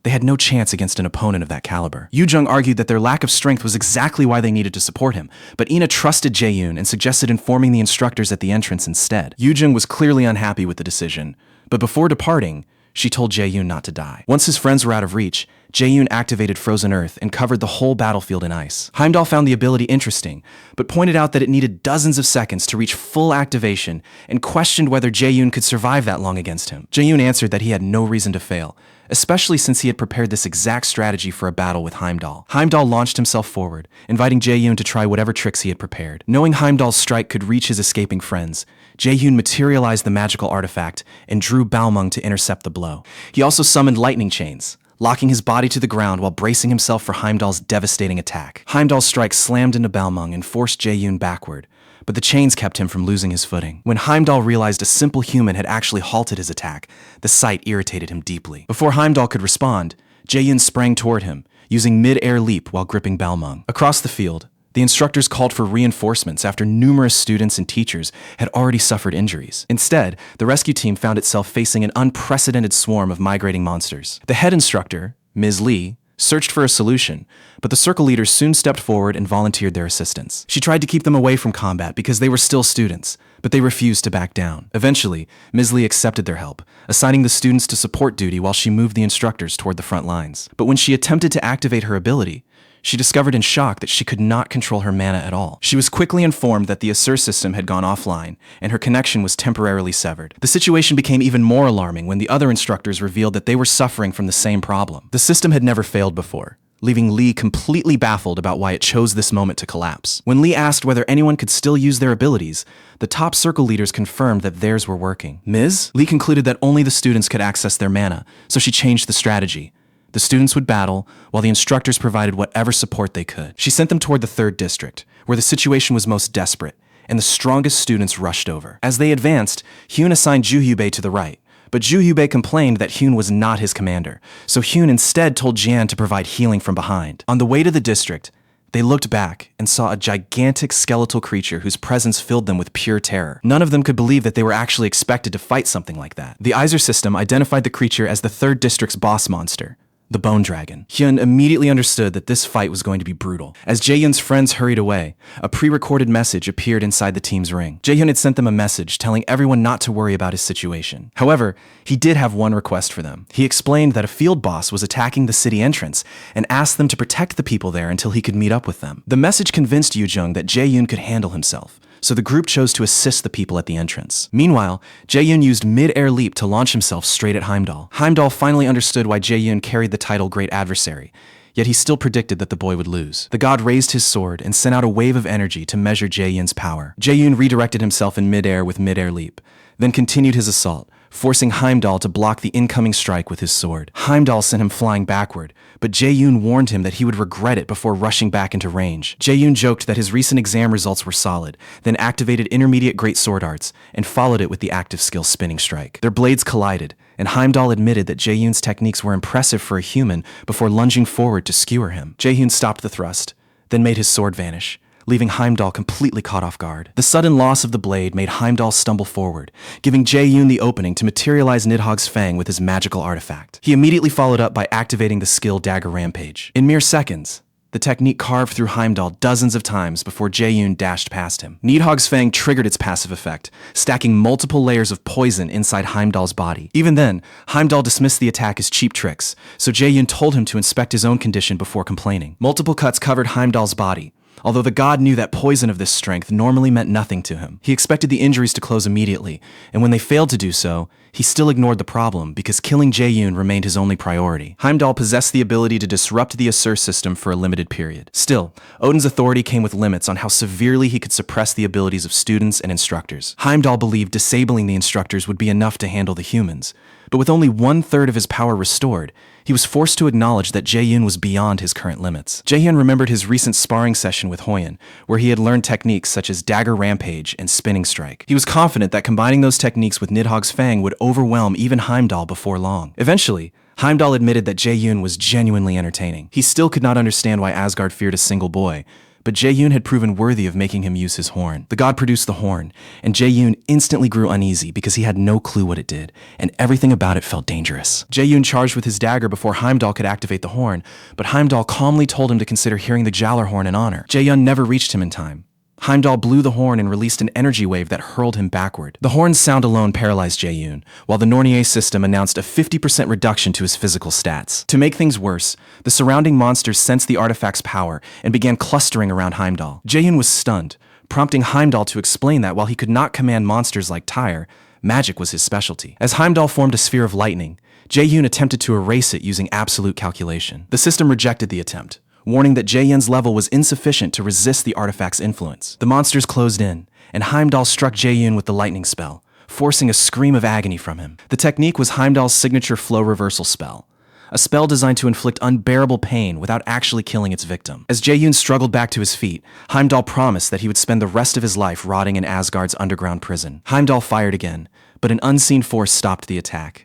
A: They had no chance against an opponent of that caliber. Yoo-jung argued that their lack of strength was exactly why they needed to support him, but Ina trusted Jae-yoon and suggested informing the instructors at the entrance instead. Yoo-jung was clearly unhappy with the decision, but before departing, she told Jae-yoon not to die. Once his friends were out of reach, Jae-yoon activated Frozen Earth and covered the whole battlefield in ice. Heimdall found the ability interesting, but pointed out that it needed dozens of seconds to reach full activation and questioned whether Jae-yoon could survive that long against him. Jae-yoon answered that he had no reason to fail, especially since he had prepared this exact strategy for a battle with Heimdall. Heimdall launched himself forward, inviting Jae-yoon to try whatever tricks he had prepared. Knowing Heimdall's strike could reach his escaping friends, Jae-yoon materialized the magical artifact and drew Balmung to intercept the blow. He also summoned lightning chains, locking his body to the ground while bracing himself for Heimdall's devastating attack. Heimdall's strike slammed into Balmung and forced Jae-yoon backward, but the chains kept him from losing his footing. When Heimdall realized a simple human had actually halted his attack, the sight irritated him deeply. Before Heimdall could respond, Jae-yoon sprang toward him, using mid-air leap while gripping Balmung. Across the field, the instructors called for reinforcements after numerous students and teachers had already suffered injuries. Instead, the rescue team found itself facing an unprecedented swarm of migrating monsters. The head instructor, Ms. Lee, searched for a solution, but the circle leaders soon stepped forward and volunteered their assistance. She tried to keep them away from combat because they were still students, but they refused to back down. Eventually, Ms. Lee accepted their help, assigning the students to support duty while she moved the instructors toward the front lines. But when she attempted to activate her ability, she discovered in shock that she could not control her mana at all. She was quickly informed that the Asur system had gone offline, and her connection was temporarily severed. The situation became even more alarming when the other instructors revealed that they were suffering from the same problem. The system had never failed before, leaving Lee completely baffled about why it chose this moment to collapse. When Lee asked whether anyone could still use their abilities, the top circle leaders confirmed that theirs were working. Ms. Lee concluded that only the students could access their mana, so she changed the strategy. The students would battle, while the instructors provided whatever support they could. She sent them toward the 3rd district, where the situation was most desperate, and the strongest students rushed over. As they advanced, Hyun assigned Juhyubei to the right, but Juhyubei complained that Hyun was not his commander, so Hyun instead told Jian to provide healing from behind. On the way to the district, they looked back and saw a gigantic skeletal creature whose presence filled them with pure terror. None of them could believe that they were actually expected to fight something like that. The Iser system identified the creature as the 3rd district's boss monster, the Bone Dragon. Hyun immediately understood that this fight was going to be brutal. As Jae-yoon's friends hurried away, a pre-recorded message appeared inside the team's ring. Jae-yoon had sent them a message telling everyone not to worry about his situation. However, he did have one request for them. He explained that a field boss was attacking the city entrance and asked them to protect the people there until he could meet up with them. The message convinced Yoo-jung that Jae-yoon could handle himself, so the group chose to assist the people at the entrance. Meanwhile, Jae-yoon used mid-air leap to launch himself straight at Heimdall. Heimdall finally understood why Jae-yoon carried the title Great Adversary, yet he still predicted that the boy would lose. The god raised his sword and sent out a wave of energy to measure Jae-yoon's power. Jae-yoon redirected himself in mid-air with mid-air leap, then continued his assault, forcing Heimdall to block the incoming strike with his sword. Heimdall sent him flying backward, but Jae-yoon warned him that he would regret it before rushing back into range. Jae-yoon joked that his recent exam results were solid, then activated intermediate great sword arts and followed it with the active skill spinning strike. Their blades collided, and Heimdall admitted that Jae-yoon's techniques were impressive for a human before lunging forward to skewer him. Jae-yoon stopped the thrust, then made his sword vanish, leaving Heimdall completely caught off guard. The sudden loss of the blade made Heimdall stumble forward, giving Jae-yoon the opening to materialize Nidhogg's fang with his magical artifact. He immediately followed up by activating the skill Dagger Rampage. In mere seconds, the technique carved through Heimdall dozens of times before Jae-yoon dashed past him. Nidhogg's fang triggered its passive effect, stacking multiple layers of poison inside Heimdall's body. Even then, Heimdall dismissed the attack as cheap tricks, so Jae-yoon told him to inspect his own condition before complaining. Multiple cuts covered Heimdall's body, although the god knew that poison of this strength normally meant nothing to him. He expected the injuries to close immediately, and when they failed to do so, he still ignored the problem because killing Jae-yoon remained his only priority. Heimdall possessed the ability to disrupt the Asur system for a limited period. Still, Odin's authority came with limits on how severely he could suppress the abilities of students and instructors. Heimdall believed disabling the instructors would be enough to handle the humans, but with only 1/3 of his power restored, he was forced to acknowledge that Jae-yoon was beyond his current limits. Jae-yoon remembered his recent sparring session with Hoyeon, where he had learned techniques such as Dagger Rampage and Spinning Strike. He was confident that combining those techniques with Nidhogg's fang would overwhelm even Heimdall before long. Eventually, Heimdall admitted that Jae-yoon was genuinely entertaining. He still could not understand why Asgard feared a single boy, but Jae-yoon had proven worthy of making him use his horn. The god produced the horn, and Jae-yoon instantly grew uneasy because he had no clue what it did, and everything about it felt dangerous. Jae-yoon charged with his dagger before Heimdall could activate the horn, but Heimdall calmly told him to consider hearing the Jalar horn in honor. Jae-yoon never reached him in time. Heimdall blew the horn and released an energy wave that hurled him backward. The horn's sound alone paralyzed Jae-yoon, while the Nornier system announced a 50% reduction to his physical stats. To make things worse, the surrounding monsters sensed the artifact's power and began clustering around Heimdall. Jae-yoon was stunned, prompting Heimdall to explain that while he could not command monsters like Tyre, magic was his specialty. As Heimdall formed a sphere of lightning, Jae-yoon attempted to erase it using absolute calculation. The system rejected the attempt, warning that Jae-yoon's level was insufficient to resist the artifact's influence. The monsters closed in, and Heimdall struck Jae-yoon with the lightning spell, forcing a scream of agony from him. The technique was Heimdall's signature flow reversal spell, a spell designed to inflict unbearable pain without actually killing its victim. As Jae-yoon struggled back to his feet, Heimdall promised that he would spend the rest of his life rotting in Asgard's underground prison. Heimdall fired again, but an unseen force stopped the attack.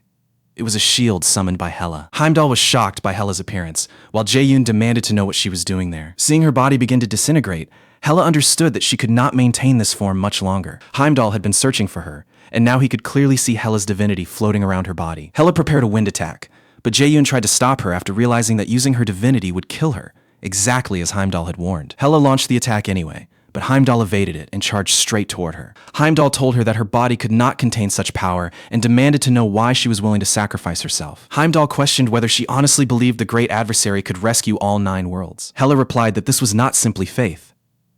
A: It was a shield summoned by Hela. Heimdall was shocked by Hela's appearance, while Jae-yoon demanded to know what she was doing there. Seeing her body begin to disintegrate, Hela understood that she could not maintain this form much longer. Heimdall had been searching for her, and now he could clearly see Hela's divinity floating around her body. Hela prepared a wind attack, but Jae-yoon tried to stop her after realizing that using her divinity would kill her, exactly as Heimdall had warned. Hela launched the attack anyway, but Heimdall evaded it and charged straight toward her. Heimdall told her that her body could not contain such power and demanded to know why she was willing to sacrifice herself. Heimdall questioned whether she honestly believed the great adversary could rescue all 9 worlds. Hela replied that this was not simply faith.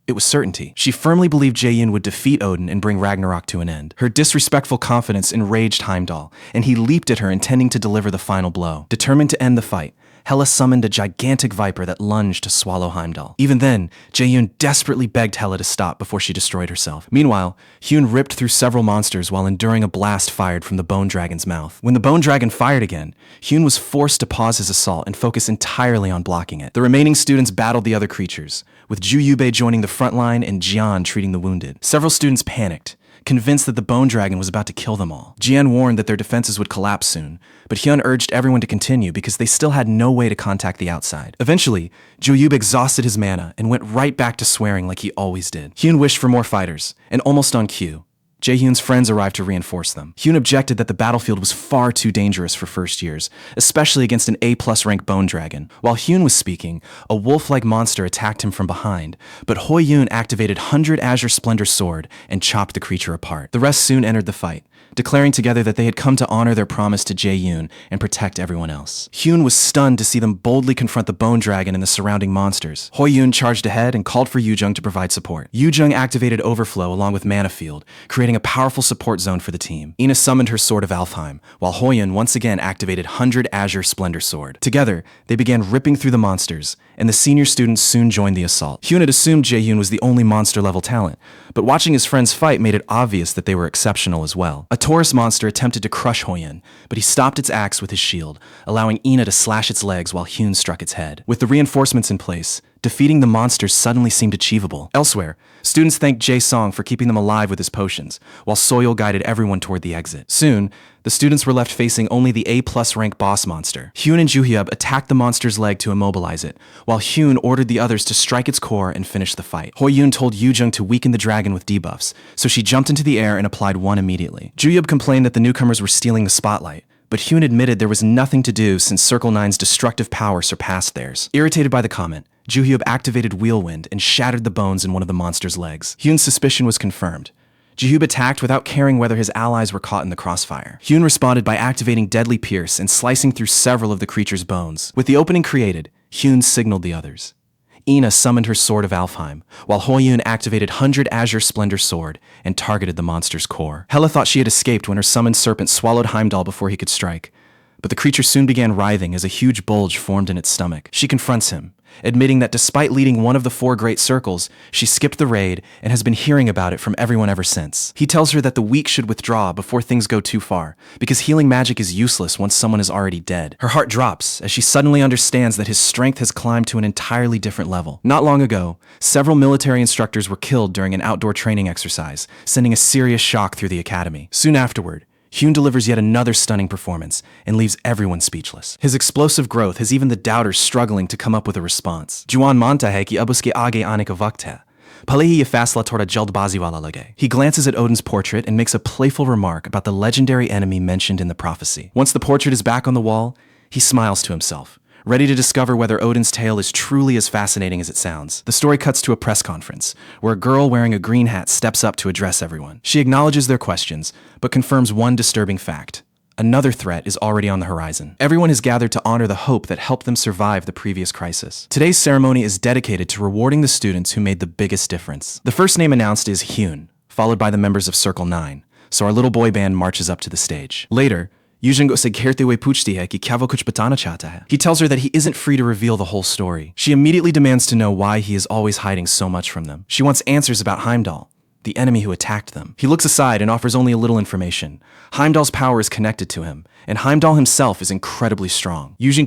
A: It was certainty. She firmly believed Jae-yoon would defeat Odin and bring Ragnarok to an end. Her disrespectful confidence enraged Heimdall, and he leaped at her intending to deliver the final blow. Determined to end the fight, Hela summoned a gigantic viper that lunged to swallow Heimdall. Even then, Jae-yoon desperately begged Hela to stop before she destroyed herself. Meanwhile, Hyun ripped through several monsters while enduring a blast fired from the Bone Dragon's mouth. When the Bone Dragon fired again, Hyun was forced to pause his assault and focus entirely on blocking it. The remaining students battled the other creatures, with Ju Yubei joining the front line and Jian treating the wounded. Several students panicked, convinced that the Bone Dragon was about to kill them all. Jian warned that their defenses would collapse soon, but Hyun urged everyone to continue because they still had no way to contact the outside. Eventually, Ju-yub exhausted his mana and went right back to swearing like he always did. Hyun wished for more fighters, and almost on cue, Jae-hyun's friends arrived to reinforce them. Hyun objected that the battlefield was far too dangerous for first years, especially against an A+ rank Bone Dragon. While Hyun was speaking, a wolf-like monster attacked him from behind, but Hoyeon activated 100 Azure Splendor Sword and chopped the creature apart. The rest soon entered the fight, declaring together that they had come to honor their promise to Jae-yoon and protect everyone else. Hyun was stunned to see them boldly confront the Bone Dragon and the surrounding monsters. Hoyeon charged ahead and called for Yujung to provide support. Yujung activated Overflow along with Mana Field, creating a powerful support zone for the team. Ina summoned her Sword of Alfheim, while Hoyeon once again activated 100 Azure Splendor Sword. Together, they began ripping through the monsters, and the senior students soon joined the assault. Hyun had assumed Jae-yoon was the only monster-level talent, but watching his friends fight made it obvious that they were exceptional as well. A Taurus monster attempted to crush Hoyun, but he stopped its axe with his shield, allowing Ina to slash its legs while Hyun struck its head. With the reinforcements in place, defeating the monsters suddenly seemed achievable. Elsewhere, students thanked Jae-song for keeping them alive with his potions, while Soyeol guided everyone toward the exit. Soon, the students were left facing only the A+ rank boss monster. Hyun and Juhyub attacked the monster's leg to immobilize it, while Hyun ordered the others to strike its core and finish the fight. Hoyun told Yoojung to weaken the dragon with debuffs, so she jumped into the air and applied one immediately. Juhyub complained that the newcomers were stealing the spotlight, but Hyun admitted there was nothing to do since Circle 9's destructive power surpassed theirs. Irritated by the comment, Juhyub activated Wheelwind and shattered the bones in one of the monster's legs. Hyun's suspicion was confirmed. Juhyub attacked without caring whether his allies were caught in the crossfire. Hyun responded by activating Deadly Pierce and slicing through several of the creature's bones. With the opening created, Hyun signaled the others. Ina summoned her Sword of Alfheim, while Hoyun activated 100 Azure Splendor Sword and targeted the monster's core. Hela thought she had escaped when her summoned serpent swallowed Heimdall before he could strike, but the creature soon began writhing as a huge bulge formed in its stomach. She confronts him, admitting that despite leading one of the 4 great circles, she skipped the raid and has been hearing about it from everyone ever since. He tells her that the weak should withdraw before things go too far, because healing magic is useless once someone is already dead. Her heart drops as she suddenly understands that his strength has climbed to an entirely different level. Not long ago, several military instructors were killed during an outdoor training exercise, sending a serious shock through the academy. Soon afterward, Hyun delivers yet another stunning performance and leaves everyone speechless. His explosive growth has even the doubters struggling to come up with a response. Juan mantahe ki abuske age anika vakte. Palehi yafasla torda jeldbaziwala lage. He glances at Odin's portrait and makes a playful remark about the legendary enemy mentioned in the prophecy. Once the portrait is back on the wall, he smiles to himself, ready to discover whether Odin's tale is truly as fascinating as it sounds. The story cuts to a press conference, where a girl wearing a green hat steps up to address everyone. She acknowledges their questions, but confirms one disturbing fact. Another threat is already on the horizon. Everyone has gathered to honor the hope that helped them survive the previous crisis. Today's ceremony is dedicated to rewarding the students who made the biggest difference. The first name announced is Hyun, followed by the members of Circle 9, so our little boy band marches up to the stage. Later, he tells her that he isn't free to reveal the whole story. She immediately demands to know why he is always hiding so much from them. She wants answers about Heimdall, the enemy who attacked them. He looks aside and offers only a little information. Heimdall's power is connected to him, and Heimdall himself is incredibly strong. Hoyun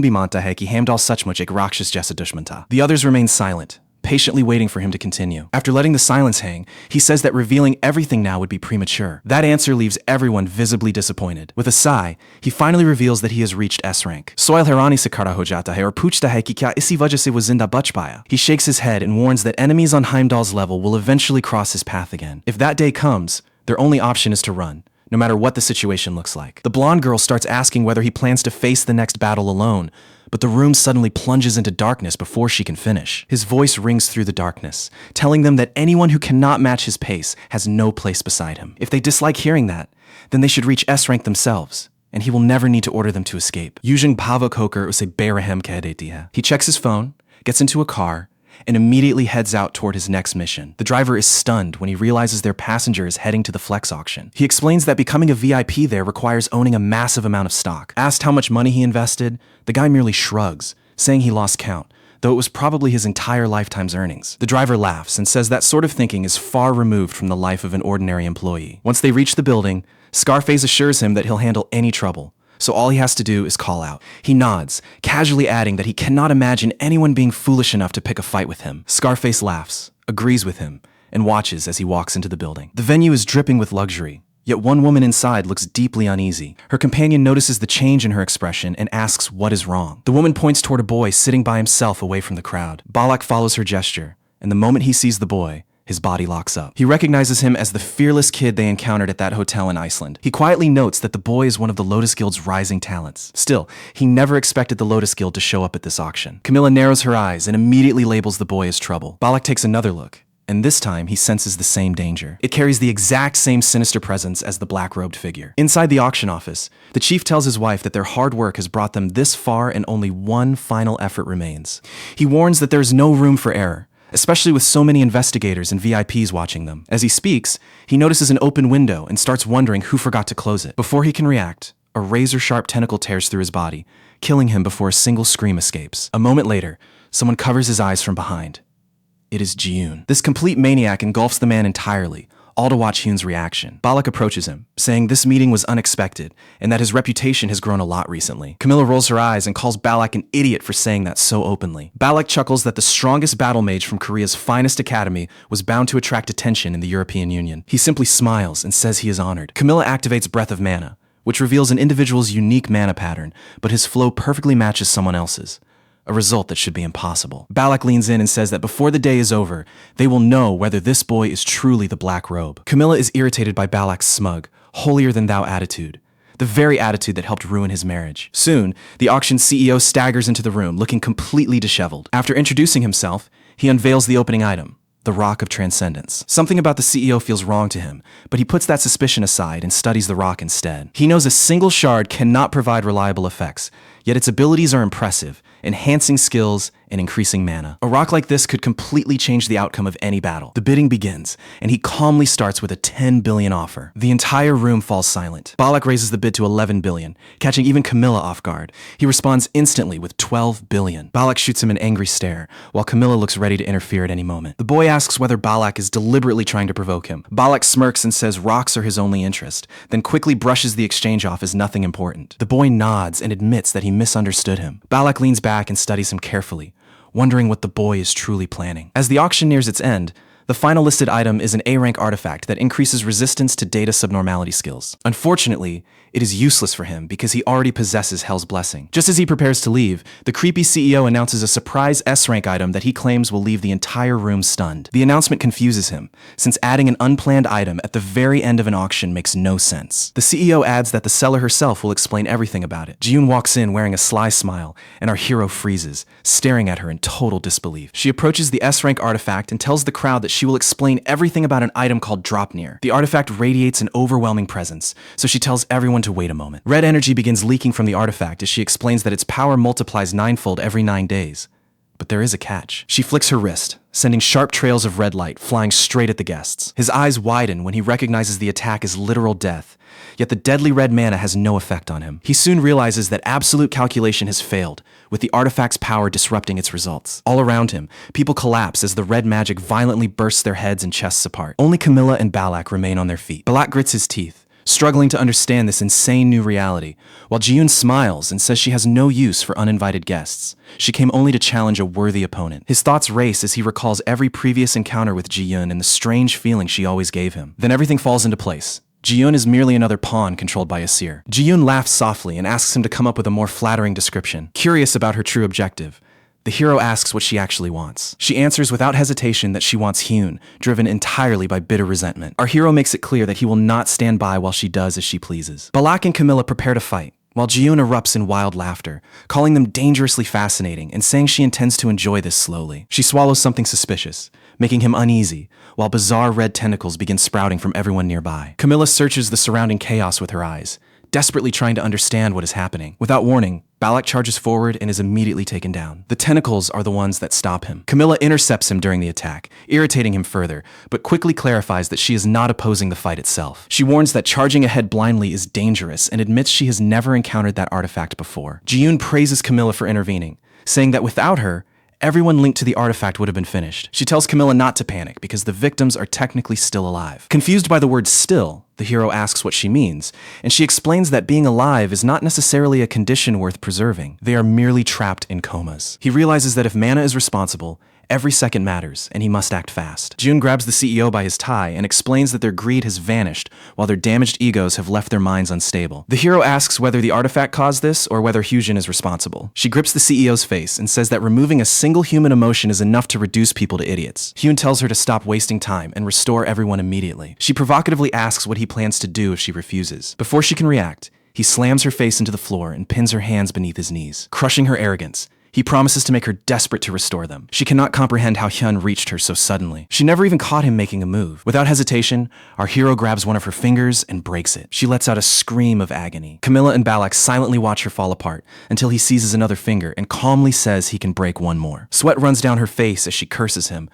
A: bimanta ki Heimdall suchmuch ek rakshas jesa dushmanta. The others remain silent, patiently waiting for him to continue. After letting the silence hang, he says that revealing everything now would be premature. That answer leaves everyone visibly disappointed. With a sigh, he finally reveals that he has reached S rank. Soil herani sakara hojata hai or puchta hai ki kya isi wajah se wo zinda bach paya. He shakes his head and warns that enemies on Heimdall's level will eventually cross his path again. If that day comes, their only option is to run, no matter what the situation looks like. The blonde girl starts asking whether he plans to face the next battle alone, but the room suddenly plunges into darkness before she can finish. His voice rings through the darkness, telling them that anyone who cannot match his pace has no place beside him. If they dislike hearing that, then they should reach S rank themselves, and he will never need to order them to escape. Yujing Pava Koker use Berahem Kedetiha. He checks his phone, gets into a car, and immediately heads out toward his next mission. The driver is stunned when he realizes their passenger is heading to the Flex auction. He explains that becoming a VIP there requires owning a massive amount of stock. Asked how much money he invested, the guy merely shrugs, saying he lost count, though it was probably his entire lifetime's earnings. The driver laughs and says that sort of thinking is far removed from the life of an ordinary employee. Once they reach the building, Scarface assures him that he'll handle any trouble, so all he has to do is call out. He nods, casually adding that he cannot imagine anyone being foolish enough to pick a fight with him. Scarface laughs, agrees with him, and watches as he walks into the building. The venue is dripping with luxury, yet one woman inside looks deeply uneasy. Her companion notices the change in her expression and asks what is wrong. The woman points toward a boy sitting by himself away from the crowd. Balak follows her gesture, and the moment he sees the boy, his body locks up. He recognizes him as the fearless kid they encountered at that hotel in Iceland. He quietly notes that the boy is one of the Lotus Guild's rising talents. Still, he never expected the Lotus Guild to show up at this auction. Camilla narrows her eyes and immediately labels the boy as trouble. Balak takes another look, and this time he senses the same danger. It carries the exact same sinister presence as the black-robed figure. Inside the auction office, the chief tells his wife that their hard work has brought them this far and only one final effort remains. He warns that there is no room for error, especially with so many investigators and VIPs watching them. As he speaks, he notices an open window and starts wondering who forgot to close it. Before he can react, a razor-sharp tentacle tears through his body, killing him before a single scream escapes. A moment later, someone covers his eyes from behind. It is Ji-yoon. This complete maniac engulfs the man entirely, all to watch Hyun's reaction. Balak approaches him, saying this meeting was unexpected and that his reputation has grown a lot recently. Camilla rolls her eyes and calls Balak an idiot for saying that so openly. Balak chuckles that the strongest battle mage from Korea's finest academy was bound to attract attention in the European Union. He simply smiles and says he is honored. Camilla activates Breath of Mana, which reveals an individual's unique mana pattern, but his flow perfectly matches someone else's. A result that should be impossible. Balak leans in and says that before the day is over, they will know whether this boy is truly the Black Robe. Camilla is irritated by Balak's smug, holier-than-thou attitude, the very attitude that helped ruin his marriage. Soon, the auction CEO staggers into the room, looking completely disheveled. After introducing himself, he unveils the opening item, the Rock of Transcendence. Something about the CEO feels wrong to him, but he puts that suspicion aside and studies the rock instead. He knows a single shard cannot provide reliable effects, yet its abilities are impressive, enhancing skills and increasing mana. A rock like this could completely change the outcome of any battle. The bidding begins, and he calmly starts with a 10 billion offer. The entire room falls silent. Balak raises the bid to 11 billion, catching even Camilla off guard. He responds instantly with 12 billion. Balak shoots him an angry stare, while Camilla looks ready to interfere at any moment. The boy asks whether Balak is deliberately trying to provoke him. Balak smirks and says rocks are his only interest, then quickly brushes the exchange off as nothing important. The boy nods and admits that he misunderstood him. Balak leans back and studies him carefully, wondering what the boy is truly planning. As the auction nears its end, the final listed item is an A-rank artifact that increases resistance to data subnormality skills. Unfortunately, it is useless for him because he already possesses Hell's Blessing. Just as he prepares to leave, the creepy CEO announces a surprise S-rank item that he claims will leave the entire room stunned. The announcement confuses him, since adding an unplanned item at the very end of an auction makes no sense. The CEO adds that the seller herself will explain everything about it. Ji-yoon walks in wearing a sly smile, and our hero freezes, staring at her in total disbelief. She approaches the S-rank artifact and tells the crowd that she will explain everything about an item called Dropnir. The artifact radiates an overwhelming presence, so she tells everyone to wait a moment. Red energy begins leaking from the artifact as she explains that its power multiplies 9-fold every 9 days. But there is a catch. She flicks her wrist, sending sharp trails of red light flying straight at the guests. His eyes widen when he recognizes the attack as literal death, yet the deadly red mana has no effect on him. He soon realizes that absolute calculation has failed, with the artifact's power disrupting its results. All around him, people collapse as the red magic violently bursts their heads and chests apart. Only Camilla and Balak remain on their feet. Balak grits his teeth, struggling to understand this insane new reality, while Ji-yoon smiles and says she has no use for uninvited guests. She came only to challenge a worthy opponent. His thoughts race as he recalls every previous encounter with Ji-yoon and the strange feeling she always gave him. Then everything falls into place. Ji-yoon is merely another pawn controlled by Asir. Ji-yoon laughs softly and asks him to come up with a more flattering description. Curious about her true objective, the hero asks what she actually wants. She answers without hesitation that she wants Hyun, driven entirely by bitter resentment. Our hero makes it clear that he will not stand by while she does as she pleases. Balak and Camilla prepare to fight, while Ji-yoon erupts in wild laughter, calling them dangerously fascinating and saying she intends to enjoy this slowly. She swallows something suspicious, making him uneasy, while bizarre red tentacles begin sprouting from everyone nearby. Camilla searches the surrounding chaos with her eyes, desperately trying to understand what is happening. Without warning, Balak charges forward and is immediately taken down. The tentacles are the ones that stop him. Camilla intercepts him during the attack, irritating him further, but quickly clarifies that she is not opposing the fight itself. She warns that charging ahead blindly is dangerous and admits she has never encountered that artifact before. Ji-yoon praises Camilla for intervening, saying that without her, everyone linked to the artifact would have been finished. She tells Camilla not to panic because the victims are technically still alive. Confused by the word still, the hero asks what she means, and she explains that being alive is not necessarily a condition worth preserving. They are merely trapped in comas. He realizes that if mana is responsible, every second matters, and he must act fast. June grabs the CEO by his tie and explains that their greed has vanished while their damaged egos have left their minds unstable. The hero asks whether the artifact caused this or whether Hyun is responsible. She grips the CEO's face and says that removing a single human emotion is enough to reduce people to idiots. Hyun tells her to stop wasting time and restore everyone immediately. She provocatively asks what he plans to do if she refuses. Before she can react, he slams her face into the floor and pins her hands beneath his knees. Crushing her arrogance, he promises to make her desperate to restore them. She cannot comprehend how Hyun reached her so suddenly. She never even caught him making a move. Without hesitation, our hero grabs one of her fingers and breaks it. She lets out a scream of agony. Camilla and Balak silently watch her fall apart until he seizes another finger and calmly says he can break one more. Sweat runs down her face as she curses him,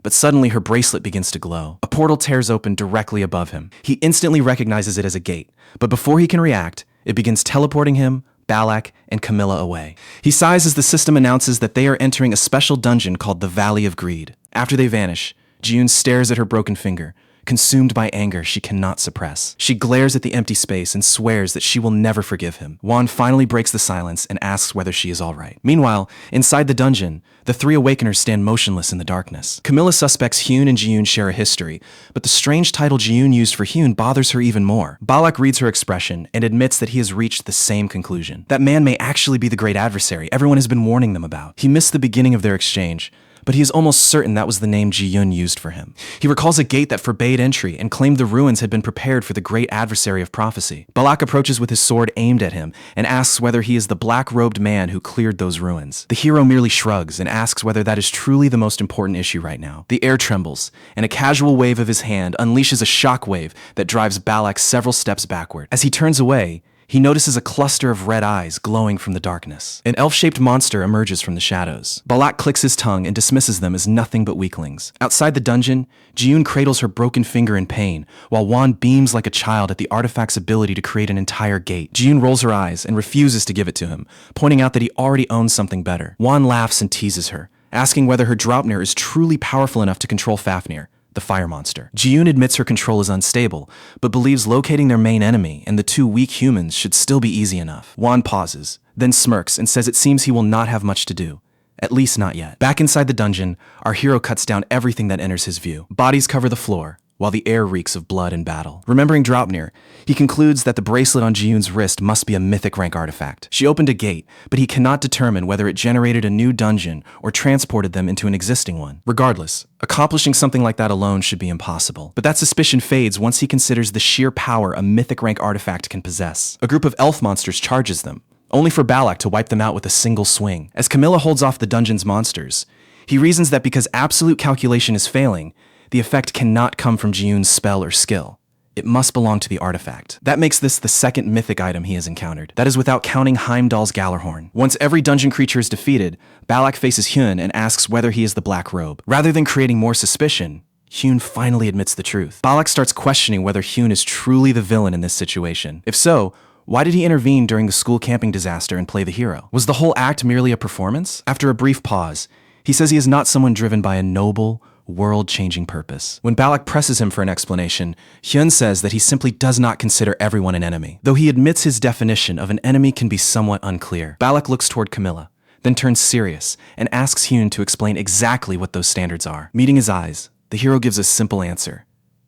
A: but suddenly her bracelet begins to glow. A portal tears open directly above him. He instantly recognizes it as a gate, but before he can react, it begins teleporting him, Balak, and Camilla away. He sighs as the system announces that they are entering a special dungeon called the Valley of Greed. After they vanish, Ji-yoon stares at her broken finger, consumed by anger she cannot suppress. She glares at the empty space and swears that she will never forgive him. Juan finally breaks the silence and asks whether she is all right. Meanwhile, inside the dungeon, the three awakeners stand motionless in the darkness. Camilla suspects Hyun and Ji-yoon share a history, but the strange title Ji-yoon used for Hyun bothers her even more. Balak reads her expression and admits that he has reached the same conclusion. That man may actually be the great adversary everyone has been warning them about. He missed the beginning of their exchange, but he is almost certain that was the name Ji-yoon used for him. He recalls a gate that forbade entry and claimed the ruins had been prepared for the great adversary of prophecy. Balak approaches with his sword aimed at him and asks whether he is the black-robed man who cleared those ruins. The hero merely shrugs and asks whether that is truly the most important issue right now. The air trembles, and a casual wave of his hand unleashes a shockwave that drives Balak several steps backward. As he turns away, he notices a cluster of red eyes glowing from the darkness. An elf-shaped monster emerges from the shadows. Balak clicks his tongue and dismisses them as nothing but weaklings. Outside the dungeon, Ji-yoon cradles her broken finger in pain, while Juan beams like a child at the artifact's ability to create an entire gate. Ji-yoon rolls her eyes and refuses to give it to him, pointing out that he already owns something better. Juan laughs and teases her, asking whether her Draupnir is truly powerful enough to control Fafnir, the fire monster. Ji-yoon admits her control is unstable, but believes locating their main enemy and the two weak humans should still be easy enough. Juan pauses, then smirks and says it seems he will not have much to do. At least not yet. Back inside the dungeon, our hero cuts down everything that enters his view. Bodies cover the floor, while the air reeks of blood and battle. Remembering Draupnir, he concludes that the bracelet on Ji-yoon's wrist must be a mythic rank artifact. She opened a gate, but he cannot determine whether it generated a new dungeon or transported them into an existing one. Regardless, accomplishing something like that alone should be impossible. But that suspicion fades once he considers the sheer power a mythic rank artifact can possess. A group of elf monsters charges them, only for Balak to wipe them out with a single swing. As Camilla holds off the dungeon's monsters, he reasons that because absolute calculation is failing, the effect cannot come from Ji-yoon's spell or skill. It must belong to the artifact. That makes this the second mythic item he has encountered. That is without counting Heimdall's Gallarhorn. Once every dungeon creature is defeated, Balak faces Hyun and asks whether he is the Black Robe. Rather than creating more suspicion, Hyun finally admits the truth. Balak starts questioning whether Hyun is truly the villain in this situation. If so, why did he intervene during the school camping disaster and play the hero? Was the whole act merely a performance? After a brief pause, he says he is not someone driven by a noble, world-changing purpose. When Balak presses him for an explanation, Hyun says that he simply does not consider everyone an enemy. Though he admits his definition of an enemy can be somewhat unclear, Balak looks toward Camilla, then turns serious and asks Hyun to explain exactly what those standards are. Meeting his eyes, the hero gives a simple answer.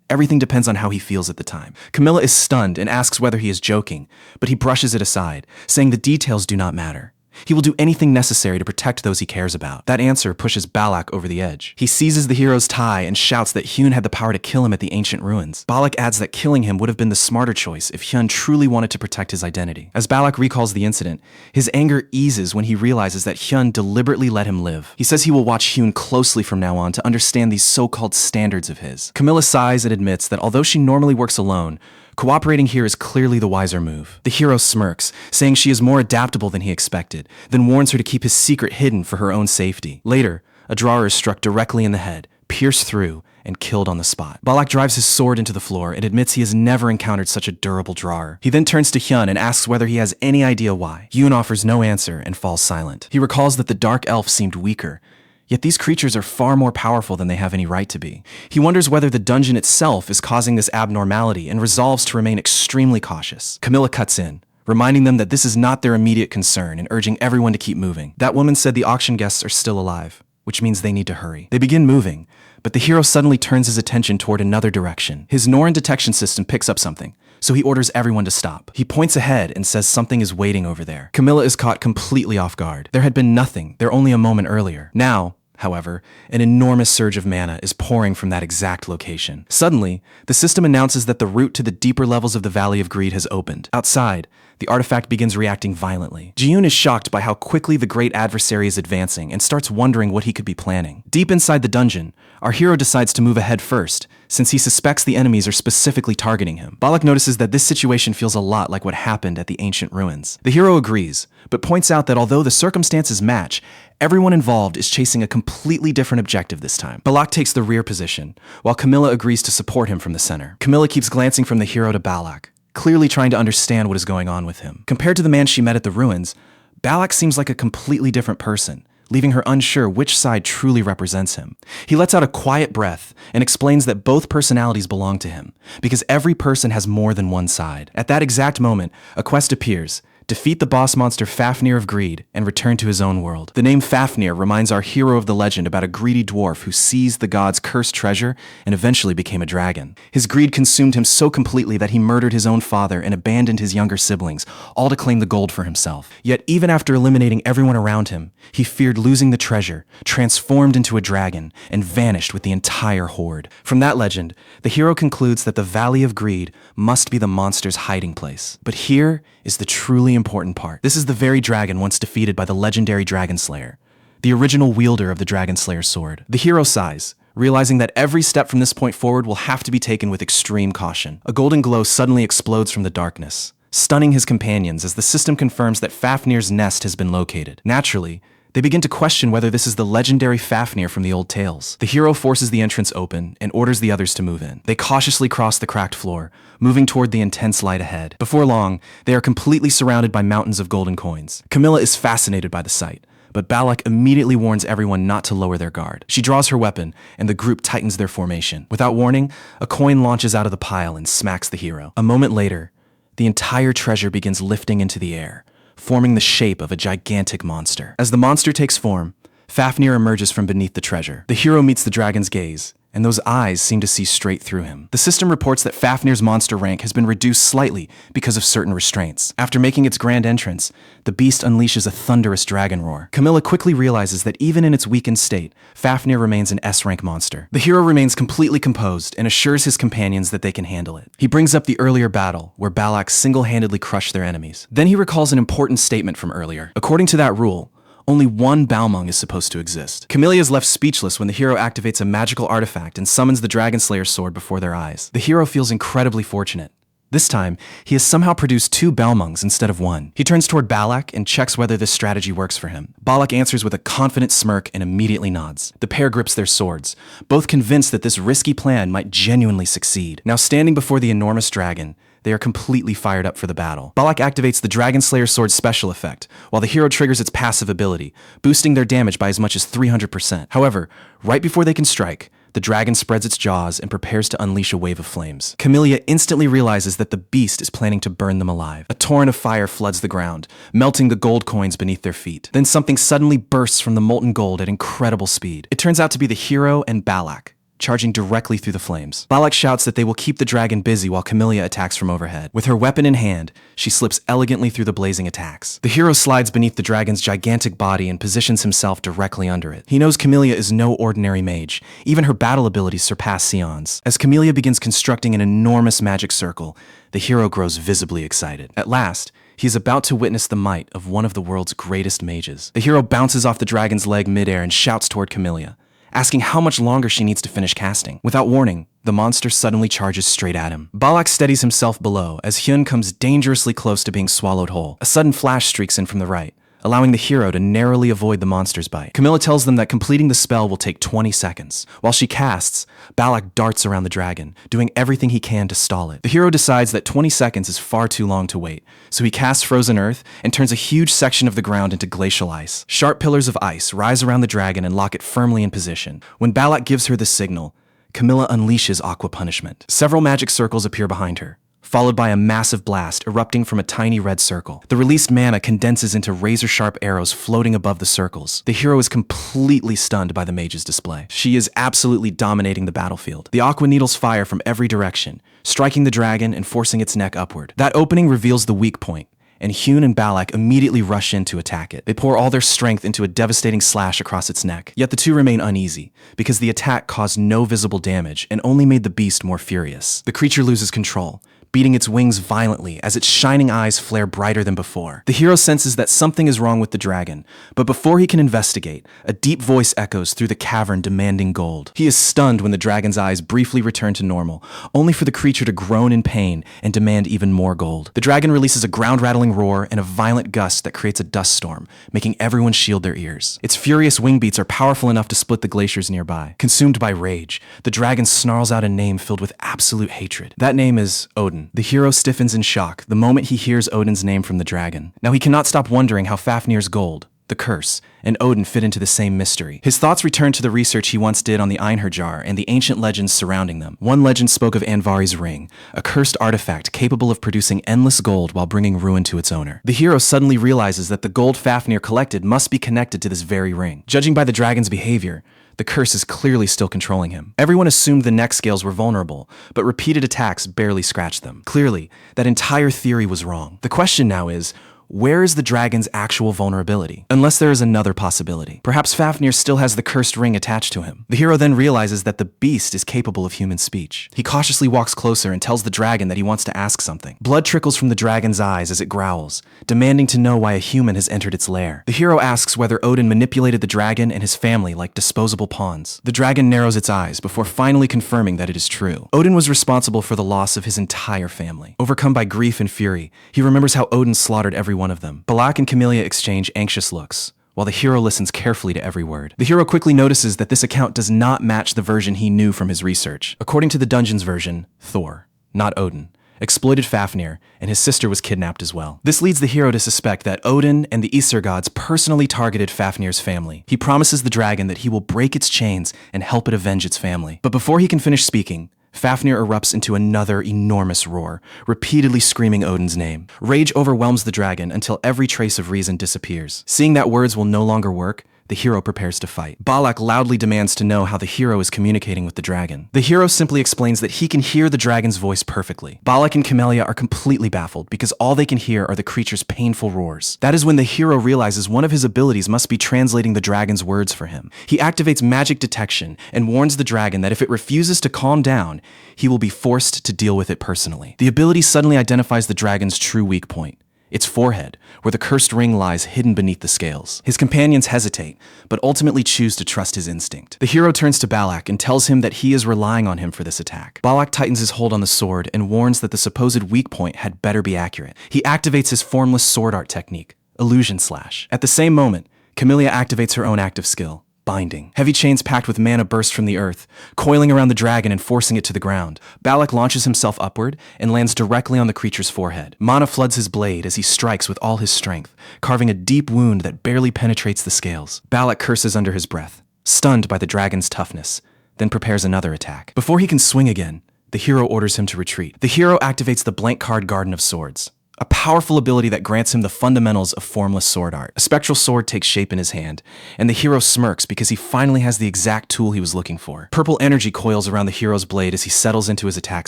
A: Everything depends on how he feels at the time. Camilla is stunned and asks whether he is joking, but he brushes it aside, saying the details do not matter. He will do anything necessary to protect those he cares about. That answer pushes Balak over the edge. He seizes the hero's tie and shouts that Hyun had the power to kill him at the ancient ruins. Balak adds that killing him would have been the smarter choice if Hyun truly wanted to protect his identity. As Balak recalls the incident, his anger eases when he realizes that Hyun deliberately let him live. He says he will watch Hyun closely from now on to understand these so-called standards of his. Camilla sighs and admits that although she normally works alone, cooperating here is clearly the wiser move. The hero smirks, saying she is more adaptable than he expected, then warns her to keep his secret hidden for her own safety. Later, a drawer is struck directly in the head, pierced through, and killed on the spot. Balak drives his sword into the floor and admits he has never encountered such a durable drawer. He then turns to Hyun and asks whether he has any idea why. Hyun offers no answer and falls silent. He recalls that the dark elf seemed weaker, yet these creatures are far more powerful than they have any right to be. He wonders whether the dungeon itself is causing this abnormality and resolves to remain extremely cautious. Camilla cuts in, reminding them that this is not their immediate concern and urging everyone to keep moving. That woman said the auction guests are still alive, which means they need to hurry. They begin moving, but the hero suddenly turns his attention toward another direction. His Norin detection system picks up something, so he orders everyone to stop. He points ahead and says something is waiting over there. Camilla is caught completely off guard. There had been nothing there only a moment earlier. Now, however, an enormous surge of mana is pouring from that exact location. Suddenly, the system announces that the route to the deeper levels of the Valley of Greed has opened. Outside, the artifact begins reacting violently. Ji-yoon is shocked by how quickly the great adversary is advancing and starts wondering what he could be planning. Deep inside the dungeon, our hero decides to move ahead first, since he suspects the enemies are specifically targeting him. Balak notices that this situation feels a lot like what happened at the ancient ruins. The hero agrees, but points out that although the circumstances match, everyone involved is chasing a completely different objective this time. Balak takes the rear position, while Camilla agrees to support him from the center. Camilla keeps glancing from the hero to Balak, clearly trying to understand what is going on with him. Compared to the man she met at the ruins, Balak seems like a completely different person, leaving her unsure which side truly represents him. He lets out a quiet breath and explains that both personalities belong to him, because every person has more than one side. At that exact moment, a quest appears: defeat the boss monster Fafnir of Greed and return to his own world. The name Fafnir reminds our hero of the legend about a greedy dwarf who seized the god's cursed treasure and eventually became a dragon. His greed consumed him so completely that he murdered his own father and abandoned his younger siblings, all to claim the gold for himself. Yet even after eliminating everyone around him, he feared losing the treasure, transformed into a dragon, and vanished with the entire horde. From that legend, the hero concludes that the Valley of Greed must be the monster's hiding place. But here is the truly important part. This is the very dragon once defeated by the legendary Dragon Slayer, the original wielder of the Dragon Slayer's sword. The hero sighs, realizing that every step from this point forward will have to be taken with extreme caution. A golden glow suddenly explodes from the darkness, stunning his companions as the system confirms that Fafnir's nest has been located. Naturally, they begin to question whether this is the legendary Fafnir from the old tales. The hero forces the entrance open and orders the others to move in. They cautiously cross the cracked floor, moving toward the intense light ahead. Before long, they are completely surrounded by mountains of golden coins. Camilla is fascinated by the sight, but Balak immediately warns everyone not to lower their guard. She draws her weapon, and the group tightens their formation. Without warning, a coin launches out of the pile and smacks the hero. A moment later, the entire treasure begins lifting into the air, forming the shape of a gigantic monster. As the monster takes form, Fafnir emerges from beneath the treasure. The hero meets the dragon's gaze, and those eyes seem to see straight through him. The system reports that Fafnir's monster rank has been reduced slightly because of certain restraints. After making its grand entrance, the beast unleashes a thunderous dragon roar. Camilla quickly realizes that even in its weakened state, Fafnir remains an S-rank monster. The hero remains completely composed and assures his companions that they can handle it. He brings up the earlier battle, where Balak single-handedly crushed their enemies. Then he recalls an important statement from earlier. According to that rule, only one Balmung is supposed to exist. Camilla is left speechless when the hero activates a magical artifact and summons the Dragon Slayer's sword before their eyes. The hero feels incredibly fortunate. This time, he has somehow produced 2 Balmungs instead of 1. He turns toward Balak and checks whether this strategy works for him. Balak answers with a confident smirk and immediately nods. The pair grips their swords, both convinced that this risky plan might genuinely succeed. Now standing before the enormous dragon, they are completely fired up for the battle. Balak activates the Dragon Slayer sword's special effect, while the hero triggers its passive ability, boosting their damage by as much as 300%. However, right before they can strike, the dragon spreads its jaws and prepares to unleash a wave of flames. Camilla instantly realizes that the beast is planning to burn them alive. A torrent of fire floods the ground, melting the gold coins beneath their feet. Then something suddenly bursts from the molten gold at incredible speed. It turns out to be the hero and Balak, charging directly through the flames. Balak shouts that they will keep the dragon busy while Camilla attacks from overhead. With her weapon in hand, she slips elegantly through the blazing attacks. The hero slides beneath the dragon's gigantic body and positions himself directly under it. He knows Camilla is no ordinary mage. Even her battle abilities surpass Sion's. As Camilla begins constructing an enormous magic circle, the hero grows visibly excited. At last, he is about to witness the might of one of the world's greatest mages. The hero bounces off the dragon's leg midair and shouts toward Camilla, asking how much longer she needs to finish casting. Without warning, the monster suddenly charges straight at him. Balak steadies himself below as Hyun comes dangerously close to being swallowed whole. A sudden flash streaks in from the right, allowing the hero to narrowly avoid the monster's bite. Camilla tells them that completing the spell will take 20 seconds. While she casts, Balak darts around the dragon, doing everything he can to stall it. The hero decides that 20 seconds is far too long to wait, so he casts Frozen Earth and turns a huge section of the ground into glacial ice. Sharp pillars of ice rise around the dragon and lock it firmly in position. When Balak gives her the signal, Camilla unleashes Aqua Punishment. Several magic circles appear behind her, followed by a massive blast erupting from a tiny red circle. The released mana condenses into razor-sharp arrows floating above the circles. The hero is completely stunned by the mage's display. She is absolutely dominating the battlefield. The aqua needles fire from every direction, striking the dragon and forcing its neck upward. That opening reveals the weak point, and Hyun and Balak immediately rush in to attack it. They pour all their strength into a devastating slash across its neck. Yet the two remain uneasy, because the attack caused no visible damage and only made the beast more furious. The creature loses control, beating its wings violently as its shining eyes flare brighter than before. The hero senses that something is wrong with the dragon, but before he can investigate, a deep voice echoes through the cavern demanding gold. He is stunned when the dragon's eyes briefly return to normal, only for the creature to groan in pain and demand even more gold. The dragon releases a ground-rattling roar and a violent gust that creates a dust storm, making everyone shield their ears. Its furious wing beats are powerful enough to split the glaciers nearby. Consumed by rage, the dragon snarls out a name filled with absolute hatred. That name is Odin. The hero stiffens in shock the moment he hears Odin's name from the dragon. Now he cannot stop wondering how Fafnir's gold, the curse, and Odin fit into the same mystery. His thoughts returned to the research he once did on the Einherjar and the ancient legends surrounding them. One legend spoke of Andvari's ring, a cursed artifact capable of producing endless gold while bringing ruin to its owner. The hero suddenly realizes that the gold Fafnir collected must be connected to this very ring. Judging by the dragon's behavior, the curse is clearly still controlling him. Everyone assumed the neck scales were vulnerable, but repeated attacks barely scratched them. Clearly, that entire theory was wrong. The question now is, where is the dragon's actual vulnerability? Unless there is another possibility. Perhaps Fafnir still has the cursed ring attached to him. The hero then realizes that the beast is capable of human speech. He cautiously walks closer and tells the dragon that he wants to ask something. Blood trickles from the dragon's eyes as it growls, demanding to know why a human has entered its lair. The hero asks whether Odin manipulated the dragon and his family like disposable pawns. The dragon narrows its eyes before finally confirming that it is true. Odin was responsible for the loss of his entire family. Overcome by grief and fury, he remembers how Odin slaughtered every one of them. Balak and Camellia exchange anxious looks, while the hero listens carefully to every word. The hero quickly notices that this account does not match the version he knew from his research. According to the dungeon's version, Thor, not Odin, exploited Fafnir, and his sister was kidnapped as well. This leads the hero to suspect that Odin and the Aesir gods personally targeted Fafnir's family. He promises the dragon that he will break its chains and help it avenge its family. But before he can finish speaking, Fafnir erupts into another enormous roar, repeatedly screaming Odin's name. Rage overwhelms the dragon until every trace of reason disappears. Seeing that words will no longer work, the hero prepares to fight. Balak loudly demands to know how the hero is communicating with the dragon. The hero simply explains that he can hear the dragon's voice perfectly. Balak and Camellia are completely baffled because all they can hear are the creature's painful roars. That is when the hero realizes one of his abilities must be translating the dragon's words for him. He activates magic detection and warns the dragon that if it refuses to calm down, he will be forced to deal with it personally. The ability suddenly identifies the dragon's true weak point, its forehead, where the cursed ring lies hidden beneath the scales. His companions hesitate, but ultimately choose to trust his instinct. The hero turns to Balak and tells him that he is relying on him for this attack. Balak tightens his hold on the sword and warns that the supposed weak point had better be accurate. He activates his formless sword art technique, Illusion Slash. At the same moment, Camellia activates her own active skill, Binding. Heavy chains packed with mana burst from the earth, coiling around the dragon and forcing it to the ground. Balak launches himself upward and lands directly on the creature's forehead. Mana floods his blade as he strikes with all his strength, carving a deep wound that barely penetrates the scales. Balak curses under his breath, stunned by the dragon's toughness, then prepares another attack. Before he can swing again, the hero orders him to retreat. The hero activates the blank card Garden of Swords, a powerful ability that grants him the fundamentals of formless sword art. A spectral sword takes shape in his hand, and the hero smirks because he finally has the exact tool he was looking for. Purple energy coils around the hero's blade as he settles into his attack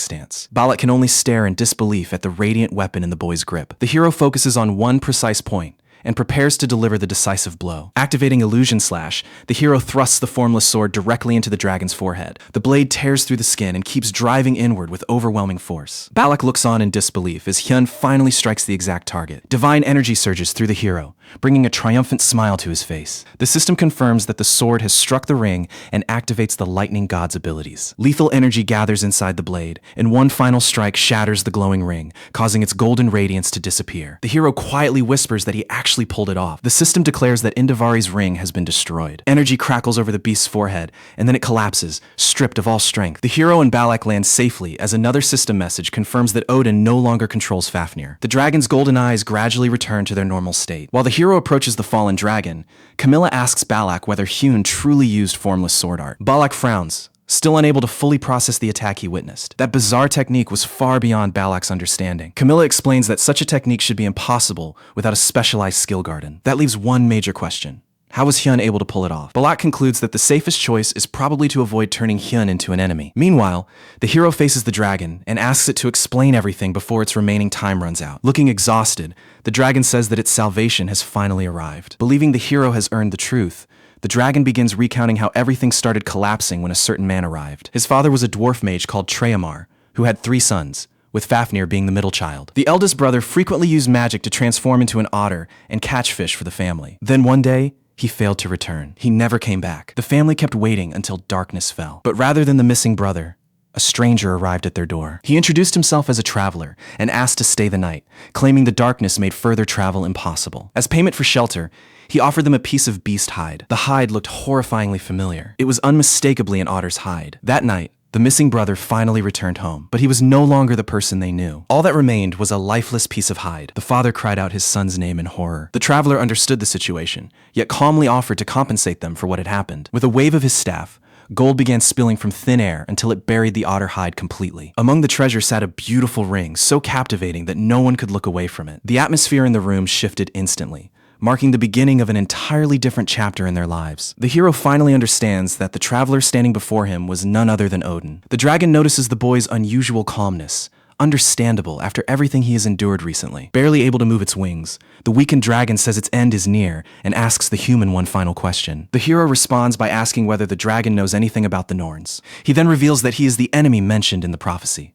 A: stance. Balak can only stare in disbelief at the radiant weapon in the boy's grip. The hero focuses on one precise point and prepares to deliver the decisive blow. Activating Illusion Slash, the hero thrusts the formless sword directly into the dragon's forehead. The blade tears through the skin and keeps driving inward with overwhelming force. Balak looks on in disbelief as Hyun finally strikes the exact target. Divine energy surges through the hero, bringing a triumphant smile to his face. The system confirms that the sword has struck the ring and activates the lightning god's abilities. Lethal energy gathers inside the blade, and one final strike shatters the glowing ring, causing its golden radiance to disappear. The hero quietly whispers that he actually pulled it off. The system declares that Indavari's ring has been destroyed. Energy crackles over the beast's forehead, and then it collapses, stripped of all strength. The hero and Balak land safely as another system message confirms that Odin no longer controls Fafnir. The dragon's golden eyes gradually return to their normal state. While the hero approaches the fallen dragon, Camilla asks Balak whether Hyun truly used formless sword art. Balak frowns, still unable to fully process the attack he witnessed. That bizarre technique was far beyond Balak's understanding. Camilla explains that such a technique should be impossible without a specialized skill garden. That leaves one major question. How was Hyun able to pull it off? Balak concludes that the safest choice is probably to avoid turning Hyun into an enemy. Meanwhile, the hero faces the dragon and asks it to explain everything before its remaining time runs out. Looking exhausted, the dragon says that its salvation has finally arrived. Believing the hero has earned the truth, the dragon begins recounting how everything started collapsing when a certain man arrived. His father was a dwarf mage called Treyamar, who had 3 sons, with Fafnir being the middle child. The eldest brother frequently used magic to transform into an otter and catch fish for the family. Then one day, he failed to return. He never came back. The family kept waiting until darkness fell. But rather than the missing brother, a stranger arrived at their door. He introduced himself as a traveler and asked to stay the night, claiming the darkness made further travel impossible. As payment for shelter, he offered them a piece of beast hide. The hide looked horrifyingly familiar. It was unmistakably an otter's hide. That night, The missing brother finally returned home, but he was no longer the person they knew. All that remained was a lifeless piece of hide. The father cried out his son's name in horror. The traveler understood the situation, yet calmly offered to compensate them for what had happened. With a wave of his staff, gold began spilling from thin air until it buried the otter hide completely. Among the treasure sat a beautiful ring, so captivating that no one could look away from it. The atmosphere in the room shifted instantly, marking the beginning of an entirely different chapter in their lives. The hero finally understands that the traveler standing before him was none other than Odin. The dragon notices the boy's unusual calmness, understandable after everything he has endured recently. Barely able to move its wings, the weakened dragon says its end is near and asks the human one final question. The hero responds by asking whether the dragon knows anything about the Norns. He then reveals that he is the enemy mentioned in the prophecy,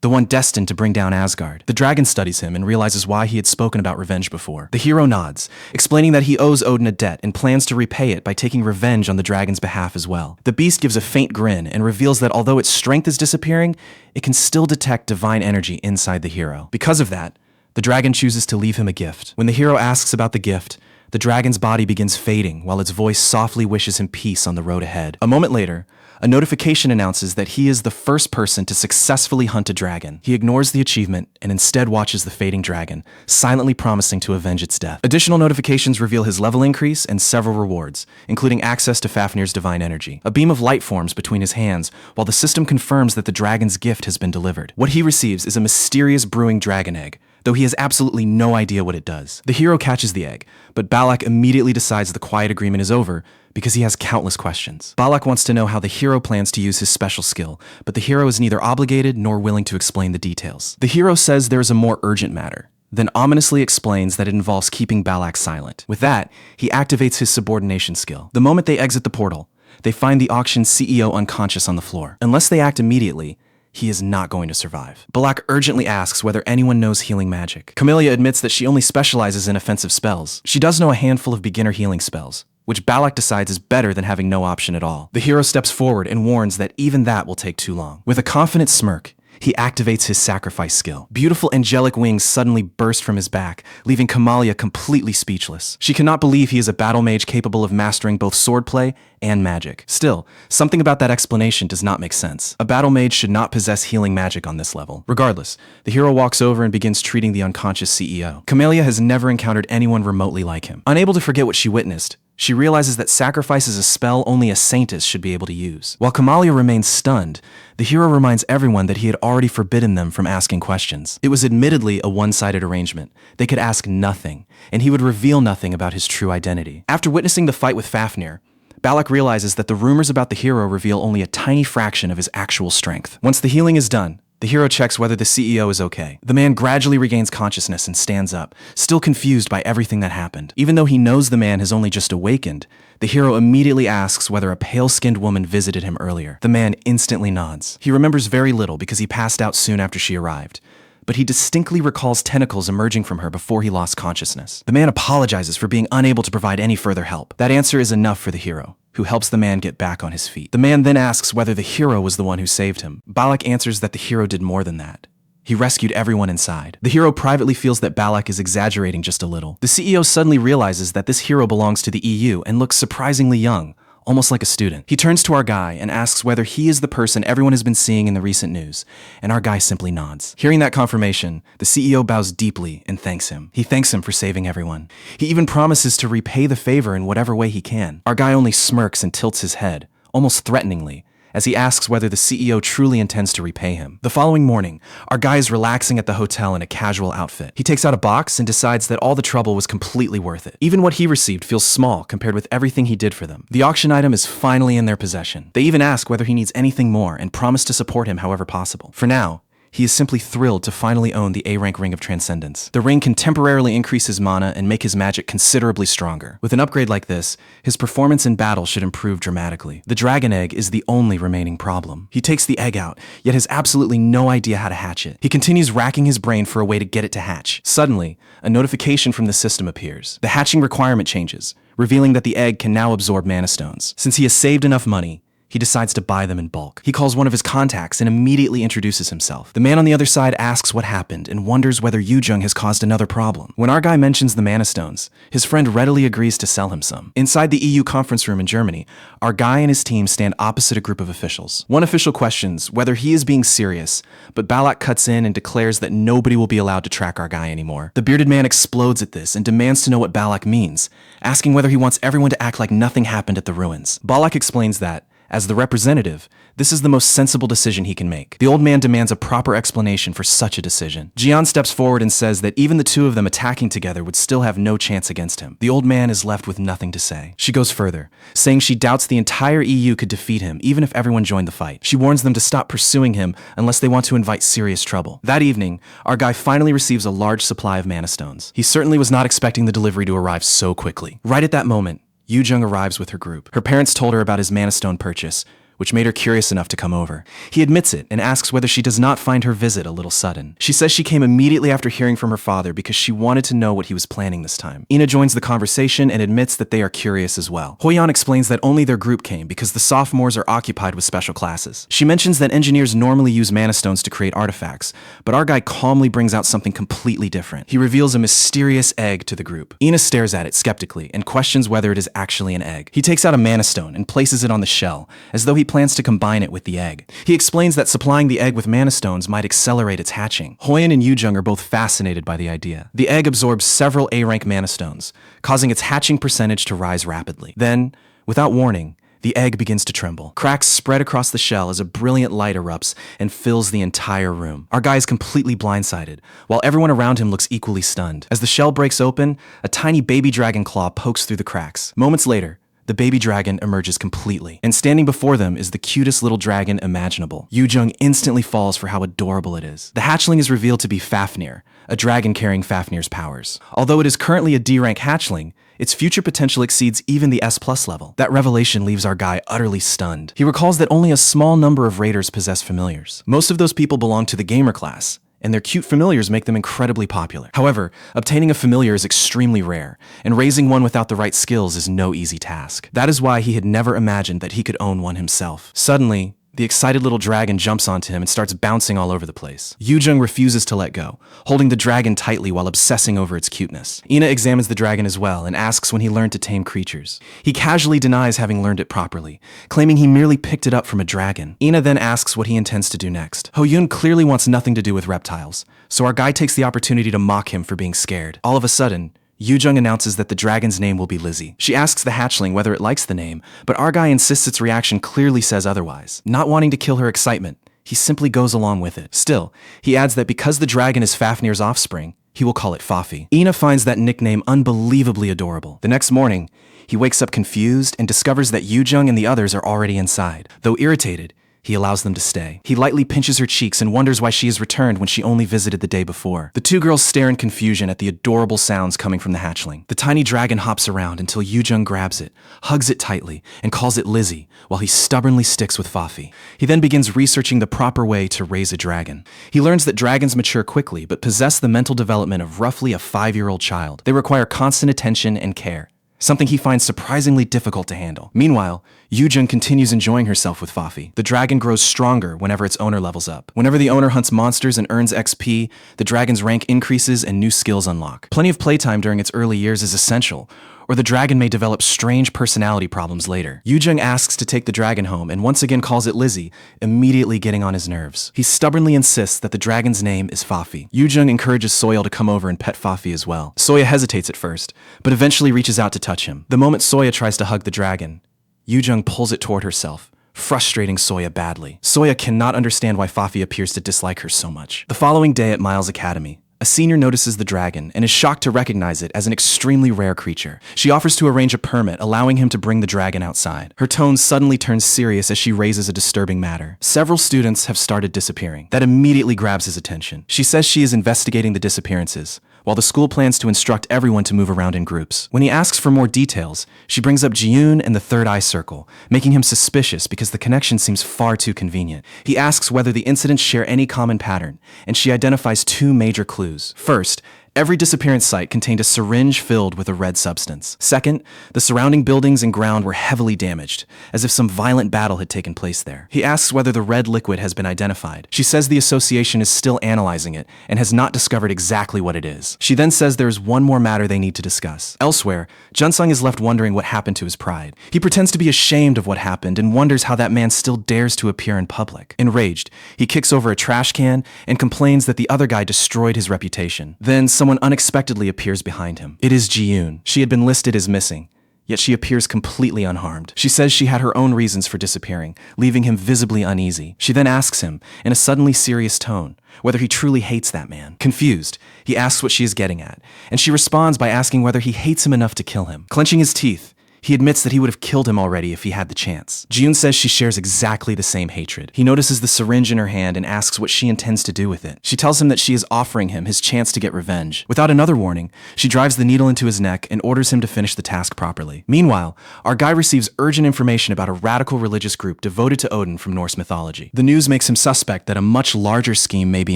A: the one destined to bring down Asgard. The dragon studies him and realizes why he had spoken about revenge before. The hero nods, explaining that he owes Odin a debt and plans to repay it by taking revenge on the dragon's behalf as well. The beast gives a faint grin and reveals that although its strength is disappearing, it can still detect divine energy inside the hero. Because of that, the dragon chooses to leave him a gift. When the hero asks about the gift, the dragon's body begins fading while its voice softly wishes him peace on the road ahead. A moment later, a notification announces that he is the first person to successfully hunt a dragon. He ignores the achievement and instead watches the fading dragon, silently promising to avenge its death. Additional notifications reveal his level increase and several rewards, including access to Fafnir's divine energy. A beam of light forms between his hands, while the system confirms that the dragon's gift has been delivered. What he receives is a mysterious brewing dragon egg, though he has absolutely no idea what it does. The hero catches the egg, but Balak immediately decides the quiet agreement is over because he has countless questions. Balak wants to know how the hero plans to use his special skill, but the hero is neither obligated nor willing to explain the details. The hero says there is a more urgent matter, then ominously explains that it involves keeping Balak silent. With that, he activates his subordination skill. The moment they exit the portal, they find the auction's CEO unconscious on the floor. Unless they act immediately, he is not going to survive. Balak urgently asks whether anyone knows healing magic. Camellia admits that she only specializes in offensive spells. She does know a handful of beginner healing spells, which Balak decides is better than having no option at all. The hero steps forward and warns that even that will take too long. With a confident smirk, he activates his sacrifice skill. Beautiful angelic wings suddenly burst from his back, leaving Camellia completely speechless. She cannot believe he is a battle mage capable of mastering both swordplay and magic. Still, something about that explanation does not make sense. A battle mage should not possess healing magic on this level. Regardless, the hero walks over and begins treating the unconscious CEO. Camellia has never encountered anyone remotely like him. Unable to forget what she witnessed, she realizes that sacrifice is a spell only a saintess should be able to use. While Camellia remains stunned, the hero reminds everyone that he had already forbidden them from asking questions. It was admittedly a one-sided arrangement. They could ask nothing, and he would reveal nothing about his true identity. After witnessing the fight with Fafnir, Balak realizes that the rumors about the hero reveal only a tiny fraction of his actual strength. Once the healing is done, the hero checks whether the CEO is okay. The man gradually regains consciousness and stands up, still confused by everything that happened. Even though he knows the man has only just awakened, the hero immediately asks whether a pale-skinned woman visited him earlier. The man instantly nods. He remembers very little because he passed out soon after she arrived, but he distinctly recalls tentacles emerging from her before he lost consciousness. The man apologizes for being unable to provide any further help. That answer is enough for the hero, who helps the man get back on his feet. The man then asks whether the hero was the one who saved him. Balak answers that the hero did more than that. He rescued everyone inside. The hero privately feels that Balak is exaggerating just a little. The CEO suddenly realizes that this hero belongs to the EU and looks surprisingly young, almost like a student. He turns to our guy and asks whether he is the person everyone has been seeing in the recent news, and our guy simply nods. Hearing that confirmation, the CEO bows deeply and thanks him. He thanks him for saving everyone. He even promises to repay the favor in whatever way he can. Our guy only smirks and tilts his head, almost threateningly, as he asks whether the CEO truly intends to repay him. The following morning, our guy is relaxing at the hotel in a casual outfit. He takes out a box and decides that all the trouble was completely worth it. Even what he received feels small compared with everything he did for them. The auction item is finally in their possession. They even ask whether he needs anything more and promise to support him however possible. For now, he is simply thrilled to finally own the A-rank Ring of Transcendence. The ring can temporarily increase his mana and make his magic considerably stronger. With an upgrade like this, his performance in battle should improve dramatically. The dragon egg is the only remaining problem. He takes the egg out, yet has absolutely no idea how to hatch it. He continues racking his brain for a way to get it to hatch. Suddenly, a notification from the system appears. The hatching requirement changes, revealing that the egg can now absorb mana stones. Since he has saved enough money, he decides to buy them in bulk. He calls one of his contacts and immediately introduces himself. The man on the other side asks what happened and wonders whether Yoo-jung has caused another problem. When our guy mentions the mana stones, his friend readily agrees to sell him some. Inside the EU conference room in Germany, our guy and his team stand opposite a group of officials. One official questions whether he is being serious, but Balak cuts in and declares that nobody will be allowed to track our guy anymore. The bearded man explodes at this and demands to know what Balak means, asking whether he wants everyone to act like nothing happened at the ruins. Balak explains that, as the representative, this is the most sensible decision he can make. The old man demands a proper explanation for such a decision. Jian steps forward and says that even the two of them attacking together would still have no chance against him. The old man is left with nothing to say. She goes further, saying she doubts the entire EU could defeat him even if everyone joined the fight. She warns them to stop pursuing him unless they want to invite serious trouble. That evening, our guy finally receives a large supply of mana stones. He certainly was not expecting the delivery to arrive so quickly. Right at that moment, Yoo-jung arrives with her group. Her parents told her about his mana stone purchase, which made her curious enough to come over. He admits it and asks whether she does not find her visit a little sudden. She says she came immediately after hearing from her father because she wanted to know what he was planning this time. Ina joins the conversation and admits that they are curious as well. Hoyan explains that only their group came because the sophomores are occupied with special classes. She mentions that engineers normally use mana stones to create artifacts, but our guy calmly brings out something completely different. He reveals a mysterious egg to the group. Ina stares at it skeptically and questions whether it is actually an egg. He takes out a mana stone and places it on the shell, as though he plans to combine it with the egg. He explains that supplying the egg with mana stones might accelerate its hatching. Hoyan and Yoo-jung are both fascinated by the idea. The egg absorbs several A-rank mana stones, causing its hatching percentage to rise rapidly. Then, without warning, the egg begins to tremble. Cracks spread across the shell as a brilliant light erupts and fills the entire room. Our guy is completely blindsided, while everyone around him looks equally stunned. As the shell breaks open, a tiny baby dragon claw pokes through the cracks. Moments later, the baby dragon emerges completely, and standing before them is the cutest little dragon imaginable. Yoo-jung instantly falls for how adorable it is. The hatchling is revealed to be Fafnir, a dragon carrying Fafnir's powers. Although it is currently a D-rank hatchling, its future potential exceeds even the S+ level. That revelation leaves our guy utterly stunned. He recalls that only a small number of raiders possess familiars. Most of those people belong to the gamer class, and their cute familiars make them incredibly popular. However, obtaining a familiar is extremely rare, and raising one without the right skills is no easy task. That is why he had never imagined that he could own one himself. Suddenly, the excited little dragon jumps onto him and starts bouncing all over the place. Yoo-jung refuses to let go, holding the dragon tightly while obsessing over its cuteness. Ina examines the dragon as well and asks when he learned to tame creatures. He casually denies having learned it properly, claiming he merely picked it up from a dragon. Ina then asks what he intends to do next. Ho-yoon clearly wants nothing to do with reptiles, so our guy takes the opportunity to mock him for being scared. All of a sudden, Yoo-jung announces that the dragon's name will be Lizzie. She asks the hatchling whether it likes the name, but our guy insists its reaction clearly says otherwise. Not wanting to kill her excitement, he simply goes along with it. Still, he adds that because the dragon is Fafnir's offspring, he will call it Fafi. Ina finds that nickname unbelievably adorable. The next morning, he wakes up confused and discovers that Yoo-jung and the others are already inside. Though irritated, he allows them to stay. He lightly pinches her cheeks and wonders why she has returned when she only visited the day before. The two girls stare in confusion at the adorable sounds coming from the hatchling. The tiny dragon hops around until Yoo-jung grabs it, hugs it tightly, and calls it Lizzie, while he stubbornly sticks with Fafi. He then begins researching the proper way to raise a dragon. He learns that dragons mature quickly, but possess the mental development of roughly a 5-year-old child. They require constant attention and care, something he finds surprisingly difficult to handle. Meanwhile, Yoo-jung continues enjoying herself with Fafi. The dragon grows stronger whenever its owner levels up. Whenever the owner hunts monsters and earns XP, the dragon's rank increases and new skills unlock. Plenty of playtime during its early years is essential, or the dragon may develop strange personality problems later. Yoo-jung asks to take the dragon home and once again calls it Lizzie, immediately getting on his nerves. He stubbornly insists that the dragon's name is Fafi. Yoo-jung encourages Soya to come over and pet Fafi as well. Soya hesitates at first, but eventually reaches out to touch him. The moment Soya tries to hug the dragon, Yoo-jung pulls it toward herself, frustrating Soya badly. Soya cannot understand why Fafi appears to dislike her so much. The following day at Miles Academy, a senior notices the dragon and is shocked to recognize it as an extremely rare creature. She offers to arrange a permit, allowing him to bring the dragon outside. Her tone suddenly turns serious as she raises a disturbing matter. Several students have started disappearing. That immediately grabs his attention. She says she is investigating the disappearances, while the school plans to instruct everyone to move around in groups. When he asks for more details, she brings up Ji-yoon and the Third Eye Circle, making him suspicious because the connection seems far too convenient. He asks whether the incidents share any common pattern, and she identifies two major clues. First, Every disappearance site contained a syringe filled with a red substance. Second, the surrounding buildings and ground were heavily damaged, as if some violent battle had taken place there. He asks whether the red liquid has been identified. She says the association is still analyzing it and has not discovered exactly what it is. She then says there is one more matter they need to discuss. Elsewhere, Junsung is left wondering what happened to his pride. He pretends to be ashamed of what happened and wonders how that man still dares to appear in public. Enraged, he kicks over a trash can and complains that the other guy destroyed his reputation. Then someone unexpectedly appears behind him. It is Ji-yoon. She had been listed as missing, yet she appears completely unharmed. She says she had her own reasons for disappearing, leaving him visibly uneasy. She then asks him, in a suddenly serious tone, whether he truly hates that man. Confused, he asks what she is getting at, and she responds by asking whether he hates him enough to kill him. Clenching his teeth, he admits that he would have killed him already if he had the chance. Ji-yoon says she shares exactly the same hatred. He notices the syringe in her hand and asks what she intends to do with it. She tells him that she is offering him his chance to get revenge. Without another warning, she drives the needle into his neck and orders him to finish the task properly. Meanwhile, our guy receives urgent information about a radical religious group devoted to Odin from Norse mythology. The news makes him suspect that a much larger scheme may be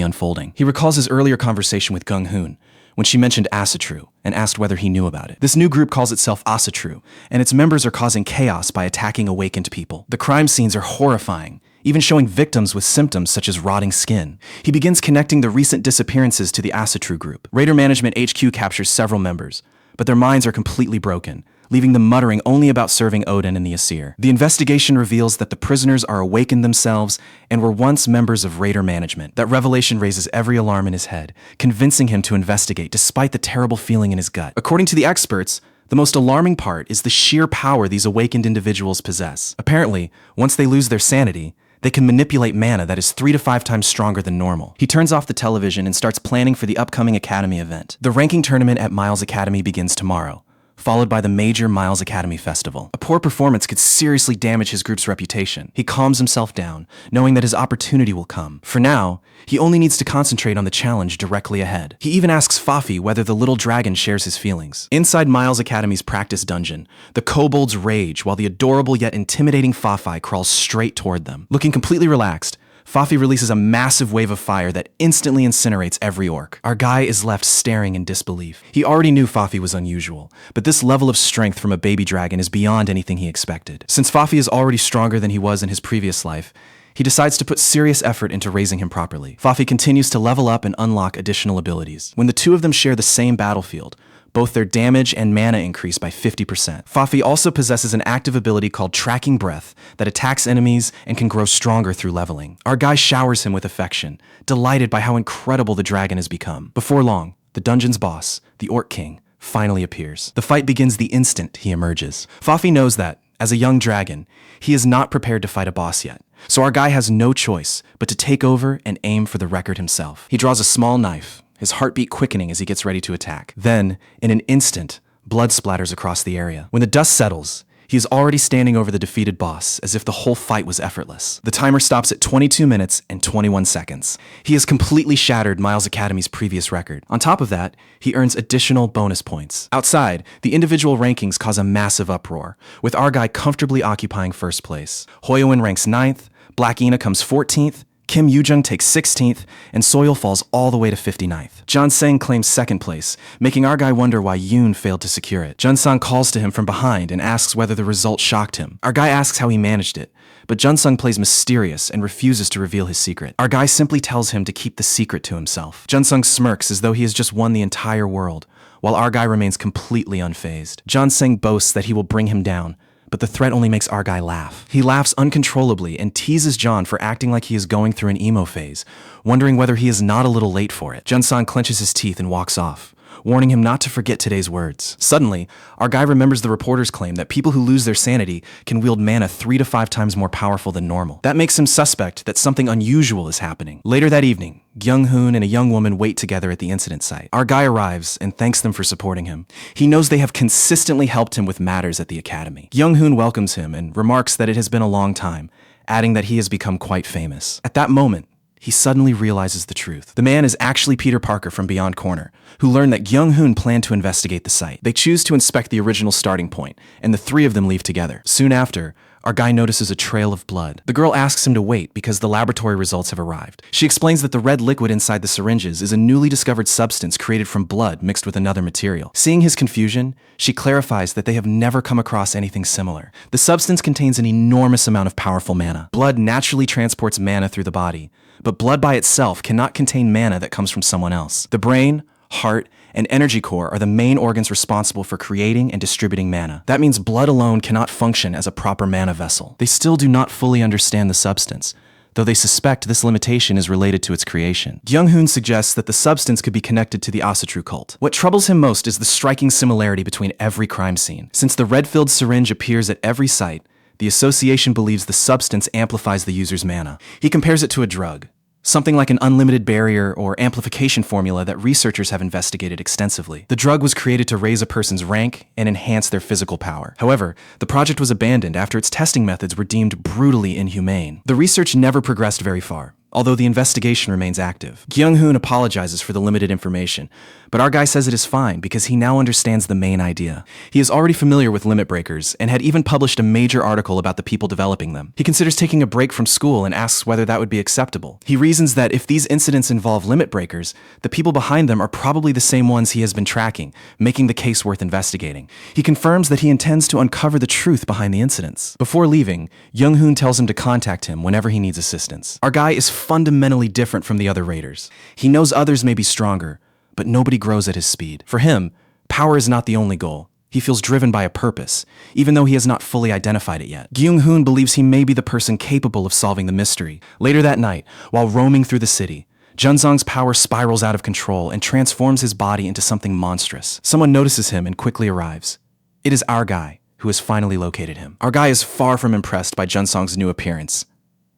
A: unfolding. He recalls his earlier conversation with Gung-hoon, when she mentioned Asatru and asked whether he knew about it. This new group calls itself Asatru, and its members are causing chaos by attacking awakened people. The crime scenes are horrifying, even showing victims with symptoms such as rotting skin. He begins connecting the recent disappearances to the Asatru group. Raider Management HQ captures several members, but their minds are completely broken, leaving them muttering only about serving Odin and the Aesir. The investigation reveals that the prisoners are awakened themselves and were once members of Raider Management. That revelation raises every alarm in his head, convincing him to investigate despite the terrible feeling in his gut. According to the experts, the most alarming part is the sheer power these awakened individuals possess. Apparently, once they lose their sanity, they can manipulate mana that is 3 to 5 times stronger than normal. He turns off the television and starts planning for the upcoming Academy event. The ranking tournament at Miles Academy begins tomorrow, followed by the major Miles Academy Festival. A poor performance could seriously damage his group's reputation. He calms himself down, knowing that his opportunity will come. For now, he only needs to concentrate on the challenge directly ahead. He even asks Fafi whether the little dragon shares his feelings. Inside Miles Academy's practice dungeon, the kobolds rage while the adorable yet intimidating Fafi crawls straight toward them. Looking completely relaxed, Fafi releases a massive wave of fire that instantly incinerates every orc. Our guy is left staring in disbelief. He already knew Fafi was unusual, but this level of strength from a baby dragon is beyond anything he expected. Since Fafi is already stronger than he was in his previous life, he decides to put serious effort into raising him properly. Fafi continues to level up and unlock additional abilities. When the two of them share the same battlefield, both their damage and mana increase by 50%. Fafi also possesses an active ability called Tracking Breath that attacks enemies and can grow stronger through leveling. Our guy showers him with affection, delighted by how incredible the dragon has become. Before long, the dungeon's boss, the Orc King, finally appears. The fight begins the instant he emerges. Fafi knows that, as a young dragon, he is not prepared to fight a boss yet. So our guy has no choice but to take over and aim for the record himself. He draws a small knife, his heartbeat quickening as he gets ready to attack. Then, in an instant, blood splatters across the area. When the dust settles, he is already standing over the defeated boss as if the whole fight was effortless. The timer stops at 22 minutes and 21 seconds. He has completely shattered Miles Academy's previous record. On top of that, he earns additional bonus points. Outside, the individual rankings cause a massive uproar, with our guy comfortably occupying first place. Hoyoin ranks 9th, Black Ina comes 14th, Kim Yoojung takes 16th, and Soil falls all the way to 59th. John Sang claims 2nd place, making our guy wonder why Yoon failed to secure it. Junsung calls to him from behind and asks whether the result shocked him. Our guy asks how he managed it, but Junsung plays mysterious and refuses to reveal his secret. Our guy simply tells him to keep the secret to himself. Junsung smirks as though he has just won the entire world, while our guy remains completely unfazed. John Sang boasts that he will bring him down, but the threat only makes our guy laugh. He laughs uncontrollably and teases John for acting like he is going through an emo phase, wondering whether he is not a little late for it. Junsung clenches his teeth and walks off, warning him not to forget today's words. Suddenly, our guy remembers the reporter's claim that people who lose their sanity can wield mana 3 to 5 times more powerful than normal. That makes him suspect that something unusual is happening. Later that evening, Kyung-hoon and a young woman wait together at the incident site. Our guy arrives and thanks them for supporting him. He knows they have consistently helped him with matters at the academy. Kyung-hoon welcomes him and remarks that it has been a long time, adding that he has become quite famous. At that moment, he suddenly realizes the truth. The man is actually Peter Parker from Beyond Corner, who learned that Kyung-hoon planned to investigate the site. They choose to inspect the original starting point, and the three of them leave together. Soon after, Our guy notices a trail of blood. The girl asks him to wait because the laboratory results have arrived. She explains that the red liquid inside the syringes is a newly discovered substance created from blood mixed with another material. Seeing his confusion, she clarifies that they have never come across anything similar. The substance contains an enormous amount of powerful mana. Blood naturally transports mana through the body, but blood by itself cannot contain mana that comes from someone else. The brain, heart, and energy core are the main organs responsible for creating and distributing mana. That means blood alone cannot function as a proper mana vessel. They still do not fully understand the substance, though they suspect this limitation is related to its creation. Kyung-hoon suggests that the substance could be connected to the Asatru cult. What troubles him most is the striking similarity between every crime scene. Since the red-filled syringe appears at every site, the association believes the substance amplifies the user's mana. He compares it to a drug, something like an unlimited barrier or amplification formula that researchers have investigated extensively. The drug was created to raise a person's rank and enhance their physical power. However, the project was abandoned after its testing methods were deemed brutally inhumane. The research never progressed very far, although the investigation remains active. Kyung-hoon apologizes for the limited information, but our guy says it is fine because he now understands the main idea. He is already familiar with limit breakers and had even published a major article about the people developing them. He considers taking a break from school and asks whether that would be acceptable. He reasons that if these incidents involve limit breakers, the people behind them are probably the same ones he has been tracking, making the case worth investigating. He confirms that he intends to uncover the truth behind the incidents. Before leaving, Kyung-hoon tells him to contact him whenever he needs assistance. Our guy is fundamentally different from the other raiders. He knows others may be stronger, but nobody grows at his speed. For him, power is not the only goal. He feels driven by a purpose, even though he has not fully identified it yet. Kyung-hoon believes he may be the person capable of solving the mystery. Later that night, while roaming through the city, Junsong's power spirals out of control and transforms his body into something monstrous. Someone notices him and quickly arrives. It is our guy, who has finally located him. Our guy is far from impressed by Junsong's new appearance.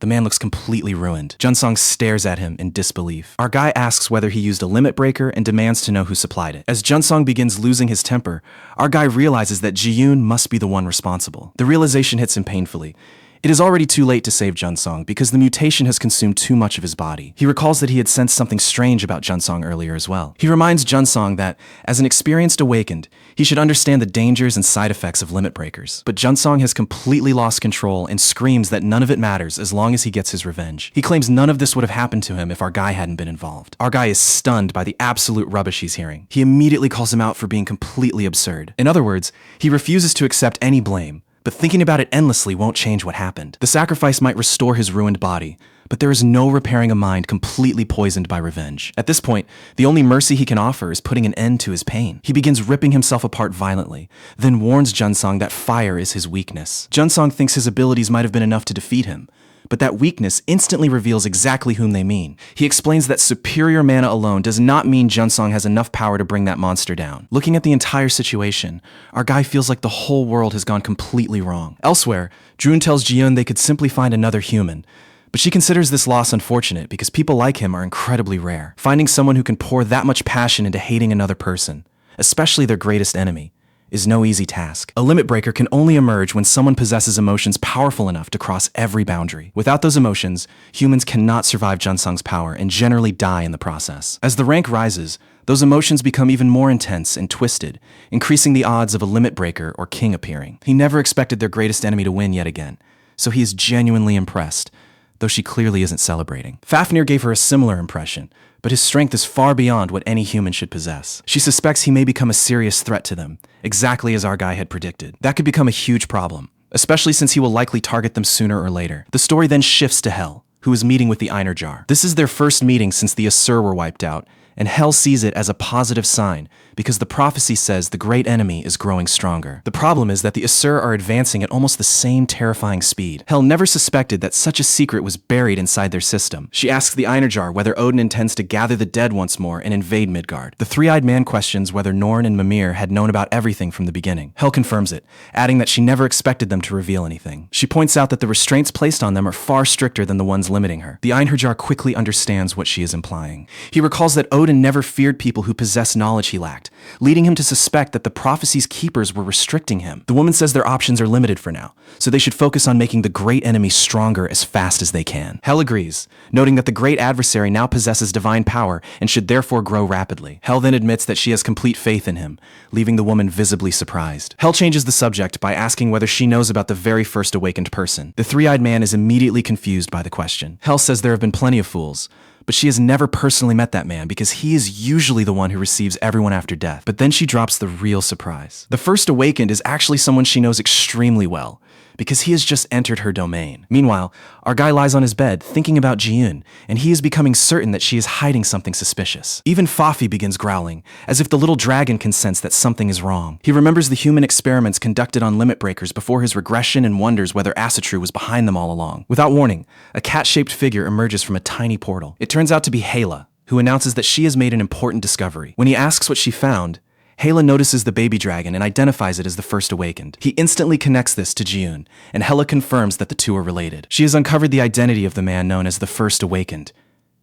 A: The man looks completely ruined. Junsong stares at him in disbelief. Our guy asks whether he used a limit breaker and demands to know who supplied it. As Junsong begins losing his temper, our guy realizes that Ji-yoon must be the one responsible. The realization hits him painfully. It is already too late to save Junsong because the mutation has consumed too much of his body. He recalls that he had sensed something strange about Junsong earlier as well. He reminds Junsong that, as an experienced awakened, he should understand the dangers and side effects of limit breakers. But Junsong has completely lost control and screams that none of it matters as long as he gets his revenge. He claims none of this would have happened to him if our guy hadn't been involved. Our guy is stunned by the absolute rubbish he's hearing. He immediately calls him out for being completely absurd. In other words, he refuses to accept any blame, but thinking about it endlessly won't change what happened. The sacrifice might restore his ruined body, but there is no repairing a mind completely poisoned by revenge. At this point, the only mercy he can offer is putting an end to his pain. He begins ripping himself apart violently, then warns Junsong that fire is his weakness. Junsong thinks his abilities might have been enough to defeat him, but that weakness instantly reveals exactly whom they mean. He explains that superior mana alone does not mean Junsong has enough power to bring that monster down. Looking at the entire situation, our guy feels like the whole world has gone completely wrong. Elsewhere, Jun tells Ji-yoon they could simply find another human, but she considers this loss unfortunate because people like him are incredibly rare. Finding someone who can pour that much passion into hating another person, especially their greatest enemy, is no easy task. A limit breaker can only emerge when someone possesses emotions powerful enough to cross every boundary. Without those emotions, humans cannot survive Junsong's power and generally die in the process. As the rank rises, those emotions become even more intense and twisted, increasing the odds of a limit breaker or king appearing. He never expected their greatest enemy to win yet again, so he is genuinely impressed, though she clearly isn't celebrating. Fafnir gave her a similar impression, but his strength is far beyond what any human should possess. She suspects he may become a serious threat to them, exactly as our guy had predicted. That could become a huge problem, especially since he will likely target them sooner or later. The story then shifts to Hel, who is meeting with the Einerjar. This is their first meeting since the Asur were wiped out, and Hel sees it as a positive sign because the prophecy says the great enemy is growing stronger. The problem is that the Asur are advancing at almost the same terrifying speed. Hel never suspected that such a secret was buried inside their system. She asks the Einerjar whether Odin intends to gather the dead once more and invade Midgard. The three-eyed man questions whether Norn and Mimir had known about everything from the beginning. Hel confirms it, adding that she never expected them to reveal anything. She points out that the restraints placed on them are far stricter than the ones limiting her. The Einerjar quickly understands what she is implying. He recalls that Odin never feared people who possessed knowledge he lacked, correct, leading him to suspect that the prophecy's keepers were restricting him. The woman says their options are limited for now, so they should focus on making the great enemy stronger as fast as they can. Hel agrees, noting that the great adversary now possesses divine power and should therefore grow rapidly. Hel then admits that she has complete faith in him, leaving the woman visibly surprised. Hel changes the subject by asking whether she knows about the very first awakened person. The three-eyed man is immediately confused by the question. Hel says there have been plenty of fools, but she has never personally met that man because he is usually the one who receives everyone after death. But then she drops the real surprise. The first awakened is actually someone she knows extremely well, because he has just entered her domain. Meanwhile, our guy lies on his bed thinking about Ji-eun, and he is becoming certain that she is hiding something suspicious. Even Fafi begins growling, as if the little dragon can sense that something is wrong. He remembers the human experiments conducted on limit breakers before his regression and wonders whether Asatru was behind them all along. Without warning, a cat-shaped figure emerges from a tiny portal. It turns out to be Hela, who announces that she has made an important discovery. When he asks what she found, Hela notices the baby dragon and identifies it as the first awakened. He instantly connects this to Ji-eun, and Hela confirms that the two are related. She has uncovered the identity of the man known as the first awakened,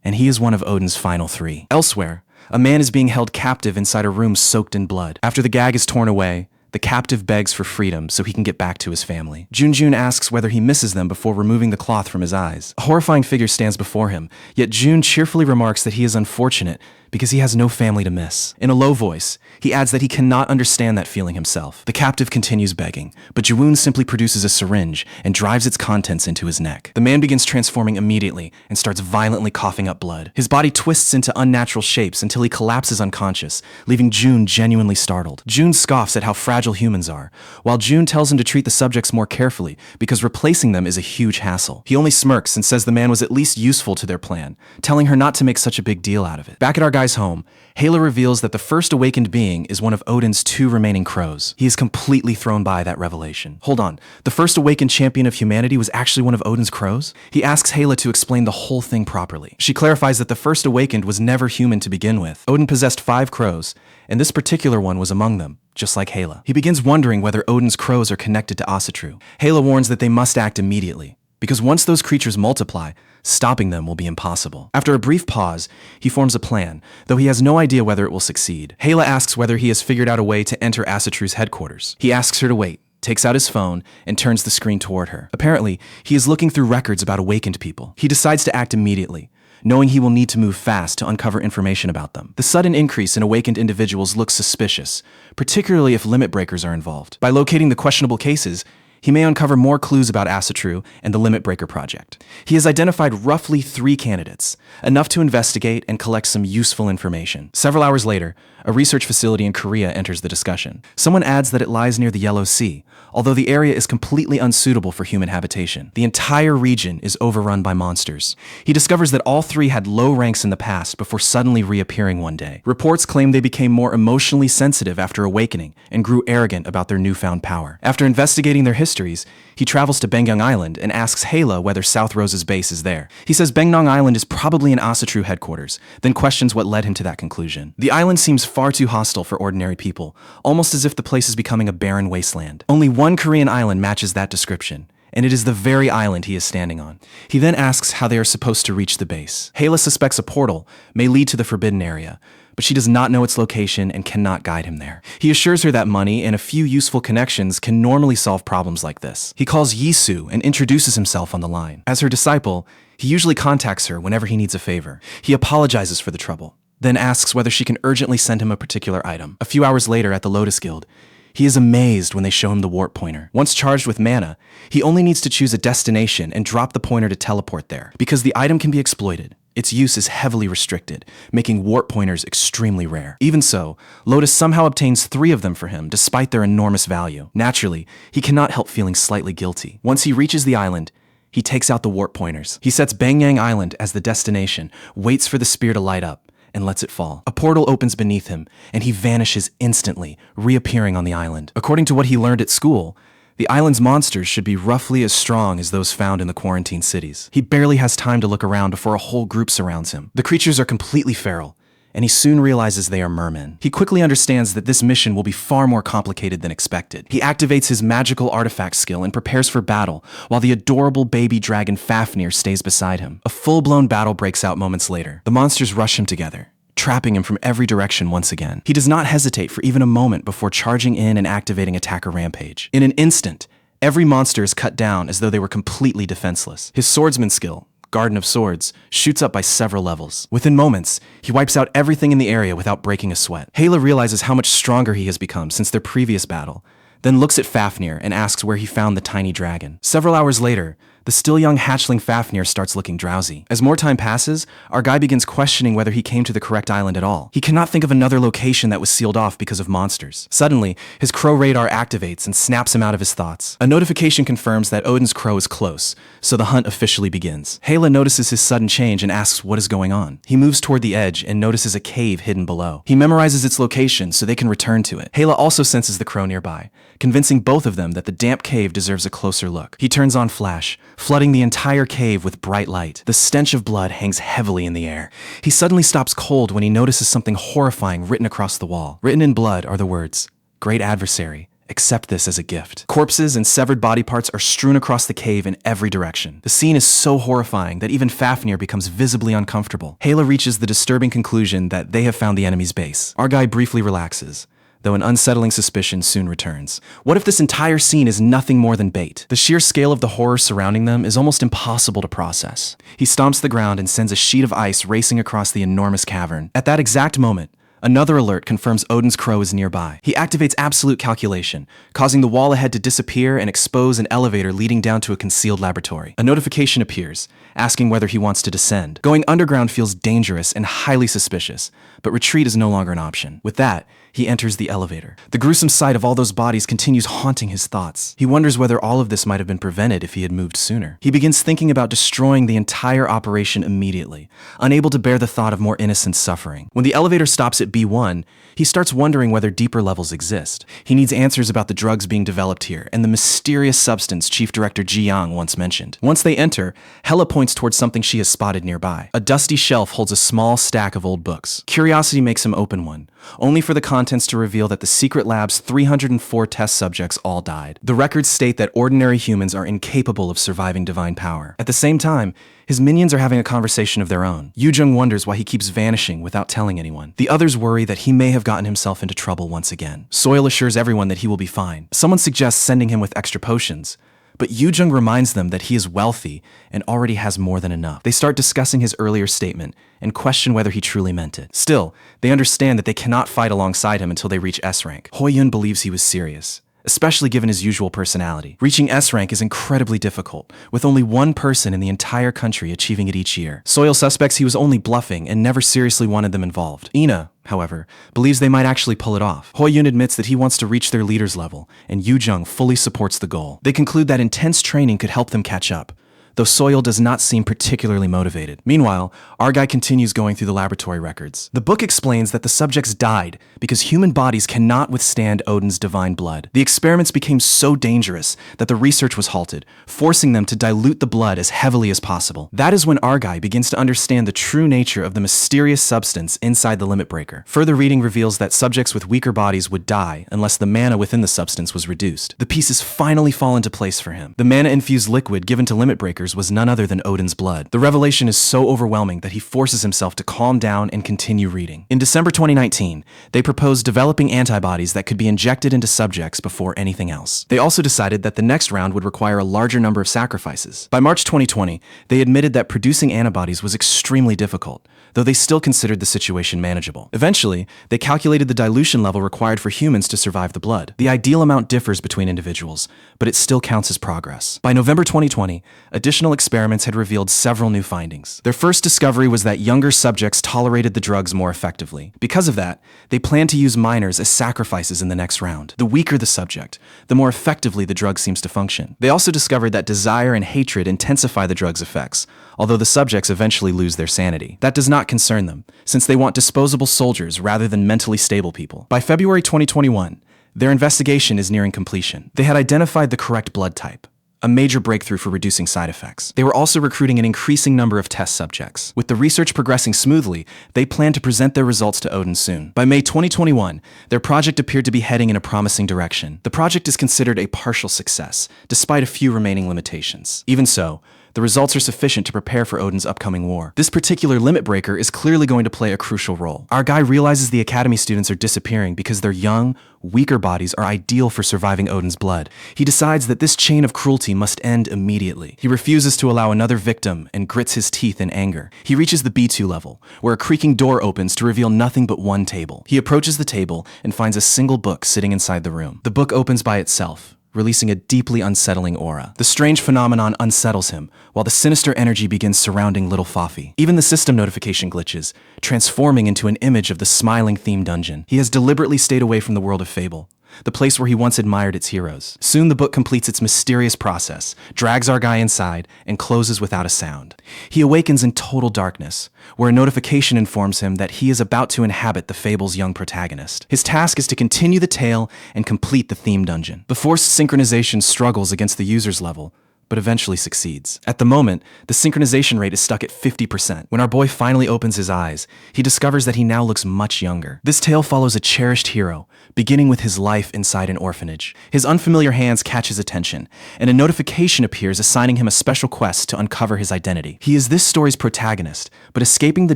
A: and he is one of Odin's final three. Elsewhere, a man is being held captive inside a room soaked in blood. After the gag is torn away, the captive begs for freedom so he can get back to his family. Junjun asks whether he misses them before removing the cloth from his eyes. A horrifying figure stands before him, yet Jun cheerfully remarks that he is unfortunate because he has no family to miss. In a low voice, he adds that he cannot understand that feeling himself. The captive continues begging, but Jiwoon simply produces a syringe and drives its contents into his neck. The man begins transforming immediately and starts violently coughing up blood. His body twists into unnatural shapes until he collapses unconscious, leaving Jun genuinely startled. Jun scoffs at how fragile humans are, while Jun tells him to treat the subjects more carefully because replacing them is a huge hassle. He only smirks and says the man was at least useful to their plan, telling her not to make such a big deal out of it. Back at our guy's home, Hela reveals that the first awakened being is one of Odin's two remaining crows. He is completely thrown by that revelation. Hold on, the first awakened champion of humanity was actually one of Odin's crows? He asks Hela to explain the whole thing properly. She clarifies that the first awakened was never human to begin with. Odin possessed 5 crows, and this particular one was among them, just like Hela. He begins wondering whether Odin's crows are connected to Asatru. Hela warns that they must act immediately, because once those creatures multiply, stopping them will be impossible. After a brief pause, he forms a plan, though he has no idea whether it will succeed. Hela asks whether he has figured out a way to enter Asatru's headquarters. He asks her to wait, takes out his phone, and turns the screen toward her. Apparently, he is looking through records about awakened people. He decides to act immediately, knowing he will need to move fast to uncover information about them. The sudden increase in awakened individuals looks suspicious, particularly if limit breakers are involved. By locating the questionable cases, he may uncover more clues about Asatru and the Limit Breaker project. He has identified roughly 3 candidates, enough to investigate and collect some useful information. Several hours later, a research facility in Korea enters the discussion. Someone adds that it lies near the Yellow Sea, although the area is completely unsuitable for human habitation. The entire region is overrun by monsters. He discovers that all 3 had low ranks in the past before suddenly reappearing one day. Reports claim they became more emotionally sensitive after awakening and grew arrogant about their newfound power. After investigating their histories, he travels to Bengyang Island and asks Hela whether South Rose's base is there. He says Bengnong Island is probably an Asatru headquarters, then questions what led him to that conclusion. The island seems far too hostile for ordinary people, almost as if the place is becoming a barren wasteland. Only one Korean island matches that description, and it is the very island he is standing on. He then asks how they are supposed to reach the base. Hela suspects a portal may lead to the forbidden area, but she does not know its location and cannot guide him there. He assures her that money and a few useful connections can normally solve problems like this. He calls Yisu and introduces himself on the line. As her disciple, he usually contacts her whenever he needs a favor. He apologizes for the trouble, then asks whether she can urgently send him a particular item. A few hours later at the Lotus Guild, he is amazed when they show him the warp pointer. Once charged with mana, he only needs to choose a destination and drop the pointer to teleport there. Because the item can be exploited, its use is heavily restricted, making warp pointers extremely rare. Even so, Lotus somehow obtains 3 of them for him despite their enormous value. Naturally, he cannot help feeling slightly guilty. Once he reaches the island, he takes out the warp pointers. He sets Bengyang Island as the destination, waits for the spear to light up, and lets it fall. A portal opens beneath him, and he vanishes instantly, reappearing on the island. According to what he learned at school, the island's monsters should be roughly as strong as those found in the quarantine cities. He barely has time to look around before a whole group surrounds him. The creatures are completely feral, and he soon realizes they are mermen. He quickly understands that this mission will be far more complicated than expected. He activates his magical artifact skill and prepares for battle, while the adorable baby dragon Fafnir stays beside him. A full-blown battle breaks out moments later. The monsters rush him together, trapping him from every direction once again. He does not hesitate for even a moment before charging in and activating Attacker Rampage. In an instant, every monster is cut down as though they were completely defenseless. His swordsman skill, Garden of Swords, shoots up by several levels. Within moments, he wipes out everything in the area without breaking a sweat. Hela realizes how much stronger he has become since their previous battle, then looks at Fafnir and asks where he found the tiny dragon. Several hours later, the still young hatchling Fafnir starts looking drowsy. As more time passes, our guy begins questioning whether he came to the correct island at all. He cannot think of another location that was sealed off because of monsters. Suddenly, his crow radar activates and snaps him out of his thoughts. A notification confirms that Odin's crow is close, so the hunt officially begins. Hela notices his sudden change and asks what is going on. He moves toward the edge and notices a cave hidden below. He memorizes its location so they can return to it. Hela also senses the crow nearby, convincing both of them that the damp cave deserves a closer look. He turns on Flash, flooding the entire cave with bright light. The stench of blood hangs heavily in the air. He suddenly stops cold when he notices something horrifying written across the wall. Written in blood are the words, "Great adversary, accept this as a gift." Corpses and severed body parts are strewn across the cave in every direction. The scene is so horrifying that even Fafnir becomes visibly uncomfortable. Hela reaches the disturbing conclusion that they have found the enemy's base. Our guy briefly relaxes, though an unsettling suspicion soon returns. What if this entire scene is nothing more than bait? The sheer scale of the horror surrounding them is almost impossible to process. He stomps the ground and sends a sheet of ice racing across the enormous cavern. At that exact moment, another alert confirms Odin's crow is nearby. He activates absolute calculation, causing the wall ahead to disappear and expose an elevator leading down to a concealed laboratory. A notification appears, asking whether he wants to descend. Going underground feels dangerous and highly suspicious, but retreat is no longer an option. With that, he enters the elevator. The gruesome sight of all those bodies continues haunting his thoughts. He wonders whether all of this might have been prevented if he had moved sooner. He begins thinking about destroying the entire operation immediately, unable to bear the thought of more innocent suffering. When the elevator stops at B1, he starts wondering whether deeper levels exist. He needs answers about the drugs being developed here and the mysterious substance Chief Director Ji Yang once mentioned. Once they enter, Hela points towards something she has spotted nearby. A dusty shelf holds a small stack of old books. Curiosity makes him open one, only for the contents to reveal that the secret lab's 304 test subjects all died. The records state that ordinary humans are incapable of surviving divine power. At the same time, his minions are having a conversation of their own. Yujung wonders why he keeps vanishing without telling anyone. The others worry that he may have gotten himself into trouble once again. Soil assures everyone that he will be fine. Someone suggests sending him with extra potions, but Yujung reminds them that he is wealthy and already has more than enough. They start discussing his earlier statement and question whether he truly meant it. Still, they understand that they cannot fight alongside him until they reach S rank. Hoyun believes he was serious, especially given his usual personality. Reaching S rank is incredibly difficult, with only one person in the entire country achieving it each year. Soil suspects he was only bluffing and never seriously wanted them involved. Ina, however, believes they might actually pull it off. Hoyun admits that he wants to reach their leader's level, and Yujung fully supports the goal. They conclude that intense training could help them catch up, though Soil does not seem particularly motivated. Meanwhile, our guy continues going through the laboratory records. The book explains that the subjects died because human bodies cannot withstand Odin's divine blood. The experiments became so dangerous that the research was halted, forcing them to dilute the blood as heavily as possible. That is when our guy begins to understand the true nature of the mysterious substance inside the limit breaker. Further reading reveals that subjects with weaker bodies would die unless the mana within the substance was reduced. The pieces finally fall into place for him. The mana-infused liquid given to limit breakers was none other than Odin's blood. The revelation is so overwhelming that he forces himself to calm down and continue reading. In December 2019, they proposed developing antibodies that could be injected into subjects before anything else. They also decided that the next round would require a larger number of sacrifices. By March 2020, they admitted that producing antibodies was extremely difficult, though they still considered the situation manageable. Eventually, they calculated the dilution level required for humans to survive the blood. The ideal amount differs between individuals, but it still counts as progress. By November 2020, additional experiments had revealed several new findings. Their first discovery was that younger subjects tolerated the drugs more effectively. Because of that, they planned to use minors as sacrifices in the next round. The weaker the subject, the more effectively the drug seems to function. They also discovered that desire and hatred intensify the drug's effects, although the subjects eventually lose their sanity. That does not concern them, since they want disposable soldiers rather than mentally stable people. By February 2021, their investigation is nearing completion. They had identified the correct blood type, a major breakthrough for reducing side effects. They were also recruiting an increasing number of test subjects. With the research progressing smoothly, they plan to present their results to Odin soon. By May 2021, their project appeared to be heading in a promising direction. The project is considered a partial success, despite a few remaining limitations. Even so, The results are sufficient to prepare for Odin's upcoming war. This particular limit breaker is clearly going to play a crucial role. Our guy realizes the academy students are disappearing because their young, weaker bodies are ideal for surviving Odin's blood. He decides that this chain of cruelty must end immediately. He refuses to allow another victim and grits his teeth in anger. He reaches the B2 level, where a creaking door opens to reveal nothing but one table. He approaches the table and finds a single book sitting inside the room. The book opens by itself, releasing a deeply unsettling aura. The strange phenomenon unsettles him, while the sinister energy begins surrounding little Fafi. Even the system notification glitches, transforming into an image of the smiling theme dungeon. He has deliberately stayed away from the world of Fable, the place where he once admired its heroes. Soon the book completes its mysterious process, drags our guy inside, and closes without a sound. He awakens in total darkness, where a notification informs him that he is about to inhabit the Fable's young protagonist. His task is to continue the tale and complete the theme dungeon. The forced synchronization struggles against the user's level, but eventually succeeds. At the moment, the synchronization rate is stuck at 50%. When our boy finally opens his eyes, he discovers that he now looks much younger. This tale follows a cherished hero, beginning with his life inside an orphanage. His unfamiliar hands catch his attention, and a notification appears assigning him a special quest to uncover his identity. He is this story's protagonist, but escaping the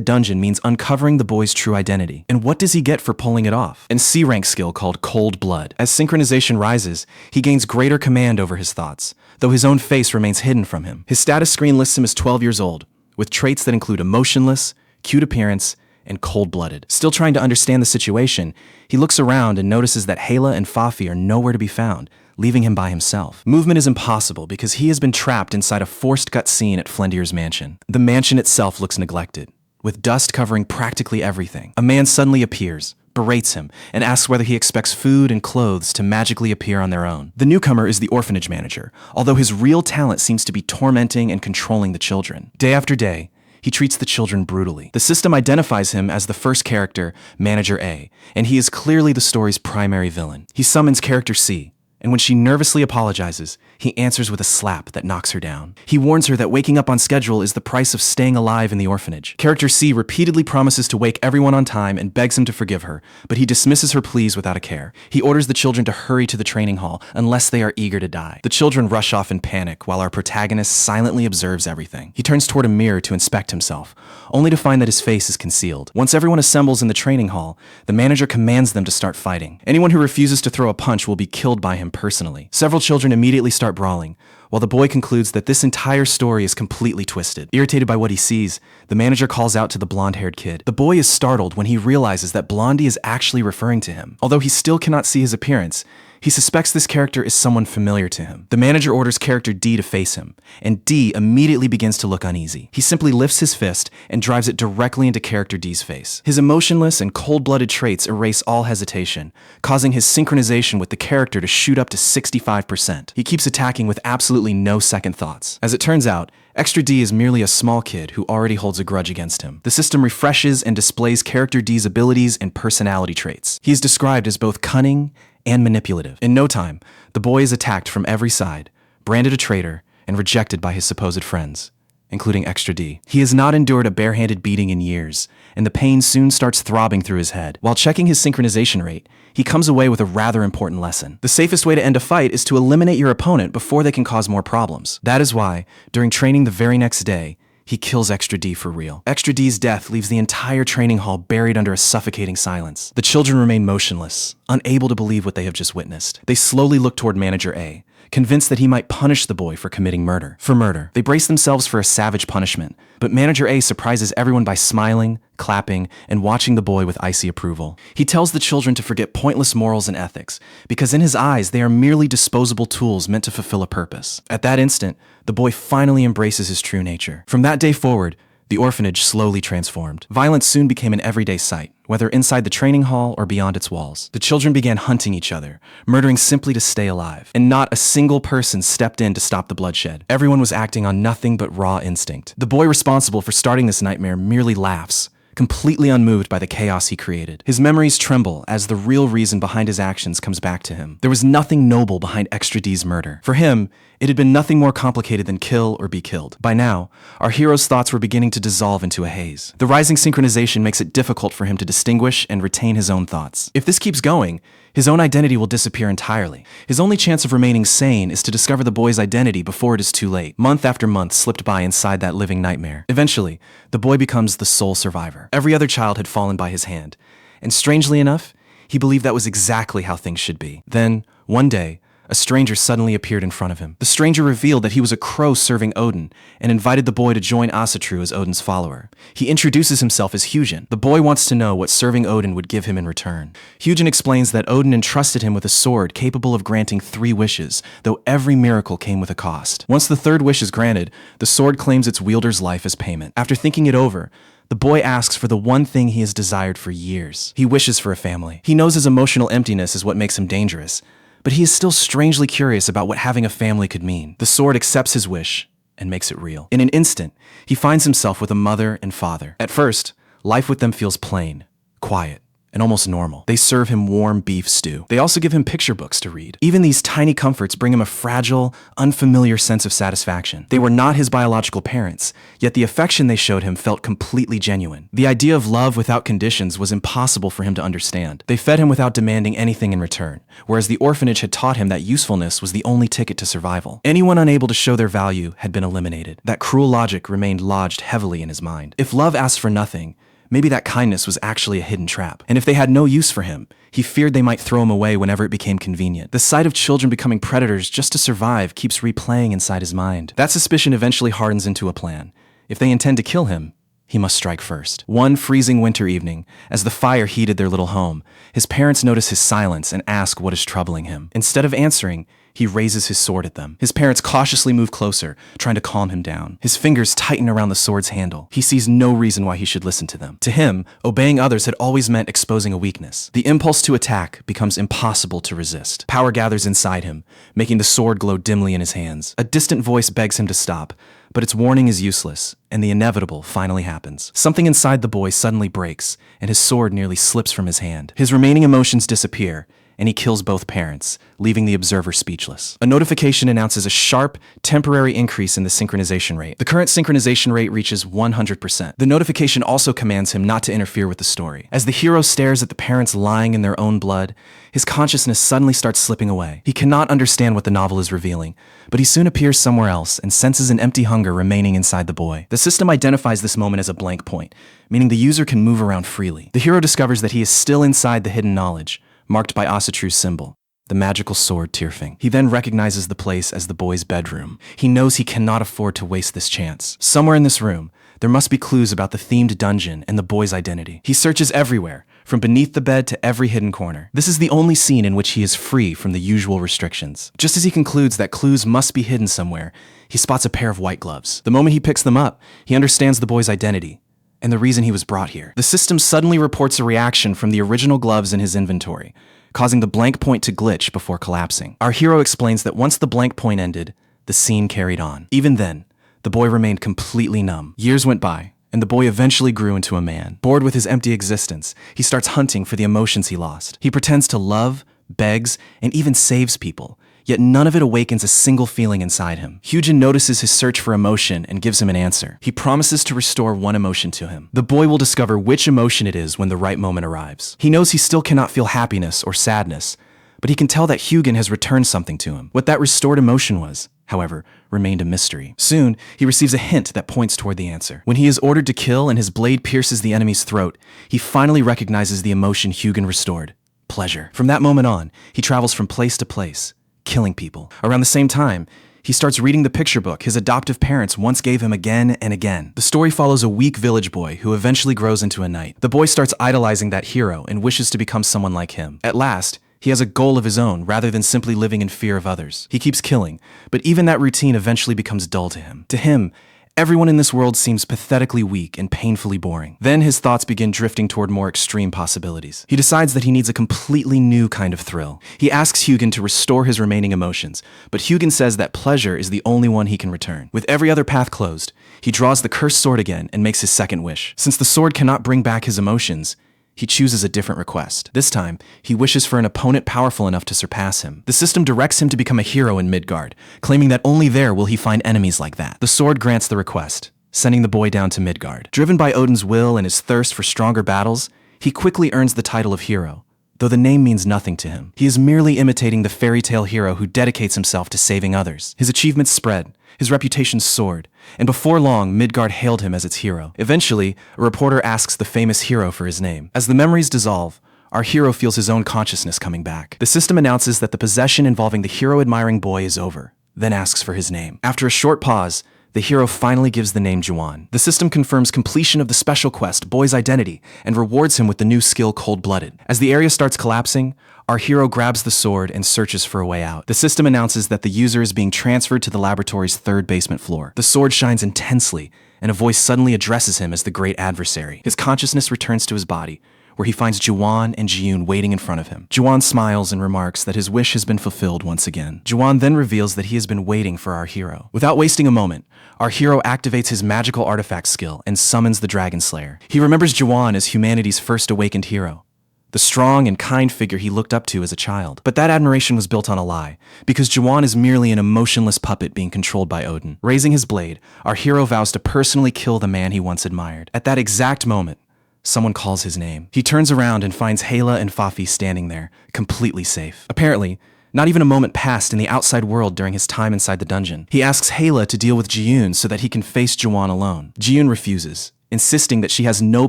A: dungeon means uncovering the boy's true identity. And what does he get for pulling it off? An C-rank skill called Cold Blood. As synchronization rises, he gains greater command over his thoughts, though his own face remains hidden from him. His status screen lists him as 12 years old, with traits that include emotionless, cute appearance, and cold-blooded. Still trying to understand the situation, he looks around and notices that Hala and Fafi are nowhere to be found, leaving him by himself. Movement is impossible because he has been trapped inside a forced cutscene at Flendir's mansion. The mansion itself looks neglected, with dust covering practically everything. A man suddenly appears, berates him, and asks whether he expects food and clothes to magically appear on their own. The newcomer is the orphanage manager, although his real talent seems to be tormenting and controlling the children. Day after day, he treats the children brutally. The system identifies him as the first character, Manager A, and he is clearly the story's primary villain. He summons character C, and when she nervously apologizes, he answers with a slap that knocks her down. He warns her that waking up on schedule is the price of staying alive in the orphanage. Character C repeatedly promises to wake everyone on time and begs him to forgive her, but he dismisses her pleas without a care. He orders the children to hurry to the training hall unless they are eager to die. The children rush off in panic while our protagonist silently observes everything. He turns toward a mirror to inspect himself, only to find that his face is concealed. Once everyone assembles in the training hall, the manager commands them to start fighting. Anyone who refuses to throw a punch will be killed by him personally. Several children immediately start brawling, while the boy concludes that this entire story is completely twisted. Irritated by what he sees, the manager calls out to the blonde-haired kid. The boy is startled when he realizes that Blondie is actually referring to him. Although he still cannot see his appearance, he suspects this character is someone familiar to him. The manager orders character D to face him, and D immediately begins to look uneasy. He simply lifts his fist and drives it directly into character D's face. His emotionless and cold-blooded traits erase all hesitation, causing his synchronization with the character to shoot up to 65%. He keeps attacking with absolutely no second thoughts. As it turns out, Extra D is merely a small kid who already holds a grudge against him. The system refreshes and displays character D's abilities and personality traits. He is described as both cunning and manipulative. In no time, the boy is attacked from every side, branded a traitor, and rejected by his supposed friends, including Extra D. He has not endured a barehanded beating in years, and the pain soon starts throbbing through his head. While checking his synchronization rate, he comes away with a rather important lesson. The safest way to end a fight is to eliminate your opponent before they can cause more problems. That is why, during training the very next day, he kills Extra D for real. Extra D's death leaves the entire training hall buried under a suffocating silence. The children remain motionless, unable to believe what they have just witnessed. They slowly look toward Manager A, convinced that he might punish the boy for committing murder. They brace themselves for a savage punishment, but Manager A surprises everyone by smiling, clapping, and watching the boy with icy approval. He tells the children to forget pointless morals and ethics, because in his eyes they are merely disposable tools meant to fulfill a purpose. At that instant, the boy finally embraces his true nature. From that day forward, the orphanage slowly transformed. Violence soon became an everyday sight, whether inside the training hall or beyond its walls. The children began hunting each other, murdering simply to stay alive, and not a single person stepped in to stop the bloodshed. Everyone was acting on nothing but raw instinct. The boy responsible for starting this nightmare merely laughs, completely unmoved by the chaos he created. His memories tremble as the real reason behind his actions comes back to him. There was nothing noble behind Extra D's murder. For him, It had been nothing more complicated than kill or be killed. By now, our hero's thoughts were beginning to dissolve into a haze. The rising synchronization makes it difficult for him to distinguish and retain his own thoughts. If this keeps going, his own identity will disappear entirely. His only chance of remaining sane is to discover the boy's identity before it is too late. Month after month slipped by inside that living nightmare. Eventually, the boy becomes the sole survivor. Every other child had fallen by his hand. And strangely enough, he believed that was exactly how things should be. Then, one day, a stranger suddenly appeared in front of him. The stranger revealed that he was a crow serving Odin and invited the boy to join Asatru as Odin's follower. He introduces himself as Hugin. The boy wants to know what serving Odin would give him in return. Hugin explains that Odin entrusted him with a sword capable of granting 3 wishes, though every miracle came with a cost. Once the 3rd wish is granted, the sword claims its wielder's life as payment. After thinking it over, the boy asks for the one thing he has desired for years. He wishes for a family. He knows his emotional emptiness is what makes him dangerous, but he is still strangely curious about what having a family could mean. The sword accepts his wish and makes it real. In an instant, he finds himself with a mother and father. At first, life with them feels plain, quiet, and almost normal. They serve him warm beef stew. They also give him picture books to read. Even these tiny comforts bring him a fragile, unfamiliar sense of satisfaction. They were not his biological parents, yet the affection they showed him felt completely genuine. The idea of love without conditions was impossible for him to understand. They fed him without demanding anything in return, whereas the orphanage had taught him that usefulness was the only ticket to survival. Anyone unable to show their value had been eliminated. That cruel logic remained lodged heavily in his mind. If love asked for nothing, maybe that kindness was actually a hidden trap. And if they had no use for him, he feared they might throw him away whenever it became convenient. The sight of children becoming predators just to survive keeps replaying inside his mind. That suspicion eventually hardens into a plan. If they intend to kill him, he must strike first. One freezing winter evening, as the fire heated their little home, his parents notice his silence and ask what is troubling him. Instead of answering, he raises his sword at them. His parents cautiously move closer, trying to calm him down. His fingers tighten around the sword's handle. He sees no reason why he should listen to them. To him, obeying others had always meant exposing a weakness. The impulse to attack becomes impossible to resist. Power gathers inside him, making the sword glow dimly in his hands. A distant voice begs him to stop, but its warning is useless, and the inevitable finally happens. Something inside the boy suddenly breaks, and his sword nearly slips from his hand. His remaining emotions disappear, and he kills both parents, leaving the observer speechless. A notification announces a sharp, temporary increase in the synchronization rate. The current synchronization rate reaches 100%. The notification also commands him not to interfere with the story. As the hero stares at the parents lying in their own blood, his consciousness suddenly starts slipping away. He cannot understand what the novel is revealing, but he soon appears somewhere else and senses an empty hunger remaining inside the boy. The system identifies this moment as a blank point, meaning the user can move around freely. The hero discovers that he is still inside the hidden knowledge, marked by Asatru's symbol, the magical sword Tyrfing. He then recognizes the place as the boy's bedroom. He knows he cannot afford to waste this chance. Somewhere in this room, there must be clues about the themed dungeon and the boy's identity. He searches everywhere, from beneath the bed to every hidden corner. This is the only scene in which he is free from the usual restrictions. Just as he concludes that clues must be hidden somewhere, he spots a pair of white gloves. The moment he picks them up, he understands the boy's identity and the reason he was brought here. The system suddenly reports a reaction from the original gloves in his inventory, causing the blank point to glitch before collapsing. Our hero explains that once the blank point ended, the scene carried on. Even then, the boy remained completely numb. Years went by, and the boy eventually grew into a man. Bored with his empty existence, he starts hunting for the emotions he lost. He pretends to love, begs, and even saves people, yet none of it awakens a single feeling inside him. Hugin notices his search for emotion and gives him an answer. He promises to restore one emotion to him. The boy will discover which emotion it is when the right moment arrives. He knows he still cannot feel happiness or sadness, but he can tell that Hugin has returned something to him. What that restored emotion was, however, remained a mystery. Soon, he receives a hint that points toward the answer. When he is ordered to kill and his blade pierces the enemy's throat, he finally recognizes the emotion Hugin restored: pleasure. From that moment on, he travels from place to place, killing people. Around the same time, he starts reading the picture book his adoptive parents once gave him again and again. The story follows a weak village boy who eventually grows into a knight. The boy starts idolizing that hero and wishes to become someone like him. At last, he has a goal of his own rather than simply living in fear of others. He keeps killing, but even that routine eventually becomes dull to him. To him, everyone in this world seems pathetically weak and painfully boring. Then his thoughts begin drifting toward more extreme possibilities. He decides that he needs a completely new kind of thrill. He asks Hugin to restore his remaining emotions, but Hugin says that pleasure is the only one he can return. With every other path closed, he draws the cursed sword again and makes his second wish. Since the sword cannot bring back his emotions, he chooses a different request. This time, he wishes for an opponent powerful enough to surpass him. The system directs him to become a hero in Midgard, claiming that only there will he find enemies like that. The sword grants the request, sending the boy down to Midgard. Driven by Odin's will and his thirst for stronger battles, he quickly earns the title of hero, though the name means nothing to him. He is merely imitating the fairy tale hero who dedicates himself to saving others. His achievements spread, his reputation soared, and before long, Midgard hailed him as its hero. Eventually, a reporter asks the famous hero for his name. As the memories dissolve, our hero feels his own consciousness coming back. The system announces that the possession involving the hero-admiring boy is over, then asks for his name. After a short pause, the hero finally gives the name Juwan. The system confirms completion of the special quest, Boy's identity, and rewards him with the new skill Cold-Blooded. As the area starts collapsing, our hero grabs the sword and searches for a way out. The system announces that the user is being transferred to the laboratory's third basement floor. The sword shines intensely, and a voice suddenly addresses him as the great adversary. His consciousness returns to his body, where he finds Juwan and Ji-yoon waiting in front of him. Juwan smiles and remarks that his wish has been fulfilled once again. Juwan then reveals that he has been waiting for our hero. Without wasting a moment, our hero activates his magical artifact skill and summons the Dragon Slayer. He remembers Juwan as humanity's first awakened hero, the strong and kind figure he looked up to as a child. But that admiration was built on a lie, because Juwan is merely an emotionless puppet being controlled by Odin. Raising his blade, our hero vows to personally kill the man he once admired. At that exact moment, someone calls his name. He turns around and finds Hela and Fafi standing there, completely safe. Apparently, not even a moment passed in the outside world during his time inside the dungeon. He asks Hela to deal with Ji-yoon so that he can face Juwan alone. Ji-yoon refuses, insisting that she has no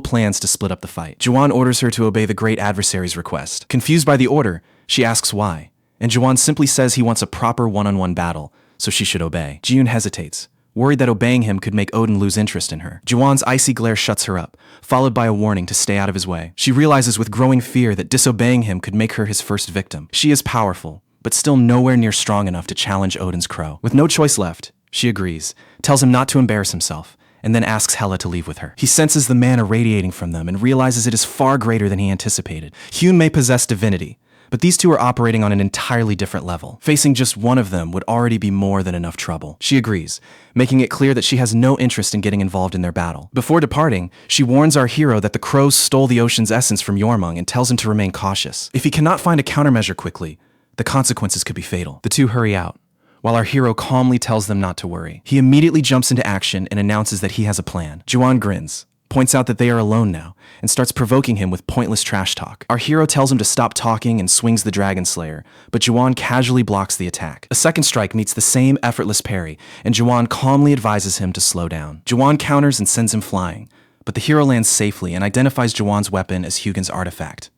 A: plans to split up the fight. Juwan orders her to obey the great adversary's request. Confused by the order, she asks why, and Juwan simply says he wants a proper one-on-one battle, so she should obey. Ji-yoon hesitates, worried that obeying him could make Odin lose interest in her. Juwan's icy glare shuts her up, followed by a warning to stay out of his way. She realizes with growing fear that disobeying him could make her his first victim. She is powerful, but still nowhere near strong enough to challenge Odin's crow. With no choice left, she agrees, tells him not to embarrass himself, and then asks Hela to leave with her. He senses the mana radiating from them and realizes it is far greater than he anticipated. Hyun may possess divinity, but these two are operating on an entirely different level. Facing just one of them would already be more than enough trouble. She agrees, making it clear that she has no interest in getting involved in their battle. Before departing, she warns our hero that the crows stole the ocean's essence from Jormung and tells him to remain cautious. If he cannot find a countermeasure quickly, the consequences could be fatal. The two hurry out, while our hero calmly tells them not to worry. He immediately jumps into action and announces that he has a plan. Juwan grins, points out that they are alone now, and starts provoking him with pointless trash talk. Our hero tells him to stop talking and swings the Dragon Slayer, but Juwan casually blocks the attack. A second strike meets the same effortless parry, and Juwan calmly advises him to slow down. Juwan counters and sends him flying, but the hero lands safely and identifies Juwan's weapon as Hugin's artifact,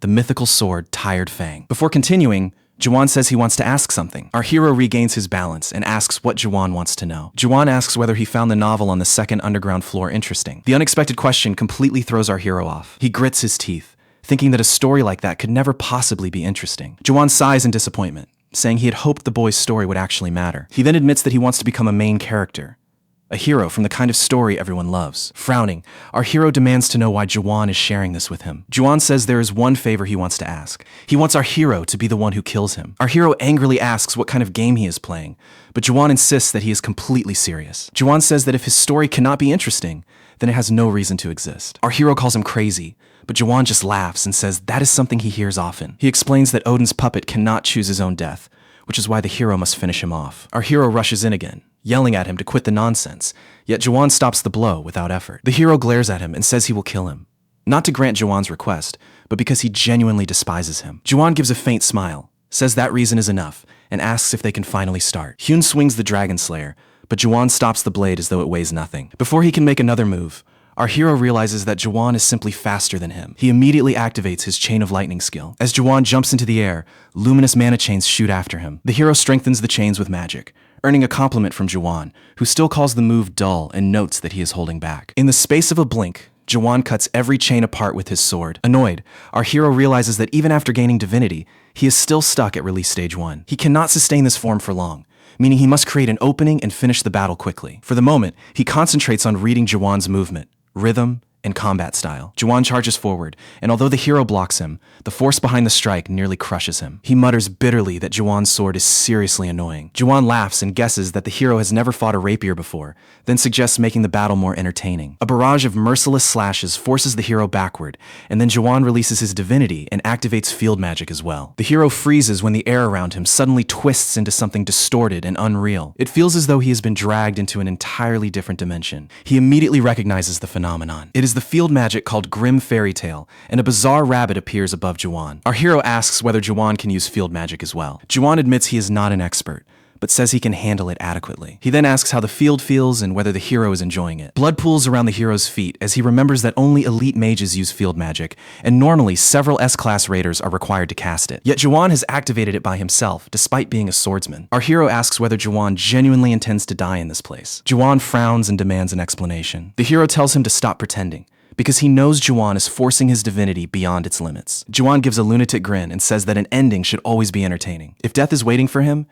A: the mythical sword Tired Fang. Before continuing, Juwan says he wants to ask something. Our hero regains his balance and asks what Juwan wants to know. Juwan asks whether he found the novel on the second underground floor interesting. The unexpected question completely throws our hero off. He grits his teeth, thinking that a story like that could never possibly be interesting. Juwan sighs in disappointment, saying he had hoped the boy's story would actually matter. He then admits that he wants to become a main character, a hero from the kind of story everyone loves. Frowning, our hero demands to know why Juwan is sharing this with him. Juwan says there is one favor he wants to ask. He wants our hero to be the one who kills him. Our hero angrily asks what kind of game he is playing, but Juwan insists that he is completely serious. Juwan says that if his story cannot be interesting, then it has no reason to exist. Our hero calls him crazy, but Juwan just laughs and says that is something he hears often. He explains that Odin's puppet cannot choose his own death, which is why the hero must finish him off. Our hero rushes in again, yelling at him to quit the nonsense, yet Juwan stops the blow without effort. The hero glares at him and says he will kill him, not to grant Juwan's request, but because he genuinely despises him. Juwan gives a faint smile, says that reason is enough, and asks if they can finally start. Hyun swings the Dragon Slayer, but Juwan stops the blade as though it weighs nothing. Before he can make another move, our hero realizes that Juwan is simply faster than him. He immediately activates his Chain of Lightning skill. As Juwan jumps into the air, luminous mana chains shoot after him. The hero strengthens the chains with magic, earning a compliment from Juwan, who still calls the move dull and notes that he is holding back. In the space of a blink, Juwan cuts every chain apart with his sword. Annoyed, our hero realizes that even after gaining divinity, he is still stuck at release stage 1. He cannot sustain this form for long, meaning he must create an opening and finish the battle quickly. For the moment, he concentrates on reading Juwan's movement, rhythm, in combat style. Juwon charges forward, and although the hero blocks him, the force behind the strike nearly crushes him. He mutters bitterly that Juwon's sword is seriously annoying. Juwon laughs and guesses that the hero has never fought a rapier before, then suggests making the battle more entertaining. A barrage of merciless slashes forces the hero backward, and then Juwon releases his divinity and activates field magic as well. The hero freezes when the air around him suddenly twists into something distorted and unreal. It feels as though he has been dragged into an entirely different dimension. He immediately recognizes the phenomenon. It is the field magic called Grim Fairy Tale, and a bizarre rabbit appears above Juwon. Our hero asks whether Juwon can use field magic as well. Juwon admits he is not an expert, but says he can handle it adequately. He then asks how the field feels and whether the hero is enjoying it. Blood pools around the hero's feet as he remembers that only elite mages use field magic, and normally several S-class raiders are required to cast it. Yet Juwon has activated it by himself, despite being a swordsman. Our hero asks whether Juwon genuinely intends to die in this place. Juwon frowns and demands an explanation. The hero tells him to stop pretending, because he knows Juwon is forcing his divinity beyond its limits. Juwon gives a lunatic grin and says that an ending should always be entertaining. If death is waiting for him,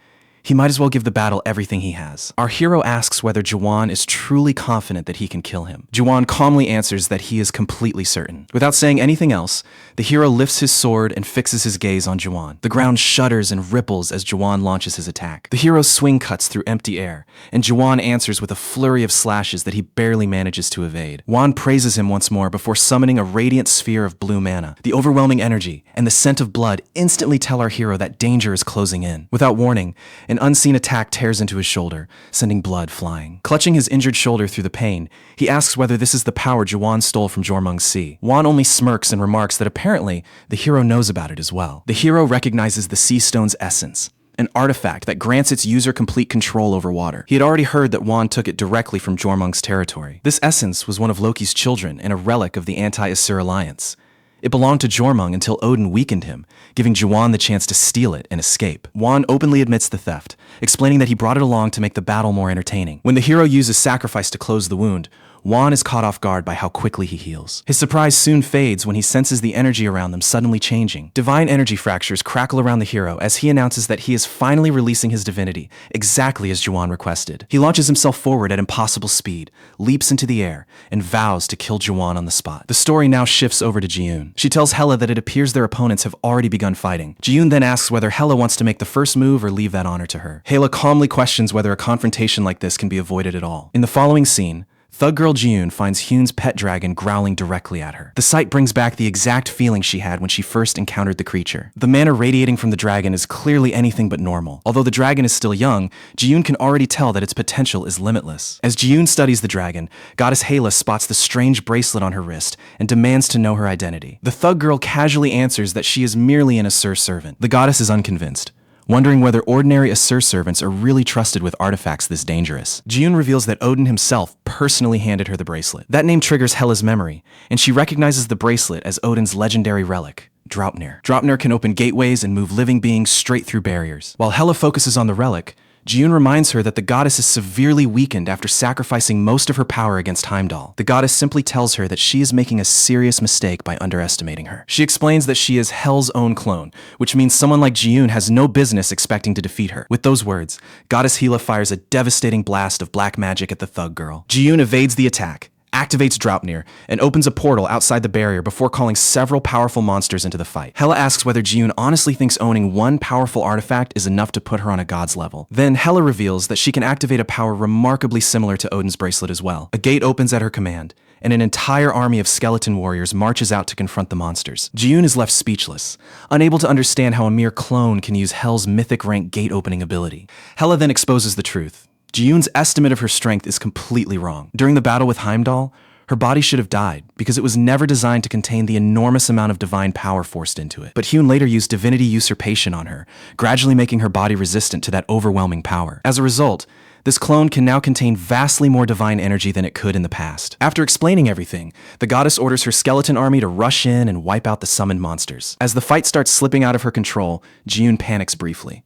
A: he might as well give the battle everything he has. Our hero asks whether Juwon is truly confident that he can kill him. Juwon calmly answers that he is completely certain. Without saying anything else, the hero lifts his sword and fixes his gaze on Juwon. The ground shudders and ripples as Juwon launches his attack. The hero's swing cuts through empty air, and Juwon answers with a flurry of slashes that he barely manages to evade. Juwon praises him once more before summoning a radiant sphere of blue mana. The overwhelming energy and the scent of blood instantly tell our hero that danger is closing in. Without warning, an unseen attack tears into his shoulder, sending blood flying. Clutching his injured shoulder through the pain, he asks whether this is the power Juwon stole from Jormung's sea. Juwon only smirks and remarks that apparently the hero knows about it as well. The hero recognizes the Sea Stone's essence, an artifact that grants its user complete control over water. He had already heard that Juwon took it directly from Jormung's territory. This essence was one of Loki's children and a relic of the Anti-Asur Alliance. It belonged to Jormung until Odin weakened him, giving Juwon the chance to steal it and escape. Juwon openly admits the theft, explaining that he brought it along to make the battle more entertaining. When the hero uses sacrifice to close the wound, Juwon is caught off guard by how quickly he heals. His surprise soon fades when he senses the energy around them suddenly changing. Divine energy fractures crackle around the hero as he announces that he is finally releasing his divinity, exactly as Juwon requested. He launches himself forward at impossible speed, leaps into the air, and vows to kill Juwon on the spot. The story now shifts over to Ji-yoon. She tells Hela that it appears their opponents have already begun fighting. Ji-yoon then asks whether Hela wants to make the first move or leave that honor to her. Hela calmly questions whether a confrontation like this can be avoided at all. In the following scene, Thug Girl Ji-yoon finds Hyun's pet dragon growling directly at her. The sight brings back the exact feeling she had when she first encountered the creature. The mana radiating from the dragon is clearly anything but normal. Although the dragon is still young, Ji-yoon can already tell that its potential is limitless. As Ji-yoon studies the dragon, Goddess Hela spots the strange bracelet on her wrist and demands to know her identity. The Thug Girl casually answers that she is merely an Asur servant. The goddess is unconvinced, wondering whether ordinary Asur servants are really trusted with artifacts this dangerous. Ji-yoon reveals that Odin himself personally handed her the bracelet. That name triggers Hela's memory, and she recognizes the bracelet as Odin's legendary relic, Draupnir. Draupnir can open gateways and move living beings straight through barriers. While Hela focuses on the relic, Ji-yoon reminds her that the goddess is severely weakened after sacrificing most of her power against Heimdall. The goddess simply tells her that she is making a serious mistake by underestimating her. She explains that she is Hel's own clone, which means someone like Ji-yoon has no business expecting to defeat her. With those words, Goddess Hela fires a devastating blast of black magic at the Thug Girl. Ji-yoon evades the attack, activates Draupnir, and opens a portal outside the barrier before calling several powerful monsters into the fight. Hela asks whether Ji-yoon honestly thinks owning one powerful artifact is enough to put her on a god's level. Then Hela reveals that she can activate a power remarkably similar to Odin's bracelet as well. A gate opens at her command, and an entire army of skeleton warriors marches out to confront the monsters. Ji-yoon is left speechless, unable to understand how a mere clone can use Hel's mythic rank gate-opening ability. Hela then exposes the truth. Ji-yoon's estimate of her strength is completely wrong. During the battle with Heimdall, her body should have died because it was never designed to contain the enormous amount of divine power forced into it. But Hyun later used divinity usurpation on her, gradually making her body resistant to that overwhelming power. As a result, this clone can now contain vastly more divine energy than it could in the past. After explaining everything, the goddess orders her skeleton army to rush in and wipe out the summoned monsters. As the fight starts slipping out of her control, Ji-yoon panics briefly.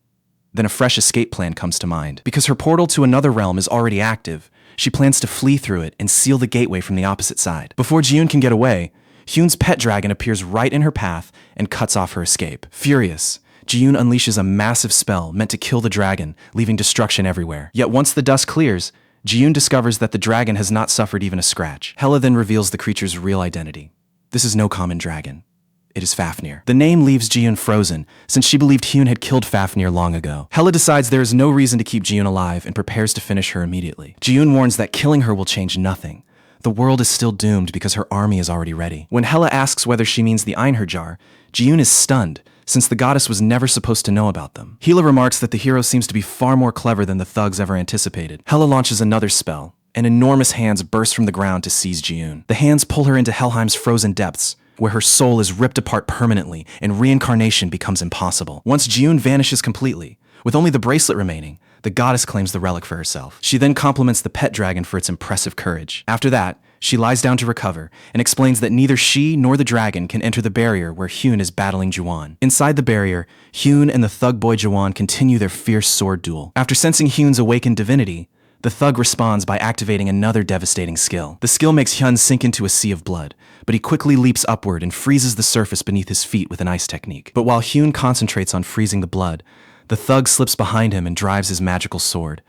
A: Then a fresh escape plan comes to mind. Because her portal to another realm is already active, she plans to flee through it and seal the gateway from the opposite side. Before Ji-yoon can get away, Hyun's pet dragon appears right in her path and cuts off her escape. Furious, Ji-yoon unleashes a massive spell meant to kill the dragon, leaving destruction everywhere. Yet once the dust clears, Ji-yoon discovers that the dragon has not suffered even a scratch. Hela then reveals the creature's real identity. This is no common dragon. It is Fafnir. The name leaves Ji-yoon frozen, since she believed Hyun had killed Fafnir long ago. Hela decides there is no reason to keep Ji-yoon alive and prepares to finish her immediately. Ji-yoon warns that killing her will change nothing. The world is still doomed because her army is already ready. When Hela asks whether she means the Einherjar, Ji-yoon is stunned, since the goddess was never supposed to know about them. Hela remarks that the hero seems to be far more clever than the thugs ever anticipated. Hela launches another spell, and enormous hands burst from the ground to seize Ji-yoon. The hands pull her into Helheim's frozen depths, where her soul is ripped apart permanently and reincarnation becomes impossible. Once Ji-yoon vanishes completely, with only the bracelet remaining, the goddess claims the relic for herself. She then compliments the pet dragon for its impressive courage. After that, she lies down to recover and explains that neither she nor the dragon can enter the barrier where Hyun is battling Juwon. Inside the barrier, Hyun and the thug boy Juwon continue their fierce sword duel. After sensing Hyun's awakened divinity, the thug responds by activating another devastating skill. The skill makes Hyun sink into a sea of blood, but he quickly leaps upward and freezes the surface beneath his feet with an ice technique. But while Hyun concentrates on freezing the blood, the thug slips behind him and drives his magical sword,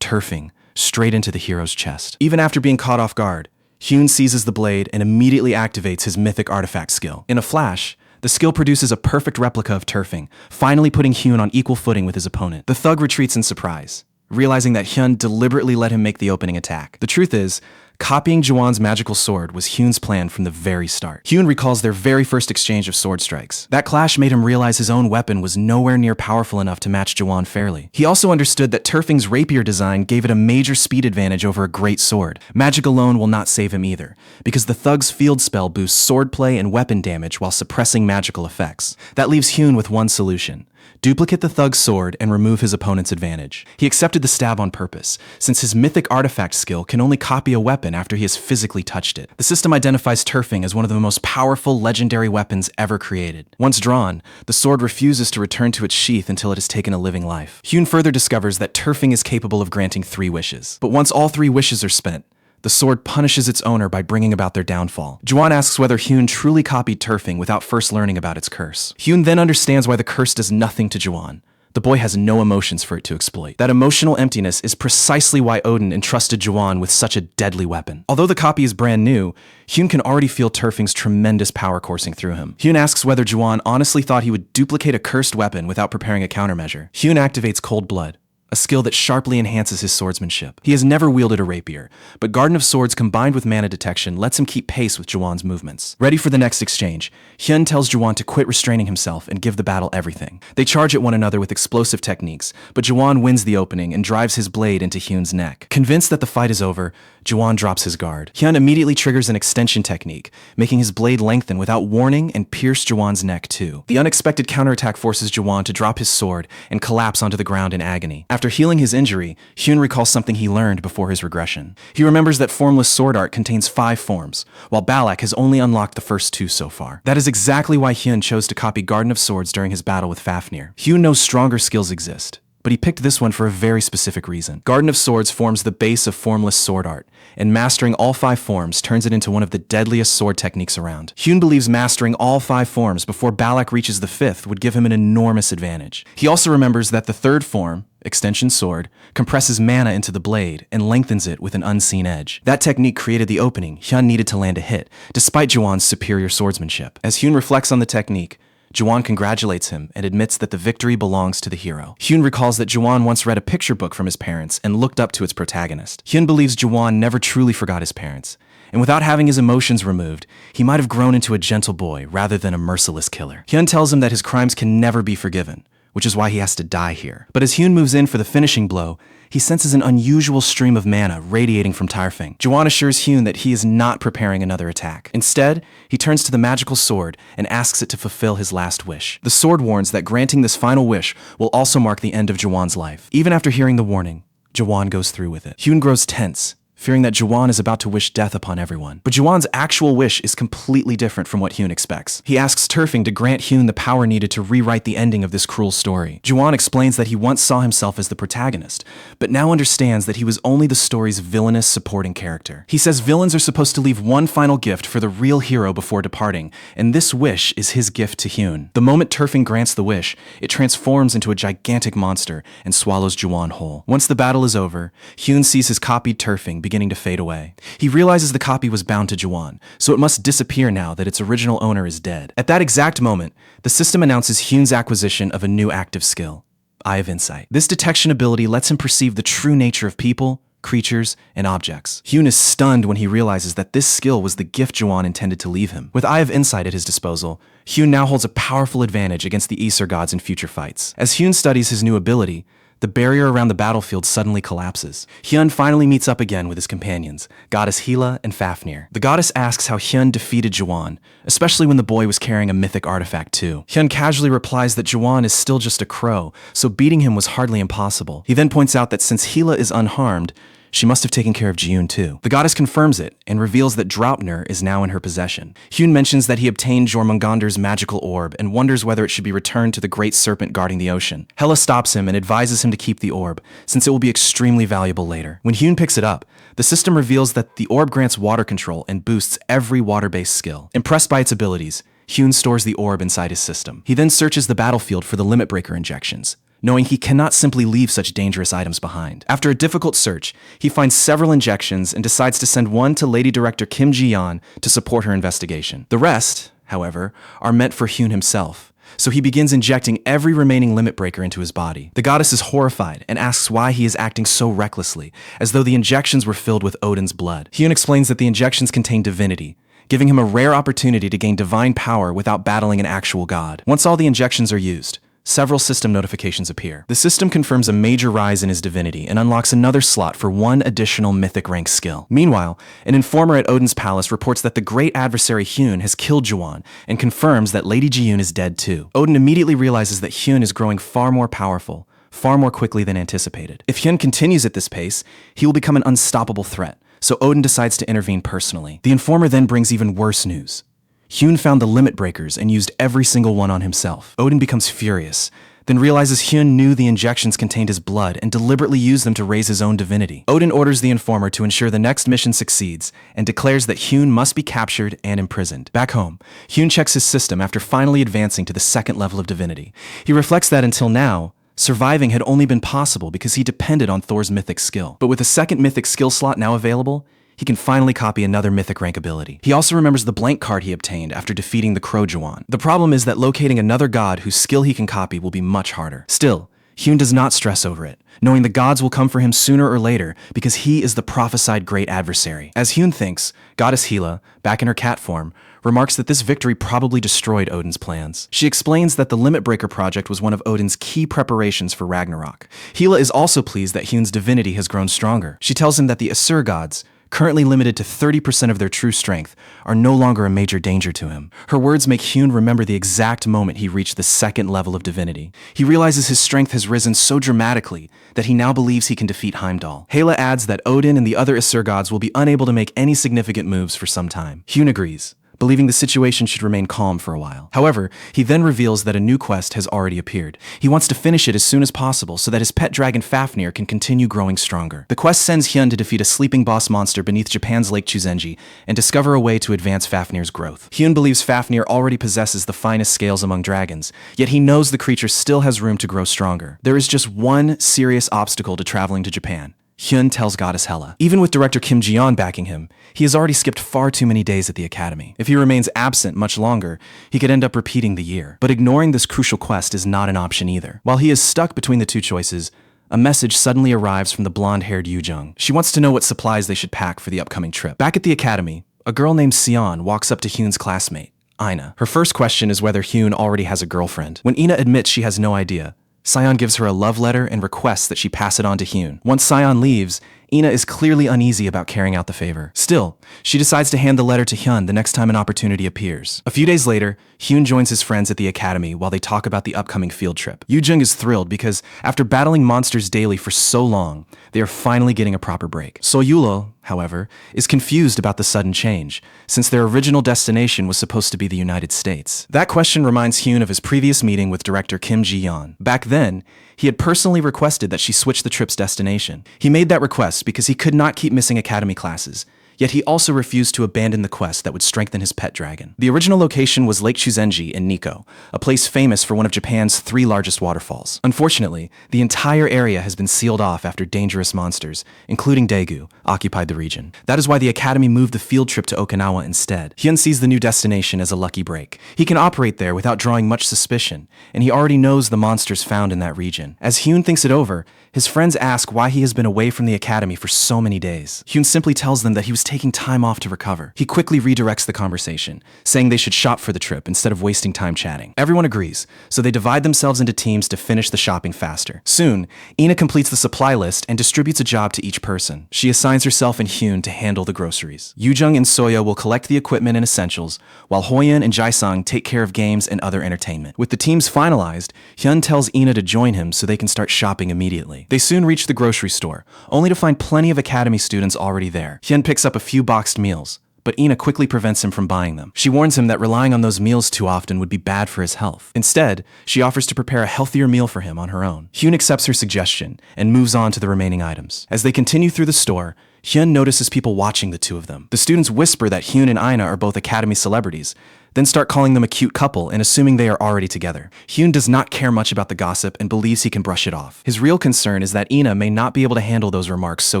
A: turfing, straight into the hero's chest. Even after being caught off guard, Hyun seizes the blade and immediately activates his mythic artifact skill. In a flash, the skill produces a perfect replica of turfing, finally putting Hyun on equal footing with his opponent. The thug retreats in surprise, realizing that Hyun deliberately let him make the opening attack. The truth is, copying Juwon's magical sword was Hyun's plan from the very start. Hyun recalls their very first exchange of sword strikes. That clash made him realize his own weapon was nowhere near powerful enough to match Juwon fairly. He also understood that turfing's rapier design gave it a major speed advantage over a great sword. Magic alone will not save him either, because the thug's field spell boosts swordplay and weapon damage while suppressing magical effects. That leaves Hyun with one solution: duplicate the thug's sword and remove his opponent's advantage. He accepted the stab on purpose, since his mythic artifact skill can only copy a weapon after he has physically touched it. The system identifies turfing as one of the most powerful legendary weapons ever created. Once drawn, the sword refuses to return to its sheath until it has taken a living life. Hyun further discovers that turfing is capable of granting 3 wishes. But once all 3 wishes are spent, the sword punishes its owner by bringing about their downfall. Juwon asks whether Hyun truly copied turfing without first learning about its curse. Hyun then understands why the curse does nothing to Juwon. The boy has no emotions for it to exploit. That emotional emptiness is precisely why Odin entrusted Juwon with such a deadly weapon. Although the copy is brand new, Hyun can already feel turfing's tremendous power coursing through him. Hyun asks whether Juwon honestly thought he would duplicate a cursed weapon without preparing a countermeasure. Hyun activates Cold Blood, a skill that sharply enhances his swordsmanship. He has never wielded a rapier, but Garden of Swords combined with mana detection lets him keep pace with Juwon's movements. Ready for the next exchange, Hyun tells Juwon to quit restraining himself and give the battle everything. They charge at one another with explosive techniques, but Juwon wins the opening and drives his blade into Hyun's neck. Convinced that the fight is over, Juwon drops his guard. Hyun immediately triggers an extension technique, making his blade lengthen without warning and pierce Juwon's neck too. The unexpected counterattack forces Juwon to drop his sword and collapse onto the ground in agony. After healing his injury, Hyun recalls something he learned before his regression. He remembers that formless sword art contains 5 forms, while Balak has only unlocked the first 2 so far. That is exactly why Hyun chose to copy Garden of Swords during his battle with Fafnir. Hyun knows stronger skills exist, but he picked this one for a very specific reason. Garden of Swords forms the base of formless sword art, and mastering all 5 forms turns it into one of the deadliest sword techniques around. Hyun believes mastering all 5 forms before Balak reaches the 5th would give him an enormous advantage. He also remembers that the 3rd form, Extension Sword, compresses mana into the blade and lengthens it with an unseen edge. That technique created the opening Hyun needed to land a hit, despite Juwon's superior swordsmanship. As Hyun reflects on the technique, Juwon congratulates him and admits that the victory belongs to the hero. Hyun recalls that Juwon once read a picture book from his parents and looked up to its protagonist. Hyun believes Juwon never truly forgot his parents, and without having his emotions removed, he might have grown into a gentle boy rather than a merciless killer. Hyun tells him that his crimes can never be forgiven, which is why he has to die here. But as Hyun moves in for the finishing blow, he senses an unusual stream of mana radiating from Tyrfing. Juwon assures Hyun that he is not preparing another attack. Instead, he turns to the magical sword and asks it to fulfill his last wish. The sword warns that granting this final wish will also mark the end of Juwon's life. Even after hearing the warning, Juwon goes through with it. Hyun grows tense, fearing that Jawan is about to wish death upon everyone. But Jawan's actual wish is completely different from what Hyun expects. He asks Turfing to grant Hyun the power needed to rewrite the ending of this cruel story. Jawan explains that he once saw himself as the protagonist, but now understands that he was only the story's villainous supporting character. He says villains are supposed to leave one final gift for the real hero before departing, and this wish is his gift to Hyun. The moment Turfing grants the wish, it transforms into a gigantic monster and swallows Jawan whole. Once the battle is over, Hyun sees his copied Turfing beginning to fade away. He realizes the copy was bound to Jawan, so it must disappear now that its original owner is dead. At that exact moment, the system announces Hyun's acquisition of a new active skill, Eye of Insight. This detection ability lets him perceive the true nature of people, creatures, and objects. Hyun is stunned when he realizes that this skill was the gift Jawan intended to leave him. With Eye of Insight at his disposal, Hyun now holds a powerful advantage against the Aesir gods in future fights. As Hyun studies his new ability, the barrier around the battlefield suddenly collapses. Hyun finally meets up again with his companions, Goddess Hela and Fafnir. The goddess asks how Hyun defeated Jawan, especially when the boy was carrying a mythic artifact too. Hyun casually replies that Jawan is still just a crow, so beating him was hardly impossible. He then points out that since Hela is unharmed, she must have taken care of Jiyoon too. The goddess confirms it and reveals that Draupnir is now in her possession. Hyun mentions that he obtained Jormungandr's magical orb and wonders whether it should be returned to the great serpent guarding the ocean. Hela stops him and advises him to keep the orb, since it will be extremely valuable later. When Hyun picks it up, the system reveals that the orb grants water control and boosts every water-based skill. Impressed by its abilities, Hyun stores the orb inside his system. He then searches the battlefield for the limit breaker injections, knowing he cannot simply leave such dangerous items behind. After a difficult search, he finds several injections and decides to send one to Lady Director Kim Ji-yeon to support her investigation. The rest, however, are meant for Hyun himself, so he begins injecting every remaining limit breaker into his body. The goddess is horrified and asks why he is acting so recklessly, as though the injections were filled with Odin's blood. Hyun explains that the injections contain divinity, giving him a rare opportunity to gain divine power without battling an actual god. Once all the injections are used, several system notifications appear. The system confirms a major rise in his divinity and unlocks another slot for one additional mythic rank skill. Meanwhile, an informer at Odin's palace reports that the great adversary Hyun has killed Jawan and confirms that Lady Jiyoon is dead too. Odin immediately realizes that Hyun is growing far more powerful, far more quickly than anticipated. If Hyun continues at this pace, he will become an unstoppable threat, so Odin decides to intervene personally. The informer then brings even worse news. Hyun found the limit breakers and used every single one on himself. Odin becomes furious, then realizes Hyun knew the injections contained his blood and deliberately used them to raise his own divinity. Odin orders the informer to ensure the next mission succeeds and declares that Hyun must be captured and imprisoned. Back home, Hyun checks his system after finally advancing to the second level of divinity. He reflects that until now, surviving had only been possible because he depended on Thor's mythic skill. But with a second mythic skill slot now available, he can finally copy another mythic rank ability. He also remembers the blank card he obtained after defeating the Crow Jawan. The problem is that locating another god whose skill he can copy will be much harder. Still, Hyun does not stress over it, knowing the gods will come for him sooner or later because he is the prophesied great adversary. As Hyun thinks, Goddess Hela, back in her cat form, remarks that this victory probably destroyed Odin's plans. She explains that the Limit Breaker project was one of Odin's key preparations for Ragnarok. Hela is also pleased that Hyun's divinity has grown stronger. She tells him that the Aesir gods, currently limited to 30% of their true strength, are no longer a major danger to him. Her words make Hyun remember the exact moment he reached the second level of divinity. He realizes his strength has risen so dramatically that he now believes he can defeat Heimdall. Hela adds that Odin and the other Aesir gods will be unable to make any significant moves for some time. Hyun agrees, believing the situation should remain calm for a while. However, he then reveals that a new quest has already appeared. He wants to finish it as soon as possible so that his pet dragon Fafnir can continue growing stronger. The quest sends Hyun to defeat a sleeping boss monster beneath Japan's Lake Chuzenji and discover a way to advance Fafnir's growth. Hyun believes Fafnir already possesses the finest scales among dragons, yet he knows the creature still has room to grow stronger. There is just one serious obstacle to traveling to Japan. Hyun tells Goddess Hela. Even with director Kim Ji-yeon backing him, he has already skipped far too many days at the academy. If he remains absent much longer, he could end up repeating the year. But ignoring this crucial quest is not an option either. While he is stuck between the two choices, a message suddenly arrives from the blonde-haired Yu-jung. She wants to know what supplies they should pack for the upcoming trip. Back at the academy, a girl named Sion walks up to Hyun's classmate, Ina. Her first question is whether Hyun already has a girlfriend. When Ina admits she has no idea, Sion gives her a love letter and requests that she pass it on to Hyun. Once Sion leaves, Ina is clearly uneasy about carrying out the favor. Still, she decides to hand the letter to Hyun the next time an opportunity appears. A few days later, Hyun joins his friends at the academy while they talk about the upcoming field trip. Yoo-jung is thrilled because after battling monsters daily for so long, they are finally getting a proper break. So-yulo, however, is confused about the sudden change, since their original destination was supposed to be the United States. That question reminds Hyun of his previous meeting with director Kim Ji-yeon. Back then, he had personally requested that she switch the trip's destination. He made that request because he could not keep missing academy classes, yet he also refused to abandon the quest that would strengthen his pet dragon. The original location was Lake Chuzenji in Nikko, a place famous for one of Japan's 3 largest waterfalls. Unfortunately, the entire area has been sealed off after dangerous monsters, including Daegu, occupied the region. That is why the academy moved the field trip to Okinawa instead. Hyun sees the new destination as a lucky break. He can operate there without drawing much suspicion, and he already knows the monsters found in that region. As Hyun thinks it over, his friends ask why he has been away from the academy for so many days. Hyun simply tells them that he was taking time off to recover. He quickly redirects the conversation, saying they should shop for the trip instead of wasting time chatting. Everyone agrees, so they divide themselves into teams to finish the shopping faster. Soon, Ina completes the supply list and distributes a job to each person. She assigns herself and Hyun to handle the groceries. Yoo-jung and Soya will collect the equipment and essentials, while Hoyeon and Jae-sang take care of games and other entertainment. With the teams finalized, Hyun tells Ina to join him so they can start shopping immediately. They soon reach the grocery store, only to find plenty of academy students already there. Hyun picks up a few boxed meals, but Ina quickly prevents him from buying them. She warns him that relying on those meals too often would be bad for his health. Instead, she offers to prepare a healthier meal for him on her own. Hyun accepts her suggestion and moves on to the remaining items. As they continue through the store, Hyun notices people watching the two of them. The students whisper that Hyun and Ina are both academy celebrities, then start calling them a cute couple and assuming they are already together. Hyun does not care much about the gossip and believes he can brush it off. His real concern is that Ina may not be able to handle those remarks so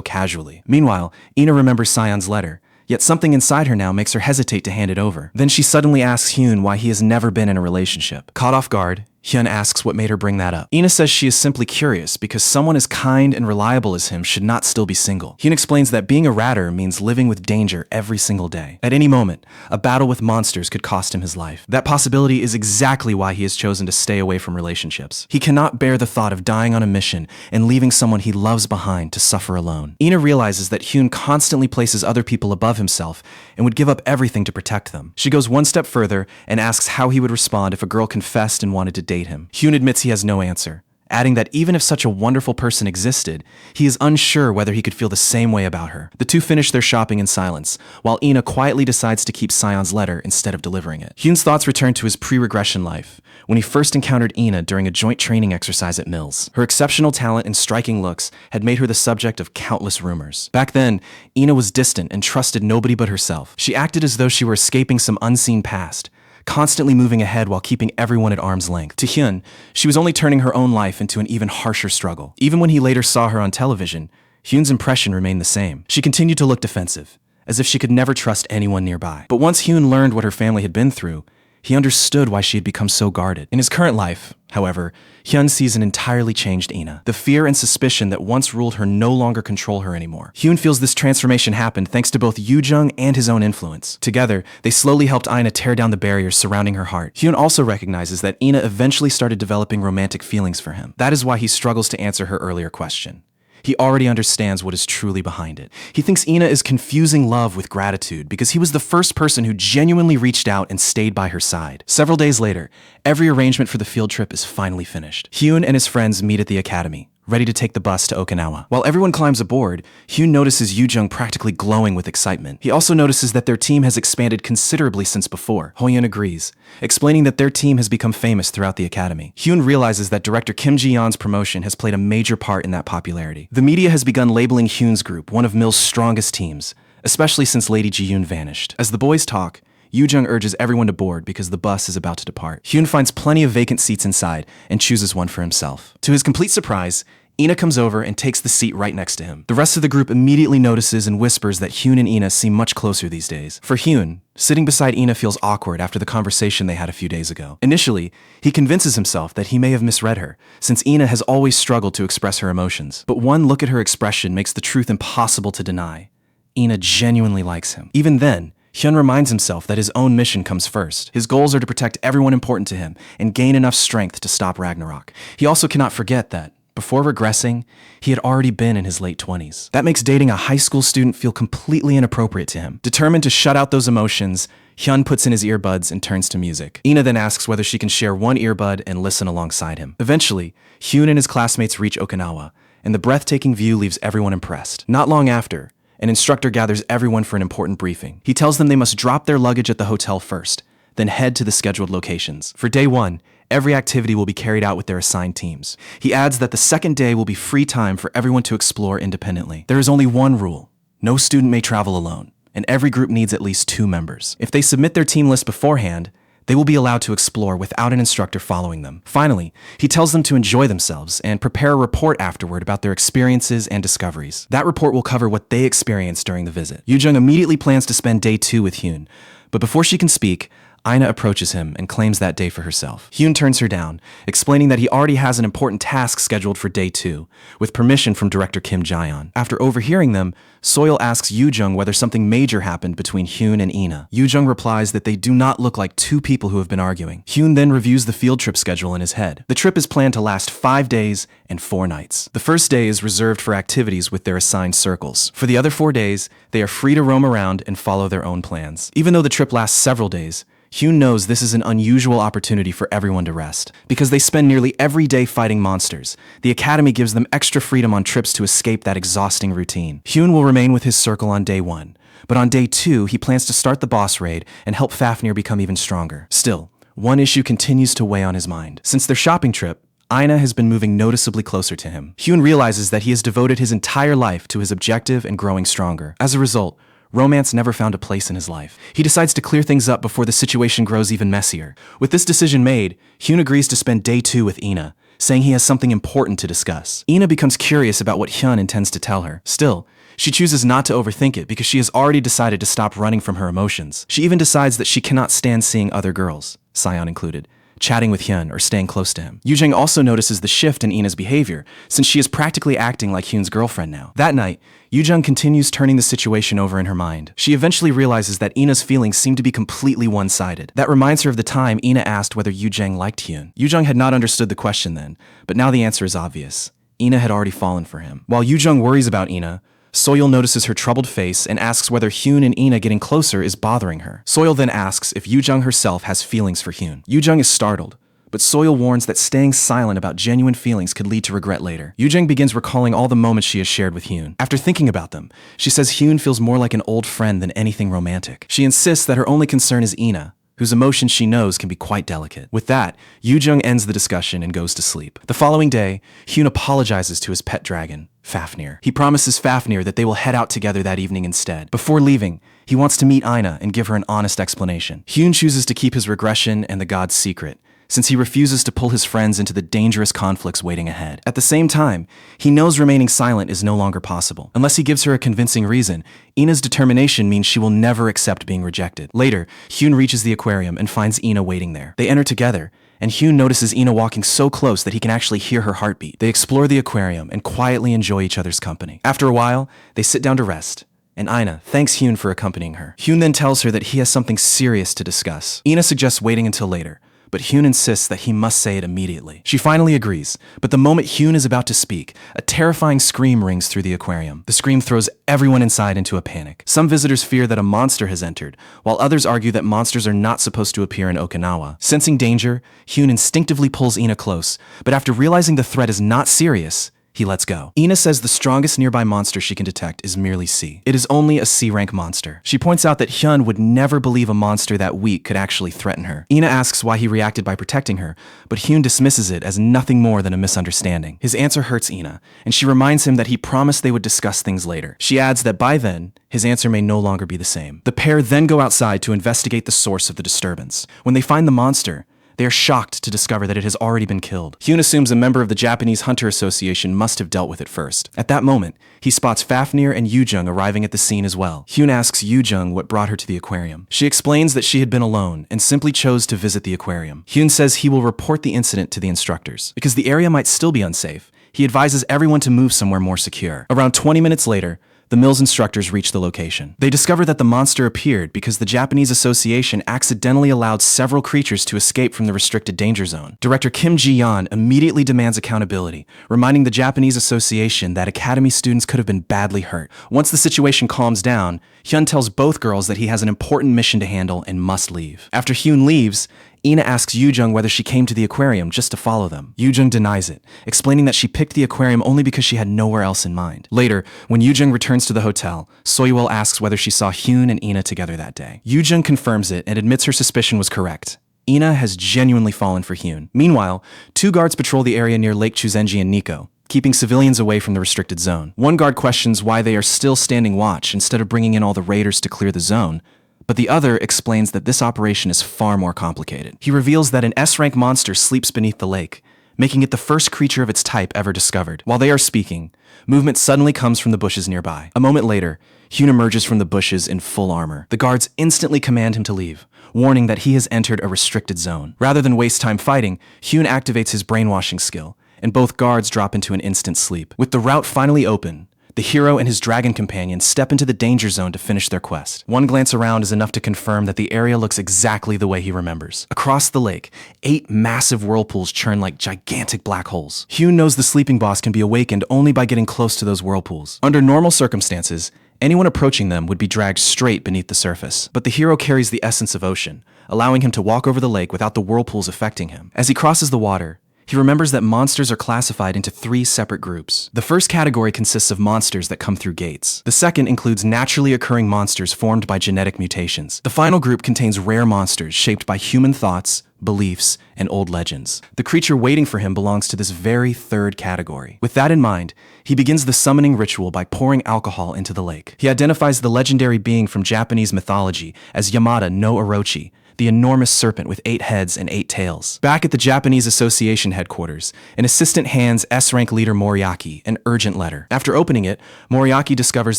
A: casually. Meanwhile, Ina remembers Sion's letter, yet something inside her now makes her hesitate to hand it over. Then she suddenly asks Hyun why he has never been in a relationship. Caught off guard, Hyun asks what made her bring that up. Ina says she is simply curious because someone as kind and reliable as him should not still be single. Hyun explains that being a ratter means living with danger every single day. At any moment, a battle with monsters could cost him his life. That possibility is exactly why he has chosen to stay away from relationships. He cannot bear the thought of dying on a mission and leaving someone he loves behind to suffer alone. Ina realizes that Hyun constantly places other people above himself and would give up everything to protect them. She goes one step further and asks how he would respond if a girl confessed and wanted to date him. Hyun admits he has no answer, adding that even if such a wonderful person existed, he is unsure whether he could feel the same way about her. The two finish their shopping in silence, while Ina quietly decides to keep Sion's letter instead of delivering it. Hyun's thoughts return to his pre-regression life, when he first encountered Ina during a joint training exercise at Mills. Her exceptional talent and striking looks had made her the subject of countless rumors. Back then, Ina was distant and trusted nobody but herself. She acted as though she were escaping some unseen past, constantly moving ahead while keeping everyone at arm's length. To Hyun, she was only turning her own life into an even harsher struggle. Even when he later saw her on television, Hyun's impression remained the same. She continued to look defensive, as if she could never trust anyone nearby. But once Hyun learned what her family had been through, he understood why she had become so guarded. In his current life, however, Hyun sees an entirely changed Ina. The fear and suspicion that once ruled her no longer control her anymore. Hyun feels this transformation happened thanks to both Yoo-jung and his own influence. Together, they slowly helped Ina tear down the barriers surrounding her heart. Hyun also recognizes that Ina eventually started developing romantic feelings for him. That is why he struggles to answer her earlier question. He already understands what is truly behind it. He thinks Ina is confusing love with gratitude because he was the first person who genuinely reached out and stayed by her side. Several days later, every arrangement for the field trip is finally finished. Hyun and his friends meet at the academy, ready to take the bus to Okinawa. While everyone climbs aboard, Hyun notices Yoo-jung practically glowing with excitement. He also notices that their team has expanded considerably since before. Hoyeon agrees, explaining that their team has become famous throughout the academy. Hyun realizes that director Kim Ji-yeon's promotion has played a major part in that popularity. The media has begun labeling Hyun's group one of Mill's strongest teams, especially since Lady Ji-yoon vanished. As the boys talk, Yoo-jung urges everyone to board because the bus is about to depart. Hyun finds plenty of vacant seats inside and chooses one for himself. To his complete surprise, Ina comes over and takes the seat right next to him. The rest of the group immediately notices and whispers that Hyun and Ina seem much closer these days. For Hyun, sitting beside Ina feels awkward after the conversation they had a few days ago. Initially, he convinces himself that he may have misread her, since Ina has always struggled to express her emotions. But one look at her expression makes the truth impossible to deny. Ina genuinely likes him. Even then, Hyun reminds himself that his own mission comes first. His goals are to protect everyone important to him and gain enough strength to stop Ragnarok. He also cannot forget that, Before regressing, he had already been in his late 20s. That makes dating a high school student feel completely inappropriate to him. Determined to shut out those emotions, Hyun puts in his earbuds and turns to music. Ina then asks whether she can share one earbud and listen alongside him. Eventually, Hyun and his classmates reach Okinawa, and the breathtaking view leaves everyone impressed. Not long after, an instructor gathers everyone for an important briefing. He tells them they must drop their luggage at the hotel first, then head to the scheduled locations. For day 1, every activity will be carried out with their assigned teams. He adds that the second day will be free time for everyone to explore independently. There is only one rule: no student may travel alone, and every group needs at least 2 members. If they submit their team list beforehand, they will be allowed to explore without an instructor following them. Finally, he tells them to enjoy themselves and prepare a report afterward about their experiences and discoveries. That report will cover what they experienced during the visit. Yoo-jung immediately plans to spend day 2 with Hyun, but before she can speak, Ina approaches him and claims that day for herself. Hyun turns her down, explaining that he already has an important task scheduled for day 2, with permission from director Kim Jae-on. After overhearing them, Soil asks Yoo-jung whether something major happened between Hyun and Ina. Yoo-jung replies that they do not look like 2 people who have been arguing. Hyun then reviews the field trip schedule in his head. The trip is planned to last 5 days and 4 nights. The first day is reserved for activities with their assigned circles. For the other 4 days, they are free to roam around and follow their own plans. Even though the trip lasts several days, Hyun knows this is an unusual opportunity for everyone to rest. Because they spend nearly every day fighting monsters, the academy gives them extra freedom on trips to escape that exhausting routine. Hyun will remain with his circle on day 1, but on day 2, he plans to start the boss raid and help Fafnir become even stronger. Still, one issue continues to weigh on his mind. Since their shopping trip, Ina has been moving noticeably closer to him. Hyun realizes that he has devoted his entire life to his objective and growing stronger. As a result, romance never found a place in his life. He decides to clear things up before the situation grows even messier. With this decision made, Hyun agrees to spend day 2 with Ina, saying he has something important to discuss. Ina becomes curious about what Hyun intends to tell her. Still, she chooses not to overthink it because she has already decided to stop running from her emotions. She even decides that she cannot stand seeing other girls, Sion included, chatting with Hyun or staying close to him. Yoo-jung also notices the shift in Ina's behavior, since she is practically acting like Hyun's girlfriend now. That night, Yoo-jung continues turning the situation over in her mind. She eventually realizes that Ina's feelings seem to be completely one-sided. That reminds her of the time Ina asked whether Yoo-jung liked Hyun. Yoo-jung had not understood the question then, but now the answer is obvious. Ina had already fallen for him. While Yoo-jung worries about Ina, Soil notices her troubled face and asks whether Hyun and Ina getting closer is bothering her. Soil then asks if Yoo-jung herself has feelings for Hyun. Yoo-jung is startled, but Soil warns that staying silent about genuine feelings could lead to regret later. Yoo-jung begins recalling all the moments she has shared with Hyun. After thinking about them, she says Hyun feels more like an old friend than anything romantic. She insists that her only concern is Ina, whose emotions she knows can be quite delicate. With that, Yoo-jung ends the discussion and goes to sleep. The following day, Hyun apologizes to his pet dragon, Fafnir. He promises Fafnir that they will head out together that evening instead. Before leaving, he wants to meet Ina and give her an honest explanation. Hyun chooses to keep his regression and the gods secret, since he refuses to pull his friends into the dangerous conflicts waiting ahead. At the same time, he knows remaining silent is no longer possible. Unless he gives her a convincing reason, Ina's determination means she will never accept being rejected. Later, Hyun reaches the aquarium and finds Ina waiting there. They enter together, and Hyun notices Ina walking so close that he can actually hear her heartbeat. They explore the aquarium and quietly enjoy each other's company. After a while, they sit down to rest, and Ina thanks Hyun for accompanying her. Hyun then tells her that he has something serious to discuss. Ina suggests waiting until later, but Hyun insists that he must say it immediately. She finally agrees, but the moment Hyun is about to speak, a terrifying scream rings through the aquarium. The scream throws everyone inside into a panic. Some visitors fear that a monster has entered, while others argue that monsters are not supposed to appear in Okinawa. Sensing danger, Hyun instinctively pulls Ina close, but after realizing the threat is not serious, he lets go. Ina says the strongest nearby monster she can detect is merely C. It is only a C-rank monster. She points out that Hyun would never believe a monster that weak could actually threaten her. Ina asks why he reacted by protecting her, but Hyun dismisses it as nothing more than a misunderstanding. His answer hurts Ina, and she reminds him that he promised they would discuss things later. She adds that by then, his answer may no longer be the same. The pair then go outside to investigate the source of the disturbance. When they find the monster, they are shocked to discover that it has already been killed. Hyun assumes a member of the Japanese Hunter Association must have dealt with it first. At that moment, he spots Fafnir and Yoo-jung arriving at the scene as well. Hyun asks Yoo-jung what brought her to the aquarium. She explains that she had been alone and simply chose to visit the aquarium. Hyun says he will report the incident to the instructors. Because the area might still be unsafe, he advises everyone to move somewhere more secure. Around 20 minutes later, The mill's instructors reach the location. They discover that the monster appeared because the Japanese Association accidentally allowed several creatures to escape from the restricted danger zone. Director Kim Ji-yeon immediately demands accountability, reminding the Japanese Association that Academy students could have been badly hurt. Once the situation calms down, Hyun tells both girls that he has an important mission to handle and must leave. After Hyun leaves, Ina asks Yoo-jung whether she came to the aquarium just to follow them. Yoo-jung denies it, explaining that she picked the aquarium only because she had nowhere else in mind. Later, when Yoo-jung returns to the hotel, Soyewol asks whether she saw Hyun and Ina together that day. Yoo-jung confirms it and admits her suspicion was correct. Ina has genuinely fallen for Hyun. Meanwhile, 2 guards patrol the area near Lake Chuzenji and Nikko, keeping civilians away from the restricted zone. One guard questions why they are still standing watch instead of bringing in all the raiders to clear the zone, but the other explains that this operation is far more complicated. He reveals that an S-rank monster sleeps beneath the lake, making it the first creature of its type ever discovered. While they are speaking, movement suddenly comes from the bushes nearby. A moment later, Hyun emerges from the bushes in full armor. The guards instantly command him to leave, warning that he has entered a restricted zone. Rather than waste time fighting, Hyun activates his brainwashing skill, and both guards drop into an instant sleep. With the route finally open, the hero and his dragon companion step into the danger zone to finish their quest. One glance around is enough to confirm that the area looks exactly the way he remembers. Across the lake, 8 massive whirlpools churn like gigantic black holes. Hyun knows the sleeping boss can be awakened only by getting close to those whirlpools. Under normal circumstances, anyone approaching them would be dragged straight beneath the surface. But the hero carries the essence of ocean, allowing him to walk over the lake without the whirlpools affecting him. As he crosses the water, he remembers that monsters are classified into 3 separate groups. The first category consists of monsters that come through gates. The second includes naturally occurring monsters formed by genetic mutations. The final group contains rare monsters shaped by human thoughts, beliefs, and old legends. The creature waiting for him belongs to this very third category. With that in mind, he begins the summoning ritual by pouring alcohol into the lake. He identifies the legendary being from Japanese mythology as Yamada no Orochi, the enormous serpent with 8 heads and 8 tails. Back at the Japanese Association headquarters, an assistant hands S-rank leader Moriaki an urgent letter. After opening it, Moriaki discovers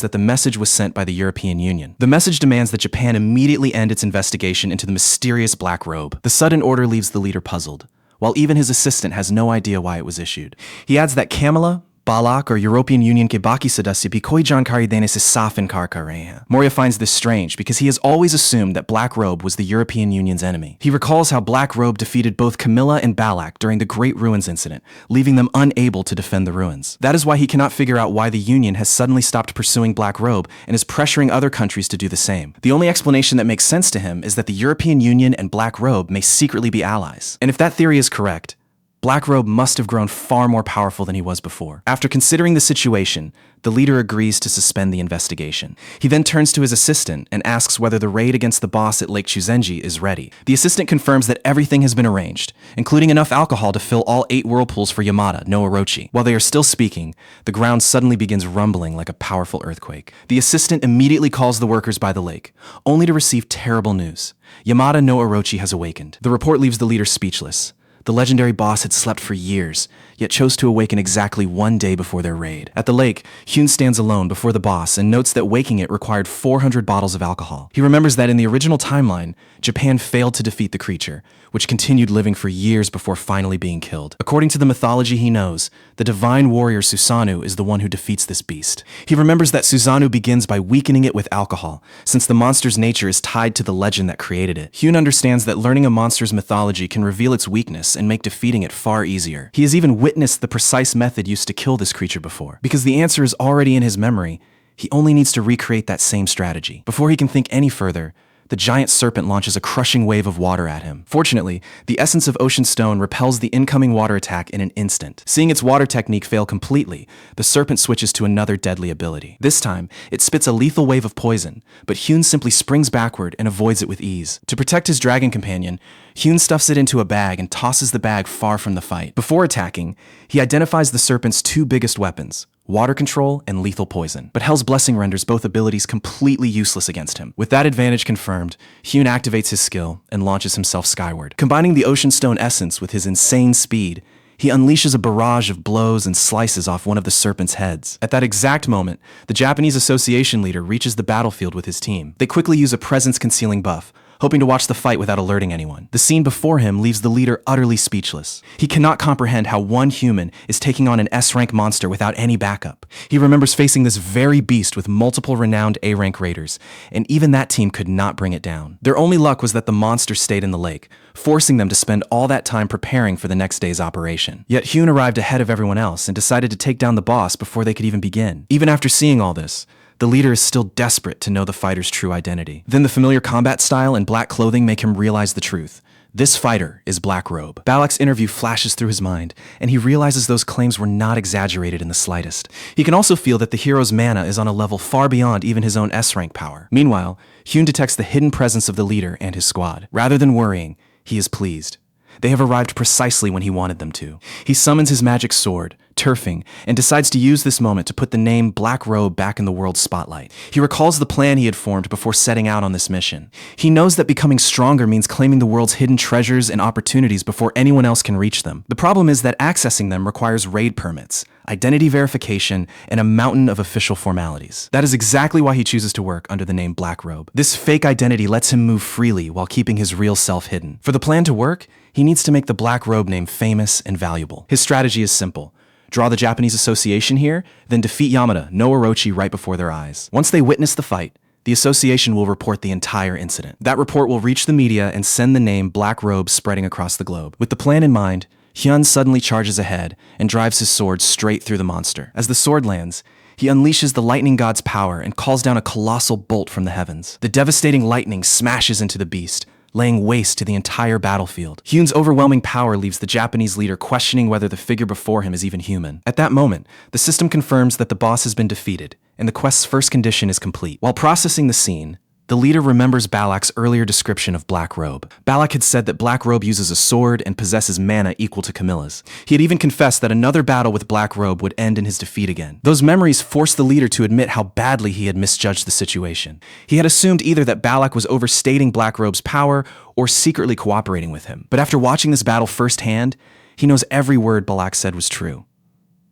A: that the message was sent by the European Union. The message demands that Japan immediately end its investigation into the mysterious Black Robe. The sudden order leaves the leader puzzled, while even his assistant has no idea why it was issued. He adds that Kamala, Balak, or European Union ke baki sadasya bhi koi jankari dene se saaf inkar kar rahe hain. Moria finds this strange because he has always assumed that Black Robe was the European Union's enemy. He recalls how Black Robe defeated both Camilla and Balak during the Great Ruins incident, leaving them unable to defend the ruins. That is why he cannot figure out why the Union has suddenly stopped pursuing Black Robe and is pressuring other countries to do the same. The only explanation that makes sense to him is that the European Union and Black Robe may secretly be allies. And if that theory is correct, Black Robe must have grown far more powerful than he was before. After considering the situation, the leader agrees to suspend the investigation. He then turns to his assistant and asks whether the raid against the boss at Lake Chuzenji is ready. The assistant confirms that everything has been arranged, including enough alcohol to fill all 8 whirlpools for Yamada no Orochi. While they are still speaking, the ground suddenly begins rumbling like a powerful earthquake. The assistant immediately calls the workers by the lake, only to receive terrible news. Yamada no Orochi has awakened. The report leaves the leader speechless. The legendary boss had slept for years, yet chose to awaken exactly 1 day before their raid. At the lake, Hyun stands alone before the boss and notes that waking it required 400 bottles of alcohol. He remembers that in the original timeline, Japan failed to defeat the creature, which continued living for years before finally being killed. According to the mythology he knows, the divine warrior Susanoo is the one who defeats this beast. He remembers that Susanoo begins by weakening it with alcohol, since the monster's nature is tied to the legend that created it. Hyun understands that learning a monster's mythology can reveal its weakness and make defeating it far easier. He has even witnessed the precise method used to kill this creature before. Because the answer is already in his memory, he only needs to recreate that same strategy. Before he can think any further, the giant serpent launches a crushing wave of water at him. Fortunately, the essence of Ocean Stone repels the incoming water attack in an instant. Seeing its water technique fail completely, the serpent switches to another deadly ability. This time, it spits a lethal wave of poison, but Hyun simply springs backward and avoids it with ease. To protect his dragon companion, Hyun stuffs it into a bag and tosses the bag far from the fight. Before attacking, he identifies the serpent's 2 biggest weapons: water control and lethal poison. But Hell's Blessing renders both abilities completely useless against him. With that advantage confirmed, Hyun activates his skill and launches himself skyward. Combining the Ocean Stone essence with his insane speed, he unleashes a barrage of blows and slices off one of the serpent's heads. At that exact moment, the Japanese Association leader reaches the battlefield with his team. They quickly use a presence-concealing buff, hoping to watch the fight without alerting anyone. The scene before him leaves the leader utterly speechless. He cannot comprehend how one human is taking on an S-rank monster without any backup. He remembers facing this very beast with multiple renowned A-rank raiders, and even that team could not bring it down. Their only luck was that the monster stayed in the lake, forcing them to spend all that time preparing for the next day's operation. Yet Hyun arrived ahead of everyone else and decided to take down the boss before they could even begin. Even after seeing all this, the leader is still desperate to know the fighter's true identity. Then the familiar combat style and black clothing make him realize the truth. This fighter is Black Robe. Balak's interview flashes through his mind, and he realizes those claims were not exaggerated in the slightest. He can also feel that the hero's mana is on a level far beyond even his own S-rank power. Meanwhile, Hyun detects the hidden presence of the leader and his squad. Rather than worrying, he is pleased. They have arrived precisely when he wanted them to. He summons his magic sword, turfing, and decides to use this moment to put the name Black Robe back in the world's spotlight. He recalls the plan he had formed before setting out on this mission. He knows that becoming stronger means claiming the world's hidden treasures and opportunities before anyone else can reach them. The problem is that accessing them requires raid permits, identity verification, and a mountain of official formalities. That is exactly why he chooses to work under the name Black Robe. This fake identity lets him move freely while keeping his real self hidden. For the plan to work, he needs to make the Black Robe name famous and valuable. His strategy is simple. Draw the Japanese association here, then defeat Yamada, no Orochi, right before their eyes. Once they witness the fight, the association will report the entire incident. That report will reach the media and send the name Black Robe spreading across the globe. With the plan in mind, Hyun suddenly charges ahead and drives his sword straight through the monster. As the sword lands, he unleashes the lightning god's power and calls down a colossal bolt from the heavens. The devastating lightning smashes into the beast, laying waste to the entire battlefield. Hyun's overwhelming power leaves the Japanese leader questioning whether the figure before him is even human. At that moment, the system confirms that the boss has been defeated, and the quest's first condition is complete. While processing the scene, the leader remembers Balak's earlier description of Black Robe. Balak had said that Black Robe uses a sword and possesses mana equal to Camilla's. He had even confessed that another battle with Black Robe would end in his defeat again. Those memories forced the leader to admit how badly he had misjudged the situation. He had assumed either that Balak was overstating Black Robe's power or secretly cooperating with him. But after watching this battle firsthand, he knows every word Balak said was true.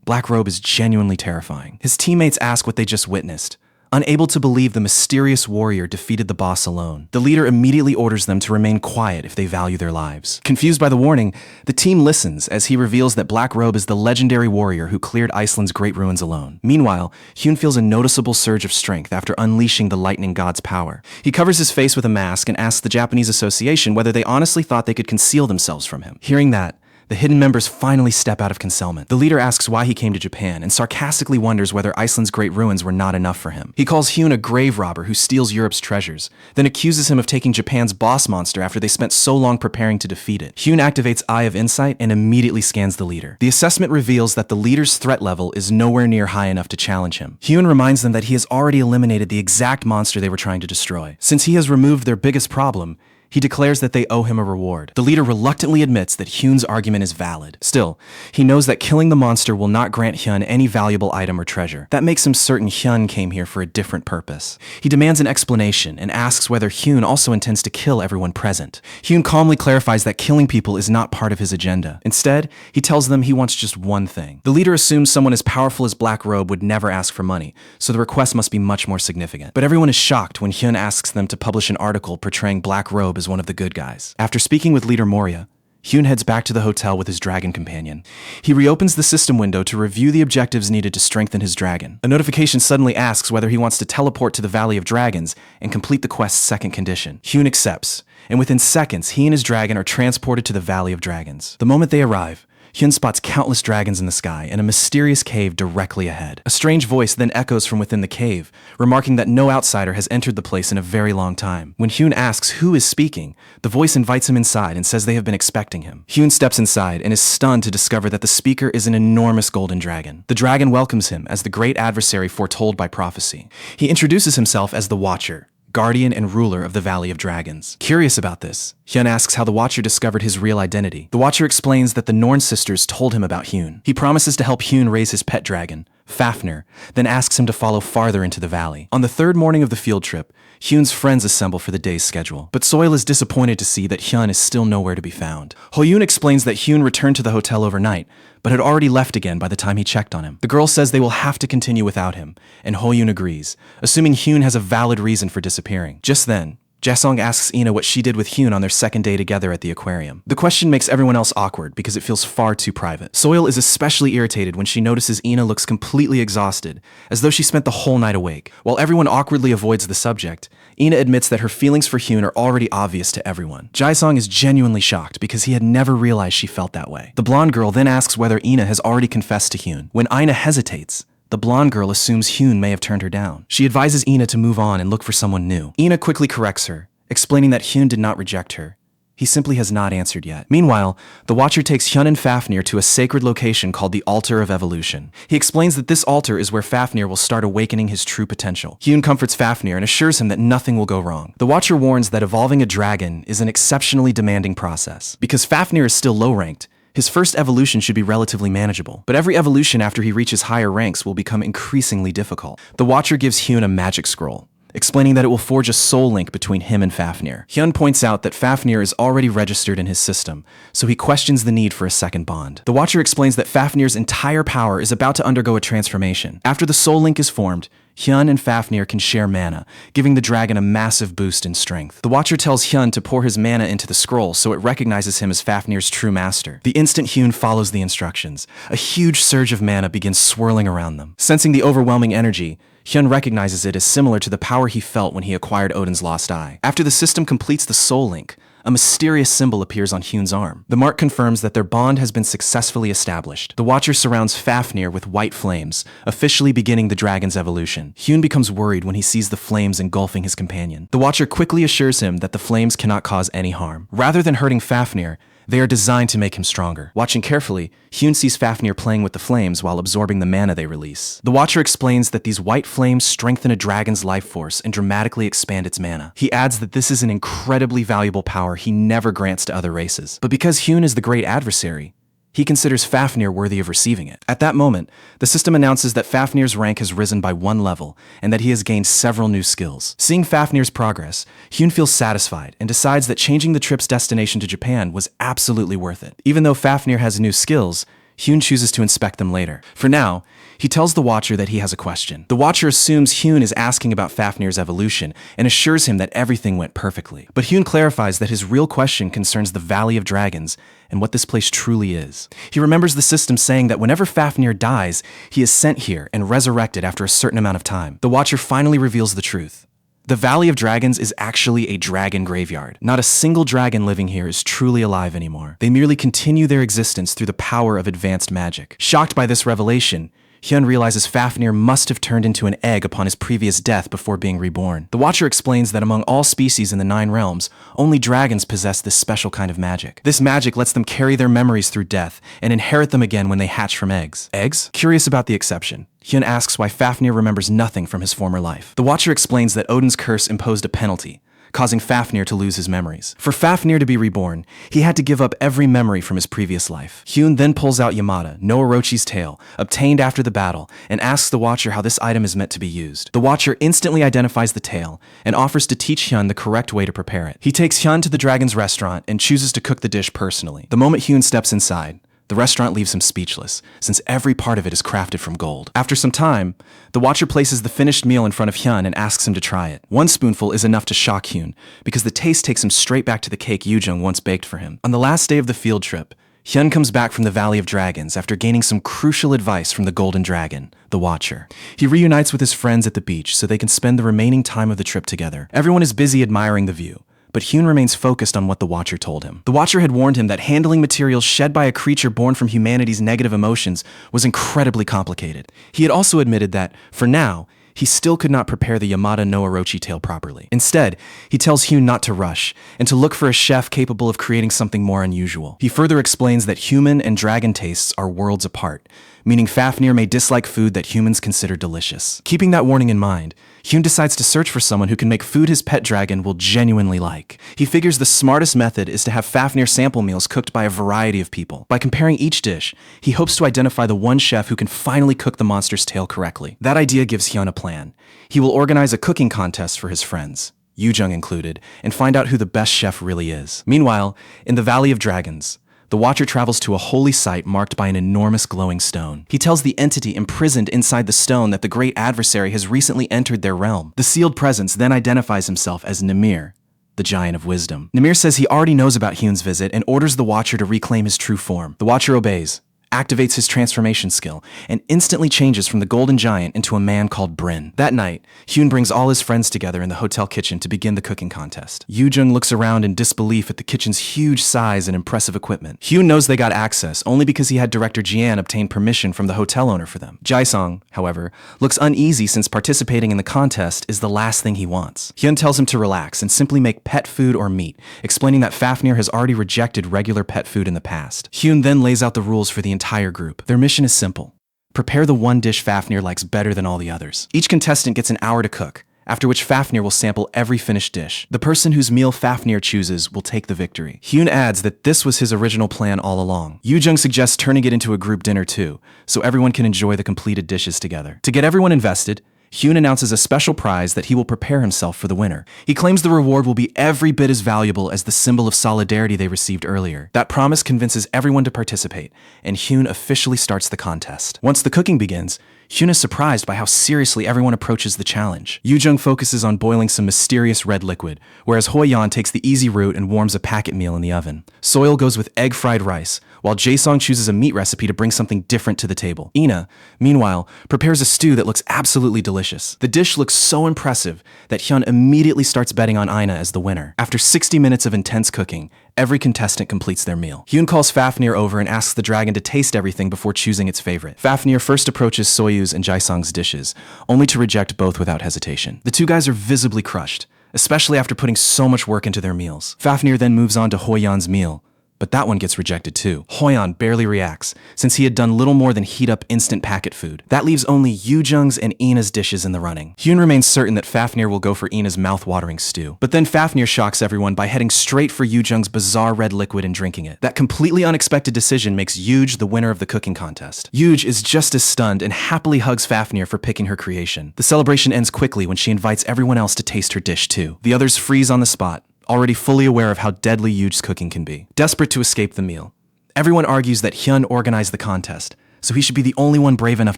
A: Black Robe is genuinely terrifying. His teammates ask what they just witnessed. Unable to believe the mysterious warrior defeated the boss alone, the leader immediately orders them to remain quiet if they value their lives. Confused by the warning, the team listens as he reveals that Black Robe is the legendary warrior who cleared Iceland's great ruins alone. Meanwhile, Hyun feels a noticeable surge of strength after unleashing the lightning god's power. He covers his face with a mask and asks the Japanese association whether they honestly thought they could conceal themselves from him. Hearing that, the hidden members finally step out of concealment. The leader asks why he came to Japan and sarcastically wonders whether Iceland's great ruins were not enough for him. He calls Hyun a grave robber who steals Europe's treasures, then accuses him of taking Japan's boss monster after they spent so long preparing to defeat it. Hyun activates Eye of Insight and immediately scans the leader. The assessment reveals that the leader's threat level is nowhere near high enough to challenge him. Hyun reminds them that he has already eliminated the exact monster they were trying to destroy. Since he has removed their biggest problem, he declares that they owe him a reward. The leader reluctantly admits that Hyun's argument is valid. Still, he knows that killing the monster will not grant Hyun any valuable item or treasure. That makes him certain Hyun came here for a different purpose. He demands an explanation and asks whether Hyun also intends to kill everyone present. Hyun calmly clarifies that killing people is not part of his agenda. Instead, he tells them he wants just one thing. The leader assumes someone as powerful as Black Robe would never ask for money, so the request must be much more significant. But everyone is shocked when Hyun asks them to publish an article portraying Black Robe as one of the good guys. After speaking with leader Moria, Hyun heads back to the hotel with his dragon companion. He reopens the system window to review the objectives needed to strengthen his dragon. A notification suddenly asks whether he wants to teleport to the Valley of Dragons and complete the quest's second condition. Hyun accepts, and within seconds, he and his dragon are transported to the Valley of Dragons. The moment they arrive, Hyun spots countless dragons in the sky and a mysterious cave directly ahead. A strange voice then echoes from within the cave, remarking that no outsider has entered the place in a very long time. When Hyun asks who is speaking, the voice invites him inside and says they have been expecting him. Hyun steps inside and is stunned to discover that the speaker is an enormous golden dragon. The dragon welcomes him as the great adversary foretold by prophecy. He introduces himself as the Watcher, guardian and ruler of the Valley of Dragons. Curious about this, Hyun asks how the Watcher discovered his real identity. The Watcher explains that the Norn sisters told him about Hyun. He promises to help Hyun raise his pet dragon, Fafnir, then asks him to follow farther into the valley. On the third morning of the field trip, Hyun's friends assemble for the day's schedule. But Soil is disappointed to see that Hyun is still nowhere to be found. Hoyoon explains that Hyun returned to the hotel overnight, but had already left again by the time he checked on him. The girl says they will have to continue without him, and Hoyoon agrees, assuming Hyun has a valid reason for disappearing. Just then, Jae-sung asks Ina what she did with Hyun on their second day together at the aquarium. The question makes everyone else awkward because it feels far too private. Soil is especially irritated when she notices Ina looks completely exhausted, as though she spent the whole night awake. While everyone awkwardly avoids the subject, Ina admits that her feelings for Hyun are already obvious to everyone. Jae-sung is genuinely shocked because he had never realized she felt that way. The blonde girl then asks whether Ina has already confessed to Hyun. When Ina hesitates, the blonde girl assumes Hyun may have turned her down. She advises Ina to move on and look for someone new. Ina quickly corrects her, explaining that Hyun did not reject her. He simply has not answered yet. Meanwhile, the Watcher takes Hyun and Fafnir to a sacred location called the Altar of Evolution. He explains that this altar is where Fafnir will start awakening his true potential. Hyun comforts Fafnir and assures him that nothing will go wrong. The Watcher warns that evolving a dragon is an exceptionally demanding process. Because Fafnir is still low-ranked, his first evolution should be relatively manageable, but every evolution after he reaches higher ranks will become increasingly difficult. The Watcher gives Hyun a magic scroll, explaining that it will forge a soul link between him and Fafnir. Hyun points out that Fafnir is already registered in his system, so he questions the need for a second bond. The Watcher explains that Fafnir's entire power is about to undergo a transformation. After the soul link is formed, Hyun and Fafnir can share mana, giving the dragon a massive boost in strength. The Watcher tells Hyun to pour his mana into the scroll so it recognizes him as Fafnir's true master. The instant Hyun follows the instructions, a huge surge of mana begins swirling around them. Sensing the overwhelming energy, Hyun recognizes it as similar to the power he felt when he acquired Odin's lost eye. After the system completes the soul link, a mysterious symbol appears on Hyun's arm. The mark confirms that their bond has been successfully established. The Watcher surrounds Fafnir with white flames, officially beginning the dragon's evolution. Hyun becomes worried when he sees the flames engulfing his companion. The Watcher quickly assures him that the flames cannot cause any harm. Rather than hurting Fafnir, they are designed to make him stronger. Watching carefully, Hyun sees Fafnir playing with the flames while absorbing the mana they release. The Watcher explains that these white flames strengthen a dragon's life force and dramatically expand its mana. He adds that this is an incredibly valuable power he never grants to other races. But because Hyun is the great adversary, he considers Fafnir worthy of receiving it. At that moment, the system announces that Fafnir's rank has risen by 1 level and that he has gained several new skills. Seeing Fafnir's progress, Hyun feels satisfied and decides that changing the trip's destination to Japan was absolutely worth it. Even though Fafnir has new skills, Hyun chooses to inspect them later. For now, he tells the Watcher that he has a question. The Watcher assumes Hyun is asking about Fafnir's evolution and assures him that everything went perfectly. But Hyun clarifies that his real question concerns the Valley of Dragons and what this place truly is. He remembers the system saying that whenever Fafnir dies, he is sent here and resurrected after a certain amount of time. The Watcher finally reveals the truth. The Valley of Dragons is actually a dragon graveyard. Not a single dragon living here is truly alive anymore. They merely continue their existence through the power of advanced magic. Shocked by this revelation, Hyun realizes Fafnir must have turned into an egg upon his previous death before being reborn. The Watcher explains that among all species in the 9 realms, only dragons possess this special kind of magic. This magic lets them carry their memories through death and inherit them again when they hatch from eggs. Eggs? Curious about the exception, Hyun asks why Fafnir remembers nothing from his former life. The Watcher explains that Odin's curse imposed a penalty, causing Fafnir to lose his memories. For Fafnir to be reborn, he had to give up every memory from his previous life. Hyun then pulls out Yamada, no Orochi's tail, obtained after the battle, and asks the Watcher how this item is meant to be used. The Watcher instantly identifies the tail and offers to teach Hyun the correct way to prepare it. He takes Hyun to the dragon's restaurant and chooses to cook the dish personally. The moment Hyun steps inside, the restaurant leaves him speechless, since every part of it is crafted from gold. After some time, the Watcher places the finished meal in front of Hyun and asks him to try it. 1 spoonful is enough to shock Hyun, because the taste takes him straight back to the cake Yujung once baked for him. On the last day of the field trip, Hyun comes back from the Valley of Dragons after gaining some crucial advice from the Golden Dragon, the Watcher. He reunites with his friends at the beach so they can spend the remaining time of the trip together. Everyone is busy admiring the view, but Hyun remains focused on what the Watcher told him. The Watcher had warned him that handling materials shed by a creature born from humanity's negative emotions was incredibly complicated. He had also admitted that, for now, he still could not prepare the Yamada no Orochi tale properly. Instead, he tells Hyun not to rush, and to look for a chef capable of creating something more unusual. He further explains that human and dragon tastes are worlds apart, meaning Fafnir may dislike food that humans consider delicious. Keeping that warning in mind, Hyun decides to search for someone who can make food his pet dragon will genuinely like. He figures the smartest method is to have Fafnir sample meals cooked by a variety of people. By comparing each dish, he hopes to identify the one chef who can finally cook the monster's tail correctly. That idea gives Hyun a plan. He will organize a cooking contest for his friends, Yujung included, and find out who the best chef really is. Meanwhile, in the Valley of Dragons, the Watcher travels to a holy site marked by an enormous glowing stone. He tells the entity imprisoned inside the stone that the great adversary has recently entered their realm. The sealed presence then identifies himself as Namir, the Giant of Wisdom. Namir says he already knows about Hyun's visit and orders the Watcher to reclaim his true form. The Watcher obeys, activates his transformation skill, and instantly changes from the Golden Giant into a man called Bryn. That night, Hyun brings all his friends together in the hotel kitchen to begin the cooking contest. Yoo-jung looks around in disbelief at the kitchen's huge size and impressive equipment. Hyun knows they got access only because he had director Jian obtain permission from the hotel owner for them. Jae-sung, however, looks uneasy since participating in the contest is the last thing he wants. Hyun tells him to relax and simply make pet food or meat, explaining that Fafnir has already rejected regular pet food in the past. Hyun then lays out the rules for the entire group. Their mission is simple. Prepare the one dish Fafnir likes better than all the others. Each contestant gets an hour to cook, after which Fafnir will sample every finished dish. The person whose meal Fafnir chooses will take the victory. Hyun adds that this was his original plan all along. Yoo-jung suggests turning it into a group dinner too, so everyone can enjoy the completed dishes together. To get everyone invested, Hyun announces a special prize that he will prepare himself for the winner. He claims the reward will be every bit as valuable as the symbol of solidarity they received earlier. That promise convinces everyone to participate, and Hyun officially starts the contest. Once the cooking begins, Hyun is surprised by how seriously everyone approaches the challenge. Yoo-jung focuses on boiling some mysterious red liquid, whereas Hoi-yeon takes the easy route and warms a packet meal in the oven. Soil goes with egg fried rice, while Jae-sung chooses a meat recipe to bring something different to the table. Ina, meanwhile, prepares a stew that looks absolutely delicious. The dish looks so impressive that Hyun immediately starts betting on Ina as the winner. After 60 minutes of intense cooking, every contestant completes their meal. Hyun calls Fafnir over and asks the dragon to taste everything before choosing its favorite. Fafnir first approaches Soyuz and Jae-sung's dishes, only to reject both without hesitation. The two guys are visibly crushed, especially after putting so much work into their meals. Fafnir then moves on to Hoi-yeon's meal, but that one gets rejected too. Hoi-yeon barely reacts, since he had done little more than heat up instant packet food. That leaves only Yoo-jung's and Ina's dishes in the running. Hyun remains certain that Fafnir will go for Ina's mouth-watering stew. But then Fafnir shocks everyone by heading straight for Yoo-jung's bizarre red liquid and drinking it. That completely unexpected decision makes Yuj the winner of the cooking contest. Yuj is just as stunned and happily hugs Fafnir for picking her creation. The celebration ends quickly when she invites everyone else to taste her dish too. The others freeze on the spot, already fully aware of how deadly Yuj's cooking can be. Desperate to escape the meal, everyone argues that Hyun organized the contest, so he should be the only one brave enough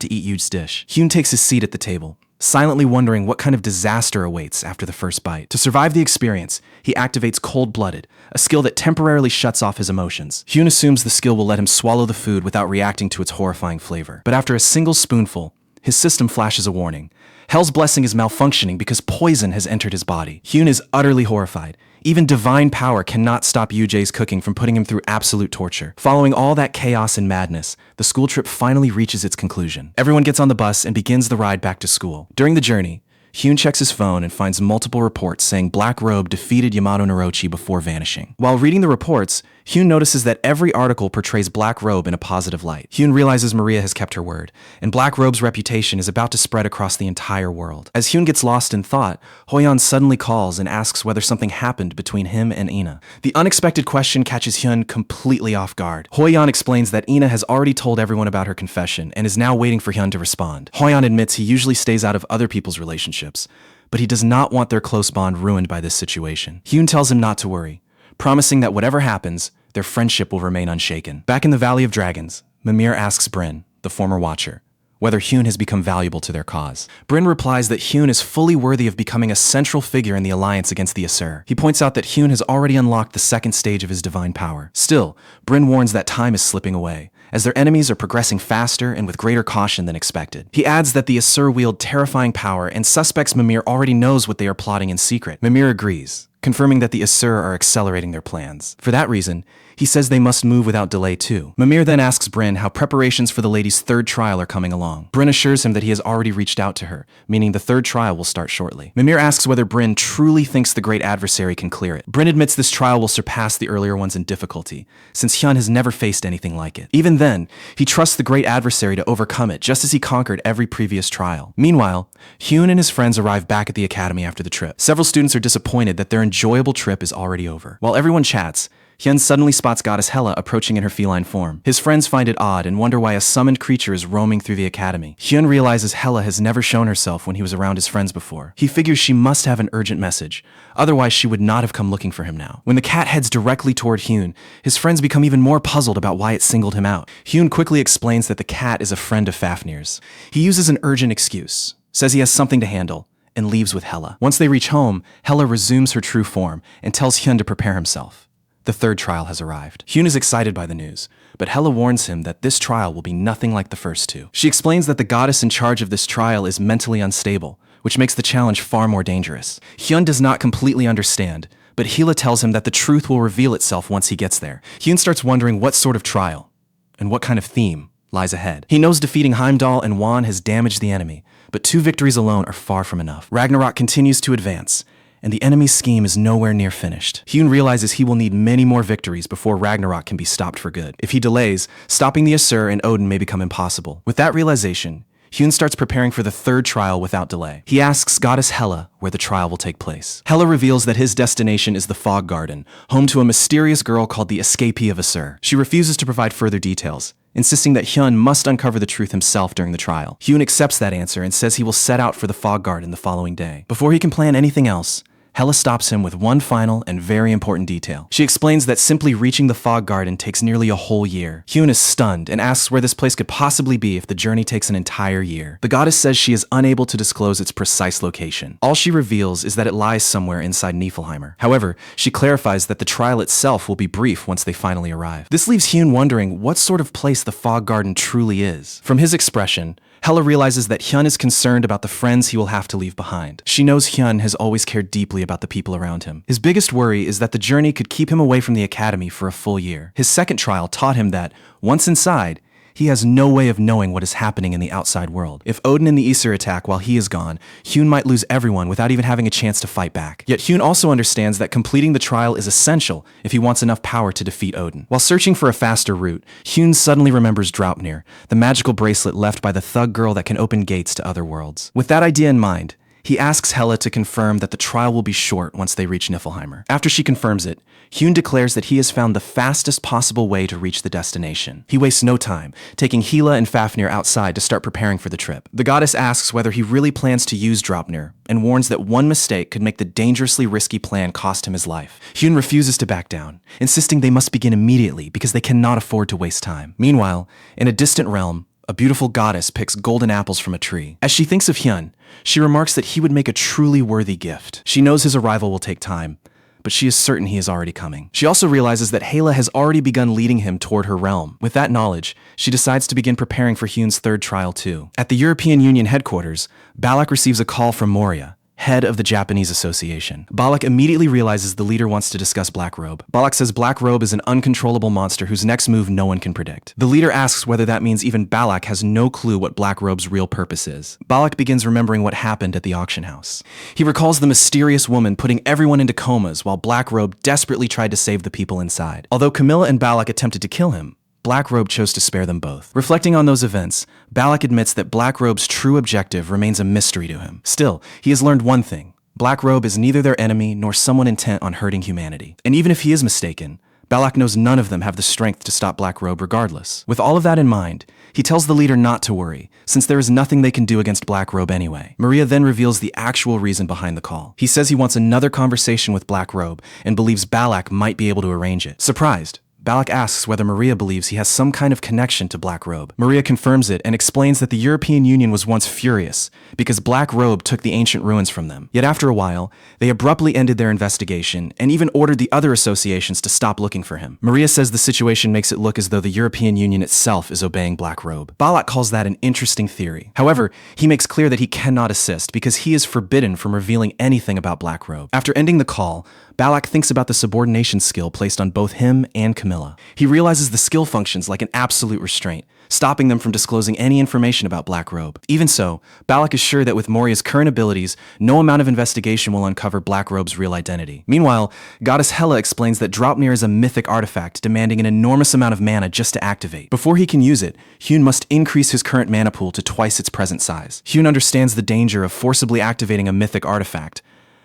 A: to eat Yuj's dish. Hyun takes his seat at the table, silently wondering what kind of disaster awaits after the first bite. To survive the experience, he activates Cold-Blooded, a skill that temporarily shuts off his emotions. Hyun assumes the skill will let him swallow the food without reacting to its horrifying flavor. But after a single spoonful, his system flashes a warning. Hell's blessing is malfunctioning because poison has entered his body. Hyun is utterly horrified. Even divine power cannot stop Yoo-jae's cooking from putting him through absolute torture. Following all that chaos and madness, the school trip finally reaches its conclusion. Everyone gets on the bus and begins the ride back to school. During the journey, Hyun checks his phone and finds multiple reports saying Black Robe defeated Yamato Narochi before vanishing. While reading the reports, Hyun notices that every article portrays Black Robe in a positive light. Hyun realizes Maria has kept her word, and Black Robe's reputation is about to spread across the entire world. As Hyun gets lost in thought, Hoi-yeon suddenly calls and asks whether something happened between him and Ina. The unexpected question catches Hyun completely off guard. Hoi-yeon explains that Ina has already told everyone about her confession and is now waiting for Hyun to respond. Hoi-yeon admits he usually stays out of other people's relationships, but he does not want their close bond ruined by this situation. Hyun tells him not to worry, promising that whatever happens, their friendship will remain unshaken. Back in the Valley of Dragons, Mimir asks Bryn, the former Watcher, whether Hyun has become valuable to their cause. Bryn replies that Hyun is fully worthy of becoming a central figure in the alliance against the Asur. He points out that Hyun has already unlocked the second stage of his divine power. Still, Bryn warns that time is slipping away, as their enemies are progressing faster and with greater caution than expected. He adds that the Asur wield terrifying power and suspects Mimir already knows what they are plotting in secret. Mimir agrees, confirming that the Asur are accelerating their plans. For that reason, he says they must move without delay too. Mimir then asks Bryn how preparations for the lady's third trial are coming along. Bryn assures him that he has already reached out to her, meaning the third trial will start shortly. Mimir asks whether Bryn truly thinks the great adversary can clear it. Bryn admits this trial will surpass the earlier ones in difficulty, since Hyun has never faced anything like it. Even then, he trusts the great adversary to overcome it, just as he conquered every previous trial. Meanwhile, Hyun and his friends arrive back at the academy after the trip. Several students are disappointed that their enjoyable trip is already over. While everyone chats, Hyun suddenly spots Goddess Hela approaching in her feline form. His friends find it odd and wonder why a summoned creature is roaming through the academy. Hyun realizes Hela has never shown herself when he was around his friends before. He figures she must have an urgent message, otherwise she would not have come looking for him now. When the cat heads directly toward Hyun, his friends become even more puzzled about why it singled him out. Hyun quickly explains that the cat is a friend of Fafnir's. He uses an urgent excuse, says he has something to handle, and leaves with Hela. Once they reach home, Hela resumes her true form and tells Hyun to prepare himself. The third trial has arrived. Hyun is excited by the news, but Hela warns him that this trial will be nothing like the first two. She explains that the goddess in charge of this trial is mentally unstable, which makes the challenge far more dangerous. Hyun does not completely understand, but Hela tells him that the truth will reveal itself once he gets there. Hyun starts wondering what sort of trial and what kind of theme lies ahead. He knows defeating Heimdall and Wan has damaged the enemy, but 2 victories alone are far from enough. Ragnarok continues to advance, and the enemy's scheme is nowhere near finished. Hyun realizes he will need many more victories before Ragnarok can be stopped for good. If he delays, stopping the Aesir and Odin may become impossible. With that realization, Hyun starts preparing for the third trial without delay. He asks goddess Hela where the trial will take place. Hela reveals that his destination is the Fog Garden, home to a mysterious girl called the Escapee of Aesir. She refuses to provide further details, insisting that Hyun must uncover the truth himself during the trial. Hyun accepts that answer and says he will set out for the Fog Garden the following day. Before he can plan anything else, Hela stops him with one final and very important detail. She explains that simply reaching the Fog Garden takes nearly a whole year. Hyun is stunned and asks where this place could possibly be if the journey takes an entire year. The goddess says she is unable to disclose its precise location. All she reveals is that it lies somewhere inside Niflheimer. However, she clarifies that the trial itself will be brief once they finally arrive. This leaves Hyun wondering what sort of place the Fog Garden truly is. From his expression, Hela realizes that Hyun is concerned about the friends he will have to leave behind. She knows Hyun has always cared deeply about the people around him. His biggest worry is that the journey could keep him away from the academy for a full year. His second trial taught him that, once inside, he has no way of knowing what is happening in the outside world. If Odin and the Aesir attack while he is gone, Hyun might lose everyone without even having a chance to fight back. Yet Hyun also understands that completing the trial is essential if he wants enough power to defeat Odin. While searching for a faster route, Hyun suddenly remembers Draupnir, the magical bracelet left by the thug girl that can open gates to other worlds. With that idea in mind, he asks Hela to confirm that the trial will be short once they reach Niflheimer. After she confirms it, Hyun declares that he has found the fastest possible way to reach the destination. He wastes no time, taking Hela and Fafnir outside to start preparing for the trip. The goddess asks whether he really plans to use Draupnir, and warns that one mistake could make the dangerously risky plan cost him his life. Hyun refuses to back down, insisting they must begin immediately because they cannot afford to waste time. Meanwhile, in a distant realm, a beautiful goddess picks golden apples from a tree. As she thinks of Hyun, she remarks that he would make a truly worthy gift. She knows his arrival will take time, but she is certain he is already coming. She also realizes that Hela has already begun leading him toward her realm. With that knowledge, she decides to begin preparing for Hyun's third trial too. At the European Union headquarters, Balak receives a call from Moria, head of the Japanese Association. Balak immediately realizes the leader wants to discuss Black Robe. Balak says Black Robe is an uncontrollable monster whose next move no one can predict. The leader asks whether that means even Balak has no clue what Black Robe's real purpose is. Balak begins remembering what happened at the auction house. He recalls the mysterious woman putting everyone into comas while Black Robe desperately tried to save the people inside. Although Camilla and Balak attempted to kill him, Black Robe chose to spare them both. Reflecting on those events, Balak admits that Black Robe's true objective remains a mystery to him. Still, he has learned one thing. Black Robe is neither their enemy nor someone intent on hurting humanity. And even if he is mistaken, Balak knows none of them have the strength to stop Black Robe regardless. With all of that in mind, he tells the leader not to worry, since there is nothing they can do against Black Robe anyway. Maria then reveals the actual reason behind the call. He says he wants another conversation with Black Robe and believes Balak might be able to arrange it. Surprised, Balak asks whether Maria believes he has some kind of connection to Black Robe. Maria confirms it and explains that the European Union was once furious because Black Robe took the ancient ruins from them. Yet after a while, they abruptly ended their investigation and even ordered the other associations to stop looking for him. Maria says the situation makes it look as though the European Union itself is obeying Black Robe. Balak calls that an interesting theory. However, he makes clear that he cannot assist because he is forbidden from revealing anything about Black Robe. After ending the call, Balak thinks about the subordination skill placed on both him and Camilla. He realizes the skill functions like an absolute restraint, stopping them from disclosing any information about Black Robe. Even so, Balak is sure that with Moria's current abilities, no amount of investigation will uncover Black Robe's real identity. Meanwhile, Goddess Hela explains that Draupnir is a mythic artifact demanding an enormous amount of mana just to activate. Before he can use it, Hyun must increase his current mana pool to twice its present size. Hyun understands the danger of forcibly activating a mythic artifact,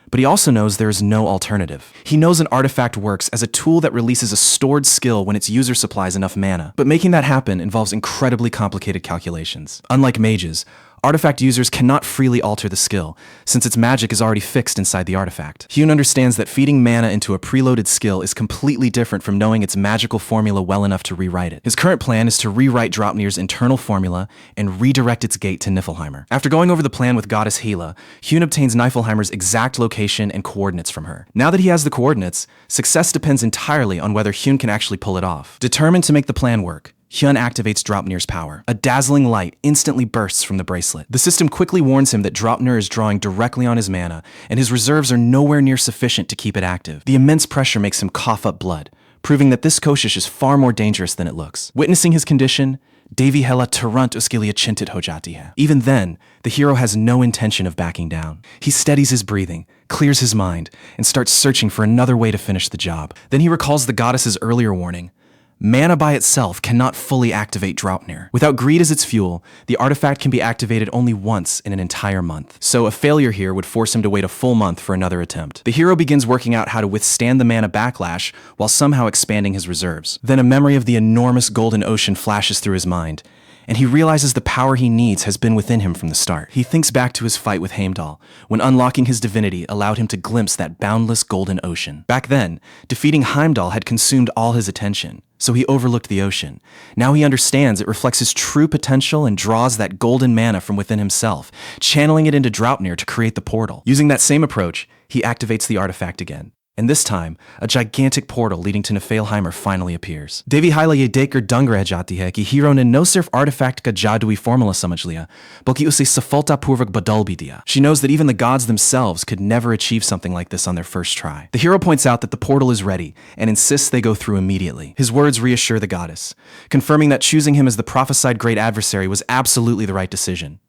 A: but he also knows there is no alternative. He knows an artifact works as a tool that releases a stored skill when its user supplies enough mana, but making that happen involves incredibly complicated calculations. Unlike mages, Artifact users cannot freely alter the skill, since its magic is already fixed inside the artifact. Hyun understands that feeding mana into a preloaded skill is completely different from knowing its magical formula well enough to rewrite it. His current plan is to rewrite Draupnir's internal formula and redirect its gate to Niflheimer. After going over the plan with Goddess Hela, Hyun obtains Niflheimer's exact location and coordinates from her. Now that he has the coordinates, success depends entirely on whether Hyun can actually pull it off. Determined to make the plan work, Hyun activates Draupnir's power. A dazzling light instantly bursts from the bracelet. The system quickly warns him that Draupnir is drawing directly on his mana, and his reserves are nowhere near sufficient to keep it active. The immense pressure makes him cough up blood, proving that this Koshish is far more dangerous than it looks. Witnessing his condition, Devi Hela Tarant Uskilia Chintit Hojatiha. Even then, the hero has no intention of backing down. He steadies his breathing, clears his mind, and starts searching for another way to finish the job. Then he recalls the goddess's earlier warning. Mana by itself cannot fully activate Draupnir. Without greed as its fuel, the artifact can be activated only once in an entire month. So a failure here would force him to wait a full month for another attempt. The hero begins working out how to withstand the mana backlash while somehow expanding his reserves. Then a memory of the enormous golden ocean flashes through his mind, and he realizes the power he needs has been within him from the start. He thinks back to his fight with Heimdall, when unlocking his divinity allowed him to glimpse that boundless golden ocean. Back then, defeating Heimdall had consumed all his attention, so he overlooked the ocean. Now he understands it reflects his true potential and draws that golden mana from within himself, channeling it into Draupnir to create the portal. Using that same approach, he activates the artifact again. And this time, a gigantic portal leading to Niflheimer finally appears. Devi Hela ye Daker Dungra Jatihe ki hero ne no sirf artifact ka jadui formula samajlia, balki use safalta purvak badalbidia. She knows that even the gods themselves could never achieve something like this on their first try. The hero points out that the portal is ready and insists they go through immediately. His words reassure the goddess, confirming that choosing him as the prophesied great adversary was absolutely the right decision.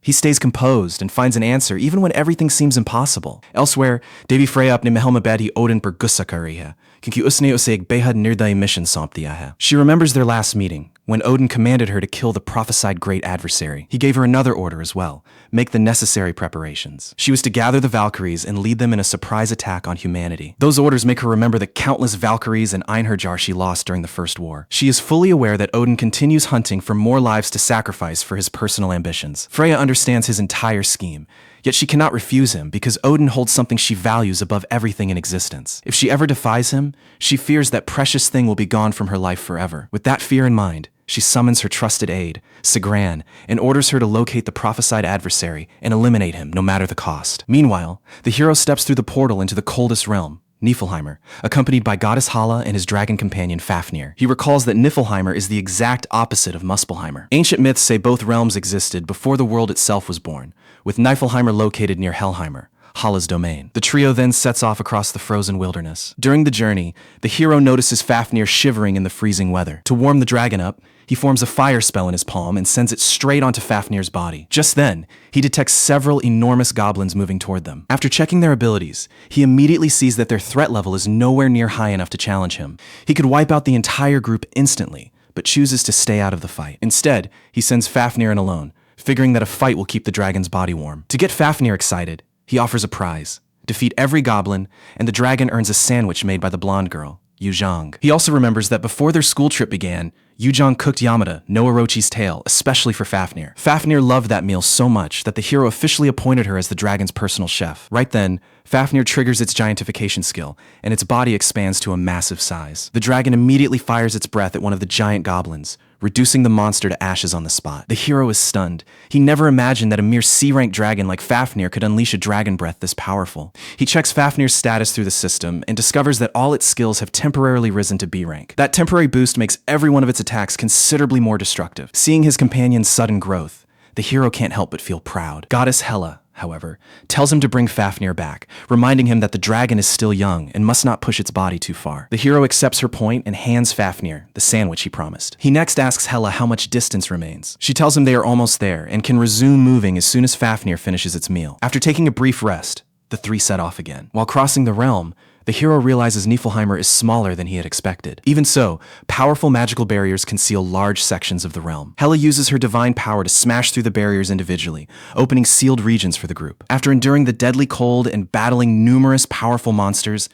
A: He stays composed and finds an answer even when everything seems impossible. Elsewhere, Devi Freya apne Mehelma Badi Odin per Gussakariha, kinki usne useig behad nirdai mission somptiaha. She remembers their last meeting, when Odin commanded her to kill the prophesied great adversary. He gave her another order as well, make the necessary preparations. She was to gather the Valkyries and lead them in a surprise attack on humanity. Those orders make her remember the countless Valkyries and Einherjar she lost during the First War. She is fully aware that Odin continues hunting for more lives to sacrifice for his personal ambitions. Freya understands his entire scheme, yet she cannot refuse him because Odin holds something she values above everything in existence. If she ever defies him, she fears that precious thing will be gone from her life forever. With that fear in mind, she summons her trusted aide, Sigran, and orders her to locate the prophesied adversary and eliminate him no matter the cost. Meanwhile, the hero steps through the portal into the coldest realm, Niflheimer, accompanied by Goddess Hala and his dragon companion Fafnir. He recalls that Niflheimer is the exact opposite of Muspelheimer. Ancient myths say both realms existed before the world itself was born, with Niflheimer located near Helheimer, Hala's domain. The trio then sets off across the frozen wilderness. During the journey, the hero notices Fafnir shivering in the freezing weather. To warm the dragon up, he forms a fire spell in his palm and sends it straight onto Fafnir's body. Just then, he detects several enormous goblins moving toward them. After checking their abilities, he immediately sees that their threat level is nowhere near high enough to challenge him. He could wipe out the entire group instantly, but chooses to stay out of the fight. Instead, he sends Fafnir in alone, figuring that a fight will keep the dragon's body warm. To get Fafnir excited, he offers a prize. Defeat every goblin, and the dragon earns a sandwich made by the blonde girl, Yuzhang. He also remembers that before their school trip began, Yuzhang cooked Yamada, no Orochi's tail, especially for Fafnir. Fafnir loved that meal so much that the hero officially appointed her as the dragon's personal chef. Right then, Fafnir triggers its giantification skill, and its body expands to a massive size. The dragon immediately fires its breath at one of the giant goblins, reducing the monster to ashes on the spot. The hero is stunned. He never imagined that a mere C-rank dragon like Fafnir could unleash a dragon breath this powerful. He checks Fafnir's status through the system and discovers that all its skills have temporarily risen to B rank. That temporary boost makes every one of its attacks considerably more destructive. Seeing his companion's sudden growth, the hero can't help but feel proud. Goddess Hela, however, tells him to bring Fafnir back, reminding him that the dragon is still young and must not push its body too far. The hero accepts her point and hands Fafnir the sandwich he promised. He next asks Hela how much distance remains. She tells him they are almost there and can resume moving as soon as Fafnir finishes its meal. After taking a brief rest, the three set off again. While crossing the realm, the hero realizes Niflheimer is smaller than he had expected. Even so, powerful magical barriers conceal large sections of the realm. Hela uses her divine power to smash through the barriers individually, opening sealed regions for the group. After enduring the deadly cold and battling numerous powerful monsters,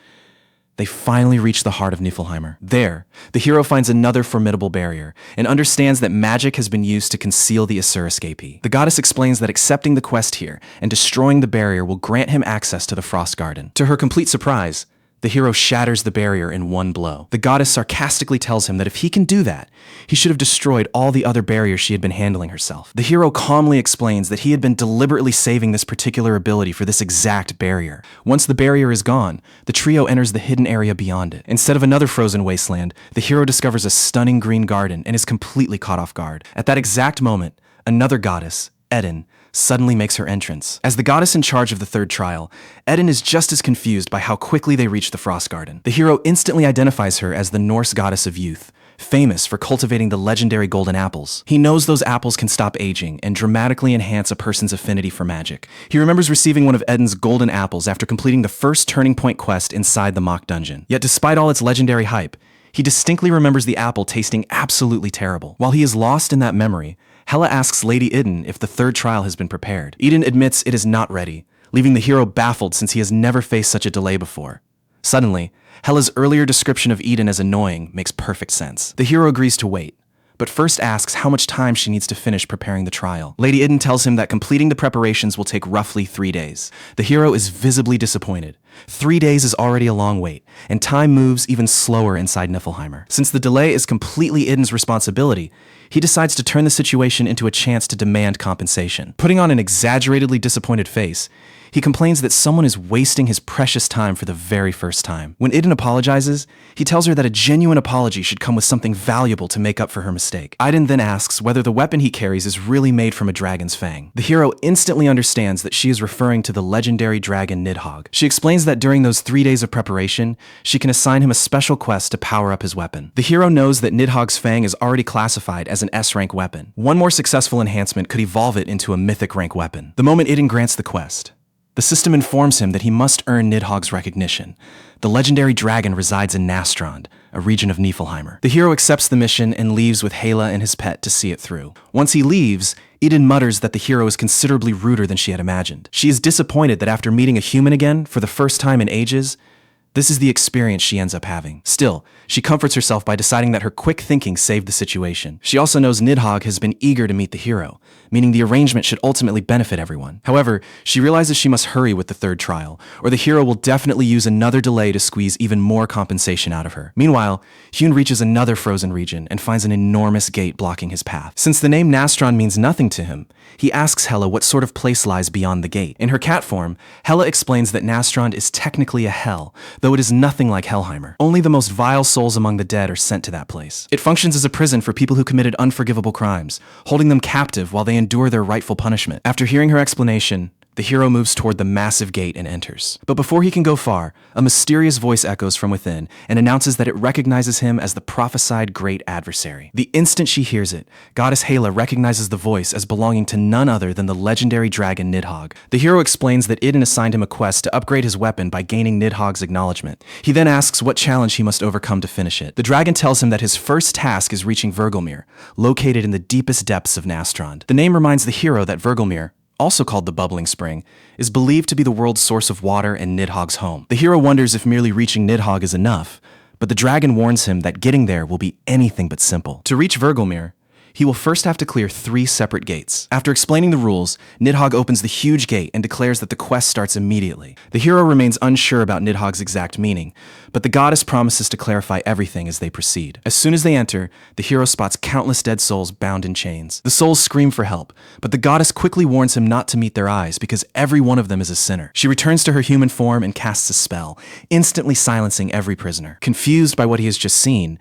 A: They finally reach the heart of Niflheimer. There, the hero finds another formidable barrier and understands that magic has been used to conceal the Asur escapee. The goddess explains that accepting the quest here and destroying the barrier will grant him access to the Frost Garden. To her complete surprise, the hero shatters the barrier in one blow. The goddess sarcastically tells him that if he can do that, he should have destroyed all the other barriers she had been handling herself. The hero calmly explains that he had been deliberately saving this particular ability for this exact barrier. Once the barrier is gone, the trio enters the hidden area beyond it. Instead of another frozen wasteland, the hero discovers a stunning green garden and is completely caught off guard. At that exact moment, another goddess, Eden, suddenly makes her entrance. As the goddess in charge of the third trial, Eden is just as confused by how quickly they reach the Frost Garden. The hero instantly identifies her as the Norse goddess of youth, famous for cultivating the legendary golden apples. He knows those apples can stop aging and dramatically enhance a person's affinity for magic. He remembers receiving one of Eden's golden apples after completing the first Turning Point quest inside the mock dungeon. Yet despite all its legendary hype, he distinctly remembers the apple tasting absolutely terrible. While he is lost in that memory, Hela asks Lady Eden if the third trial has been prepared. Eden admits it is not ready, leaving the hero baffled since he has never faced such a delay before. Suddenly, Hela's earlier description of Eden as annoying makes perfect sense. The hero agrees to wait, but first asks how much time she needs to finish preparing the trial. Lady Eden tells him that completing the preparations will take roughly 3 days. The hero is visibly disappointed. 3 days is already a long wait, and time moves even slower inside Niflheimer. Since the delay is completely Eden's responsibility, he decides to turn the situation into a chance to demand compensation. Putting on an exaggeratedly disappointed face, he complains that someone is wasting his precious time for the very first time. When Eden apologizes, he tells her that a genuine apology should come with something valuable to make up for her mistake. Eden then asks whether the weapon he carries is really made from a dragon's fang. The hero instantly understands that she is referring to the legendary dragon Nidhogg. She explains that during those 3 days of preparation, she can assign him a special quest to power up his weapon. The hero knows that Nidhogg's fang is already classified as an S-rank weapon. One more successful enhancement could evolve it into a mythic rank weapon. The moment Eden grants the quest, the system informs him that he must earn Nidhogg's recognition. The legendary dragon resides in Nastrand, a region of Niflheimer. The hero accepts the mission and leaves with Hela and his pet to see it through. Once he leaves, Eden mutters that the hero is considerably ruder than she had imagined. She is disappointed that after meeting a human again for the first time in ages, this is the experience she ends up having. Still, she comforts herself by deciding that her quick thinking saved the situation. She also knows Nidhogg has been eager to meet the hero, meaning the arrangement should ultimately benefit everyone. However, she realizes she must hurry with the third trial, or the hero will definitely use another delay to squeeze even more compensation out of her. Meanwhile, Hyun reaches another frozen region and finds an enormous gate blocking his path. Since the name Nastrand means nothing to him, he asks Hela what sort of place lies beyond the gate. In her cat form, Hela explains that Nastrand is technically a hell, though it is nothing like Helheimer. Only the most vile souls among the dead are sent to that place. It functions as a prison for people who committed unforgivable crimes, holding them captive while they endure their rightful punishment. After hearing her explanation, the hero moves toward the massive gate and enters. But before he can go far, a mysterious voice echoes from within and announces that it recognizes him as the prophesied great adversary. The instant she hears it, Goddess Hela recognizes the voice as belonging to none other than the legendary dragon Nidhogg. The hero explains that Iden assigned him a quest to upgrade his weapon by gaining Nidhogg's acknowledgement. He then asks what challenge he must overcome to finish it. The dragon tells him that his first task is reaching Virgulmir, located in the deepest depths of Nastrand. The name reminds the hero that Virgulmir, also called the Bubbling Spring, is believed to be the world's source of water and Nidhogg's home. The hero wonders if merely reaching Nidhogg is enough, but the dragon warns him that getting there will be anything but simple. To reach Virgulmir, he will first have to clear 3 separate gates. After explaining the rules, Nidhogg opens the huge gate and declares that the quest starts immediately. The hero remains unsure about Nidhogg's exact meaning, but the goddess promises to clarify everything as they proceed. As soon as they enter, the hero spots countless dead souls bound in chains. The souls scream for help, but the goddess quickly warns him not to meet their eyes because every one of them is a sinner. She returns to her human form and casts a spell, instantly silencing every prisoner. Confused by what he has just seen,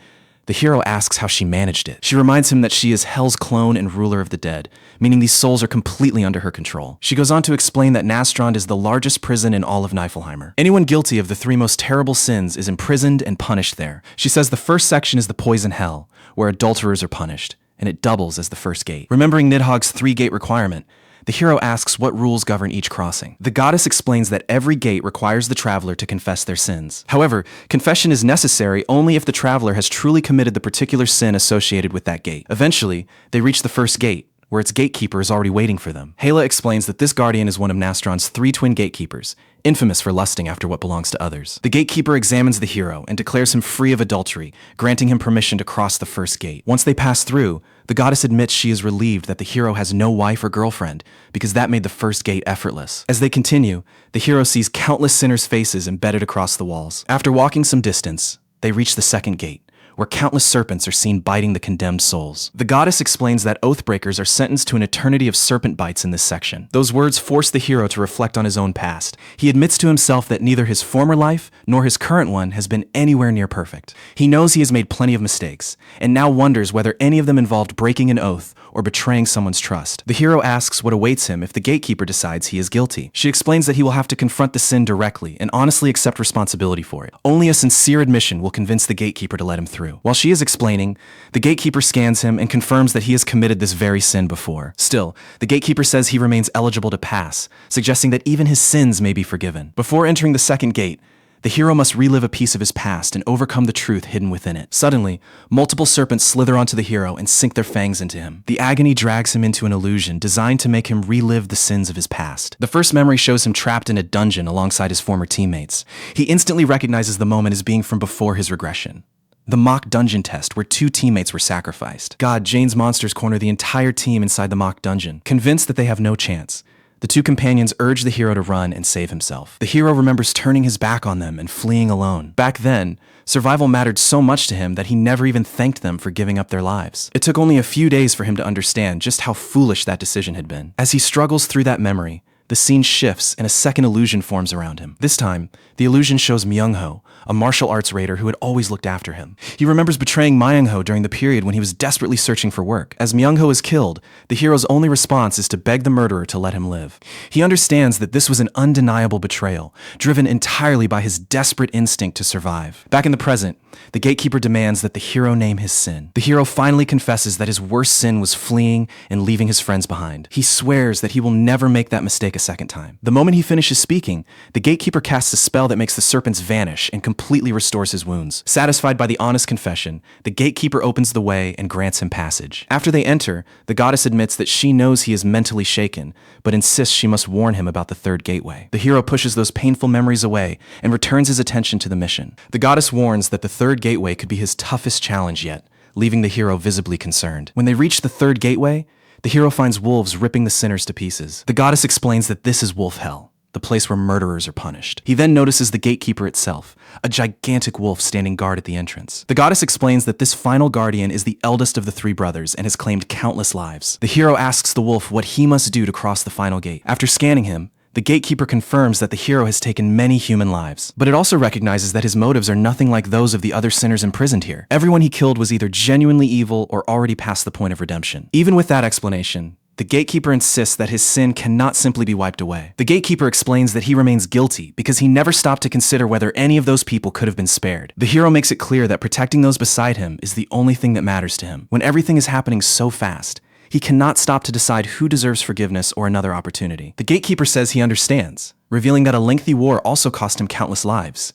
A: the hero asks how she managed it. She reminds him that she is Hell's clone and ruler of the dead, meaning these souls are completely under her control. She goes on to explain that Nastrand is the largest prison in all of Niflheimer. Anyone guilty of the 3 most terrible sins is imprisoned and punished there. She says the first section is the Poison Hell, where adulterers are punished, and it doubles as the first gate. Remembering Nidhogg's 3-gate requirement, the hero asks what rules govern each crossing. The goddess explains that every gate requires the traveler to confess their sins. However, confession is necessary only if the traveler has truly committed the particular sin associated with that gate. Eventually, they reach the first gate, where its gatekeeper is already waiting for them. Hela explains that this guardian is one of Nastron's 3 twin gatekeepers, infamous for lusting after what belongs to others. The gatekeeper examines the hero and declares him free of adultery, granting him permission to cross the first gate. Once they pass through, the goddess admits she is relieved that the hero has no wife or girlfriend, because that made the first gate effortless. As they continue, the hero sees countless sinners' faces embedded across the walls. After walking some distance, they reach the second gate, where countless serpents are seen biting the condemned souls. The goddess explains that oathbreakers are sentenced to an eternity of serpent bites in this section. Those words force the hero to reflect on his own past. He admits to himself that neither his former life nor his current one has been anywhere near perfect. He knows he has made plenty of mistakes, and now wonders whether any of them involved breaking an oath or betraying someone's trust. The hero asks what awaits him if the gatekeeper decides he is guilty. She explains that he will have to confront the sin directly and honestly accept responsibility for it. Only a sincere admission will convince the gatekeeper to let him through. While she is explaining, the gatekeeper scans him and confirms that he has committed this very sin before. Still, the gatekeeper says he remains eligible to pass, suggesting that even his sins may be forgiven. Before entering the second gate, the hero must relive a piece of his past and overcome the truth hidden within it. Suddenly, multiple serpents slither onto the hero and sink their fangs into him. The agony drags him into an illusion designed to make him relive the sins of his past. The first memory shows him trapped in a dungeon alongside his former teammates. He instantly recognizes the moment as being from before his regression. The mock dungeon test, where 2 teammates were sacrificed. God, Jane's monsters corner the entire team inside the mock dungeon, convinced that they have no chance. The 2 companions urge the hero to run and save himself. The hero remembers turning his back on them and fleeing alone. Back then, survival mattered so much to him that he never even thanked them for giving up their lives. It took only a few days for him to understand just how foolish that decision had been. As he struggles through that memory, the scene shifts and a second illusion forms around him. This time, the illusion shows Myung-ho, a martial arts raider who had always looked after him. He remembers betraying Myung-ho during the period when he was desperately searching for work. As Myung-ho is killed, the hero's only response is to beg the murderer to let him live. He understands that this was an undeniable betrayal, driven entirely by his desperate instinct to survive. Back in the present, the gatekeeper demands that the hero name his sin. The hero finally confesses that his worst sin was fleeing and leaving his friends behind. He swears that he will never make that mistake a second time. The moment he finishes speaking, the gatekeeper casts a spell that makes the serpents vanish and completely restores his wounds. Satisfied by the honest confession, the gatekeeper opens the way and grants him passage. After they enter, the goddess admits that she knows he is mentally shaken, but insists she must warn him about the third gateway. The hero pushes those painful memories away and returns his attention to the mission. The goddess warns that the third gateway could be his toughest challenge yet, leaving the hero visibly concerned. When they reach the third gateway, the hero finds wolves ripping the sinners to pieces. The goddess explains that this is Wolf Hell, the place where murderers are punished. He then notices the gatekeeper itself, a gigantic wolf standing guard at the entrance. The goddess explains that this final guardian is the eldest of the 3 brothers and has claimed countless lives. The hero asks the wolf what he must do to cross the final gate. After scanning him, the gatekeeper confirms that the hero has taken many human lives, but it also recognizes that his motives are nothing like those of the other sinners imprisoned here. Everyone he killed was either genuinely evil or already past the point of redemption. Even with that explanation, the gatekeeper insists that his sin cannot simply be wiped away. The gatekeeper explains that he remains guilty because he never stopped to consider whether any of those people could have been spared. The hero makes it clear that protecting those beside him is the only thing that matters to him. When everything is happening so fast, he cannot stop to decide who deserves forgiveness or another opportunity. The gatekeeper says he understands, revealing that a lengthy war also cost him countless lives,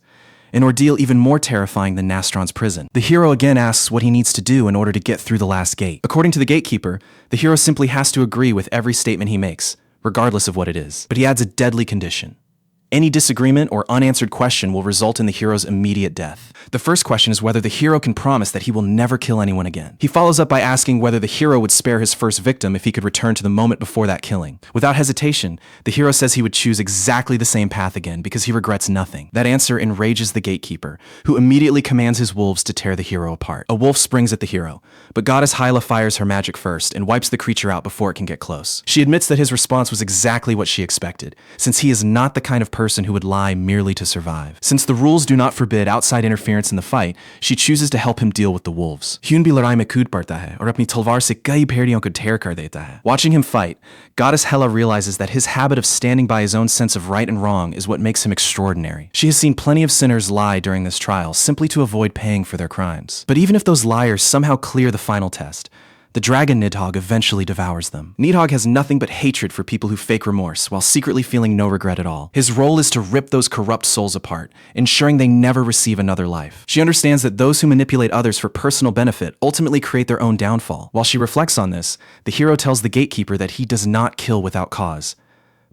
A: an ordeal even more terrifying than Nastron's prison. The hero again asks what he needs to do in order to get through the last gate. According to the gatekeeper, the hero simply has to agree with every statement he makes, regardless of what it is. But he adds a deadly condition. Any disagreement or unanswered question will result in the hero's immediate death. The first question is whether the hero can promise that he will never kill anyone again. He follows up by asking whether the hero would spare his first victim if he could return to the moment before that killing. Without hesitation, the hero says he would choose exactly the same path again because he regrets nothing. That answer enrages the gatekeeper, who immediately commands his wolves to tear the hero apart. A wolf springs at the hero, but goddess Hyla fires her magic first and wipes the creature out before it can get close. She admits that his response was exactly what she expected, since he is not the kind of person who would lie merely to survive. Since the rules do not forbid outside interference in the fight, she chooses to help him deal with the wolves. Watching him fight, goddess Hela realizes that his habit of standing by his own sense of right and wrong is what makes him extraordinary. She has seen plenty of sinners lie during this trial simply to avoid paying for their crimes. But even if those liars somehow clear the final test, the dragon Nidhogg eventually devours them. Nidhogg has nothing but hatred for people who fake remorse while secretly feeling no regret at all. His role is to rip those corrupt souls apart, ensuring they never receive another life. She understands that those who manipulate others for personal benefit ultimately create their own downfall. While she reflects on this, the hero tells the gatekeeper that he does not kill without cause,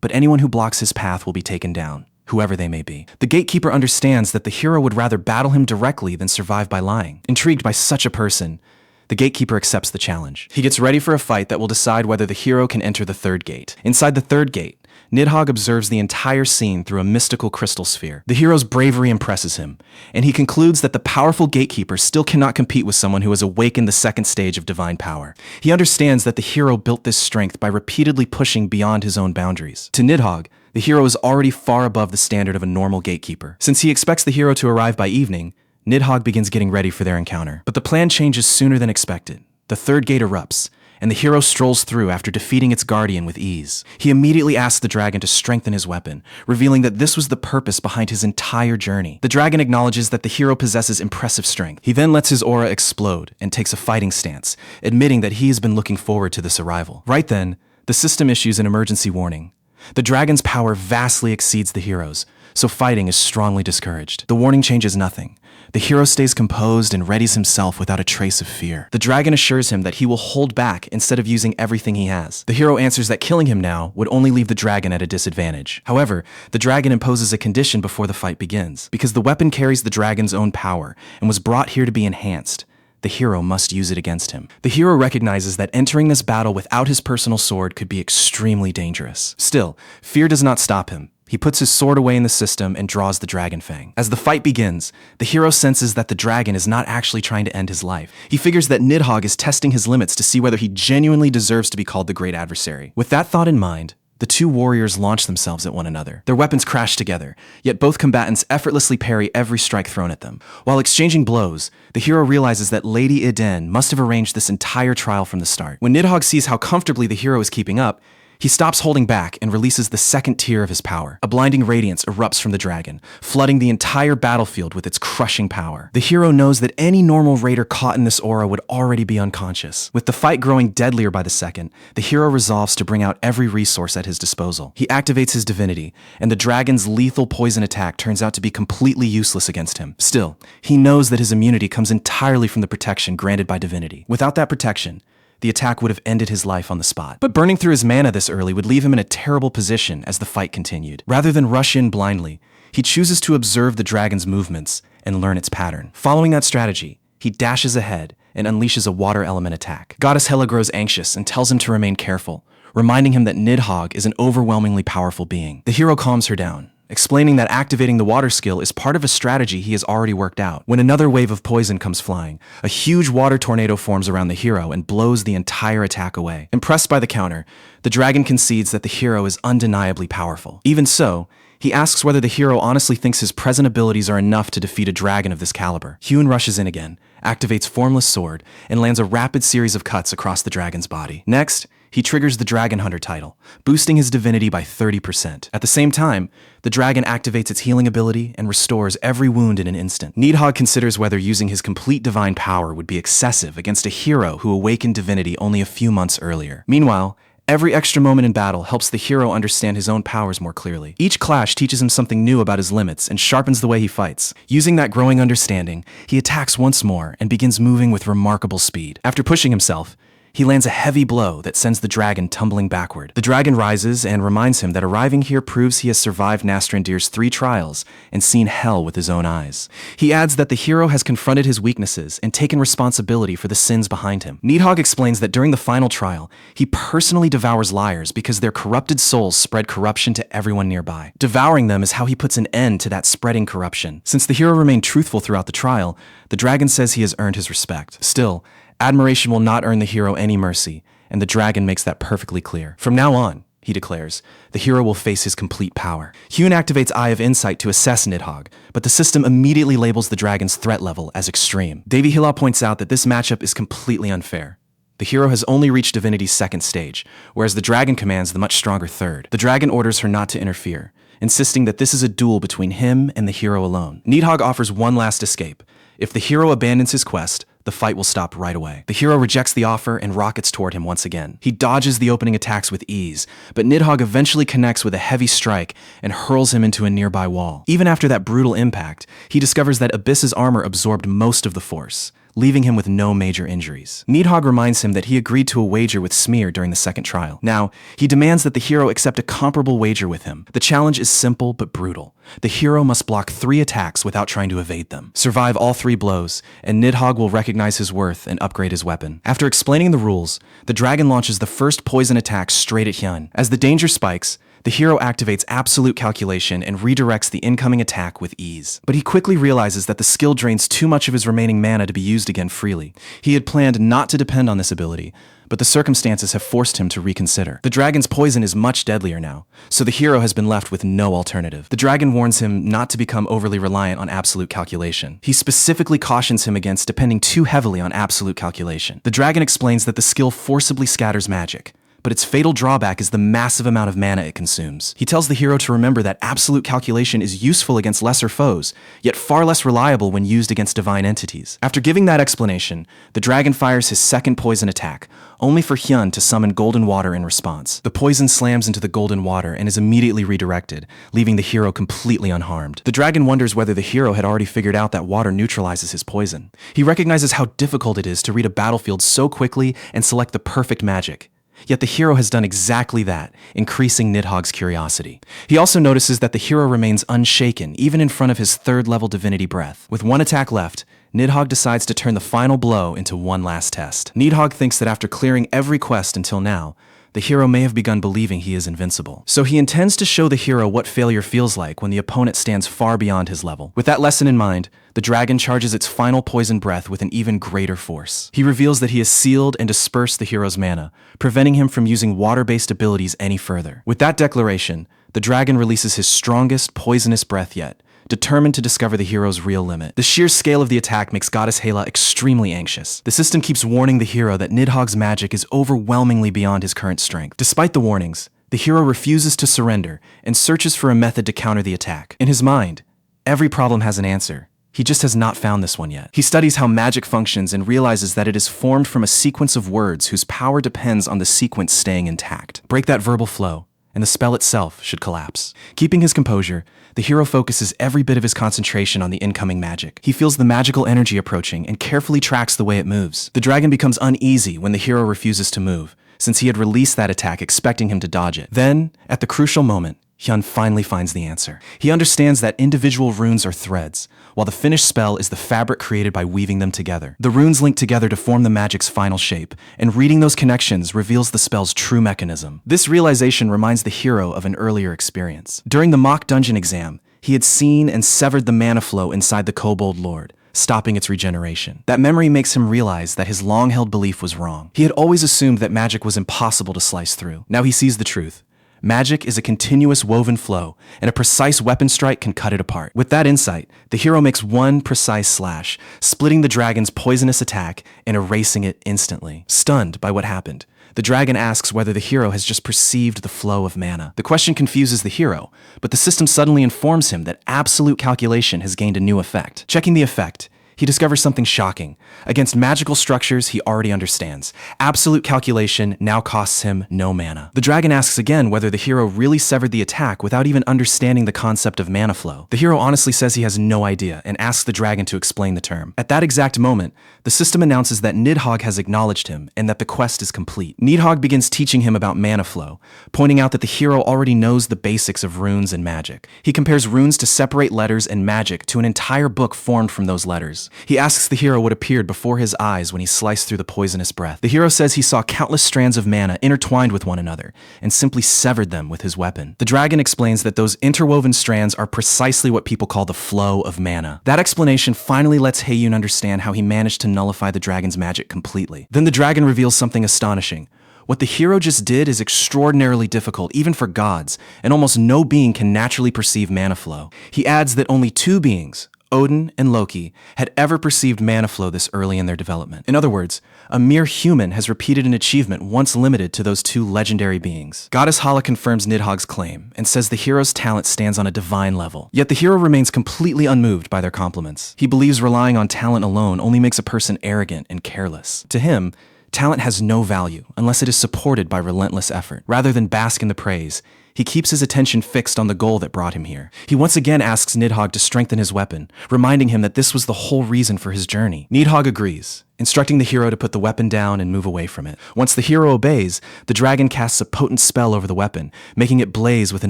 A: but anyone who blocks his path will be taken down, whoever they may be. The gatekeeper understands that the hero would rather battle him directly than survive by lying. Intrigued by such a person, the gatekeeper accepts the challenge. He gets ready for a fight that will decide whether the hero can enter the third gate. Inside the third gate, Nidhogg observes the entire scene through a mystical crystal sphere. The hero's bravery impresses him, and he concludes that the powerful gatekeeper still cannot compete with someone who has awakened the second stage of divine power. He understands that the hero built this strength by repeatedly pushing beyond his own boundaries. To Nidhogg, the hero is already far above the standard of a normal gatekeeper. Since he expects the hero to arrive by evening, Nidhogg begins getting ready for their encounter. But the plan changes sooner than expected. The third gate erupts, and the hero strolls through after defeating its guardian with ease. He immediately asks the dragon to strengthen his weapon, revealing that this was the purpose behind his entire journey. The dragon acknowledges that the hero possesses impressive strength. He then lets his aura explode and takes a fighting stance, admitting that he has been looking forward to this arrival. Right then, the system issues an emergency warning. The dragon's power vastly exceeds the hero's, so fighting is strongly discouraged. The warning changes nothing. The hero stays composed and readies himself without a trace of fear. The dragon assures him that he will hold back instead of using everything he has. The hero answers that killing him now would only leave the dragon at a disadvantage. However, the dragon imposes a condition before the fight begins. Because the weapon carries the dragon's own power and was brought here to be enhanced, the hero must use it against him. The hero recognizes that entering this battle without his personal sword could be extremely dangerous. Still, fear does not stop him. He puts his sword away in the system and draws the dragon fang. As the fight begins, the hero senses that the dragon is not actually trying to end his life. He figures that Nidhogg is testing his limits to see whether he genuinely deserves to be called the great adversary. With that thought in mind, the two warriors launch themselves at one another. Their weapons crash together, yet both combatants effortlessly parry every strike thrown at them. While exchanging blows, the hero realizes that Lady Iden must have arranged this entire trial from the start. When Nidhogg sees how comfortably the hero is keeping up, he stops holding back and releases the second tier of his power. A blinding radiance erupts from the dragon, flooding the entire battlefield with its crushing power. The hero knows that any normal raider caught in this aura would already be unconscious. With the fight growing deadlier by the second, the hero resolves to bring out every resource at his disposal. He activates his divinity, and the dragon's lethal poison attack turns out to be completely useless against him. Still, he knows that his immunity comes entirely from the protection granted by divinity. Without that protection, the attack would have ended his life on the spot. But burning through his mana this early would leave him in a terrible position as the fight continued. Rather than rush in blindly, he chooses to observe the dragon's movements and learn its pattern. Following that strategy, he dashes ahead and unleashes a water element attack. Goddess Hela grows anxious and tells him to remain careful, reminding him that Nidhogg is an overwhelmingly powerful being. The hero calms her down, explaining that activating the water skill is part of a strategy he has already worked out. When another wave of poison comes flying, a huge water tornado forms around the hero and blows the entire attack away. Impressed by the counter, the dragon concedes that the hero is undeniably powerful. Even so, he asks whether the hero honestly thinks his present abilities are enough to defeat a dragon of this caliber. Hyun rushes in again, activates Formless Sword, and lands a rapid series of cuts across the dragon's body. Next, he triggers the Dragon Hunter title, boosting his divinity by 30%. At the same time, the dragon activates its healing ability and restores every wound in an instant. Nidhogg considers whether using his complete divine power would be excessive against a hero who awakened divinity only a few months earlier. Meanwhile, every extra moment in battle helps the hero understand his own powers more clearly. Each clash teaches him something new about his limits and sharpens the way he fights. Using that growing understanding, he attacks once more and begins moving with remarkable speed. After pushing himself, he lands a heavy blow that sends the dragon tumbling backward. The dragon rises and reminds him that arriving here proves he has survived Nastrandir's 3 trials and seen hell with his own eyes. He adds that the hero has confronted his weaknesses and taken responsibility for the sins behind him. Nidhogg explains that during the final trial, he personally devours liars because their corrupted souls spread corruption to everyone nearby. Devouring them is how he puts an end to that spreading corruption. Since the hero remained truthful throughout the trial, the dragon says he has earned his respect. Still, admiration will not earn the hero any mercy, and the dragon makes that perfectly clear. From now on, he declares, the hero will face his complete power. Hyun activates Eye of Insight to assess Nidhogg, but the system immediately labels the dragon's threat level as extreme. Devi Hila points out that this matchup is completely unfair. The hero has only reached Divinity's 2nd stage, whereas the dragon commands the much stronger 3rd. The dragon orders her not to interfere, insisting that this is a duel between him and the hero alone. Nidhogg offers one last escape. If the hero abandons his quest, the fight will stop right away. The hero rejects the offer and rockets toward him once again. He dodges the opening attacks with ease, but Nidhogg eventually connects with a heavy strike and hurls him into a nearby wall. Even after that brutal impact, he discovers that Abyss's armor absorbed most of the force, leaving him with no major injuries. Nidhogg reminds him that he agreed to a wager with Smear during the second trial. Now, he demands that the hero accept a comparable wager with him. The challenge is simple but brutal. The hero must block 3 attacks without trying to evade them, survive all 3 blows, and Nidhogg will recognize his worth and upgrade his weapon. After explaining the rules, the dragon launches the first poison attack straight at Hyun. As the danger spikes, the hero activates absolute calculation and redirects the incoming attack with ease. But he quickly realizes that the skill drains too much of his remaining mana to be used again freely. He had planned not to depend on this ability, but the circumstances have forced him to reconsider. The dragon's poison is much deadlier now, so the hero has been left with no alternative. The dragon warns him not to become overly reliant on absolute calculation. He specifically cautions him against depending too heavily on absolute calculation. The dragon explains that the skill forcibly scatters magic, but its fatal drawback is the massive amount of mana it consumes. He tells the hero to remember that absolute calculation is useful against lesser foes, yet far less reliable when used against divine entities. After giving that explanation, the dragon fires his second poison attack, only for Hyun to summon golden water in response. The poison slams into the golden water and is immediately redirected, leaving the hero completely unharmed. The dragon wonders whether the hero had already figured out that water neutralizes his poison. He recognizes how difficult it is to read a battlefield so quickly and select the perfect magic. Yet the hero has done exactly that, increasing Nidhogg's curiosity. He also notices that the hero remains unshaken, even in front of his 3rd-level divinity breath. With 1 attack left, Nidhogg decides to turn the final blow into one last test. Nidhogg thinks that after clearing every quest until now, the hero may have begun believing he is invincible. So he intends to show the hero what failure feels like when the opponent stands far beyond his level. With that lesson in mind, the dragon charges its final poison breath with an even greater force. He reveals that he has sealed and dispersed the hero's mana, preventing him from using water-based abilities any further. With that declaration, the dragon releases his strongest poisonous breath yet, determined to discover the hero's real limit. The sheer scale of the attack makes Goddess Hela extremely anxious. The system keeps warning the hero that Nidhogg's magic is overwhelmingly beyond his current strength. Despite the warnings, the hero refuses to surrender and searches for a method to counter the attack. In his mind, every problem has an answer. He just has not found this one yet. He studies how magic functions and realizes that it is formed from a sequence of words whose power depends on the sequence staying intact. Break that verbal flow, and the spell itself should collapse. Keeping his composure, the hero focuses every bit of his concentration on the incoming magic. He feels the magical energy approaching and carefully tracks the way it moves. The dragon becomes uneasy when the hero refuses to move, since he had released that attack expecting him to dodge it. Then, at the crucial moment, Hyun finally finds the answer. He understands that individual runes are threads, while the finished spell is the fabric created by weaving them together. The runes link together to form the magic's final shape, and reading those connections reveals the spell's true mechanism. This realization reminds the hero of an earlier experience. During the mock dungeon exam, he had seen and severed the mana flow inside the Kobold Lord, stopping its regeneration. That memory makes him realize that his long-held belief was wrong. He had always assumed that magic was impossible to slice through. Now he sees the truth. Magic is a continuous woven flow, and a precise weapon strike can cut it apart. With that insight, the hero makes one precise slash, splitting the dragon's poisonous attack and erasing it instantly. Stunned by what happened, the dragon asks whether the hero has just perceived the flow of mana. The question confuses the hero, but the system suddenly informs him that absolute calculation has gained a new effect. Checking the effect, he discovers something shocking. Against magical structures he already understands, absolute calculation now costs him no mana. The dragon asks again whether the hero really severed the attack without even understanding the concept of mana flow. The hero honestly says he has no idea and asks the dragon to explain the term. At that exact moment, the system announces that Nidhogg has acknowledged him and that the quest is complete. Nidhogg begins teaching him about mana flow, pointing out that the hero already knows the basics of runes and magic. He compares runes to separate letters and magic to an entire book formed from those letters. He asks the hero what appeared before his eyes when he sliced through the poisonous breath. The hero says he saw countless strands of mana intertwined with one another and simply severed them with his weapon. The dragon explains that those interwoven strands are precisely what people call the flow of mana. That explanation finally lets Hae-yoon understand how he managed to nullify the dragon's magic completely. Then the dragon reveals something astonishing. What the hero just did is extraordinarily difficult, even for gods, and almost no being can naturally perceive mana flow. He adds that only two beings, Odin, and Loki had ever perceived mana flow this early in their development. In other words, a mere human has repeated an achievement once limited to those two legendary beings. Goddess Hala confirms Nidhogg's claim and says the hero's talent stands on a divine level. Yet the hero remains completely unmoved by their compliments. He believes relying on talent alone only makes a person arrogant and careless. To him, talent has no value unless it is supported by relentless effort. Rather than bask in the praise, he keeps his attention fixed on the goal that brought him here. He once again asks Nidhogg to strengthen his weapon, reminding him that this was the whole reason for his journey. Nidhogg agrees, instructing the hero to put the weapon down and move away from it. Once the hero obeys, the dragon casts a potent spell over the weapon, making it blaze with an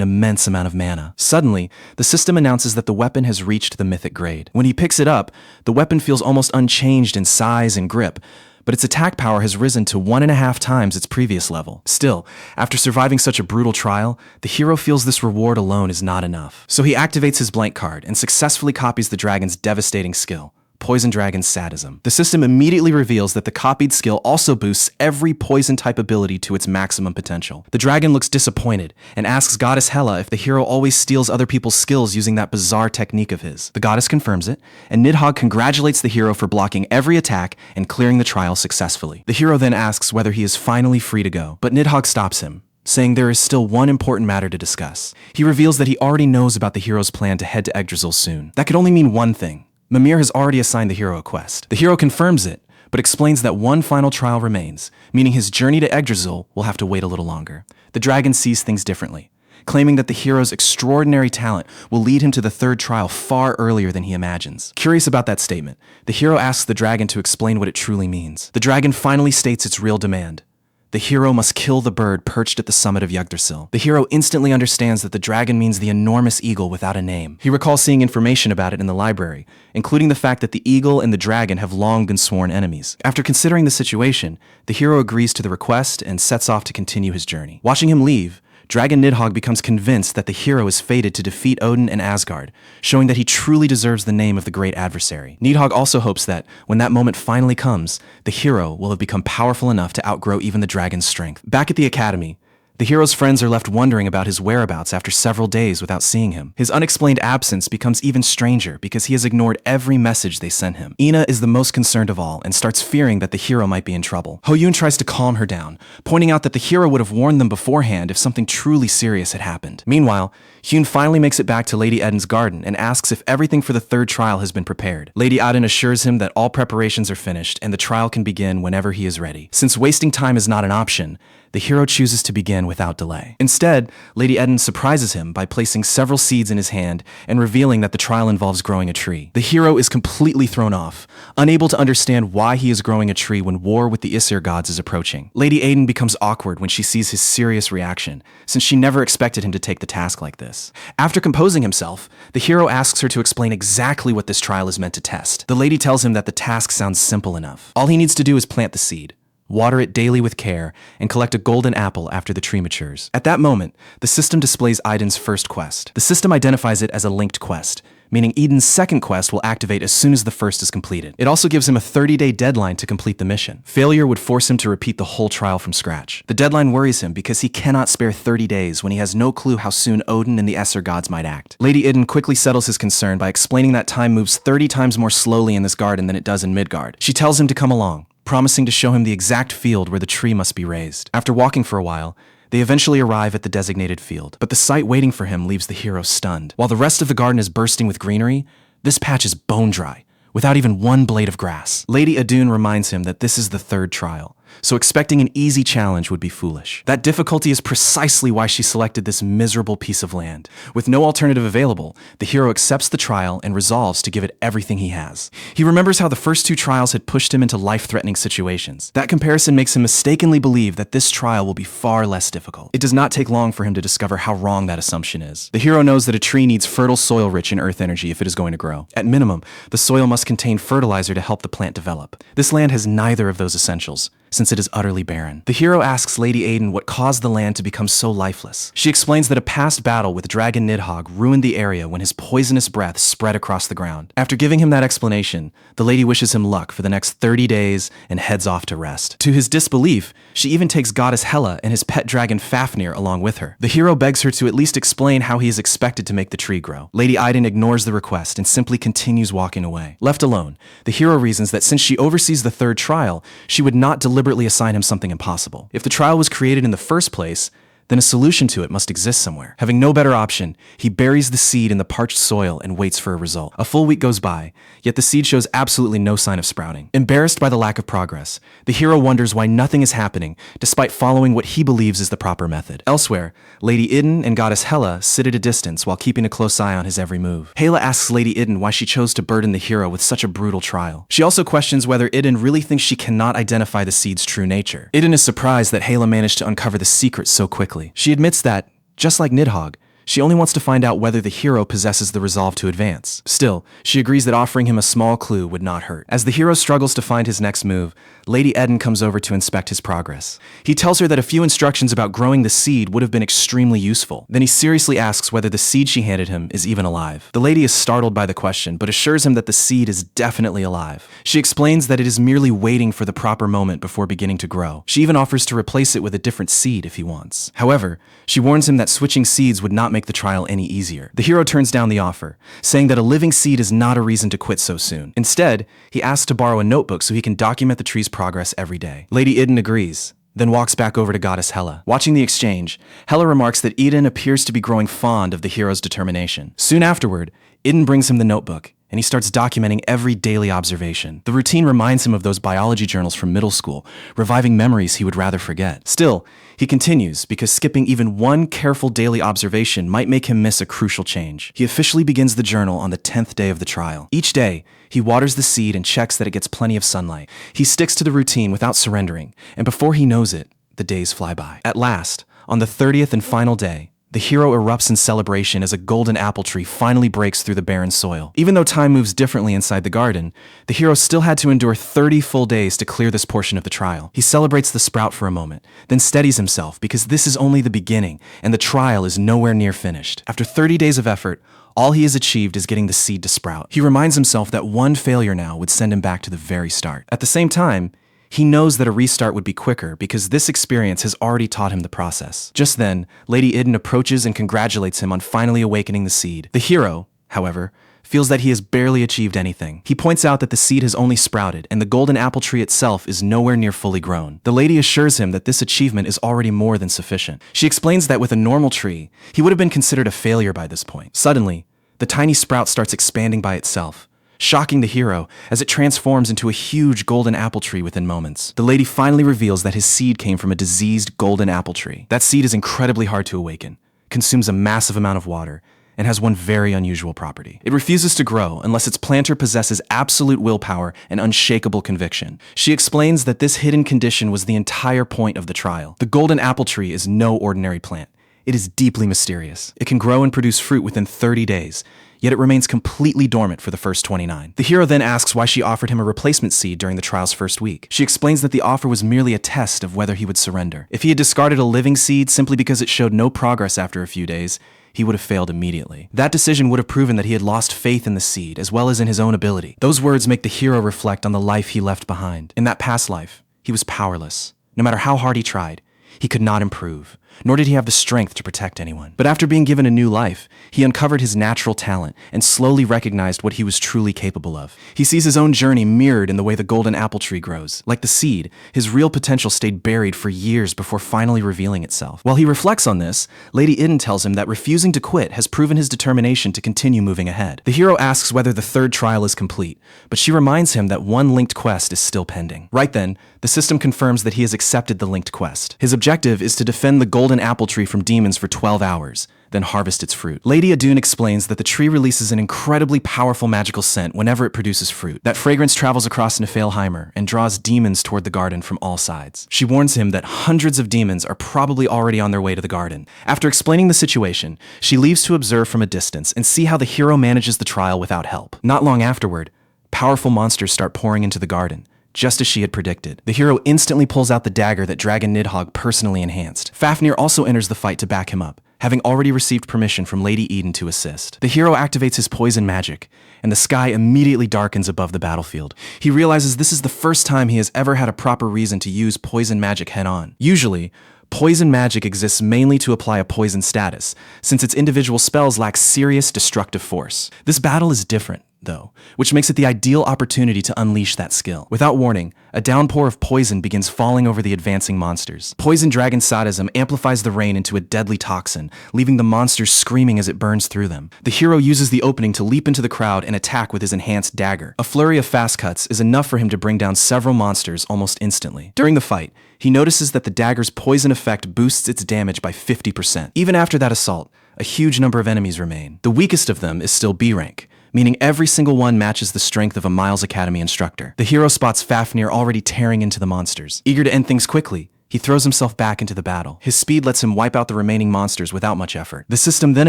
A: immense amount of mana. Suddenly, the system announces that the weapon has reached the mythic grade. When he picks it up, the weapon feels almost unchanged in size and grip, but its attack power has risen to 1.5 times its previous level. Still, after surviving such a brutal trial, the hero feels this reward alone is not enough. So he activates his blank card and successfully copies the dragon's devastating skill, Poison Dragon's Sadism. The system immediately reveals that the copied skill also boosts every poison-type ability to its maximum potential. The dragon looks disappointed and asks Goddess Hela if the hero always steals other people's skills using that bizarre technique of his. The goddess confirms it, and Nidhogg congratulates the hero for blocking every attack and clearing the trial successfully. The hero then asks whether he is finally free to go, but Nidhogg stops him, saying there is still one important matter to discuss. He reveals that he already knows about the hero's plan to head to Yggdrasil soon. That could only mean one thing. Mimir has already assigned the hero a quest. The hero confirms it, but explains that one final trial remains, meaning his journey to Yggdrasil will have to wait a little longer. The dragon sees things differently, claiming that the hero's extraordinary talent will lead him to the third trial far earlier than he imagines. Curious about that statement, the hero asks the dragon to explain what it truly means. The dragon finally states its real demand. The hero must kill the bird perched at the summit of Yggdrasil. The hero instantly understands that the dragon means the enormous eagle without a name. He recalls seeing information about it in the library, including the fact that the eagle and the dragon have long been sworn enemies. After considering the situation, the hero agrees to the request and sets off to continue his journey. Watching him leave, Dragon Nidhogg becomes convinced that the hero is fated to defeat Odin and Asgard, showing that he truly deserves the name of the great adversary. Nidhogg also hopes that, when that moment finally comes, the hero will have become powerful enough to outgrow even the dragon's strength. Back at the academy, the hero's friends are left wondering about his whereabouts after several days without seeing him. His unexplained absence becomes even stranger because he has ignored every message they sent him. Ina is the most concerned of all and starts fearing that the hero might be in trouble. Ho-yoon tries to calm her down, pointing out that the hero would have warned them beforehand if something truly serious had happened. Meanwhile, Hyun finally makes it back to Lady Eden's garden and asks if everything for the third trial has been prepared. Lady Eden assures him that all preparations are finished and the trial can begin whenever he is ready. Since wasting time is not an option, the hero chooses to begin without delay. Instead, Lady Eden surprises him by placing several seeds in his hand and revealing that the trial involves growing a tree. The hero is completely thrown off, unable to understand why he is growing a tree when war with the Aesir gods is approaching. Lady Eden becomes awkward when she sees his serious reaction, since she never expected him to take the task like this. After composing himself, the hero asks her to explain exactly what this trial is meant to test. The lady tells him that the task sounds simple enough. All he needs to do is plant the seed, water it daily with care, and collect a golden apple after the tree matures. At that moment, the system displays Eden's first quest. The system identifies it as a linked quest, meaning Eden's second quest will activate as soon as the first is completed. It also gives him a 30-day deadline to complete the mission. Failure would force him to repeat the whole trial from scratch. The deadline worries him because he cannot spare 30 days when he has no clue how soon Odin and the Aesir gods might act. Lady Eden quickly settles his concern by explaining that time moves 30 times more slowly in this garden than it does in Midgard. She tells him to come along, promising to show him the exact field where the tree must be raised. After walking for a while, they eventually arrive at the designated field, but the sight waiting for him leaves the hero stunned. While the rest of the garden is bursting with greenery, this patch is bone dry, without even one blade of grass. Lady Idun reminds him that this is the third trial, so expecting an easy challenge would be foolish. That difficulty is precisely why she selected this miserable piece of land. With no alternative available, the hero accepts the trial and resolves to give it everything he has. He remembers how the first two trials had pushed him into life-threatening situations. That comparison makes him mistakenly believe that this trial will be far less difficult. It does not take long for him to discover how wrong that assumption is. The hero knows that a tree needs fertile soil rich in earth energy if it is going to grow. At minimum, the soil must contain fertilizer to help the plant develop. This land has neither of those essentials, since it is utterly barren. The hero asks Lady Aiden what caused the land to become so lifeless. She explains that a past battle with Dragon Nidhogg ruined the area when his poisonous breath spread across the ground. After giving him that explanation, the lady wishes him luck for the next 30 days and heads off to rest. To his disbelief, she even takes Goddess Hela and his pet dragon Fafnir along with her. The hero begs her to at least explain how he is expected to make the tree grow. Lady Aiden ignores the request and simply continues walking away. Left alone, the hero reasons that since she oversees the third trial, she would not deliberately assign him something impossible. If the trial was created in the first place, then a solution to it must exist somewhere. Having no better option, he buries the seed in the parched soil and waits for a result. A full week goes by, yet the seed shows absolutely no sign of sprouting. Embarrassed by the lack of progress, the hero wonders why nothing is happening despite following what he believes is the proper method. Elsewhere, Lady Iden and Goddess Hela sit at a distance while keeping a close eye on his every move. Hela asks Lady Iden why she chose to burden the hero with such a brutal trial. She also questions whether Iden really thinks she cannot identify the seed's true nature. Iden is surprised that Hela managed to uncover the secret so quickly. She admits that, just like Nidhogg, she only wants to find out whether the hero possesses the resolve to advance. Still, she agrees that offering him a small clue would not hurt. As the hero struggles to find his next move, Lady Eden comes over to inspect his progress. He tells her that a few instructions about growing the seed would have been extremely useful. Then he seriously asks whether the seed she handed him is even alive. The lady is startled by the question, but assures him that the seed is definitely alive. She explains that it is merely waiting for the proper moment before beginning to grow. She even offers to replace it with a different seed if he wants. However, she warns him that switching seeds would not make the trial any easier. The hero turns down the offer, saying that a living seed is not a reason to quit so soon. Instead, he asks to borrow a notebook so he can document the tree's progress every day. Lady Iden agrees, then walks back over to Goddess Hela. Watching the exchange, Hela remarks that Iden appears to be growing fond of the hero's determination. Soon afterward, Iden brings him the notebook, and he starts documenting every daily observation. The routine reminds him of those biology journals from middle school, reviving memories he would rather forget. Still, he continues because skipping even one careful daily observation might make him miss a crucial change. He officially begins the journal on the 10th day of the trial. Each day, he waters the seed and checks that it gets plenty of sunlight. He sticks to the routine without surrendering, and before he knows it, the days fly by. At last, on the 30th and final day, the hero erupts in celebration as a golden apple tree finally breaks through the barren soil. Even though time moves differently inside the garden, the hero still had to endure 30 full days to clear this portion of the trial. He celebrates the sprout for a moment, then steadies himself because this is only the beginning and the trial is nowhere near finished. After 30 days of effort, all he has achieved is getting the seed to sprout. He reminds himself that one failure now would send him back to the very start. At the same time, he knows that a restart would be quicker because this experience has already taught him the process. Just then, Lady Iden approaches and congratulates him on finally awakening the seed. The hero, however, feels that he has barely achieved anything. He points out that the seed has only sprouted and the golden apple tree itself is nowhere near fully grown. The lady assures him that this achievement is already more than sufficient. She explains that with a normal tree, he would have been considered a failure by this point. Suddenly, the tiny sprout starts expanding by itself, shocking the hero as it transforms into a huge golden apple tree within moments. The lady finally reveals that his seed came from a diseased golden apple tree. That seed is incredibly hard to awaken, consumes a massive amount of water, and has one very unusual property. It refuses to grow unless its planter possesses absolute willpower and unshakable conviction. She explains that this hidden condition was the entire point of the trial. The golden apple tree is no ordinary plant. It is deeply mysterious. It can grow and produce fruit within 30 days, yet it remains completely dormant for the first 29. The hero then asks why she offered him a replacement seed during the trial's first week. She explains that the offer was merely a test of whether he would surrender. If he had discarded a living seed simply because it showed no progress after a few days, he would have failed immediately. That decision would have proven that he had lost faith in the seed as well as in his own ability. Those words make the hero reflect on the life he left behind. In that past life, he was powerless. No matter how hard he tried, he could not improve, nor did he have the strength to protect anyone. But after being given a new life, he uncovered his natural talent and slowly recognized what he was truly capable of. He sees his own journey mirrored in the way the golden apple tree grows. Like the seed, his real potential stayed buried for years before finally revealing itself. While he reflects on this, Lady Iden tells him that refusing to quit has proven his determination to continue moving ahead. The hero asks whether the third trial is complete, but she reminds him that one linked quest is still pending. Right then, the system confirms that he has accepted the linked quest. His objective is to defend the golden apple tree from demons for 12 hours, then harvest its fruit. Lady Adun explains that the tree releases an incredibly powerful magical scent whenever it produces fruit. That fragrance travels across Niflheimer and draws demons toward the garden from all sides. She warns him that hundreds of demons are probably already on their way to the garden. After explaining the situation, she leaves to observe from a distance and see how the hero manages the trial without help. Not long afterward, powerful monsters start pouring into the garden, just as she had predicted. The hero instantly pulls out the dagger that Dragon Nidhogg personally enhanced. Fafnir also enters the fight to back him up, having already received permission from Lady Eden to assist. The hero activates his poison magic, and the sky immediately darkens above the battlefield. He realizes this is the first time he has ever had a proper reason to use poison magic head-on. Usually, poison magic exists mainly to apply a poison status, since its individual spells lack serious destructive force. This battle is different, though, which makes it the ideal opportunity to unleash that skill. Without warning, a downpour of poison begins falling over the advancing monsters. Poison Dragon Sadism amplifies the rain into a deadly toxin, leaving the monsters screaming as it burns through them. The hero uses the opening to leap into the crowd and attack with his enhanced dagger. A flurry of fast cuts is enough for him to bring down several monsters almost instantly. During the fight, he notices that the dagger's poison effect boosts its damage by 50%. Even after that assault, a huge number of enemies remain. The weakest of them is still B rank, meaning every single one matches the strength of a Miles Academy instructor. The hero spots Fafnir already tearing into the monsters. Eager to end things quickly, he throws himself back into the battle. His speed lets him wipe out the remaining monsters without much effort. The system then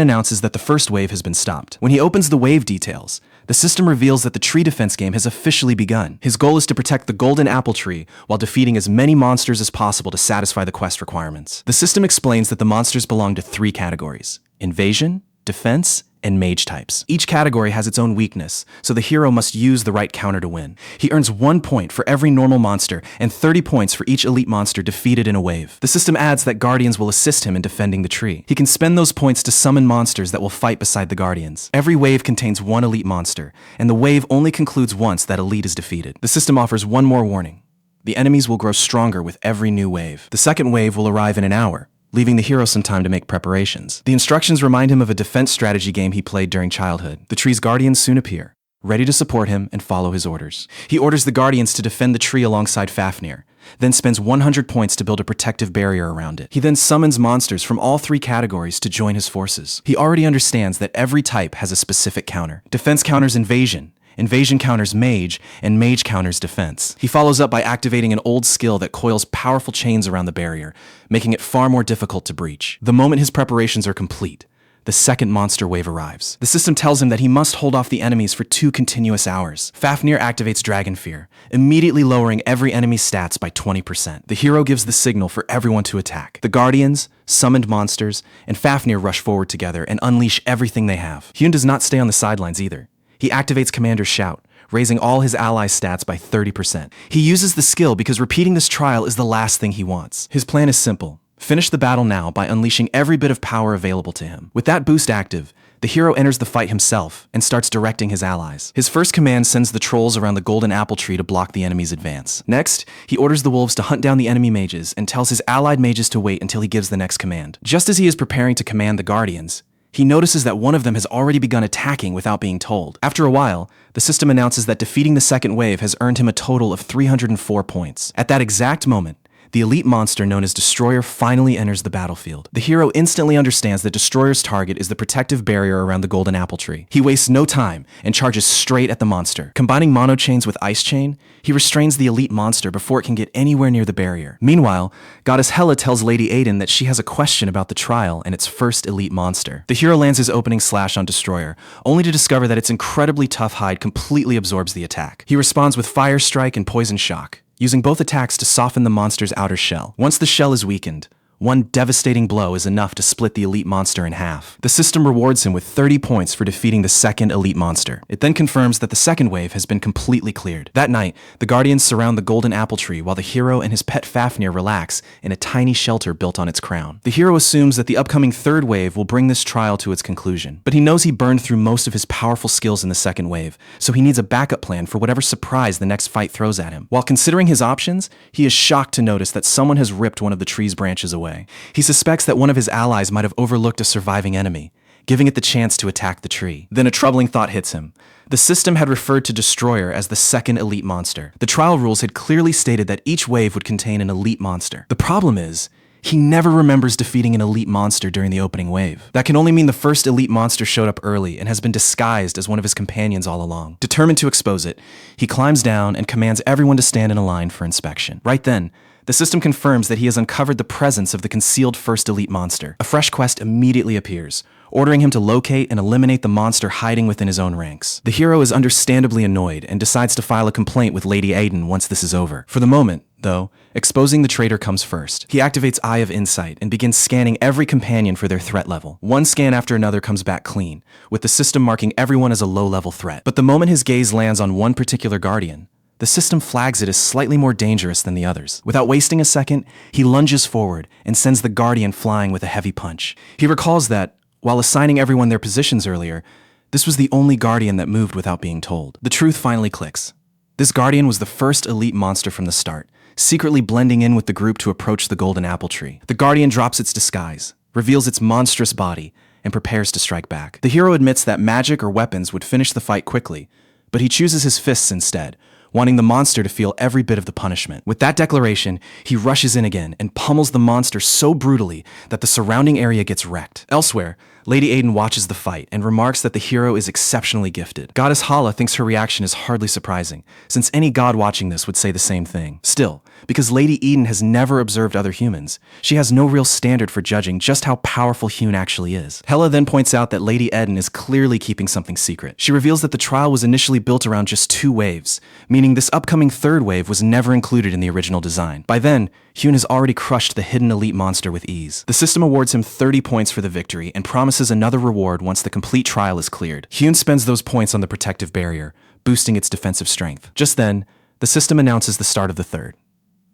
A: announces that the first wave has been stopped. When he opens the wave details, the system reveals that the tree defense game has officially begun. His goal is to protect the golden apple tree while defeating as many monsters as possible to satisfy the quest requirements. The system explains that the monsters belong to 3 categories: invasion, defense, and mage types. Each category has its own weakness, so the hero must use the right counter to win. He earns 1 point for every normal monster and 30 points for each elite monster defeated in a wave. The system adds that guardians will assist him in defending the tree. He can spend those points to summon monsters that will fight beside the guardians. Every wave contains 1 elite monster, and the wave only concludes once that elite is defeated. The system offers one more warning. The enemies will grow stronger with every new wave. The second wave will arrive in an hour, leaving the hero some time to make preparations. The instructions remind him of a defense strategy game he played during childhood. The tree's guardians soon appear, ready to support him and follow his orders. He orders the guardians to defend the tree alongside Fafnir, then spends 100 points to build a protective barrier around it. He then summons monsters from all 3 categories to join his forces. He already understands that every type has a specific counter. Defense counters invasion, invasion counters mage, and mage counters defense. He follows up by activating an old skill that coils powerful chains around the barrier, making it far more difficult to breach. The moment his preparations are complete, the second monster wave arrives. The system tells him that he must hold off the enemies for 2 continuous hours. Fafnir activates Dragon Fear, immediately lowering every enemy's stats by 20%. The hero gives the signal for everyone to attack. The guardians, summoned monsters, and Fafnir rush forward together and unleash everything they have. Hyun does not stay on the sidelines either. He activates Commander's Shout, raising all his allies' stats by 30%. He uses the skill because repeating this trial is the last thing he wants. His plan is simple. Finish the battle now by unleashing every bit of power available to him. With that boost active, the hero enters the fight himself and starts directing his allies. His first command sends the trolls around the golden apple tree to block the enemy's advance. Next, he orders the wolves to hunt down the enemy mages and tells his allied mages to wait until he gives the next command. Just as he is preparing to command the guardians, he notices that one of them has already begun attacking without being told. After a while, the system announces that defeating the second wave has earned him a total of 304 points. At that exact moment, the elite monster known as Destroyer finally enters the battlefield. The hero instantly understands that Destroyer's target is the protective barrier around the golden apple tree. He wastes no time and charges straight at the monster. Combining Mono Chains with Ice Chain, he restrains the elite monster before it can get anywhere near the barrier. Meanwhile, Goddess Hela tells Lady Aiden that she has a question about the trial and its first elite monster. The hero lands his opening slash on Destroyer, only to discover that its incredibly tough hide completely absorbs the attack. He responds with Fire Strike and Poison Shock, using both attacks to soften the monster's outer shell. Once the shell is weakened, one devastating blow is enough to split the elite monster in half. The system rewards him with 30 points for defeating the second elite monster. It then confirms that the second wave has been completely cleared. That night, the guardians surround the golden apple tree while the hero and his pet Fafnir relax in a tiny shelter built on its crown. The hero assumes that the upcoming third wave will bring this trial to its conclusion, but he knows he burned through most of his powerful skills in the second wave, so he needs a backup plan for whatever surprise the next fight throws at him. While considering his options, he is shocked to notice that someone has ripped one of the tree's branches away. He suspects that one of his allies might have overlooked a surviving enemy, giving it the chance to attack the tree. Then a troubling thought hits him. The system had referred to Destroyer as the second elite monster. The trial rules had clearly stated that each wave would contain an elite monster. The problem is, he never remembers defeating an elite monster during the opening wave. That can only mean the first elite monster showed up early and has been disguised as one of his companions all along. Determined to expose it, he climbs down and commands everyone to stand in a line for inspection. Right then, the system confirms that he has uncovered the presence of the concealed first elite monster. A fresh quest immediately appears, ordering him to locate and eliminate the monster hiding within his own ranks. The hero is understandably annoyed and decides to file a complaint with Lady Aiden once this is over. For the moment, though, exposing the traitor comes first. He activates Eye of Insight and begins scanning every companion for their threat level. One scan after another comes back clean, with the system marking everyone as a low-level threat. But the moment his gaze lands on one particular guardian, the system flags it as slightly more dangerous than the others. Without wasting a second, he lunges forward and sends the guardian flying with a heavy punch. He recalls that, while assigning everyone their positions earlier, this was the only guardian that moved without being told. The truth finally clicks. This guardian was the first elite monster from the start, secretly blending in with the group to approach the golden apple tree. The guardian drops its disguise, reveals its monstrous body, and prepares to strike back. The hero admits that magic or weapons would finish the fight quickly, but he chooses his fists instead, wanting the monster to feel every bit of the punishment. With that declaration, he rushes in again and pummels the monster so brutally that the surrounding area gets wrecked. Elsewhere, Lady Aiden watches the fight and remarks that the hero is exceptionally gifted. Goddess Hala thinks her reaction is hardly surprising, since any god watching this would say the same thing. Still, because Lady Eden has never observed other humans, she has no real standard for judging just how powerful Hyun actually is. Hela then points out that Lady Eden is clearly keeping something secret. She reveals that the trial was initially built around just 2 waves, meaning this upcoming 3rd wave was never included in the original design. By then, Hyun has already crushed the hidden elite monster with ease. The system awards him 30 points for the victory and promises another reward once the complete trial is cleared. Hyun spends those points on the protective barrier, boosting its defensive strength. Just then, the system announces the start of the 3rd,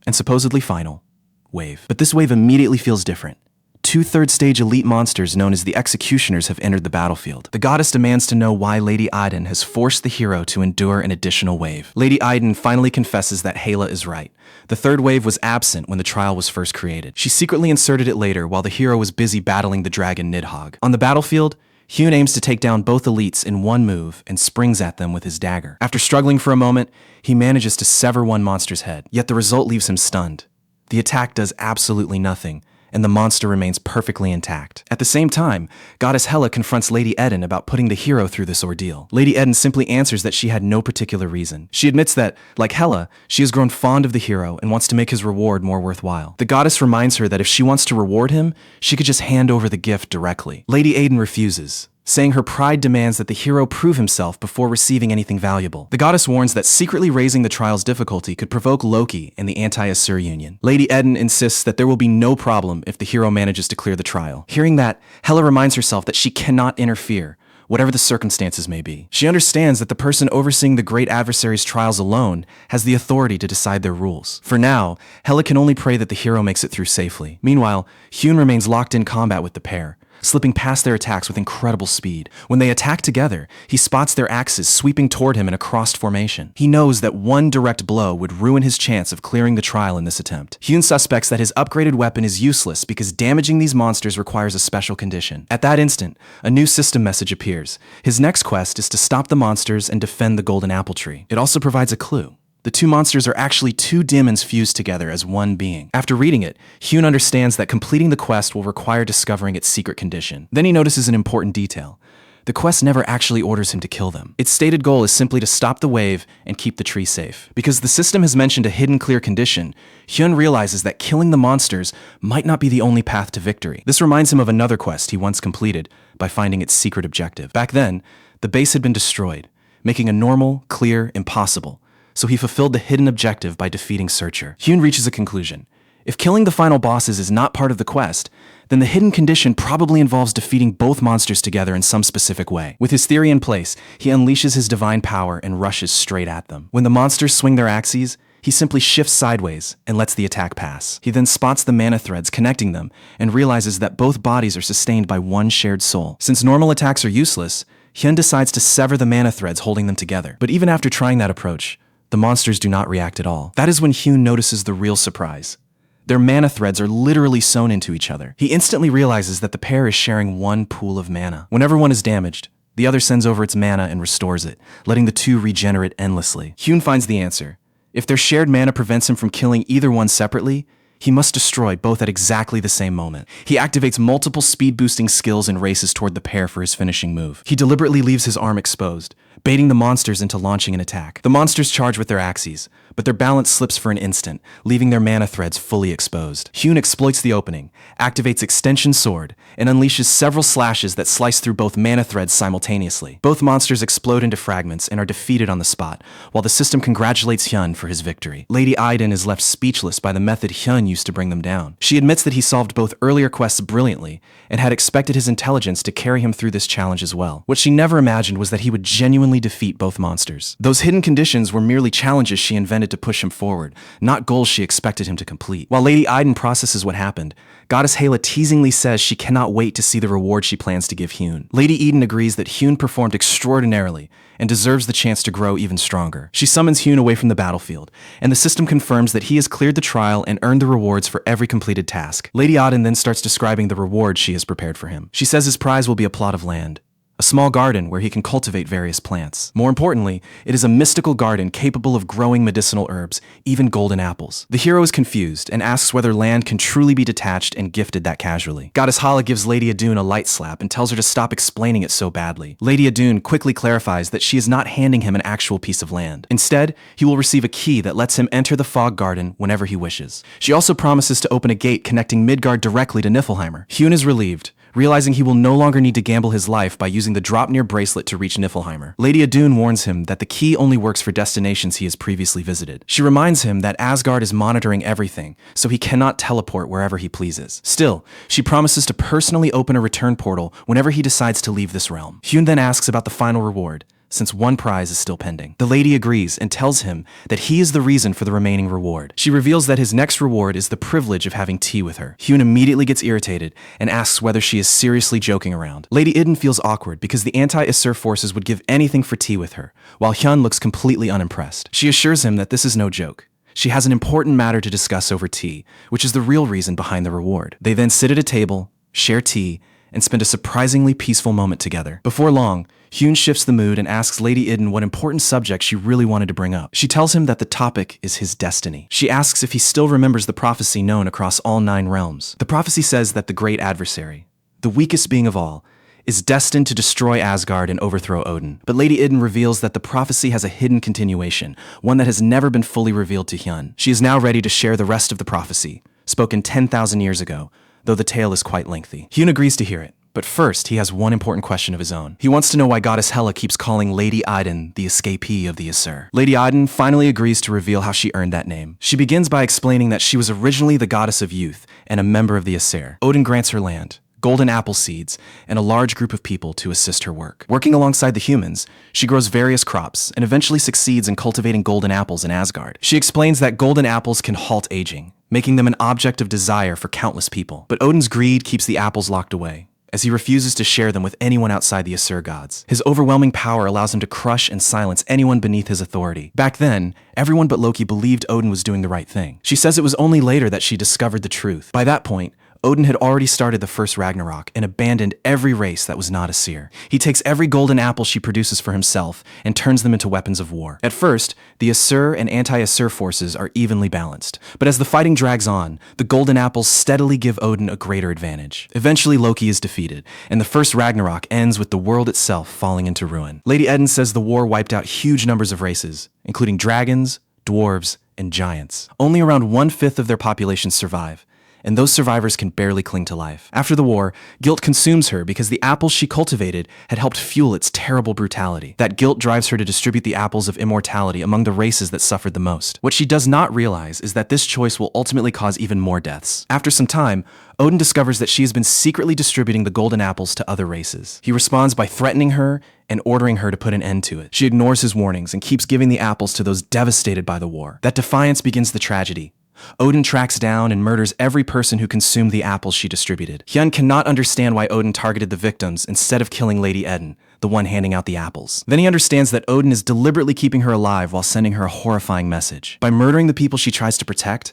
A: and supposedly final, wave. But this wave immediately feels different. 2 3rd-stage elite monsters known as the Executioners have entered the battlefield. The goddess demands to know why Lady Aiden has forced the hero to endure an additional wave. Lady Aiden finally confesses that Hela is right. The 3rd wave was absent when the trial was first created. She secretly inserted it later while the hero was busy battling the dragon Nidhogg. On the battlefield, Hyun aims to take down both elites in one move and springs at them with his dagger. After struggling for a moment, he manages to sever one monster's head, yet the result leaves him stunned. The attack does absolutely nothing, and the monster remains perfectly intact. At the same time, Goddess Hela confronts Lady Eden about putting the hero through this ordeal. Lady Eden simply answers that she had no particular reason. She admits that, like Hela, she has grown fond of the hero and wants to make his reward more worthwhile. The goddess reminds her that if she wants to reward him, she could just hand over the gift directly. Lady Eden refuses, saying her pride demands that the hero prove himself before receiving anything valuable. The goddess warns that secretly raising the trial's difficulty could provoke Loki and the anti-Asur Union. Lady Eden insists that there will be no problem if the hero manages to clear the trial. Hearing that, Hela reminds herself that she cannot interfere, whatever the circumstances may be. She understands that the person overseeing the great adversary's trials alone has the authority to decide their rules. For now, Hela can only pray that the hero makes it through safely. Meanwhile, Hyun remains locked in combat with the pair, slipping past their attacks with incredible speed. When they attack together, he spots their axes sweeping toward him in a crossed formation. He knows that one direct blow would ruin his chance of clearing the trial in this attempt. Hyun suspects that his upgraded weapon is useless because damaging these monsters requires a special condition. At that instant, a new system message appears. His next quest is to stop the monsters and defend the golden apple tree. It also provides a clue. The 2 monsters are actually 2 demons fused together as one being. After reading it, Hyun understands that completing the quest will require discovering its secret condition. Then he notices an important detail. The quest never actually orders him to kill them. Its stated goal is simply to stop the wave and keep the tree safe. Because the system has mentioned a hidden clear condition, Hyun realizes that killing the monsters might not be the only path to victory. This reminds him of another quest he once completed by finding its secret objective. Back then, the base had been destroyed, making a normal, clear, impossible. So he fulfilled the hidden objective by defeating Searcher. Hyun reaches a conclusion. If killing the final bosses is not part of the quest, then the hidden condition probably involves defeating both monsters together in some specific way. With his theory in place, he unleashes his divine power and rushes straight at them. When the monsters swing their axes, he simply shifts sideways and lets the attack pass. He then spots the mana threads connecting them and realizes that both bodies are sustained by one shared soul. Since normal attacks are useless, Hyun decides to sever the mana threads holding them together. But even after trying that approach, the monsters do not react at all. That is when Hyun notices the real surprise. Their mana threads are literally sewn into each other. He instantly realizes that the pair is sharing one pool of mana. Whenever one is damaged, the other sends over its mana and restores it, letting the 2 regenerate endlessly. Hyun finds the answer. If their shared mana prevents him from killing either one separately, he must destroy both at exactly the same moment. He activates multiple speed-boosting skills and races toward the pair for his finishing move. He deliberately leaves his arm exposed, baiting the monsters into launching an attack. The monsters charge with their axes, but their balance slips for an instant, leaving their mana threads fully exposed. Hyun exploits the opening, activates Extension Sword, and unleashes several slashes that slice through both mana threads simultaneously. Both monsters explode into fragments and are defeated on the spot, while the system congratulates Hyun for his victory. Lady Aiden is left speechless by the method Hyun used to bring them down. She admits that he solved both earlier quests brilliantly and had expected his intelligence to carry him through this challenge as well. What she never imagined was that he would genuinely defeat both monsters. Those hidden conditions were merely challenges she invented to push him forward, not goals she expected him to complete. While Lady Aiden processes what happened, Goddess Hela teasingly says she cannot wait to see the reward she plans to give Hyun. Lady Eden agrees that Hyun performed extraordinarily and deserves the chance to grow even stronger. She summons Hyun away from the battlefield, and the system confirms that he has cleared the trial and earned the rewards for every completed task. Lady Auden then starts describing the reward she has prepared for him. She says his prize will be a plot of land, a small garden where he can cultivate various plants. More importantly, it is a mystical garden capable of growing medicinal herbs, even golden apples. The hero is confused and asks whether land can truly be detached and gifted that casually. Goddess Hala gives Lady Adun a light slap and tells her to stop explaining it so badly. Lady Adun quickly clarifies that she is not handing him an actual piece of land. Instead, he will receive a key that lets him enter the fog garden whenever he wishes. She also promises to open a gate connecting Midgard directly to Niflheimer. Hyun is relieved, realizing he will no longer need to gamble his life by using the Drop-Near bracelet to reach Niflheimer. Lady Adun warns him that the key only works for destinations he has previously visited. She reminds him that Asgard is monitoring everything, so he cannot teleport wherever he pleases. Still, she promises to personally open a return portal whenever he decides to leave this realm. Hyun then asks about the final reward, since one prize is still pending. The lady agrees and tells him that he is the reason for the remaining reward. She reveals that his next reward is the privilege of having tea with her. Hyun immediately gets irritated and asks whether she is seriously joking around. Lady Iden feels awkward because the anti-Aesir forces would give anything for tea with her, while Hyun looks completely unimpressed. She assures him that this is no joke. She has an important matter to discuss over tea, which is the real reason behind the reward. They then sit at a table, share tea, and spend a surprisingly peaceful moment together. Before long, Hyun shifts the mood and asks Lady Iden what important subject she really wanted to bring up. She tells him that the topic is his destiny. She asks if he still remembers the prophecy known across all 9 realms. The prophecy says that the great adversary, the weakest being of all, is destined to destroy Asgard and overthrow Odin. But Lady Iden reveals that the prophecy has a hidden continuation, one that has never been fully revealed to Hyun. She is now ready to share the rest of the prophecy, spoken 10,000 years ago, though the tale is quite lengthy. Hyun agrees to hear it. But first, he has one important question of his own. He wants to know why Goddess Hela keeps calling Lady Aiden the escapee of the Aesir. Lady Aiden finally agrees to reveal how she earned that name. She begins by explaining that she was originally the goddess of youth and a member of the Aesir. Odin grants her land, golden apple seeds, and a large group of people to assist her work. Working alongside the humans, she grows various crops and eventually succeeds in cultivating golden apples in Asgard. She explains that golden apples can halt aging, making them an object of desire for countless people. But Odin's greed keeps the apples locked away, as he refuses to share them with anyone outside the Aesir gods. His overwhelming power allows him to crush and silence anyone beneath his authority. Back then, everyone but Loki believed Odin was doing the right thing. She says it was only later that she discovered the truth. By that point, Odin had already started the first Ragnarok and abandoned every race that was not Aesir. He takes every golden apple she produces for himself and turns them into weapons of war. At first, the Aesir and anti-Aesir forces are evenly balanced, but as the fighting drags on, the golden apples steadily give Odin a greater advantage. Eventually, Loki is defeated, and the first Ragnarok ends with the world itself falling into ruin. Lady Eden says the war wiped out huge numbers of races, including dragons, dwarves, and giants. Only around 1/5 of their populations survive, and those survivors can barely cling to life. After the war, guilt consumes her because the apples she cultivated had helped fuel its terrible brutality. That guilt drives her to distribute the apples of immortality among the races that suffered the most. What she does not realize is that this choice will ultimately cause even more deaths. After some time, Odin discovers that she has been secretly distributing the golden apples to other races. He responds by threatening her and ordering her to put an end to it. She ignores his warnings and keeps giving the apples to those devastated by the war. That defiance begins the tragedy. Odin tracks down and murders every person who consumed the apples she distributed. Hyun cannot understand why Odin targeted the victims instead of killing Lady Eden, the one handing out the apples. Then he understands that Odin is deliberately keeping her alive while sending her a horrifying message. By murdering the people she tries to protect,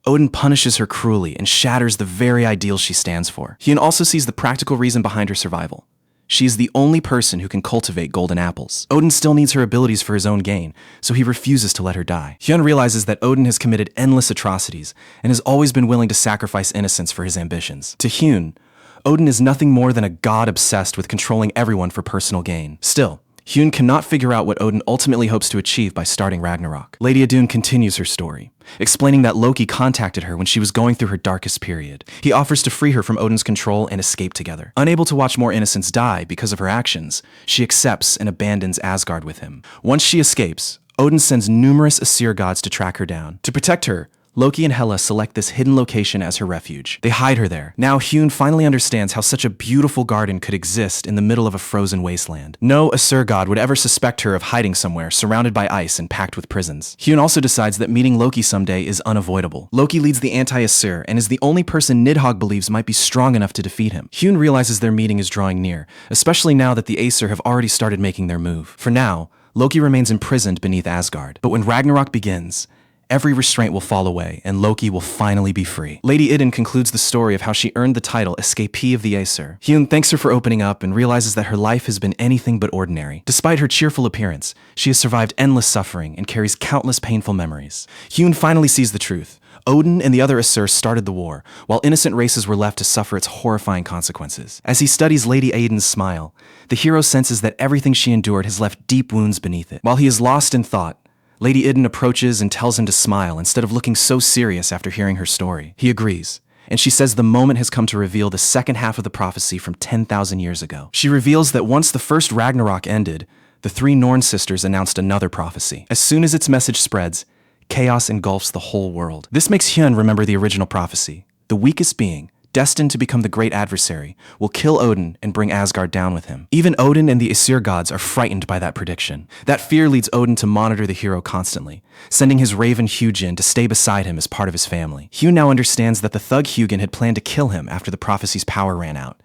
A: Odin punishes her cruelly and shatters the very ideals she stands for. Hyun also sees the practical reason behind her survival. She is the only person who can cultivate golden apples. Odin still needs her abilities for his own gain, so he refuses to let her die. Hyun realizes that Odin has committed endless atrocities and has always been willing to sacrifice innocence for his ambitions. To Hyun, Odin is nothing more than a god obsessed with controlling everyone for personal gain. Still, Hyun cannot figure out what Odin ultimately hopes to achieve by starting Ragnarok. Lady Idun continues her story, explaining that Loki contacted her when she was going through her darkest period. He offers to free her from Odin's control and escape together. Unable to watch more innocents die because of her actions, she accepts and abandons Asgard with him. Once she escapes, Odin sends numerous Aesir gods to track her down. To protect her, Loki and Hela select this hidden location as her refuge. They hide her there. Now Hyun finally understands how such a beautiful garden could exist in the middle of a frozen wasteland. No Aesir god would ever suspect her of hiding somewhere, surrounded by ice and packed with prisons. Hyun also decides that meeting Loki someday is unavoidable. Loki leads the anti-Aesir and is the only person Nidhogg believes might be strong enough to defeat him. Hyun realizes their meeting is drawing near, especially now that the Aesir have already started making their move. For now, Loki remains imprisoned beneath Asgard. But when Ragnarok begins, every restraint will fall away, and Loki will finally be free. Lady Idun concludes the story of how she earned the title Escapee of the Aesir. Hyun thanks her for opening up and realizes that her life has been anything but ordinary. Despite her cheerful appearance, she has survived endless suffering and carries countless painful memories. Hyun finally sees the truth. Odin and the other Aesir started the war, while innocent races were left to suffer its horrifying consequences. As he studies Lady Idun's smile, the hero senses that everything she endured has left deep wounds beneath it. While he is lost in thought, Lady Idun approaches and tells him to smile instead of looking so serious after hearing her story. He agrees, and she says the moment has come to reveal the second half of the prophecy from 10,000 years ago. She reveals that once the first Ragnarok ended, the three Norn sisters announced another prophecy. As soon as its message spreads, chaos engulfs the whole world. This makes Hyun remember the original prophecy. The weakest being, destined to become the great adversary, will kill Odin and bring Asgard down with him. Even Odin and the Aesir gods are frightened by that prediction. That fear leads Odin to monitor the hero constantly, sending his raven Hugin to stay beside him as part of his family. Hyun now understands that the thug Hugin had planned to kill him after the prophecy's power ran out,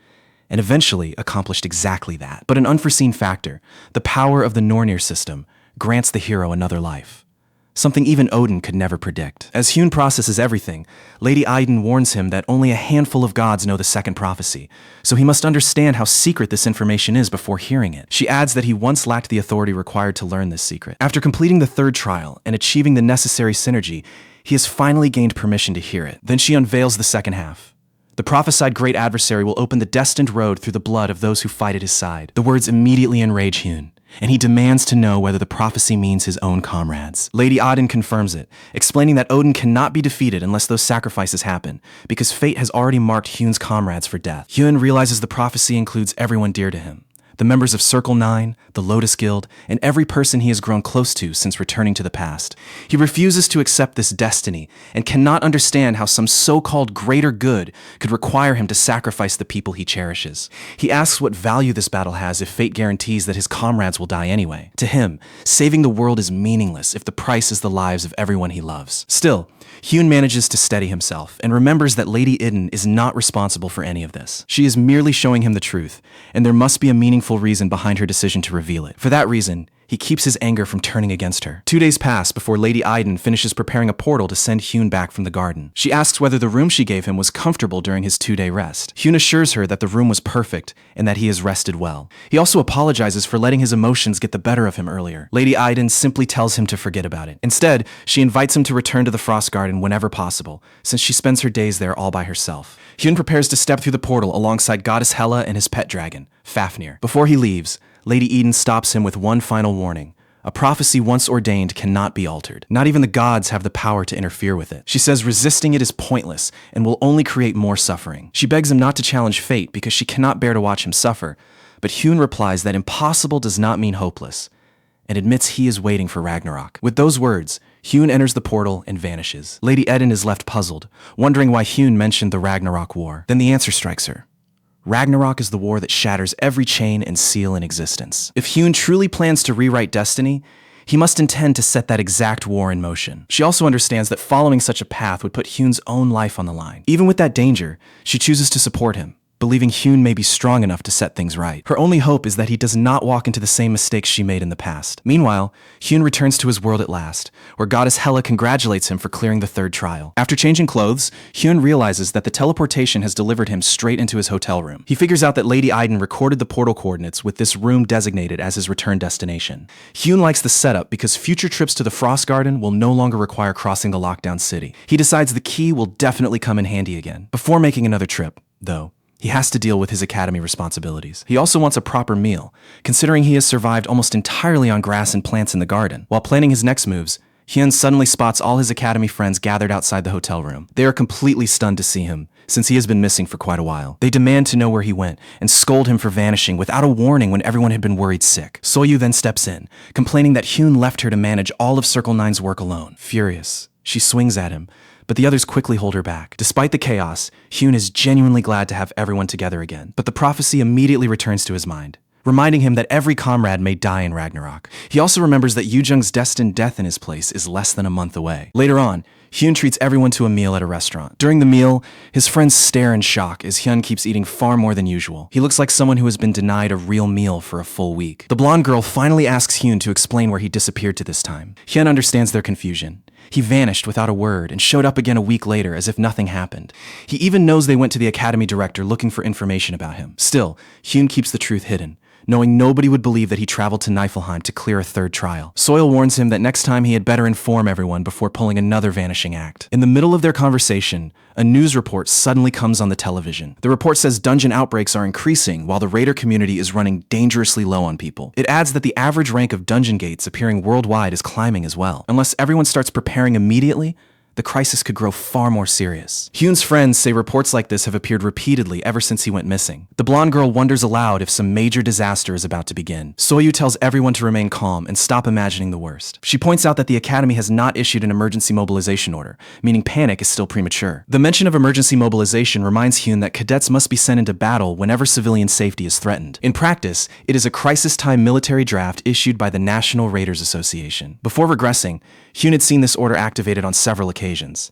A: and eventually accomplished exactly that. But an unforeseen factor, the power of the Nornir system, grants the hero another life. Something even Odin could never predict. As Hyun processes everything, Lady Idun warns him that only a handful of gods know the second prophecy, so he must understand how secret this information is before hearing it. She adds that he once lacked the authority required to learn this secret. After completing the third trial and achieving the necessary synergy, he has finally gained permission to hear it. Then she unveils the second half. The prophesied great adversary will open the destined road through the blood of those who fight at his side. The words immediately enrage Hyun, and he demands to know whether the prophecy means his own comrades. Lady Idun confirms it, explaining that Odin cannot be defeated unless those sacrifices happen, because fate has already marked Hyun's comrades for death. Hyun realizes the prophecy includes everyone dear to him. The members of Circle 9, the Lotus Guild, and every person he has grown close to since returning to the past. He refuses to accept this destiny and cannot understand how some so-called greater good could require him to sacrifice the people he cherishes. He asks what value this battle has if fate guarantees that his comrades will die anyway. To him, saving the world is meaningless if the price is the lives of everyone he loves. Still, Hyun manages to steady himself and remembers that Lady Idun is not responsible for any of this. She is merely showing him the truth, and there must be a meaningful reason behind her decision to reveal it. For that reason, he keeps his anger from turning against her. 2 days pass before Lady Idun finishes preparing a portal to send Hyun back from the garden. She asks whether the room she gave him was comfortable during his 2-day rest. Hyun assures her that the room was perfect and that he has rested well. He also apologizes for letting his emotions get the better of him earlier. Lady Idun simply tells him to forget about it. Instead, she invites him to return to the Frost Garden whenever possible, since she spends her days there all by herself. Hyun prepares to step through the portal alongside Goddess Hela and his pet dragon, Fafnir. Before he leaves, Lady Idun stops him with one final warning. A prophecy once ordained cannot be altered. Not even the gods have the power to interfere with it. She says resisting it is pointless and will only create more suffering. She begs him not to challenge fate because she cannot bear to watch him suffer, but Hyun replies that impossible does not mean hopeless, and admits he is waiting for Ragnarok. With those words, Hyun enters the portal and vanishes. Lady Idun is left puzzled, wondering why Hyun mentioned the Ragnarok War. Then the answer strikes her. Ragnarok is the war that shatters every chain and seal in existence. If Hyun truly plans to rewrite destiny, he must intend to set that exact war in motion. She also understands that following such a path would put Hyun's own life on the line. Even with that danger, she chooses to support him, believing Hyun may be strong enough to set things right. Her only hope is that he does not walk into the same mistakes she made in the past. Meanwhile, Hyun returns to his world at last, where Goddess Hela congratulates him for clearing the third trial. After changing clothes, Hyun realizes that the teleportation has delivered him straight into his hotel room. He figures out that Lady Idun recorded the portal coordinates with this room designated as his return destination. Hyun likes the setup because future trips to the Frost Garden will no longer require crossing the lockdown city. He decides the key will definitely come in handy again. Before making another trip, though, he has to deal with his academy responsibilities. He also wants a proper meal, considering he has survived almost entirely on grass and plants in the garden. While planning his next moves, Hyun suddenly spots all his academy friends gathered outside the hotel room. They are completely stunned to see him, since he has been missing for quite a while. They demand to know where he went and scold him for vanishing without a warning when everyone had been worried sick. Soyu then steps in, complaining that Hyun left her to manage all of Circle 9's work alone. Furious, she swings at him, but the others quickly hold her back. Despite the chaos, Hyun is genuinely glad to have everyone together again, but the prophecy immediately returns to his mind, reminding him that every comrade may die in Ragnarok. He also remembers that Yoo-jung's destined death in his place is less than a month away. Later on, Hyun treats everyone to a meal at a restaurant. During the meal, his friends stare in shock as Hyun keeps eating far more than usual. He looks like someone who has been denied a real meal for a full week. The blonde girl finally asks Hyun to explain where he disappeared to this time. Hyun understands their confusion. He vanished without a word and showed up again a week later as if nothing happened. He even knows they went to the academy director looking for information about him. Still, Hyun keeps the truth hidden, knowing nobody would believe that he traveled to Niflheim to clear a third trial. Soil warns him that next time he had better inform everyone before pulling another vanishing act. In the middle of their conversation, a news report suddenly comes on the television. The report says dungeon outbreaks are increasing while the raider community is running dangerously low on people. It adds that the average rank of dungeon gates appearing worldwide is climbing as well. Unless everyone starts preparing immediately, the crisis could grow far more serious. Hyun's friends say reports like this have appeared repeatedly ever since he went missing. The blonde girl wonders aloud if some major disaster is about to begin. Soyu tells everyone to remain calm and stop imagining the worst. She points out that the academy has not issued an emergency mobilization order, meaning panic is still premature. The mention of emergency mobilization reminds Hyun that cadets must be sent into battle whenever civilian safety is threatened. In practice, it is a crisis-time military draft issued by the National Raiders Association. Before regressing, Hyun had seen this order activated on several occasions.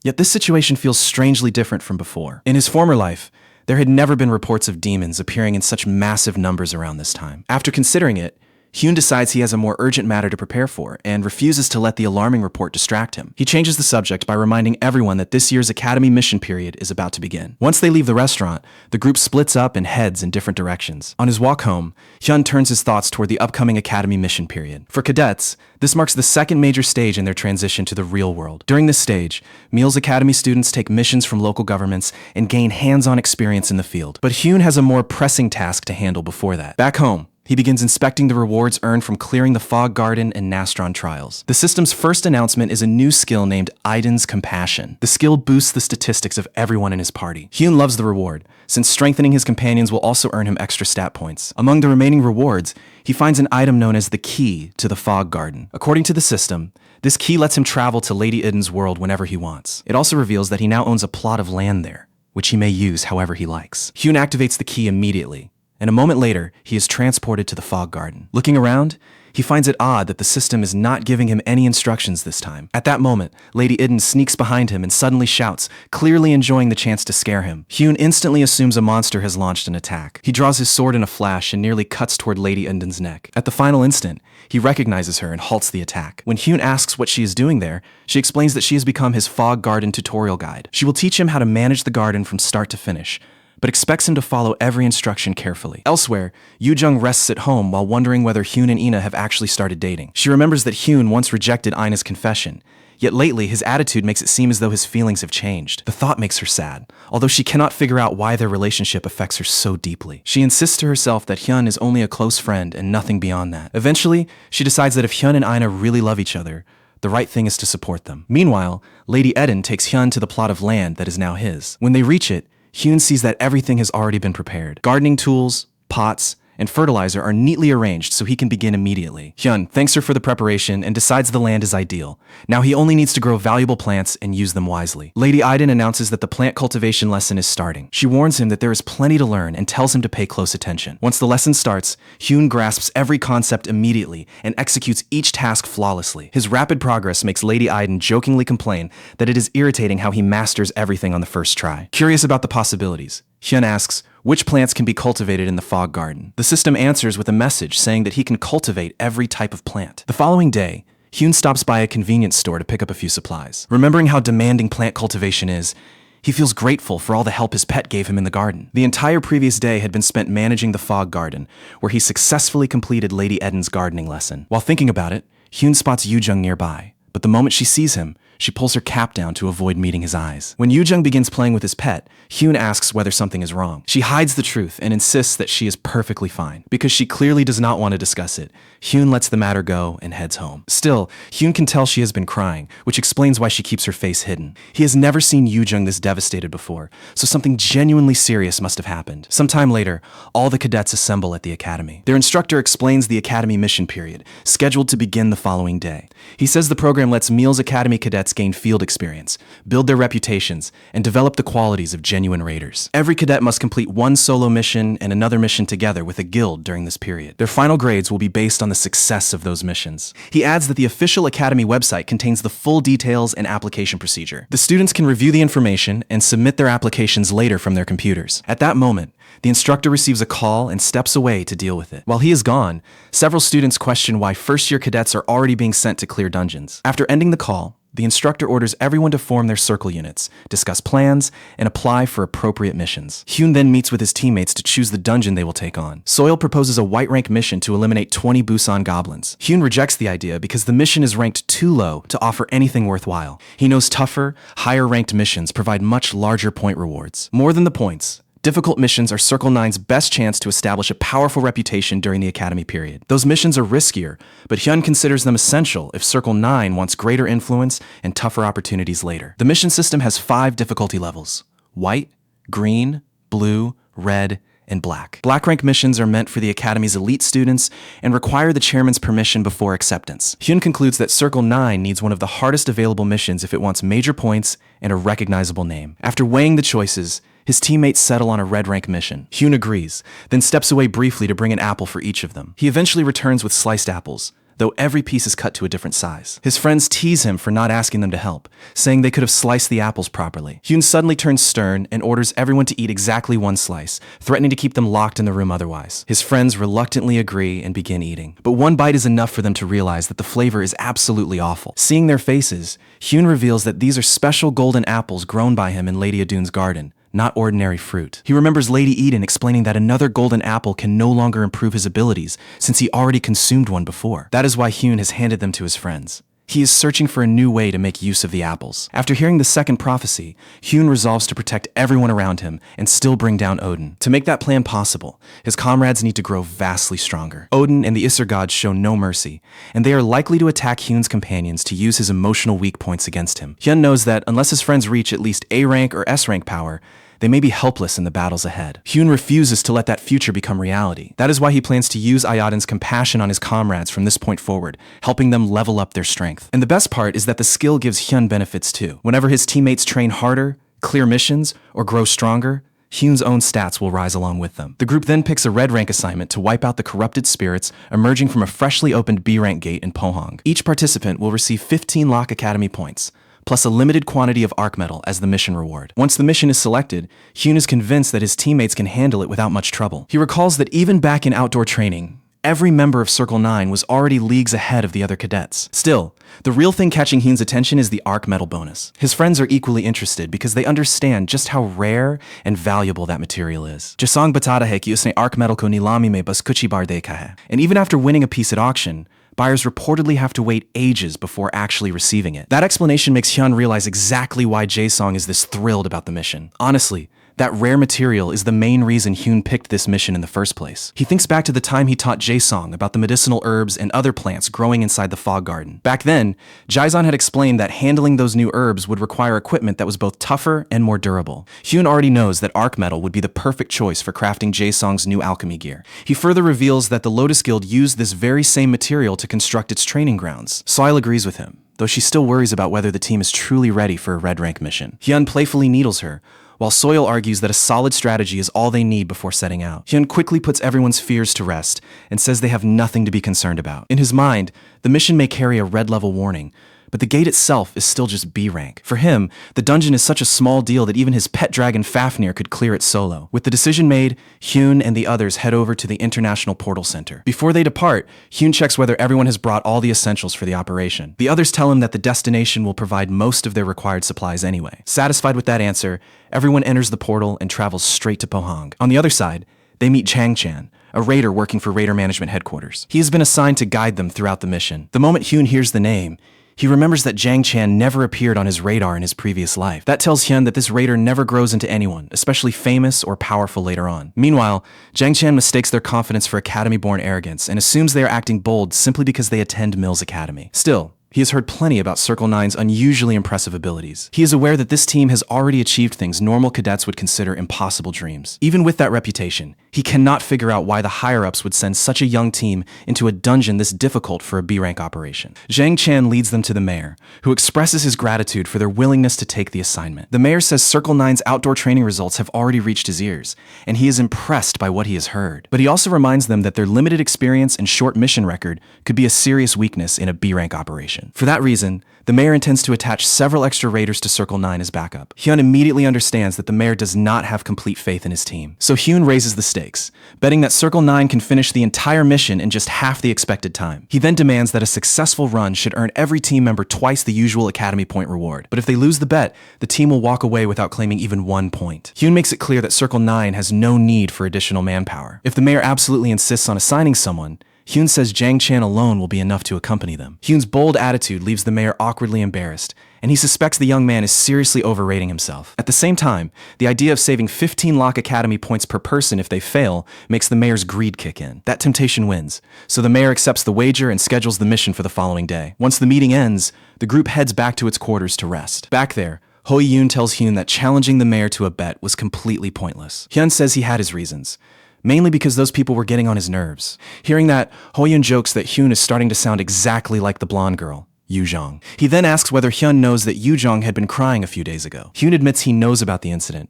A: Yet this situation feels strangely different from before. In his former life, there had never been reports of demons appearing in such massive numbers around this time. After considering it, Hyun decides he has a more urgent matter to prepare for and refuses to let the alarming report distract him. He changes the subject by reminding everyone that this year's academy mission period is about to begin. Once they leave the restaurant, the group splits up and heads in different directions. On his walk home, Hyun turns his thoughts toward the upcoming academy mission period. For cadets, this marks the second major stage in their transition to the real world. During this stage, Meal's Academy students take missions from local governments and gain hands-on experience in the field. But Hyun has a more pressing task to handle before that. Back home, he begins inspecting the rewards earned from clearing the Fog Garden and Nastron trials. The system's first announcement is a new skill named Aiden's Compassion. The skill boosts the statistics of everyone in his party. Hyun loves the reward, since strengthening his companions will also earn him extra stat points. Among the remaining rewards, he finds an item known as the Key to the Fog Garden. According to the system, this key lets him travel to Lady Iden's world whenever he wants. It also reveals that he now owns a plot of land there, which he may use however he likes. Hyun activates the key immediately, and a moment later, he is transported to the Fog Garden. Looking around, he finds it odd that the system is not giving him any instructions this time. At that moment, Lady Iden sneaks behind him and suddenly shouts, clearly enjoying the chance to scare him. Hyun instantly assumes a monster has launched an attack. He draws his sword in a flash and nearly cuts toward Lady Iden's neck. At the final instant, he recognizes her and halts the attack. When Hyun asks what she is doing there, she explains that she has become his Fog Garden tutorial guide. She will teach him how to manage the garden from start to finish, but expects him to follow every instruction carefully. Elsewhere, Yoo-jung rests at home while wondering whether Hyun and Ina have actually started dating. She remembers that Hyun once rejected Ina's confession, yet lately his attitude makes it seem as though his feelings have changed. The thought makes her sad, although she cannot figure out why their relationship affects her so deeply. She insists to herself that Hyun is only a close friend and nothing beyond that. Eventually, she decides that if Hyun and Ina really love each other, the right thing is to support them. Meanwhile, Lady Eden takes Hyun to the plot of land that is now his. When they reach it, Hyun sees that everything has already been prepared. Gardening tools, pots, and fertilizer are neatly arranged so he can begin immediately. Hyun thanks her for the preparation and decides the land is ideal. Now he only needs to grow valuable plants and use them wisely. Lady Iden announces that the plant cultivation lesson is starting. She warns him that there is plenty to learn and tells him to pay close attention. Once the lesson starts, Hyun grasps every concept immediately and executes each task flawlessly. His rapid progress makes Lady Iden jokingly complain that it is irritating how he masters everything on the first try. Curious about the possibilities, Hyun asks which plants can be cultivated in the Fog Garden. The system answers with a message saying that he can cultivate every type of plant. The following day, Hyun stops by a convenience store to pick up a few supplies. Remembering how demanding plant cultivation is, he feels grateful for all the help his pet gave him in the garden. The entire previous day had been spent managing the Fog Garden, where he successfully completed Lady Eden's gardening lesson. While thinking about it, Hyun spots Yoo-jung nearby, but the moment she sees him, She pulls her cap down to avoid meeting his eyes. When Yoojung begins playing with his pet, Hyun asks whether something is wrong. She hides the truth and insists that she is perfectly fine. Because she clearly does not want to discuss it, Hyun lets the matter go and heads home. Still, Hyun can tell she has been crying, which explains why she keeps her face hidden. He has never seen Yoojung this devastated before, so something genuinely serious must have happened. Sometime later, all the cadets assemble at the academy. Their instructor explains the academy mission period, scheduled to begin the following day. He says the program lets Meals Academy cadets gain field experience, build their reputations, and develop the qualities of genuine raiders. Every cadet must complete one solo mission and another mission together with a guild during this period. Their final grades will be based on the success of those missions. He adds that the official academy website contains the full details and application procedure. The students can review the information and submit their applications later from their computers. At that moment, the instructor receives a call and steps away to deal with it. While he is gone, several students question why first-year cadets are already being sent to clear dungeons. After ending the call, the instructor orders everyone to form their circle units, discuss plans, and apply for appropriate missions. Hyun then meets with his teammates to choose the dungeon they will take on. Soil proposes a white rank mission to eliminate 20 Busan goblins. Hyun rejects the idea because the mission is ranked too low to offer anything worthwhile. He knows tougher, higher ranked missions provide much larger point rewards. More than the points, difficult missions are Circle 9's best chance to establish a powerful reputation during the academy period. Those missions are riskier, but Hyun considers them essential if Circle 9 wants greater influence and tougher opportunities later. The mission system has 5 difficulty levels: white, green, blue, red, and black. Black rank missions are meant for the academy's elite students and require the chairman's permission before acceptance. Hyun concludes that Circle 9 needs one of the hardest available missions if it wants major points and a recognizable name. After weighing the choices, his teammates settle on a red rank mission. Hyun agrees, then steps away briefly to bring an apple for each of them. He eventually returns with sliced apples, though every piece is cut to a different size. His friends tease him for not asking them to help, saying they could have sliced the apples properly. Hyun suddenly turns stern and orders everyone to eat exactly one slice, threatening to keep them locked in the room otherwise. His friends reluctantly agree and begin eating. But one bite is enough for them to realize that the flavor is absolutely awful. Seeing their faces, Hyun reveals that these are special golden apples grown by him in Lady Adun's garden, not ordinary fruit. He remembers Lady Eden explaining that another golden apple can no longer improve his abilities since he already consumed one before. That is why Hyun has handed them to his friends. He is searching for a new way to make use of the apples. After hearing the second prophecy, Hyun resolves to protect everyone around him and still bring down Odin. To make that plan possible, his comrades need to grow vastly stronger. Odin and the Isser gods show no mercy, and they are likely to attack Hyun's companions to use his emotional weak points against him. Hyun knows that unless his friends reach at least A rank or S rank power, they may be helpless in the battles ahead. Hyun refuses to let that future become reality. That is why he plans to use Ayodin's compassion on his comrades from this point forward, helping them level up their strength. And the best part is that the skill gives Hyun benefits too. Whenever his teammates train harder, clear missions, or grow stronger, Hyun's own stats will rise along with them. The group then picks a red rank assignment to wipe out the corrupted spirits emerging from a freshly opened B rank gate in Pohang. Each participant will receive 15 Lock Academy points, plus a limited quantity of arc metal as the mission reward. Once the mission is selected, Hyun is convinced that his teammates can handle it without much trouble. He recalls that even back in outdoor training, every member of Circle 9 was already leagues ahead of the other cadets. Still, the real thing catching Hyun's attention is the arc metal bonus. His friends are equally interested because they understand just how rare and valuable that material is. Jasang batada hai ki usne arc metal ko nilami mein bas kuch hi baar dekha hai. And even after winning a piece at auction, buyers reportedly have to wait ages before actually receiving it. That explanation makes Hyun realize exactly why Jae-sung is this thrilled about the mission. Honestly, that rare material is the main reason Hyun picked this mission in the first place. He thinks back to the time he taught Jae-sung about the medicinal herbs and other plants growing inside the fog garden. Back then, Jae-sung had explained that handling those new herbs would require equipment that was both tougher and more durable. Hyun already knows that arc metal would be the perfect choice for crafting Jae-sung's new alchemy gear. He further reveals that the Lotus Guild used this very same material to construct its training grounds. Soil agrees with him, though she still worries about whether the team is truly ready for a red rank mission. Hyun playfully needles her, while Soil argues that a solid strategy is all they need before setting out. Hyun quickly puts everyone's fears to rest and says they have nothing to be concerned about. In his mind, the mission may carry a red level warning, but the gate itself is still just B rank. For him, the dungeon is such a small deal that even his pet dragon Fafnir could clear it solo. With the decision made, Hyun and the others head over to the International Portal Center. Before they depart, Hyun checks whether everyone has brought all the essentials for the operation. The others tell him that the destination will provide most of their required supplies anyway. Satisfied with that answer, everyone enters the portal and travels straight to Pohang. On the other side, they meet Chang Chan, a raider working for Raider Management Headquarters. He has been assigned to guide them throughout the mission. The moment Hyun hears the name, He remembers that Jang Chan never appeared on his radar in his previous life. That tells Hyun that this raider never grows into anyone, especially famous or powerful later on. Meanwhile, Jang Chan mistakes their confidence for academy-born arrogance and assumes they are acting bold simply because they attend Mills Academy. Still, he has heard plenty about Circle 9's unusually impressive abilities. He is aware that this team has already achieved things normal cadets would consider impossible dreams. Even with that reputation, he cannot figure out why the higher-ups would send such a young team into a dungeon this difficult for a B-rank operation. Jang Chan leads them to the mayor, who expresses his gratitude for their willingness to take the assignment. The mayor says Circle 9's outdoor training results have already reached his ears, and he is impressed by what he has heard. But he also reminds them that their limited experience and short mission record could be a serious weakness in a B-rank operation. For that reason, the mayor intends to attach several extra raiders to Circle 9 as backup. Hyun immediately understands that the mayor does not have complete faith in his team. So Hyun raises the stakes, betting that Circle 9 can finish the entire mission in just half the expected time. He then demands that a successful run should earn every team member twice the usual Academy point reward. But if they lose the bet, the team will walk away without claiming even 1 point. Hyun makes it clear that Circle 9 has no need for additional manpower. If the mayor absolutely insists on assigning someone, Hyun says Jang Chan alone will be enough to accompany them. Hyun's bold attitude leaves the mayor awkwardly embarrassed, and he suspects the young man is seriously overrating himself. At the same time, the idea of saving 15 Lock Academy points per person if they fail makes the mayor's greed kick in. That temptation wins, so the mayor accepts the wager and schedules the mission for the following day. Once the meeting ends, the group heads back to its quarters to rest. Back there, Ho Yoon tells Hyun that challenging the mayor to a bet was completely pointless. Hyun says he had his reasons, mainly because those people were getting on his nerves. Hearing that, Hoyun jokes that Hyun is starting to sound exactly like the blonde girl, Yoo-jong. He then asks whether Hyun knows that Yoo-jong had been crying a few days ago. Hyun admits he knows about the incident,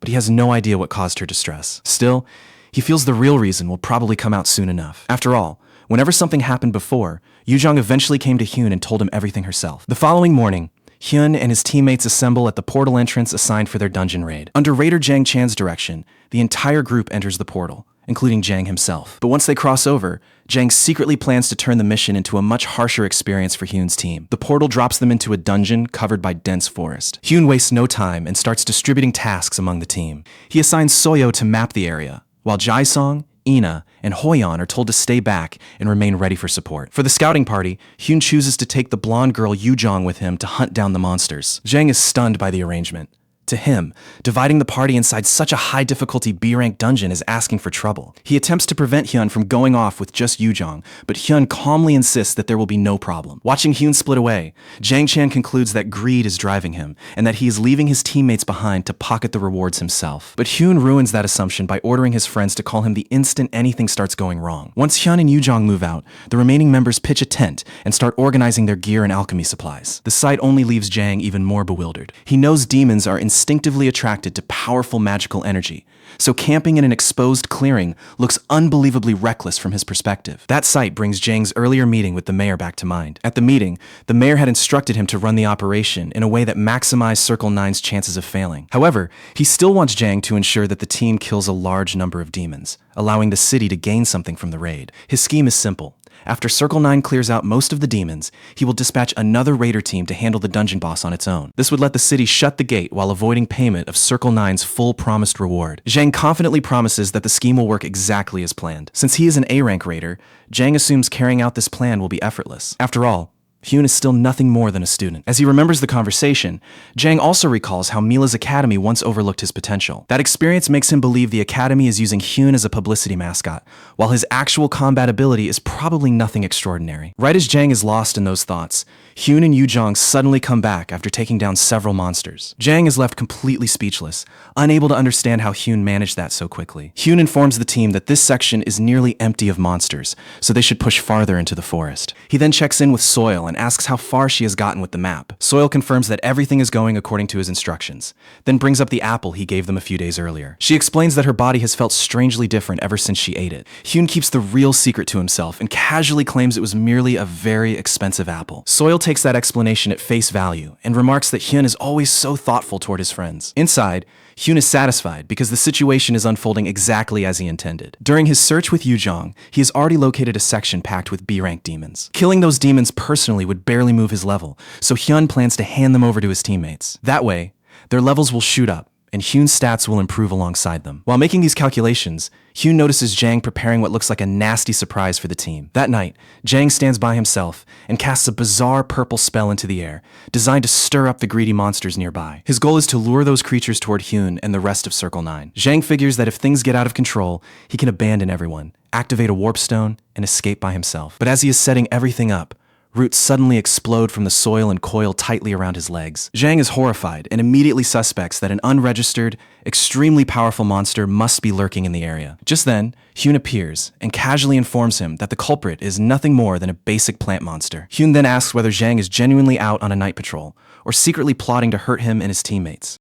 A: but he has no idea what caused her distress. Still, he feels the real reason will probably come out soon enough. After all, whenever something happened before, Yoo-jong eventually came to Hyun and told him everything herself. The following morning, Hyun and his teammates assemble at the portal entrance assigned for their dungeon raid. Under Raider Jang Chan's direction, the entire group enters the portal, including Jang himself. But once they cross over, Jang secretly plans to turn the mission into a much harsher experience for Hyun's team. The portal drops them into a dungeon covered by dense forest. Hyun wastes no time and starts distributing tasks among the team. He assigns Soyo to map the area, while Jae-sung, Ina, and Hoyeon are told to stay back and remain ready for support. For the scouting party, Hyun chooses to take the blonde girl Yoo-jong with him to hunt down the monsters. Jang is stunned by the arrangement. To him, dividing the party inside such a high-difficulty B-rank dungeon is asking for trouble. He attempts to prevent Hyun from going off with just Yoo-jong, but Hyun calmly insists that there will be no problem. Watching Hyun split away, Jang Chan concludes that greed is driving him, and that he is leaving his teammates behind to pocket the rewards himself. But Hyun ruins that assumption by ordering his friends to call him the instant anything starts going wrong. Once Hyun and Yoo-jong move out, the remaining members pitch a tent and start organizing their gear and alchemy supplies. The sight only leaves Jang even more bewildered. He knows demons are instinctively attracted to powerful magical energy, so camping in an exposed clearing looks unbelievably reckless from his perspective. That sight brings Jang's earlier meeting with the mayor back to mind. At the meeting, the mayor had instructed him to run the operation in a way that maximized Circle 9's chances of failing. However, he still wants Jang to ensure that the team kills a large number of demons, allowing the city to gain something from the raid. His scheme is simple. After Circle 9 clears out most of the demons, he will dispatch another raider team to handle the dungeon boss on its own. This would let the city shut the gate while avoiding payment of Circle 9's full promised reward. Jang confidently promises that the scheme will work exactly as planned. Since he is an A-rank raider, Jang assumes carrying out this plan will be effortless. After all, Hyun is still nothing more than a student. As he remembers the conversation, Jang also recalls how Mila's academy once overlooked his potential. That experience makes him believe the academy is using Hyun as a publicity mascot, while his actual combat ability is probably nothing extraordinary. Right as Jang is lost in those thoughts, Hyun and Yoo-jong suddenly come back after taking down several monsters. Jang is left completely speechless, unable to understand how Hyun managed that so quickly. Hyun informs the team that this section is nearly empty of monsters, so they should push farther into the forest. He then checks in with Soil and asks how far she has gotten with the map. Soil confirms that everything is going according to his instructions, then brings up the apple he gave them a few days earlier. She explains that her body has felt strangely different ever since she ate it. Hyun keeps the real secret to himself and casually claims it was merely a very expensive apple. Soil takes that explanation at face value and remarks that Hyun is always so thoughtful toward his friends. Inside, Hyun is satisfied because the situation is unfolding exactly as he intended. During his search with Yoo-jong, he has already located a section packed with B-rank demons. Killing those demons personally would barely move his level, so Hyun plans to hand them over to his teammates. That way, their levels will shoot up, and Hyun's stats will improve alongside them. While making these calculations, Hyun notices Jang preparing what looks like a nasty surprise for the team. That night, Jang stands by himself and casts a bizarre purple spell into the air, designed to stir up the greedy monsters nearby. His goal is to lure those creatures toward Hyun and the rest of Circle 9. Jang figures that if things get out of control, he can abandon everyone, activate a warp stone, and escape by himself. But as he is setting everything up, roots suddenly explode from the soil and coil tightly around his legs. Jang is horrified and immediately suspects that an unregistered, extremely powerful monster must be lurking in the area. Just then, Hyun appears and casually informs him that the culprit is nothing more than a basic plant monster. Hyun then asks whether Jang is genuinely out on a night patrol or secretly plotting to hurt him and his teammates.